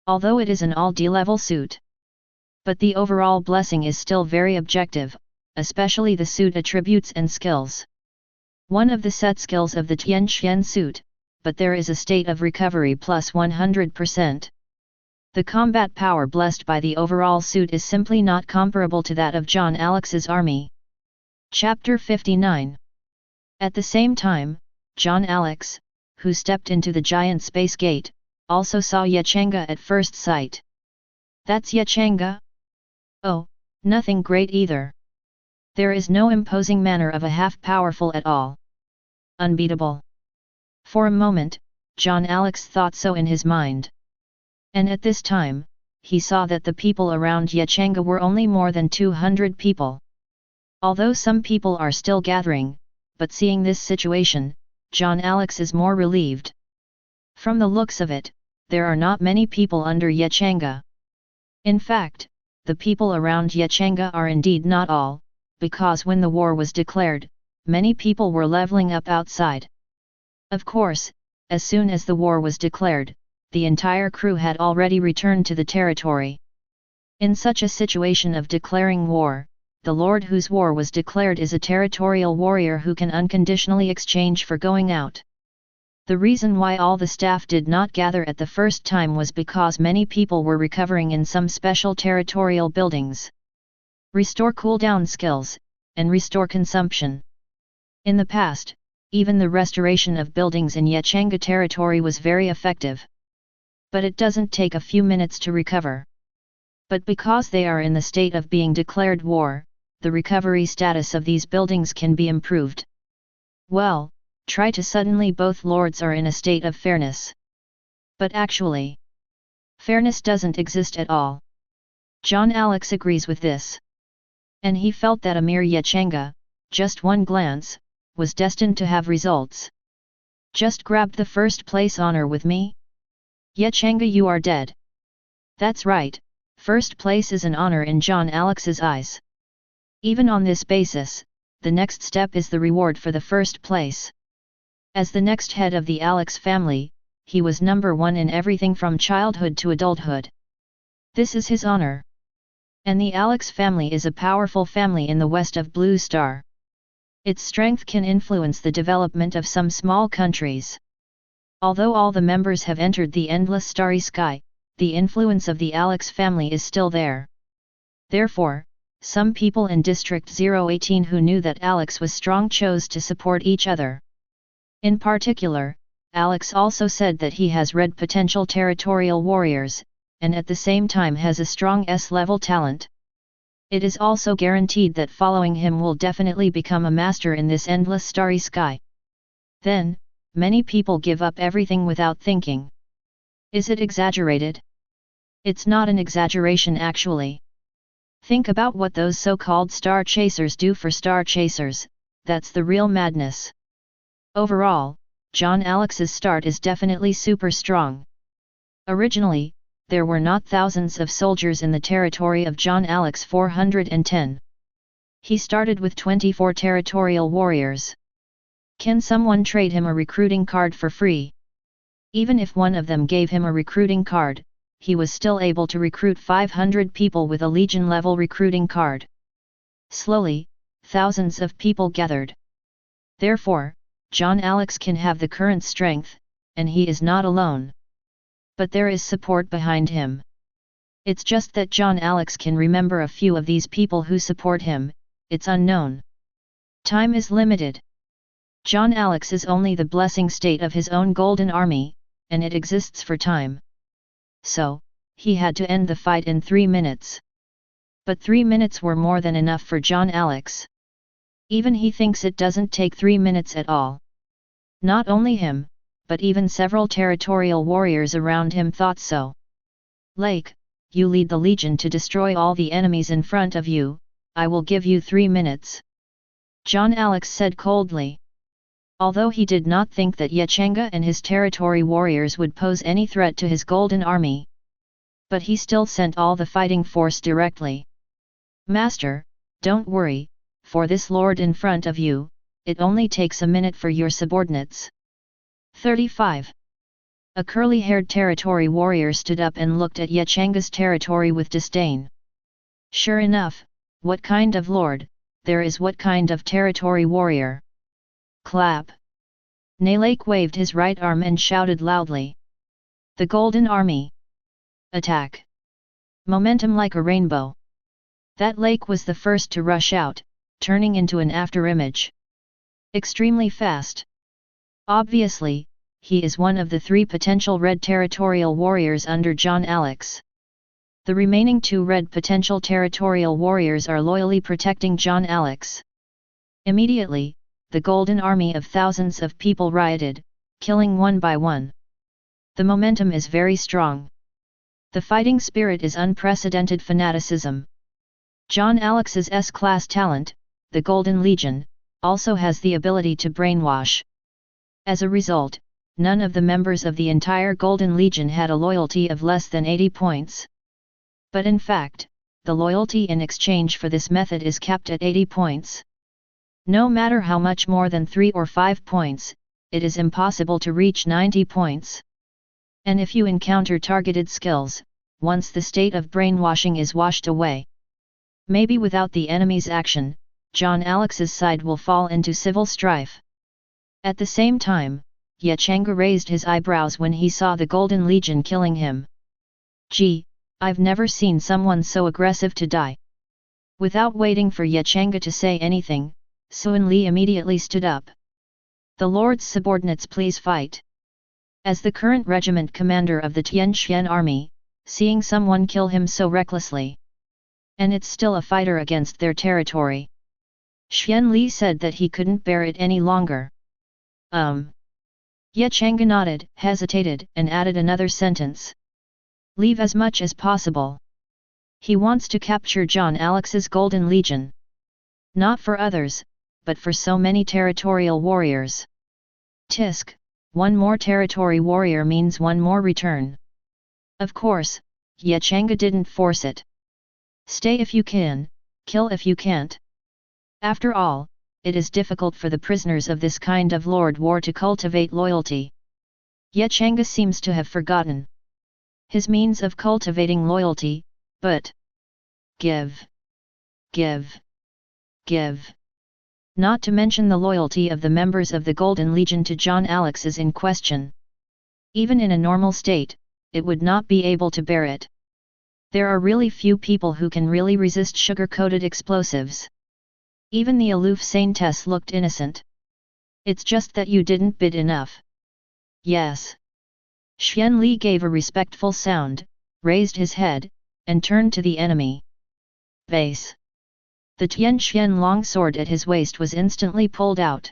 Although it is an all D-level suit. But the overall blessing is still very objective, especially the suit attributes and skills. One of the set skills of the Tianxian suit, but there is a state of recovery plus 100%. The combat power blessed by the overall suit is simply not comparable to that of John Alex's army. Chapter 59. At the same time, John Alex, who stepped into the giant space gate, also saw Changge at first sight. That's Changge? Oh, nothing great either. There is no imposing manner of a half-powerful at all. Unbeatable. For a moment, John Alex thought so in his mind. And at this time, he saw that the people around Changge were only more than 200 people. Although some people are still gathering, but seeing this situation, John Alex is more relieved. From the looks of it, there are not many people under Changge. In fact, the people around Changge are indeed not all, because when the war was declared, many people were leveling up outside. Of course, as soon as the war was declared, the entire crew had already returned to the territory. In such a situation of declaring war, the lord whose war was declared is a territorial warrior who can unconditionally exchange for going out. The reason why all the staff did not gather at the first time was because many people were recovering in some special territorial buildings. Restore cooldown skills, and restore consumption. In the past, even the restoration of buildings in Changge territory was very effective. But it doesn't take a few minutes to recover. But because they are in the state of being declared war, the recovery status of these buildings can be improved. Well, try to suddenly both lords are in a state of fairness. But actually, fairness doesn't exist at all. John Alex agrees with this. And he felt that a mere Changge, just one glance, was destined to have results. Just grabbed the first place honor with me? Changge, you are dead. That's right, first place is an honor in John Alex's eyes. Even on this basis, the next step is the reward for the first place. As the next head of the Alex family, he was number one in everything from childhood to adulthood. This is his honor. And the Alex family is a powerful family in the west of Blue Star. Its strength can influence the development of some small countries. Although all the members have entered the endless starry sky, the influence of the Alex family is still there. Therefore, some people in District 018 who knew that Alex was strong chose to support each other. In particular, Alex also said that he has red potential territorial warriors, and at the same time has a strong S-level talent. It is also guaranteed that following him will definitely become a master in this endless starry sky. Then, many people give up everything without thinking. Is it exaggerated? It's not an exaggeration actually. Think about what those so-called star chasers do for star chasers, that's the real madness. Overall, John Alex's start is definitely super strong. Originally, there were not thousands of soldiers in the territory of John Alex 410. He started with 24 territorial warriors. Can someone trade him a recruiting card for free? Even if one of them gave him a recruiting card, he was still able to recruit 500 people with a Legion-level recruiting card. Slowly, thousands of people gathered. Therefore, John Alex can have the current strength, and he is not alone. But there is support behind him. It's just that John Alex can remember a few of these people who support him, it's unknown. Time is limited. John Alex is only the blessing state of his own golden army, and it exists for time. So, he had to end the fight in 3 minutes. But 3 minutes were more than enough for John Alex. Even he thinks it doesn't take 3 minutes at all. Not only him, but even several territorial warriors around him thought so. Lake, you lead the Legion to destroy all the enemies in front of you, I will give you 3 minutes. John Alex said coldly. Although he did not think that Changge and his territory warriors would pose any threat to his golden army. But he still sent all the fighting force directly. Master, don't worry, for this lord in front of you, it only takes a minute for your subordinates. 35. A curly-haired territory warrior stood up and looked at Change's territory with disdain. Sure enough, what kind of lord, there is what kind of territory warrior. Clap. Nalake waved his right arm and shouted loudly. The Golden Army. Attack. Momentum like a rainbow. That lake was the first to rush out, turning into an afterimage. Extremely fast. Obviously, he is one of the 3 potential red territorial warriors under John Alex. The remaining 2 red potential territorial warriors are loyally protecting John Alex. Immediately, the Golden Army of thousands of people rioted, killing one by one. The momentum is very strong. The fighting spirit is unprecedented fanaticism. John Alex's S-class talent, the Golden Legion, also has the ability to brainwash. As a result, none of the members of the entire Golden Legion had a loyalty of less than 80 points. But in fact, the loyalty in exchange for this method is capped at 80 points. No matter how much more than 3 or 5 points, it is impossible to reach 90 points. And if you encounter targeted skills, once the state of brainwashing is washed away, maybe without the enemy's action, John Alex's side will fall into civil strife. At the same time, Changge raised his eyebrows when he saw the Golden Legion killing him. Gee, I've never seen someone so aggressive to die. Without waiting for Changge to say anything, Suan Li immediately stood up. The Lord's subordinates, please fight. As the current regiment commander of the Tianxian army, seeing someone kill him so recklessly. And it's still a fighter against their territory. Xian Li said that he couldn't bear it any longer. Ye Changge nodded, hesitated, and added another sentence. Leave as much as possible. He wants to capture John Alex's Golden Legion. Not for others, but for so many territorial warriors. Tisk, one more territory warrior means one more return. Of course, Ye Changge didn't force it. Stay if you can, kill if you can't. After all, it is difficult for the prisoners of this kind of lord war to cultivate loyalty. Ye Changge seems to have forgotten his means of cultivating loyalty, but give. Not to mention the loyalty of the members of the Golden Legion to John Alex is in question. Even in a normal state, it would not be able to bear it. There are really few people who can really resist sugar-coated explosives. Even the aloof Saintess looked innocent. It's just that you didn't bid enough. Yes. Xian Li gave a respectful sound, raised his head, and turned to the enemy. Base. The Tian Xian longsword at his waist was instantly pulled out.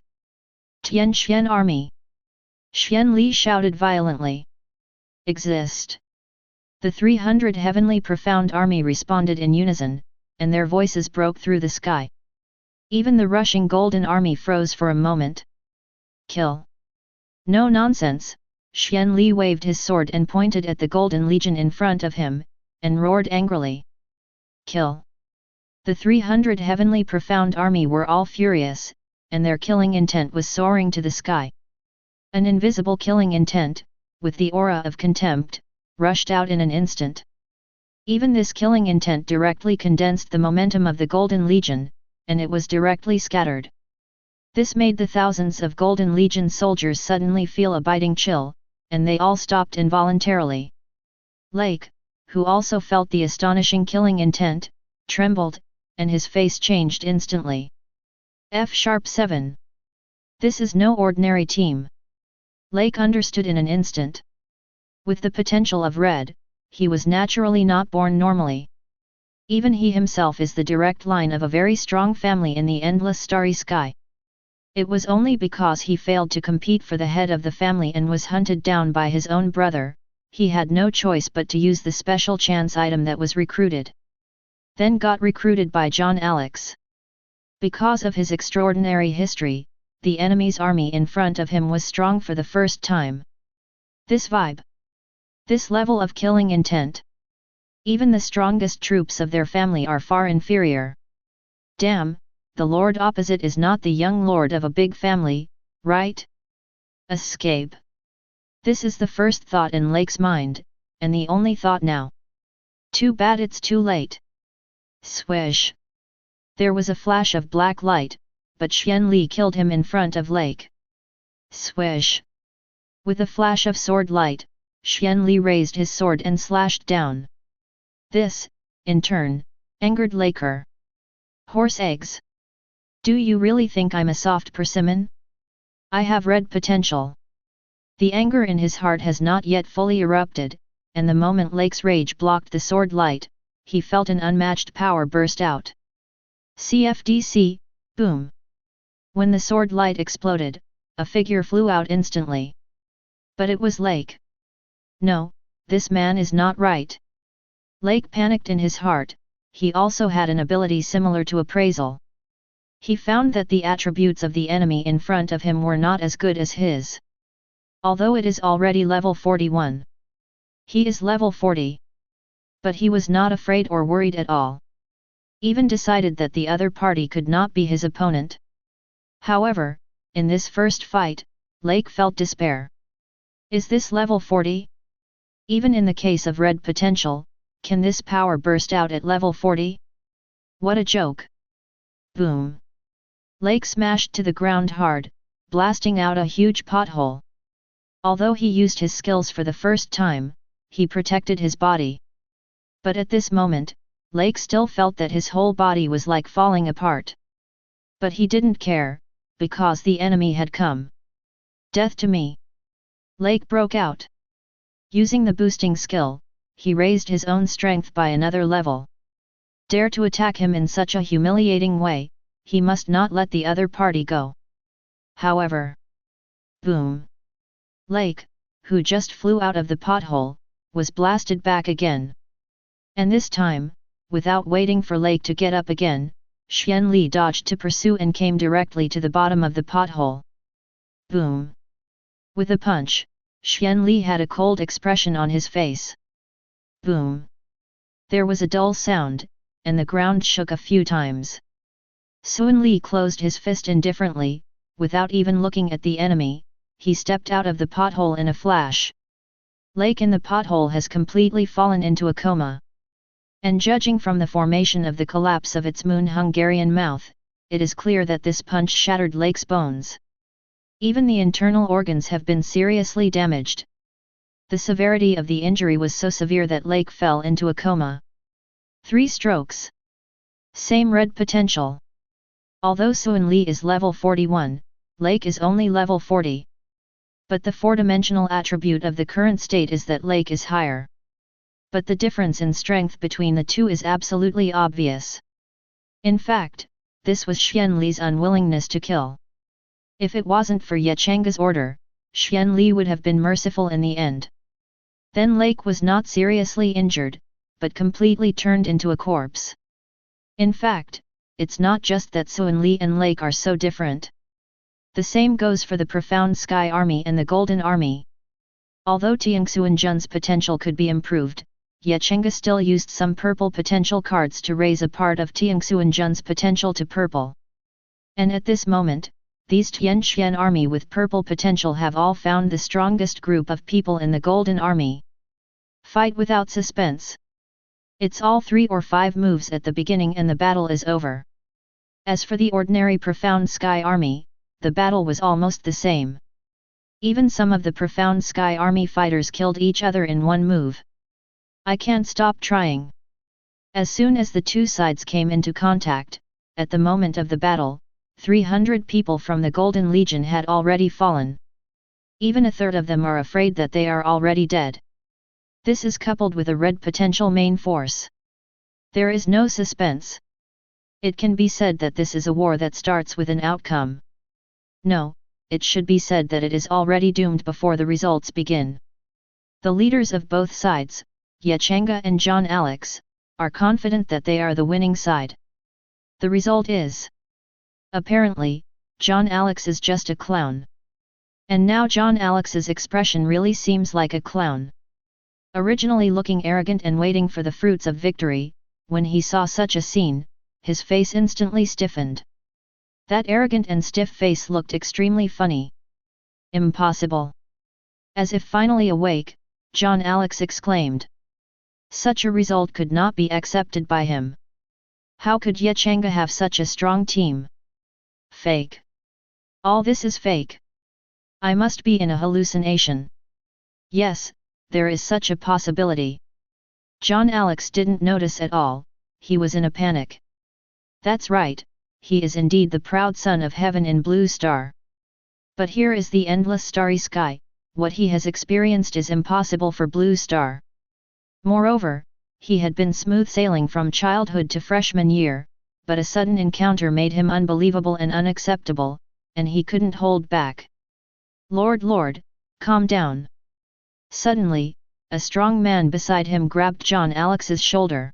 Tian Xian army. Xian Li shouted violently. Exist. The 300 heavenly profound army responded in unison, and their voices broke through the sky. Even the rushing golden army froze for a moment. Kill. No nonsense, Xian Li waved his sword and pointed at the Golden Legion in front of him, and roared angrily. Kill. The 300 heavenly profound army were all furious, and their killing intent was soaring to the sky. An invisible killing intent, with the aura of contempt, rushed out in an instant. Even this killing intent directly condensed the momentum of the Golden Legion, and it was directly scattered. This made the thousands of Golden Legion soldiers suddenly feel a biting chill, and they all stopped involuntarily. Lake, who also felt the astonishing killing intent, trembled, and his face changed instantly. F#7. This is no ordinary team. Lake understood in an instant. With the potential of Red, he was naturally not born normally. Even he himself is the direct line of a very strong family in the endless starry sky. It was only because he failed to compete for the head of the family and was hunted down by his own brother, he had no choice but to use the special chance item that was recruited. Then got recruited by John Alex. Because of his extraordinary history, the enemy's army in front of him was strong for the first time. This vibe. This level of killing intent. Even the strongest troops of their family are far inferior. Damn, the lord opposite is not the young lord of a big family, right? Escape. This is the first thought in Lake's mind, and the only thought now. Too bad it's too late. Swish. There was a flash of black light, but Xian Li killed him in front of Lake. Swish. With a flash of sword light, Xian Li raised his sword and slashed down. This, in turn, angered Laker. Horse eggs. Do you really think I'm a soft persimmon? I have red potential. The anger in his heart has not yet fully erupted, and the moment Lake's rage blocked the sword light, he felt an unmatched power burst out. CFDC, boom. When the sword light exploded, a figure flew out instantly. But it was Lake. No, this man is not right. Lake panicked in his heart. He also had an ability similar to appraisal. He found that the attributes of the enemy in front of him were not as good as his. Although it is already level 41. He is level 40. But he was not afraid or worried at all. Even decided that the other party could not be his opponent. However, in this first fight, Lake felt despair. Is this level 40? Even in the case of red potential, can this power burst out at level 40? What a joke! Boom! Lake smashed to the ground hard, blasting out a huge pothole. Although he used his skills for the first time, he protected his body. But at this moment, Lake still felt that his whole body was like falling apart. But he didn't care, because the enemy had come. Death to me! Lake broke out. Using the boosting skill, he raised his own strength by another level. Dare to attack him in such a humiliating way, he must not let the other party go. However, Boom! Lake, who just flew out of the pothole, was blasted back again. And this time, without waiting for Lake to get up again, Xian Li dodged to pursue and came directly to the bottom of the pothole. Boom! With a punch, Xian Li had a cold expression on his face. Boom! There was a dull sound, and the ground shook a few times. Xuan Li closed his fist indifferently, without even looking at the enemy, he stepped out of the pothole in a flash. Lake in the pothole has completely fallen into a coma. And judging from the formation of the collapse of its Moon-Hungarian mouth, it is clear that this punch shattered Lake's bones. Even the internal organs have been seriously damaged. The severity of the injury was so severe that Lake fell into a coma. 3 strokes. Same red potential. Although Xuan Li is level 41, Lake is only level 40. But the 4-dimensional attribute of the current state is that Lake is higher. But the difference in strength between the two is absolutely obvious. In fact, this was Xian Li's unwillingness to kill. If it wasn't for Ye Changge's order, Xian Li would have been merciful in the end. Then Lake was not seriously injured, but completely turned into a corpse. In fact, it's not just that Xuan Li and Lake are so different. The same goes for the Profound Sky Army and the Golden Army. Although Tianxuanjun's potential could be improved, Ye Changge still used some purple potential cards to raise a part of Tianxuanjun's potential to purple. And at this moment, these Tianxian army with purple potential have all found the strongest group of people in the Golden Army. Fight without suspense. It's all 3 or 5 moves at the beginning and the battle is over. As for the ordinary Profound Sky Army, the battle was almost the same. Even some of the Profound Sky Army fighters killed each other in one move. I can't stop trying. As soon as the two sides came into contact, at the moment of the battle, 300 people from the Golden Legion had already fallen. Even a third of them are afraid that they are already dead. This is coupled with a red potential main force. There is no suspense. It can be said that this is a war that starts with an outcome. No, it should be said that it is already doomed before the results begin. The leaders of both sides, Ye Changge and John Alex, are confident that they are the winning side. The result is, apparently, John Alex is just a clown. And now John Alex's expression really seems like a clown. Originally looking arrogant and waiting for the fruits of victory, when he saw such a scene, his face instantly stiffened. That arrogant and stiff face looked extremely funny. Impossible! As if finally awake, John Alex exclaimed. Such a result could not be accepted by him. How could Ye Changge have such a strong team? Fake. All this is fake. I must be in a hallucination. Yes, there is such a possibility. John Alex didn't notice at all, he was in a panic. That's right, he is indeed the proud son of heaven in Blue Star. But here is the endless starry sky, what he has experienced is impossible for Blue Star. Moreover, he had been smooth sailing from childhood to freshman year, but a sudden encounter made him unbelievable and unacceptable, and he couldn't hold back. Lord, calm down. Suddenly, a strong man beside him grabbed John Alex's shoulder.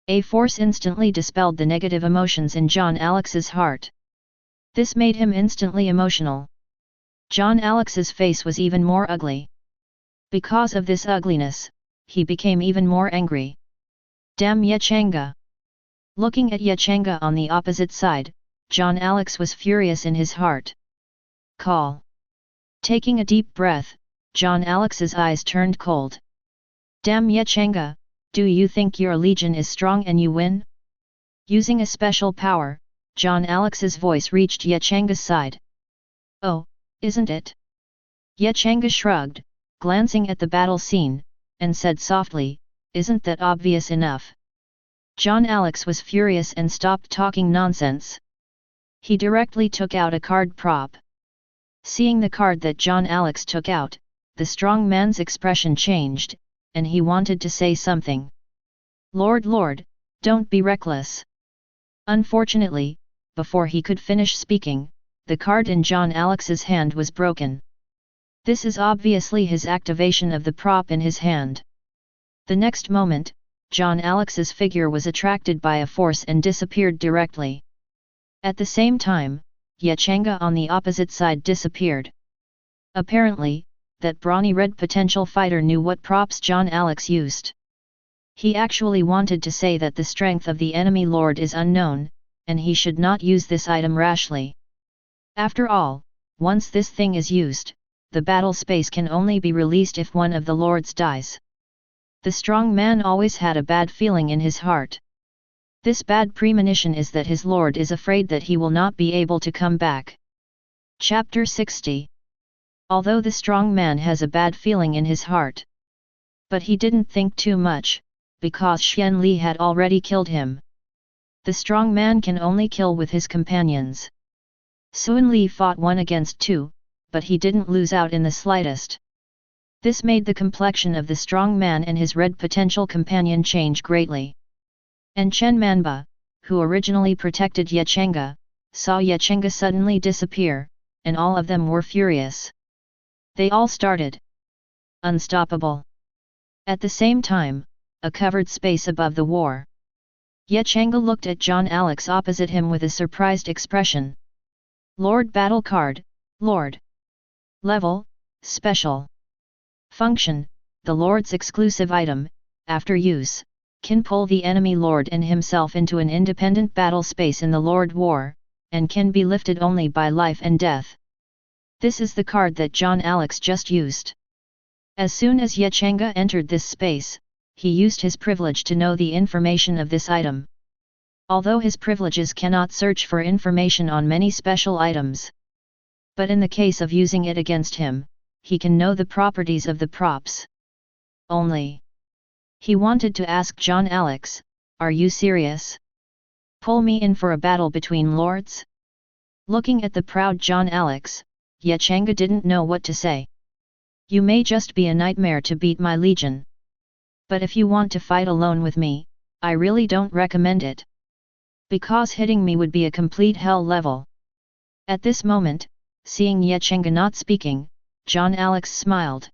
A force instantly dispelled the negative emotions in John Alex's heart. This made him instantly emotional. John Alex's face was even more ugly. Because of this ugliness, he became even more angry. Damn Ye Changge! Looking at Ye Changge on the opposite side, John Alex was furious in his heart. Call! Taking a deep breath, John Alex's eyes turned cold. Damn Ye Changge, do you think your legion is strong and you win? Using a special power, John Alex's voice reached Ye Changge's side. Oh, isn't it? Ye Changge shrugged, glancing at the battle scene, and said softly, isn't that obvious enough? John Alex was furious and stopped talking nonsense. He directly took out a card prop. Seeing the card that John Alex took out, the strong man's expression changed, and he wanted to say something. Lord, don't be reckless. Unfortunately, before he could finish speaking, the card in John Alex's hand was broken. This is obviously his activation of the prop in his hand. The next moment, John Alex's figure was attracted by a force and disappeared directly. At the same time, Changge on the opposite side disappeared. Apparently, that brawny red potential fighter knew what props John Alex used. He actually wanted to say that the strength of the enemy lord is unknown, and he should not use this item rashly. After all, once this thing is used, the battle space can only be released if one of the lords dies. The strong man always had a bad feeling in his heart. This bad premonition is that his lord is afraid that he will not be able to come back. Chapter 60. Although the strong man has a bad feeling in his heart. But he didn't think too much, because Xian Li had already killed him. The strong man can only kill with his companions. Sun Li fought 1 against 2, but he didn't lose out in the slightest. This made the complexion of the strong man and his red potential companion change greatly. And Chen Manba, who originally protected Changge, saw Changge suddenly disappear, and all of them were furious. They all started unstoppable. At the same time, a covered space above the war. Changge looked at John Alex opposite him with a surprised expression. Lord Battle Card, Lord. Level, Special. Function, the Lord's exclusive item, after use, can pull the enemy Lord and himself into an independent battle space in the Lord War, and can be lifted only by life and death. This is the card that John Alex just used. As soon as Changge entered this space, he used his privilege to know the information of this item. Although his privileges cannot search for information on many special items. But in the case of using it against him, he can know the properties of the props. Only. He wanted to ask John Alex, are you serious? Pull me in for a battle between lords? Looking at the proud John Alex, Changge didn't know what to say. You may just be a nightmare to beat my legion. But if you want to fight alone with me, I really don't recommend it. Because hitting me would be a complete hell level. At this moment, seeing Changge not speaking, John Alex smiled.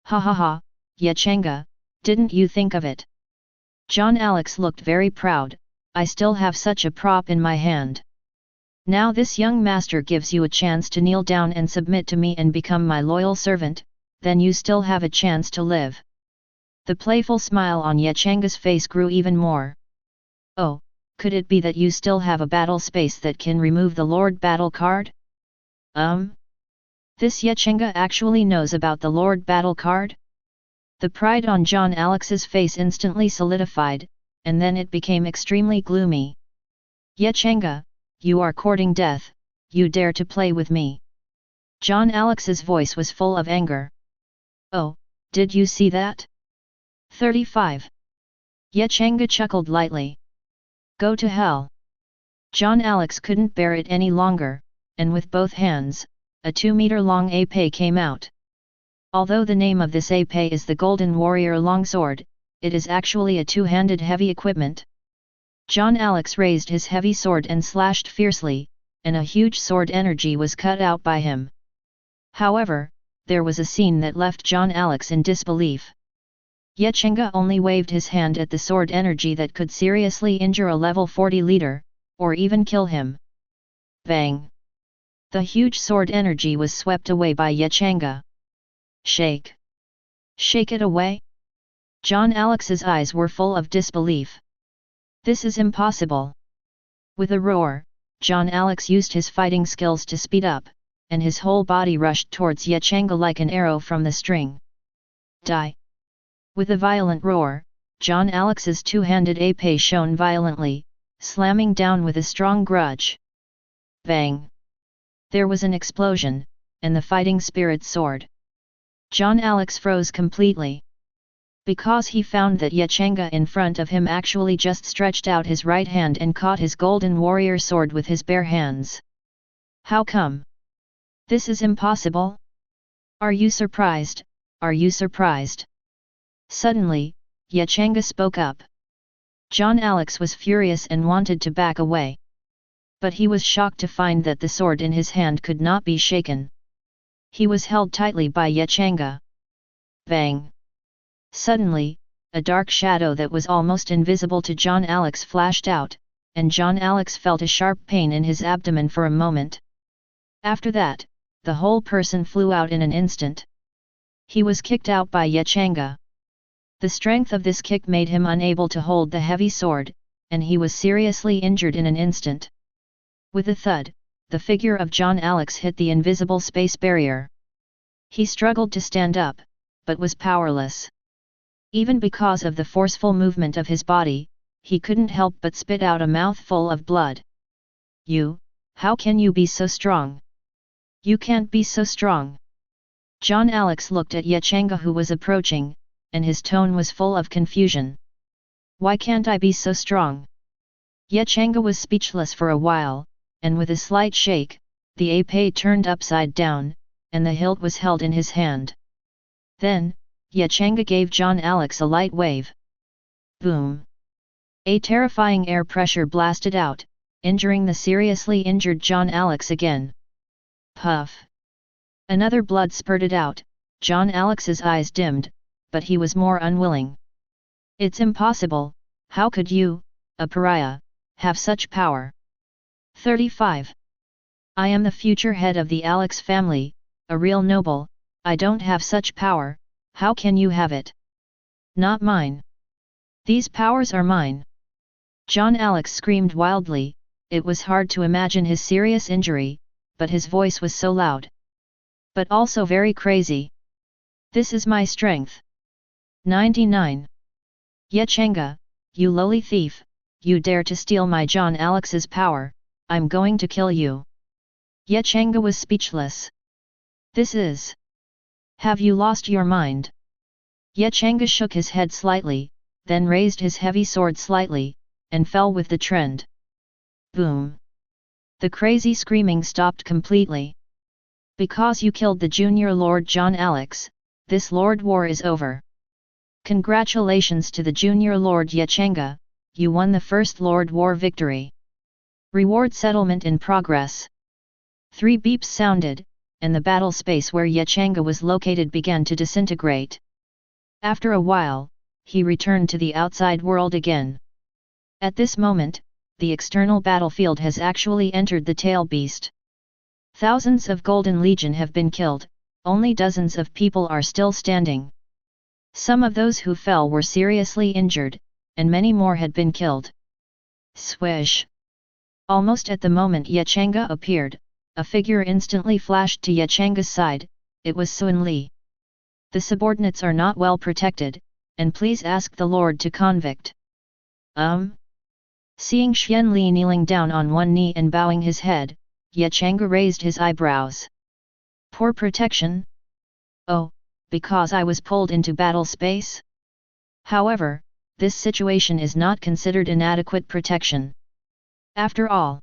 Ha ha ha, Changge, didn't you think of it? John Alex looked very proud. I still have such a prop in my hand. Now this young master gives you a chance to kneel down and submit to me and become my loyal servant, then you still have a chance to live. The playful smile on Changge's face grew even more. Oh, could it be that you still have a battle space that can remove the Lord Battle card? This Changge actually knows about the Lord Battle card? The pride on John Alex's face instantly solidified, and then it became extremely gloomy. Changge, you are courting death, you dare to play with me. John Alex's voice was full of anger. Oh, did you see that? 35. Changge chuckled lightly. Go to hell. John Alex couldn't bear it any longer, and with both hands, a 2-meter-long épée came out. Although the name of this épée is the Golden Warrior Longsword, it is actually a two-handed heavy equipment. John Alex raised his heavy sword and slashed fiercely, and a huge sword energy was cut out by him. However, there was a scene that left John Alex in disbelief. Changge only waved his hand at the sword energy that could seriously injure a level 40 leader, or even kill him. Bang! The huge sword energy was swept away by Changge. Shake! Shake it away? John Alex's eyes were full of disbelief. This is impossible. With a roar, John Alex used his fighting skills to speed up, and his whole body rushed towards Changge like an arrow from the string. Die! With a violent roar, John Alex's two-handed épée shone violently, slamming down with a strong grudge. Bang! There was an explosion, and the fighting spirit soared. John Alex froze completely. Because he found that Changge in front of him actually just stretched out his right hand and caught his golden warrior sword with his bare hands. How come? This is impossible? Are you surprised? Are you surprised? Suddenly, Changge spoke up. John Alex was furious and wanted to back away. But he was shocked to find that the sword in his hand could not be shaken. He was held tightly by Changge. Bang! Suddenly, a dark shadow that was almost invisible to John Alex flashed out, and John Alex felt a sharp pain in his abdomen for a moment. After that, the whole person flew out in an instant. He was kicked out by Changge. The strength of this kick made him unable to hold the heavy sword, and he was seriously injured in an instant. With a thud, the figure of John Alex hit the invisible space barrier. He struggled to stand up, but was powerless. Even because of the forceful movement of his body, he couldn't help but spit out a mouthful of blood. How can you be so strong? You can't be so strong. John Alex looked at Changge who was approaching, and his tone was full of confusion. Why can't I be so strong? Changge was speechless for a while, and with a slight shake, the épée turned upside down, and the hilt was held in his hand. Then, Changge gave John Alex a light wave. Boom! A terrifying air pressure blasted out, injuring the seriously injured John Alex again. Puff! Another blood spurted out, John Alex's eyes dimmed, but he was more unwilling. It's impossible, how could you, a pariah, have such power? 35. I am the future head of the Alex family, a real noble, I don't have such power, how can you have it? Not mine. These powers are mine. John Alex screamed wildly, it was hard to imagine his serious injury, but his voice was so loud. But also very crazy. This is my strength. 99. Changge, you lowly thief, you dare to steal my John Alex's power, I'm going to kill you. Changge was speechless. This is... Have you lost your mind? Changge shook his head slightly, then raised his heavy sword slightly, and fell with the trend. Boom! The crazy screaming stopped completely. Because you killed the junior Lord John Alex, this Lord War is over. Congratulations to the junior Lord Changge, you won the first Lord War victory. Reward settlement in progress. 3 beeps sounded, and the battle space where Changge was located began to disintegrate. After a while, he returned to the outside world again. At this moment, the external battlefield has actually entered the tail beast. Thousands of Golden Legion have been killed, only dozens of people are still standing. Some of those who fell were seriously injured, and many more had been killed. Swish! Almost at the moment Changge appeared, a figure instantly flashed to Change's side, it was Xuan Li. The subordinates are not well protected, and please ask the Lord to convict. Seeing Xuan Li kneeling down on one knee and bowing his head, Changge raised his eyebrows. Poor protection? Oh, because I was pulled into battle space? However, this situation is not considered inadequate protection. After all,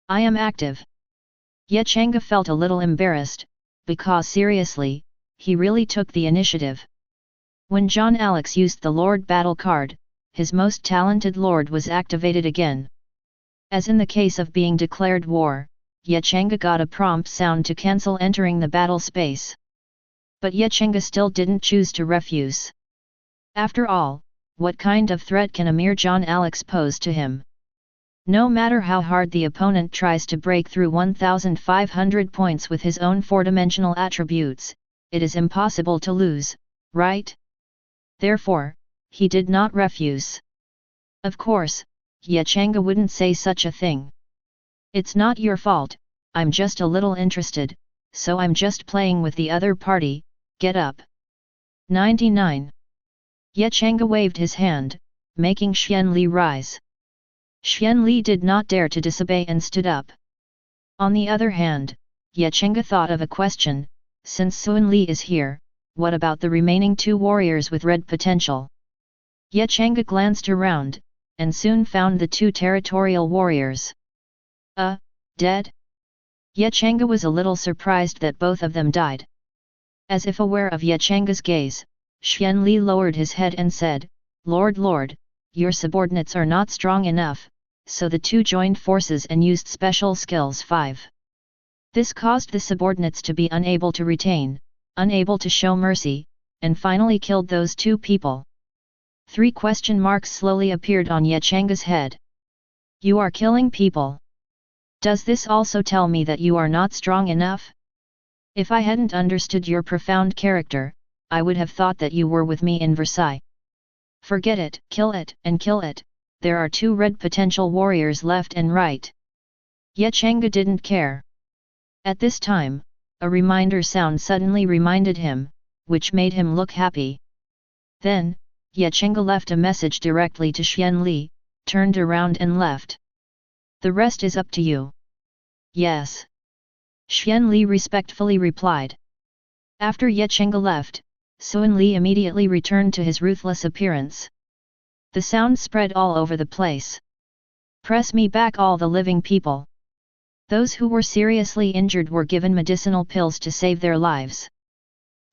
I am active. Changge felt a little embarrassed, because seriously, he really took the initiative. When John Alex used the Lord battle card, his most talented lord was activated again. As in the case of being declared war, Changge got a prompt sound to cancel entering the battle space. But Changge still didn't choose to refuse. After all, what kind of threat can a mere John Alex pose to him? No matter how hard the opponent tries to break through 1,500 points with his own 4-dimensional attributes, it is impossible to lose, right? Therefore, he did not refuse. Of course, Changge wouldn't say such a thing. It's not your fault, I'm just a little interested, so I'm just playing with the other party, get up. 99. Changge waved his hand, making Xuan Li rise. Xuan Li did not dare to disobey and stood up. On the other hand, Changge thought of a question, since Xuan Li is here, what about the remaining 2 warriors with red potential? Changge glanced around, and soon found the 2 territorial warriors. Dead? Changge was a little surprised that both of them died. As if aware of Changge's gaze, Xuan Li lowered his head and said, Lord, your subordinates are not strong enough, so the 2 joined forces and used special skills 5. This caused the subordinates to be unable to retain, unable to show mercy, and finally killed those two people. 3 question marks slowly appeared on Changge's head. You are killing people. Does this also tell me that you are not strong enough? If I hadn't understood your profound character, I would have thought that you were with me in Versailles. Forget it, and kill it, there are 2 red potential warriors left and right. Yet Changge didn't care. At this time, a reminder sound suddenly reminded him, which made him look happy. Then, Changge left a message directly to Xian Li, turned around and left. The rest is up to you. Yes. Xian Li respectfully replied. After Changge left, Sun Li immediately returned to his ruthless appearance. The sound spread all over the place. Press me back, all the living people. Those who were seriously injured were given medicinal pills to save their lives.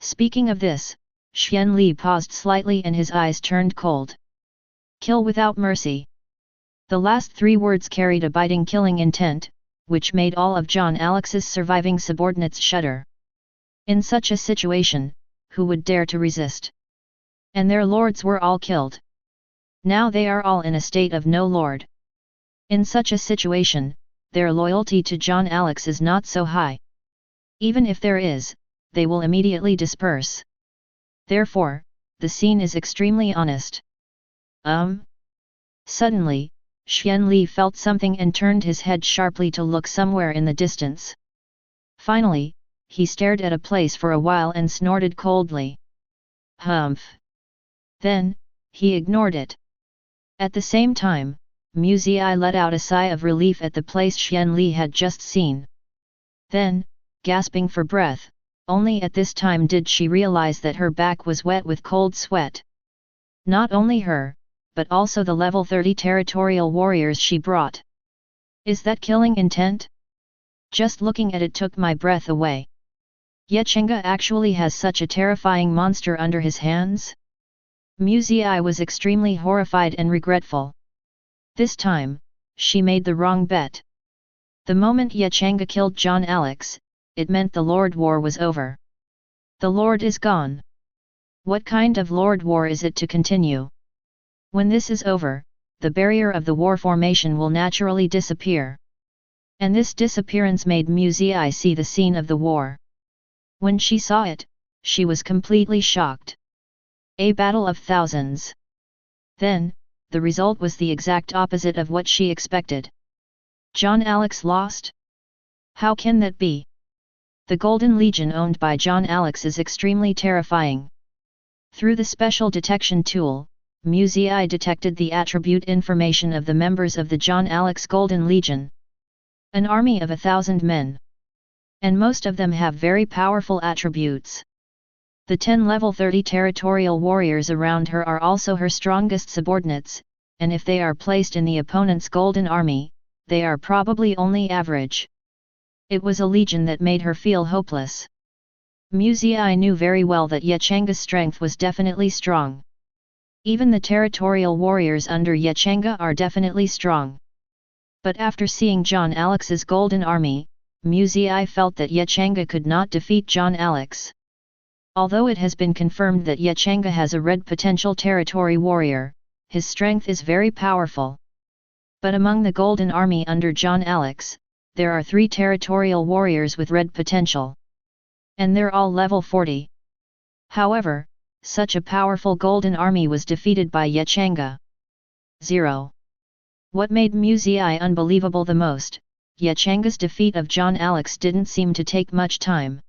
Speaking of this, Xian Li paused slightly and his eyes turned cold. Kill without mercy. The last 3 words carried a biting killing intent, which made all of John Alex's surviving subordinates shudder. In such a situation, who would dare to resist? And their lords were all killed. Now they are all in a state of no lord. In such a situation, their loyalty to John Alex is not so high. Even if there is, they will immediately disperse. Therefore, the scene is extremely honest. Suddenly, Xian Li felt something and turned his head sharply to look somewhere in the distance. Finally, he stared at a place for a while and snorted coldly. Humph! Then, he ignored it. At the same time, Muzi let out a sigh of relief at the place Xian Li had just seen. Then, gasping for breath, only at this time did she realize that her back was wet with cold sweat. Not only her, but also the level 30 territorial warriors she brought. Is that killing intent? Just looking at it took my breath away. Yet Changge actually has such a terrifying monster under his hands? Muzi was extremely horrified and regretful. This time, she made the wrong bet. The moment Changge killed John Alex, it meant the Lord War was over. The Lord is gone. What kind of Lord War is it to continue? When this is over, the barrier of the war formation will naturally disappear. And this disappearance made Muzi see the scene of the war. When she saw it, she was completely shocked. A battle of thousands. Then, the result was the exact opposite of what she expected. John Alex lost? How can that be? The Golden Legion owned by John Alex is extremely terrifying. Through the special detection tool, Muzi detected the attribute information of the members of the John Alex Golden Legion. An army of 1,000 men. And most of them have very powerful attributes. The 10 level 30 territorial warriors around her are also her strongest subordinates, and if they are placed in the opponent's Golden Army, they are probably only average. It was a legion that made her feel hopeless. Muzi knew very well that Changge's strength was definitely strong. Even the territorial warriors under Changge are definitely strong. But after seeing John Alex's Golden Army, Muzi felt that Changge could not defeat John Alex. Although it has been confirmed that Changge has a red potential territory warrior, his strength is very powerful. But among the Golden Army under John Alex, there are 3 territorial warriors with red potential. And they're all level 40. However, such a powerful Golden Army was defeated by Changge. 0. What made Muzi unbelievable the most, Changge's defeat of John Alex didn't seem to take much time.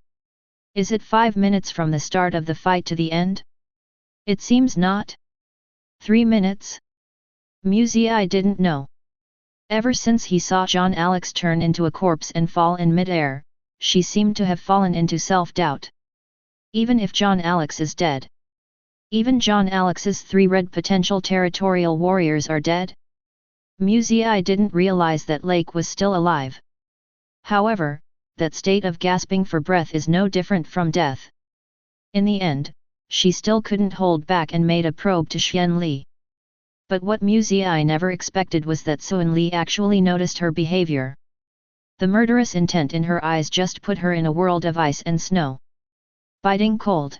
Is it 5 minutes from the start of the fight to the end? It seems not. 3 minutes? Muzi didn't know. Ever since he saw John Alex turn into a corpse and fall in mid-air, she seemed to have fallen into self-doubt. Even if John Alex is dead. Even John Alex's 3 red potential territorial warriors are dead? Muzi didn't realize that Lake was still alive. However, that state of gasping for breath is no different from death. In the end, she still couldn't hold back and made a probe to Xian Li. But what Muzi never expected was that Sun Li actually noticed her behavior. The murderous intent in her eyes just put her in a world of ice and snow. Biting cold.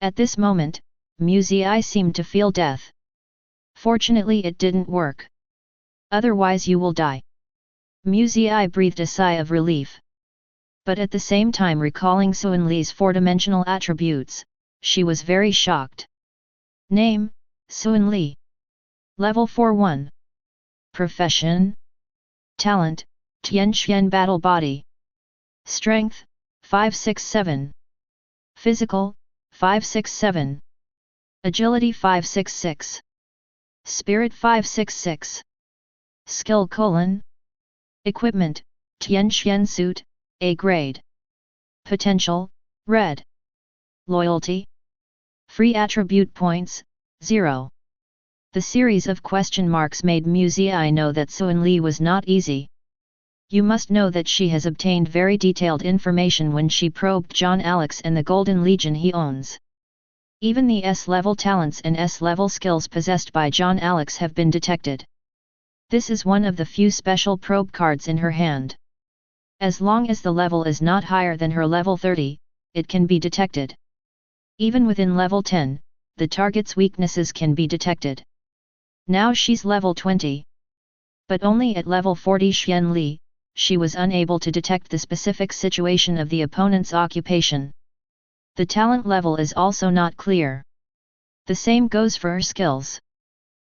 At this moment, Muzi seemed to feel death. Fortunately it didn't work. Otherwise you will die. Muzi breathed a sigh of relief. But at the same time recalling Sun Li's four-dimensional attributes, she was very shocked. Name, Sun Li. Level 4-1. Profession. Talent, Tianxian Battle Body. Strength, 567. Physical, 567. Agility 566. Spirit 566. Skill : Equipment, Tianxian Suit, A grade. Potential, Red. Loyalty. Free attribute points, 0. The series of question marks made Muzi know that Sun Li was not easy. You must know that she has obtained very detailed information when she probed John Alex and the Golden Legion he owns. Even the S-level talents and S-level skills possessed by John Alex have been detected. This is one of the few special probe cards in her hand. As long as the level is not higher than her level 30, it can be detected. Even within level 10, the target's weaknesses can be detected. Now she's level 20. But only at level 40 Xian Li, she was unable to detect the specific situation of the opponent's occupation. The talent level is also not clear. The same goes for her skills.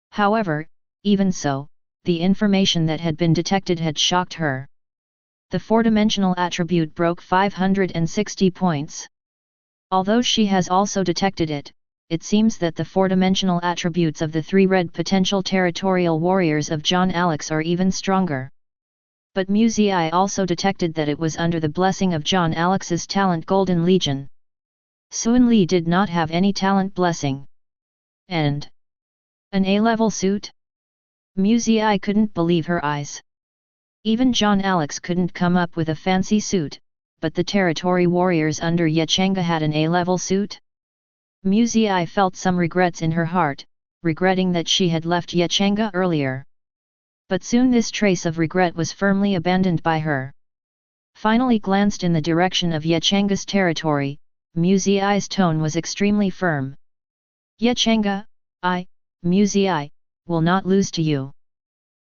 However, even so, the information that had been detected had shocked her. The four-dimensional attribute broke 560 points. Although she has also detected it, it seems that the four-dimensional attributes of the three red potential territorial warriors of John Alex are even stronger. But Muzi also detected that it was under the blessing of John Alex's talent Golden Legion. Sun Li did not have any talent blessing. And an A-level suit? Muzi couldn't believe her eyes. Even John Alex couldn't come up with a fancy suit, but the territory warriors under Changge had an A-level suit? Muzi felt some regrets in her heart, regretting that she had left Changge earlier. But soon this trace of regret was firmly abandoned by her. Finally glanced in the direction of Changge's territory, Muzi's tone was extremely firm. Changge, Muzi, will not lose to you.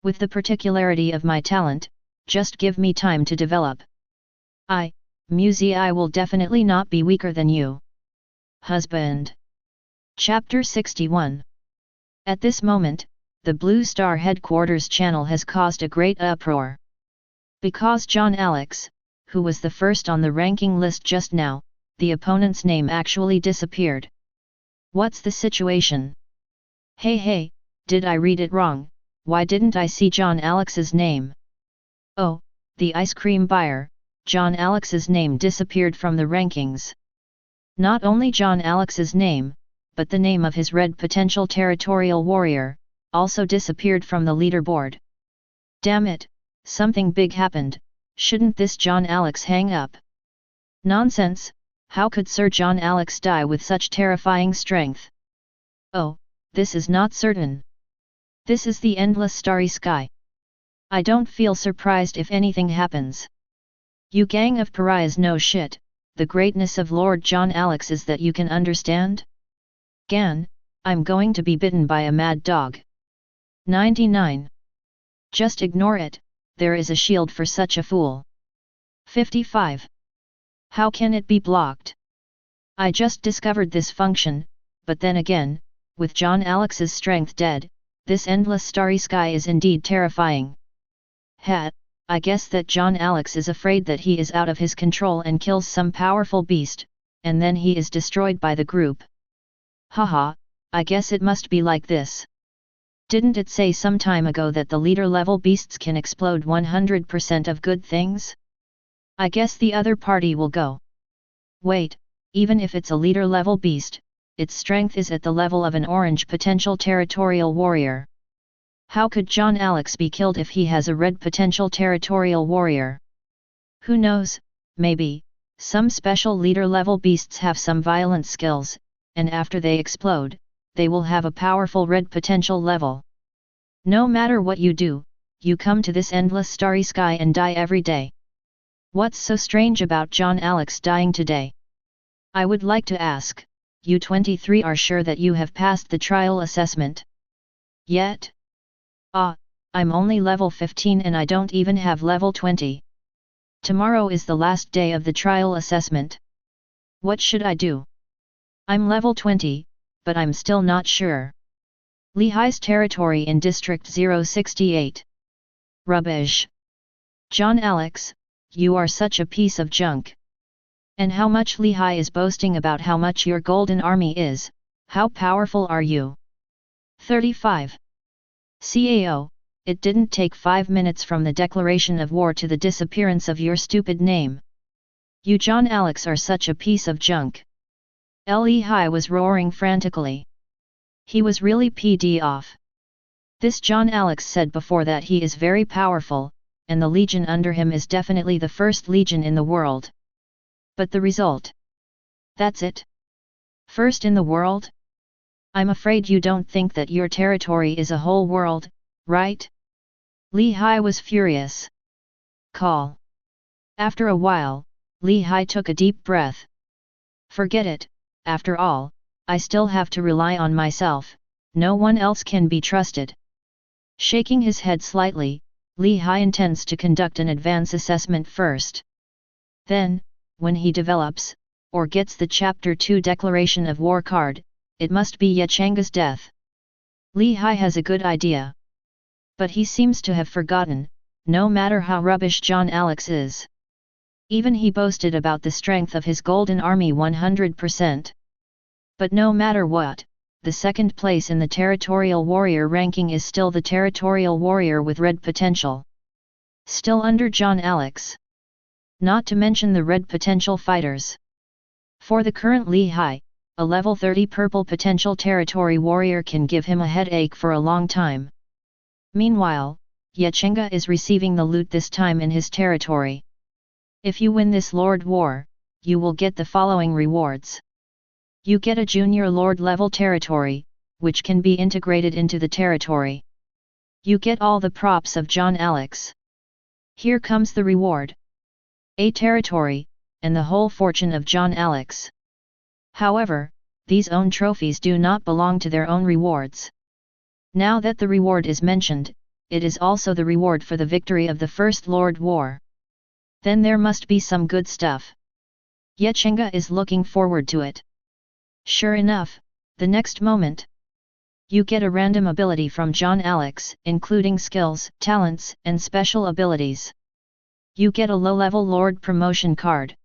With the particularity of my talent, just give me time to develop. Muzi will definitely not be weaker than you. Husband. Chapter 61. At this moment, the Blue Star headquarters channel has caused a great uproar. Because John Alex, who was the first on the ranking list just now, the opponent's name actually disappeared. What's the situation? Hey, did I read it wrong? Why didn't I see John Alex's name? Oh, the ice cream buyer, John Alex's name disappeared from the rankings. Not only John Alex's name, but the name of his red potential territorial warrior, also disappeared from the leaderboard. Damn it, something big happened, shouldn't this John Alex hang up? Nonsense, how could Sir John Alex die with such terrifying strength? Oh, this is not certain. This is the endless starry sky. I don't feel surprised if anything happens. You gang of pariahs know shit, the greatness of Lord John Alex is that you can understand? Gan, I'm going to be bitten by a mad dog. 99. Just ignore it, there is a shield for such a fool. 55. How can it be blocked? I just discovered this function, but then again, with John Alex's strength dead, this endless starry sky is indeed terrifying. I guess that John Alex is afraid that he is out of his control and kills some powerful beast, and then he is destroyed by the group. Haha, I guess it must be like this. Didn't it say some time ago that the leader-level beasts can explode 100% of good things? I guess the other party will go. Wait, even if it's a leader-level beast, its strength is at the level of an orange potential territorial warrior. How could John Alex be killed if he has a red potential territorial warrior? Who knows, maybe, some special leader-level beasts have some violent skills, and after they explode, they will have a powerful red potential level. No matter what you do, you come to this endless starry sky and die every day. What's so strange about John Alex dying today? I would like to ask, you 23 are sure that you have passed the trial assessment? Yet? I'm only level 15 and I don't even have level 20. Tomorrow is the last day of the trial assessment. What should I do? I'm level 20, but I'm still not sure. Lehi's territory in District 068. Rubbish. John Alex, you are such a piece of junk. And how much Lehi is boasting about how much your golden army is, how powerful are you? 35. CAO, it didn't take 5 minutes from the declaration of war to the disappearance of your stupid name. You John Alex are such a piece of junk. Lehi was roaring frantically. He was really peed off. This John Alex said before that he is very powerful, and the legion under him is definitely the first legion in the world. But the result? That's it? First in the world? I'm afraid you don't think that your territory is a whole world, right? Lehi was furious. Call. After a while, Lehi took a deep breath. Forget it, after all, I still have to rely on myself, no one else can be trusted. Shaking his head slightly, Lehi intends to conduct an advance assessment first. Then, when he develops, or gets the Chapter 2 Declaration of War card, it must be Changge's death. Lehi has a good idea. But he seems to have forgotten, no matter how rubbish John Alex is. Even he boasted about the strength of his golden army 100%. But no matter what, the second place in the territorial warrior ranking is still the territorial warrior with red potential. Still under John Alex. Not to mention the red potential fighters. For the current Lehi, a level 30 purple potential territory warrior can give him a headache for a long time. Meanwhile, Changge is receiving the loot this time in his territory. If you win this Lord War, you will get the following rewards. You get a junior Lord level territory, which can be integrated into the territory. You get all the props of John Alex. Here comes the reward. A territory, and the whole fortune of John Alex. However, these own trophies do not belong to their own rewards. Now that the reward is mentioned, it is also the reward for the victory of the First Lord War. Then there must be some good stuff. Changge is looking forward to it. Sure enough, the next moment, you get a random ability from John Alex, including skills, talents, and special abilities. You get a low-level Lord promotion card.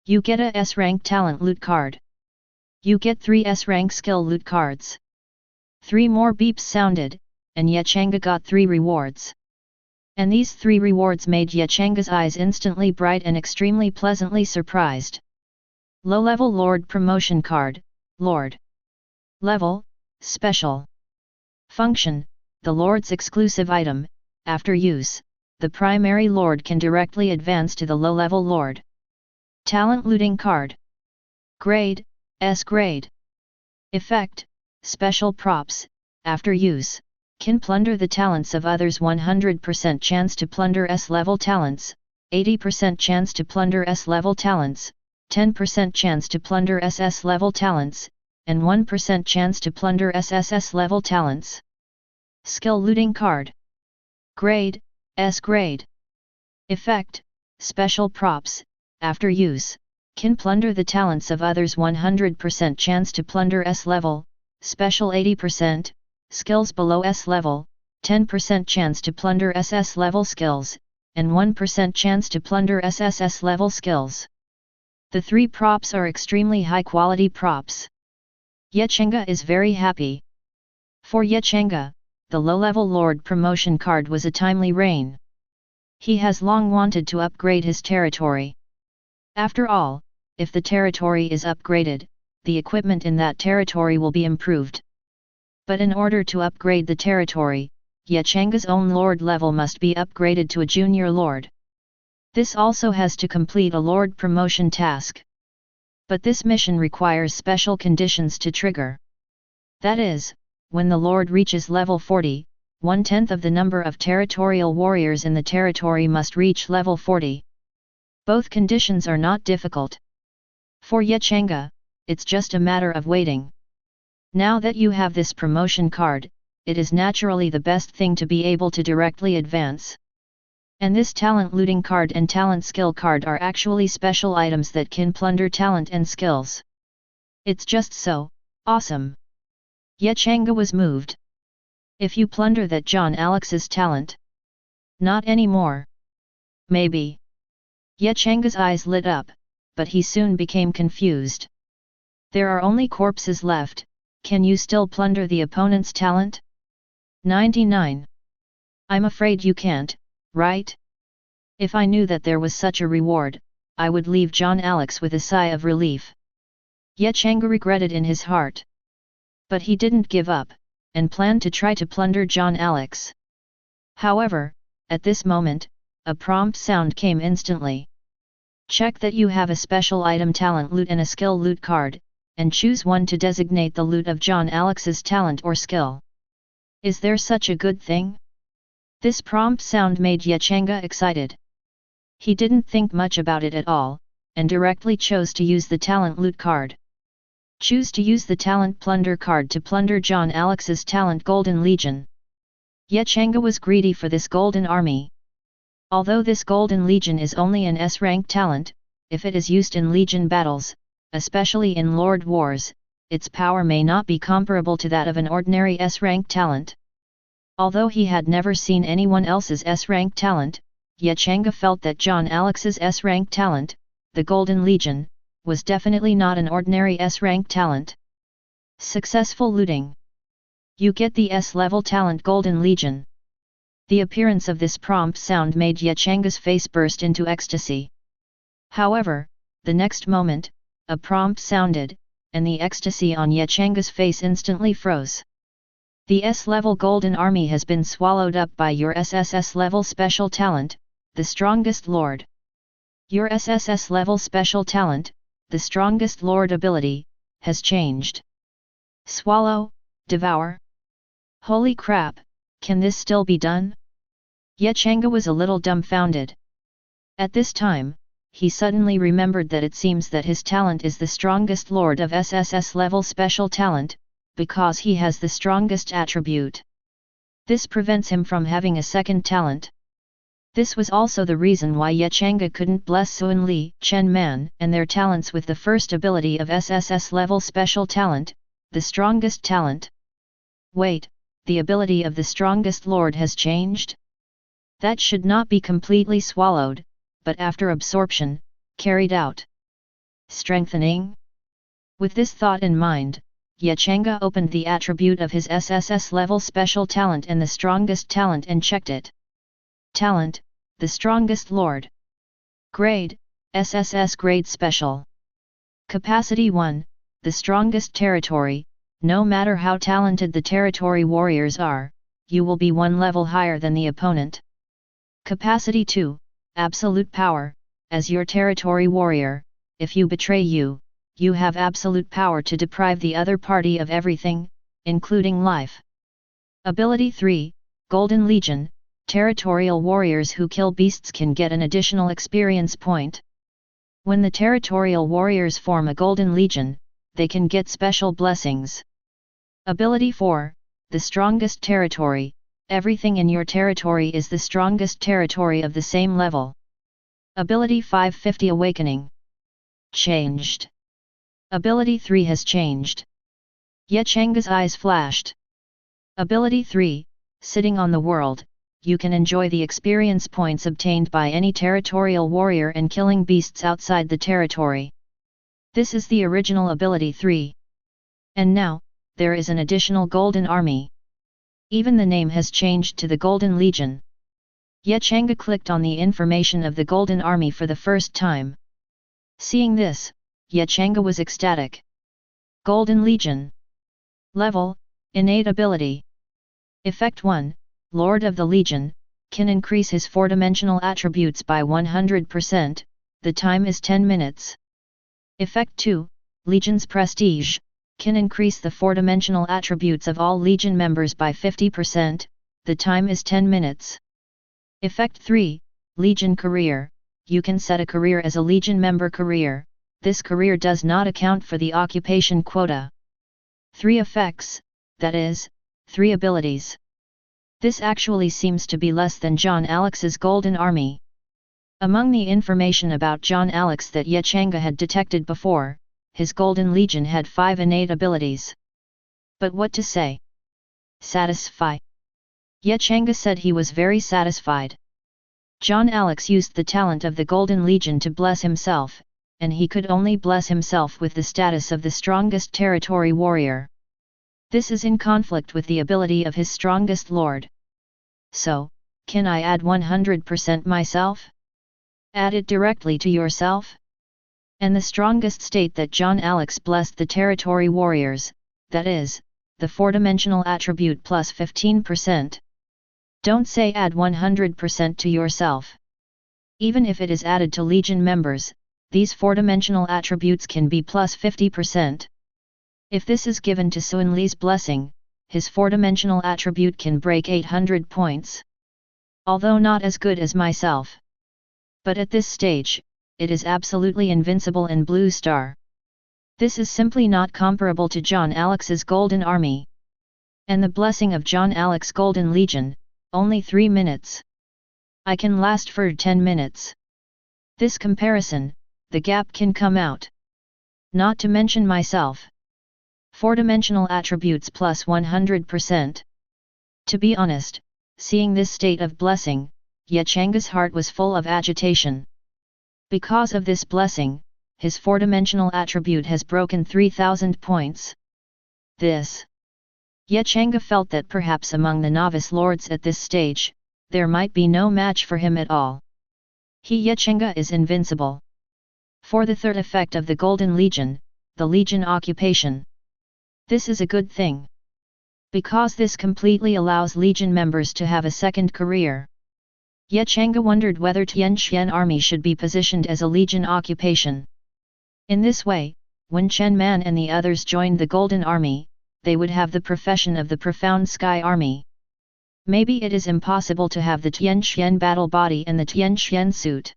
You get a S-rank talent loot card. You get 3 S-rank skill loot cards. 3 more beeps sounded, and Changge got 3 rewards. And these 3 rewards made Changge's eyes instantly bright and extremely pleasantly surprised. Low-level Lord promotion card, Lord. Level, Special. Function, the Lord's exclusive item, after use, the primary Lord can directly advance to the low-level Lord. Talent looting card. Grade, S grade. Effect, special props, after use, can plunder the talents of others 100% chance to plunder S-level talents, 80% chance to plunder S-level talents, 10% chance to plunder SS-level talents, and 1% chance to plunder SSS-level talents. Skill looting card. Grade, S grade. Effect, special props, after use, can plunder the talents of others 100% chance to plunder S-level, special 80%, skills below S-level, 10% chance to plunder SS-level skills, and 1% chance to plunder SSS-level skills. The 3 props are extremely high-quality props. Changge is very happy. For Changge, the low-level Lord promotion card was a timely reign. He has long wanted to upgrade his territory. After all, if the territory is upgraded, the equipment in that territory will be improved. But in order to upgrade the territory, Changge's own Lord level must be upgraded to a junior Lord. This also has to complete a Lord promotion task. But this mission requires special conditions to trigger. That is, when the Lord reaches level 40, 1/10 of the number of territorial warriors in the territory must reach level 40. Both conditions are not difficult. For Changge, it's just a matter of waiting. Now that you have this promotion card, it is naturally the best thing to be able to directly advance. And this talent looting card and talent skill card are actually special items that can plunder talent and skills. It's just so awesome. Changge was moved. If you plunder that John Alex's talent? Not anymore. Maybe. Changge's eyes lit up, but he soon became confused. There are only corpses left, can you still plunder the opponent's talent? 99. I'm afraid you can't, right? If I knew that there was such a reward, I would leave John Alex with a sigh of relief. Changge regretted in his heart. But he didn't give up, and planned to try to plunder John Alex. However, at this moment, a prompt sound came instantly. Check that you have a special item talent loot and a skill loot card, and choose one to designate the loot of John Alex's talent or skill. Is there such a good thing? This prompt sound made Changge excited. He didn't think much about it at all, and directly chose to use the talent loot card. Choose to use the talent plunder card to plunder John Alex's talent Golden Legion. Changge was greedy for this Golden Army. Although this Golden Legion is only an S-rank talent, if it is used in Legion battles, especially in Lord Wars, its power may not be comparable to that of an ordinary S-rank talent. Although he had never seen anyone else's S-rank talent, Changge felt that John Alex's S-rank talent, the Golden Legion, was definitely not an ordinary S-rank talent. Successful looting. You get the S-level talent Golden Legion. The appearance of this prompt sound made Changge's face burst into ecstasy. However, the next moment, a prompt sounded, and the ecstasy on Changge's face instantly froze. The S-level Golden Army has been swallowed up by your SSS level special talent, the Strongest Lord. Your SSS level special talent, the Strongest Lord ability, has changed. Swallow, devour. Holy crap, can this still be done? Changge was a little dumbfounded. At this time, he suddenly remembered that it seems that his talent is the Strongest Lord of SSS level special talent, because he has the strongest attribute. This prevents him from having a second talent. This was also the reason why Changge couldn't bless Sun Li, Chen Man, and their talents with the first ability of SSS level special talent, the strongest talent. Wait, the ability of the Strongest Lord has changed? That should not be completely swallowed, but after absorption, carried out. Strengthening? With this thought in mind, Changge opened the attribute of his SSS level special talent and the strongest talent and checked it. Talent, the Strongest Lord. Grade, SSS Grade Special. Capacity 1, the strongest territory. No matter how talented the territory warriors are, you will be one level higher than the opponent. Capacity 2, absolute power. As your territory warrior, if you betray you have absolute power to deprive the other party of everything, including life. Ability 3, Golden Legion. Territorial warriors who kill beasts can get an additional experience point. When the territorial warriors form a Golden Legion, they can get special blessings. Ability 4, the strongest territory. Everything in your territory is the strongest territory of the same level. Ability 550 Awakening. Changed. Ability 3 has changed. Changge's eyes flashed. Ability 3, Sitting on the World. You can enjoy the experience points obtained by any territorial warrior and killing beasts outside the territory. This is the original Ability 3. And now, there is an additional Golden Army. Even the name has changed to the Golden Legion. Changge clicked on the information of the Golden Army for the first time. Seeing this, Changge was ecstatic. Golden Legion. Level, Innate Ability. Effect 1, Lord of the Legion, can increase his 4-dimensional attributes by 100%, the time is 10 minutes. Effect 2, Legion's Prestige, can increase the 4-dimensional attributes of all Legion members by 50%, the time is 10 minutes. Effect 3, Legion Career. You can set a career as a Legion member career. This career does not account for the occupation quota. 3 effects, that is, 3 abilities. This actually seems to be less than John Alex's Golden Army. Among the information about John Alex that Changge had detected before, his Golden Legion had 5 innate abilities. But what to say? Satisfy. Changge said he was very satisfied. John Alex used the talent of the Golden Legion to bless himself, and he could only bless himself with the status of the strongest territory warrior. This is in conflict with the ability of his strongest lord. So, can I add 100% myself? Add it directly to yourself? And the strongest state that John Alex blessed the territory warriors, that is, the 4-dimensional attribute plus 15%. Don't say add 100% to yourself. Even if it is added to Legion members, these 4-dimensional attributes can be plus 50%. If this is given to Sun Li's blessing, his 4-dimensional attribute can break 800 points. Although not as good as myself. But at this stage, it is absolutely invincible in Blue Star. This is simply not comparable to John Alex's Golden Army. And the blessing of John Alex Golden Legion, only 3 minutes. I can last for 10 minutes. This comparison, the gap can come out. Not to mention myself. 4-dimensional attributes plus 100%. To be honest, seeing this state of blessing, Changge's heart was full of agitation. Because of this blessing, his 4-dimensional attribute has broken 3000 points. This. Changge felt that perhaps among the novice lords at this stage, there might be no match for him at all. Changge is invincible. For the third effect of the Golden Legion, the Legion occupation. This is a good thing. Because this completely allows Legion members to have a second career. Changge wondered whether Tian Xian army should be positioned as a Legion occupation. In this way, when Chen Man and the others joined the Golden Army, they would have the profession of the Profound Sky Army. Maybe it is impossible to have the Tian Xian battle body and the Tian Xian suit.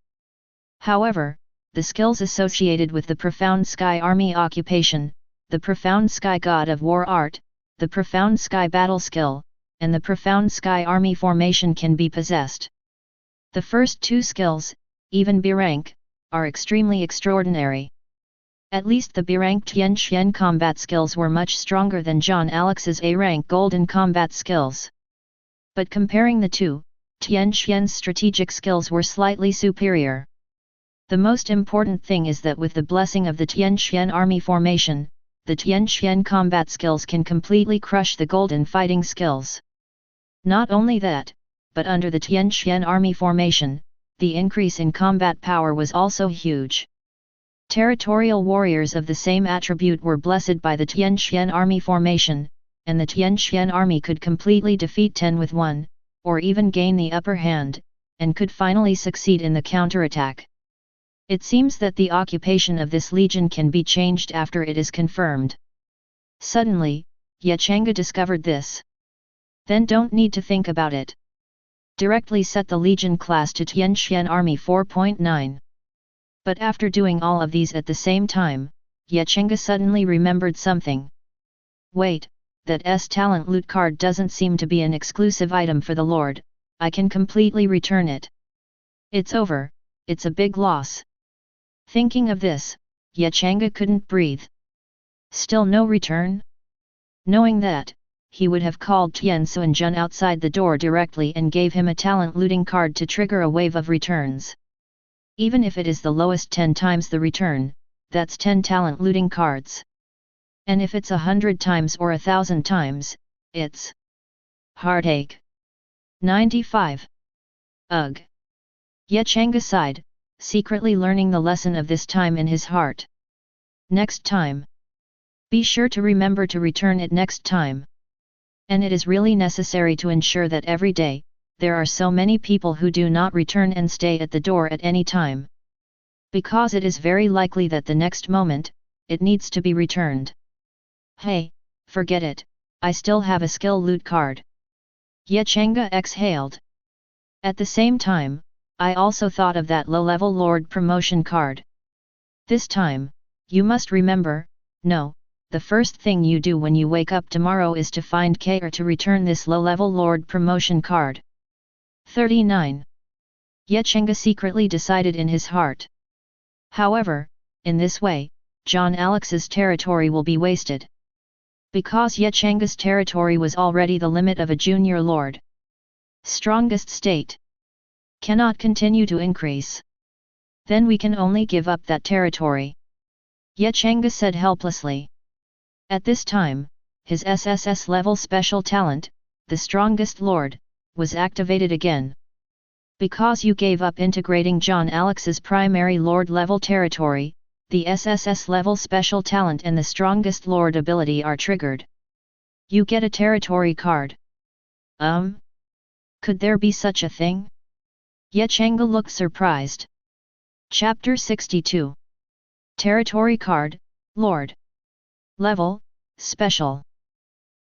However, the skills associated with the Profound Sky Army occupation, the Profound Sky God of War art, the Profound Sky battle skill, and the Profound Sky Army formation can be possessed. The first 2 skills, even B rank, are extremely extraordinary. At least the B rank Tian Xian combat skills were much stronger than John Alex's A rank Golden combat skills. But comparing the two, Tian Xian's strategic skills were slightly superior. The most important thing is that with the blessing of the Tian Xian army formation, the Tian Xian combat skills can completely crush the Golden fighting skills. Not only that, but under the Tian Xian army formation, the increase in combat power was also huge. Territorial warriors of the same attribute were blessed by the Tian Xian army formation, and the Tian Xian army could completely defeat 10 with 1, or even gain the upper hand, and could finally succeed in the counterattack. It seems that the occupation of this legion can be changed after it is confirmed. Suddenly, Changge discovered this. Then don't need to think about it. Directly set the legion class to Tian Xian Army 4.9. But after doing all of these at the same time, Changge suddenly remembered something. Wait, that S talent loot card doesn't seem to be an exclusive item for the Lord, I can completely return it. It's over, it's a big loss. Thinking of this, Changge couldn't breathe. Still no return? Knowing that, he would have called Tian Suanjun outside the door directly and gave him a talent looting card to trigger a wave of returns. Even if it is the lowest 10 times the return, that's 10 talent looting cards. And if it's 100 times or 1,000 times, it's heartache. 95. Ugh. Changge sighed, secretly learning the lesson of this time in his heart. Next time. Be sure to remember to return it next time. And it is really necessary to ensure that every day, there are so many people who do not return and stay at the door at any time. Because it is very likely that the next moment, it needs to be returned. Hey, forget it, I still have a skill loot card. Changge exhaled. At the same time, I also thought of that low-level Lord promotion card. This time, you must remember, no, the first thing you do when you wake up tomorrow is to find Changge to return this low-level Lord promotion card. 39. Changge secretly decided in his heart. However, in this way, John Alex's territory will be wasted. Because Changge's territory was already the limit of a junior lord. Strongest state. Cannot continue to increase. Then we can only give up that territory. Changge said helplessly. At this time, his SSS level special talent, the strongest lord, was activated again. Because you gave up integrating John Alex's primary lord level territory, the SSS level special talent and the strongest lord ability are triggered. You get a territory card. Could there be such a thing? Changge looked surprised. Chapter 62. Territory card, Lord. Level, Special.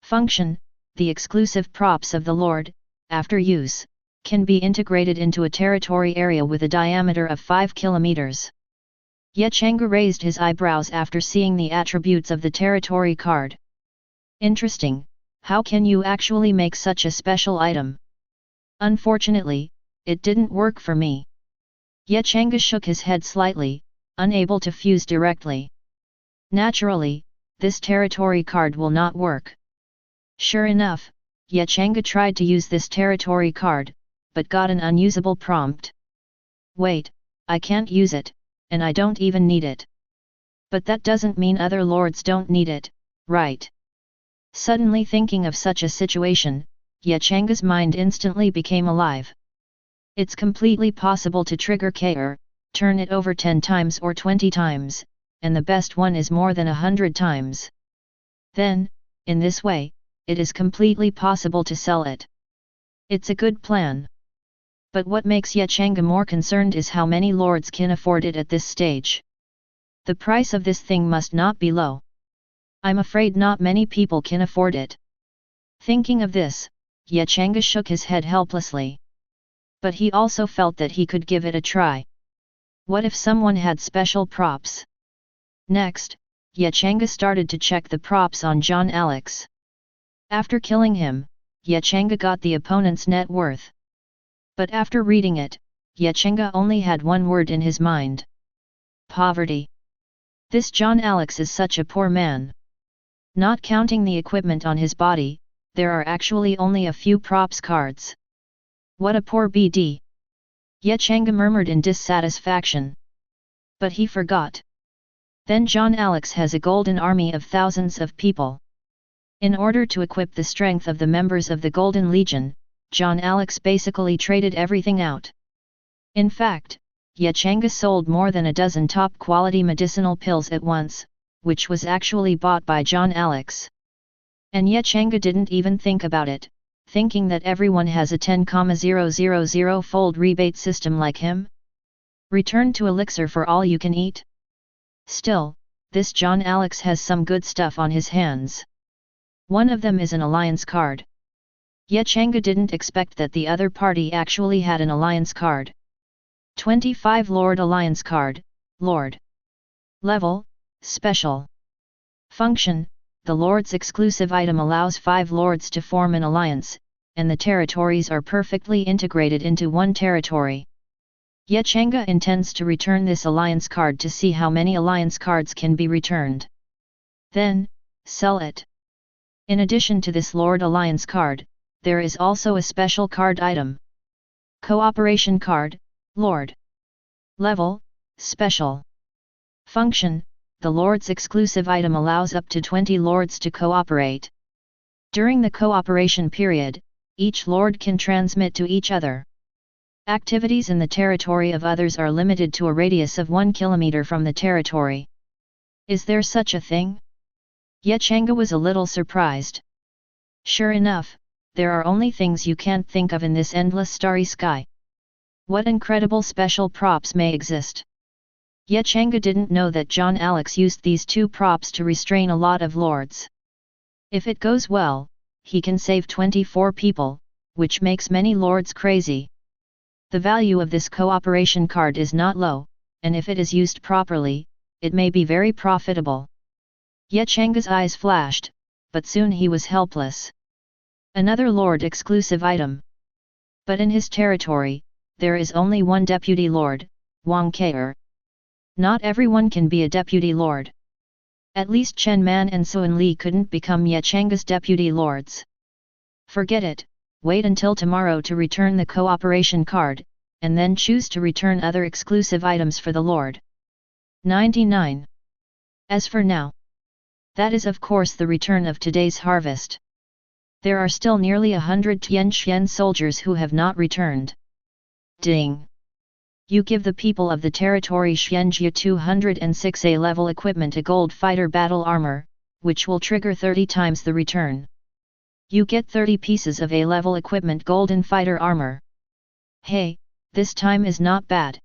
Function, the exclusive props of the Lord, after use, can be integrated into a territory area with a diameter of 5 kilometers. Changge raised his eyebrows after seeing the attributes of the territory card. Interesting, how can you actually make such a special item? Unfortunately, it didn't work for me. Changge shook his head slightly, unable to fuse directly. Naturally, this territory card will not work. Sure enough, Changge tried to use this territory card, but got an unusable prompt. Wait, I can't use it, and I don't even need it. But that doesn't mean other lords don't need it, right? Suddenly thinking of such a situation, Changge's mind instantly became alive. It's completely possible to trigger Changge, turn it over 10 times or 20 times, and the best one is more than 100 times. Then, in this way, it is completely possible to sell it. It's a good plan. But what makes Changge more concerned is how many lords can afford it at this stage. The price of this thing must not be low. I'm afraid not many people can afford it. Thinking of this, Changge shook his head helplessly. But he also felt that he could give it a try. What if someone had special props? Next, Changge started to check the props on John Alex. After killing him, Changge got the opponent's net worth. But after reading it, Changge only had one word in his mind. Poverty. This John Alex is such a poor man. Not counting the equipment on his body, there are actually only a few props cards. What a poor BD. Changge murmured in dissatisfaction. But he forgot. Then John Alex has a golden army of thousands of people. In order to equip the strength of the members of the Golden Legion, John Alex basically traded everything out. In fact, Changge sold more than a dozen top-quality medicinal pills at once, which was actually bought by John Alex. And Changge didn't even think about it, thinking that everyone has a 10,000-fold rebate system like him. Return to Elixir for all you can eat. Still, this John Alex has some good stuff on his hands. One of them is an alliance card. Changge didn't expect that the other party actually had an alliance card. 25 Lord Alliance card, Lord. Level, Special. Function, the Lord's exclusive item allows 5 Lords to form an alliance, and the territories are perfectly integrated into one territory. Changge intends to return this alliance card to see how many alliance cards can be returned. Then, sell it. In addition to this Lord Alliance card, there is also a special card item. Cooperation card, Lord. Level, Special. Function, the Lord's exclusive item allows up to 20 Lords to cooperate. During the cooperation period, each Lord can transmit to each other. Activities in the territory of others are limited to a radius of 1 kilometer from the territory. Is there such a thing? Changge was a little surprised. Sure enough, there are only things you can't think of in this endless starry sky. What incredible special props may exist? Changge didn't know that John Alex used these 2 props to restrain a lot of lords. If it goes well, he can save 24 people, which makes many lords crazy. The value of this cooperation card is not low, and if it is used properly, it may be very profitable. Yet Changge's eyes flashed, but soon he was helpless. Another lord exclusive item. But in his territory, there is only one deputy lord, Wang Kei. Not everyone can be a deputy lord. At least Chen Man and Sun Li couldn't become Ye Changge's deputy lords. Forget it, wait until tomorrow to return the cooperation card, and then choose to return other exclusive items for the lord. 99. As for now, that is of course the return of today's harvest. There are still nearly 100 Tianxian soldiers who have not returned. Ding! You give the people of the territory Xianjia 206 A-level equipment a gold fighter battle armor, which will trigger 30 times the return. You get 30 pieces of A-level equipment golden fighter armor. Hey, this time is not bad.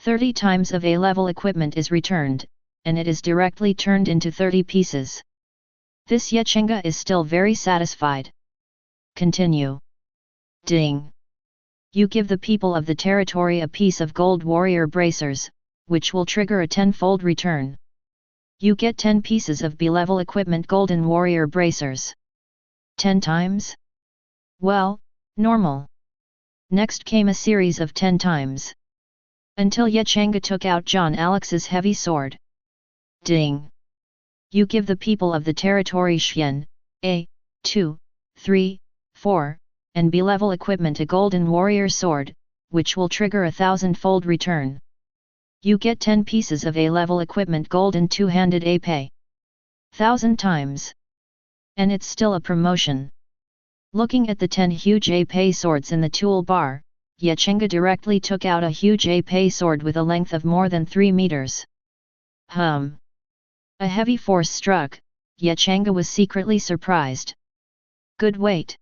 30 times of A-level equipment is returned, and it is directly turned into 30 pieces. This Ye Changge is still very satisfied. Continue. Ding! You give the people of the territory a piece of gold warrior bracers, which will trigger a 10-fold return. You get 10 pieces of B-level equipment golden warrior bracers. 10 times? Well, normal. Next came a series of 10 times. Until Ye Changge took out John Alex's heavy sword. Ding! You give the people of the territory Xian, A, 2, 3, 4, and B-level equipment a golden warrior sword, which will trigger a 1000-fold return. You get 10 pieces of A-level equipment golden two-handed épée. 1000 times. And it's still a promotion. Looking at the 10 huge épée swords in the toolbar, Ye Changge directly took out a huge épée sword with a length of more than 3 meters. A heavy force struck, Ye Changge was secretly surprised. Good weight.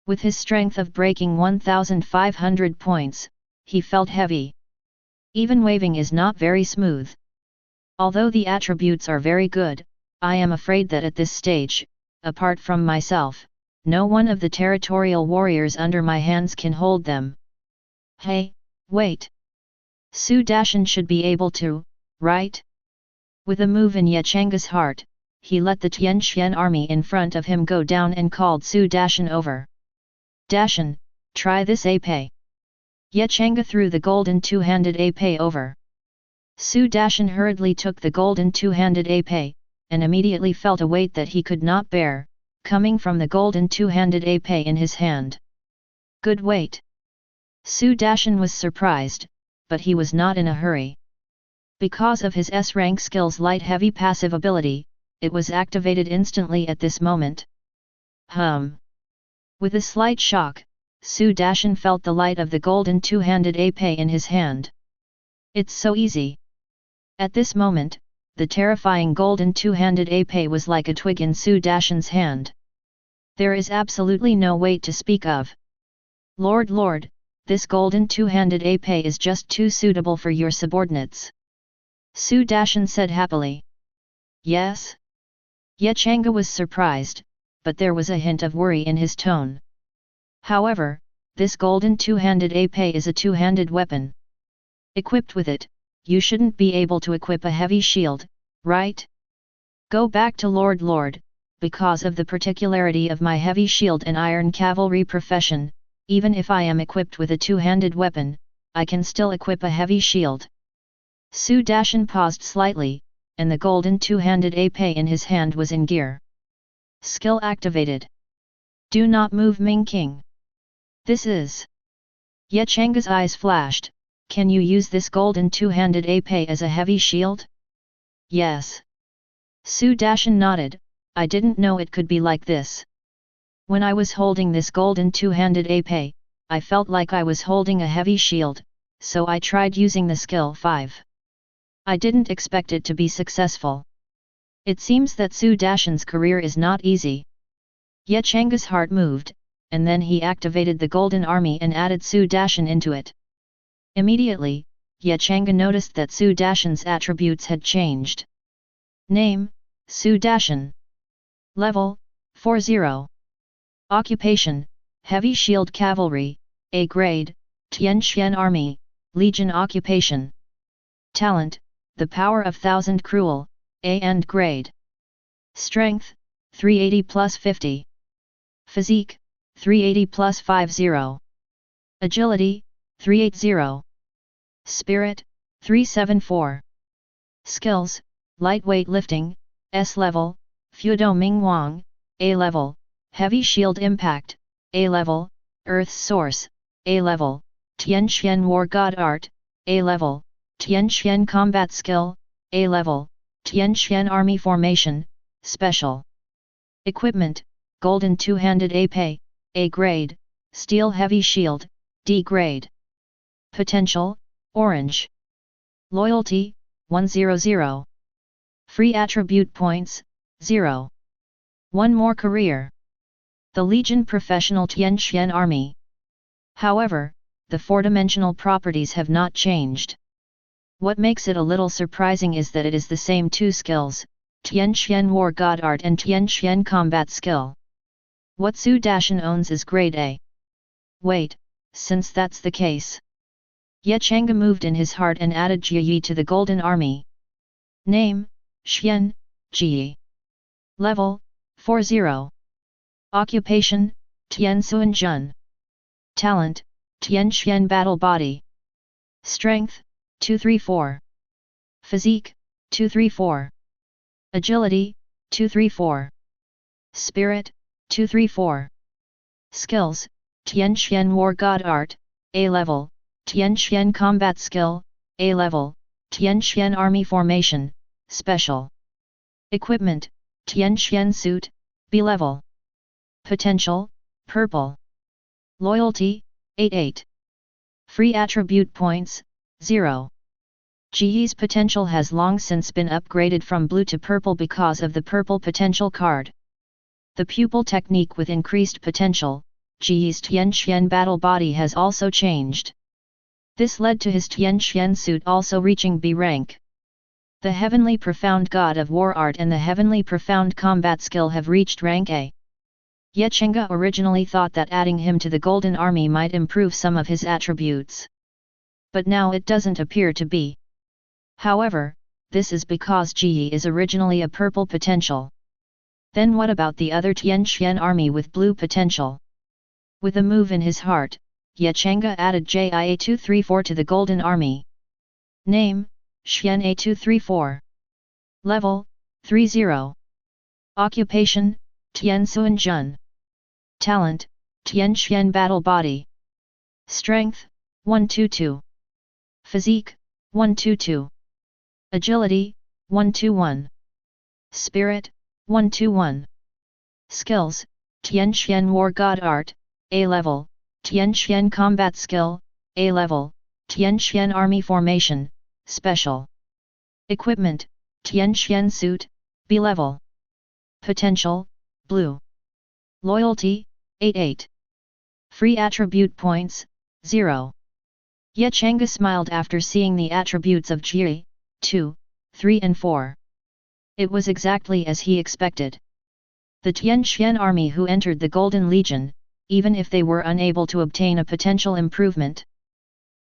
With his strength of breaking 1,500 points, he felt heavy. Even waving is not very smooth. Although the attributes are very good, I am afraid that at this stage, apart from myself, no one of the territorial warriors under my hands can hold them. Hey, wait. Su Dashan should be able to, right? With a move in Ye Changge's heart, he let the Tianxian army in front of him go down and called Su Dashan over. Dashan, try this épée. Ye Changge threw the golden two-handed épée over. Su Dashan hurriedly took the golden two-handed épée, and immediately felt a weight that he could not bear, coming from the golden two-handed épée in his hand. Good weight. Su Dashan was surprised, but he was not in a hurry. Because of his S-rank skill's light-heavy passive ability, it was activated instantly at this moment. With a slight shock, Su Dashan felt the light of the golden two-handed épée in his hand. It's so easy. At this moment, the terrifying golden two-handed épée was like a twig in Su Dashan's hand. There is absolutely no weight to speak of. Lord, this golden two-handed épée is just too suitable for your subordinates. Su Dashan said happily. Yes? Ye Changge was surprised, but there was a hint of worry in his tone. However, this golden two-handed épée is a two-handed weapon. Equipped with it, you shouldn't be able to equip a heavy shield, right? Go back to Lord, because of the particularity of my heavy shield and iron cavalry profession, even if I am equipped with a two-handed weapon, I can still equip a heavy shield. Su Dashan paused slightly, and the golden two-handed épée in his hand was in gear. Skill activated. Do not move, Ming King. This is... Ye Changge's eyes flashed. Can you use this golden two-handed épée as a heavy shield? Yes. Su Dashan nodded. I didn't know it could be like this. When I was holding this golden two-handed épée, I felt like I was holding a heavy shield, so I tried using the skill 5. I didn't expect it to be successful. It seems that Su Dashan's career is not easy. Ye Changge's heart moved, and then he activated the Golden Army and added Su Dashan into it. Immediately, Ye Changge noticed that Su Dashan's attributes had changed. Name, Su Dashan. Level, 40. Occupation, Heavy Shield Cavalry, A grade, Tianxian Army, Legion Occupation. Talent, The Power of Thousand Cruel, A and grade. Strength, 380 plus 50. Physique, 380 plus 50. Agility, 380. Spirit, 374. Skills, Lightweight Lifting, S level, Fudo Ming Wang, A level, Heavy Shield Impact, A level, Earth's Source, A level, Tianxian War God Art, A level, Tianxian Combat Skill, A level, Tianxian Army Formation, Special. Equipment, Golden Two-Handed Épée, A grade, Steel Heavy Shield, D grade. Potential, Orange. Loyalty, 100. Free Attribute Points, 0. One more career. The Legion Professional Tianxian Army. However, the four-dimensional properties have not changed. What makes it a little surprising is that it is the same two skills, Tianxian War God Art and Tianxian Combat Skill. What Su Dashan owns is grade A. Wait, since that's the case. Ye Changge moved in his heart and added Jie to the Golden Army. Name, Xian, Jie. Level, 40. Occupation, Tianxuan Jun. Talent, Tianxian Battle Body. Strength, 234. Physique, 234. Agility, 234. Spirit, 234. Skills, Tianxian War God Art, A level, Tianxian Combat Skill, A level, Tianxian Army Formation, Special. Equipment, Tianxian Suit, B level. Potential, Purple. Loyalty, 88. Free Attribute Points, 0. Jie's potential has long since been upgraded from blue to purple because of the purple potential card. The pupil technique with increased potential, Jie's Tianxian battle body has also changed. This led to his Tianxian suit also reaching B rank. The Heavenly Profound God of War Art and the Heavenly Profound Combat Skill have reached rank A. Ye Changge originally thought that adding him to the Golden Army might improve some of his attributes. But now it doesn't appear to be. However, this is because Jie is originally a purple potential. Then what about the other Tianxian army with blue potential? With a move in his heart, Ye Changge added JIA234 to the Golden Army. Name, Xian A234. Level, 30. Occupation, Tianxuan Jun. Talent, Tianxian Battle Body. Strength, 122. Physique, 122. Agility, 121. Spirit, 121. Skills, Tianxian War God Art, A level, Tianxian Combat Skill, A level, Tianxian Army Formation, Special. Equipment, Tianxian Suit, B level. Potential, Blue. Loyalty, 88. Free Attribute Points, 0. Ye Changge smiled after seeing the attributes of Jie, 2, 3 and 4. It was exactly as he expected. The Tianxian army who entered the Golden Legion, even if they were unable to obtain a potential improvement.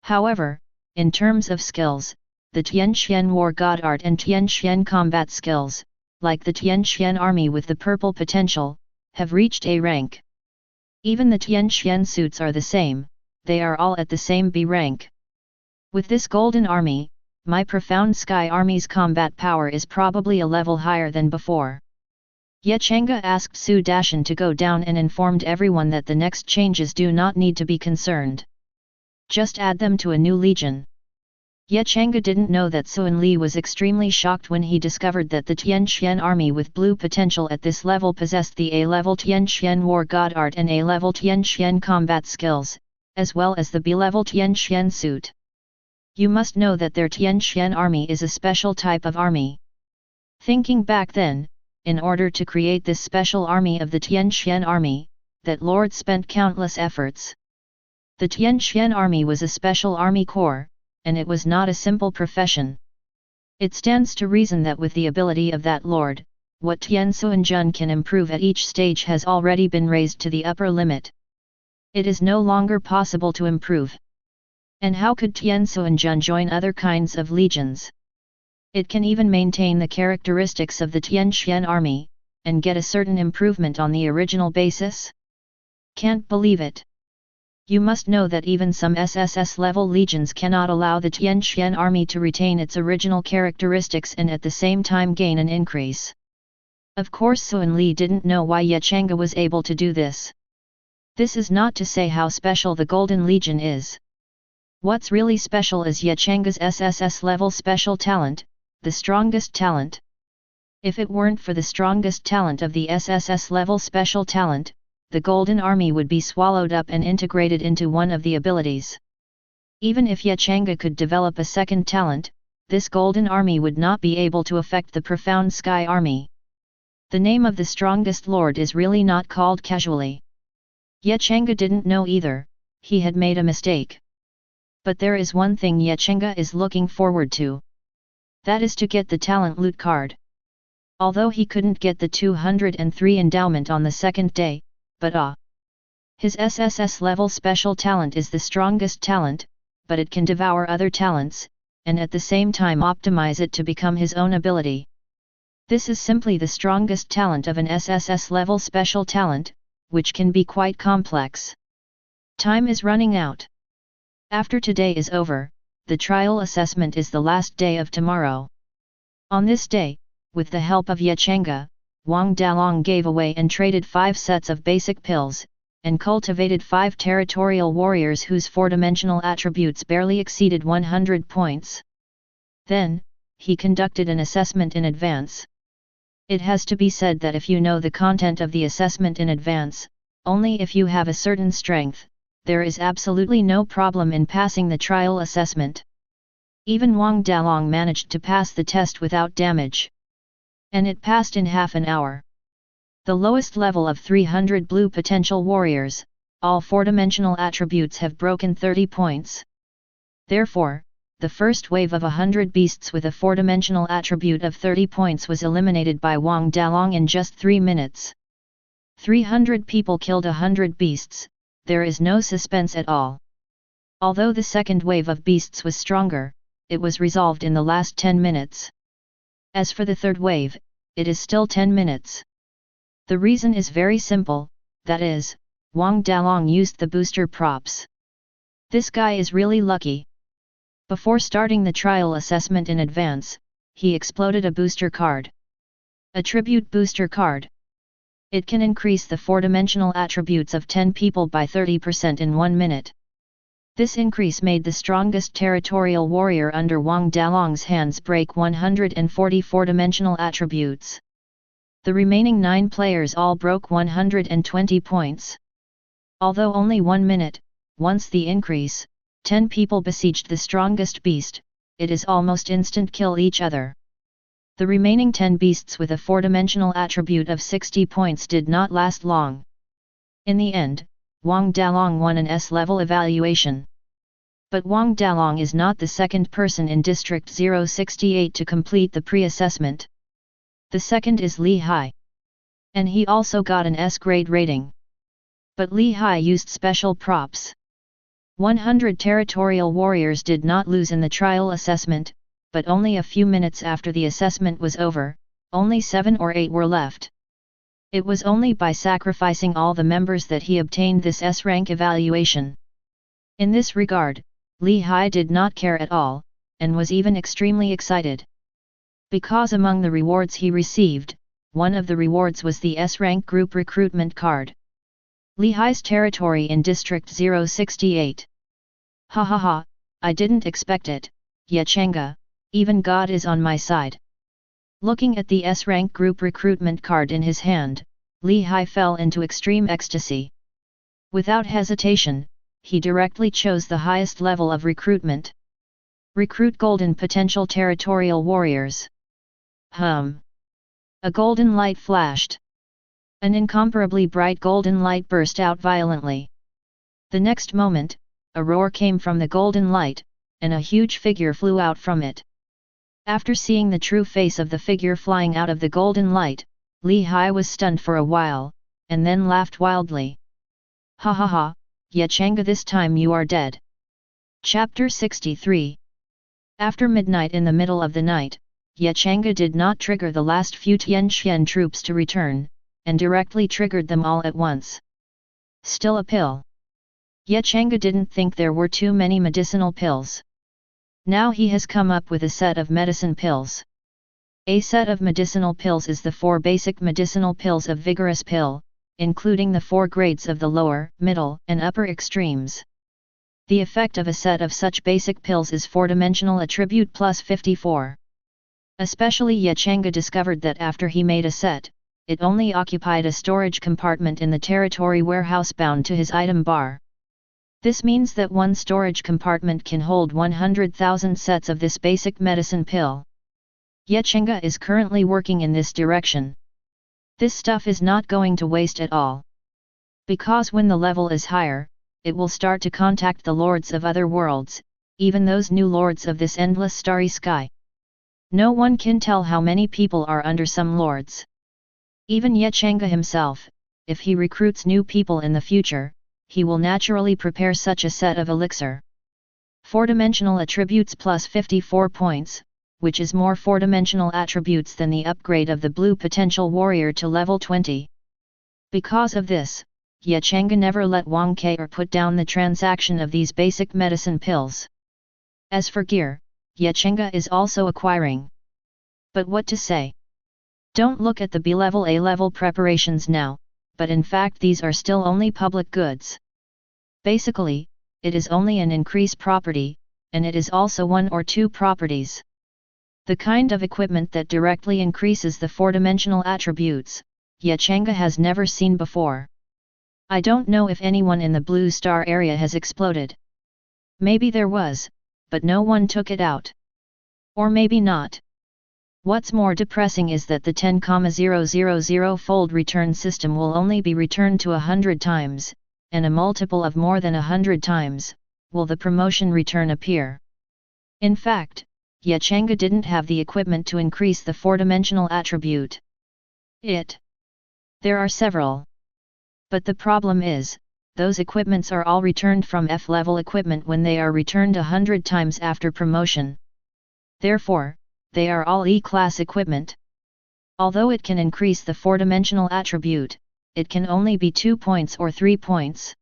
However, in terms of skills, the Tianxian War God Art and Tianxian Combat Skills, like the Tianxian army with the purple potential, have reached A rank. Even the Tianxian suits are the same, they are all at the same B rank. With this Golden Army, my Profound Sky Army's combat power is probably a level higher than before. Ye Changge asked Su Dashan to go down and informed everyone that the next changes do not need to be concerned. Just add them to a new legion. Ye Changge didn't know that Suan Li was extremely shocked when he discovered that the Tianxian army with blue potential at this level possessed the A-level Tianxian War God Art and A-level Tianxian Combat Skills, as well as the B-level Tianxian suit. You must know that their Tianxian army is a special type of army. Thinking back then, in order to create this special army of the Tianxian army, that Lord spent countless efforts. The Tianxian army was a special army corps, and it was not a simple profession. It stands to reason that with the ability of that Lord, what Tianxuan Jun can improve at each stage has already been raised to the upper limit. It is no longer possible to improve. And how could Tianxuanjun join other kinds of legions? It can even maintain the characteristics of the Tianxian army, and get a certain improvement on the original basis? Can't believe it. You must know that even some SSS-level legions cannot allow the Tianxian army to retain its original characteristics and at the same time gain an increase. Of course Sun Li didn't know why Ye Changge was able to do this. This is not to say how special the Golden Legion is. What's really special is Ye Changge's SSS-level special talent, the strongest talent. If it weren't for the strongest talent of the SSS-level special talent, the Golden Army would be swallowed up and integrated into one of the abilities. Even if Ye Changge could develop a second talent, this Golden Army would not be able to affect the Profound Sky Army. The name of the strongest lord is really not called casually. Ye Changge didn't know either, he had made a mistake. But there is one thing Ye Changge is looking forward to. That is to get the talent loot card. Although he couldn't get the 203 endowment on the second day, but his SSS level special talent is the strongest talent, but it can devour other talents, and at the same time optimize it to become his own ability. This is simply the strongest talent of an SSS level special talent, which can be quite complex. Time is running out. After today is over, the trial assessment is the last day of tomorrow. On this day, with the help of Ye Changge, Wang Dalong gave away and traded 5 sets of basic pills, and cultivated 5 territorial warriors whose 4-dimensional attributes barely exceeded 100 points. Then, he conducted an assessment in advance. It has to be said that if you know the content of the assessment in advance, only if you have a certain strength, there is absolutely no problem in passing the trial assessment. Even Wang Dalong managed to pass the test without damage. And it passed in half an hour. The lowest level of 300 blue potential warriors, all 4-dimensional attributes have broken 30 points. Therefore, the first wave of 100 beasts with a 4-dimensional attribute of 30 points was eliminated by Wang Dalong in just 3 minutes. 300 people killed 100 beasts, there is no suspense at all. Although the second wave of beasts was stronger, it was resolved in the last 10 minutes. As for the third wave, it is still 10 minutes. The reason is very simple, that is, Wang Dalong used the booster props. This guy is really lucky. Before starting the trial assessment in advance, he exploded a booster card. Attribute booster card. It can increase the 4-dimensional attributes of 10 people by 30% in 1 minute. This increase made the strongest territorial warrior under Wang Dalong's hands break 140 4-dimensional attributes. The remaining 9 players all broke 120 points. Although only 1 minute, once the increase, 10 people besieged the strongest beast, it is almost instant kill each other. The remaining 10 beasts with a 4-dimensional attribute of 60 points did not last long. In the end, Wang Dalong won an S-level evaluation. But Wang Dalong is not the second person in District 068 to complete the pre-assessment. The second is Li Hai. And he also got an S-grade rating. But Li Hai used special props. 100 territorial warriors did not lose in the trial assessment, but only a few minutes after the assessment was over, only 7 or 8 were left. It was only by sacrificing all the members that he obtained this S-rank evaluation. In this regard, Li Hai did not care at all, and was even extremely excited. Because among the rewards he received, one of the rewards was the S-rank group recruitment card. Li Hai's territory in District 068. Ha ha ha, I didn't expect it, Ye Changge, even God is on my side. Looking at the S-rank group recruitment card in his hand, Li Hai fell into extreme ecstasy. Without hesitation, he directly chose the highest level of recruitment. Recruit golden potential territorial warriors. A golden light flashed. An incomparably bright golden light burst out violently. The next moment, a roar came from the golden light, and a huge figure flew out from it. After seeing the true face of the figure flying out of the golden light, Li Hai was stunned for a while, and then laughed wildly. Ha ha ha, "Ya Changge, this time you are dead." Chapter 63. After midnight, in the middle of the night, Ya Changge did not trigger the last few Tianxian troops to return, and directly triggered them all at once. Still a pill. Ya Changge didn't think there were too many medicinal pills. Now he has come up with a set of medicine pills. A set of medicinal pills is the 4 basic medicinal pills of Vigorous Pill, including the 4 grades of the lower, middle, and upper extremes. The effect of a set of such basic pills is 4-dimensional attribute plus 54. Especially Ya Changge discovered that after he made a set, it only occupied a storage compartment in the territory warehouse bound to his item bar. This means that one storage compartment can hold 100,000 sets of this basic medicine pill. Ya Changge is currently working in this direction. This stuff is not going to waste at all. Because when the level is higher, it will start to contact the lords of other worlds, even those new lords of this endless starry sky. No one can tell how many people are under some lords. Even Ya Changge himself, if he recruits new people in the future, he will naturally prepare such a set of elixir. 4-dimensional attributes plus 54 points, which is more 4-dimensional attributes than the upgrade of the blue potential warrior to level 20. Because of this, Ya Changge never let Wang Ke or put down the transaction of these basic medicine pills. As for gear, Ya Changge is also acquiring. But what to say? Don't look at the B-level A-level preparations now, but in fact these are still only public goods. Basically, it is only an increase property, and it is also 1 or 2 properties. The kind of equipment that directly increases the 4-dimensional attributes, Ya Changge has never seen before. I don't know if anyone in the Blue Star area has exploded. Maybe there was, but no one took it out. Or maybe not. What's more depressing is that the 10,000-fold return system will only be returned to 100 times, and a multiple of more than 100 times, will the promotion return appear. In fact, Ya Changge didn't have the equipment to increase the 4-dimensional attribute. There are several. But the problem is, those equipments are all returned from F-level equipment when they are returned 100 times after promotion. Therefore, they are all E-class equipment. Although it can increase the 4-dimensional attribute, it can only be 2 points or 3 points.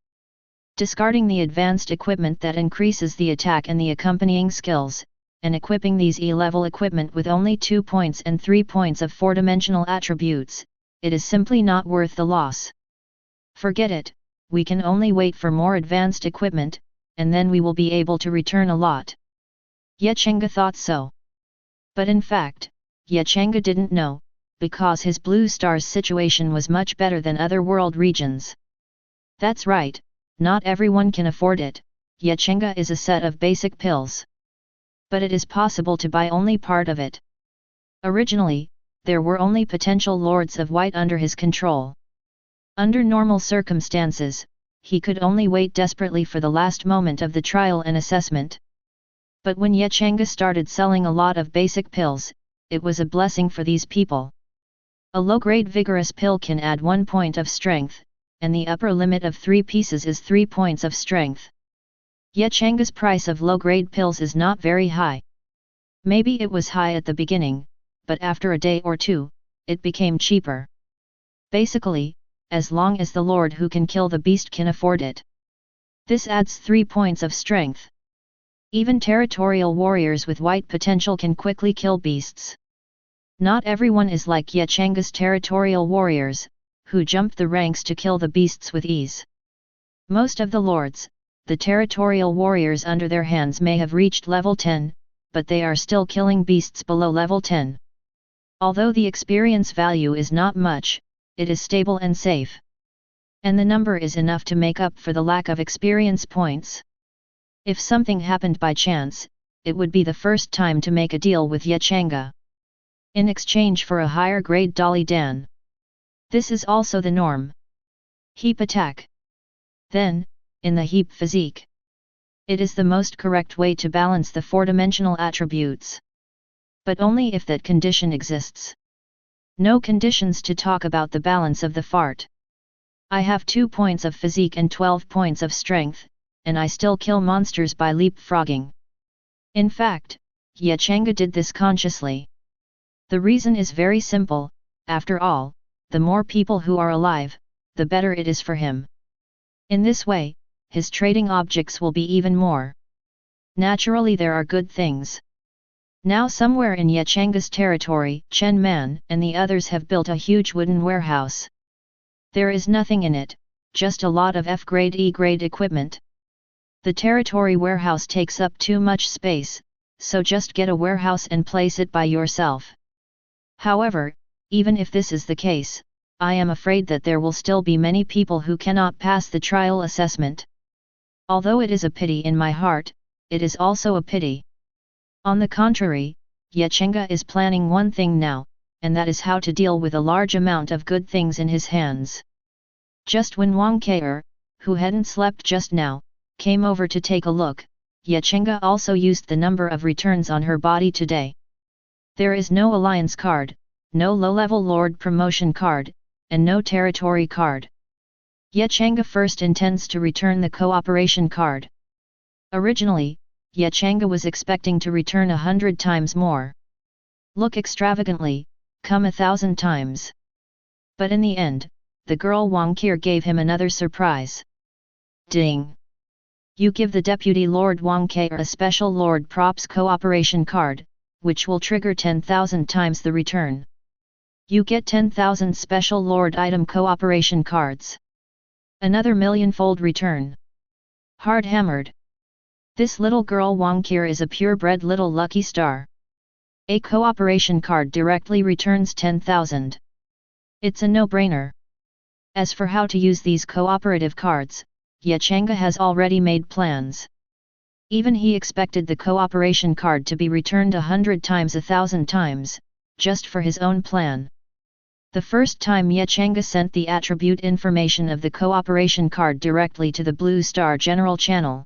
Discarding the advanced equipment that increases the attack and the accompanying skills, and equipping these E-level equipment with only 2 points and 3 points of 4-dimensional attributes, it is simply not worth the loss. Forget it, we can only wait for more advanced equipment, and then we will be able to return a lot. Ya Changge thought so. But in fact, Ya Changge didn't know, because his Blue Star's situation was much better than other world regions. That's right, not everyone can afford it. Ya Changge is a set of basic pills. But it is possible to buy only part of it. Originally, there were only potential lords of white under his control. Under normal circumstances, he could only wait desperately for the last moment of the trial and assessment. But when Ya Changge started selling a lot of basic pills, it was a blessing for these people. A low-grade vigorous pill can add 1 point of strength, and the upper limit of 3 pieces is 3 points of strength. Ya Changge's price of low-grade pills is not very high. Maybe it was high at the beginning, but after a day or two, it became cheaper. Basically, as long as the lord who can kill the beast can afford it. This adds 3 points of strength. Even territorial warriors with white potential can quickly kill beasts. Not everyone is like Ya Changge's territorial warriors, who jump the ranks to kill the beasts with ease. Most of the lords, the territorial warriors under their hands may have reached level 10, but they are still killing beasts below level 10. Although the experience value is not much, it is stable and safe. And the number is enough to make up for the lack of experience points. If something happened by chance, it would be the first time to make a deal with Ya Changge. In exchange for a higher grade Dolly Dan. This is also the norm. Heap attack. Then, in the heap physique. It is the most correct way to balance the 4-dimensional attributes. But only if that condition exists. No conditions to talk about the balance of the fart. I have 2 points of physique and 12 points of strength, and I still kill monsters by leapfrogging. In fact, Changge did this consciously. The reason is very simple, after all, the more people who are alive, the better it is for him. In this way, his trading objects will be even more. Naturally there are good things. Now somewhere in Changge's territory, Chen Man and the others have built a huge wooden warehouse. There is nothing in it, just a lot of F-grade E-grade equipment. The territory warehouse takes up too much space, so just get a warehouse and place it by yourself. However, even if this is the case, I am afraid that there will still be many people who cannot pass the trial assessment. Although it is a pity in my heart, it is also a pity. On the contrary, Changge is planning one thing now, and that is how to deal with a large amount of good things in his hands. Just when Wang Kei, who hadn't slept just now, came over to take a look, Changge also used the number of returns on her body today. There is no alliance card, no low-level lord promotion card, and no territory card. Changge first intends to return the cooperation card. Originally, Changge was expecting to return 100 times more. Look extravagantly, come 1,000 times. But in the end, the girl Wang Kei gave him another surprise. Ding! You give the Deputy Lord Wang Kei a special Lord Props cooperation card, which will trigger 10,000 times the return. You get 10,000 special Lord item cooperation cards. Another millionfold return. Hard hammered. This little girl Wang Kei is a purebred little lucky star. A cooperation card directly returns 10,000. It's a no-brainer. As for how to use these cooperative cards, Changge has already made plans. Even he expected the cooperation card to be returned 100 times 1,000 times, just for his own plan. The first time Changge sent the attribute information of the cooperation card directly to the Blue Star General Channel.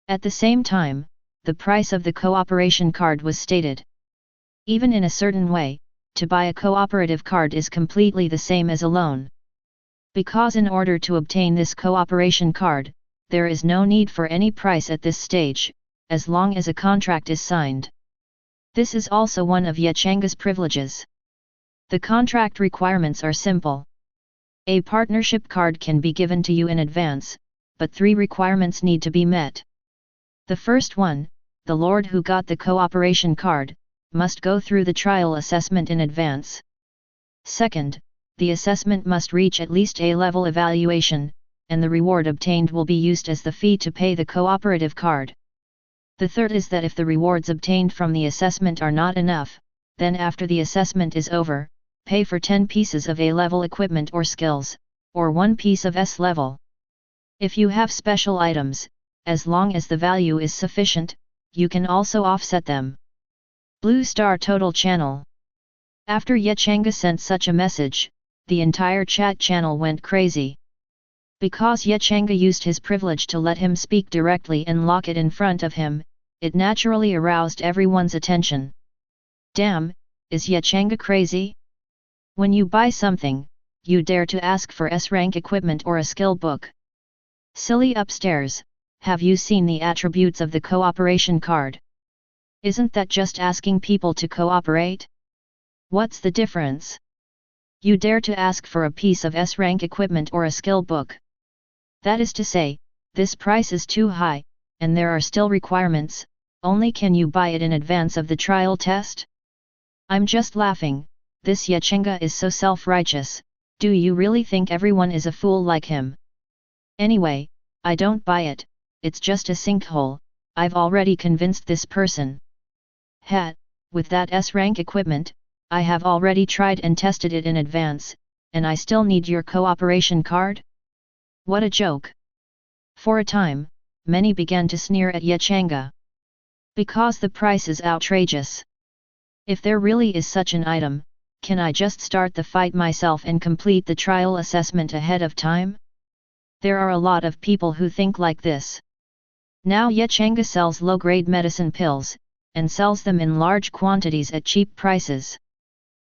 At the same time, the price of the cooperation card was stated. Even in a certain way, to buy a cooperative card is completely the same as a loan. Because in order to obtain this cooperation card, there is no need for any price at this stage, as long as a contract is signed. This is also one of Changge's privileges. The contract requirements are simple. A partnership card can be given to you in advance, but 3 requirements need to be met. The first one, the lord who got the cooperation card, must go through the trial assessment in advance. Second, the assessment must reach at least A-level evaluation, and the reward obtained will be used as the fee to pay the cooperative card. The third is that if the rewards obtained from the assessment are not enough, then after the assessment is over, pay for 10 pieces of A-level equipment or skills, or 1 piece of S-level. If you have special items, as long as the value is sufficient, you can also offset them. Blue Star Total Channel. After Changge sent such a message, the entire chat channel went crazy. Because Changge used his privilege to let him speak directly and lock it in front of him, it naturally aroused everyone's attention. Damn, is Changge crazy? When you buy something, you dare to ask for S-rank equipment or a skill book. Silly upstairs, have you seen the attributes of the cooperation card? Isn't that just asking people to cooperate? What's the difference? You dare to ask for a piece of S-rank equipment or a skill book. That is to say, this price is too high, and there are still requirements, only can you buy it in advance of the trial test? I'm just laughing, this Changge is so self-righteous, do you really think everyone is a fool like him? Anyway, I don't buy it, it's just a sinkhole, I've already convinced this person. With that S-rank equipment, I have already tried and tested it in advance, and I still need your cooperation card? What a joke! For a time, many began to sneer at Changge. Because the price is outrageous. If there really is such an item, can I just start the fight myself and complete the trial assessment ahead of time? There are a lot of people who think like this. Now Changge sells low-grade medicine pills, and sells them in large quantities at cheap prices.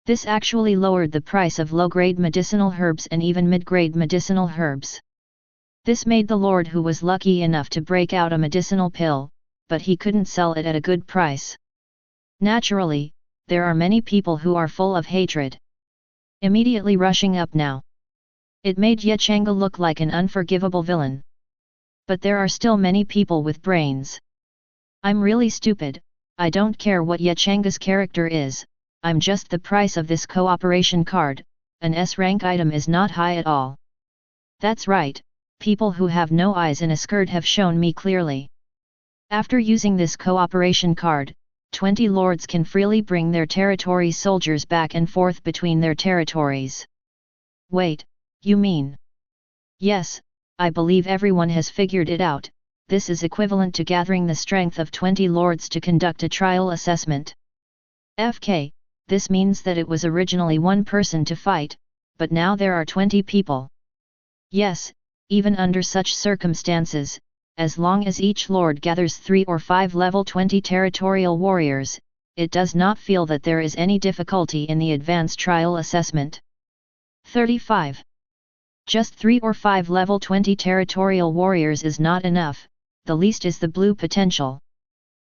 This actually lowered the price of low-grade medicinal herbs and even mid-grade medicinal herbs. This made the Lord, who was lucky enough to break out a medicinal pill, but he couldn't sell it at a good price. Naturally, there are many people who are full of hatred, immediately rushing up now. It made Changge look like an unforgivable villain. But there are still many people with brains. I'm really stupid, I don't care what Changge's character is, I'm just the price of this cooperation card, an S-rank item is not high at all. That's right, people who have no eyes in a skirt have shown me clearly. After using this cooperation card, 20 lords can freely bring their territory soldiers back and forth between their territories. Wait, you mean? Yes, I believe everyone has figured it out, this is equivalent to gathering the strength of 20 lords to conduct a trial assessment. FK, this means that it was originally one person to fight, but now there are 20 people. Yes, even under such circumstances, as long as each lord gathers 3 or 5 level 20 territorial warriors, it does not feel that there is any difficulty in the advanced trial assessment. 35. Just 3 or 5 level 20 territorial warriors is not enough, the least is the blue potential.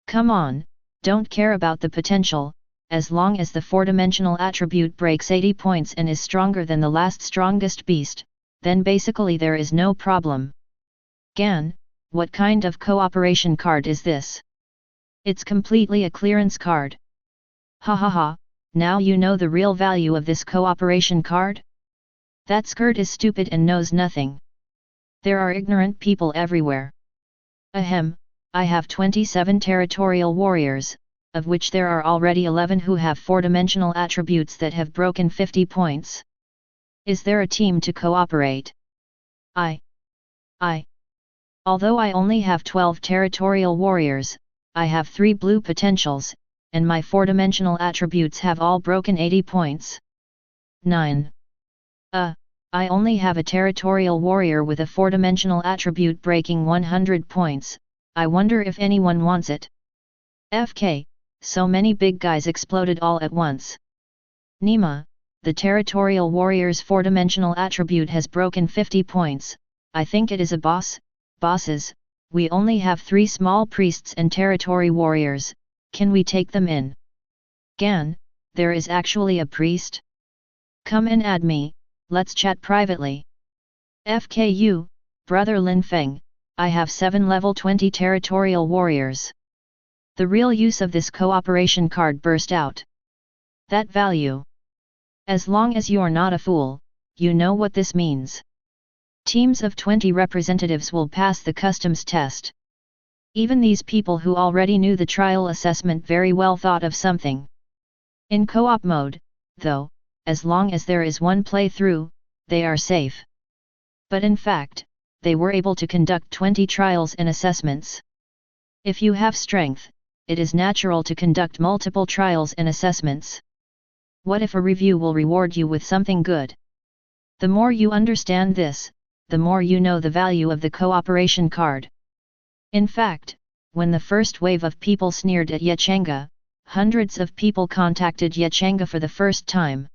Come on, don't care about the potential, as long as the 4-dimensional attribute breaks 80 points and is stronger than the last strongest beast, then basically there is no problem. Gan, what kind of cooperation card is this? It's completely a clearance card. Ha ha ha, now you know the real value of this cooperation card? That skirt is stupid and knows nothing. There are ignorant people everywhere. Ahem, I have 27 territorial warriors, of which there are already 11 who have 4-dimensional attributes that have broken 50 points. Is there a team to cooperate? Although I only have 12 territorial warriors, I have 3 blue potentials, and my 4-dimensional attributes have all broken 80 points. 9. I only have a territorial warrior with a 4-dimensional attribute breaking 100 points, I wonder if anyone wants it. FK, so many big guys exploded all at once. Nima, the territorial warrior's 4-dimensional attribute has broken 50 points, I think it is a boss. Bosses, we only have 3 small priests and territory warriors, can we take them in? Gan, there is actually a priest? Come and add me, let's chat privately. FKU, brother Lin Feng, I have 7 level 20 territorial warriors. The real use of this cooperation card burst out. That value. As long as you're not a fool, you know what this means. Teams of 20 representatives will pass the customs test. Even these people who already knew the trial assessment very well thought of something. In co-op mode, though, as long as there is one playthrough, they are safe. But in fact, they were able to conduct 20 trials and assessments. If you have strength, it is natural to conduct multiple trials and assessments. What if a review will reward you with something good? The more you understand this, the more you know the value of the cooperation card. In fact, when the first wave of people sneered at Changge, hundreds of people contacted Changge for the first time.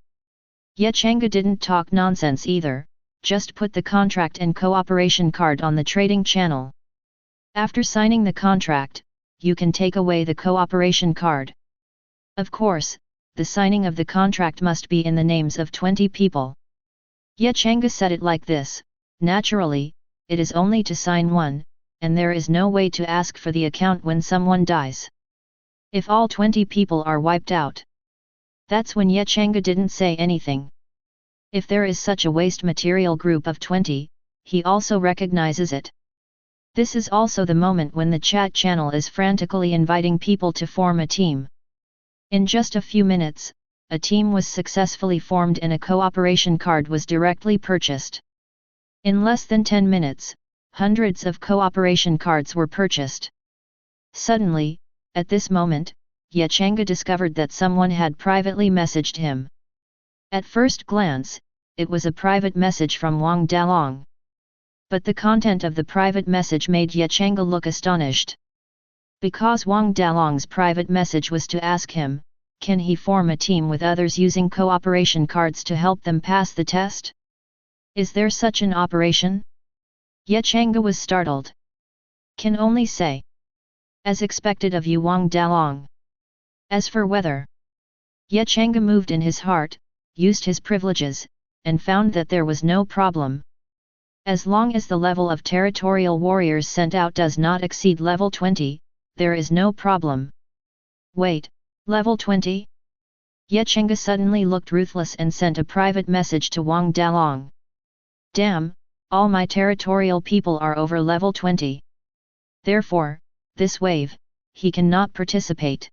Changge didn't talk nonsense either, just put the contract and cooperation card on the trading channel. After signing the contract, you can take away the cooperation card. Of course, the signing of the contract must be in the names of 20 people. Changge said it like this. Naturally, it is only to sign one, and there is no way to ask for the account when someone dies. If all 20 people are wiped out. That's when Changge didn't say anything. If there is such a waste material group of 20, he also recognizes it. This is also the moment when the chat channel is frantically inviting people to form a team. In just a few minutes, a team was successfully formed and a cooperation card was directly purchased. In less than 10 minutes, hundreds of cooperation cards were purchased. Suddenly, at this moment, Changge discovered that someone had privately messaged him. At first glance, it was a private message from Wang Dalong. But the content of the private message made Changge look astonished. Because Wang Dalong's private message was to ask him, Can he form a team with others using cooperation cards to help them pass the test? Is there such an operation? Changge was startled. Can only say. As expected of you, Wang Dalong. As for whether Changge moved in his heart, used his privileges, and found that there was no problem. As long as the level of territorial warriors sent out does not exceed level 20, there is no problem. Wait, level 20? Changge suddenly looked ruthless and sent a private message to Wang Dalong. Damn, all my territorial people are over level 20. Therefore, this wave, he cannot participate.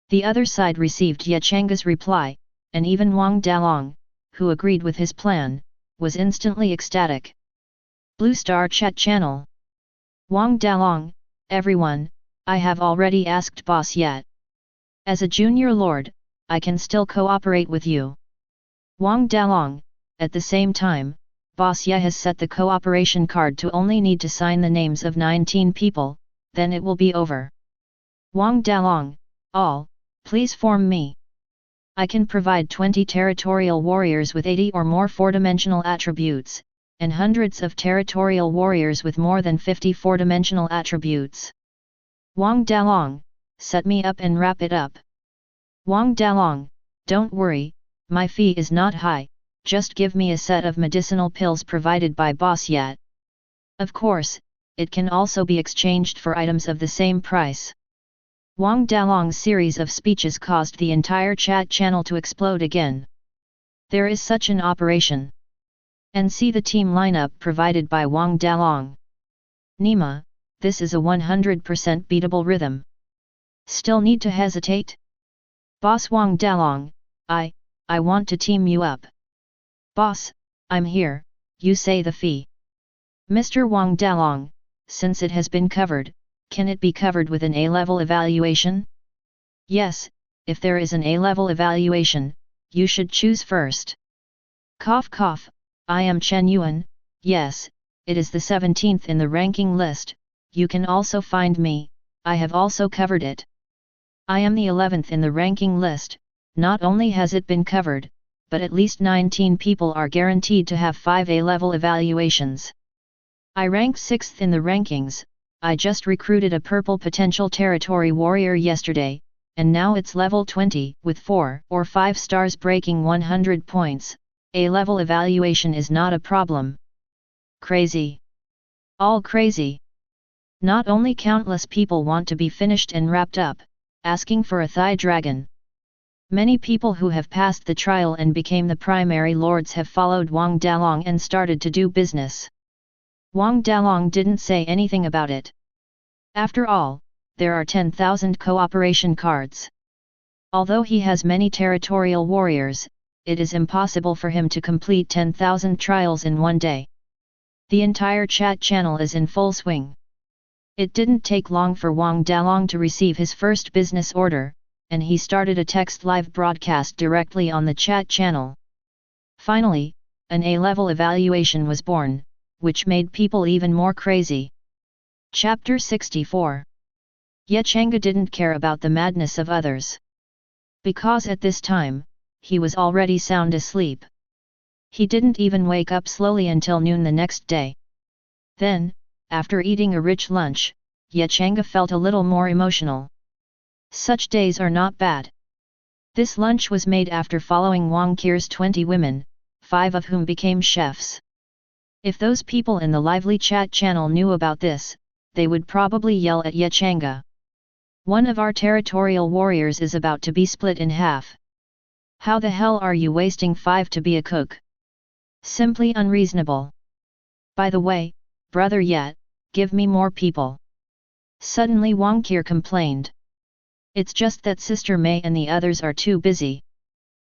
The other side received Changge's reply, and even Wang Dalong, who agreed with his plan, was instantly ecstatic. Blue Star Chat Channel. Wang Dalong, everyone, I have already asked boss yet. As a junior lord, I can still cooperate with you. Wang Dalong, at the same time, boss Ye has set the cooperation card to only need to sign the names of 19 people, then it will be over. Wang Dalong, all, please form me. I can provide 20 territorial warriors with 80 or more 4-dimensional attributes, and hundreds of territorial warriors with more than 50 4-dimensional attributes. Wang Dalong, set me up and wrap it up. Wang Dalong, don't worry, my fee is not high, just give me a set of medicinal pills provided by boss Yat. Of course, it can also be exchanged for items of the same price. Wang Dalong's series of speeches caused the entire chat channel to explode again. There is such an operation. And see the team lineup provided by Wang Dalong. Nima, this is a 100% beatable rhythm. Still need to hesitate? Boss Wang Dalong, I want to team you up. Boss, I'm here, you say the fee. Mr. Wang Dalong, since it has been covered, can it be covered with an A-level evaluation? Yes, if there is an A-level evaluation, you should choose first. Cough cough, I am Chen Yuan, yes, it is the 17th in the ranking list, you can also find me, I have also covered it. I am the 11th in the ranking list, not only has it been covered, but at least 19 people are guaranteed to have 5 A-level evaluations. I rank 6th in the rankings, I just recruited a purple potential territory warrior yesterday, and now it's level 20 with 4 or 5 stars breaking 100 points. A-level evaluation is not a problem. Crazy. All crazy. Not only countless people want to be finished and wrapped up, asking for a Thigh Dragon. Many people who have passed the trial and became the primary lords have followed Wang Dalong and started to do business. Wang Dalong didn't say anything about it. After all, there are 10,000 cooperation cards. Although he has many territorial warriors, it is impossible for him to complete 10,000 trials in one day. The entire chat channel is in full swing. It didn't take long for Wang Dalong to receive his first business order, and he started a text live broadcast directly on the chat channel. Finally, an A-level evaluation was born, which made people even more crazy. Chapter 64. Changge didn't care about the madness of others. Because at this time, he was already sound asleep. He didn't even wake up slowly until noon the next day. Then, after eating a rich lunch, Changge felt a little more emotional. Such days are not bad. This lunch was made after following Wang Kir's 20 women, 5 of whom became chefs. If those people in the lively chat channel knew about this, they would probably yell at Changge. One of our territorial warriors is about to be split in half. How the hell are you wasting 5 to be a cook? Simply unreasonable. By the way, brother Yet, give me more people. Suddenly Wang Kir complained. It's just that Sister May and the others are too busy.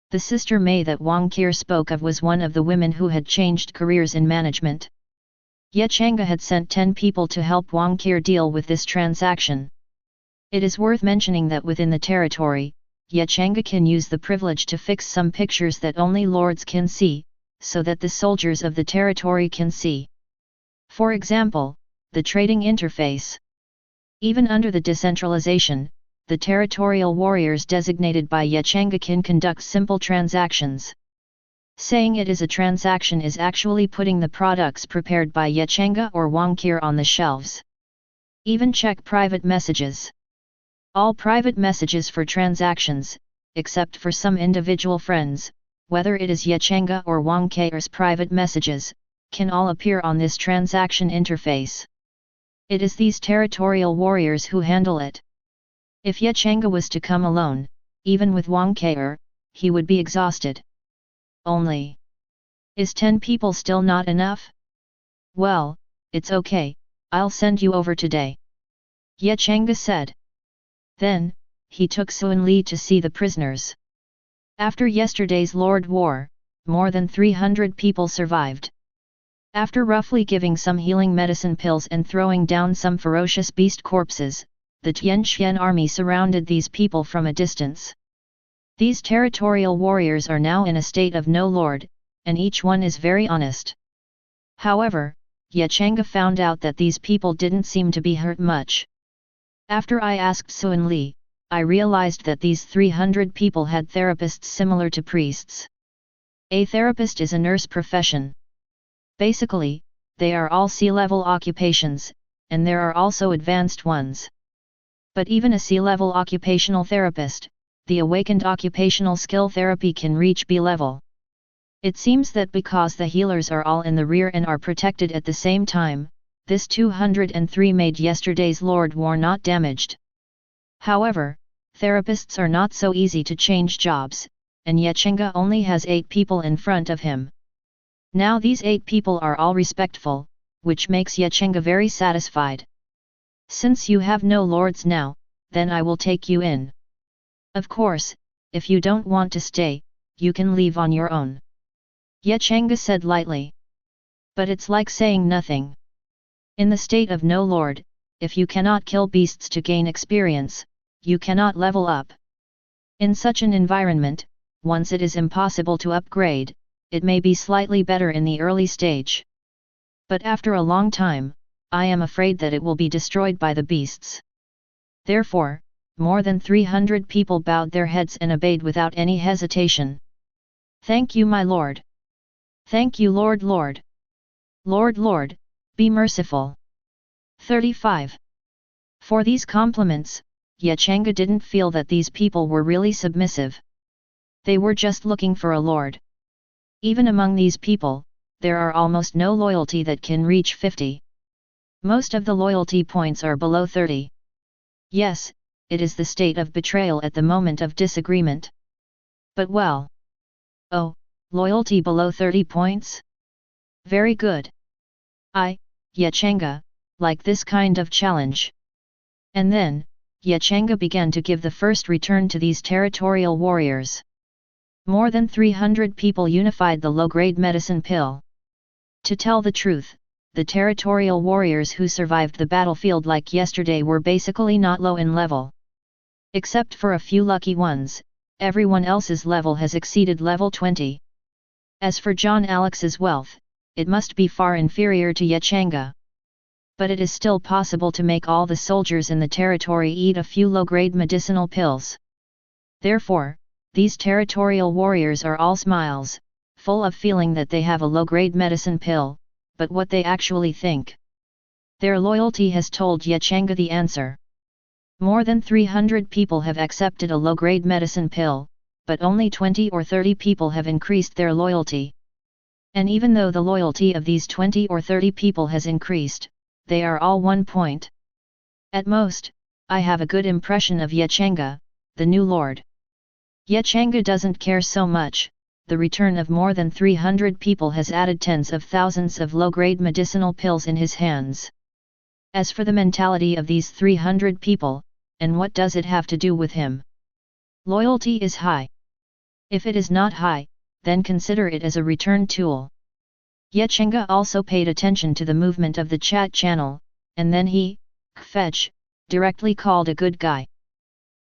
The Sister May that Wang Kir spoke of was one of the women who had changed careers in management. Changge had sent 10 people to help Wang Kir deal with this transaction. It is worth mentioning that within the territory, Changge can use the privilege to fix some pictures that only lords can see, so that the soldiers of the territory can see. For example, the trading interface. Even under the decentralization, the territorial warriors designated by Changge can conduct simple transactions. Saying it is a transaction is actually putting the products prepared by Changge or Wangkir on the shelves. Even check private messages. All private messages for transactions, except for some individual friends, whether it is Changge or Wangkir's private messages, can all appear on this transaction interface. It is these territorial warriors who handle it. If Changge was to come alone, even with Wangkir, he would be exhausted. Only. Is 10 people still not enough? Well, it's okay, I'll send you over today. Changge said. Then, he took Sun Li to see the prisoners. After yesterday's Lord War, more than 300 people survived. After roughly giving some healing medicine pills and throwing down some ferocious beast corpses, the Tianxian army surrounded these people from a distance. These territorial warriors are now in a state of no lord, and each one is very honest. However, Changge found out that these people didn't seem to be hurt much. After I asked Sun Li, I realized that these 300 people had therapists similar to priests. A therapist is a nurse profession. Basically, they are all C-level occupations, and there are also advanced ones. But even a C-level occupational therapist, the awakened occupational skill therapy can reach B-level. It seems that because the healers are all in the rear and are protected at the same time, this 203 made yesterday's Lord War not damaged. However, therapists are not so easy to change jobs, and Changge only has 8 people in front of him. Now these 8 people are all respectful, which makes Changge very satisfied. Since you have no lords now, then I will take you in. Of course, if you don't want to stay, you can leave on your own. Changge said lightly. But it's like saying nothing. In the state of no lord, if you cannot kill beasts to gain experience, you cannot level up. In such an environment, once it is impossible to upgrade, it may be slightly better in the early stage. But after a long time, I am afraid that it will be destroyed by the beasts. Therefore, more than 300 people bowed their heads and obeyed without any hesitation. Thank you, my lord. Thank you, Lord. Lord, be merciful. 35. For these compliments, Changge didn't feel that these people were really submissive. They were just looking for a lord. Even among these people, there are almost no loyalty that can reach 50. Most of the loyalty points are below 30. Yes, it is the state of betrayal at the moment of disagreement. But well. Oh, loyalty below 30 points? Very good. Changge, like this kind of challenge. And then, Changge began to give the first return to these territorial warriors. More than 300 people unified the low-grade medicine pill. To tell the truth, the territorial warriors who survived the battlefield like yesterday were basically not low in level. Except for a few lucky ones, everyone else's level has exceeded level 20. As for John Alex's wealth, it must be far inferior to Changge. But it is still possible to make all the soldiers in the territory eat a few low-grade medicinal pills. Therefore, these territorial warriors are all smiles, full of feeling that they have a low-grade medicine pill, but what they actually think. Their loyalty has told Changge the answer. More than 300 people have accepted a low-grade medicine pill, but only 20 or 30 people have increased their loyalty. And even though the loyalty of these 20 or 30 people has increased, they are all 1 point. At most, I have a good impression of Changge, the new lord. Changge doesn't care so much. The return of more than 300 people has added tens of thousands of low-grade medicinal pills in his hands. As for the mentality of these 300 people, and what does it have to do with him? Loyalty is high. If it is not high, then consider it as a return tool. Changge also paid attention to the movement of the chat channel, and then he, Fetch, directly called a good guy.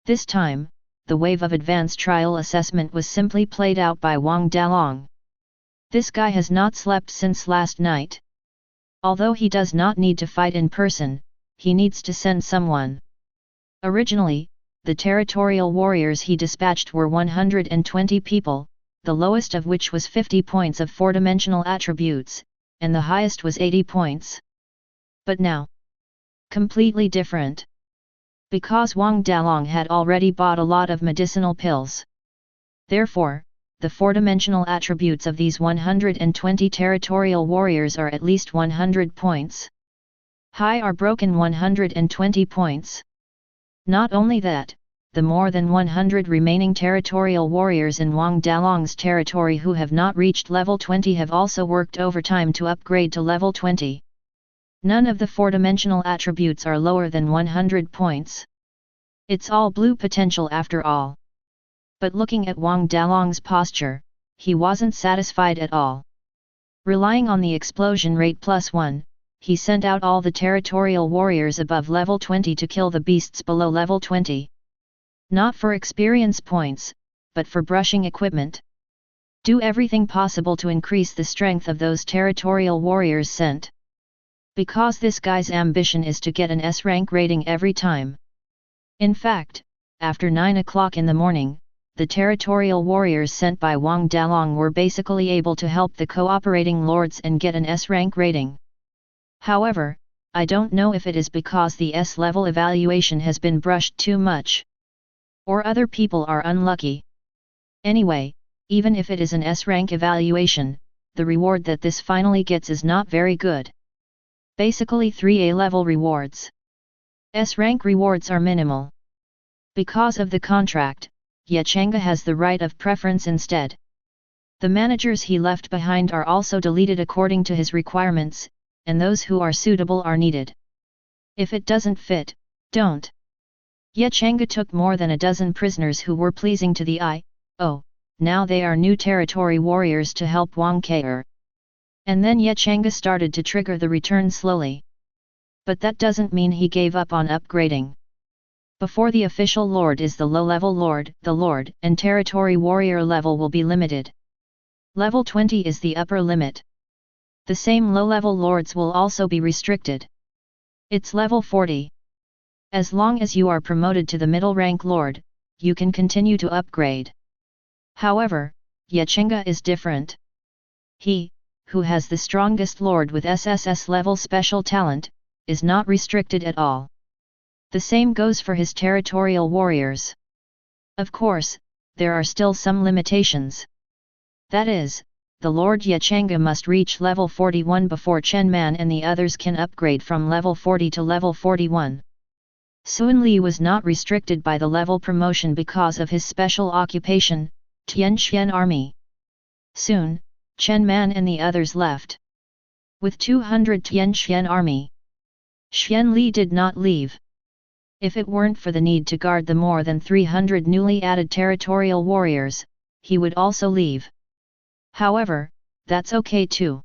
This time, the wave of advanced trial assessment was simply played out by Wang Dalong. This guy has not slept since last night. Although he does not need to fight in person, he needs to send someone. Originally, the territorial warriors he dispatched were 120 people, the lowest of which was 50 points of 4-dimensional attributes, and the highest was 80 points. But now, completely different. Because Wang Dalong had already bought a lot of medicinal pills. Therefore, the 4-dimensional attributes of these 120 territorial warriors are at least 100 points. High are broken 120 points. Not only that, the more than 100 remaining territorial warriors in Wang Dalong's territory who have not reached level 20 have also worked overtime to upgrade to level 20. None of the 4-dimensional attributes are lower than 100 points. It's all blue potential after all. But looking at Wang Dalong's posture, he wasn't satisfied at all. Relying on the explosion rate +1, he sent out all the territorial warriors above level 20 to kill the beasts below level 20. Not for experience points, but for brushing equipment. Do everything possible to increase the strength of those territorial warriors sent. Because this guy's ambition is to get an S rank rating every time. In fact, after 9 o'clock in the morning, the territorial warriors sent by Wang Dalong were basically able to help the cooperating lords and get an S rank rating. However, I don't know if it is because the S level evaluation has been brushed too much. Or other people are unlucky. Anyway, even if it is an S rank evaluation, the reward that this finally gets is not very good. Basically 3A level rewards. S rank rewards are minimal. Because of the contract, Changge has the right of preference instead. The managers he left behind are also deleted according to his requirements, and those who are suitable are needed. If it doesn't fit, don't. Changge took more than a dozen prisoners who were pleasing to the eye. Oh, now they are new territory warriors to help Wang Ke. And then Changge started to trigger the return slowly. But that doesn't mean he gave up on upgrading. Before the official lord is the low-level lord, the lord and territory warrior level will be limited. Level 20 is the upper limit. The same low-level lords will also be restricted. It's level 40. As long as you are promoted to the middle rank lord, you can continue to upgrade. However, Changge is different. He, who has the strongest lord with SSS level special talent, is not restricted at all. The same goes for his territorial warriors. Of course, there are still some limitations. That is, the Lord Changge must reach level 41 before Chen Man and the others can upgrade from level 40 to level 41. Sun Li was not restricted by the level promotion because of his special occupation, Tianxian Army. Soon, Chen Man and the others left. With 200 Tianxian Army, Xian Li did not leave. If it weren't for the need to guard the more than 300 newly added territorial warriors, he would also leave. However, that's okay too.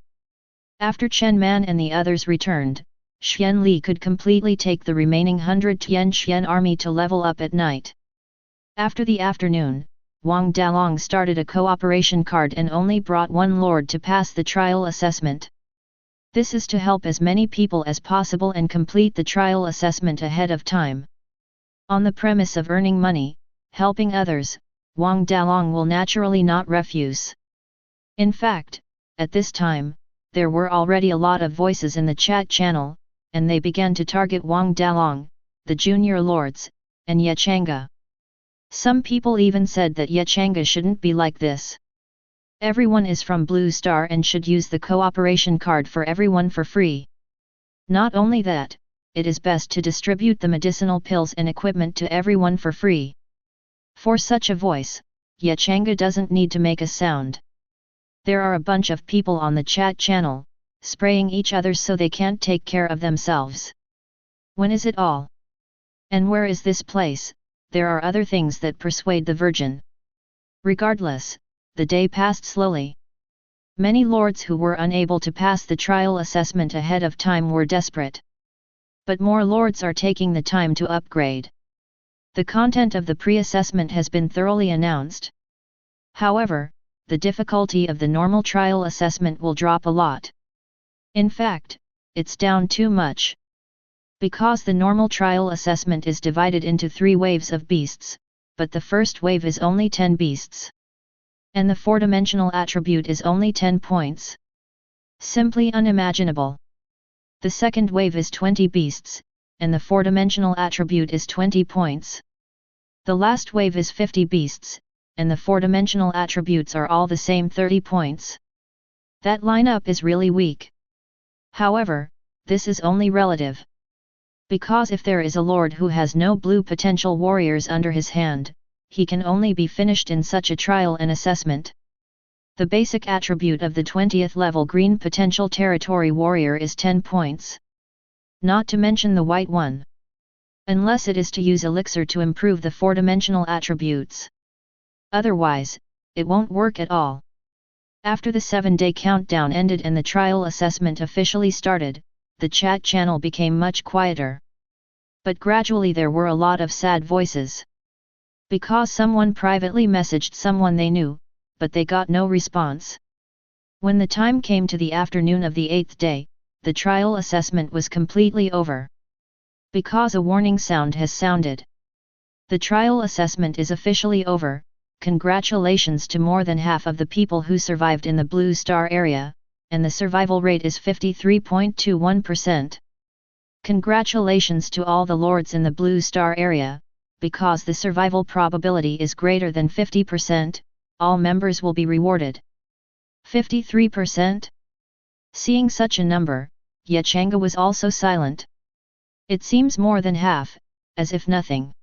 After Chen Man and the others returned, Xian Li could completely take the remaining 100 Tianxian army to level up at night. After the afternoon, Wang Dalong started a cooperation card and only brought one lord to pass the trial assessment. This is to help as many people as possible and complete the trial assessment ahead of time. On the premise of earning money, helping others, Wang Dalong will naturally not refuse. In fact, at this time, there were already a lot of voices in the chat channel, and they began to target Wang Dalong, the junior lords, and Changge. Some people even said that Changge shouldn't be like this. Everyone is from Blue Star and should use the cooperation card for everyone for free. Not only that, it is best to distribute the medicinal pills and equipment to everyone for free. For such a voice, Changge doesn't need to make a sound. There are a bunch of people on the chat channel, spraying each other so they can't take care of themselves. When is it all? And where is this place? There are other things that persuade the Virgin. Regardless, the day passed slowly. Many lords who were unable to pass the trial assessment ahead of time were desperate. But more lords are taking the time to upgrade. The content of the pre-assessment has been thoroughly announced. However, the difficulty of the normal trial assessment will drop a lot. In fact, it's down too much. Because the normal trial assessment is divided into 3 waves of beasts, but the first wave is only 10 beasts. And the 4-dimensional attribute is only 10 points. Simply unimaginable. The second wave is 20 beasts, and the 4-dimensional attribute is 20 points. The last wave is 50 beasts, and the 4-dimensional attributes are all the same 30 points. That lineup is really weak. However, this is only relative. Because if there is a lord who has no blue potential warriors under his hand, he can only be finished in such a trial and assessment. The basic attribute of the 20th level green potential territory warrior is 10 points. Not to mention the white one. Unless it is to use elixir to improve the 4-dimensional attributes. Otherwise, it won't work at all. After the 7-day countdown ended and the trial assessment officially started, the chat channel became much quieter. But gradually there were a lot of sad voices. Because someone privately messaged someone they knew, but they got no response. When the time came to the afternoon of the 8th day, the trial assessment was completely over. Because a warning sound has sounded. The trial assessment is officially over. Congratulations to more than half of the people who survived in the blue star area, and the survival rate is 53.21%. Congratulations to all the lords in the blue star area, because the survival probability is greater than 50%, all members will be rewarded. 53%? Seeing such a number, Changge was also silent. It seems more than half, as if nothing.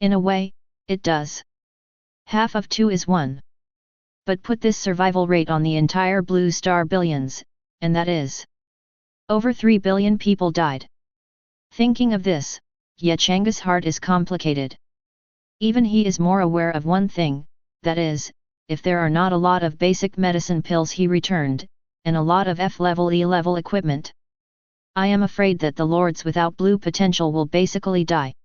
In a way, it does. Half of 2 is 1. But put this survival rate on the entire blue star billions, and that is over 3 billion people died. Thinking of this, Changge's heart is complicated. Even he is more aware of one thing, that is, if there are not a lot of basic medicine pills he returned, and a lot of F-level E-level equipment. I am afraid that the lords without blue potential will basically die.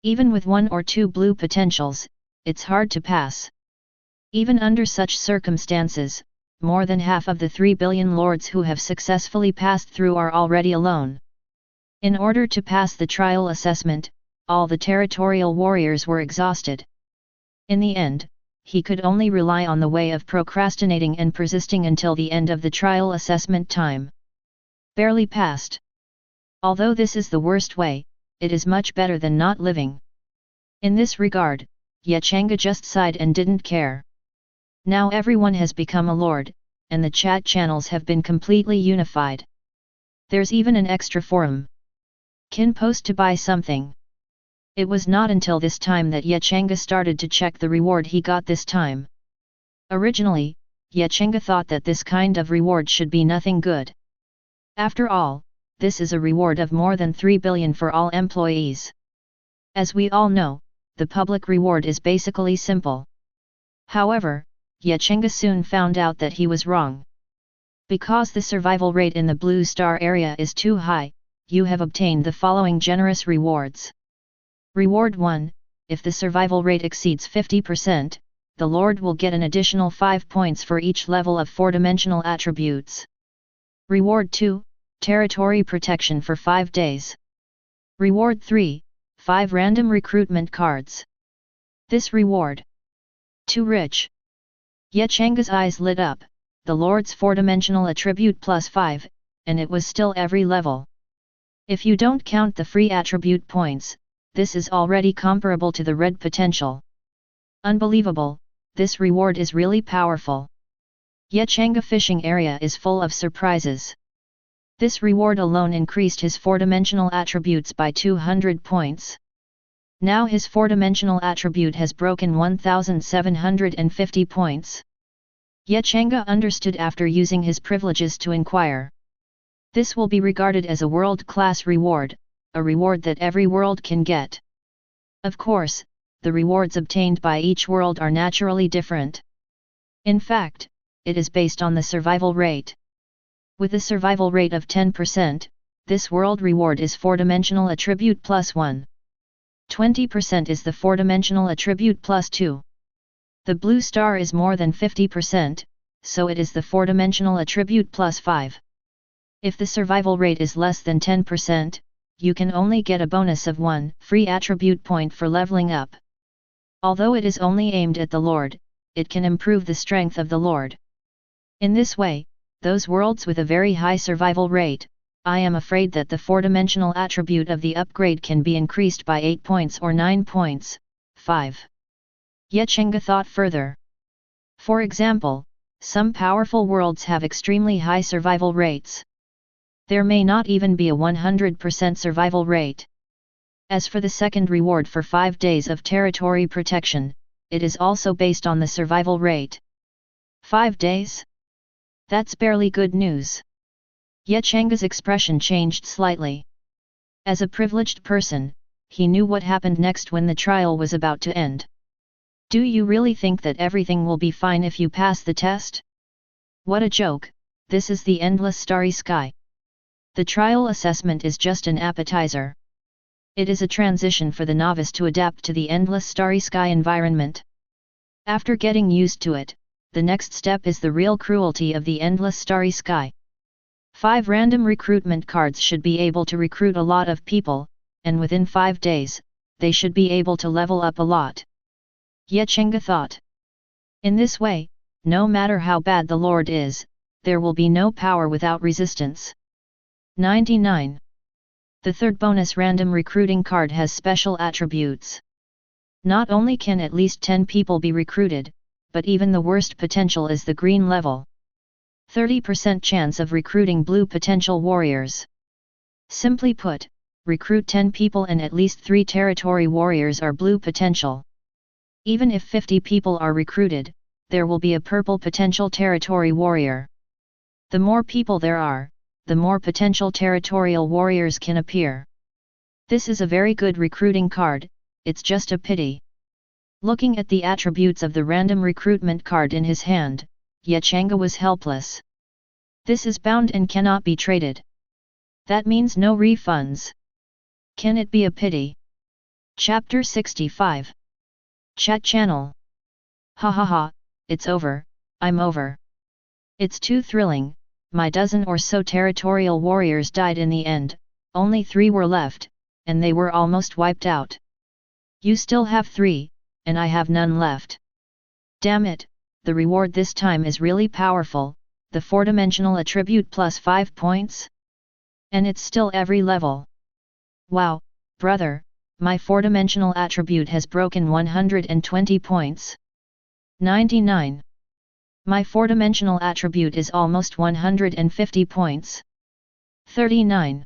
Even with 1 or 2 blue potentials, it's hard to pass. Even under such circumstances, more than half of the 3 billion lords who have successfully passed through are already alone. In order to pass the trial assessment, all the territorial warriors were exhausted. In the end, he could only rely on the way of procrastinating and persisting until the end of the trial assessment time. Barely passed. Although this is the worst way, it is much better than not living. In this regard, Changge just sighed and didn't care. Now everyone has become a lord, and the chat channels have been completely unified. There's even an extra forum. Can post to buy something. It was not until this time that Changge started to check the reward he got this time. Originally, Changge thought that this kind of reward should be nothing good. After all, this is a reward of more than 3 billion for all employees. As we all know, the public reward is basically simple. However, Changge soon found out that he was wrong. Because the survival rate in the blue star area is too high, you have obtained the following generous rewards. Reward 1, if the survival rate exceeds 50%, the Lord will get an additional 5 points for each level of 4-dimensional attributes. Reward 2, territory protection for 5 days. Reward 3, 5 random recruitment cards. This reward. Too rich. Changge's eyes lit up, the Lord's 4-dimensional attribute plus 5, and it was still every level. If you don't count the free attribute points, this is already comparable to the red potential. Unbelievable, this reward is really powerful. Changge fishing area is full of surprises. This reward alone increased his 4-dimensional attributes by 200 points. Now his 4-dimensional attribute has broken 1750 points. Changge understood after using his privileges to inquire. This will be regarded as a world-class reward, a reward that every world can get. Of course, the rewards obtained by each world are naturally different. In fact, it is based on the survival rate. With a survival rate of 10%, this world reward is 4-dimensional attribute plus 1. 20% is the 4-dimensional attribute plus 2. The blue star is more than 50%, so it is the 4-dimensional attribute plus 5. If the survival rate is less than 10%, you can only get a bonus of 1 free attribute point for leveling up. Although it is only aimed at the Lord, it can improve the strength of the Lord. In this way, those worlds with a very high survival rate, I am afraid that the 4-dimensional attribute of the upgrade can be increased by 8 points or 9 points. 5. Changge thought further. For example, some powerful worlds have extremely high survival rates. There may not even be a 100% survival rate. As for the second reward for 5 days of territory protection, it is also based on the survival rate. 5 days? That's barely good news. Changge's expression changed slightly. As a privileged person, he knew what happened next when the trial was about to end. Do you really think that everything will be fine if you pass the test? What a joke, this is the endless starry sky. The trial assessment is just an appetizer. It is a transition for the novice to adapt to the endless starry sky environment. After getting used to it, the next step is the real cruelty of the endless starry sky. 5 random recruitment cards should be able to recruit a lot of people, and within 5 days, they should be able to level up a lot. Changge thought. In this way, no matter how bad the Lord is, there will be no power without resistance. 99. The third bonus random recruiting card has special attributes. Not only can at least 10 people be recruited, but even the worst potential is the green level. 30% chance of recruiting blue potential warriors. Simply put, recruit 10 people and at least 3 territory warriors are blue potential. Even if 50 people are recruited, there will be a purple potential territory warrior. The more people there are, the more potential territorial warriors can appear. This is a very good recruiting card, it's just a pity. Looking at the attributes of the random recruitment card in his hand, Changge was helpless. This is bound and cannot be traded. That means no refunds. Can it be a pity? Chapter 65. Chat channel. Ha ha ha, it's over, I'm over. It's too thrilling, my dozen or so territorial warriors died in the end, only 3 were left, and they were almost wiped out. You still have 3, and I have none left. Damn it, the reward this time is really powerful, the 4-dimensional attribute plus 5 points? And it's still every level. Wow, brother, my 4-dimensional attribute has broken 120 points. 99. My 4-dimensional attribute is almost 150 points. 39.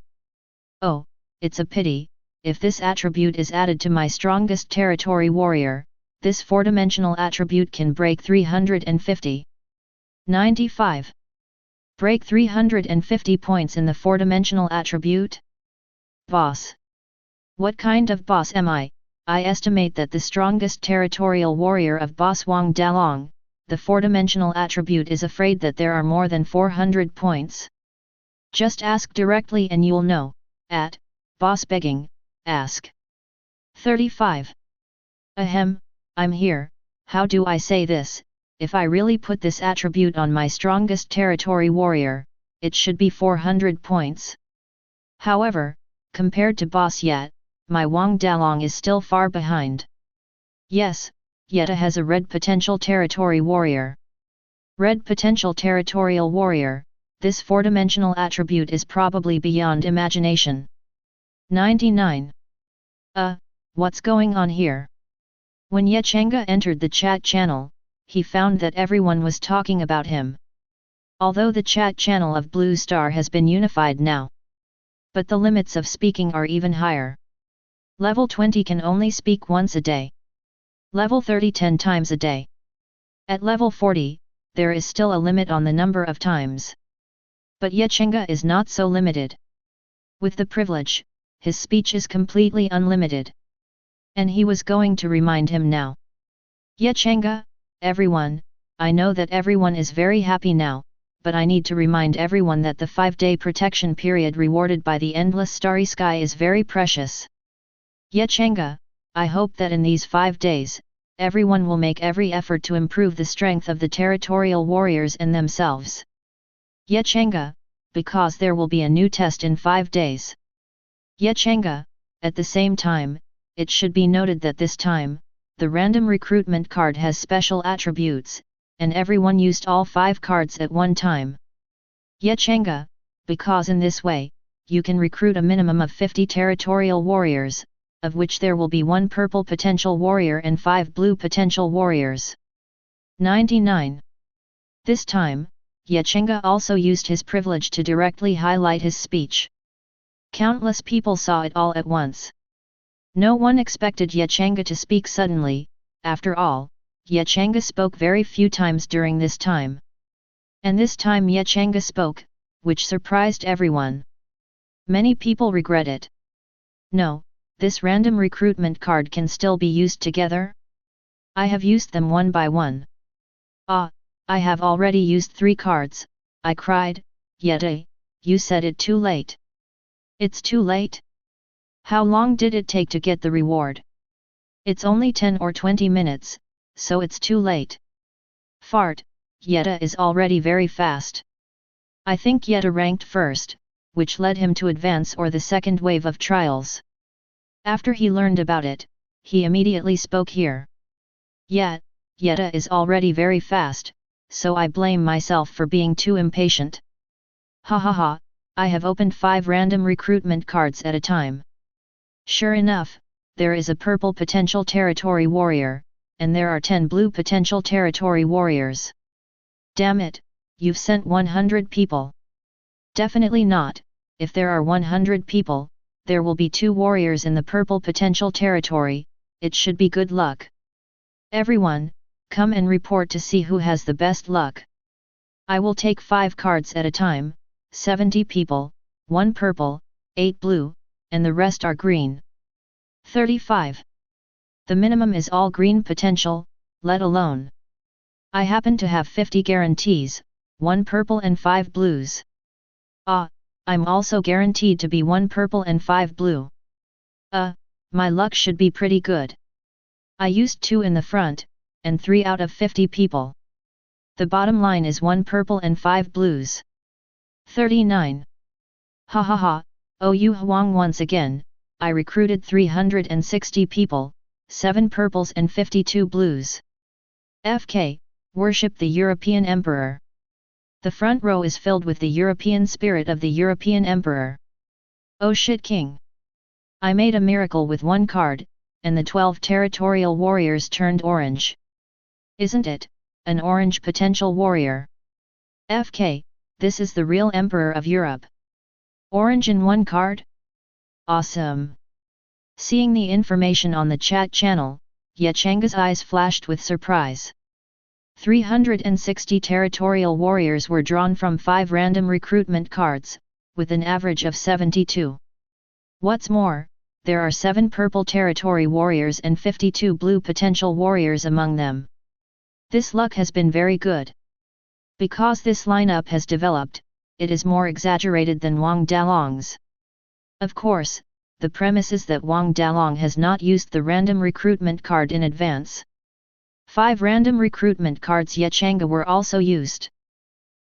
Oh, it's a pity, if this attribute is added to my strongest territory warrior, this 4-dimensional attribute can break 350. 95. Break 350 points in the 4-dimensional attribute? Boss. What kind of boss am I? I estimate that the strongest territorial warrior of Boss Wang Dalong, the 4-dimensional attribute is afraid that there are more than 400 points. Just ask directly and you'll know. At Boss Begging, ask. 35. Ahem, I'm here, how do I say this? If I really put this attribute on my strongest territory warrior, it should be 400 points. However, compared to Boss Yet, my Wang Dalong is still far behind. Yes, Yeta has a red potential territory warrior. Red potential territorial warrior, this 4-dimensional attribute is probably beyond imagination. 99. What's going on here? When Changge entered the chat channel, he found that everyone was talking about him. Although the chat channel of Blue Star has been unified now. But the limits of speaking are even higher. Level 20 can only speak once a day. Level 30 10 times a day. At level 40, there is still a limit on the number of times. But Changge is not so limited. With the privilege, his speech is completely unlimited. And he was going to remind him now. Changge, everyone, I know that everyone is very happy now, but I need to remind everyone that the 5-day protection period rewarded by the endless starry sky is very precious. Changge, I hope that in these 5 days, everyone will make every effort to improve the strength of the territorial warriors and themselves. Changge, because there will be a new test in 5 days. Changge. At the same time, it should be noted that this time, the random recruitment card has special attributes, and everyone used all 5 cards at one time. Changge, because in this way, you can recruit a minimum of 50 territorial warriors, of which there will be 1 purple potential warrior and 5 blue potential warriors. 99. This time, Changge also used his privilege to directly highlight his speech. Countless people saw it all at once. No one expected Changge to speak suddenly. After all, Changge spoke very few times during this time. And this time Changge spoke, which surprised everyone. Many people regret it. No, this random recruitment card can still be used together? I have used them one by one. Ah, I have already used 3 cards, I cried. Yeti, you said it too late. It's too late? How long did it take to get the reward? It's only 10 or 20 minutes, so it's too late. Fart, Yeti is already very fast. I think Yeti ranked first, which led him to advance or the second wave of trials. After he learned about it, he immediately spoke here. Yeti is already very fast, so I blame myself for being too impatient. Ha ha ha, I have opened 5 random recruitment cards at a time. Sure enough, there is a purple potential territory warrior, and there are 10 blue potential territory warriors. Damn it, you've sent 100 people. Definitely not, if there are 100 people, there will be 2 warriors in the purple potential territory, it should be good luck. Everyone, come and report to see who has the best luck. I will take 5 cards at a time, 70 people, 1 purple, 8 blue, and the rest are green. 35. The minimum is all green potential, let alone. I happen to have 50 guarantees, 1 purple and 5 blues. Ah, I'm also guaranteed to be 1 purple and 5 blue. My luck should be pretty good. I used 2 in the front, and 3 out of 50 people. The bottom line is 1 purple and 5 blues. 39. Ha ha ha, oh you Huang once again, I recruited 360 people, 7 purples and 52 blues. FK, worship the European Emperor. The front row is filled with the European spirit of the European Emperor. Oh shit king. I made a miracle with 1 card, and the 12 territorial warriors turned orange. Isn't it, an orange potential warrior? FK, this is the real Emperor of Europe. Orange in 1 card? Awesome. Seeing the information on the chat channel, Changge's eyes flashed with surprise. 360 territorial warriors were drawn from 5 random recruitment cards, with an average of 72. What's more, there are 7 purple territory warriors and 52 blue potential warriors among them. This luck has been very good. Because this lineup has developed, it is more exaggerated than Wang Dalong's. Of course, the premise is that Wang Dalong has not used the random recruitment card in advance. 5 random recruitment cards Changge were also used.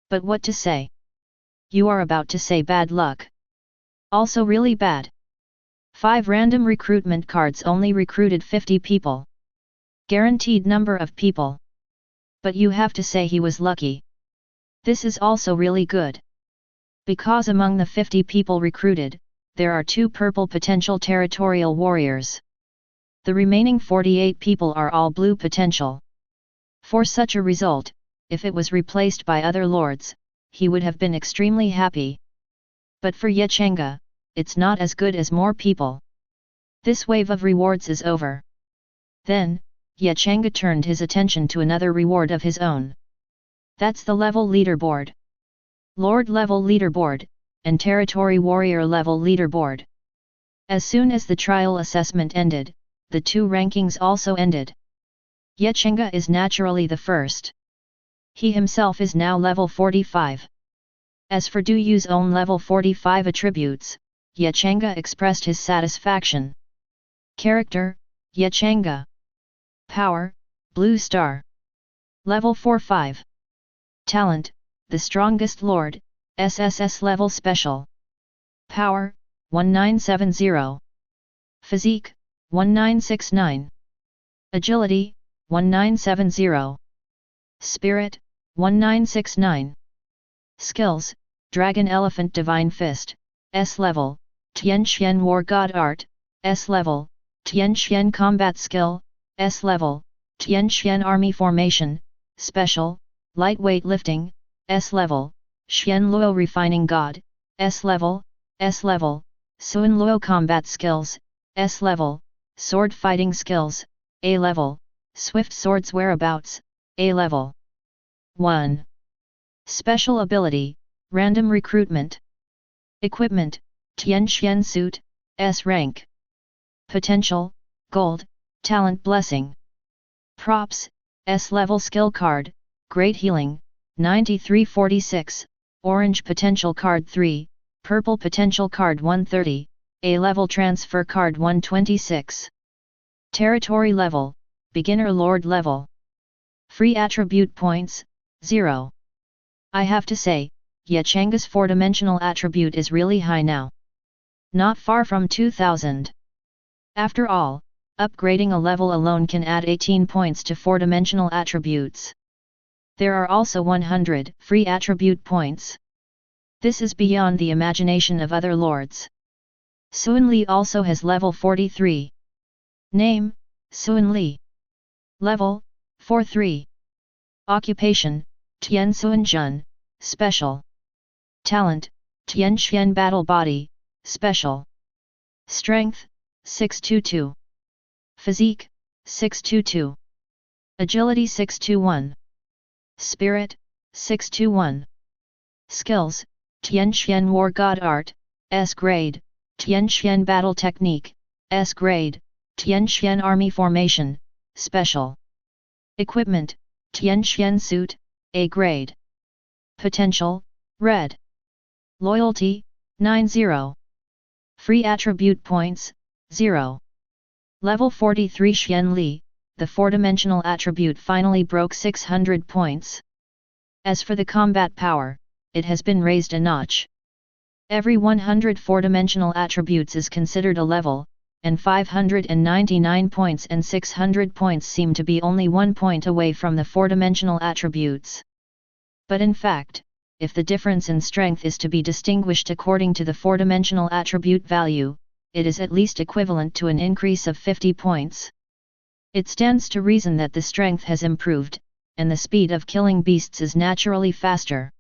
But what to say? You are about to say bad luck. Also really bad. 5 random recruitment cards only recruited 50 people. Guaranteed number of people. But you have to say he was lucky. This is also really good. Because among the 50 people recruited, there are 2 purple potential territorial warriors. The remaining 48 people are all blue potential. For such a result, if it was replaced by other lords, he would have been extremely happy. But for Changge, it's not as good as more people. This wave of rewards is over. Then, Changge turned his attention to another reward of his own. That's the level leaderboard. Lord level leaderboard, and territory warrior level leaderboard. As soon as the trial assessment ended, the 2 rankings also ended. Changge is naturally the first. He himself is now level 45. As for Du Yu's own level 45 attributes, Changge expressed his satisfaction. Character, Changge. Power, Blue Star. Level 45. Talent, the strongest lord, SSS level special. Power, 1970. Physique, 1969. Agility, 1970. Spirit, 1969. Skills, Dragon Elephant Divine Fist, S level, Tianxian War God Art, S level, Tianxian Combat Skill, S level, Tianxian Army Formation, Special, Lightweight Lifting, S level, Xian Luo Refining God, S level, Sun Luo Combat Skills, S level, Sword Fighting Skills, A level, Swift Swords Whereabouts, A level. 1. Special Ability, Random Recruitment. Equipment, Tianxian Suit, S rank. Potential, Gold, Talent Blessing. Props, S level Skill Card, Great Healing, 9346, Orange Potential Card 3, Purple Potential Card 130, A level Transfer Card 126. Territory Level, Beginner Lord Level. Free Attribute Points, 0. I have to say, Changge's 4-dimensional attribute is really high now. Not far from 2000. After all, upgrading a level alone can add 18 points to 4-dimensional attributes. There are also 100 free attribute points. This is beyond the imagination of other lords. Sun Li also has level 43. Name, Sun Li. Level, 43. Occupation, Tian Sun Jun, Special. Talent, Tianxian Battle Body, Special. Strength, 622. Physique, 622. Agility 621. Spirit, 621. Skills, Tianxian War God Art, S grade, Tianxian Battle Technique, S grade, Tianxian Army Formation, Special. Equipment, Tianxian Suit, A grade. Potential, Red. Loyalty, 90. Free Attribute Points, 0. Level 43 Xian Li, the 4-dimensional attribute finally broke 600 points. As for the combat power, it has been raised a notch. Every 100 4-dimensional attributes is considered a level, and 599 points and 600 points seem to be only 1 point away from the 4-dimensional attributes. But in fact, if the difference in strength is to be distinguished according to the 4-dimensional attribute value, it is at least equivalent to an increase of 50 points. It stands to reason that the strength has improved, and the speed of killing beasts is naturally faster.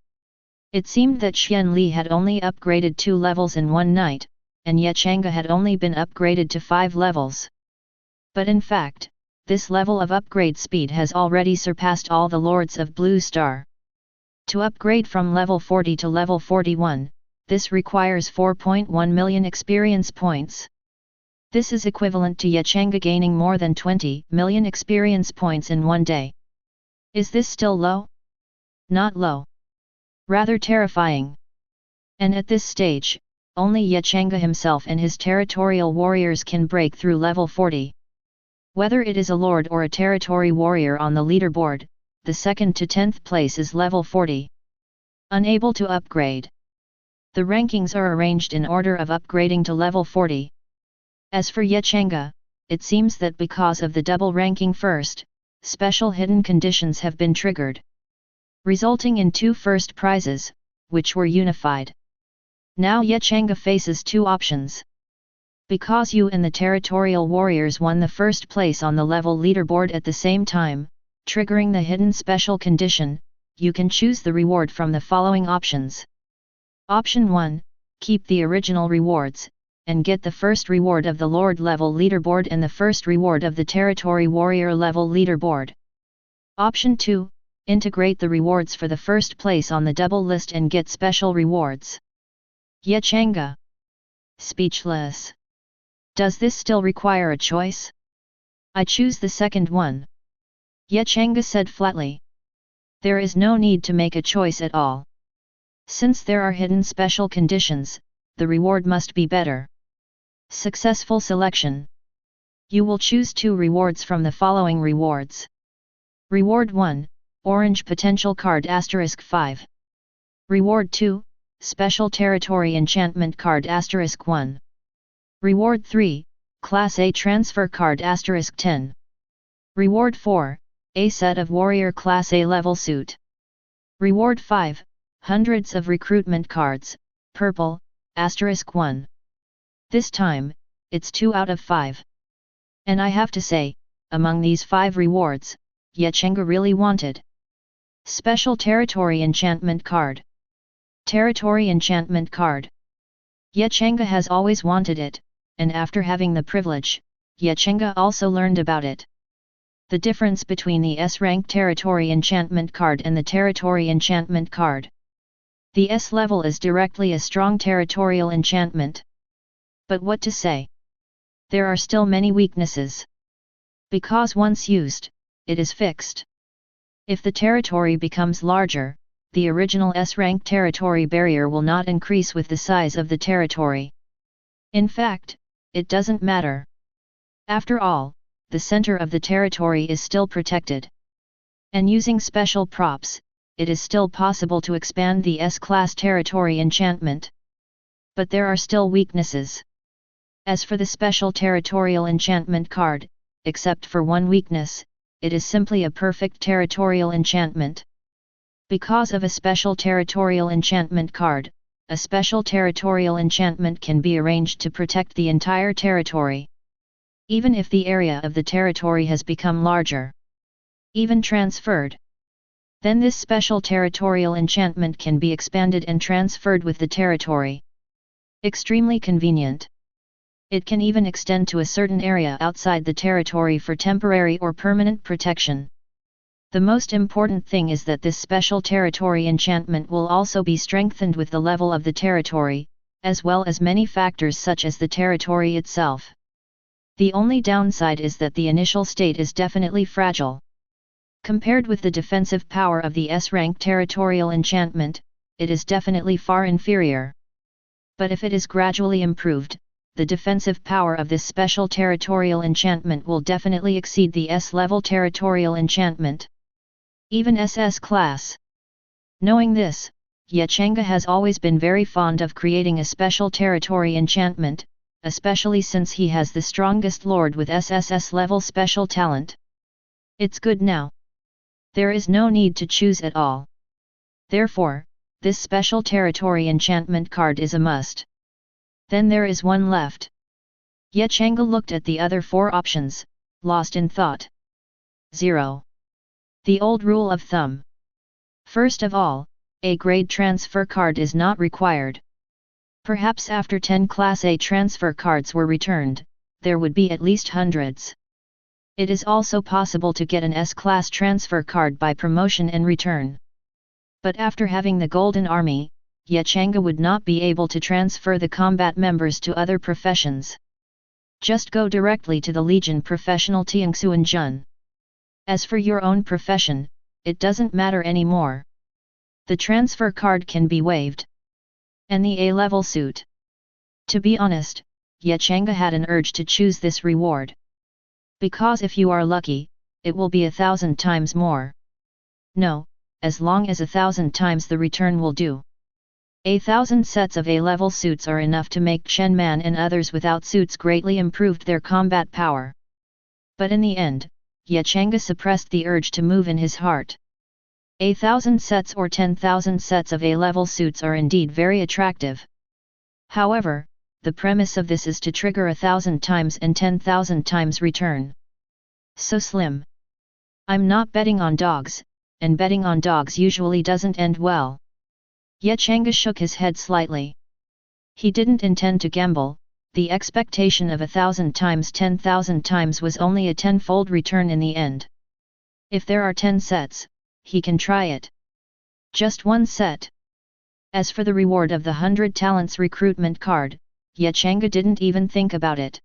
It seemed that Xian Li had only upgraded 2 levels in one night, and yet Changge had only been upgraded to 5 levels. But in fact, this level of upgrade speed has already surpassed all the lords of Blue Star. To upgrade from level 40 to level 41, this requires 4.1 million experience points. This is equivalent to Changge gaining more than 20 million experience points in one day. Is this still low? Not low. Rather terrifying. And at this stage, only Changge himself and his territorial warriors can break through level 40. Whether it is a lord or a territory warrior on the leaderboard, the 2nd to 10th place is level 40. Unable to upgrade. The rankings are arranged in order of upgrading to level 40. As for Changge, it seems that because of the double ranking first, special hidden conditions have been triggered, resulting in 2 first prizes, which were unified. Now Changge faces 2 options. Because you and the territorial warriors won the first place on the level leaderboard at the same time, triggering the hidden special condition, you can choose the reward from the following options. Option 1, keep the original rewards, and get the first reward of the Lord level leaderboard and the first reward of the Territory Warrior level leaderboard. Option 2, integrate the rewards for the first place on the double list and get special rewards. Changge. Speechless. Does this still require a choice? I choose the second one. Changge said flatly. There is no need to make a choice at all. Since there are hidden special conditions, the reward must be better. Successful selection. You will choose 2 rewards from the following rewards. Reward 1, Orange Potential Card *5. Reward 2, Special Territory Enchantment Card *1. Reward 3, Class A Transfer Card *10. Reward 4, a set of Warrior Class A level suit. Reward 5, hundreds of recruitment cards, purple, *1. This time, it's 2 out of 5. And I have to say, among these 5 rewards, Changge really wanted. Special Territory Enchantment Card. Territory Enchantment Card. Changge has always wanted it, and after having the privilege, Changge also learned about it. The difference between the S-rank Territory Enchantment Card and the Territory Enchantment Card. The S level is directly a strong territorial enchantment. But what to say? There are still many weaknesses. Because once used, it is fixed. If the territory becomes larger, the original S-rank territory barrier will not increase with the size of the territory. In fact, it doesn't matter. After all, the center of the territory is still protected. And using special props, it is still possible to expand the S-class territory enchantment. But there are still weaknesses. As for the special territorial enchantment card, except for one weakness, it is simply a perfect territorial enchantment. Because of a special territorial enchantment card, a special territorial enchantment can be arranged to protect the entire territory. Even if the area of the territory has become larger. Even transferred. Then this special territorial enchantment can be expanded and transferred with the territory. Extremely convenient. It can even extend to a certain area outside the territory for temporary or permanent protection. The most important thing is that this special territory enchantment will also be strengthened with the level of the territory, as well as many factors such as the territory itself. The only downside is that the initial state is definitely fragile. Compared with the defensive power of the S-rank territorial enchantment, it is definitely far inferior. But if it is gradually improved, the defensive power of this special territorial enchantment will definitely exceed the S-level territorial enchantment. Even SS class. Knowing this, Changge has always been very fond of creating a special territory enchantment, especially since he has the strongest lord with SSS level special talent. It's good now. There is no need to choose at all. Therefore, this special territory enchantment card is a must. Then there is one left. Changge looked at the other 4 options, lost in thought. 0. The old rule of thumb. First of all, a grade transfer card is not required. Perhaps after 10 Class A transfer cards were returned, there would be at least hundreds. It is also possible to get an S-class transfer card by promotion and return. But after having the Golden Army, Changge would not be able to transfer the combat members to other professions. Just go directly to the Legion Professional Tiangsuan Jun. As for your own profession, it doesn't matter anymore. The transfer card can be waived. And the A-level suit. To be honest, Changge had an urge to choose this reward. Because if you are lucky, it will be 1,000 times more. No, as long as 1,000 times the return will do. 1,000 sets of A-level suits are enough to make Chen Man and others without suits greatly improved their combat power. But in the end, Changge suppressed the urge to move in his heart. 1,000 sets or 10,000 sets of A-level suits are indeed very attractive. However, the premise of this is to trigger 1,000 times and 10,000 times return. So slim. I'm not betting on dogs, and betting on dogs usually doesn't end well. Changge shook his head slightly. He didn't intend to gamble. The expectation of 1,000 times 10,000 times was only a 10-fold return in the end. If there are 10 sets, he can try it. Just one set. As for the reward of the 100 talents recruitment card, Changge didn't even think about it.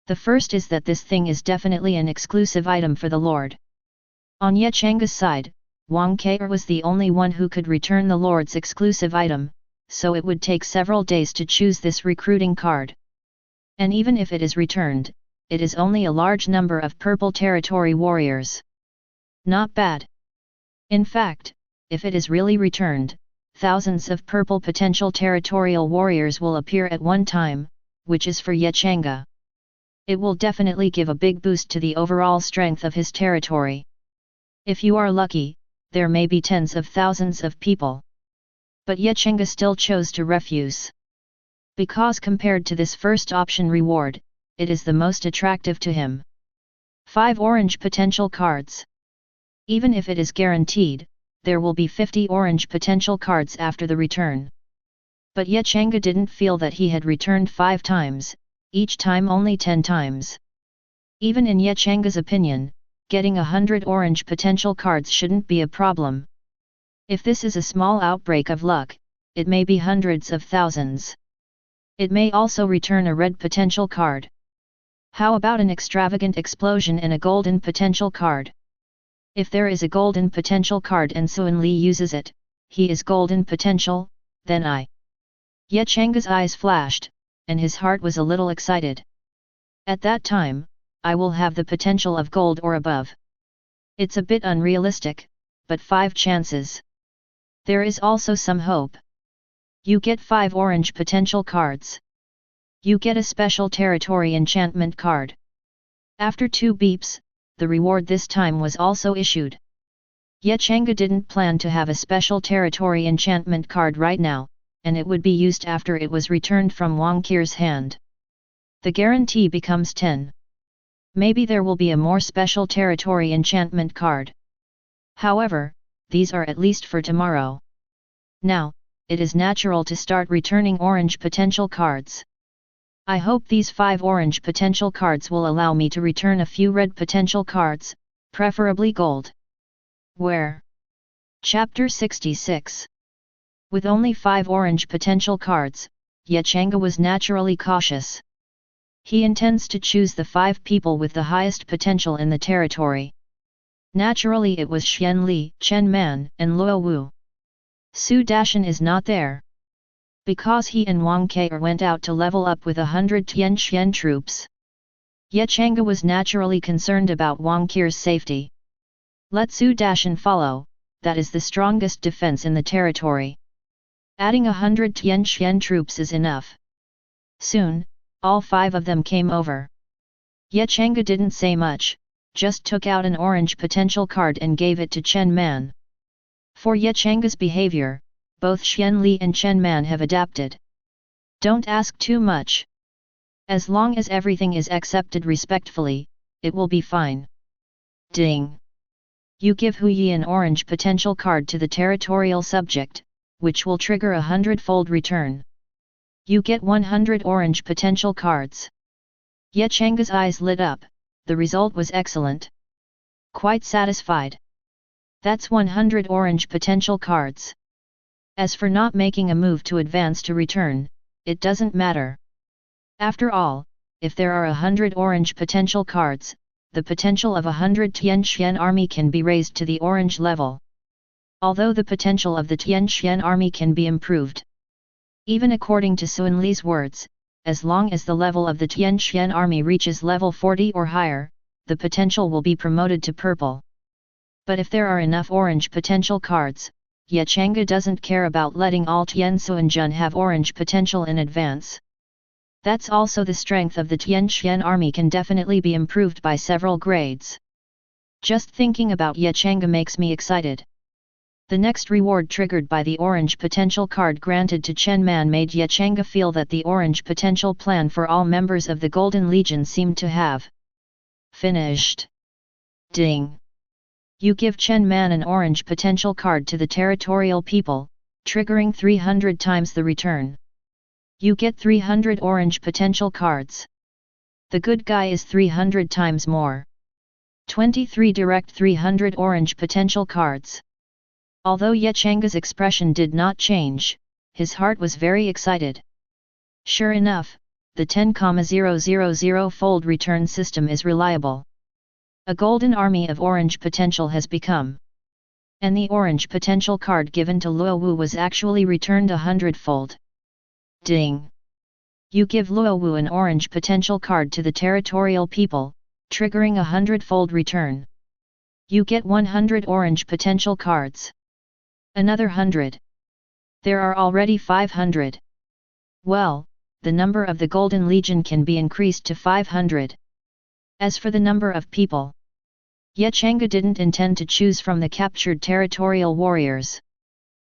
The first is that this thing is definitely an exclusive item for the Lord. On Changge's side, Wang Keir was the only one who could return the Lord's exclusive item, so it would take several days to choose this recruiting card. And even if it is returned, it is only a large number of purple territory warriors. Not bad. In fact, if it is really returned, thousands of purple potential territorial warriors will appear at one time, which is for Changge. It will definitely give a big boost to the overall strength of his territory. If you are lucky, there may be tens of thousands of people. But Changge still chose to refuse. Because compared to this first option reward, it is the most attractive to him. 5 orange potential cards. Even if it is guaranteed, there will be 50 orange potential cards after the return. But Changge didn't feel that he had returned 5 times, each time only 10 times. Even in Changge's opinion, getting 100 orange potential cards shouldn't be a problem. If this is a small outbreak of luck, it may be hundreds of thousands. It may also return a red potential card. How about an extravagant explosion in a golden potential card? If there is a golden potential card and Suan Li uses it, he is golden potential, then Changge's eyes flashed, and his heart was a little excited. At that time, I will have the potential of gold or above. It's a bit unrealistic, but 5 chances. There is also some hope. You get 5 orange potential cards. You get a special territory enchantment card. After 2 beeps, the reward this time was also issued. Changge didn't plan to have a special territory enchantment card right now, and it would be used after it was returned from Wang Qir's hand. The guarantee becomes 10. Maybe there will be a more special territory enchantment card. However, these are at least for tomorrow. Now, it is natural to start returning orange potential cards. I hope these 5 orange potential cards will allow me to return a few red potential cards, preferably gold. Where? Chapter 66. With only 5 orange potential cards, Changge was naturally cautious. He intends to choose the 5 people with the highest potential in the territory. Naturally it was Xian Li, Chen Man, and Luo Wu. Su Dashan is not there. Because he and Wang Qir went out to level up with 100 Tianxian troops. Changge was naturally concerned about Wang Qir's safety. Let Su Dashan follow, that is the strongest defense in the territory. Adding 100 Tianxian troops is enough. Soon, all 5 of them came over. Changge didn't say much, just took out an orange potential card and gave it to Chen Man. For Changge's behavior, both Xian Li and Chen Man have adapted. Don't ask too much. As long as everything is accepted respectfully, it will be fine. Ding! You give Hu Yi an orange potential card to the territorial subject, which will trigger a 100-fold return. You get 100 orange potential cards. Changge's eyes lit up, the result was excellent. Quite satisfied. That's 100 orange potential cards. As for not making a move to advance to return, it doesn't matter. After all, if there are 100 orange potential cards, the potential of 100 Tianxian army can be raised to the orange level. Although the potential of the Tianxian army can be improved. Even according to Suan Li's words, as long as the level of the Tianxian army reaches level 40 or higher, the potential will be promoted to purple. But if there are enough orange potential cards, Changge doesn't care about letting all Tianxuanjun have orange potential in advance. That's also the strength of the Tianxian army can definitely be improved by several grades. Just thinking about Changge makes me excited. The next reward triggered by the orange potential card granted to Chen Man made Changge feel that the orange potential plan for all members of the Golden Legion seemed to have finished. Ding! You give Chen Man an orange potential card to the territorial people, triggering 300 times the return. You get 300 orange potential cards. The good guy is 300 times more. 23 direct 300 orange potential cards. Although Changge's expression did not change, his heart was very excited. Sure enough, the 10,000-fold return system is reliable. A golden army of orange potential has become. And the orange potential card given to Luo Wu was actually returned 100-fold. Ding! You give Luo Wu an orange potential card to the territorial people, triggering a 100-fold return. You get 100 orange potential cards. Another 100. There are already 500. Well, the number of the Golden Legion can be increased to 500. As for the number of people, Changge didn't intend to choose from the captured territorial warriors.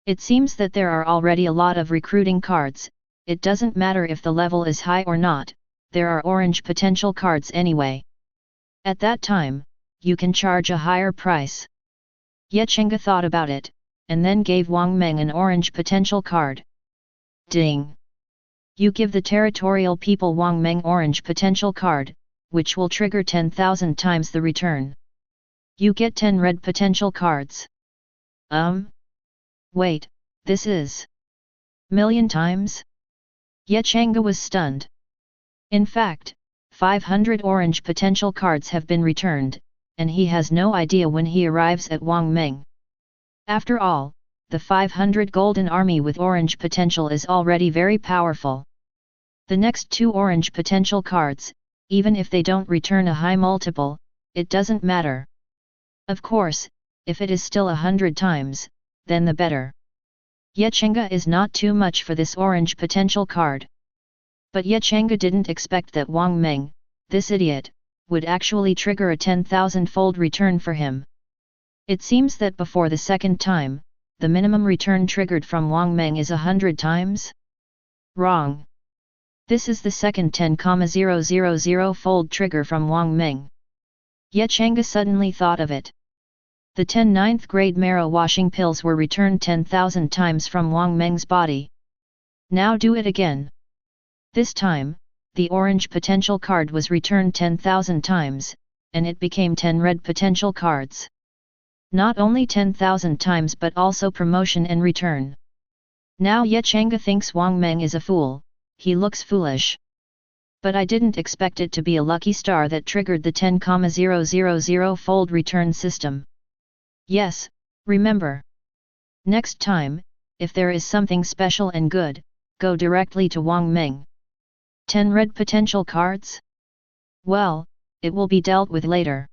It seems that there are already a lot of recruiting cards. It doesn't matter if the level is high or not, there are orange potential cards anyway. At that time, you can charge a higher price. Changge thought about it, and then gave Wang Meng an orange potential card. Ding! You give the territorial people Wang Meng orange potential card, which will trigger 10,000 times the return. You get 10 red potential cards. Wait, this is million times? Changge was stunned. In fact, 500 orange potential cards have been returned, and he has no idea when he arrives at Wang Meng. After all, the 500 golden army with orange potential is already very powerful. The next 2 orange potential cards, even if they don't return a high multiple, it doesn't matter. Of course, if it is still 100 times, then the better. Changge is not too much for this orange potential card. But Changge didn't expect that Wang Meng, this idiot, would actually trigger a 10,000-fold return for him. It seems that before the second time, the minimum return triggered from Wang Meng is 100 times? Wrong. This is the second 10,000-fold trigger from Wang Meng. Changge suddenly thought of it. The 10 9th grade marrow washing pills were returned 10,000 times from Wang Meng's body. Now do it again. This time, the orange potential card was returned 10,000 times, and it became 10 red potential cards. Not only 10,000 times but also promotion and return. Now Changge thinks Wang Meng is a fool, he looks foolish. But I didn't expect it to be a lucky star that triggered the 10,000-fold return system. Yes, remember. Next time, if there is something special and good, go directly to Wang Meng. 10 red potential cards? Well, it will be dealt with later.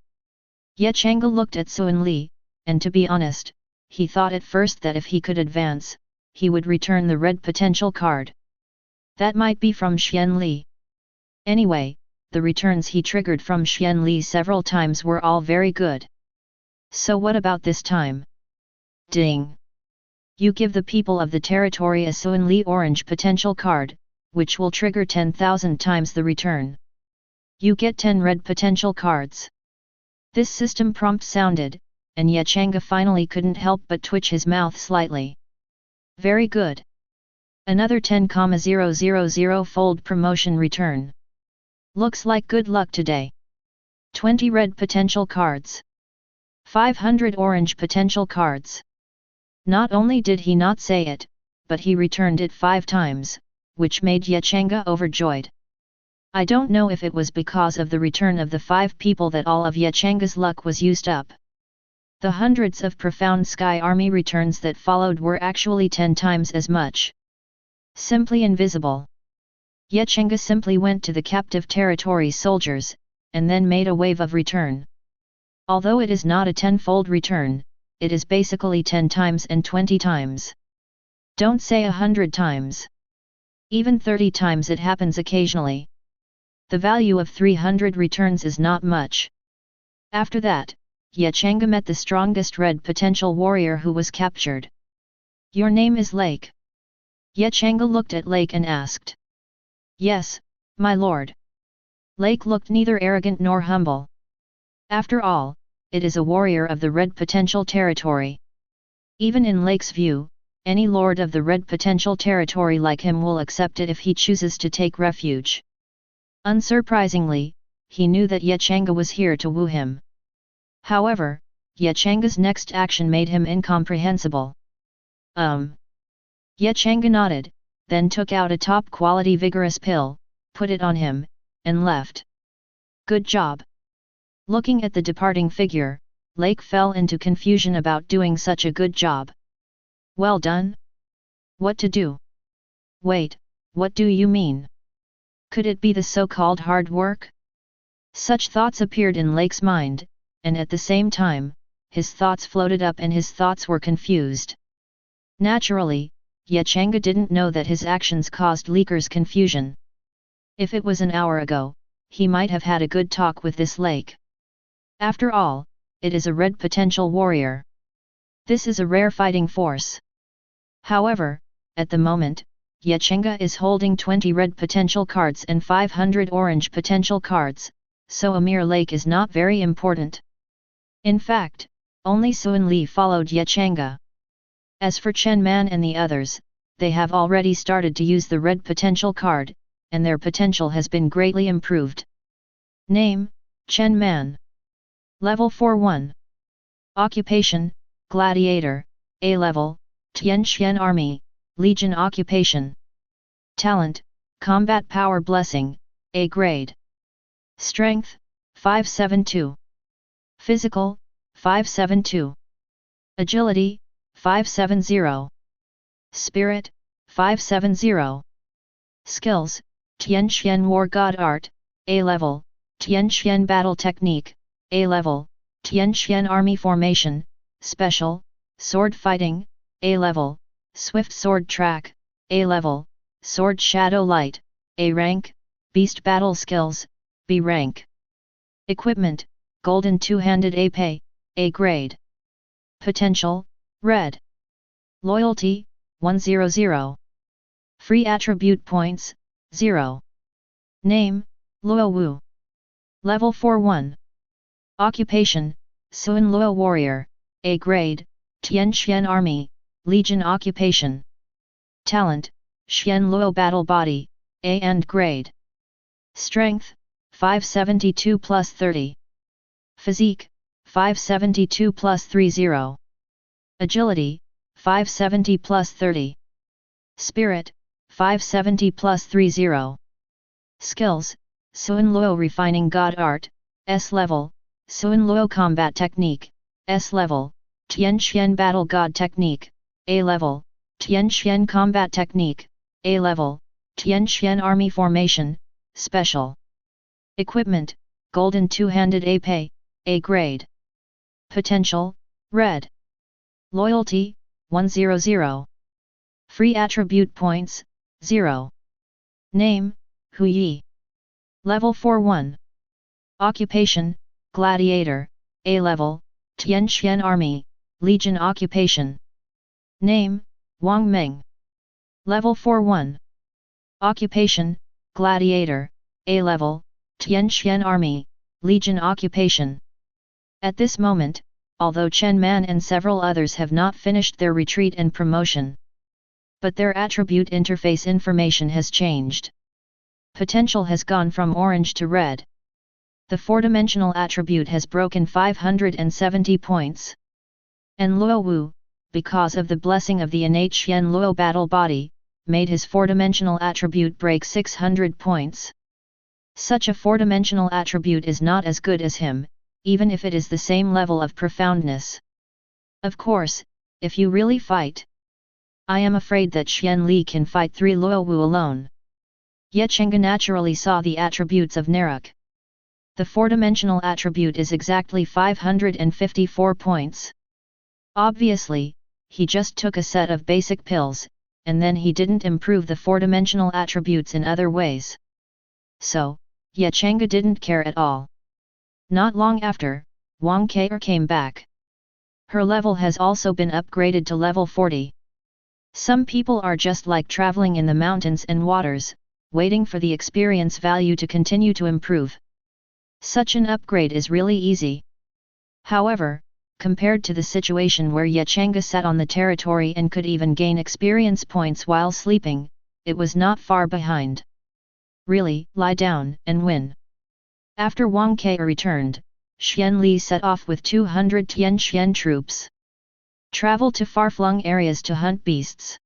Changge looked at Sun Li, and to be honest, he thought at first that if he could advance, he would return the red potential card. That might be from Xian Li. Anyway, the returns he triggered from Xian Li several times were all very good. So what about this time? Ding! You give the people of the territory a Sun Li orange potential card, which will trigger 10,000 times the return. You get 10 red potential cards. This system prompt sounded, and Changge finally couldn't help but twitch his mouth slightly. Very good. Another 10,000-fold promotion return. Looks like good luck today. 20 red potential cards. 500 orange potential cards. Not only did he not say it, but he returned it 5 times, which made Changge overjoyed. I don't know if it was because of the return of the 5 people that all of Changge's luck was used up. The hundreds of profound sky army returns that followed were actually 10 times as much. Simply invisible. Changge simply went to the captive territory soldiers, and then made a wave of return. Although it is not a 10-fold return, it is basically 10 times and 20 times. Don't say 100 times. Even 30 times it happens occasionally. The value of 300 returns is not much. After that, Changge met the strongest red potential warrior who was captured. Your name is Lake. Changge looked at Lake and asked. Yes, my lord. Lake looked neither arrogant nor humble. After all, it is a warrior of the red potential territory. Even in Lake's view, any lord of the red potential territory like him will accept it if he chooses to take refuge. Unsurprisingly, he knew that Changge was here to woo him. However, Changge's next action made him incomprehensible. Changge nodded, then took out a top-quality vigorous pill, put it on him, and left. Good job. Looking at the departing figure, Lake fell into confusion about doing such a good job. Well done? What to do? Wait, what do you mean? Could it be the so-called hard work? Such thoughts appeared in Lake's mind, and at the same time, his thoughts floated up and his thoughts were confused. Naturally, yet Changge didn't know that his actions caused leakers confusion. If it was an hour ago, he might have had a good talk with this lake. After all, it is a red potential warrior. This is a rare fighting force. However, at the moment, Changge is holding 20 red potential cards and 500 orange potential cards, so a mere lake is not very important. In fact, only Suan Li followed Changge. As for Chen Man and the others, they have already started to use the red potential card, and their potential has been greatly improved. Name, Chen Man. Level 41. Occupation, Gladiator, A level, Tianxian Army, Legion Occupation. Talent, Combat Power Blessing, A grade. Strength, 572. Physical, 572. Agility, 570. Spirit, 570. Skills, Tianxian War God Art, A level, Tianxian Battle Technique, A level, Tianxian Army Formation, Special, Sword Fighting, A level, Swift Sword Track, A level, Sword Shadow Light, A rank, Beast Battle Skills, B rank. Equipment, Golden Two-Handed Ape, A grade. Potential, Red. Loyalty, 100. Free Attribute Points, 0. Name, Luo Wu. Level 41. Occupation, Suan Luo Warrior, A grade, Tianxian Army, Legion Occupation. Talent, Xian Luo Battle Body, A and grade. Strength, 572 plus 30. Physique, 572 plus 30. Agility, 570 plus 30. Spirit, 570 plus 30. Skills, Suan Luo Refining God Art, S level, Suan Luo Combat Technique, S level, Tianxian Battle God Technique, A level, Tianxian Combat Technique, A level, Tianxian Army Formation, Special. Equipment, Golden Two-Handed Ape, A grade. Potential, Red. Loyalty, 100. Free Attribute Points, 0. Name, Hu Yi. Level 41. Occupation, Gladiator, A level, Tianxian Army, Legion Occupation. Name, Wang Meng. Level 41. Occupation, Gladiator, A level, Tianxian Army, Legion Occupation. At this moment, although Chen Man and several others have not finished their retreat and promotion, but their attribute interface information has changed. Potential has gone from orange to red. The four-dimensional attribute has broken 570 points. And Luo Wu, because of the blessing of the innate Xian Luo battle body, made his four-dimensional attribute break 600 points. Such a four-dimensional attribute is not as good as him, even if it is the same level of profoundness. Of course, if you really fight. I am afraid that Xian Li can fight 3 Luo Wu alone. Changge naturally saw the attributes of Naruk. The four-dimensional attribute is exactly 554 points. Obviously, he just took a set of basic pills, and then he didn't improve the four-dimensional attributes in other ways. So, Changge didn't care at all. Not long after, Wang Kai came back. Her level has also been upgraded to level 40. Some people are just like traveling in the mountains and waters, waiting for the experience value to continue to improve. Such an upgrade is really easy. However, compared to the situation where Changge sat on the territory and could even gain experience points while sleeping, it was not far behind. Really, lie down and win. After Wang Kai returned, Xian Li set off with 200 Tianxian troops. Travel to far-flung areas to hunt beasts.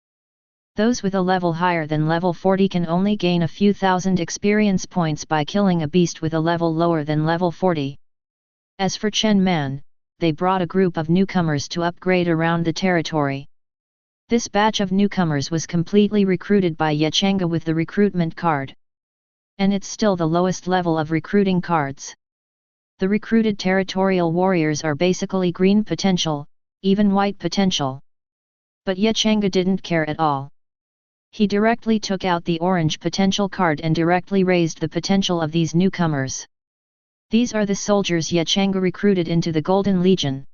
Those with a level higher than level 40 can only gain a few thousand experience points by killing a beast with a level lower than level 40. As for Chen Man, they brought a group of newcomers to upgrade around the territory. This batch of newcomers was completely recruited by Changge with the recruitment card. And it's still the lowest level of recruiting cards. The recruited territorial warriors are basically green potential, even white potential. But Changge didn't care at all. He directly took out the orange potential card and directly raised the potential of these newcomers. These are the soldiers Changge recruited into the Golden Legion.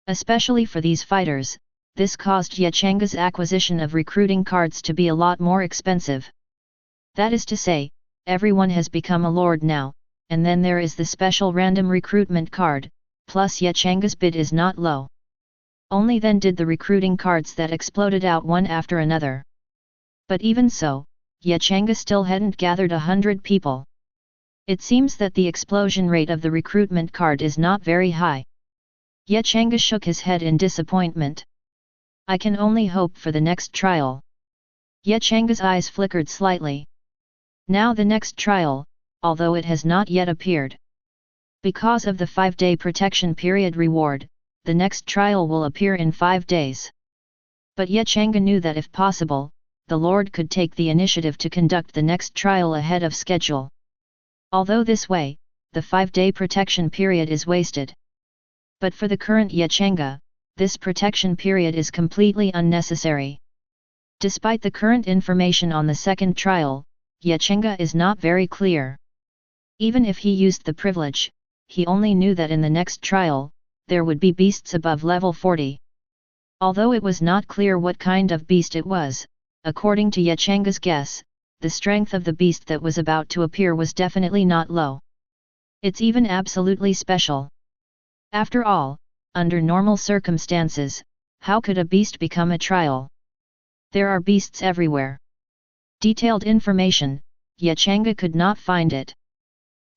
Especially for these fighters, this caused Change's acquisition of recruiting cards to be a lot more expensive. That is to say, everyone has become a lord now, and then there is the special random recruitment card, plus Change's bid is not low. Only then did the recruiting cards that exploded out one after another. But even so, Changge still hadn't gathered 100 people. It seems that the explosion rate of the recruitment card is not very high. Changge shook his head in disappointment. I can only hope for the next trial. Change's eyes flickered slightly. Now the next trial, although it has not yet appeared. Because of the 5-day protection period reward, the next trial will appear in 5 days. But Changge knew that if possible, the Lord could take the initiative to conduct the next trial ahead of schedule. Although this way, the 5-day protection period is wasted. But for the current Changge, this protection period is completely unnecessary. Despite the current information on the second trial, Changge is not very clear. Even if he used the privilege, he only knew that in the next trial, there would be beasts above level 40. Although it was not clear what kind of beast it was, according to Changge's guess, the strength of the beast that was about to appear was definitely not low. It's even absolutely special. After all, under normal circumstances, how could a beast become a trial? There are beasts everywhere. Detailed information, Changge could not find it.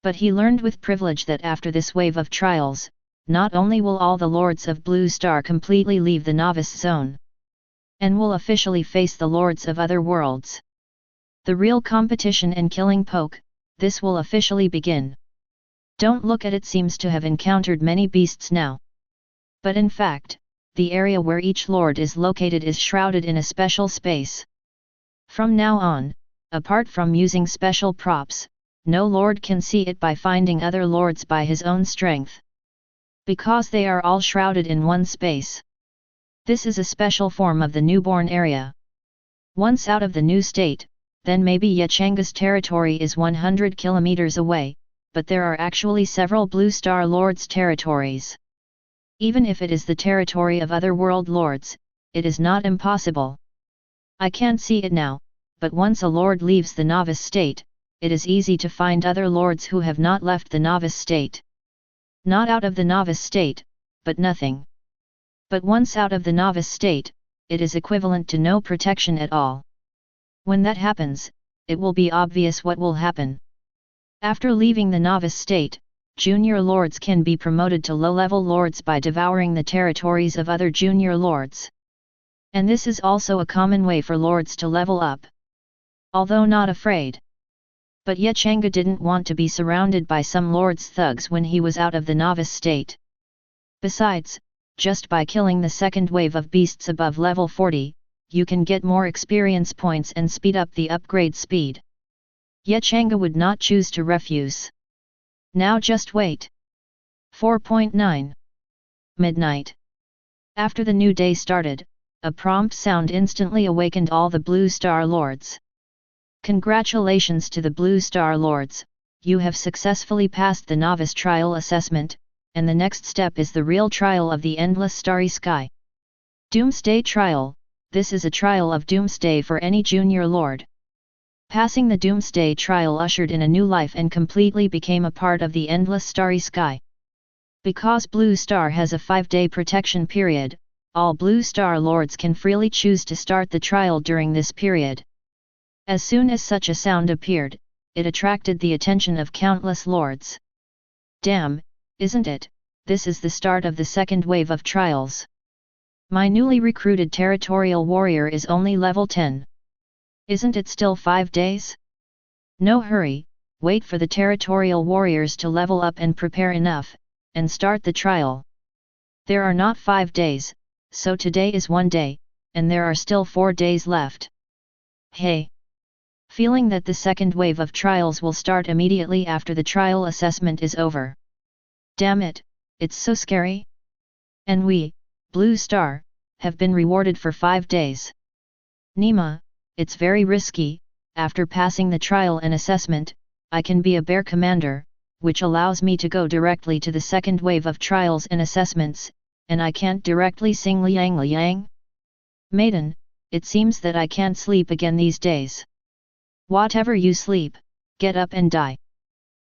But he learned with privilege that after this wave of trials, not only will all the Lords of Blue Star completely leave the novice zone, and will officially face the Lords of other worlds. The real competition and killing poke, this will officially begin. Don't look at it seems to have encountered many beasts now. But in fact, the area where each Lord is located is shrouded in a special space. From now on, apart from using special props, no Lord can see it by finding other Lords by his own strength. Because they are all shrouded in one space. This is a special form of the newborn area. Once out of the new state, then maybe Changge's territory is 100 kilometers away, but there are actually several Blue Star Lords' territories. Even if it is the territory of other world lords, it is not impossible. I can't see it now, but once a lord leaves the novice state, it is easy to find other lords who have not left the novice state. Not out of the novice state, but nothing. But once out of the novice state, it is equivalent to no protection at all. When that happens, it will be obvious what will happen. After leaving the novice state, junior lords can be promoted to low-level lords by devouring the territories of other junior lords. And this is also a common way for lords to level up. Although not afraid. But Changge didn't want to be surrounded by some lord's thugs when he was out of the novice state. Besides, just by killing the second wave of beasts above level 40, you can get more experience points and speed up the upgrade speed. Changge would not choose to refuse. Now just wait. 4.9 Midnight. After the new day started, a prompt sound instantly awakened all the Blue Star Lords. Congratulations to the Blue Star Lords, you have successfully passed the novice trial assessment, and the next step is the real trial of the endless starry sky. Doomsday Trial, this is a trial of doomsday for any junior lord. Passing the doomsday trial ushered in a new life and completely became a part of the endless starry sky. Because Blue Star has a 5-day protection period, all Blue Star Lords can freely choose to start the trial during this period. As soon as such a sound appeared, it attracted the attention of countless lords. Damn, isn't it, this is the start of the second wave of trials. My newly recruited territorial warrior is only level 10. Isn't it still 5 days? No hurry, wait for the territorial warriors to level up and prepare enough, and start the trial. There are not 5 days, so today is 1 day, and there are still 4 days left. Hey! Feeling that the second wave of trials will start immediately after the trial assessment is over. Damn it, it's so scary. And we, Blue Star, have been rewarded for 5 days. Nima, it's very risky. After passing the trial and assessment, I can be a bear commander, which allows me to go directly to the second wave of trials and assessments, and I can't directly sing Liang Liang. Maiden, it seems that I can't sleep again these days. Whatever you sleep, get up and die.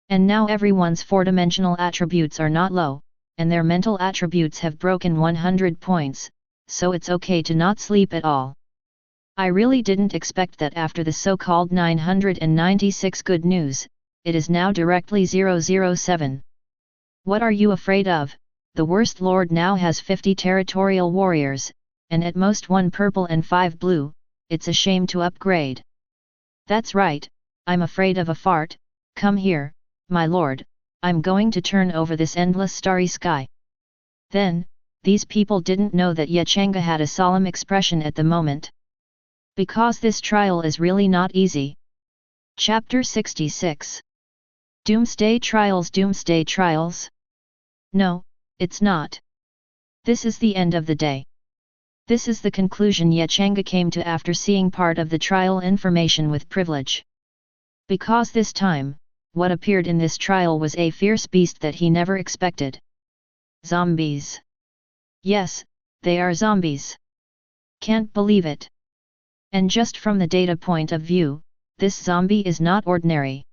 And now everyone's 4-dimensional attributes are not low, and their mental attributes have broken 100 points, so it's okay to not sleep at all. I really didn't expect that after the so-called 996 good news, it is now directly 007. What are you afraid of? The worst lord now has 50 territorial warriors, and at most 1 purple and 5 blue, it's a shame to upgrade. That's right, I'm afraid of a fart. Come here, my lord, I'm going to turn over this endless starry sky. Then, these people didn't know that Changge had a solemn expression at the moment. Because this trial is really not easy. Chapter 66. Doomsday Trials. Doomsday Trials? No, it's not. This is the end of the day. This is the conclusion Changge came to after seeing part of the trial information with privilege. Because this time, what appeared in this trial was a fierce beast that he never expected. Zombies. Yes, they are zombies. Can't believe it. And just from the data point of view, this zombie is not ordinary.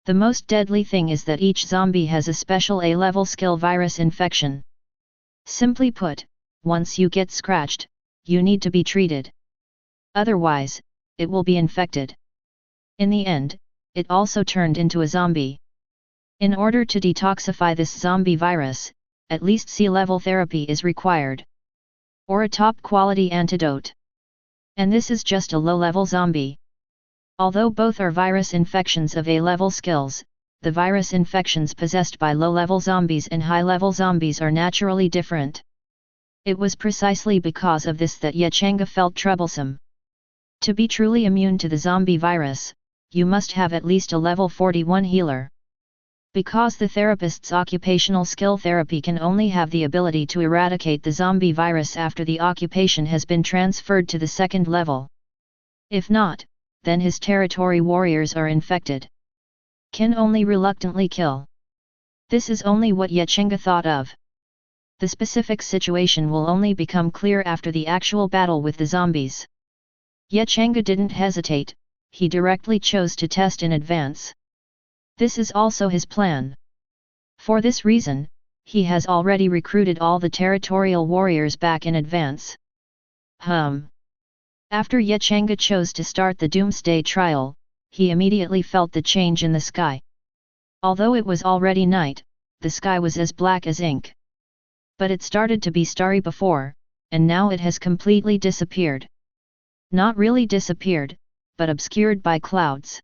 The most deadly thing is that each zombie has a special A-level skill virus infection. Simply put, once you get scratched, you need to be treated. Otherwise, it will be infected. In the end, it also turned into a zombie. In order to detoxify this zombie virus, at least C-level therapy is required. Or a top-quality antidote. And this is just a low-level zombie. Although both are virus infections of A-level skills, the virus infections possessed by low-level zombies and high-level zombies are naturally different. It was precisely because of this that Changge felt troublesome. To be truly immune to the zombie virus, you must have at least a level 41 healer. Because the therapist's occupational skill therapy can only have the ability to eradicate the zombie virus after the occupation has been transferred to the second level. If not, then his territory warriors are infected. Can only reluctantly kill. This is only what Changge thought of. The specific situation will only become clear after the actual battle with the zombies. Changge didn't hesitate, he directly chose to test in advance. This is also his plan. For this reason, he has already recruited all the territorial warriors back in advance. After Changge chose to start the Doomsday Trial, he immediately felt the change in the sky. Although it was already night, the sky was as black as ink. But it started to be starry before, and now it has completely disappeared. Not really disappeared, but obscured by clouds.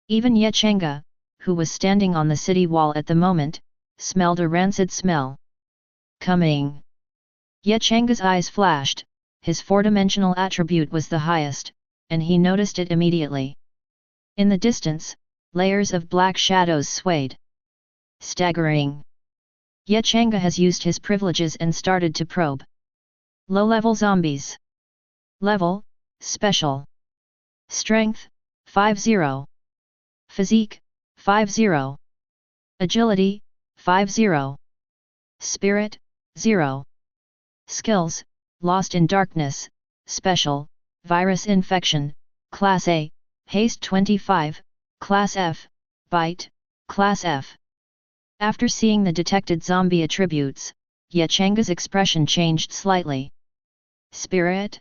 Even Changge, who was standing on the city wall at the moment, smelled a rancid smell. Coming! Change's eyes flashed, his 4-dimensional attribute was the highest, and he noticed it immediately. In the distance, layers of black shadows swayed. Staggering! Changge has used his privileges and started to probe. Low-level zombies. Level, Special. Strength, 50. Physique, 50. Agility, 50. Spirit, 0. Skills, Lost in Darkness, Special, Virus Infection, Class A, Haste 25, Class F, Bite, Class F. After seeing the detected zombie attributes, Change's expression changed slightly. Spirit?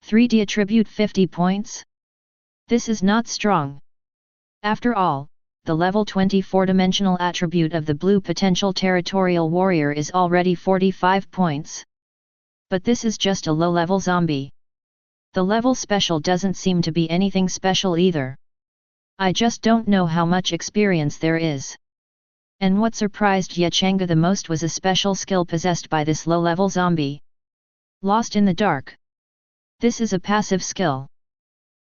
3D attribute 50 points? This is not strong. After all, the level 24-dimensional attribute of the blue potential territorial warrior is already 45 points. But this is just a low-level zombie. The level special doesn't seem to be anything special either. I just don't know how much experience there is. And what surprised Changge the most was a special skill possessed by this low-level zombie. Lost in the Dark. This is a passive skill.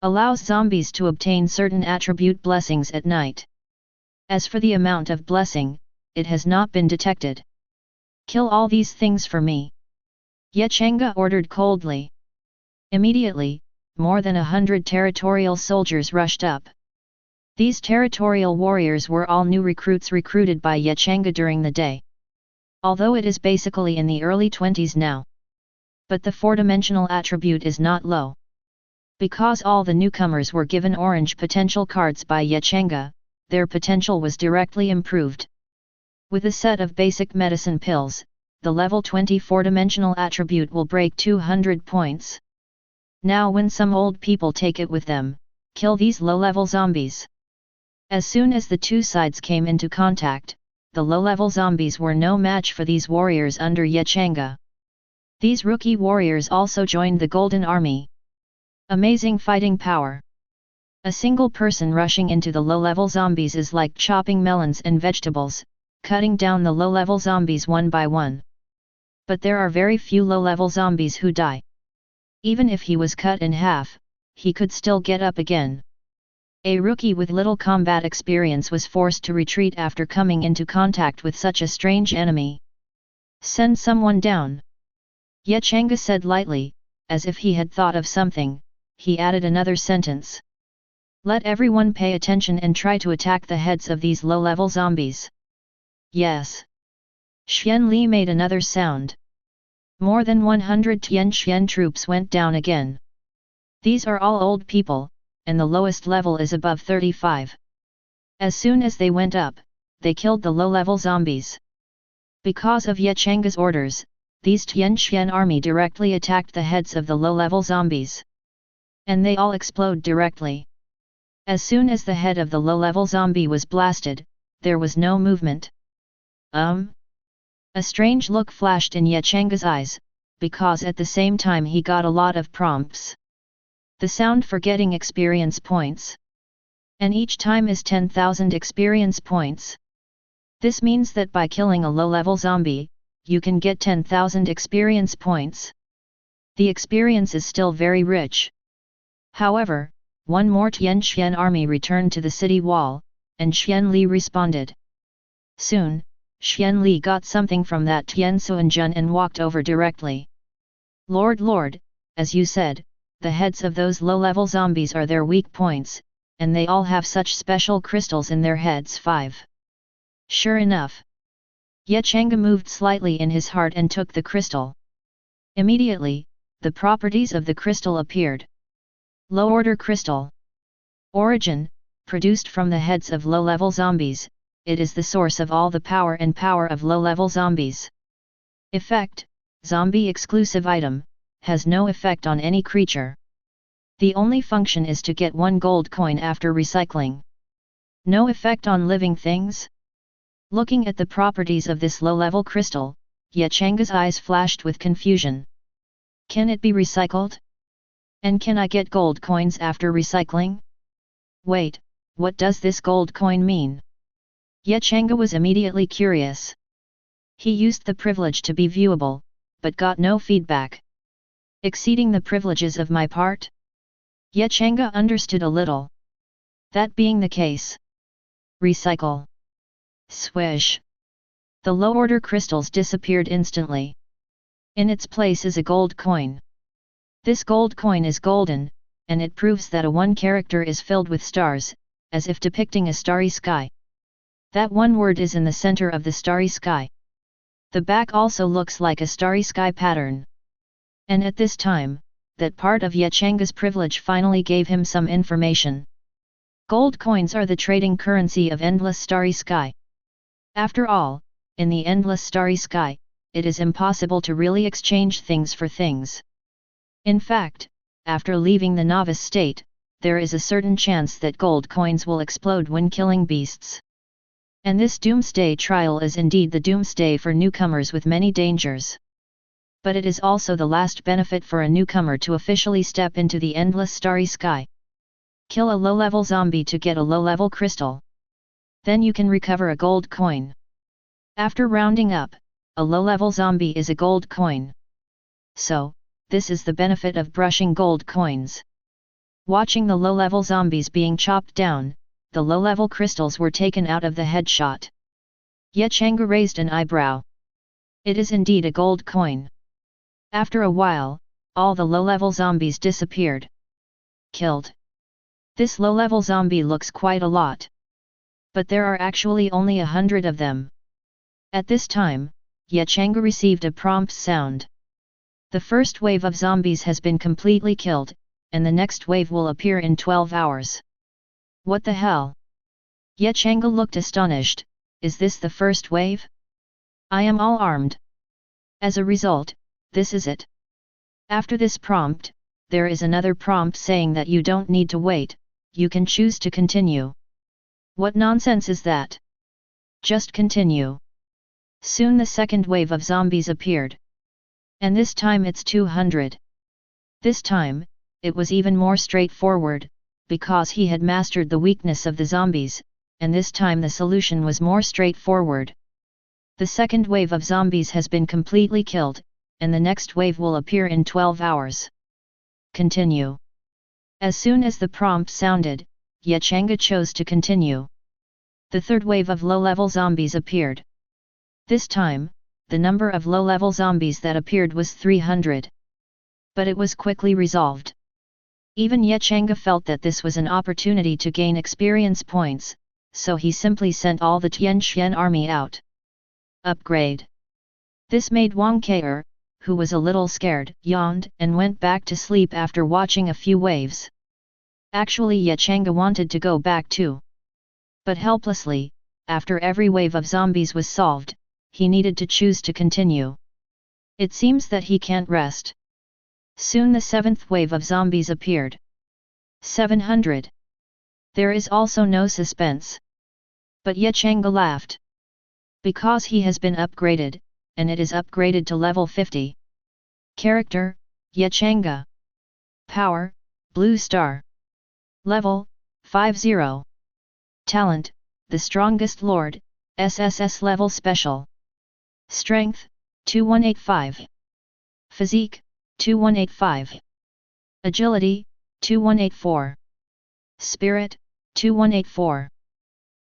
Allows zombies to obtain certain attribute blessings at night. As for the amount of blessing, it has not been detected. Kill all these things for me. Changge ordered coldly. Immediately, more than 100 territorial soldiers rushed up. These territorial warriors were all new recruits recruited by Changge during the day. Although it is basically in the early 20s now. But the four-dimensional attribute is not low. Because all the newcomers were given orange potential cards by Changge, their potential was directly improved. With a set of basic medicine pills, the level 20 four-dimensional attribute will break 200 points. Now when some old people take it with them, kill these low-level zombies. As soon as the two sides came into contact, the low-level zombies were no match for these warriors under Changge. These rookie warriors also joined the Golden Army. Amazing fighting power. A single person rushing into the low-level zombies is like chopping melons and vegetables, cutting down the low-level zombies one by one. But there are very few low-level zombies who die. Even if he was cut in half, he could still get up again. A rookie with little combat experience was forced to retreat after coming into contact with such a strange enemy. Send someone down. Changge said lightly, as if he had thought of something, he added another sentence. Let everyone pay attention and try to attack the heads of these low-level zombies. Yes. Xian Li made another sound. More than 100 Tianxian troops went down again. These are all old people, and the lowest level is above 35. As soon as they went up, they killed the low-level zombies. Because of Changge's orders, these Tianxian army directly attacked the heads of the low-level zombies. And they all explode directly. As soon as the head of the low-level zombie was blasted, there was no movement. A strange look flashed in Changge's eyes, because at the same time he got a lot of prompts. The sound for getting experience points. And each time is 10,000 experience points. This means that by killing a low-level zombie, you can get 10,000 experience points. The experience is still very rich. However, one more Tianxian army returned to the city wall, and Xian Li responded. Soon, Xian Li got something from that Tianxuanjun and walked over directly. Lord, as you said, the heads of those low-level zombies are their weak points, and they all have such special crystals in their heads. 5. Sure enough. Changge moved slightly in his heart and took the crystal. Immediately, the properties of the crystal appeared. Low-order crystal. Origin, produced from the heads of low-level zombies, it is the source of all the power of low-level zombies. Effect, zombie-exclusive item, has no effect on any creature. The only function is to get 1 gold coin after recycling. No effect on living things? Looking at the properties of this low-level crystal, Changge's eyes flashed with confusion. Can it be recycled? And can I get gold coins after recycling? Wait, what does this gold coin mean? Changge was immediately curious. He used the privilege to be viewable, but got no feedback. Exceeding the privileges of my part? Changge understood a little. That being the case. Recycle. Swish. The low-order crystals disappeared instantly. In its place is a gold coin. This gold coin is golden, and it proves that a one character is filled with stars, as if depicting a starry sky. That one word is in the center of the starry sky. The back also looks like a starry sky pattern. And at this time, that part of Changge's privilege finally gave him some information. Gold coins are the trading currency of endless starry sky. After all, in the endless starry sky, it is impossible to really exchange things for things. In fact, after leaving the novice state, there is a certain chance that gold coins will explode when killing beasts. And this doomsday trial is indeed the doomsday for newcomers with many dangers. But it is also the last benefit for a newcomer to officially step into the endless starry sky. Kill a low-level zombie to get a low-level crystal. Then you can recover a gold coin. After rounding up, a low-level zombie is a gold coin. So, this is the benefit of brushing gold coins. Watching the low-level zombies being chopped down, the low-level crystals were taken out of the headshot. Changge raised an eyebrow. It is indeed a gold coin. After a while, all the low-level zombies disappeared. Killed. This low-level zombie looks quite a lot. But there are actually only 100 of them. At this time, Changge received a prompt sound. The first wave of zombies has been completely killed, and the next wave will appear in 12 hours. What the hell? Changge looked astonished. Is this the first wave? I am all armed. As a result, this is it. After this prompt, there is another prompt saying that you don't need to wait, you can choose to continue. What nonsense is that? Just continue. Soon the second wave of zombies appeared. And this time it's 200. This time, it was even more straightforward, because he had mastered the weakness of the zombies, and this time the solution was more straightforward. The second wave of zombies has been completely killed, and the next wave will appear in 12 hours. Continue. As soon as the prompt sounded, Changge chose to continue. The third wave of low-level zombies appeared. This time, the number of low-level zombies that appeared was 300. But it was quickly resolved. Even Changge felt that this was an opportunity to gain experience points, so he simply sent all the Tianxian army out. Upgrade. This made Wang Ke, who was a little scared, yawned and went back to sleep after watching a few waves. Actually Changge wanted to go back too. But helplessly, after every wave of zombies was solved, he needed to choose to continue. It seems that he can't rest. Soon the seventh wave of zombies appeared. 700. There is also no suspense. But Changge laughed. Because he has been upgraded, and it is upgraded to level 50. Character, Changge. Power, Blue Star. Level, 50. Talent, the Strongest Lord, SSS Level Special. Strength, 2185. Physique, 2185. Agility, 2184. Spirit, 2184.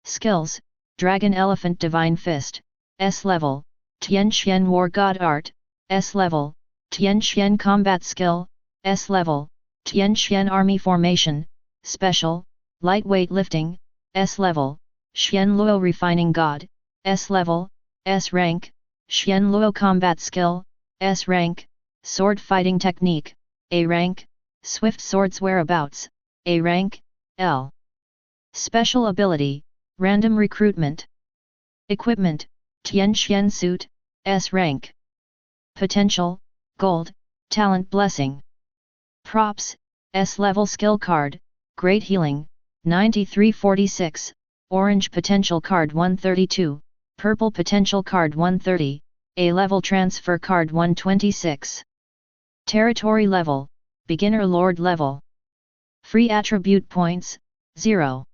Skills, Dragon Elephant Divine Fist, S level, Tianxian War God Art, S level, Tianxian Combat Skill, S level, Tianxian Army Formation, Special, Lightweight Lifting, S level, Xian Luo Refining God, S level, S rank, Xian Luo Combat Skill, S rank, Sword Fighting Technique, A rank, Swift Swords Whereabouts, A rank, L. Special Ability, Random Recruitment. Equipment, Tianxian Suit, S rank. Potential, Gold, Talent Blessing. Props, S level Skill Card, Great Healing, 9346, Orange Potential Card 132, Purple Potential Card 130, A level Transfer Card 126. Territory Level, Beginner Lord Level. Free Attribute Points, 0.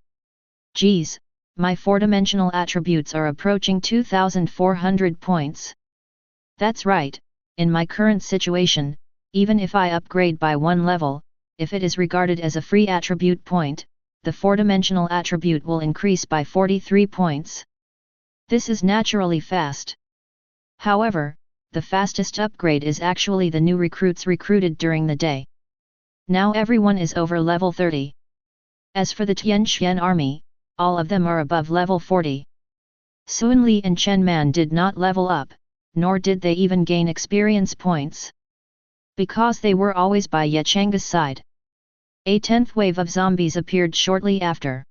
Geez, my 4-dimensional attributes are approaching 2,400 points. That's right, in my current situation, even if I upgrade by 1 level, if it is regarded as a free attribute point, the 4-dimensional attribute will increase by 43 points. This is naturally fast. However, the fastest upgrade is actually the new recruits recruited during the day. Now everyone is over level 30. As for the Tianxian army, all of them are above level 40. Sun Li and Chen Man did not level up, nor did they even gain experience points. Because they were always by Changge's side. A 10th wave of zombies appeared shortly after.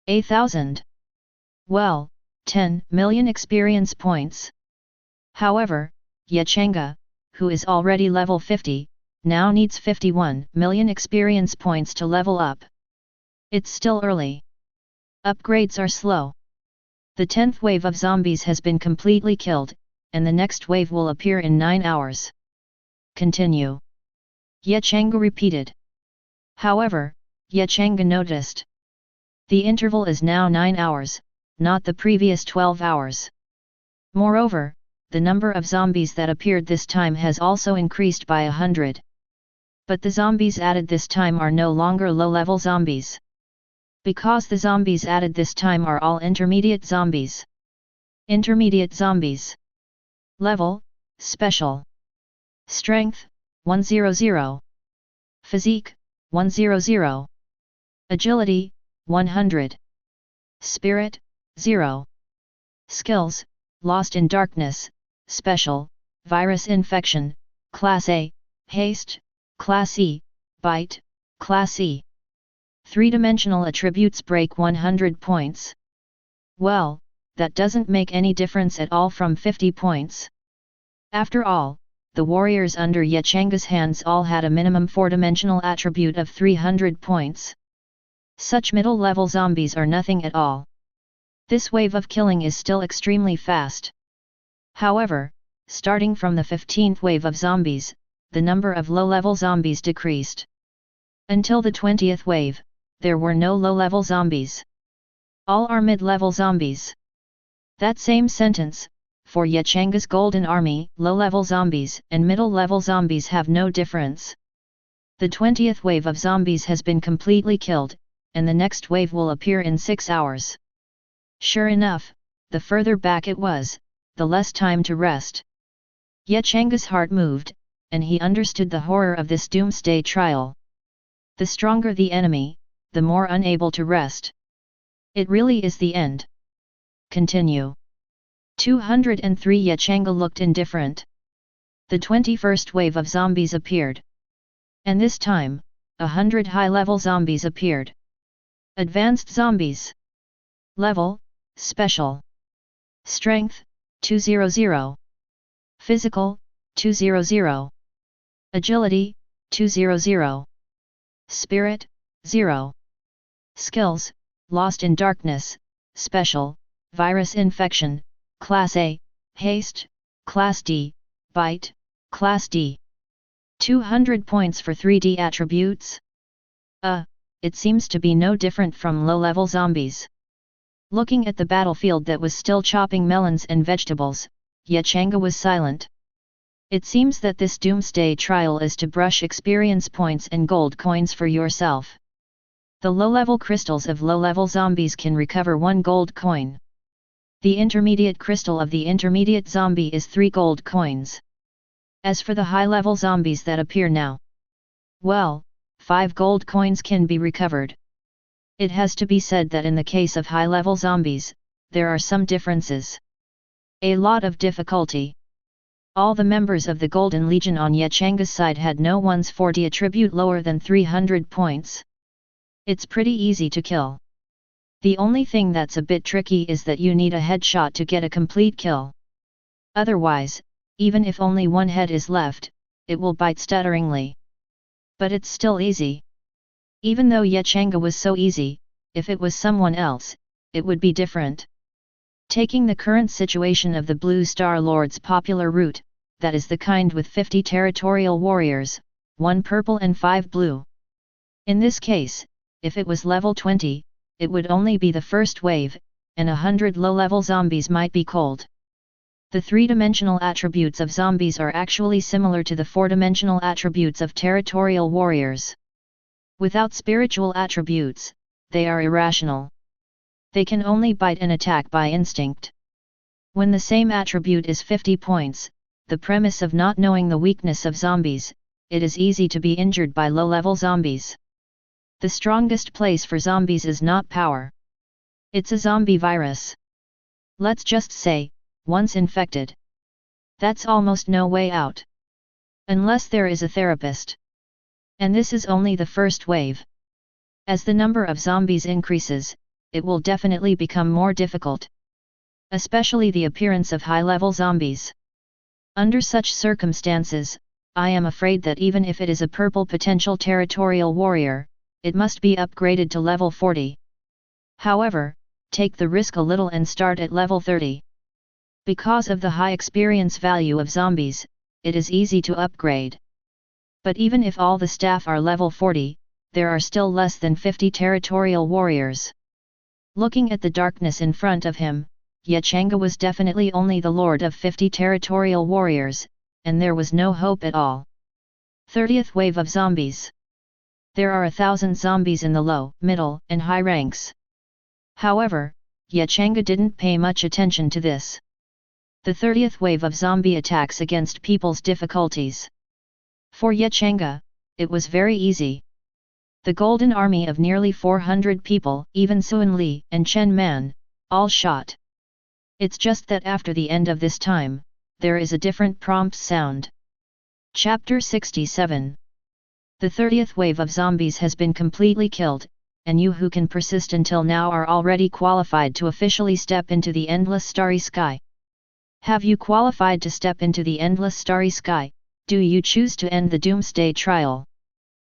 1,000. Well, 10 million experience points. However, Changge, who is already level 50, now needs 51 million experience points to level up. It's still early. Upgrades are slow. The 10th wave of zombies has been completely killed, and the next wave will appear in 9 hours. Continue. Changge repeated. However, Changge noticed. The interval is now 9 hours, not the previous 12 hours. Moreover, the number of zombies that appeared this time has also increased by 100. But the zombies added this time are no longer low-level zombies. Because the zombies added this time are all intermediate zombies. Intermediate zombies. Level, Special. Strength, 100. Physique, 100. Agility, 100. Spirit, 0. Skills, Lost in Darkness, Special, Virus Infection, Class A, Haste, Class E, Bite, Class E. Three-dimensional attributes break 100 points. Well, that doesn't make any difference at all from 50 points. After all, the warriors under Changge's hands all had a minimum four-dimensional attribute of 300 points. Such middle-level zombies are nothing at all. This wave of killing is still extremely fast. However, starting from the 15th wave of zombies, the number of low-level zombies decreased. Until the 20th wave, there were no low-level zombies. All are mid-level zombies. That same sentence, for Changge's Golden Army, low-level zombies and middle-level zombies have no difference. The 20th wave of zombies has been completely killed, and the next wave will appear in 6 hours. Sure enough, the further back it was, the less time to rest. Changge's heart moved, and he understood the horror of this doomsday trial. The stronger the enemy, the more unable to rest. It really is the end. Continue. 203 Changge looked indifferent. The 21st wave of zombies appeared. And this time, 100 high-level zombies appeared. Advanced zombies. Level, Special. Strength, 200. Physical, 200. Agility, 200. Spirit, 0. Skills, Lost in Darkness, Special, Virus Infection, Class A, Haste, Class D, Bite, Class D. 200 points for 3D attributes? It seems to be no different from low-level zombies. Looking at the battlefield that was still chopping melons and vegetables, Changge was silent. It seems that this doomsday trial is to brush experience points and gold coins for yourself. The low-level crystals of low-level zombies can recover 1 gold coin. The intermediate crystal of the intermediate zombie is 3 gold coins. As for the high-level zombies that appear now, well, 5 gold coins can be recovered. It has to be said that in the case of high-level zombies, there are some differences. A lot of difficulty. All the members of the Golden Legion on Changge's side had no one's 40 attribute lower than 300 points. It's pretty easy to kill. The only thing that's a bit tricky is that you need a headshot to get a complete kill. Otherwise, even if only one head is left, it will bite stutteringly. But it's still easy. Even though Changge was so easy, if it was someone else, it would be different. Taking the current situation of the Blue Star Lord's popular route, that is the kind with 50 territorial warriors, 1 purple and 5 blue. In this case, if it was level 20, it would only be the first wave, and 100 low-level zombies might be cold. The three-dimensional attributes of zombies are actually similar to the four-dimensional attributes of territorial warriors. Without spiritual attributes, they are irrational. They can only bite and attack by instinct. When the same attribute is 50 points, the premise of not knowing the weakness of zombies, it is easy to be injured by low-level zombies. The strongest place for zombies is not power. It's a zombie virus. Let's just say, once infected, that's almost no way out. Unless there is a therapist. And this is only the first wave. As the number of zombies increases, it will definitely become more difficult. Especially the appearance of high-level zombies. Under such circumstances, I am afraid that even if it is a purple potential territorial warrior, it must be upgraded to level 40. However, take the risk a little and start at level 30. Because of the high experience value of zombies, it is easy to upgrade. But even if all the staff are level 40, there are still less than 50 territorial warriors. Looking at the darkness in front of him, Changge was definitely only the lord of 50 territorial warriors, and there was no hope at all. 30th wave of zombies. There are 1,000 zombies in the low, middle, and high ranks. However, Changge didn't pay much attention to this. The 30th wave of zombie attacks against people's difficulties. For Ye Changge, it was very easy. The golden army of nearly 400 people, even Sun Li and Chen Man, all shot. It's just that after the end of this time, there is a different prompt sound. Chapter 67. The 30th wave of zombies has been completely killed, and you who can persist until now are already qualified to officially step into the endless starry sky. Have you qualified to step into the endless starry sky? Do you choose to end the doomsday trial?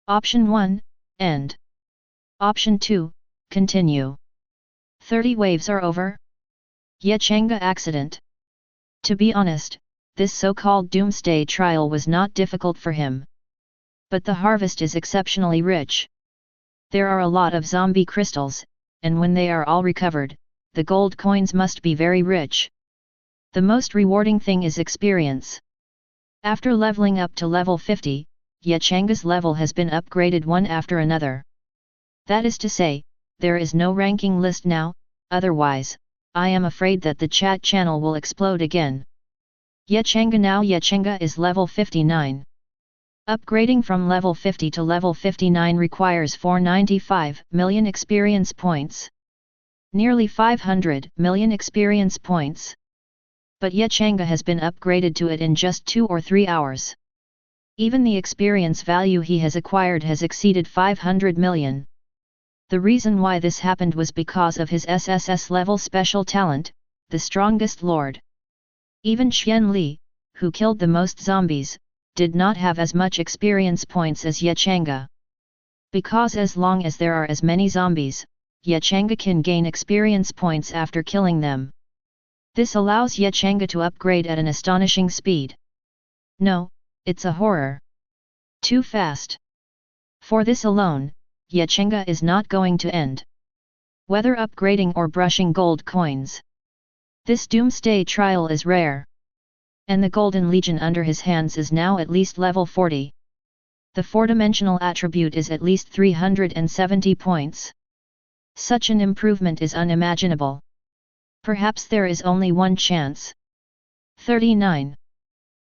Option 1, end. Option 2, continue. 30 waves are over? Ye Changge accident. To be honest, this so-called doomsday trial was not difficult for him. But the harvest is exceptionally rich. There are a lot of zombie crystals, and when they are all recovered, the gold coins must be very rich. The most rewarding thing is experience. After leveling up to level 50, Ye Changge's level has been upgraded one after another. That is to say, there is no ranking list now, otherwise, I am afraid that the chat channel will explode again. Ye Changge now. Ye Changge is level 59. Upgrading from level 50 to level 59 requires 495 million experience points. Nearly 500 million experience points. But Ye Changge has been upgraded to it in just 2 or 3 hours. Even the experience value he has acquired has exceeded 500 million. The reason why this happened was because of his SSS level special talent, the strongest lord. Even Xian Li, who killed the most zombies, did not have as much experience points as Ye Changge. Because as long as there are as many zombies, Ye Changge can gain experience points after killing them. This allows Ye Changge to upgrade at an astonishing speed. No, it's a horror. Too fast. For this alone, Ye Changge is not going to end. Whether upgrading or brushing gold coins. This doomsday trial is rare. And the Golden Legion under his hands is now at least level 40. The 4-dimensional attribute is at least 370 points. Such an improvement is unimaginable. Perhaps there is only one chance. 39.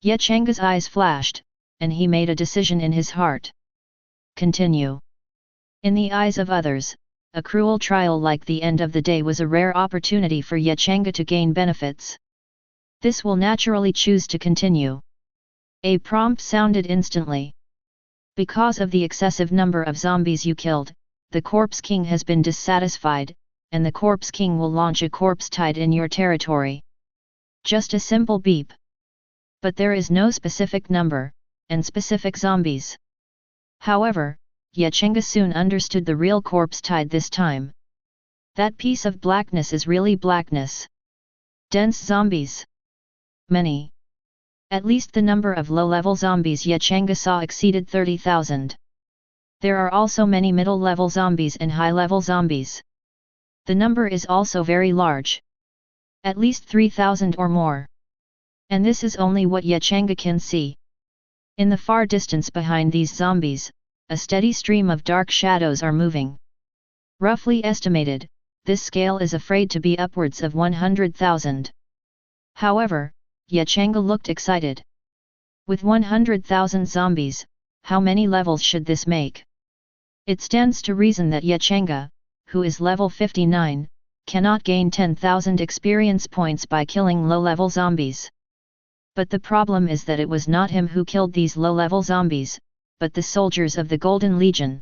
Ye Changge's eyes flashed, and he made a decision in his heart. Continue. In the eyes of others, a cruel trial like the end of the day was a rare opportunity for Ye Changge to gain benefits. This will naturally choose to continue. A prompt sounded instantly. Because of the excessive number of zombies you killed, the Corpse King has been dissatisfied, and the Corpse King will launch a corpse tide in your territory. Just a simple beep. But there is no specific number, and specific zombies. However, Ye Changge soon understood the real corpse tide this time. That piece of blackness is really blackness. Dense zombies. Many. At least the number of low-level zombies Ye Changge saw exceeded 30,000. There are also many middle-level zombies and high-level zombies. The number is also very large. At least 3,000 or more. And this is only what Ye Changge can see. In the far distance behind these zombies, a steady stream of dark shadows are moving. Roughly estimated, this scale is afraid to be upwards of 100,000. However, Ye Changge looked excited. With 100,000 zombies, how many levels should this make? It stands to reason that Ye Changge, who is level 59, cannot gain 10,000 experience points by killing low-level zombies. But the problem is that it was not him who killed these low-level zombies, but the soldiers of the Golden Legion.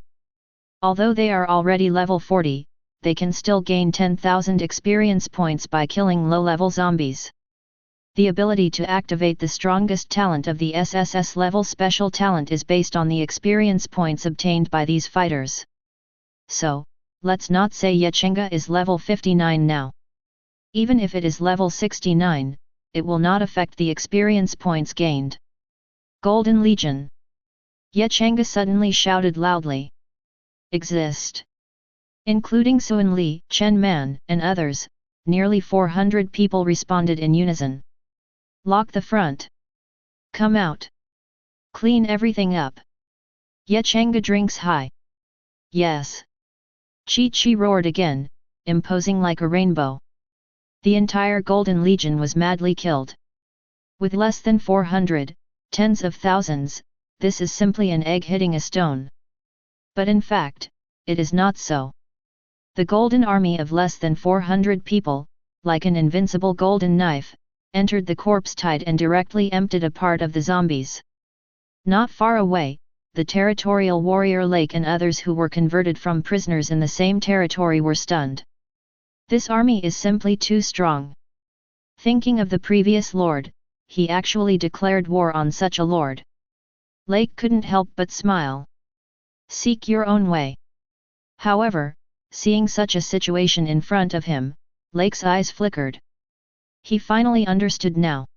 Although they are already level 40, they can still gain 10,000 experience points by killing low-level zombies. The ability to activate the strongest talent of the SSS level special talent is based on the experience points obtained by these fighters. So, let's not say Ye Changge is level 59 now. Even if it is level 69, it will not affect the experience points gained. Golden Legion. Ye Changge suddenly shouted loudly. Exist. Including Sun Li, Chen Man, and others, nearly 400 people responded in unison. Lock the front. Come out. Clean everything up. Ye Changge drinks high. Yes. Chi Chi roared again, imposing like a rainbow. The entire Golden Legion was madly killed. With less than 400, tens of thousands, this is simply an egg hitting a stone. But in fact, it is not so. The golden army of less than 400 people, like an invincible golden knife, entered the corpse tide and directly emptied a part of the zombies. Not far away, the territorial warrior Lake and others who were converted from prisoners in the same territory were stunned. This army is simply too strong. Thinking of the previous lord, he actually declared war on such a lord. Lake couldn't help but smile. Seek your own way. However, seeing such a situation in front of him, Lake's eyes flickered. He finally understood now.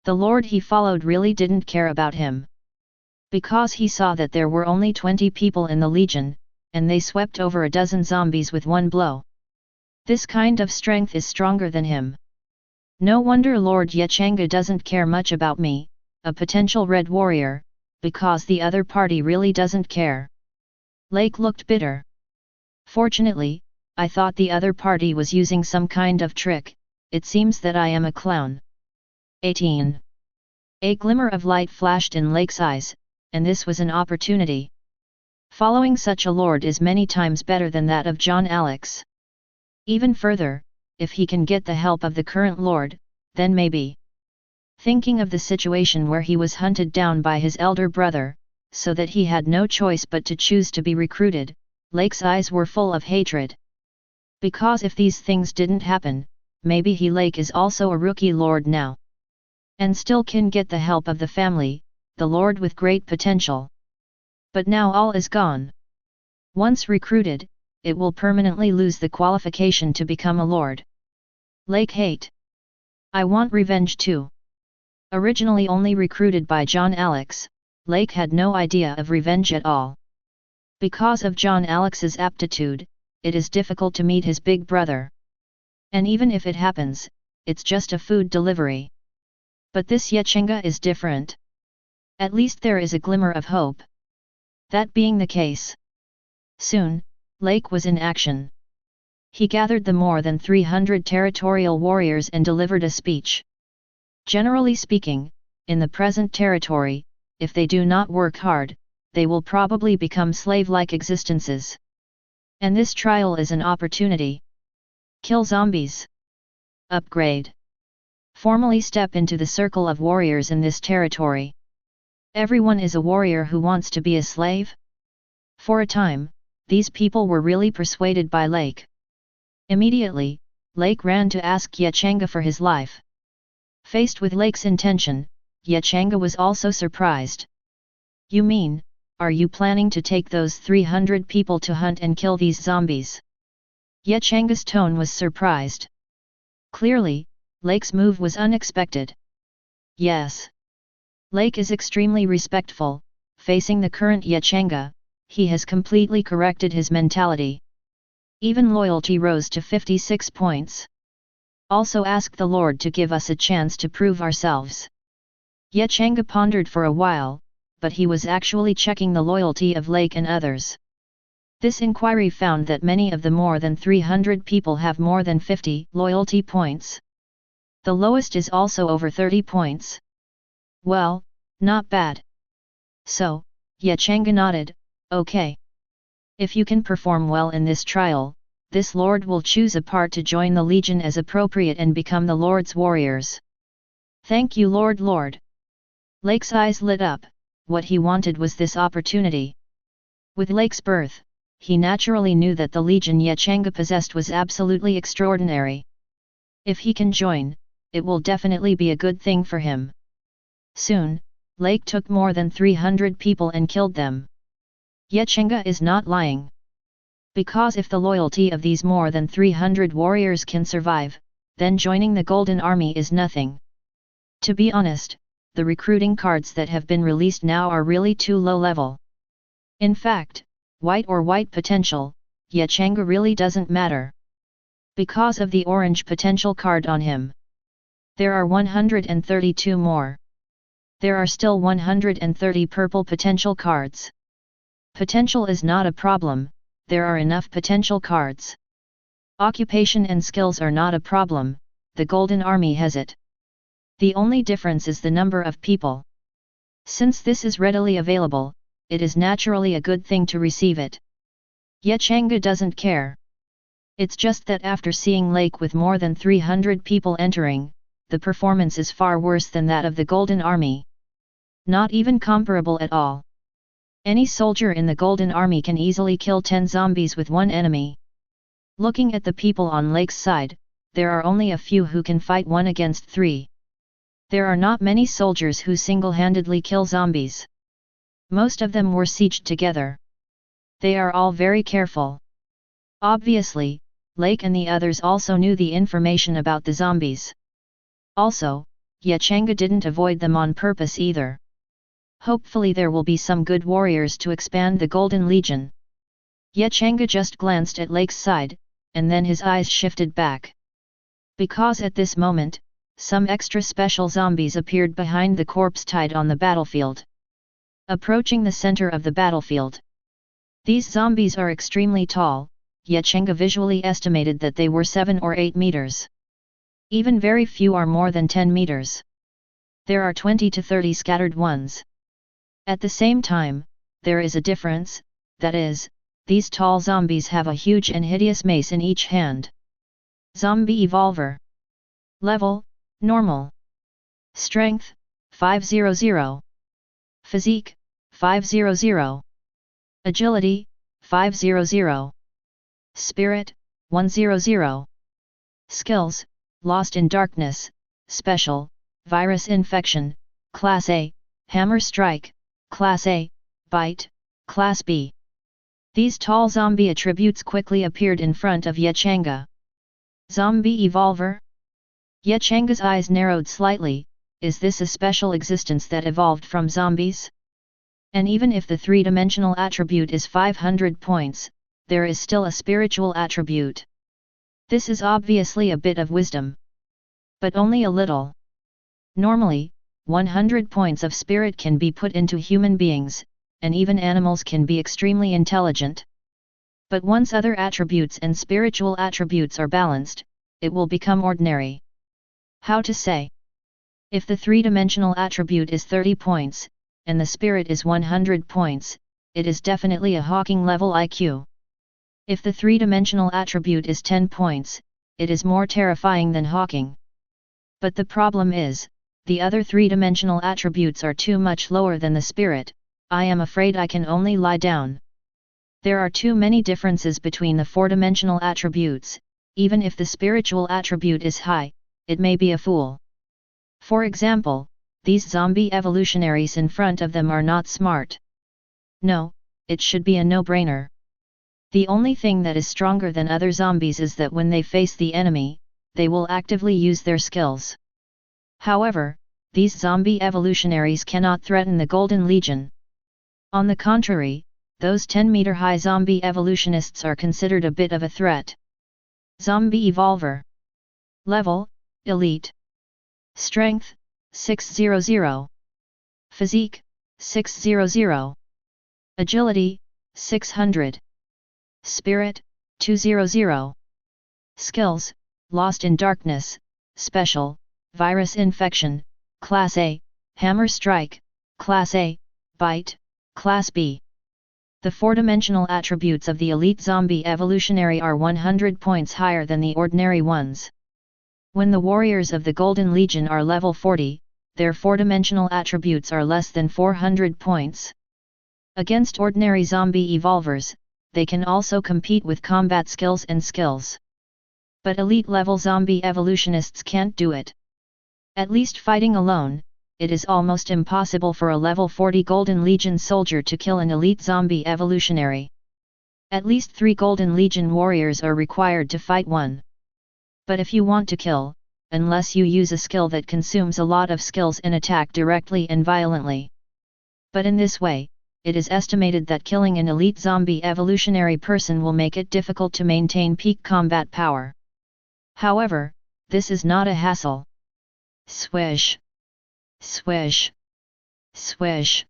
The lord he followed really didn't care about him. Because he saw that there were only 20 people in the legion, and they swept over a dozen zombies with one blow. This kind of strength is stronger than him. No wonder Lord Changge doesn't care much about me, a potential red warrior, because the other party really doesn't care. Lake looked bitter. Fortunately, I thought the other party was using some kind of trick, it seems that I am a clown. 18. A glimmer of light flashed in Lake's eyes, and this was an opportunity. Following such a lord is many times better than that of John Alex. Even further, if he can get the help of the current lord, then maybe. Thinking of the situation where he was hunted down by his elder brother, so that he had no choice but to choose to be recruited, Lake's eyes were full of hatred. Because if these things didn't happen, maybe Lake is also a rookie lord now. And still can get the help of the family, the lord with great potential. But now all is gone. Once recruited, it will permanently lose the qualification to become a lord. Lake hate. I want revenge too. Originally only recruited by John Alex, Lake had no idea of revenge at all. Because of John Alex's aptitude, it is difficult to meet his big brother. And even if it happens, it's just a food delivery. But this Changge is different. At least there is a glimmer of hope. That being the case. Soon, Lake was in action. He gathered the more than 300 territorial warriors and delivered a speech. Generally speaking, in the present territory, if they do not work hard, they will probably become slave-like existences. And this trial is an opportunity. Kill zombies. Upgrade. Formally step into the circle of warriors in this territory. Everyone is a warrior who wants to be a slave? For a time, these people were really persuaded by Lake. Immediately, Lake ran to ask Changge for his life. Faced with Lake's intention, Changge was also surprised. You mean, are you planning to take those 300 people to hunt and kill these zombies? Changge's tone was surprised. Clearly, Lake's move was unexpected. Yes. Lake is extremely respectful, facing the current Changge, he has completely corrected his mentality. Even loyalty rose to 56 points. Also ask the Lord to give us a chance to prove ourselves. Changge pondered for a while, but he was actually checking the loyalty of Lake and others. This inquiry found that many of the more than 300 people have more than 50 loyalty points. The lowest is also over 30 points. Well, not bad. So, Changge nodded, okay. If you can perform well in this trial, this lord will choose a part to join the legion as appropriate and become the lord's warriors. Thank you Lord. Lake's eyes lit up, what he wanted was this opportunity. With Lake's birth, he naturally knew that the legion Changge possessed was absolutely extraordinary. If he can join, it will definitely be a good thing for him. Soon, Lake took more than 300 people and killed them. Changge is not lying. Because if the loyalty of these more than 300 warriors can survive, then joining the Golden Army is nothing. To be honest, the recruiting cards that have been released now are really too low level. In fact, white or white potential, Changge really doesn't matter. Because of the orange potential card on him. There are 132 more. There are still 130 purple potential cards. Potential is not a problem, there are enough potential cards. Occupation and skills are not a problem, the Golden Army has it. The only difference is the number of people. Since this is readily available, it is naturally a good thing to receive it. Yet Changge doesn't care. It's just that after seeing Lake with more than 300 people entering, the performance is far worse than that of the Golden Army. Not even comparable at all. Any soldier in the Golden Army can easily kill 10 zombies with one enemy. Looking at the people on Lake's side, there are only a few who can fight 1 against 3. There are not many soldiers who single-handedly kill zombies. Most of them were sieged together. They are all very careful. Obviously, Lake and the others also knew the information about the zombies. Also, Changge didn't avoid them on purpose either. Hopefully there will be some good warriors to expand the Golden Legion. Changge just glanced at Lake's side, and then his eyes shifted back. Because at this moment, some extra special zombies appeared behind the corpse tied on the battlefield. Approaching the center of the battlefield. These zombies are extremely tall, yet Changge visually estimated that they were 7 or 8 meters. Even very few are more than 10 meters. There are 20 to 30 scattered ones. At the same time, there is a difference, that is, these tall zombies have a huge and hideous mace in each hand. Zombie Evolver. Level, Normal. Strength, 500. Physique, 500. Agility, 500. Spirit, 100. Skills, Lost in Darkness, Special, Virus Infection, Class A, Hammer Strike, Class A, Bite, Class B. These tall zombie attributes quickly appeared in front of Changge. Zombie Evolver? Changge's eyes narrowed slightly. Is this a special existence that evolved from zombies? And even if the three-dimensional attribute is 500 points, there is still a spiritual attribute. This is obviously a bit of wisdom. But only a little. Normally, 100 points of spirit can be put into human beings, and even animals can be extremely intelligent. But once other attributes and spiritual attributes are balanced, it will become ordinary. How to say? If the three-dimensional attribute is 30 points, and the spirit is 100 points, it is definitely a Hawking level IQ. If the three-dimensional attribute is 10 points, it is more terrifying than Hawking. But the problem is, the other three-dimensional attributes are too much lower than the spirit. I am afraid I can only lie down. There are too many differences between the four-dimensional attributes. Even if the spiritual attribute is high, it may be a fool. For example, these zombie evolutionaries in front of them are not smart. No, it should be a no-brainer. The only thing that is stronger than other zombies is that when they face the enemy, they will actively use their skills. However, these zombie evolutionaries cannot threaten the Golden Legion. On the contrary, those 10-meter-high zombie evolutionists are considered a bit of a threat. Zombie Evolver. Level, Elite. Strength, 600. Physique, 600. Agility, 600. Spirit, 200. Skills, Lost in Darkness, Special, Virus Infection, Class A, Hammer Strike, Class A, Bite, Class B. The four-dimensional attributes of the elite zombie evolutionary are 100 points higher than the ordinary ones. When the warriors of the Golden Legion are level 40, their four-dimensional attributes are less than 400 points. Against ordinary zombie evolvers, they can also compete with combat skills and skills. But elite-level zombie evolutionists can't do it. At least fighting alone, it is almost impossible for a level 40 Golden Legion soldier to kill an elite zombie evolutionary. At least 3 Golden Legion warriors are required to fight one. But if you want to kill, unless you use a skill that consumes a lot of skills and attack directly and violently. But in this way, it is estimated that killing an elite zombie evolutionary person will make it difficult to maintain peak combat power. However, this is not a hassle. Swish. Swish. Swish.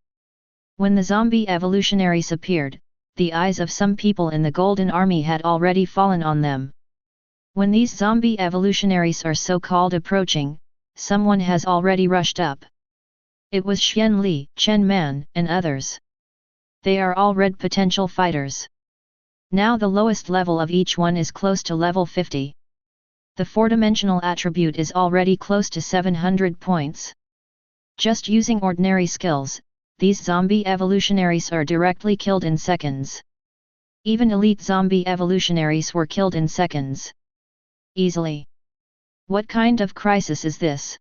When the zombie evolutionaries appeared, the eyes of some people in the Golden Army had already fallen on them. When these zombie evolutionaries are so-called approaching, someone has already rushed up. It was Xian Li, Chen Man, and others. They are all red potential fighters. Now the lowest level of each one is close to level 50. The four-dimensional attribute is already close to 700 points. Just using ordinary skills, these zombie evolutionaries are directly killed in seconds. Even elite zombie evolutionaries were killed in seconds. Easily. What kind of crisis is this?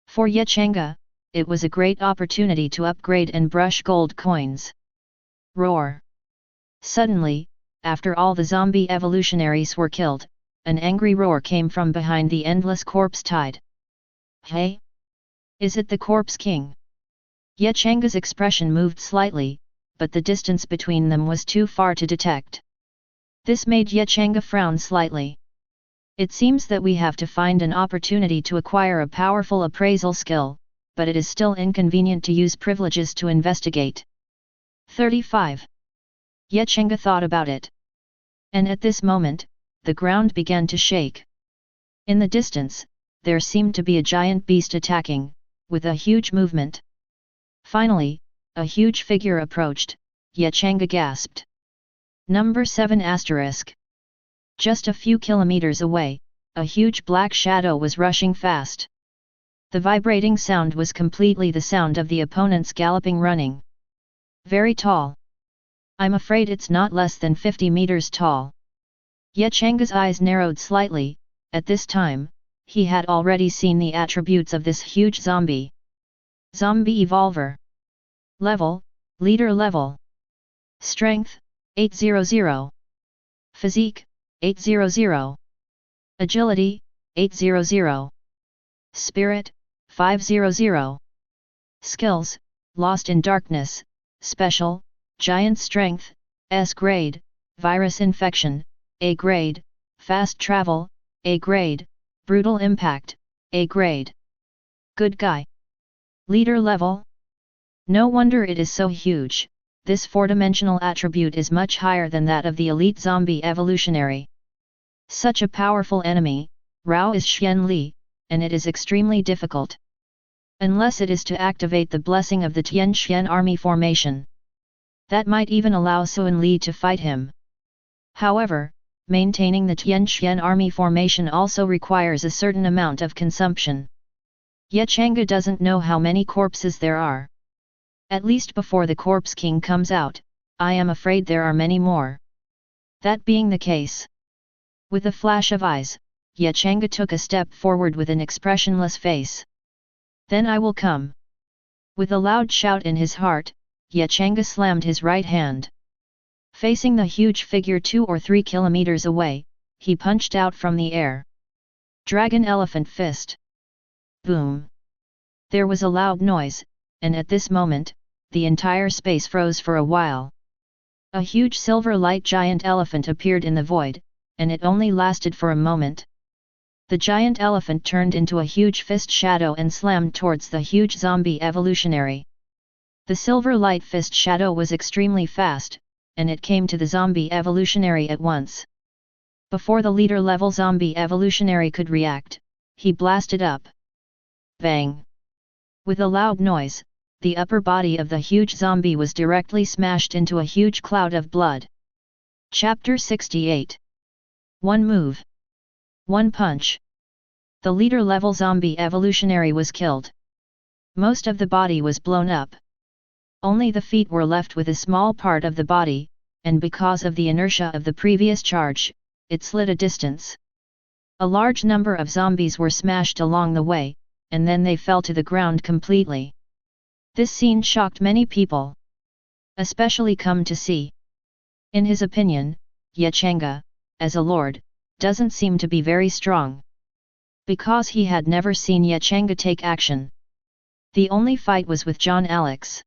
For Changge, it was a great opportunity to upgrade and brush gold coins. Roar! Suddenly, after all the zombie evolutionaries were killed, an angry roar came from behind the endless corpse tide. Hey? Is it the Corpse King? Changge's expression moved slightly, but the distance between them was too far to detect. This made Changge frown slightly. It seems that we have to find an opportunity to acquire a powerful appraisal skill, but it is still inconvenient to use privileges to investigate. 35. Changge thought about it. And at this moment, the ground began to shake. In the distance, there seemed to be a giant beast attacking, with a huge movement. Finally, a huge figure approached. Changge gasped. Number 7 asterisk. Just a few kilometers away, a huge black shadow was rushing fast. The vibrating sound was completely the sound of the opponent's galloping running. Very tall. I'm afraid it's not less than 50 meters tall. Changge's eyes narrowed slightly. At this time, he had already seen the attributes of this huge zombie. Zombie Evolver. Level, Leader Level. Strength, 800. Physique, 800. Agility, 800. Spirit, 500. Skills, Lost in Darkness, Special, Giant Strength, S grade, Virus Infection, A grade, Fast Travel, A grade, Brutal Impact, A grade. Good guy. Leader level? No wonder it is so huge. This four-dimensional attribute is much higher than that of the elite zombie evolutionary. Such a powerful enemy, Rao is Xian Li, and it is extremely difficult. Unless it is to activate the blessing of the Tianxian army formation. That might even allow Sun Li to fight him. However, maintaining the Tianxian army formation also requires a certain amount of consumption. Changge doesn't know how many corpses there are. At least before the Corpse King comes out, I am afraid there are many more. That being the case. With a flash of eyes, Changge took a step forward with an expressionless face. Then I will come. With a loud shout in his heart, Changge slammed his right hand. Facing the huge figure 2 or 3 kilometers away, he punched out from the air. Dragon Elephant Fist. Boom! There was a loud noise, and at this moment, the entire space froze for a while. A huge silver light giant elephant appeared in the void, and it only lasted for a moment. The giant elephant turned into a huge fist shadow and slammed towards the huge zombie evolutionary. The silver light fist shadow was extremely fast, and it came to the zombie evolutionary at once. Before the leader level zombie evolutionary could react, he blasted up. Bang! With a loud noise, the upper body of the huge zombie was directly smashed into a huge cloud of blood. Chapter 68. One move. One punch. The leader level zombie evolutionary was killed. Most of the body was blown up. Only the feet were left with a small part of the body, and because of the inertia of the previous charge, it slid a distance. A large number of zombies were smashed along the way, and then they fell to the ground completely. This scene shocked many people. Especially come to see. In his opinion, Changge, as a lord, doesn't seem to be very strong. Because he had never seen Changge take action. The only fight was with John Alex.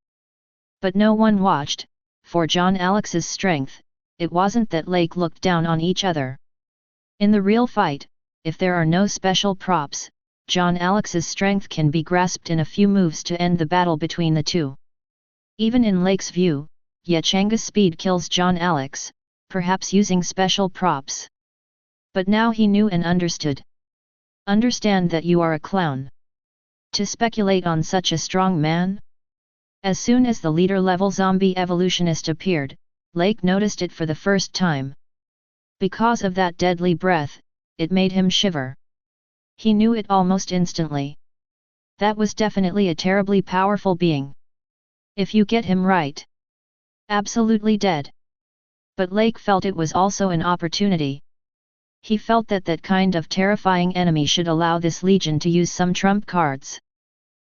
But no one watched, for John Alex's strength, it wasn't that Lake looked down on each other. In the real fight, if there are no special props, John Alex's strength can be grasped in a few moves to end the battle between the two. Even in Lake's view, Changge's speed kills John Alex, perhaps using special props. But now he knew and understood. Understand that you are a clown. To speculate on such a strong man? As soon as the leader-level zombie evolutionist appeared, Lake noticed it for the first time. Because of that deadly breath, it made him shiver. He knew it almost instantly. That was definitely a terribly powerful being. If you get him right. Absolutely dead. But Lake felt it was also an opportunity. He felt that that kind of terrifying enemy should allow this legion to use some trump cards.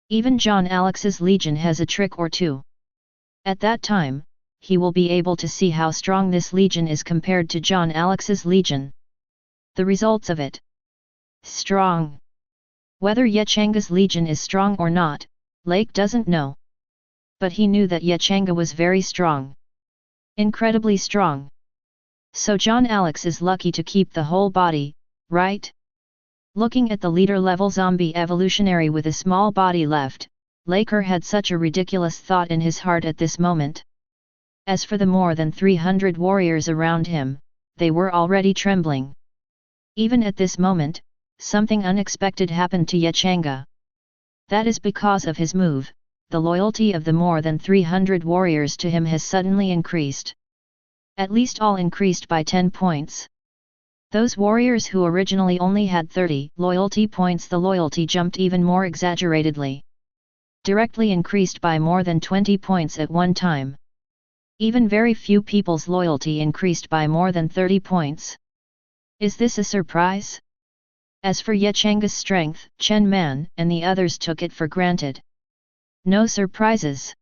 Even John Alex's legion has a trick or two. At that time, he will be able to see how strong this legion is compared to John Alex's legion. The results of it. Strong. Whether Changge's legion is strong or not, Lake doesn't know. But he knew that Changge was very strong. Incredibly strong. So John Alex is lucky to keep the whole body, right? Looking at the leader-level zombie evolutionary with a small body left, Laker had such a ridiculous thought in his heart at this moment. As for the more than 300 warriors around him, they were already trembling. Even at this moment, something unexpected happened to Changge. That is because of his move, the loyalty of the more than 300 warriors to him has suddenly increased. At least all increased by 10 points. Those warriors who originally only had 30 loyalty points, the loyalty jumped even more exaggeratedly. Directly increased by more than 20 points at one time. Even very few people's loyalty increased by more than 30 points. Is this a surprise? As for Changge's strength, Chen Man and the others took it for granted. No surprises.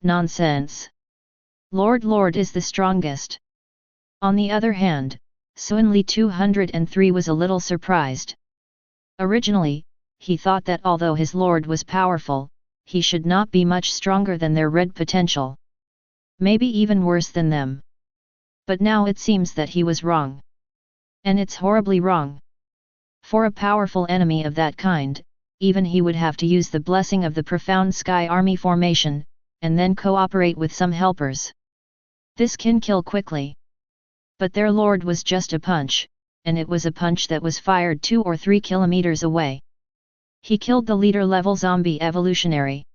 Nonsense. Lord is the strongest. On the other hand, Suanli 203 was a little surprised. Originally, he thought that although his lord was powerful, he should not be much stronger than their red potential. Maybe even worse than them. But now it seems that he was wrong. And it's horribly wrong. For a powerful enemy of that kind, even he would have to use the blessing of the profound sky army formation, and then cooperate with some helpers. This can kill quickly. But their lord was just a punch, and it was a punch that was fired 2 or 3 kilometers away. He killed the leader-level zombie evolutionary.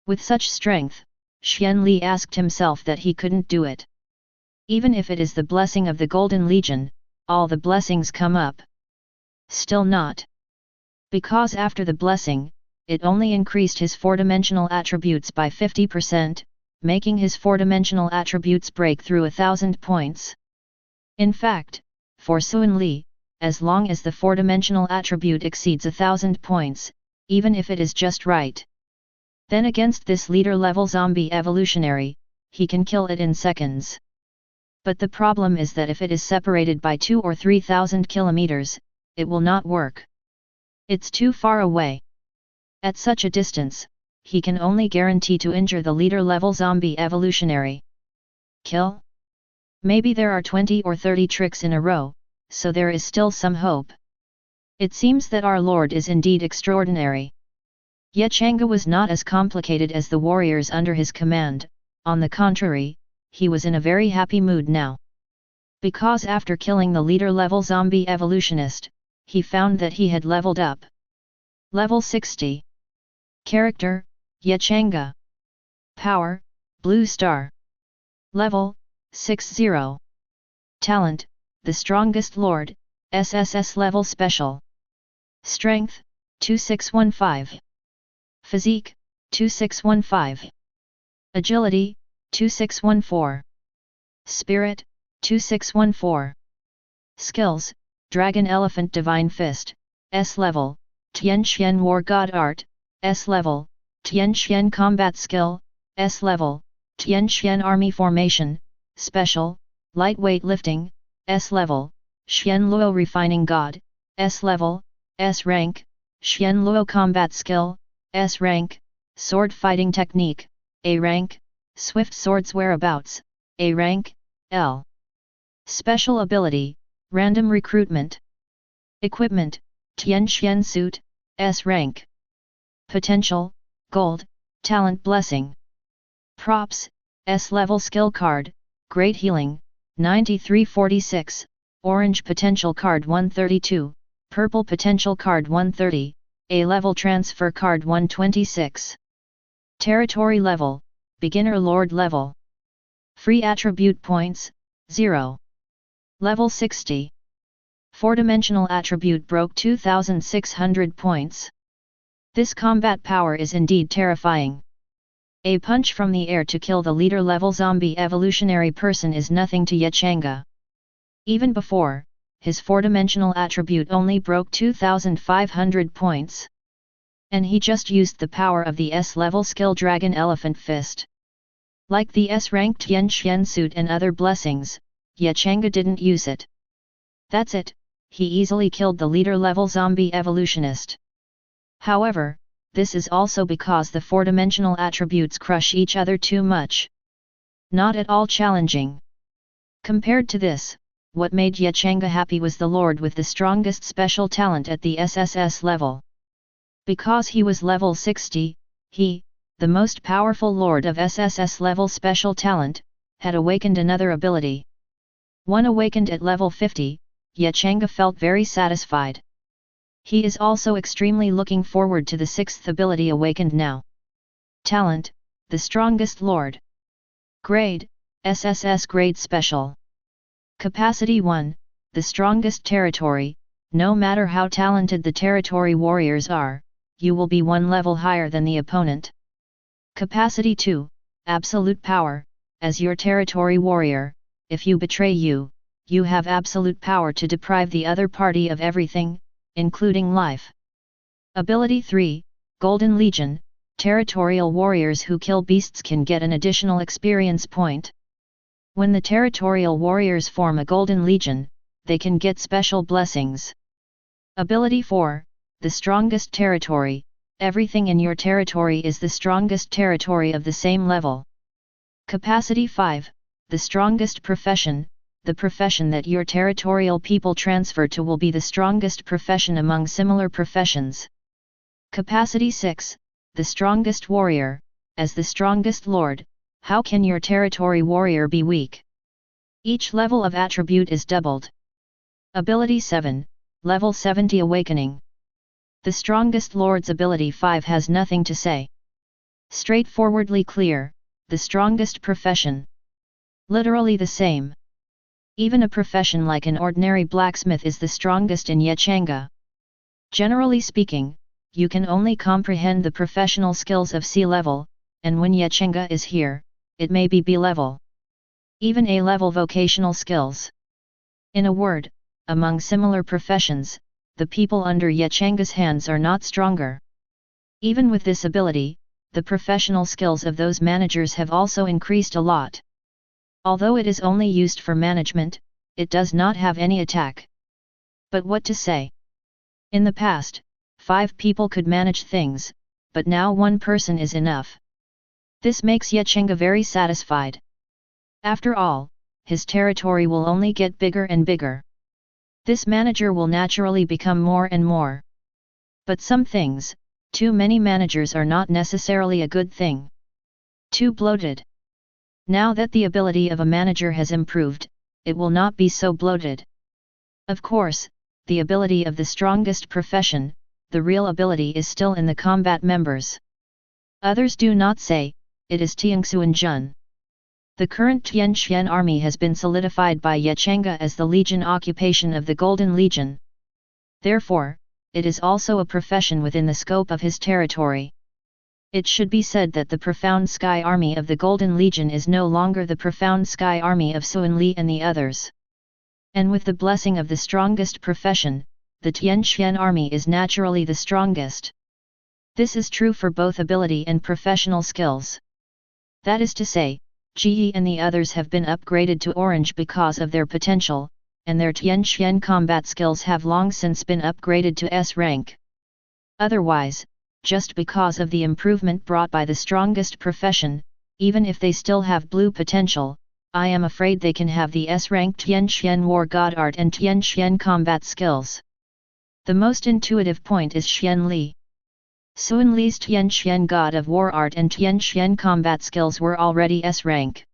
With such strength, Xian Li asked himself that he couldn't do it. Even if it is the blessing of the Golden Legion, all the blessings come up. Still not. Because after the blessing, it only increased his 4-dimensional attributes by 50%, making his 4-dimensional attributes break through 1,000 points. In fact, for Suan Li, as long as the 4-dimensional attribute exceeds 1,000 points, even if it is just right, then against this leader-level zombie evolutionary, he can kill it in seconds. But the problem is that if it is separated by 2 or 3,000 kilometers, it will not work. It's too far away. At such a distance, he can only guarantee to injure the leader-level zombie evolutionary. Kill? Maybe there are 20 or 30 tricks in a row, so there is still some hope. It seems that our Lord is indeed extraordinary. Yet Changge was not as complicated as the warriors under his command, on the contrary, he was in a very happy mood now. Because after killing the leader-level zombie evolutionist, he found that he had leveled up. Level 60. Character, Changge. Power, Blue Star. Level, 60. Talent, the strongest lord, SSS level special. Strength, 2615. Physique, 2615. Agility, 2614. Spirit, 2614. Skills, Dragon Elephant Divine Fist, S level, Tian Xian War God Art, S level, Tian Xian Combat Skill, S level, Tian Xian Army Formation, Special, Lightweight Lifting, S level, Xian Luo Refining God, S level, S rank, Xian Luo Combat Skill, S rank, Sword Fighting Technique, A rank, Swift Swords Whereabouts, A rank, L. Special Ability, Random Recruitment. Equipment, Tian Xian Suit, S rank. Potential, Gold, Talent Blessing. Props, S level Skill Card, Great Healing, 9346, Orange Potential Card 132, Purple Potential Card 130, A-level transfer card 126. Territory level, beginner lord level. Free attribute points, 0. Level 60. 4-dimensional attribute broke 2600 points. This combat power is indeed terrifying. A punch from the air to kill the leader level zombie evolutionary person is nothing to Changge. Even before, his 4-dimensional attribute only broke 2500 points. And he just used the power of the S-level skill Dragon Elephant Fist. Like the S-rank Tian Xuan suit and other blessings, Changge didn't use it. That's it, he easily killed the leader level zombie evolutionist. However, this is also because the 4-dimensional attributes crush each other too much. Not at all challenging. Compared to this, what made Changge happy was the lord with the strongest special talent at the SSS level. Because he was level 60, he, the most powerful lord of SSS level special talent, had awakened another ability. One awakened at level 50, Changge felt very satisfied. He is also extremely looking forward to the 6th ability awakened now. Talent, the strongest lord. Grade, SSS grade special. Capacity 1, the strongest territory. No matter how talented the territory warriors are, you will be one level higher than the opponent. Capacity 2, absolute power. As your territory warrior, if you betray you have absolute power to deprive the other party of everything, including life. Ability 3, Golden Legion. Territorial warriors who kill beasts can get an additional experience point. When the territorial warriors form a Golden Legion, they can get special blessings. Ability 4, the strongest territory. Everything in your territory is the strongest territory of the same level. Capacity 5, the strongest profession. The profession that your territorial people transfer to will be the strongest profession among similar professions. Capacity 6, the strongest warrior. As the strongest lord, how can your territory warrior be weak? Each level of attribute is doubled. Ability 7, level 70 awakening. The strongest lord's ability 5 has nothing to say. Straightforwardly clear, the strongest profession. Literally the same. Even a profession like an ordinary blacksmith is the strongest in Changge. Generally speaking, you can only comprehend the professional skills of C level, and when Changge is here, it may be B level. Even A level vocational skills. In a word, among similar professions, the people under Changge's hands are not stronger. Even with this ability, the professional skills of those managers have also increased a lot. Although it is only used for management, it does not have any attack. But what to say? In the past, 5 people could manage things, but now 1 person is enough. This makes Changge very satisfied. After all, his territory will only get bigger and bigger. This manager will naturally become more and more. But some things, too many managers are not necessarily a good thing. Too bloated. Now that the ability of a manager has improved, it will not be so bloated. Of course, the ability of the strongest profession, the real ability is still in the combat members. Others do not say, it is Tianxuan Jun. The current Tian Xuan army has been solidified by Changge as the legion occupation of the Golden Legion. Therefore, it is also a profession within the scope of his territory. It should be said that the Profound Sky Army of the Golden Legion is no longer the Profound Sky Army of Sun Li and the others. And with the blessing of the strongest profession, the Tian Xuan Army is naturally the strongest. This is true for both ability and professional skills. That is to say, Ji and the others have been upgraded to orange because of their potential, and their Tian Xuan combat skills have long since been upgraded to S rank. Otherwise, just because of the improvement brought by the strongest profession, even if they still have blue potential, I am afraid they can have the S-rank Tian Xuan War God Art and Tian Xuan combat skills. The most intuitive point is Xuan Li. Sun Li's Tian Xuan God of War Art and Tian Xuan combat skills were already S-rank.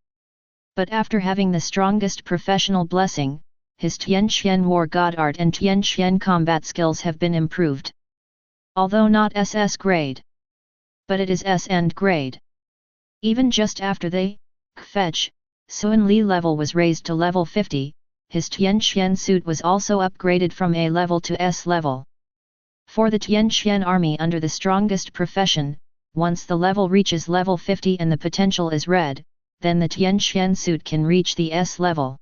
But after having the strongest professional blessing, his Tian Xuan War God Art and Tian Xuan combat skills have been improved. Although not SS grade. But it is SN grade. Even just after the fetch, Sun Li level was raised to level 50, his Tianqian suit was also upgraded from A level to S level. For the Tianqian army under the strongest profession, once the level reaches level 50 and the potential is red, then the Tianqian suit can reach the S level.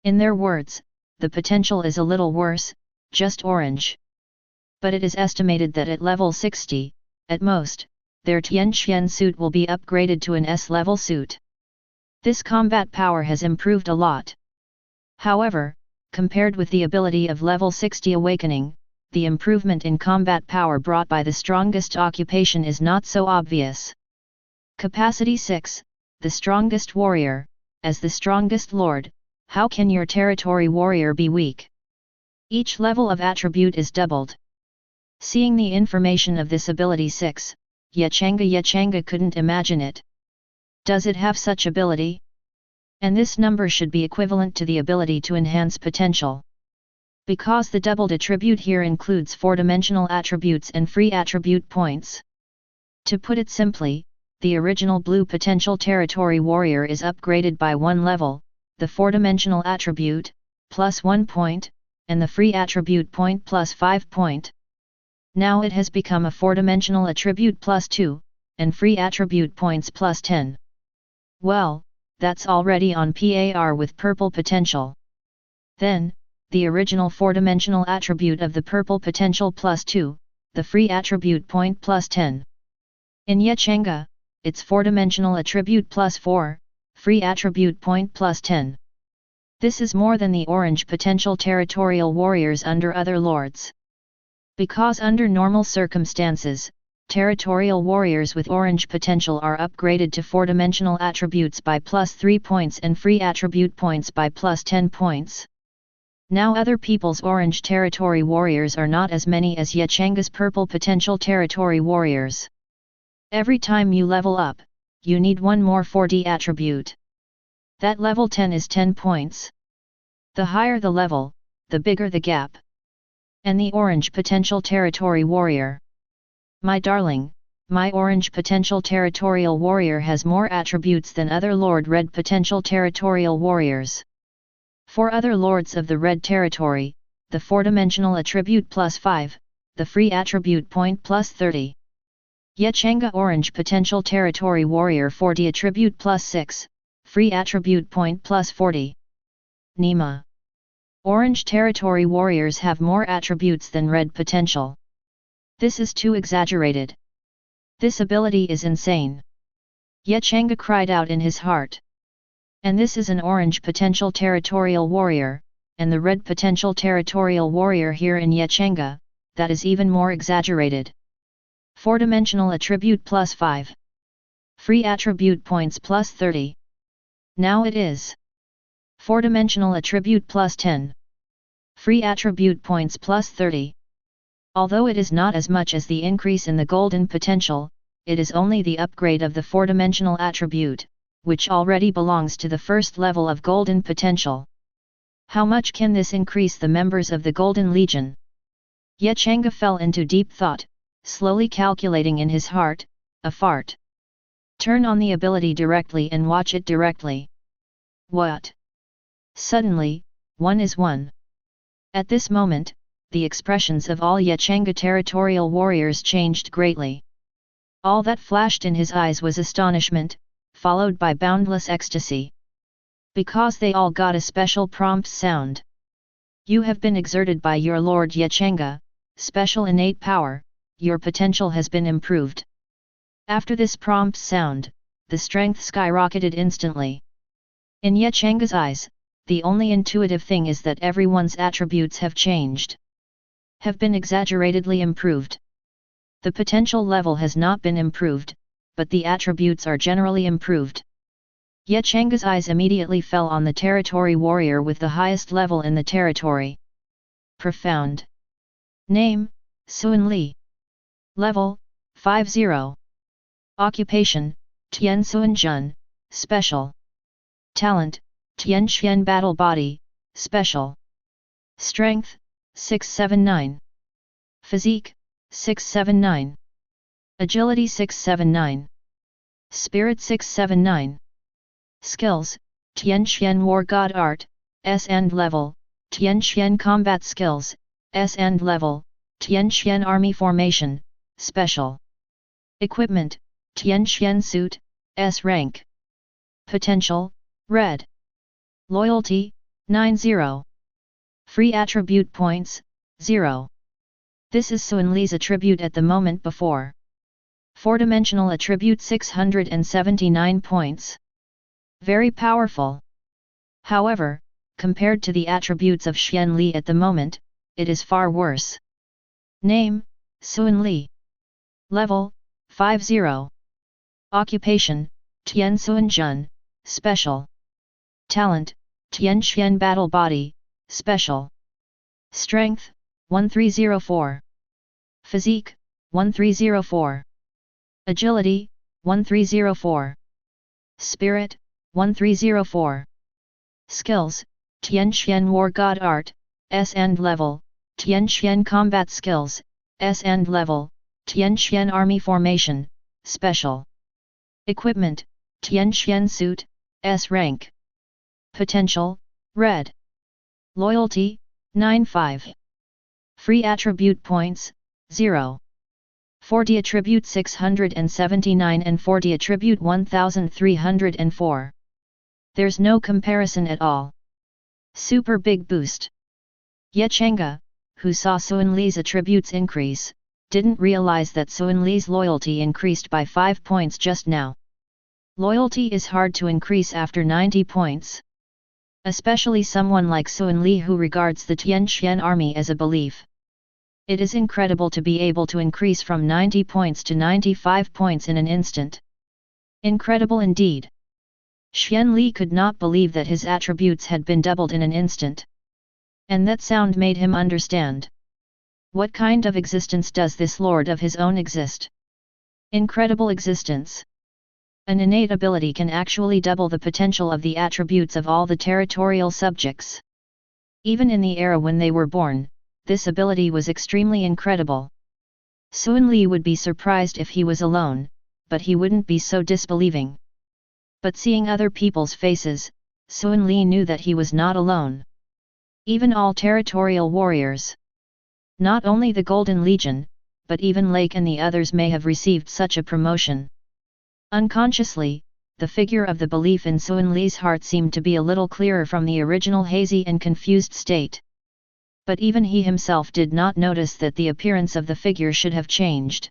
In their words, the potential is a little worse, just orange. But it is estimated that at level 60, at most, their Tianqian suit will be upgraded to an S-level suit. This combat power has improved a lot. However, compared with the ability of level 60 awakening, the improvement in combat power brought by the strongest occupation is not so obvious. Capacity 6, the strongest warrior. As the strongest lord, how can your territory warrior be weak? Each level of attribute is doubled. Seeing the information of this ability 6, Changge couldn't imagine it. Does it have such ability? And this number should be equivalent to the ability to enhance potential. Because the doubled attribute here includes 4-dimensional attributes and free attribute points. To put it simply, the original blue potential territory warrior is upgraded by 1 level, the 4-dimensional attribute, plus 1 point, and the free attribute point plus 5 point. Now it has become a 4-dimensional attribute plus 2, and free attribute points plus 10. Well, that's already on par with purple potential. Then, the original 4-dimensional attribute of the purple potential plus 2, the free attribute point plus 10. In Changge, its 4-dimensional attribute plus 4, free attribute point plus 10. This is more than the orange potential territorial warriors under other lords. Because under normal circumstances, territorial warriors with orange potential are upgraded to 4-dimensional attributes by plus 3 points and free attribute points by plus 10 points. Now other people's orange territory warriors are not as many as Changge's purple potential territory warriors. Every time you level up, you need one more 4D attribute. That level 10 is 10 points. The higher the level, the bigger the gap. And the orange potential territory warrior. My darling, my orange potential territorial warrior has more attributes than other Lord Red potential territorial warriors. For other lords of the Red territory, the 4-dimensional attribute plus 5, the free attribute point plus 30. Changge orange potential territory warrior 4D attribute plus 6, free attribute point plus 40. Nima. Orange territory warriors have more attributes than red potential. This is too exaggerated. This ability is insane. Changge cried out in his heart. And this is an orange potential territorial warrior, and the red potential territorial warrior here in Changge, that is even more exaggerated. 4-dimensional attribute plus 5. Free attribute points plus 30. Now it is 4-dimensional attribute plus 10. Free attribute points plus 30. Although it is not as much as the increase in the golden potential, it is only the upgrade of the 4-dimensional attribute, which already belongs to the first level of golden potential. How much can this increase the members of the Golden Legion? Changge fell into deep thought, slowly calculating in his heart, a fart. Turn on the ability directly and watch it directly. What? Suddenly, 1 is 1. At this moment, the expressions of all Changge territorial warriors changed greatly. All that flashed in his eyes was astonishment, followed by boundless ecstasy. Because they all got a special prompt sound. You have been exerted by your Lord Changge, special innate power, your potential has been improved. After this prompt sound, the strength skyrocketed instantly. In Changge's eyes, the only intuitive thing is that everyone's attributes have changed. Have been exaggeratedly improved. The potential level has not been improved, but the attributes are generally improved. Changge's eyes immediately fell on the territory warrior with the highest level in the territory. Profound. Name, Sun Li. Level, 50. Occupation, Tian Sun Jun, Special. Talent, Tian Xian Battle Body, Special. Strength, 679. Physique, 679. Agility 679. Spirit 679. Skills, Tianqian War God Art, S and level, Tianqian Combat Skills, S and level, Tianqian Army Formation, Special. Equipment, Tianqian Suit, S rank. Potential, Red. Loyalty, 90. Free Attribute Points, 0. This is Sun Li's attribute at the moment before. 4-dimensional attribute 679 points. Very powerful. However, compared to the attributes of Xian Li at the moment, it is far worse. Name, Sun Li. Level, 50. Occupation, Tian Sun Jun, Special. Talent, Tianqian Battle Body, Special. Strength, 1304. Physique, 1304. Agility, 1304. Spirit, 1304. Skills, Tianqian War God Art, S and level, Tianqian Combat Skills, S and level, Tianqian Army Formation, Special. Equipment, Tianqian Suit, S rank. Potential, Red. Loyalty, 95. Free Attribute Points, 0. 40 Attribute 679 and 40 Attribute 1304. There's no comparison at all. Super big boost. Yet Changge, who saw Sun Li's attributes increase, didn't realize that Sun Li's loyalty increased by 5 points just now. Loyalty is hard to increase after 90 points. Especially someone like Sun Li who regards the Tianqian army as a belief. It is incredible to be able to increase from 90 points to 95 points in an instant. Incredible indeed. Xian Li could not believe that his attributes had been doubled in an instant. And that sound made him understand. What kind of existence does this lord of his own exist? Incredible existence. An innate ability can actually double the potential of the attributes of all the territorial subjects. Even in the era when they were born, this ability was extremely incredible. Sun Li would be surprised if he was alone, but he wouldn't be so disbelieving. But seeing other people's faces, Sun Li knew that he was not alone. Even all territorial warriors. Not only the Golden Legion, but even Lake and the others may have received such a promotion. Unconsciously, the figure of the belief in Sun Li's heart seemed to be a little clearer from the original hazy and confused state. But even he himself did not notice that the appearance of the figure should have changed.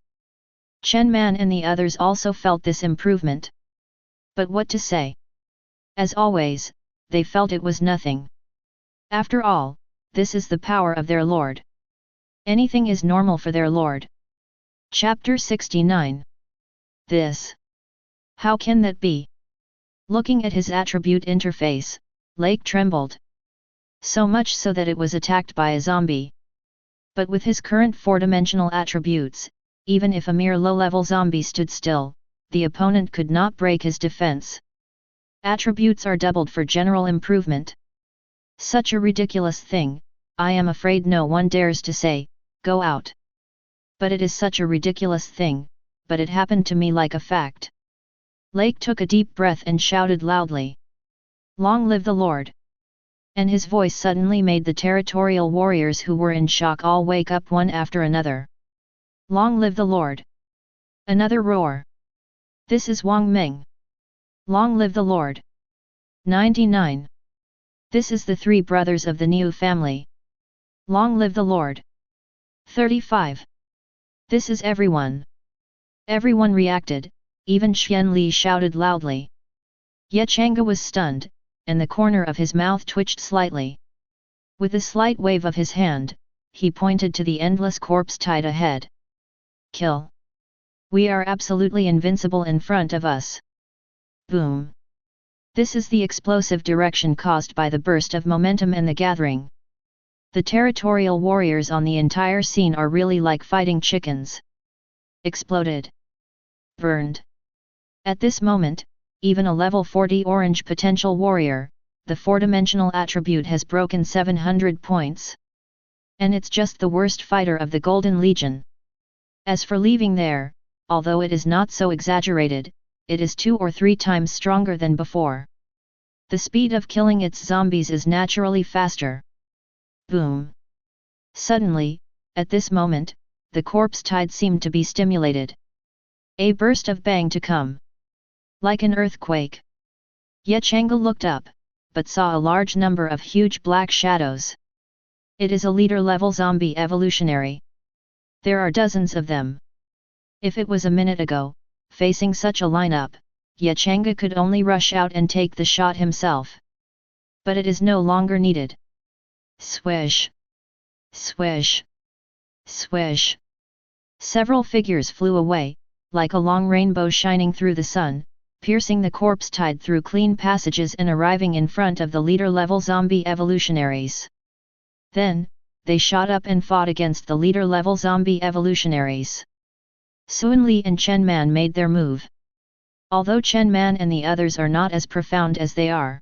Chen Man and the others also felt this improvement. But what to say? As always, they felt it was nothing. After all, this is the power of their lord. Anything is normal for their lord. Chapter 69. This. How can that be? Looking at his attribute interface, Lake trembled. So much so that it was attacked by a zombie. But with his current 4-dimensional attributes, even if a mere low-level zombie stood still, the opponent could not break his defense. Attributes are doubled for general improvement. Such a ridiculous thing, I am afraid no one dares to say, go out. But it is such a ridiculous thing, but it happened to me like a fact. Lake took a deep breath and shouted loudly. Long live the Lord! And his voice suddenly made the territorial warriors who were in shock all wake up one after another. Long live the Lord! Another roar. This is Wang Ming. Long live the Lord! 99. This is the 3 brothers of the Niu family. Long live the Lord! 35. This is everyone. Everyone reacted, even Xian Li shouted loudly. Yet Changge was stunned, and the corner of his mouth twitched slightly. With a slight wave of his hand, he pointed to the endless corpse tied ahead. Kill! We are absolutely invincible in front of us. Boom! This is the explosive direction caused by the burst of momentum and the gathering. The territorial warriors on the entire scene are really like fighting chickens. Exploded. Burned. At this moment, even a level 40 orange potential warrior, the 4-dimensional attribute has broken 700 points. And it's just the worst fighter of the Golden Legion. As for leaving there, although it is not so exaggerated, it is 2 or 3 times stronger than before. The speed of killing its zombies is naturally faster. Boom! Suddenly, at this moment, the corpse tide seemed to be stimulated. A burst of bang to come. Like an earthquake. Changge looked up, but saw a large number of huge black shadows. It is a leader-level zombie evolutionary. There are dozens of them. If it was a minute ago, facing such a lineup, Changge could only rush out and take the shot himself. But it is no longer needed. Swish! Swish! Swish! Several figures flew away, like a long rainbow shining through the sun, piercing the corpse tide through clean passages and arriving in front of the leader-level zombie evolutionaries. Then, they shot up and fought against the leader-level zombie evolutionaries. Sun Li and Chen Man made their move. Although Chen Man and the others are not as profound as they are.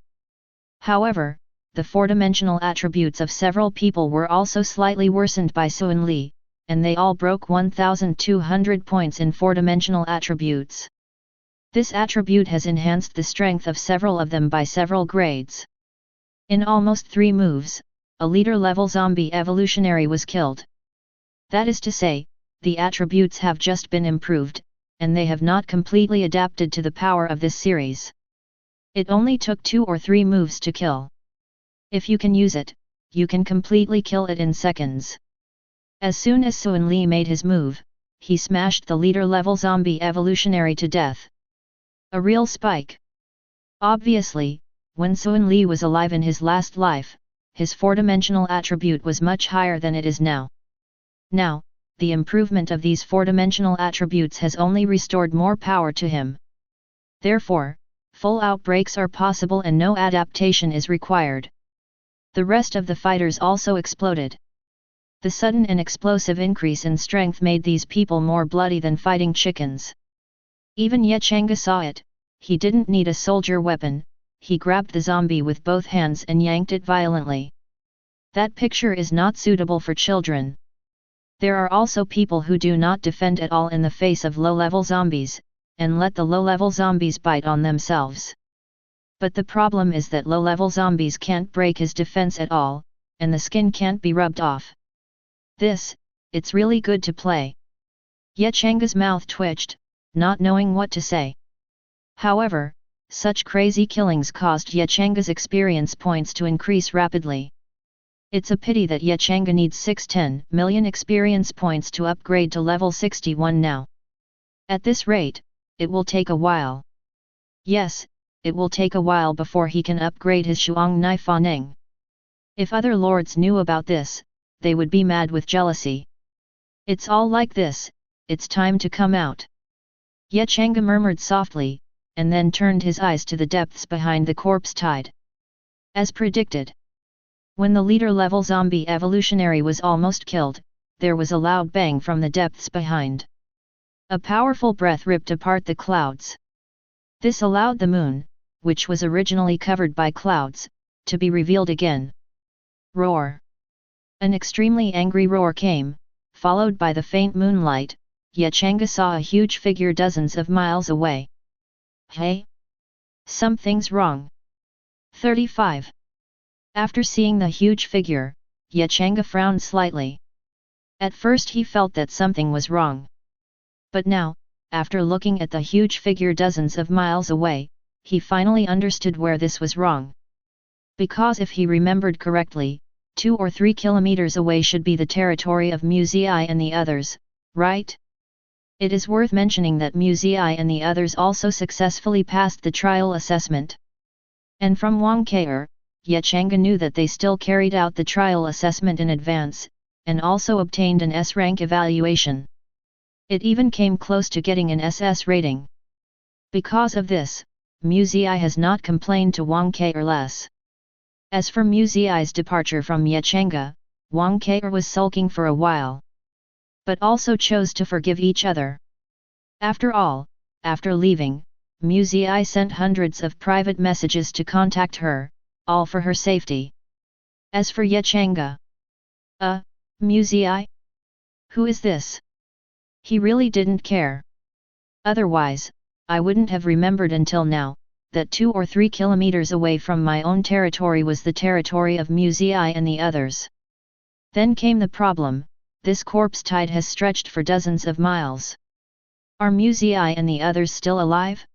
However, the four-dimensional attributes of several people were also slightly worsened by Sun Li, and they all broke 1,200 points in four-dimensional attributes. This attribute has enhanced the strength of several of them by several grades. In almost 3 moves, a leader-level zombie evolutionary was killed. That is to say, the attributes have just been improved, and they have not completely adapted to the power of this series. It only took 2 or 3 moves to kill. If you can use it, you can completely kill it in seconds. As soon as Sun Li made his move, he smashed the leader-level zombie evolutionary to death. A real spike. Obviously, when Sun Li was alive in his last life, his four-dimensional attribute was much higher than it is now. Now, the improvement of these four-dimensional attributes has only restored more power to him. Therefore, full outbreaks are possible and no adaptation is required. The rest of the fighters also exploded. The sudden and explosive increase in strength made these people more bloody than fighting chickens. Even Changge saw it. He didn't need a soldier weapon, he grabbed the zombie with both hands and yanked it violently. That picture is not suitable for children. There are also people who do not defend at all in the face of low-level zombies, and let the low-level zombies bite on themselves. But the problem is that low-level zombies can't break his defense at all, and the skin can't be rubbed off. It's really good to play. Changge's mouth twitched, not knowing what to say. However, such crazy killings caused Changge's experience points to increase rapidly. It's a pity that Changge needs 610 million experience points to upgrade to level 61 now. At this rate, it will take a while. Yes, it will take a while before he can upgrade his Shuang Nai Faneng. If other lords knew about this, they would be mad with jealousy. It's all like this, it's time to come out. Changge murmured softly, and then turned his eyes to the depths behind the corpse tide. As predicted. When the leader-level zombie evolutionary was almost killed, there was a loud bang from the depths behind. A powerful breath ripped apart the clouds. This allowed the moon, which was originally covered by clouds, to be revealed again. Roar! An extremely angry roar came, followed by the faint moonlight. Changge saw a huge figure dozens of miles away. Hey? Something's wrong. 35. After seeing the huge figure, Changge frowned slightly. At first he felt that something was wrong. But now, after looking at the huge figure dozens of miles away, he finally understood where this was wrong. Because if he remembered correctly, 2 or 3 kilometers away should be the territory of Musei and the others, right? It is worth mentioning that Musei and the others also successfully passed the trial assessment. And from Wang Keir, Changge knew that they still carried out the trial assessment in advance, and also obtained an S-rank evaluation. It even came close to getting an SS rating. Because of this, Musei has not complained to Wang Keir less. As for Musei's departure from Changge, Wang Keir was sulking for a while. But also chose to forgive each other. After all, after leaving, Musei sent hundreds of private messages to contact her, all for her safety. As for Changge, Musei? Who is this? He really didn't care. Otherwise, I wouldn't have remembered until now, that 2 or 3 kilometers away from my own territory was the territory of Musei and the others. Then came the problem, this corpse tide has stretched for dozens of miles. Are Musei and the others still alive?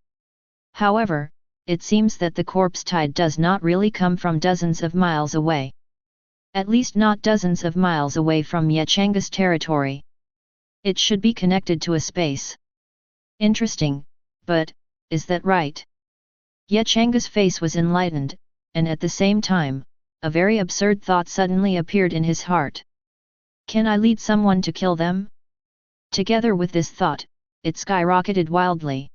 However, it seems that the corpse tide does not really come from dozens of miles away. At least not dozens of miles away from Changge's territory. It should be connected to a space. Interesting, but, is that right? Changge's face was enlightened, and at the same time, a very absurd thought suddenly appeared in his heart. Can I lead someone to kill them? Together with this thought, it skyrocketed wildly.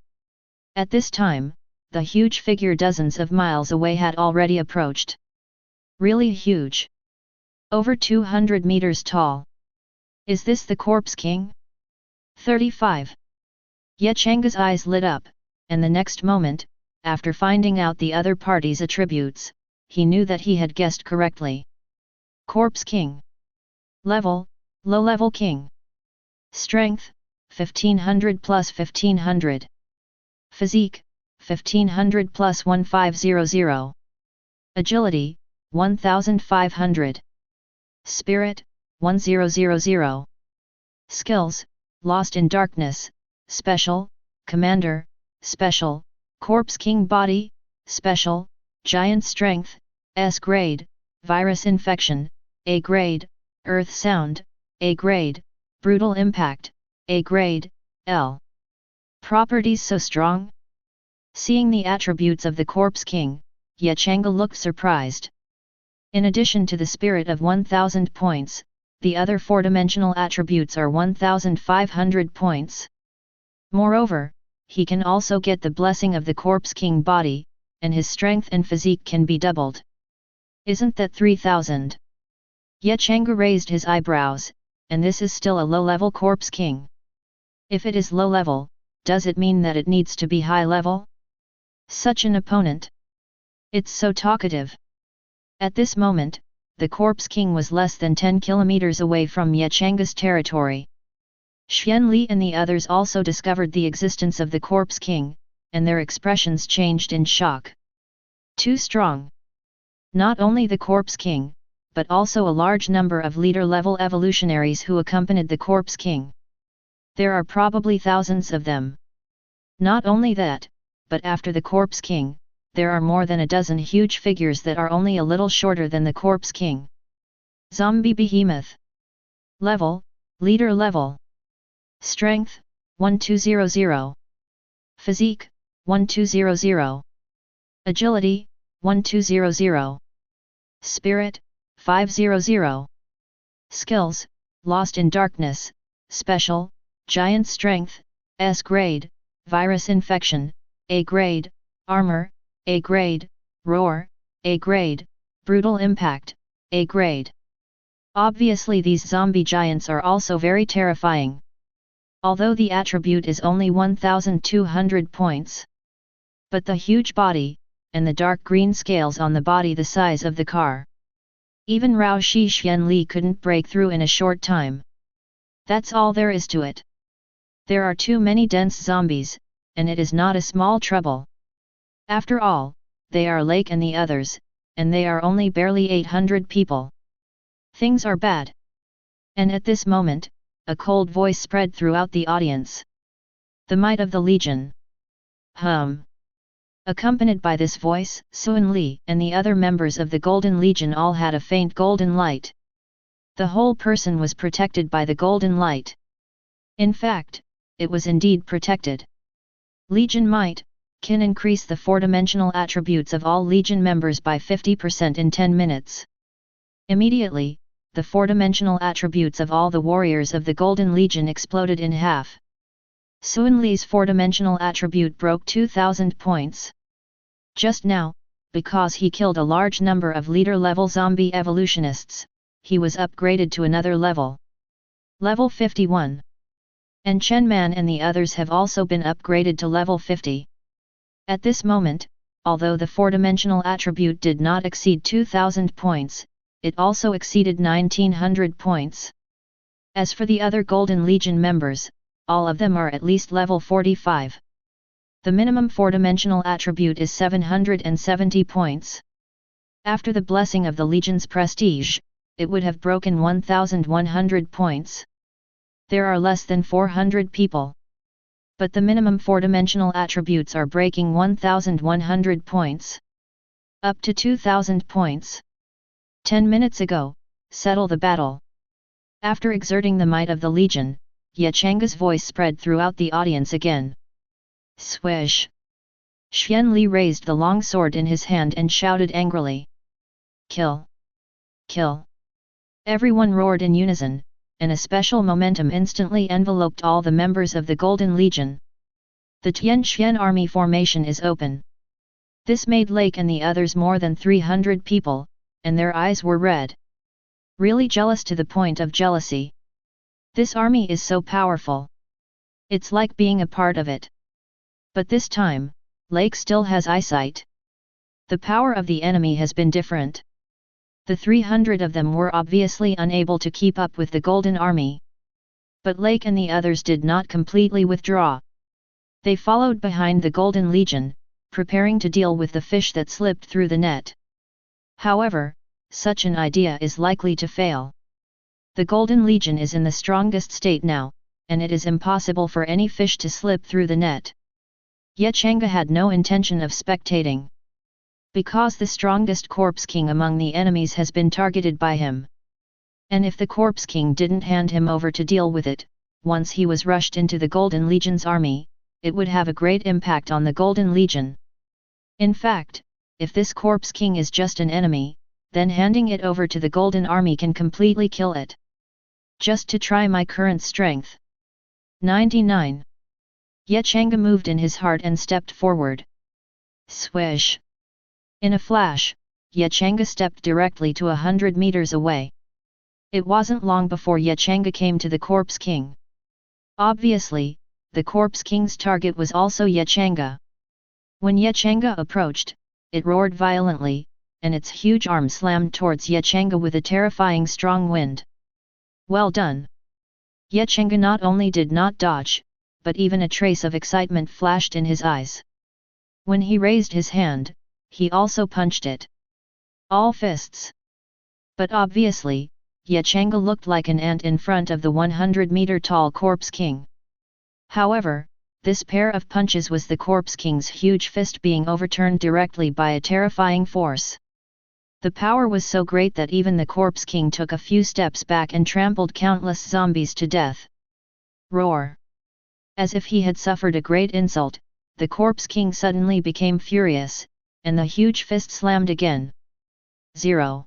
At this time, the huge figure dozens of miles away had already approached. Really huge. Over 200 meters tall. Is this the Corpse King? 35. Changge's eyes lit up, and the next moment, after finding out the other party's attributes, he knew that he had guessed correctly. Corpse King. Level, low-level King. Strength, 1500 plus 1500. Physique, 1500 plus 1500. Agility, 1500. Spirit, 1000. Skills, Lost in Darkness, Special, Commander, Special, Corpse King Body, Special, Giant Strength, S grade, Virus Infection, A grade, Earth Sound, A grade, Brutal Impact, A grade, L. Properties so strong? Seeing the attributes of the Corpse King, Changge looked surprised. In addition to the spirit of 1000 points, the other four-dimensional attributes are 1500 points. Moreover, he can also get the blessing of the Corpse King body, and his strength and physique can be doubled. Isn't that 3000? Changge raised his eyebrows, and this is still a low-level Corpse King. If it is low-level, does it mean that it needs to be high-level? Such an opponent. It's so talkative. At this moment, the Corpse King was less than 10 kilometers away from Changge's territory. Xian Li and the others also discovered the existence of the Corpse King, and their expressions changed in shock. Too strong. Not only the Corpse King, but also a large number of leader-level evolutionaries who accompanied the Corpse King. There are probably thousands of them. Not only that, but after the Corpse King, there are more than a dozen huge figures that are only a little shorter than the Corpse King. Zombie Behemoth. Level, Leader level. Strength, 1200. Physique, 1200. Agility, 1200. Spirit, 500. Skills, Lost in Darkness, Special, Giant Strength, S grade, Virus Infection, A grade, Armor, A grade, Roar, A grade, Brutal Impact, A grade. Obviously these zombie giants are also very terrifying. Although the attribute is only 1200 points. But the huge body, and the dark green scales on the body the size of the car. Even Rao Shi Xian Li couldn't break through in a short time. That's all there is to it. There are too many dense zombies, and it is not a small trouble. After all, they are Lake and the others, and they are only barely 800 people. Things are bad. And at this moment, a cold voice spread throughout the audience. The might of the Legion. Accompanied by this voice, Sun Li and the other members of the Golden Legion all had a faint golden light. The whole person was protected by the golden light. In fact, it was indeed protected. Legion might can increase the four-dimensional attributes of all Legion members by 50% in 10 minutes. Immediately, the four-dimensional attributes of all the warriors of the Golden Legion exploded in half. Sun Li's four-dimensional attribute broke 2000 points. Just now, because he killed a large number of leader-level zombie evolutionists, he was upgraded to another level. Level 51. And Chen Man and the others have also been upgraded to level 50. At this moment, although the four-dimensional attribute did not exceed 2000 points, it also exceeded 1900 points. As for the other Golden Legion members, all of them are at least level 45. The minimum 4-dimensional attribute is 770 points. After the blessing of the Legion's prestige, it would have broken 1100 points. There are less than 400 people. But the minimum 4-dimensional attributes are breaking 1100 points. Up to 2000 points. 10 minutes ago, settle the battle. After exerting the might of the Legion, Changge's voice spread throughout the audience again. Swish! Xian Li raised the long sword in his hand and shouted angrily. Kill! Kill! Everyone roared in unison, and a special momentum instantly enveloped all the members of the Golden Legion. The Tianxian army formation is open. This made Lake and the others more than 300 people, and their eyes were red. Really jealous to the point of jealousy. This army is so powerful. It's like being a part of it. But this time, Lake still has eyesight. The power of the enemy has been different. The 300 of them were obviously unable to keep up with the Golden Army. But Lake and the others did not completely withdraw. They followed behind the Golden Legion, preparing to deal with the fish that slipped through the net. However, such an idea is likely to fail. The Golden Legion is in the strongest state now, and it is impossible for any fish to slip through the net. Yet Changge had no intention of spectating. Because the strongest Corpse King among the enemies has been targeted by him. And if the Corpse King didn't hand him over to deal with it, once he was rushed into the Golden Legion's army, it would have a great impact on the Golden Legion. In fact, if this Corpse King is just an enemy, then handing it over to the Golden Army can completely kill it. Just to try my current strength. 99. Changge moved in his heart and stepped forward. Swish! In a flash, Changge stepped directly to 100 meters away. It wasn't long before Changge came to the Corpse King. Obviously, the Corpse King's target was also Changge. When Changge approached, it roared violently, and its huge arm slammed towards Changge with a terrifying strong wind. Well done! Changge not only did not dodge, but even a trace of excitement flashed in his eyes. When he raised his hand, he also punched it. All fists. But obviously, Changge looked like an ant in front of the 100-meter-tall Corpse King. However, this pair of punches was the Corpse King's huge fist being overturned directly by a terrifying force. The power was so great that even the Corpse King took a few steps back and trampled countless zombies to death. Roar! As if he had suffered a great insult, the Corpse King suddenly became furious, and the huge fist slammed again. 0.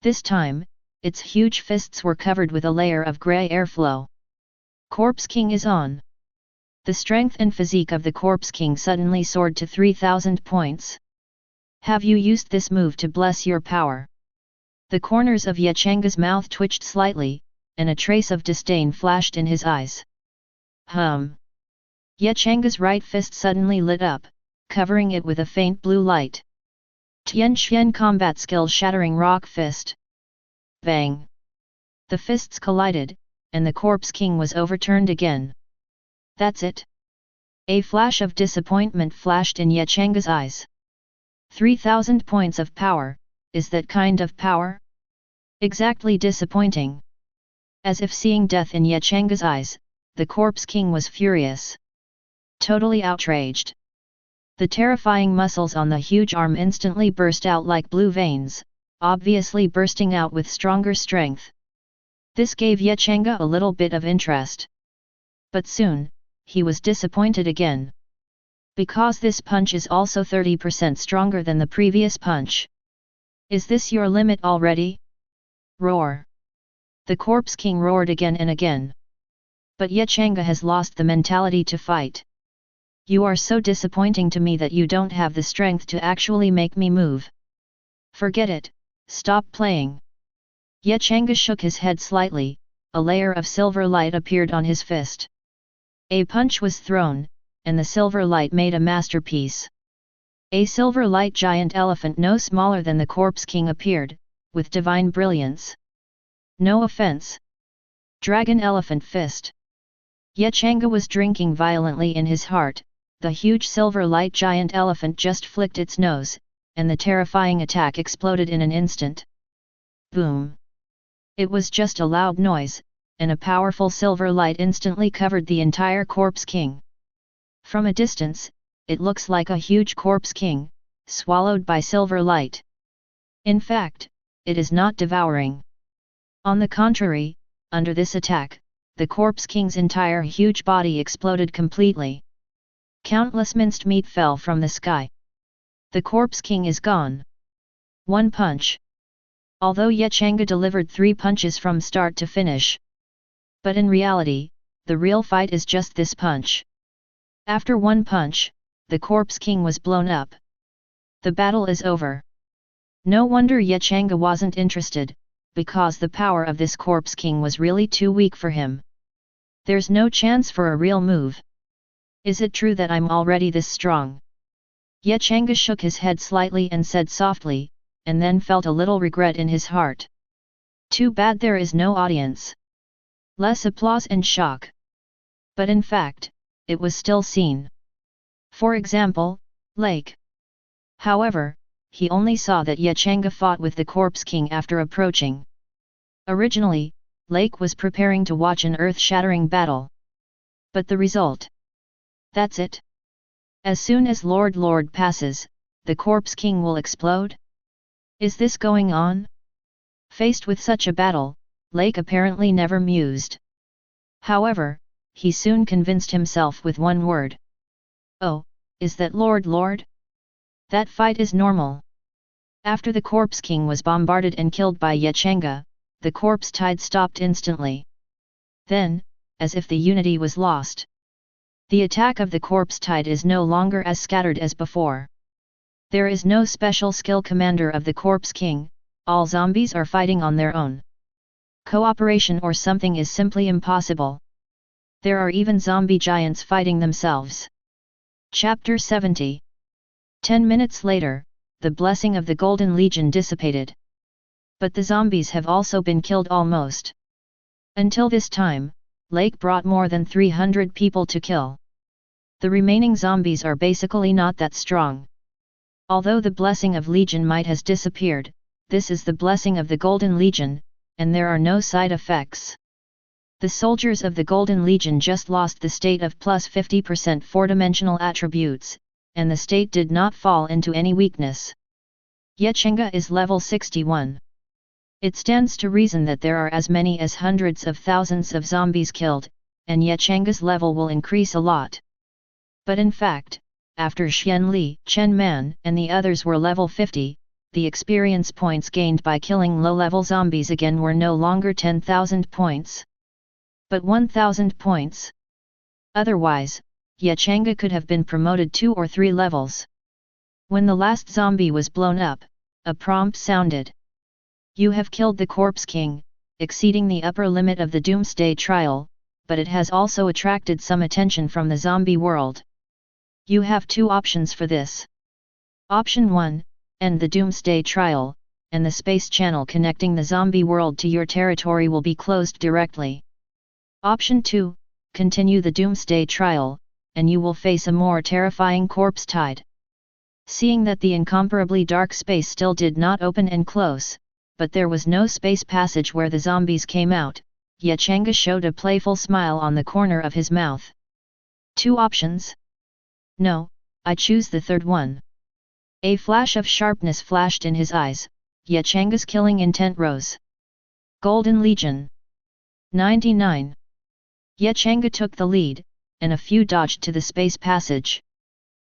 This time, its huge fists were covered with a layer of grey airflow. Corpse King is on. The strength and physique of the Corpse King suddenly soared to 3000 points. Have you used this move to bless your power? The corners of Changge's mouth twitched slightly, and a trace of disdain flashed in his eyes. Changge's right fist suddenly lit up, covering it with a faint blue light. Tianxian combat skill shattering rock fist. Bang! The fists collided, and the Corpse King was overturned again. That's it. A flash of disappointment flashed in Changge's eyes. 3000 points of power, is that kind of power? Exactly disappointing. As if seeing death in Changge's eyes, the Corpse King was furious. Totally outraged. The terrifying muscles on the huge arm instantly burst out like blue veins, obviously bursting out with stronger strength. This gave Changge a little bit of interest. But soon, he was disappointed again. Because this punch is also 30% stronger than the previous punch. Is this your limit already? Roar! The Corpse King roared again and again. But Changge has lost the mentality to fight. You are so disappointing to me that you don't have the strength to actually make me move. Forget it, stop playing. Changge shook his head slightly, a layer of silver light appeared on his fist. A punch was thrown, and the silver light made a masterpiece. A silver light giant elephant no smaller than the Corpse King appeared, with divine brilliance. No offense. Dragon elephant fist. Yet Changge was drinking violently in his heart. The huge silver light giant elephant just flicked its nose, and the terrifying attack exploded in an instant. Boom! It was just a loud noise, and a powerful silver light instantly covered the entire Corpse King. From a distance, it looks like a huge Corpse King, swallowed by silver light. In fact, it is not devouring. On the contrary, under this attack, the Corpse King's entire huge body exploded completely. Countless minced meat fell from the sky. The Corpse King is gone. One punch. Although Changge delivered 3 punches from start to finish. But in reality, the real fight is just this punch. After one punch, the Corpse King was blown up. The battle is over. No wonder Changge wasn't interested, because the power of this Corpse King was really too weak for him. There's no chance for a real move. Is it true that I'm already this strong? Changge shook his head slightly and said softly, and then felt a little regret in his heart. Too bad there is no audience. Less applause and shock. But in fact, it was still seen. For example, Lake. However, he only saw that Changge fought with the Corpse King after approaching. Originally, Lake was preparing to watch an earth-shattering battle. But the result? That's it. As soon as Lord passes, the Corpse King will explode? Is this going on? Faced with such a battle, Lake apparently never mused. However, he soon convinced himself with one word. Oh, is that Lord? That fight is normal. After the Corpse King was bombarded and killed by Changge, the corpse tide stopped instantly. Then, as if the unity was lost, the attack of the corpse tide is no longer as scattered as before. There is no special skill commander of the Corpse King, all zombies are fighting on their own. Cooperation or something is simply impossible. There are even zombie giants fighting themselves. Chapter 70. 10 minutes later, the blessing of the Golden Legion dissipated. But the zombies have also been killed almost. Until this time, Lake brought more than 300 people to kill. The remaining zombies are basically not that strong. Although the blessing of Legion might has disappeared, this is the blessing of the Golden Legion, and there are no side effects. The soldiers of the Golden Legion just lost the state of plus 50% 4-dimensional attributes, and the state did not fall into any weakness. Changge is level 61. It stands to reason that there are as many as hundreds of thousands of zombies killed, and Change's level will increase a lot. But in fact, after Xian Li, Chen Man, and the others were level 50, the experience points gained by killing low-level zombies again were no longer 10,000 points, but 1,000 points. Otherwise, Changge could have been promoted 2 or 3 levels. When the last zombie was blown up, a prompt sounded. You have killed the Corpse King, exceeding the upper limit of the Doomsday Trial, but it has also attracted some attention from the zombie world. You have 2 options for this. Option 1, end the Doomsday Trial, and the space channel connecting the zombie world to your territory will be closed directly. Option 2, continue the Doomsday Trial, and you will face a more terrifying corpse tide. Seeing that the incomparably dark space still did not open and close, but there was no space passage where the zombies came out, Changge showed a playful smile on the corner of his mouth. 2 options? No, I choose the third one. A flash of sharpness flashed in his eyes, Change's killing intent rose. Golden Legion. 99. Changge took the lead, and a few dodged to the space passage.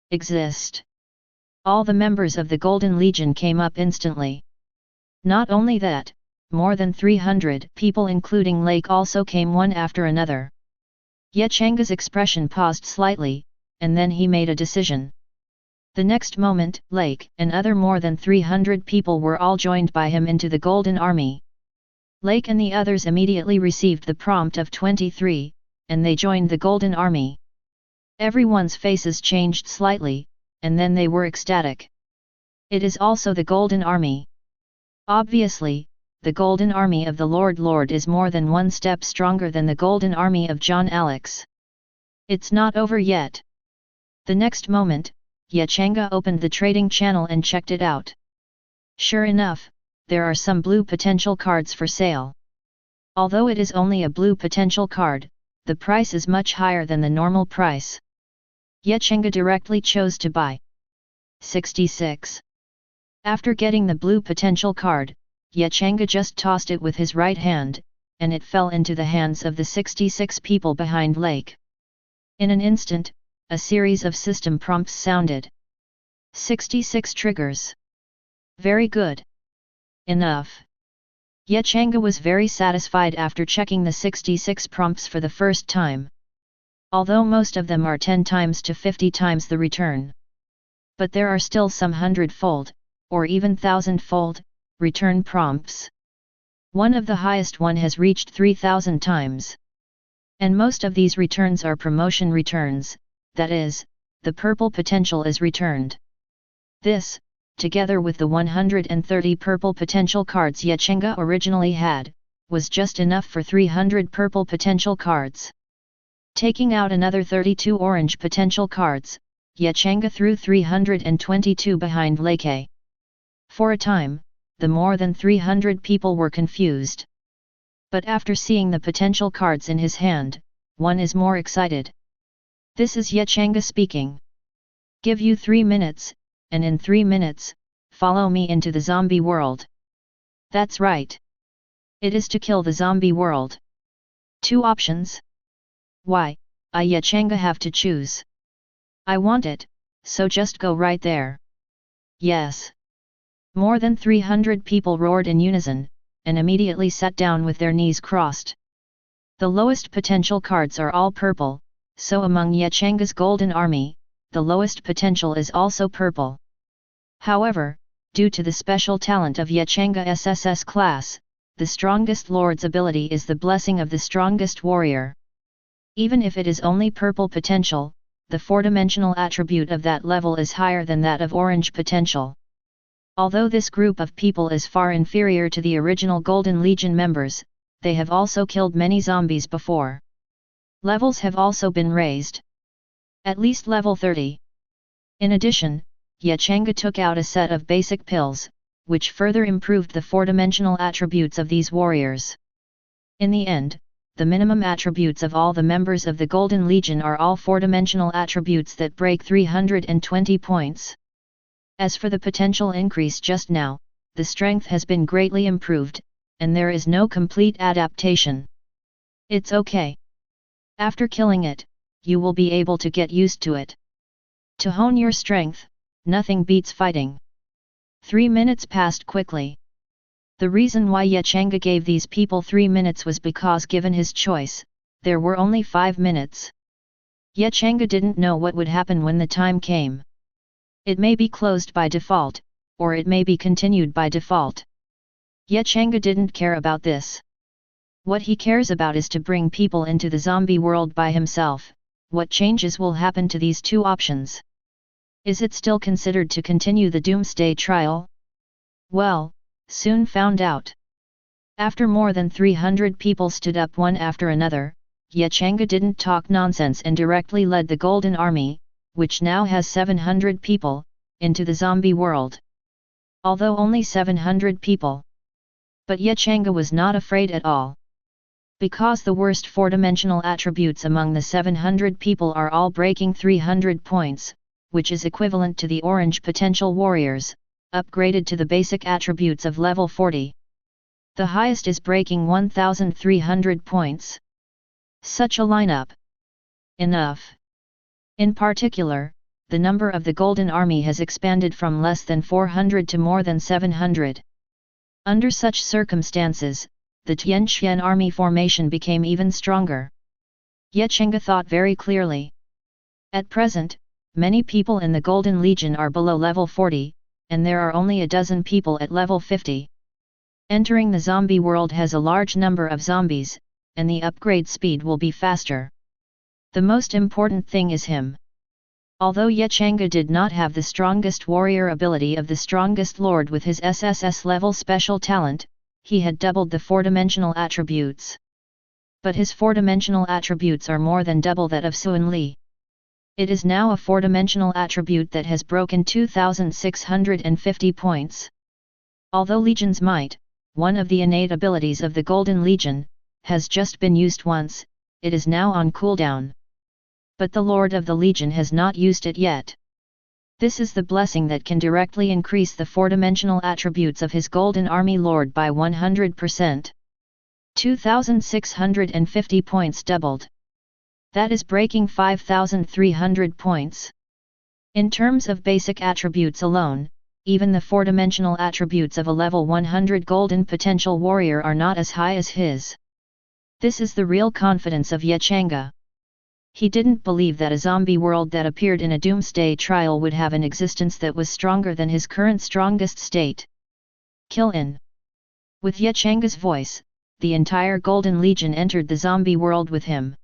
Exist. All the members of the Golden Legion came up instantly. Not only that, more than 300 people including Lake also came one after another. Change's expression paused slightly, and then he made a decision. The next moment, Lake and other more than 300 people were all joined by him into the Golden Army. Lake and the others immediately received the prompt of 23, and they joined the Golden Army. Everyone's faces changed slightly, and then they were ecstatic. It is also the Golden Army. Obviously, the Golden Army of the Lord is more than one step stronger than the Golden Army of John Alex. It's not over yet. The next moment, Changge opened the trading channel and checked it out. Sure enough, there are some blue potential cards for sale. Although it is only a blue potential card, the price is much higher than the normal price. Changge directly chose to buy. 66. After getting the blue potential card, Changge just tossed it with his right hand, and it fell into the hands of the 66 people behind Lake. In an instant, a series of system prompts sounded. 66 triggers. Very good. Enough. Changge was very satisfied after checking the 66 prompts for the first time. Although most of them are 10 times to 50 times the return. But there are still some 100-fold, or even 1000-fold, return prompts. One of the highest one has reached 3000 times. And most of these returns are promotion returns, that is, the purple potential is returned. This, together with the 130 purple potential cards Changge originally had, was just enough for 300 purple potential cards. Taking out another 32 orange potential cards, Changge threw 322 behind Lake. For a time, the more than 300 people were confused. But after seeing the potential cards in his hand, one is more excited. This is Changge speaking. Give you 3 minutes, and in 3 minutes, follow me into the zombie world. That's right. It is to kill the zombie world. 2 options. Why, I Changge have to choose. I want it, so just go right there. Yes. More than 300 people roared in unison, and immediately sat down with their knees crossed. The lowest potential cards are all purple, so among Changge's Golden Army, the lowest potential is also purple. However, due to the special talent of Changge SSS class, the strongest lord's ability is the blessing of the strongest warrior. Even if it is only purple potential, the 4-dimensional attribute of that level is higher than that of orange potential. Although this group of people is far inferior to the original Golden Legion members, they have also killed many zombies before. Levels have also been raised. At least level 30. In addition, Changge took out a set of basic pills, which further improved the 4-dimensional attributes of these warriors. In the end, the minimum attributes of all the members of the Golden Legion are all 4-dimensional attributes that break 320 points. As for the potential increase just now, the strength has been greatly improved, and there is no complete adaptation. It's okay. After killing it, you will be able to get used to it. To hone your strength, nothing beats fighting. 3 minutes passed quickly. The reason why Changge gave these people 3 minutes was because given his choice, there were only 5 minutes. Changge didn't know what would happen when the time came. It may be closed by default, or it may be continued by default. Changge didn't care about this. What he cares about is to bring people into the zombie world by himself. What changes will happen to these 2 options? Is it still considered to continue the doomsday trial? Well, soon found out. After more than 300 people stood up one after another, Changge didn't talk nonsense and directly led the Golden Army, which now has 700 people, into the zombie world. Although only 700 people. But Changge was not afraid at all. Because the worst 4-dimensional attributes among the 700 people are all breaking 300 points, which is equivalent to the orange potential warriors, upgraded to the basic attributes of level 40. The highest is breaking 1300 points. Such a lineup. Enough. In particular, the number of the Golden Army has expanded from less than 400 to more than 700. Under such circumstances, the Tianqian army formation became even stronger. Changge thought very clearly. At present, many people in the Golden Legion are below level 40, and there are only a dozen people at level 50. Entering the zombie world has a large number of zombies, and the upgrade speed will be faster. The most important thing is him. Although Changge did not have the strongest warrior ability of the strongest lord with his SSS level special talent, he had doubled the four-dimensional attributes. But his four-dimensional attributes are more than double that of Suan Li. It is now a four-dimensional attribute that has broken 2,650 points. Although Legion's Might, one of the innate abilities of the Golden Legion, has just been used once, it is now on cooldown. But the Lord of the Legion has not used it yet. This is the blessing that can directly increase the four-dimensional attributes of his Golden Army Lord by 100%. 2,650 points doubled. That is breaking 5,300 points. In terms of basic attributes alone, even the four-dimensional attributes of a level 100 Golden Potential Warrior are not as high as his. This is the real confidence of Changge. He didn't believe that a zombie world that appeared in a doomsday trial would have an existence that was stronger than his current strongest state. Kill in. With Changge's voice, the entire Golden Legion entered the zombie world with him.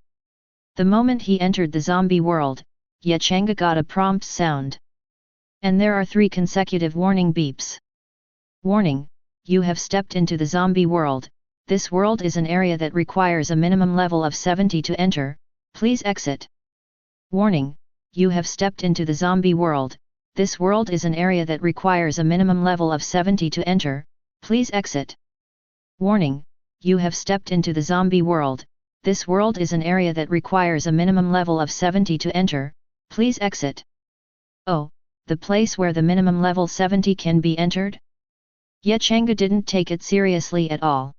The moment he entered the zombie world, Changge got a prompt sound. And there are 3 consecutive warning beeps. Warning, you have stepped into the zombie world. This world is an area that requires a minimum level of 70 to enter, please exit. Warning, you have stepped into the zombie world. This world is an area that requires a minimum level of 70 to enter, please exit. Warning, you have stepped into the zombie world. This world is an area that requires a minimum level of 70 to enter, please exit. Oh, the place where the minimum level 70 can be entered? Changge didn't take it seriously at all.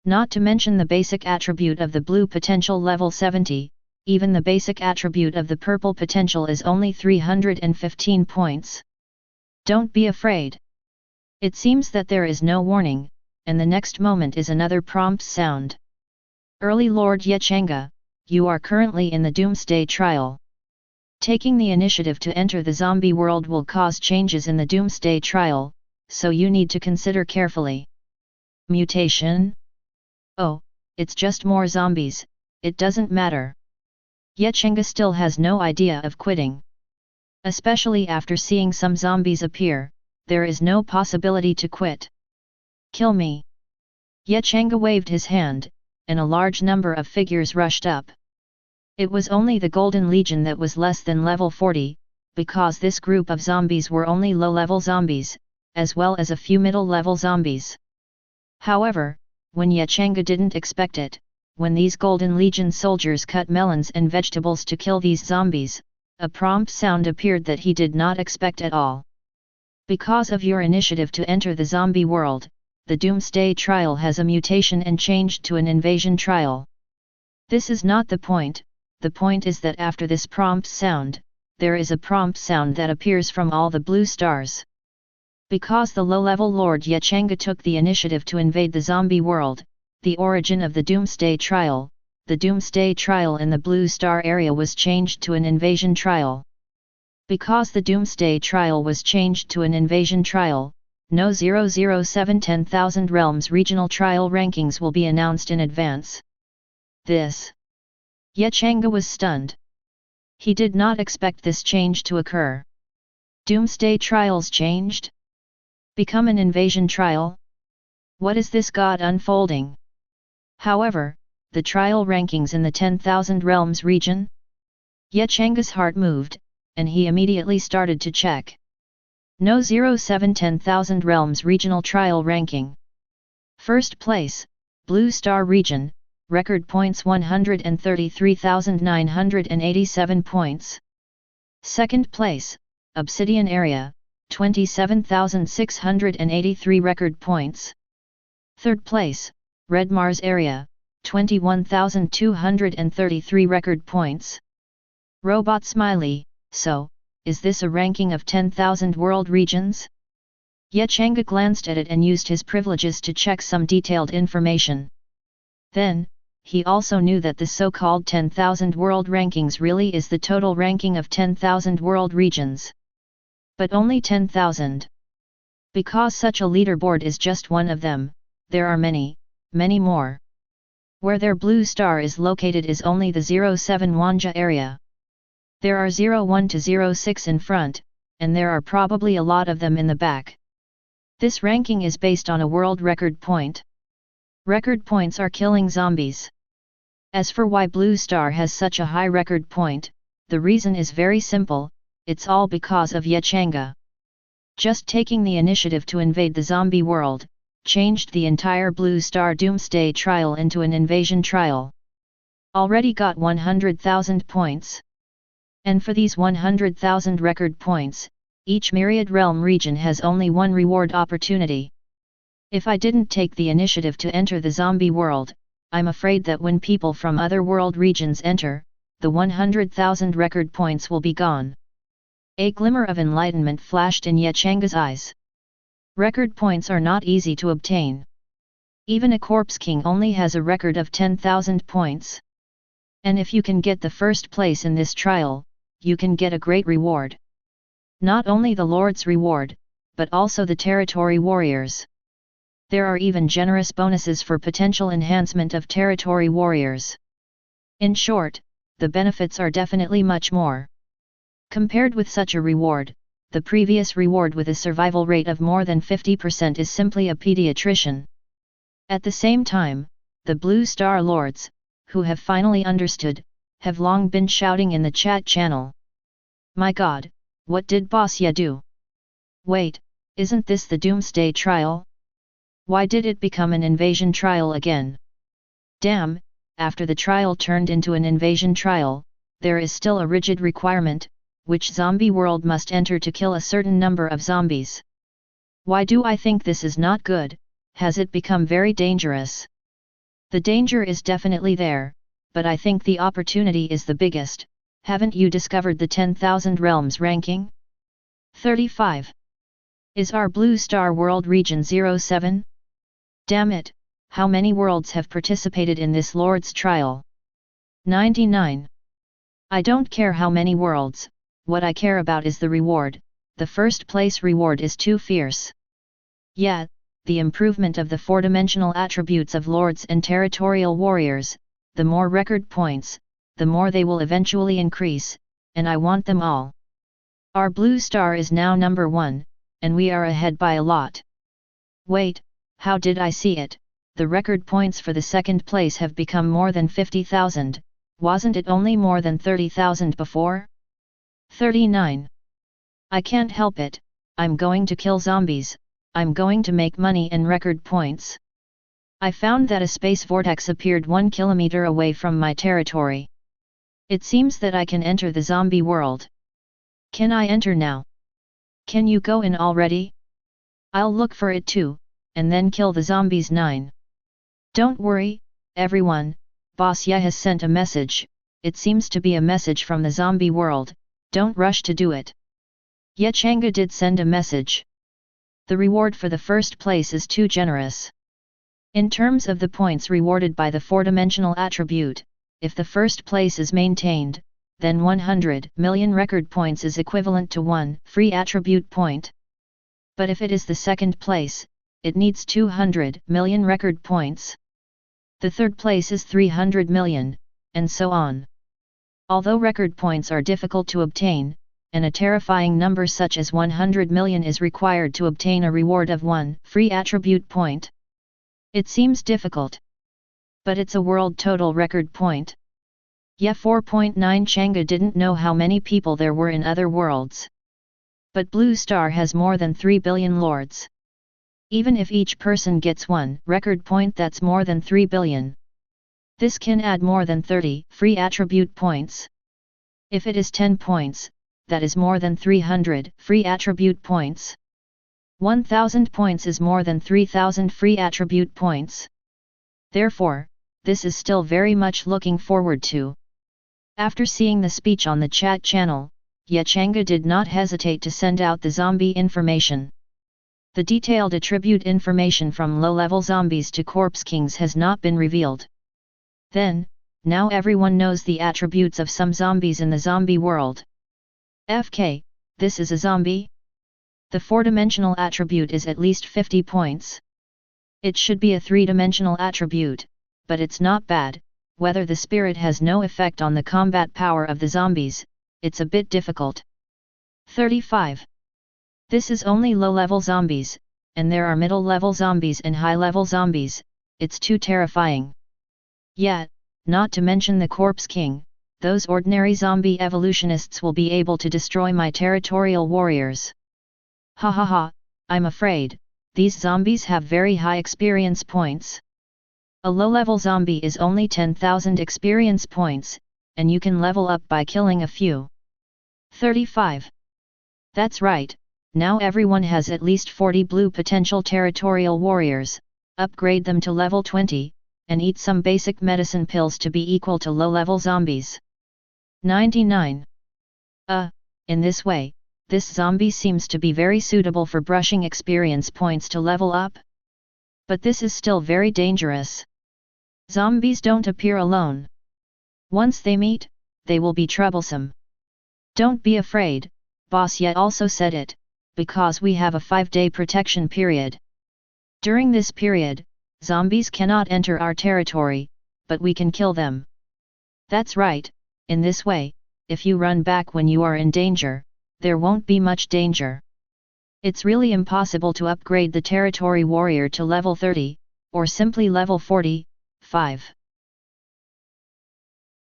Not to mention the basic attribute of the blue potential level 70, even the basic attribute of the purple potential is only 315 points. Don't be afraid. It seems that there is no warning, and the next moment is another prompt sound. Early Lord Changge, you are currently in the Doomsday Trial. Taking the initiative to enter the zombie world will cause changes in the Doomsday Trial, so you need to consider carefully. Mutation? Oh, it's just more zombies, it doesn't matter. Changge still has no idea of quitting. Especially after seeing some zombies appear, there is no possibility to quit. Kill me. Changge waved his hand, and a large number of figures rushed up. It was only the Golden Legion that was less than level 40, because this group of zombies were only low-level zombies, as well as a few middle-level zombies. However, when Changge didn't expect it, when these Golden Legion soldiers cut melons and vegetables to kill these zombies, a prompt sound appeared that he did not expect at all. Because of your initiative to enter the zombie world, the Doomsday Trial has a mutation and changed to an invasion trial. This is not the point is that after this prompt sound, there is a prompt sound that appears from all the blue stars. Because the low-level Lord Changge took the initiative to invade the zombie world, the origin of the Doomsday Trial in the Blue Star area was changed to an invasion trial. Because the Doomsday Trial was changed to an invasion trial, no 007 10,000 Realms regional trial rankings will be announced in advance. Changge was stunned. He did not expect this change to occur. Doomsday Trials changed? Become an invasion trial? What is this god unfolding? However, the trial rankings in the 10,000 Realms region? Changge's heart moved, and he immediately started to check. No 07 10,000 Realms regional trial ranking. First place, Blue Star region, record points 133,987 points. Second place, Obsidian area, 27,683 record points. Third place, Red Mars area, 21,233 record points. Robot Smiley, so, is this a ranking of 10,000 world regions? Changge glanced at it and used his privileges to check some detailed information. Then, he also knew that the so-called 10,000 world rankings really is the total ranking of 10,000 world regions. But only 10,000. Because such a leaderboard is just one of them, there are many, many more. Where their blue star is located is only the 07 Wanja area. There are 01 to 06 in front, and there are probably a lot of them in the back. This ranking is based on a world record point. Record points are killing zombies. As for why Blue Star has such a high record point, the reason is very simple, it's all because of Changge. Just taking the initiative to invade the zombie world, changed the entire Blue Star Doomsday trial into an invasion trial. Already got 100,000 points. And for these 100,000 record points, each myriad realm region has only one reward opportunity. If I didn't take the initiative to enter the zombie world, I'm afraid that when people from other world regions enter, the 100,000 record points will be gone. A glimmer of enlightenment flashed in Changge's eyes. Record points are not easy to obtain. Even a corpse king only has a record of 10,000 points. And if you can get the first place in this trial, you can get a great reward. Not only the Lord's reward, but also the territory warriors. There are even generous bonuses for potential enhancement of territory warriors. In short, the benefits are definitely much more. Compared with such a reward, the previous reward with a survival rate of more than 50% is simply a pediatrician. At the same time, the Blue Star Lords, who have finally understood, have long been shouting in the chat channel. My god, what did Boss Ya do? Wait, isn't this the Doomsday trial? Why did it become an invasion trial again? Damn, after the trial turned into an invasion trial, there is still a rigid requirement, which zombie world must enter to kill a certain number of zombies. Why do I think this is not good? Has it become very dangerous? The danger is definitely there, but I think the opportunity is the biggest. Haven't you discovered the 10,000 realms ranking? 35. Is our Blue Star World Region 07? Damn it, how many worlds have participated in this Lord's trial? 99. I don't care how many worlds, what I care about is the reward, the first place reward is too fierce. Yeah, the improvement of the four-dimensional attributes of Lords and Territorial Warriors, the more record points, the more they will eventually increase, and I want them all. Our Blue Star is now number 1, and we are ahead by a lot. Wait, how did I see it? The record points for the second place have become more than 50,000, wasn't it only more than 30,000 before? 39. I can't help it, I'm going to kill zombies, I'm going to make money and record points. I found that a space vortex appeared 1 kilometer away from my territory. It seems that I can enter the zombie world. Can I enter now? Can you go in already? I'll look for it too, and then kill the zombies. 9. Don't worry, everyone, Boss Ya has sent a message, it seems to be a message from the zombie world, don't rush to do it. Changge did send a message. The reward for the first place is too generous. In terms of the points rewarded by the four-dimensional attribute, if the first place is maintained, then 100 million record points is equivalent to 1 free attribute point. But if it is the second place, it needs 200 million record points. The third place is 300 million, and so on. Although record points are difficult to obtain, and a terrifying number such as 100 million is required to obtain a reward of 1 free attribute point. It seems difficult. But it's a world total record point. 4.9 Changge didn't know how many people there were in other worlds. But Blue Star has more than 3 billion lords. Even if each person gets 1 record point, that's more than 3 billion. This can add more than 30 free attribute points. If it is 10 points, that is more than 300 free attribute points. 1000 points is more than 3000 free attribute points. Therefore, this is still very much looking forward to. After seeing the speech on the chat channel, Changge did not hesitate to send out the zombie information. The detailed attribute information from low-level zombies to corpse kings has not been revealed. Then, now everyone knows the attributes of some zombies in the zombie world. FK, this is a zombie? The four-dimensional attribute is at least 50 points. It should be a three-dimensional attribute, but it's not bad. Whether the spirit has no effect on the combat power of the zombies, it's a bit difficult. 35. This is only low-level zombies, and there are middle-level zombies and high-level zombies, it's too terrifying. Yet, not to mention the Corpse King, those ordinary zombie evolutionists will be able to destroy my territorial warriors. Ha ha ha, I'm afraid, these zombies have very high experience points. A low-level zombie is only 10,000 experience points, and you can level up by killing a few. 35. That's right, now everyone has at least 40 blue potential territorial warriors, upgrade them to level 20, and eat some basic medicine pills to be equal to low-level zombies. 99. In this way, this zombie seems to be very suitable for brushing experience points to level up. But this is still very dangerous. Zombies don't appear alone. Once they meet, they will be troublesome. Don't be afraid, Boss Yet also said it, because we have a 5-day protection period. During this period, zombies cannot enter our territory, but we can kill them. That's right, in this way, if you run back when you are in danger, there won't be much danger. It's really impossible to upgrade the territory warrior to level 30, or simply level 40, 5.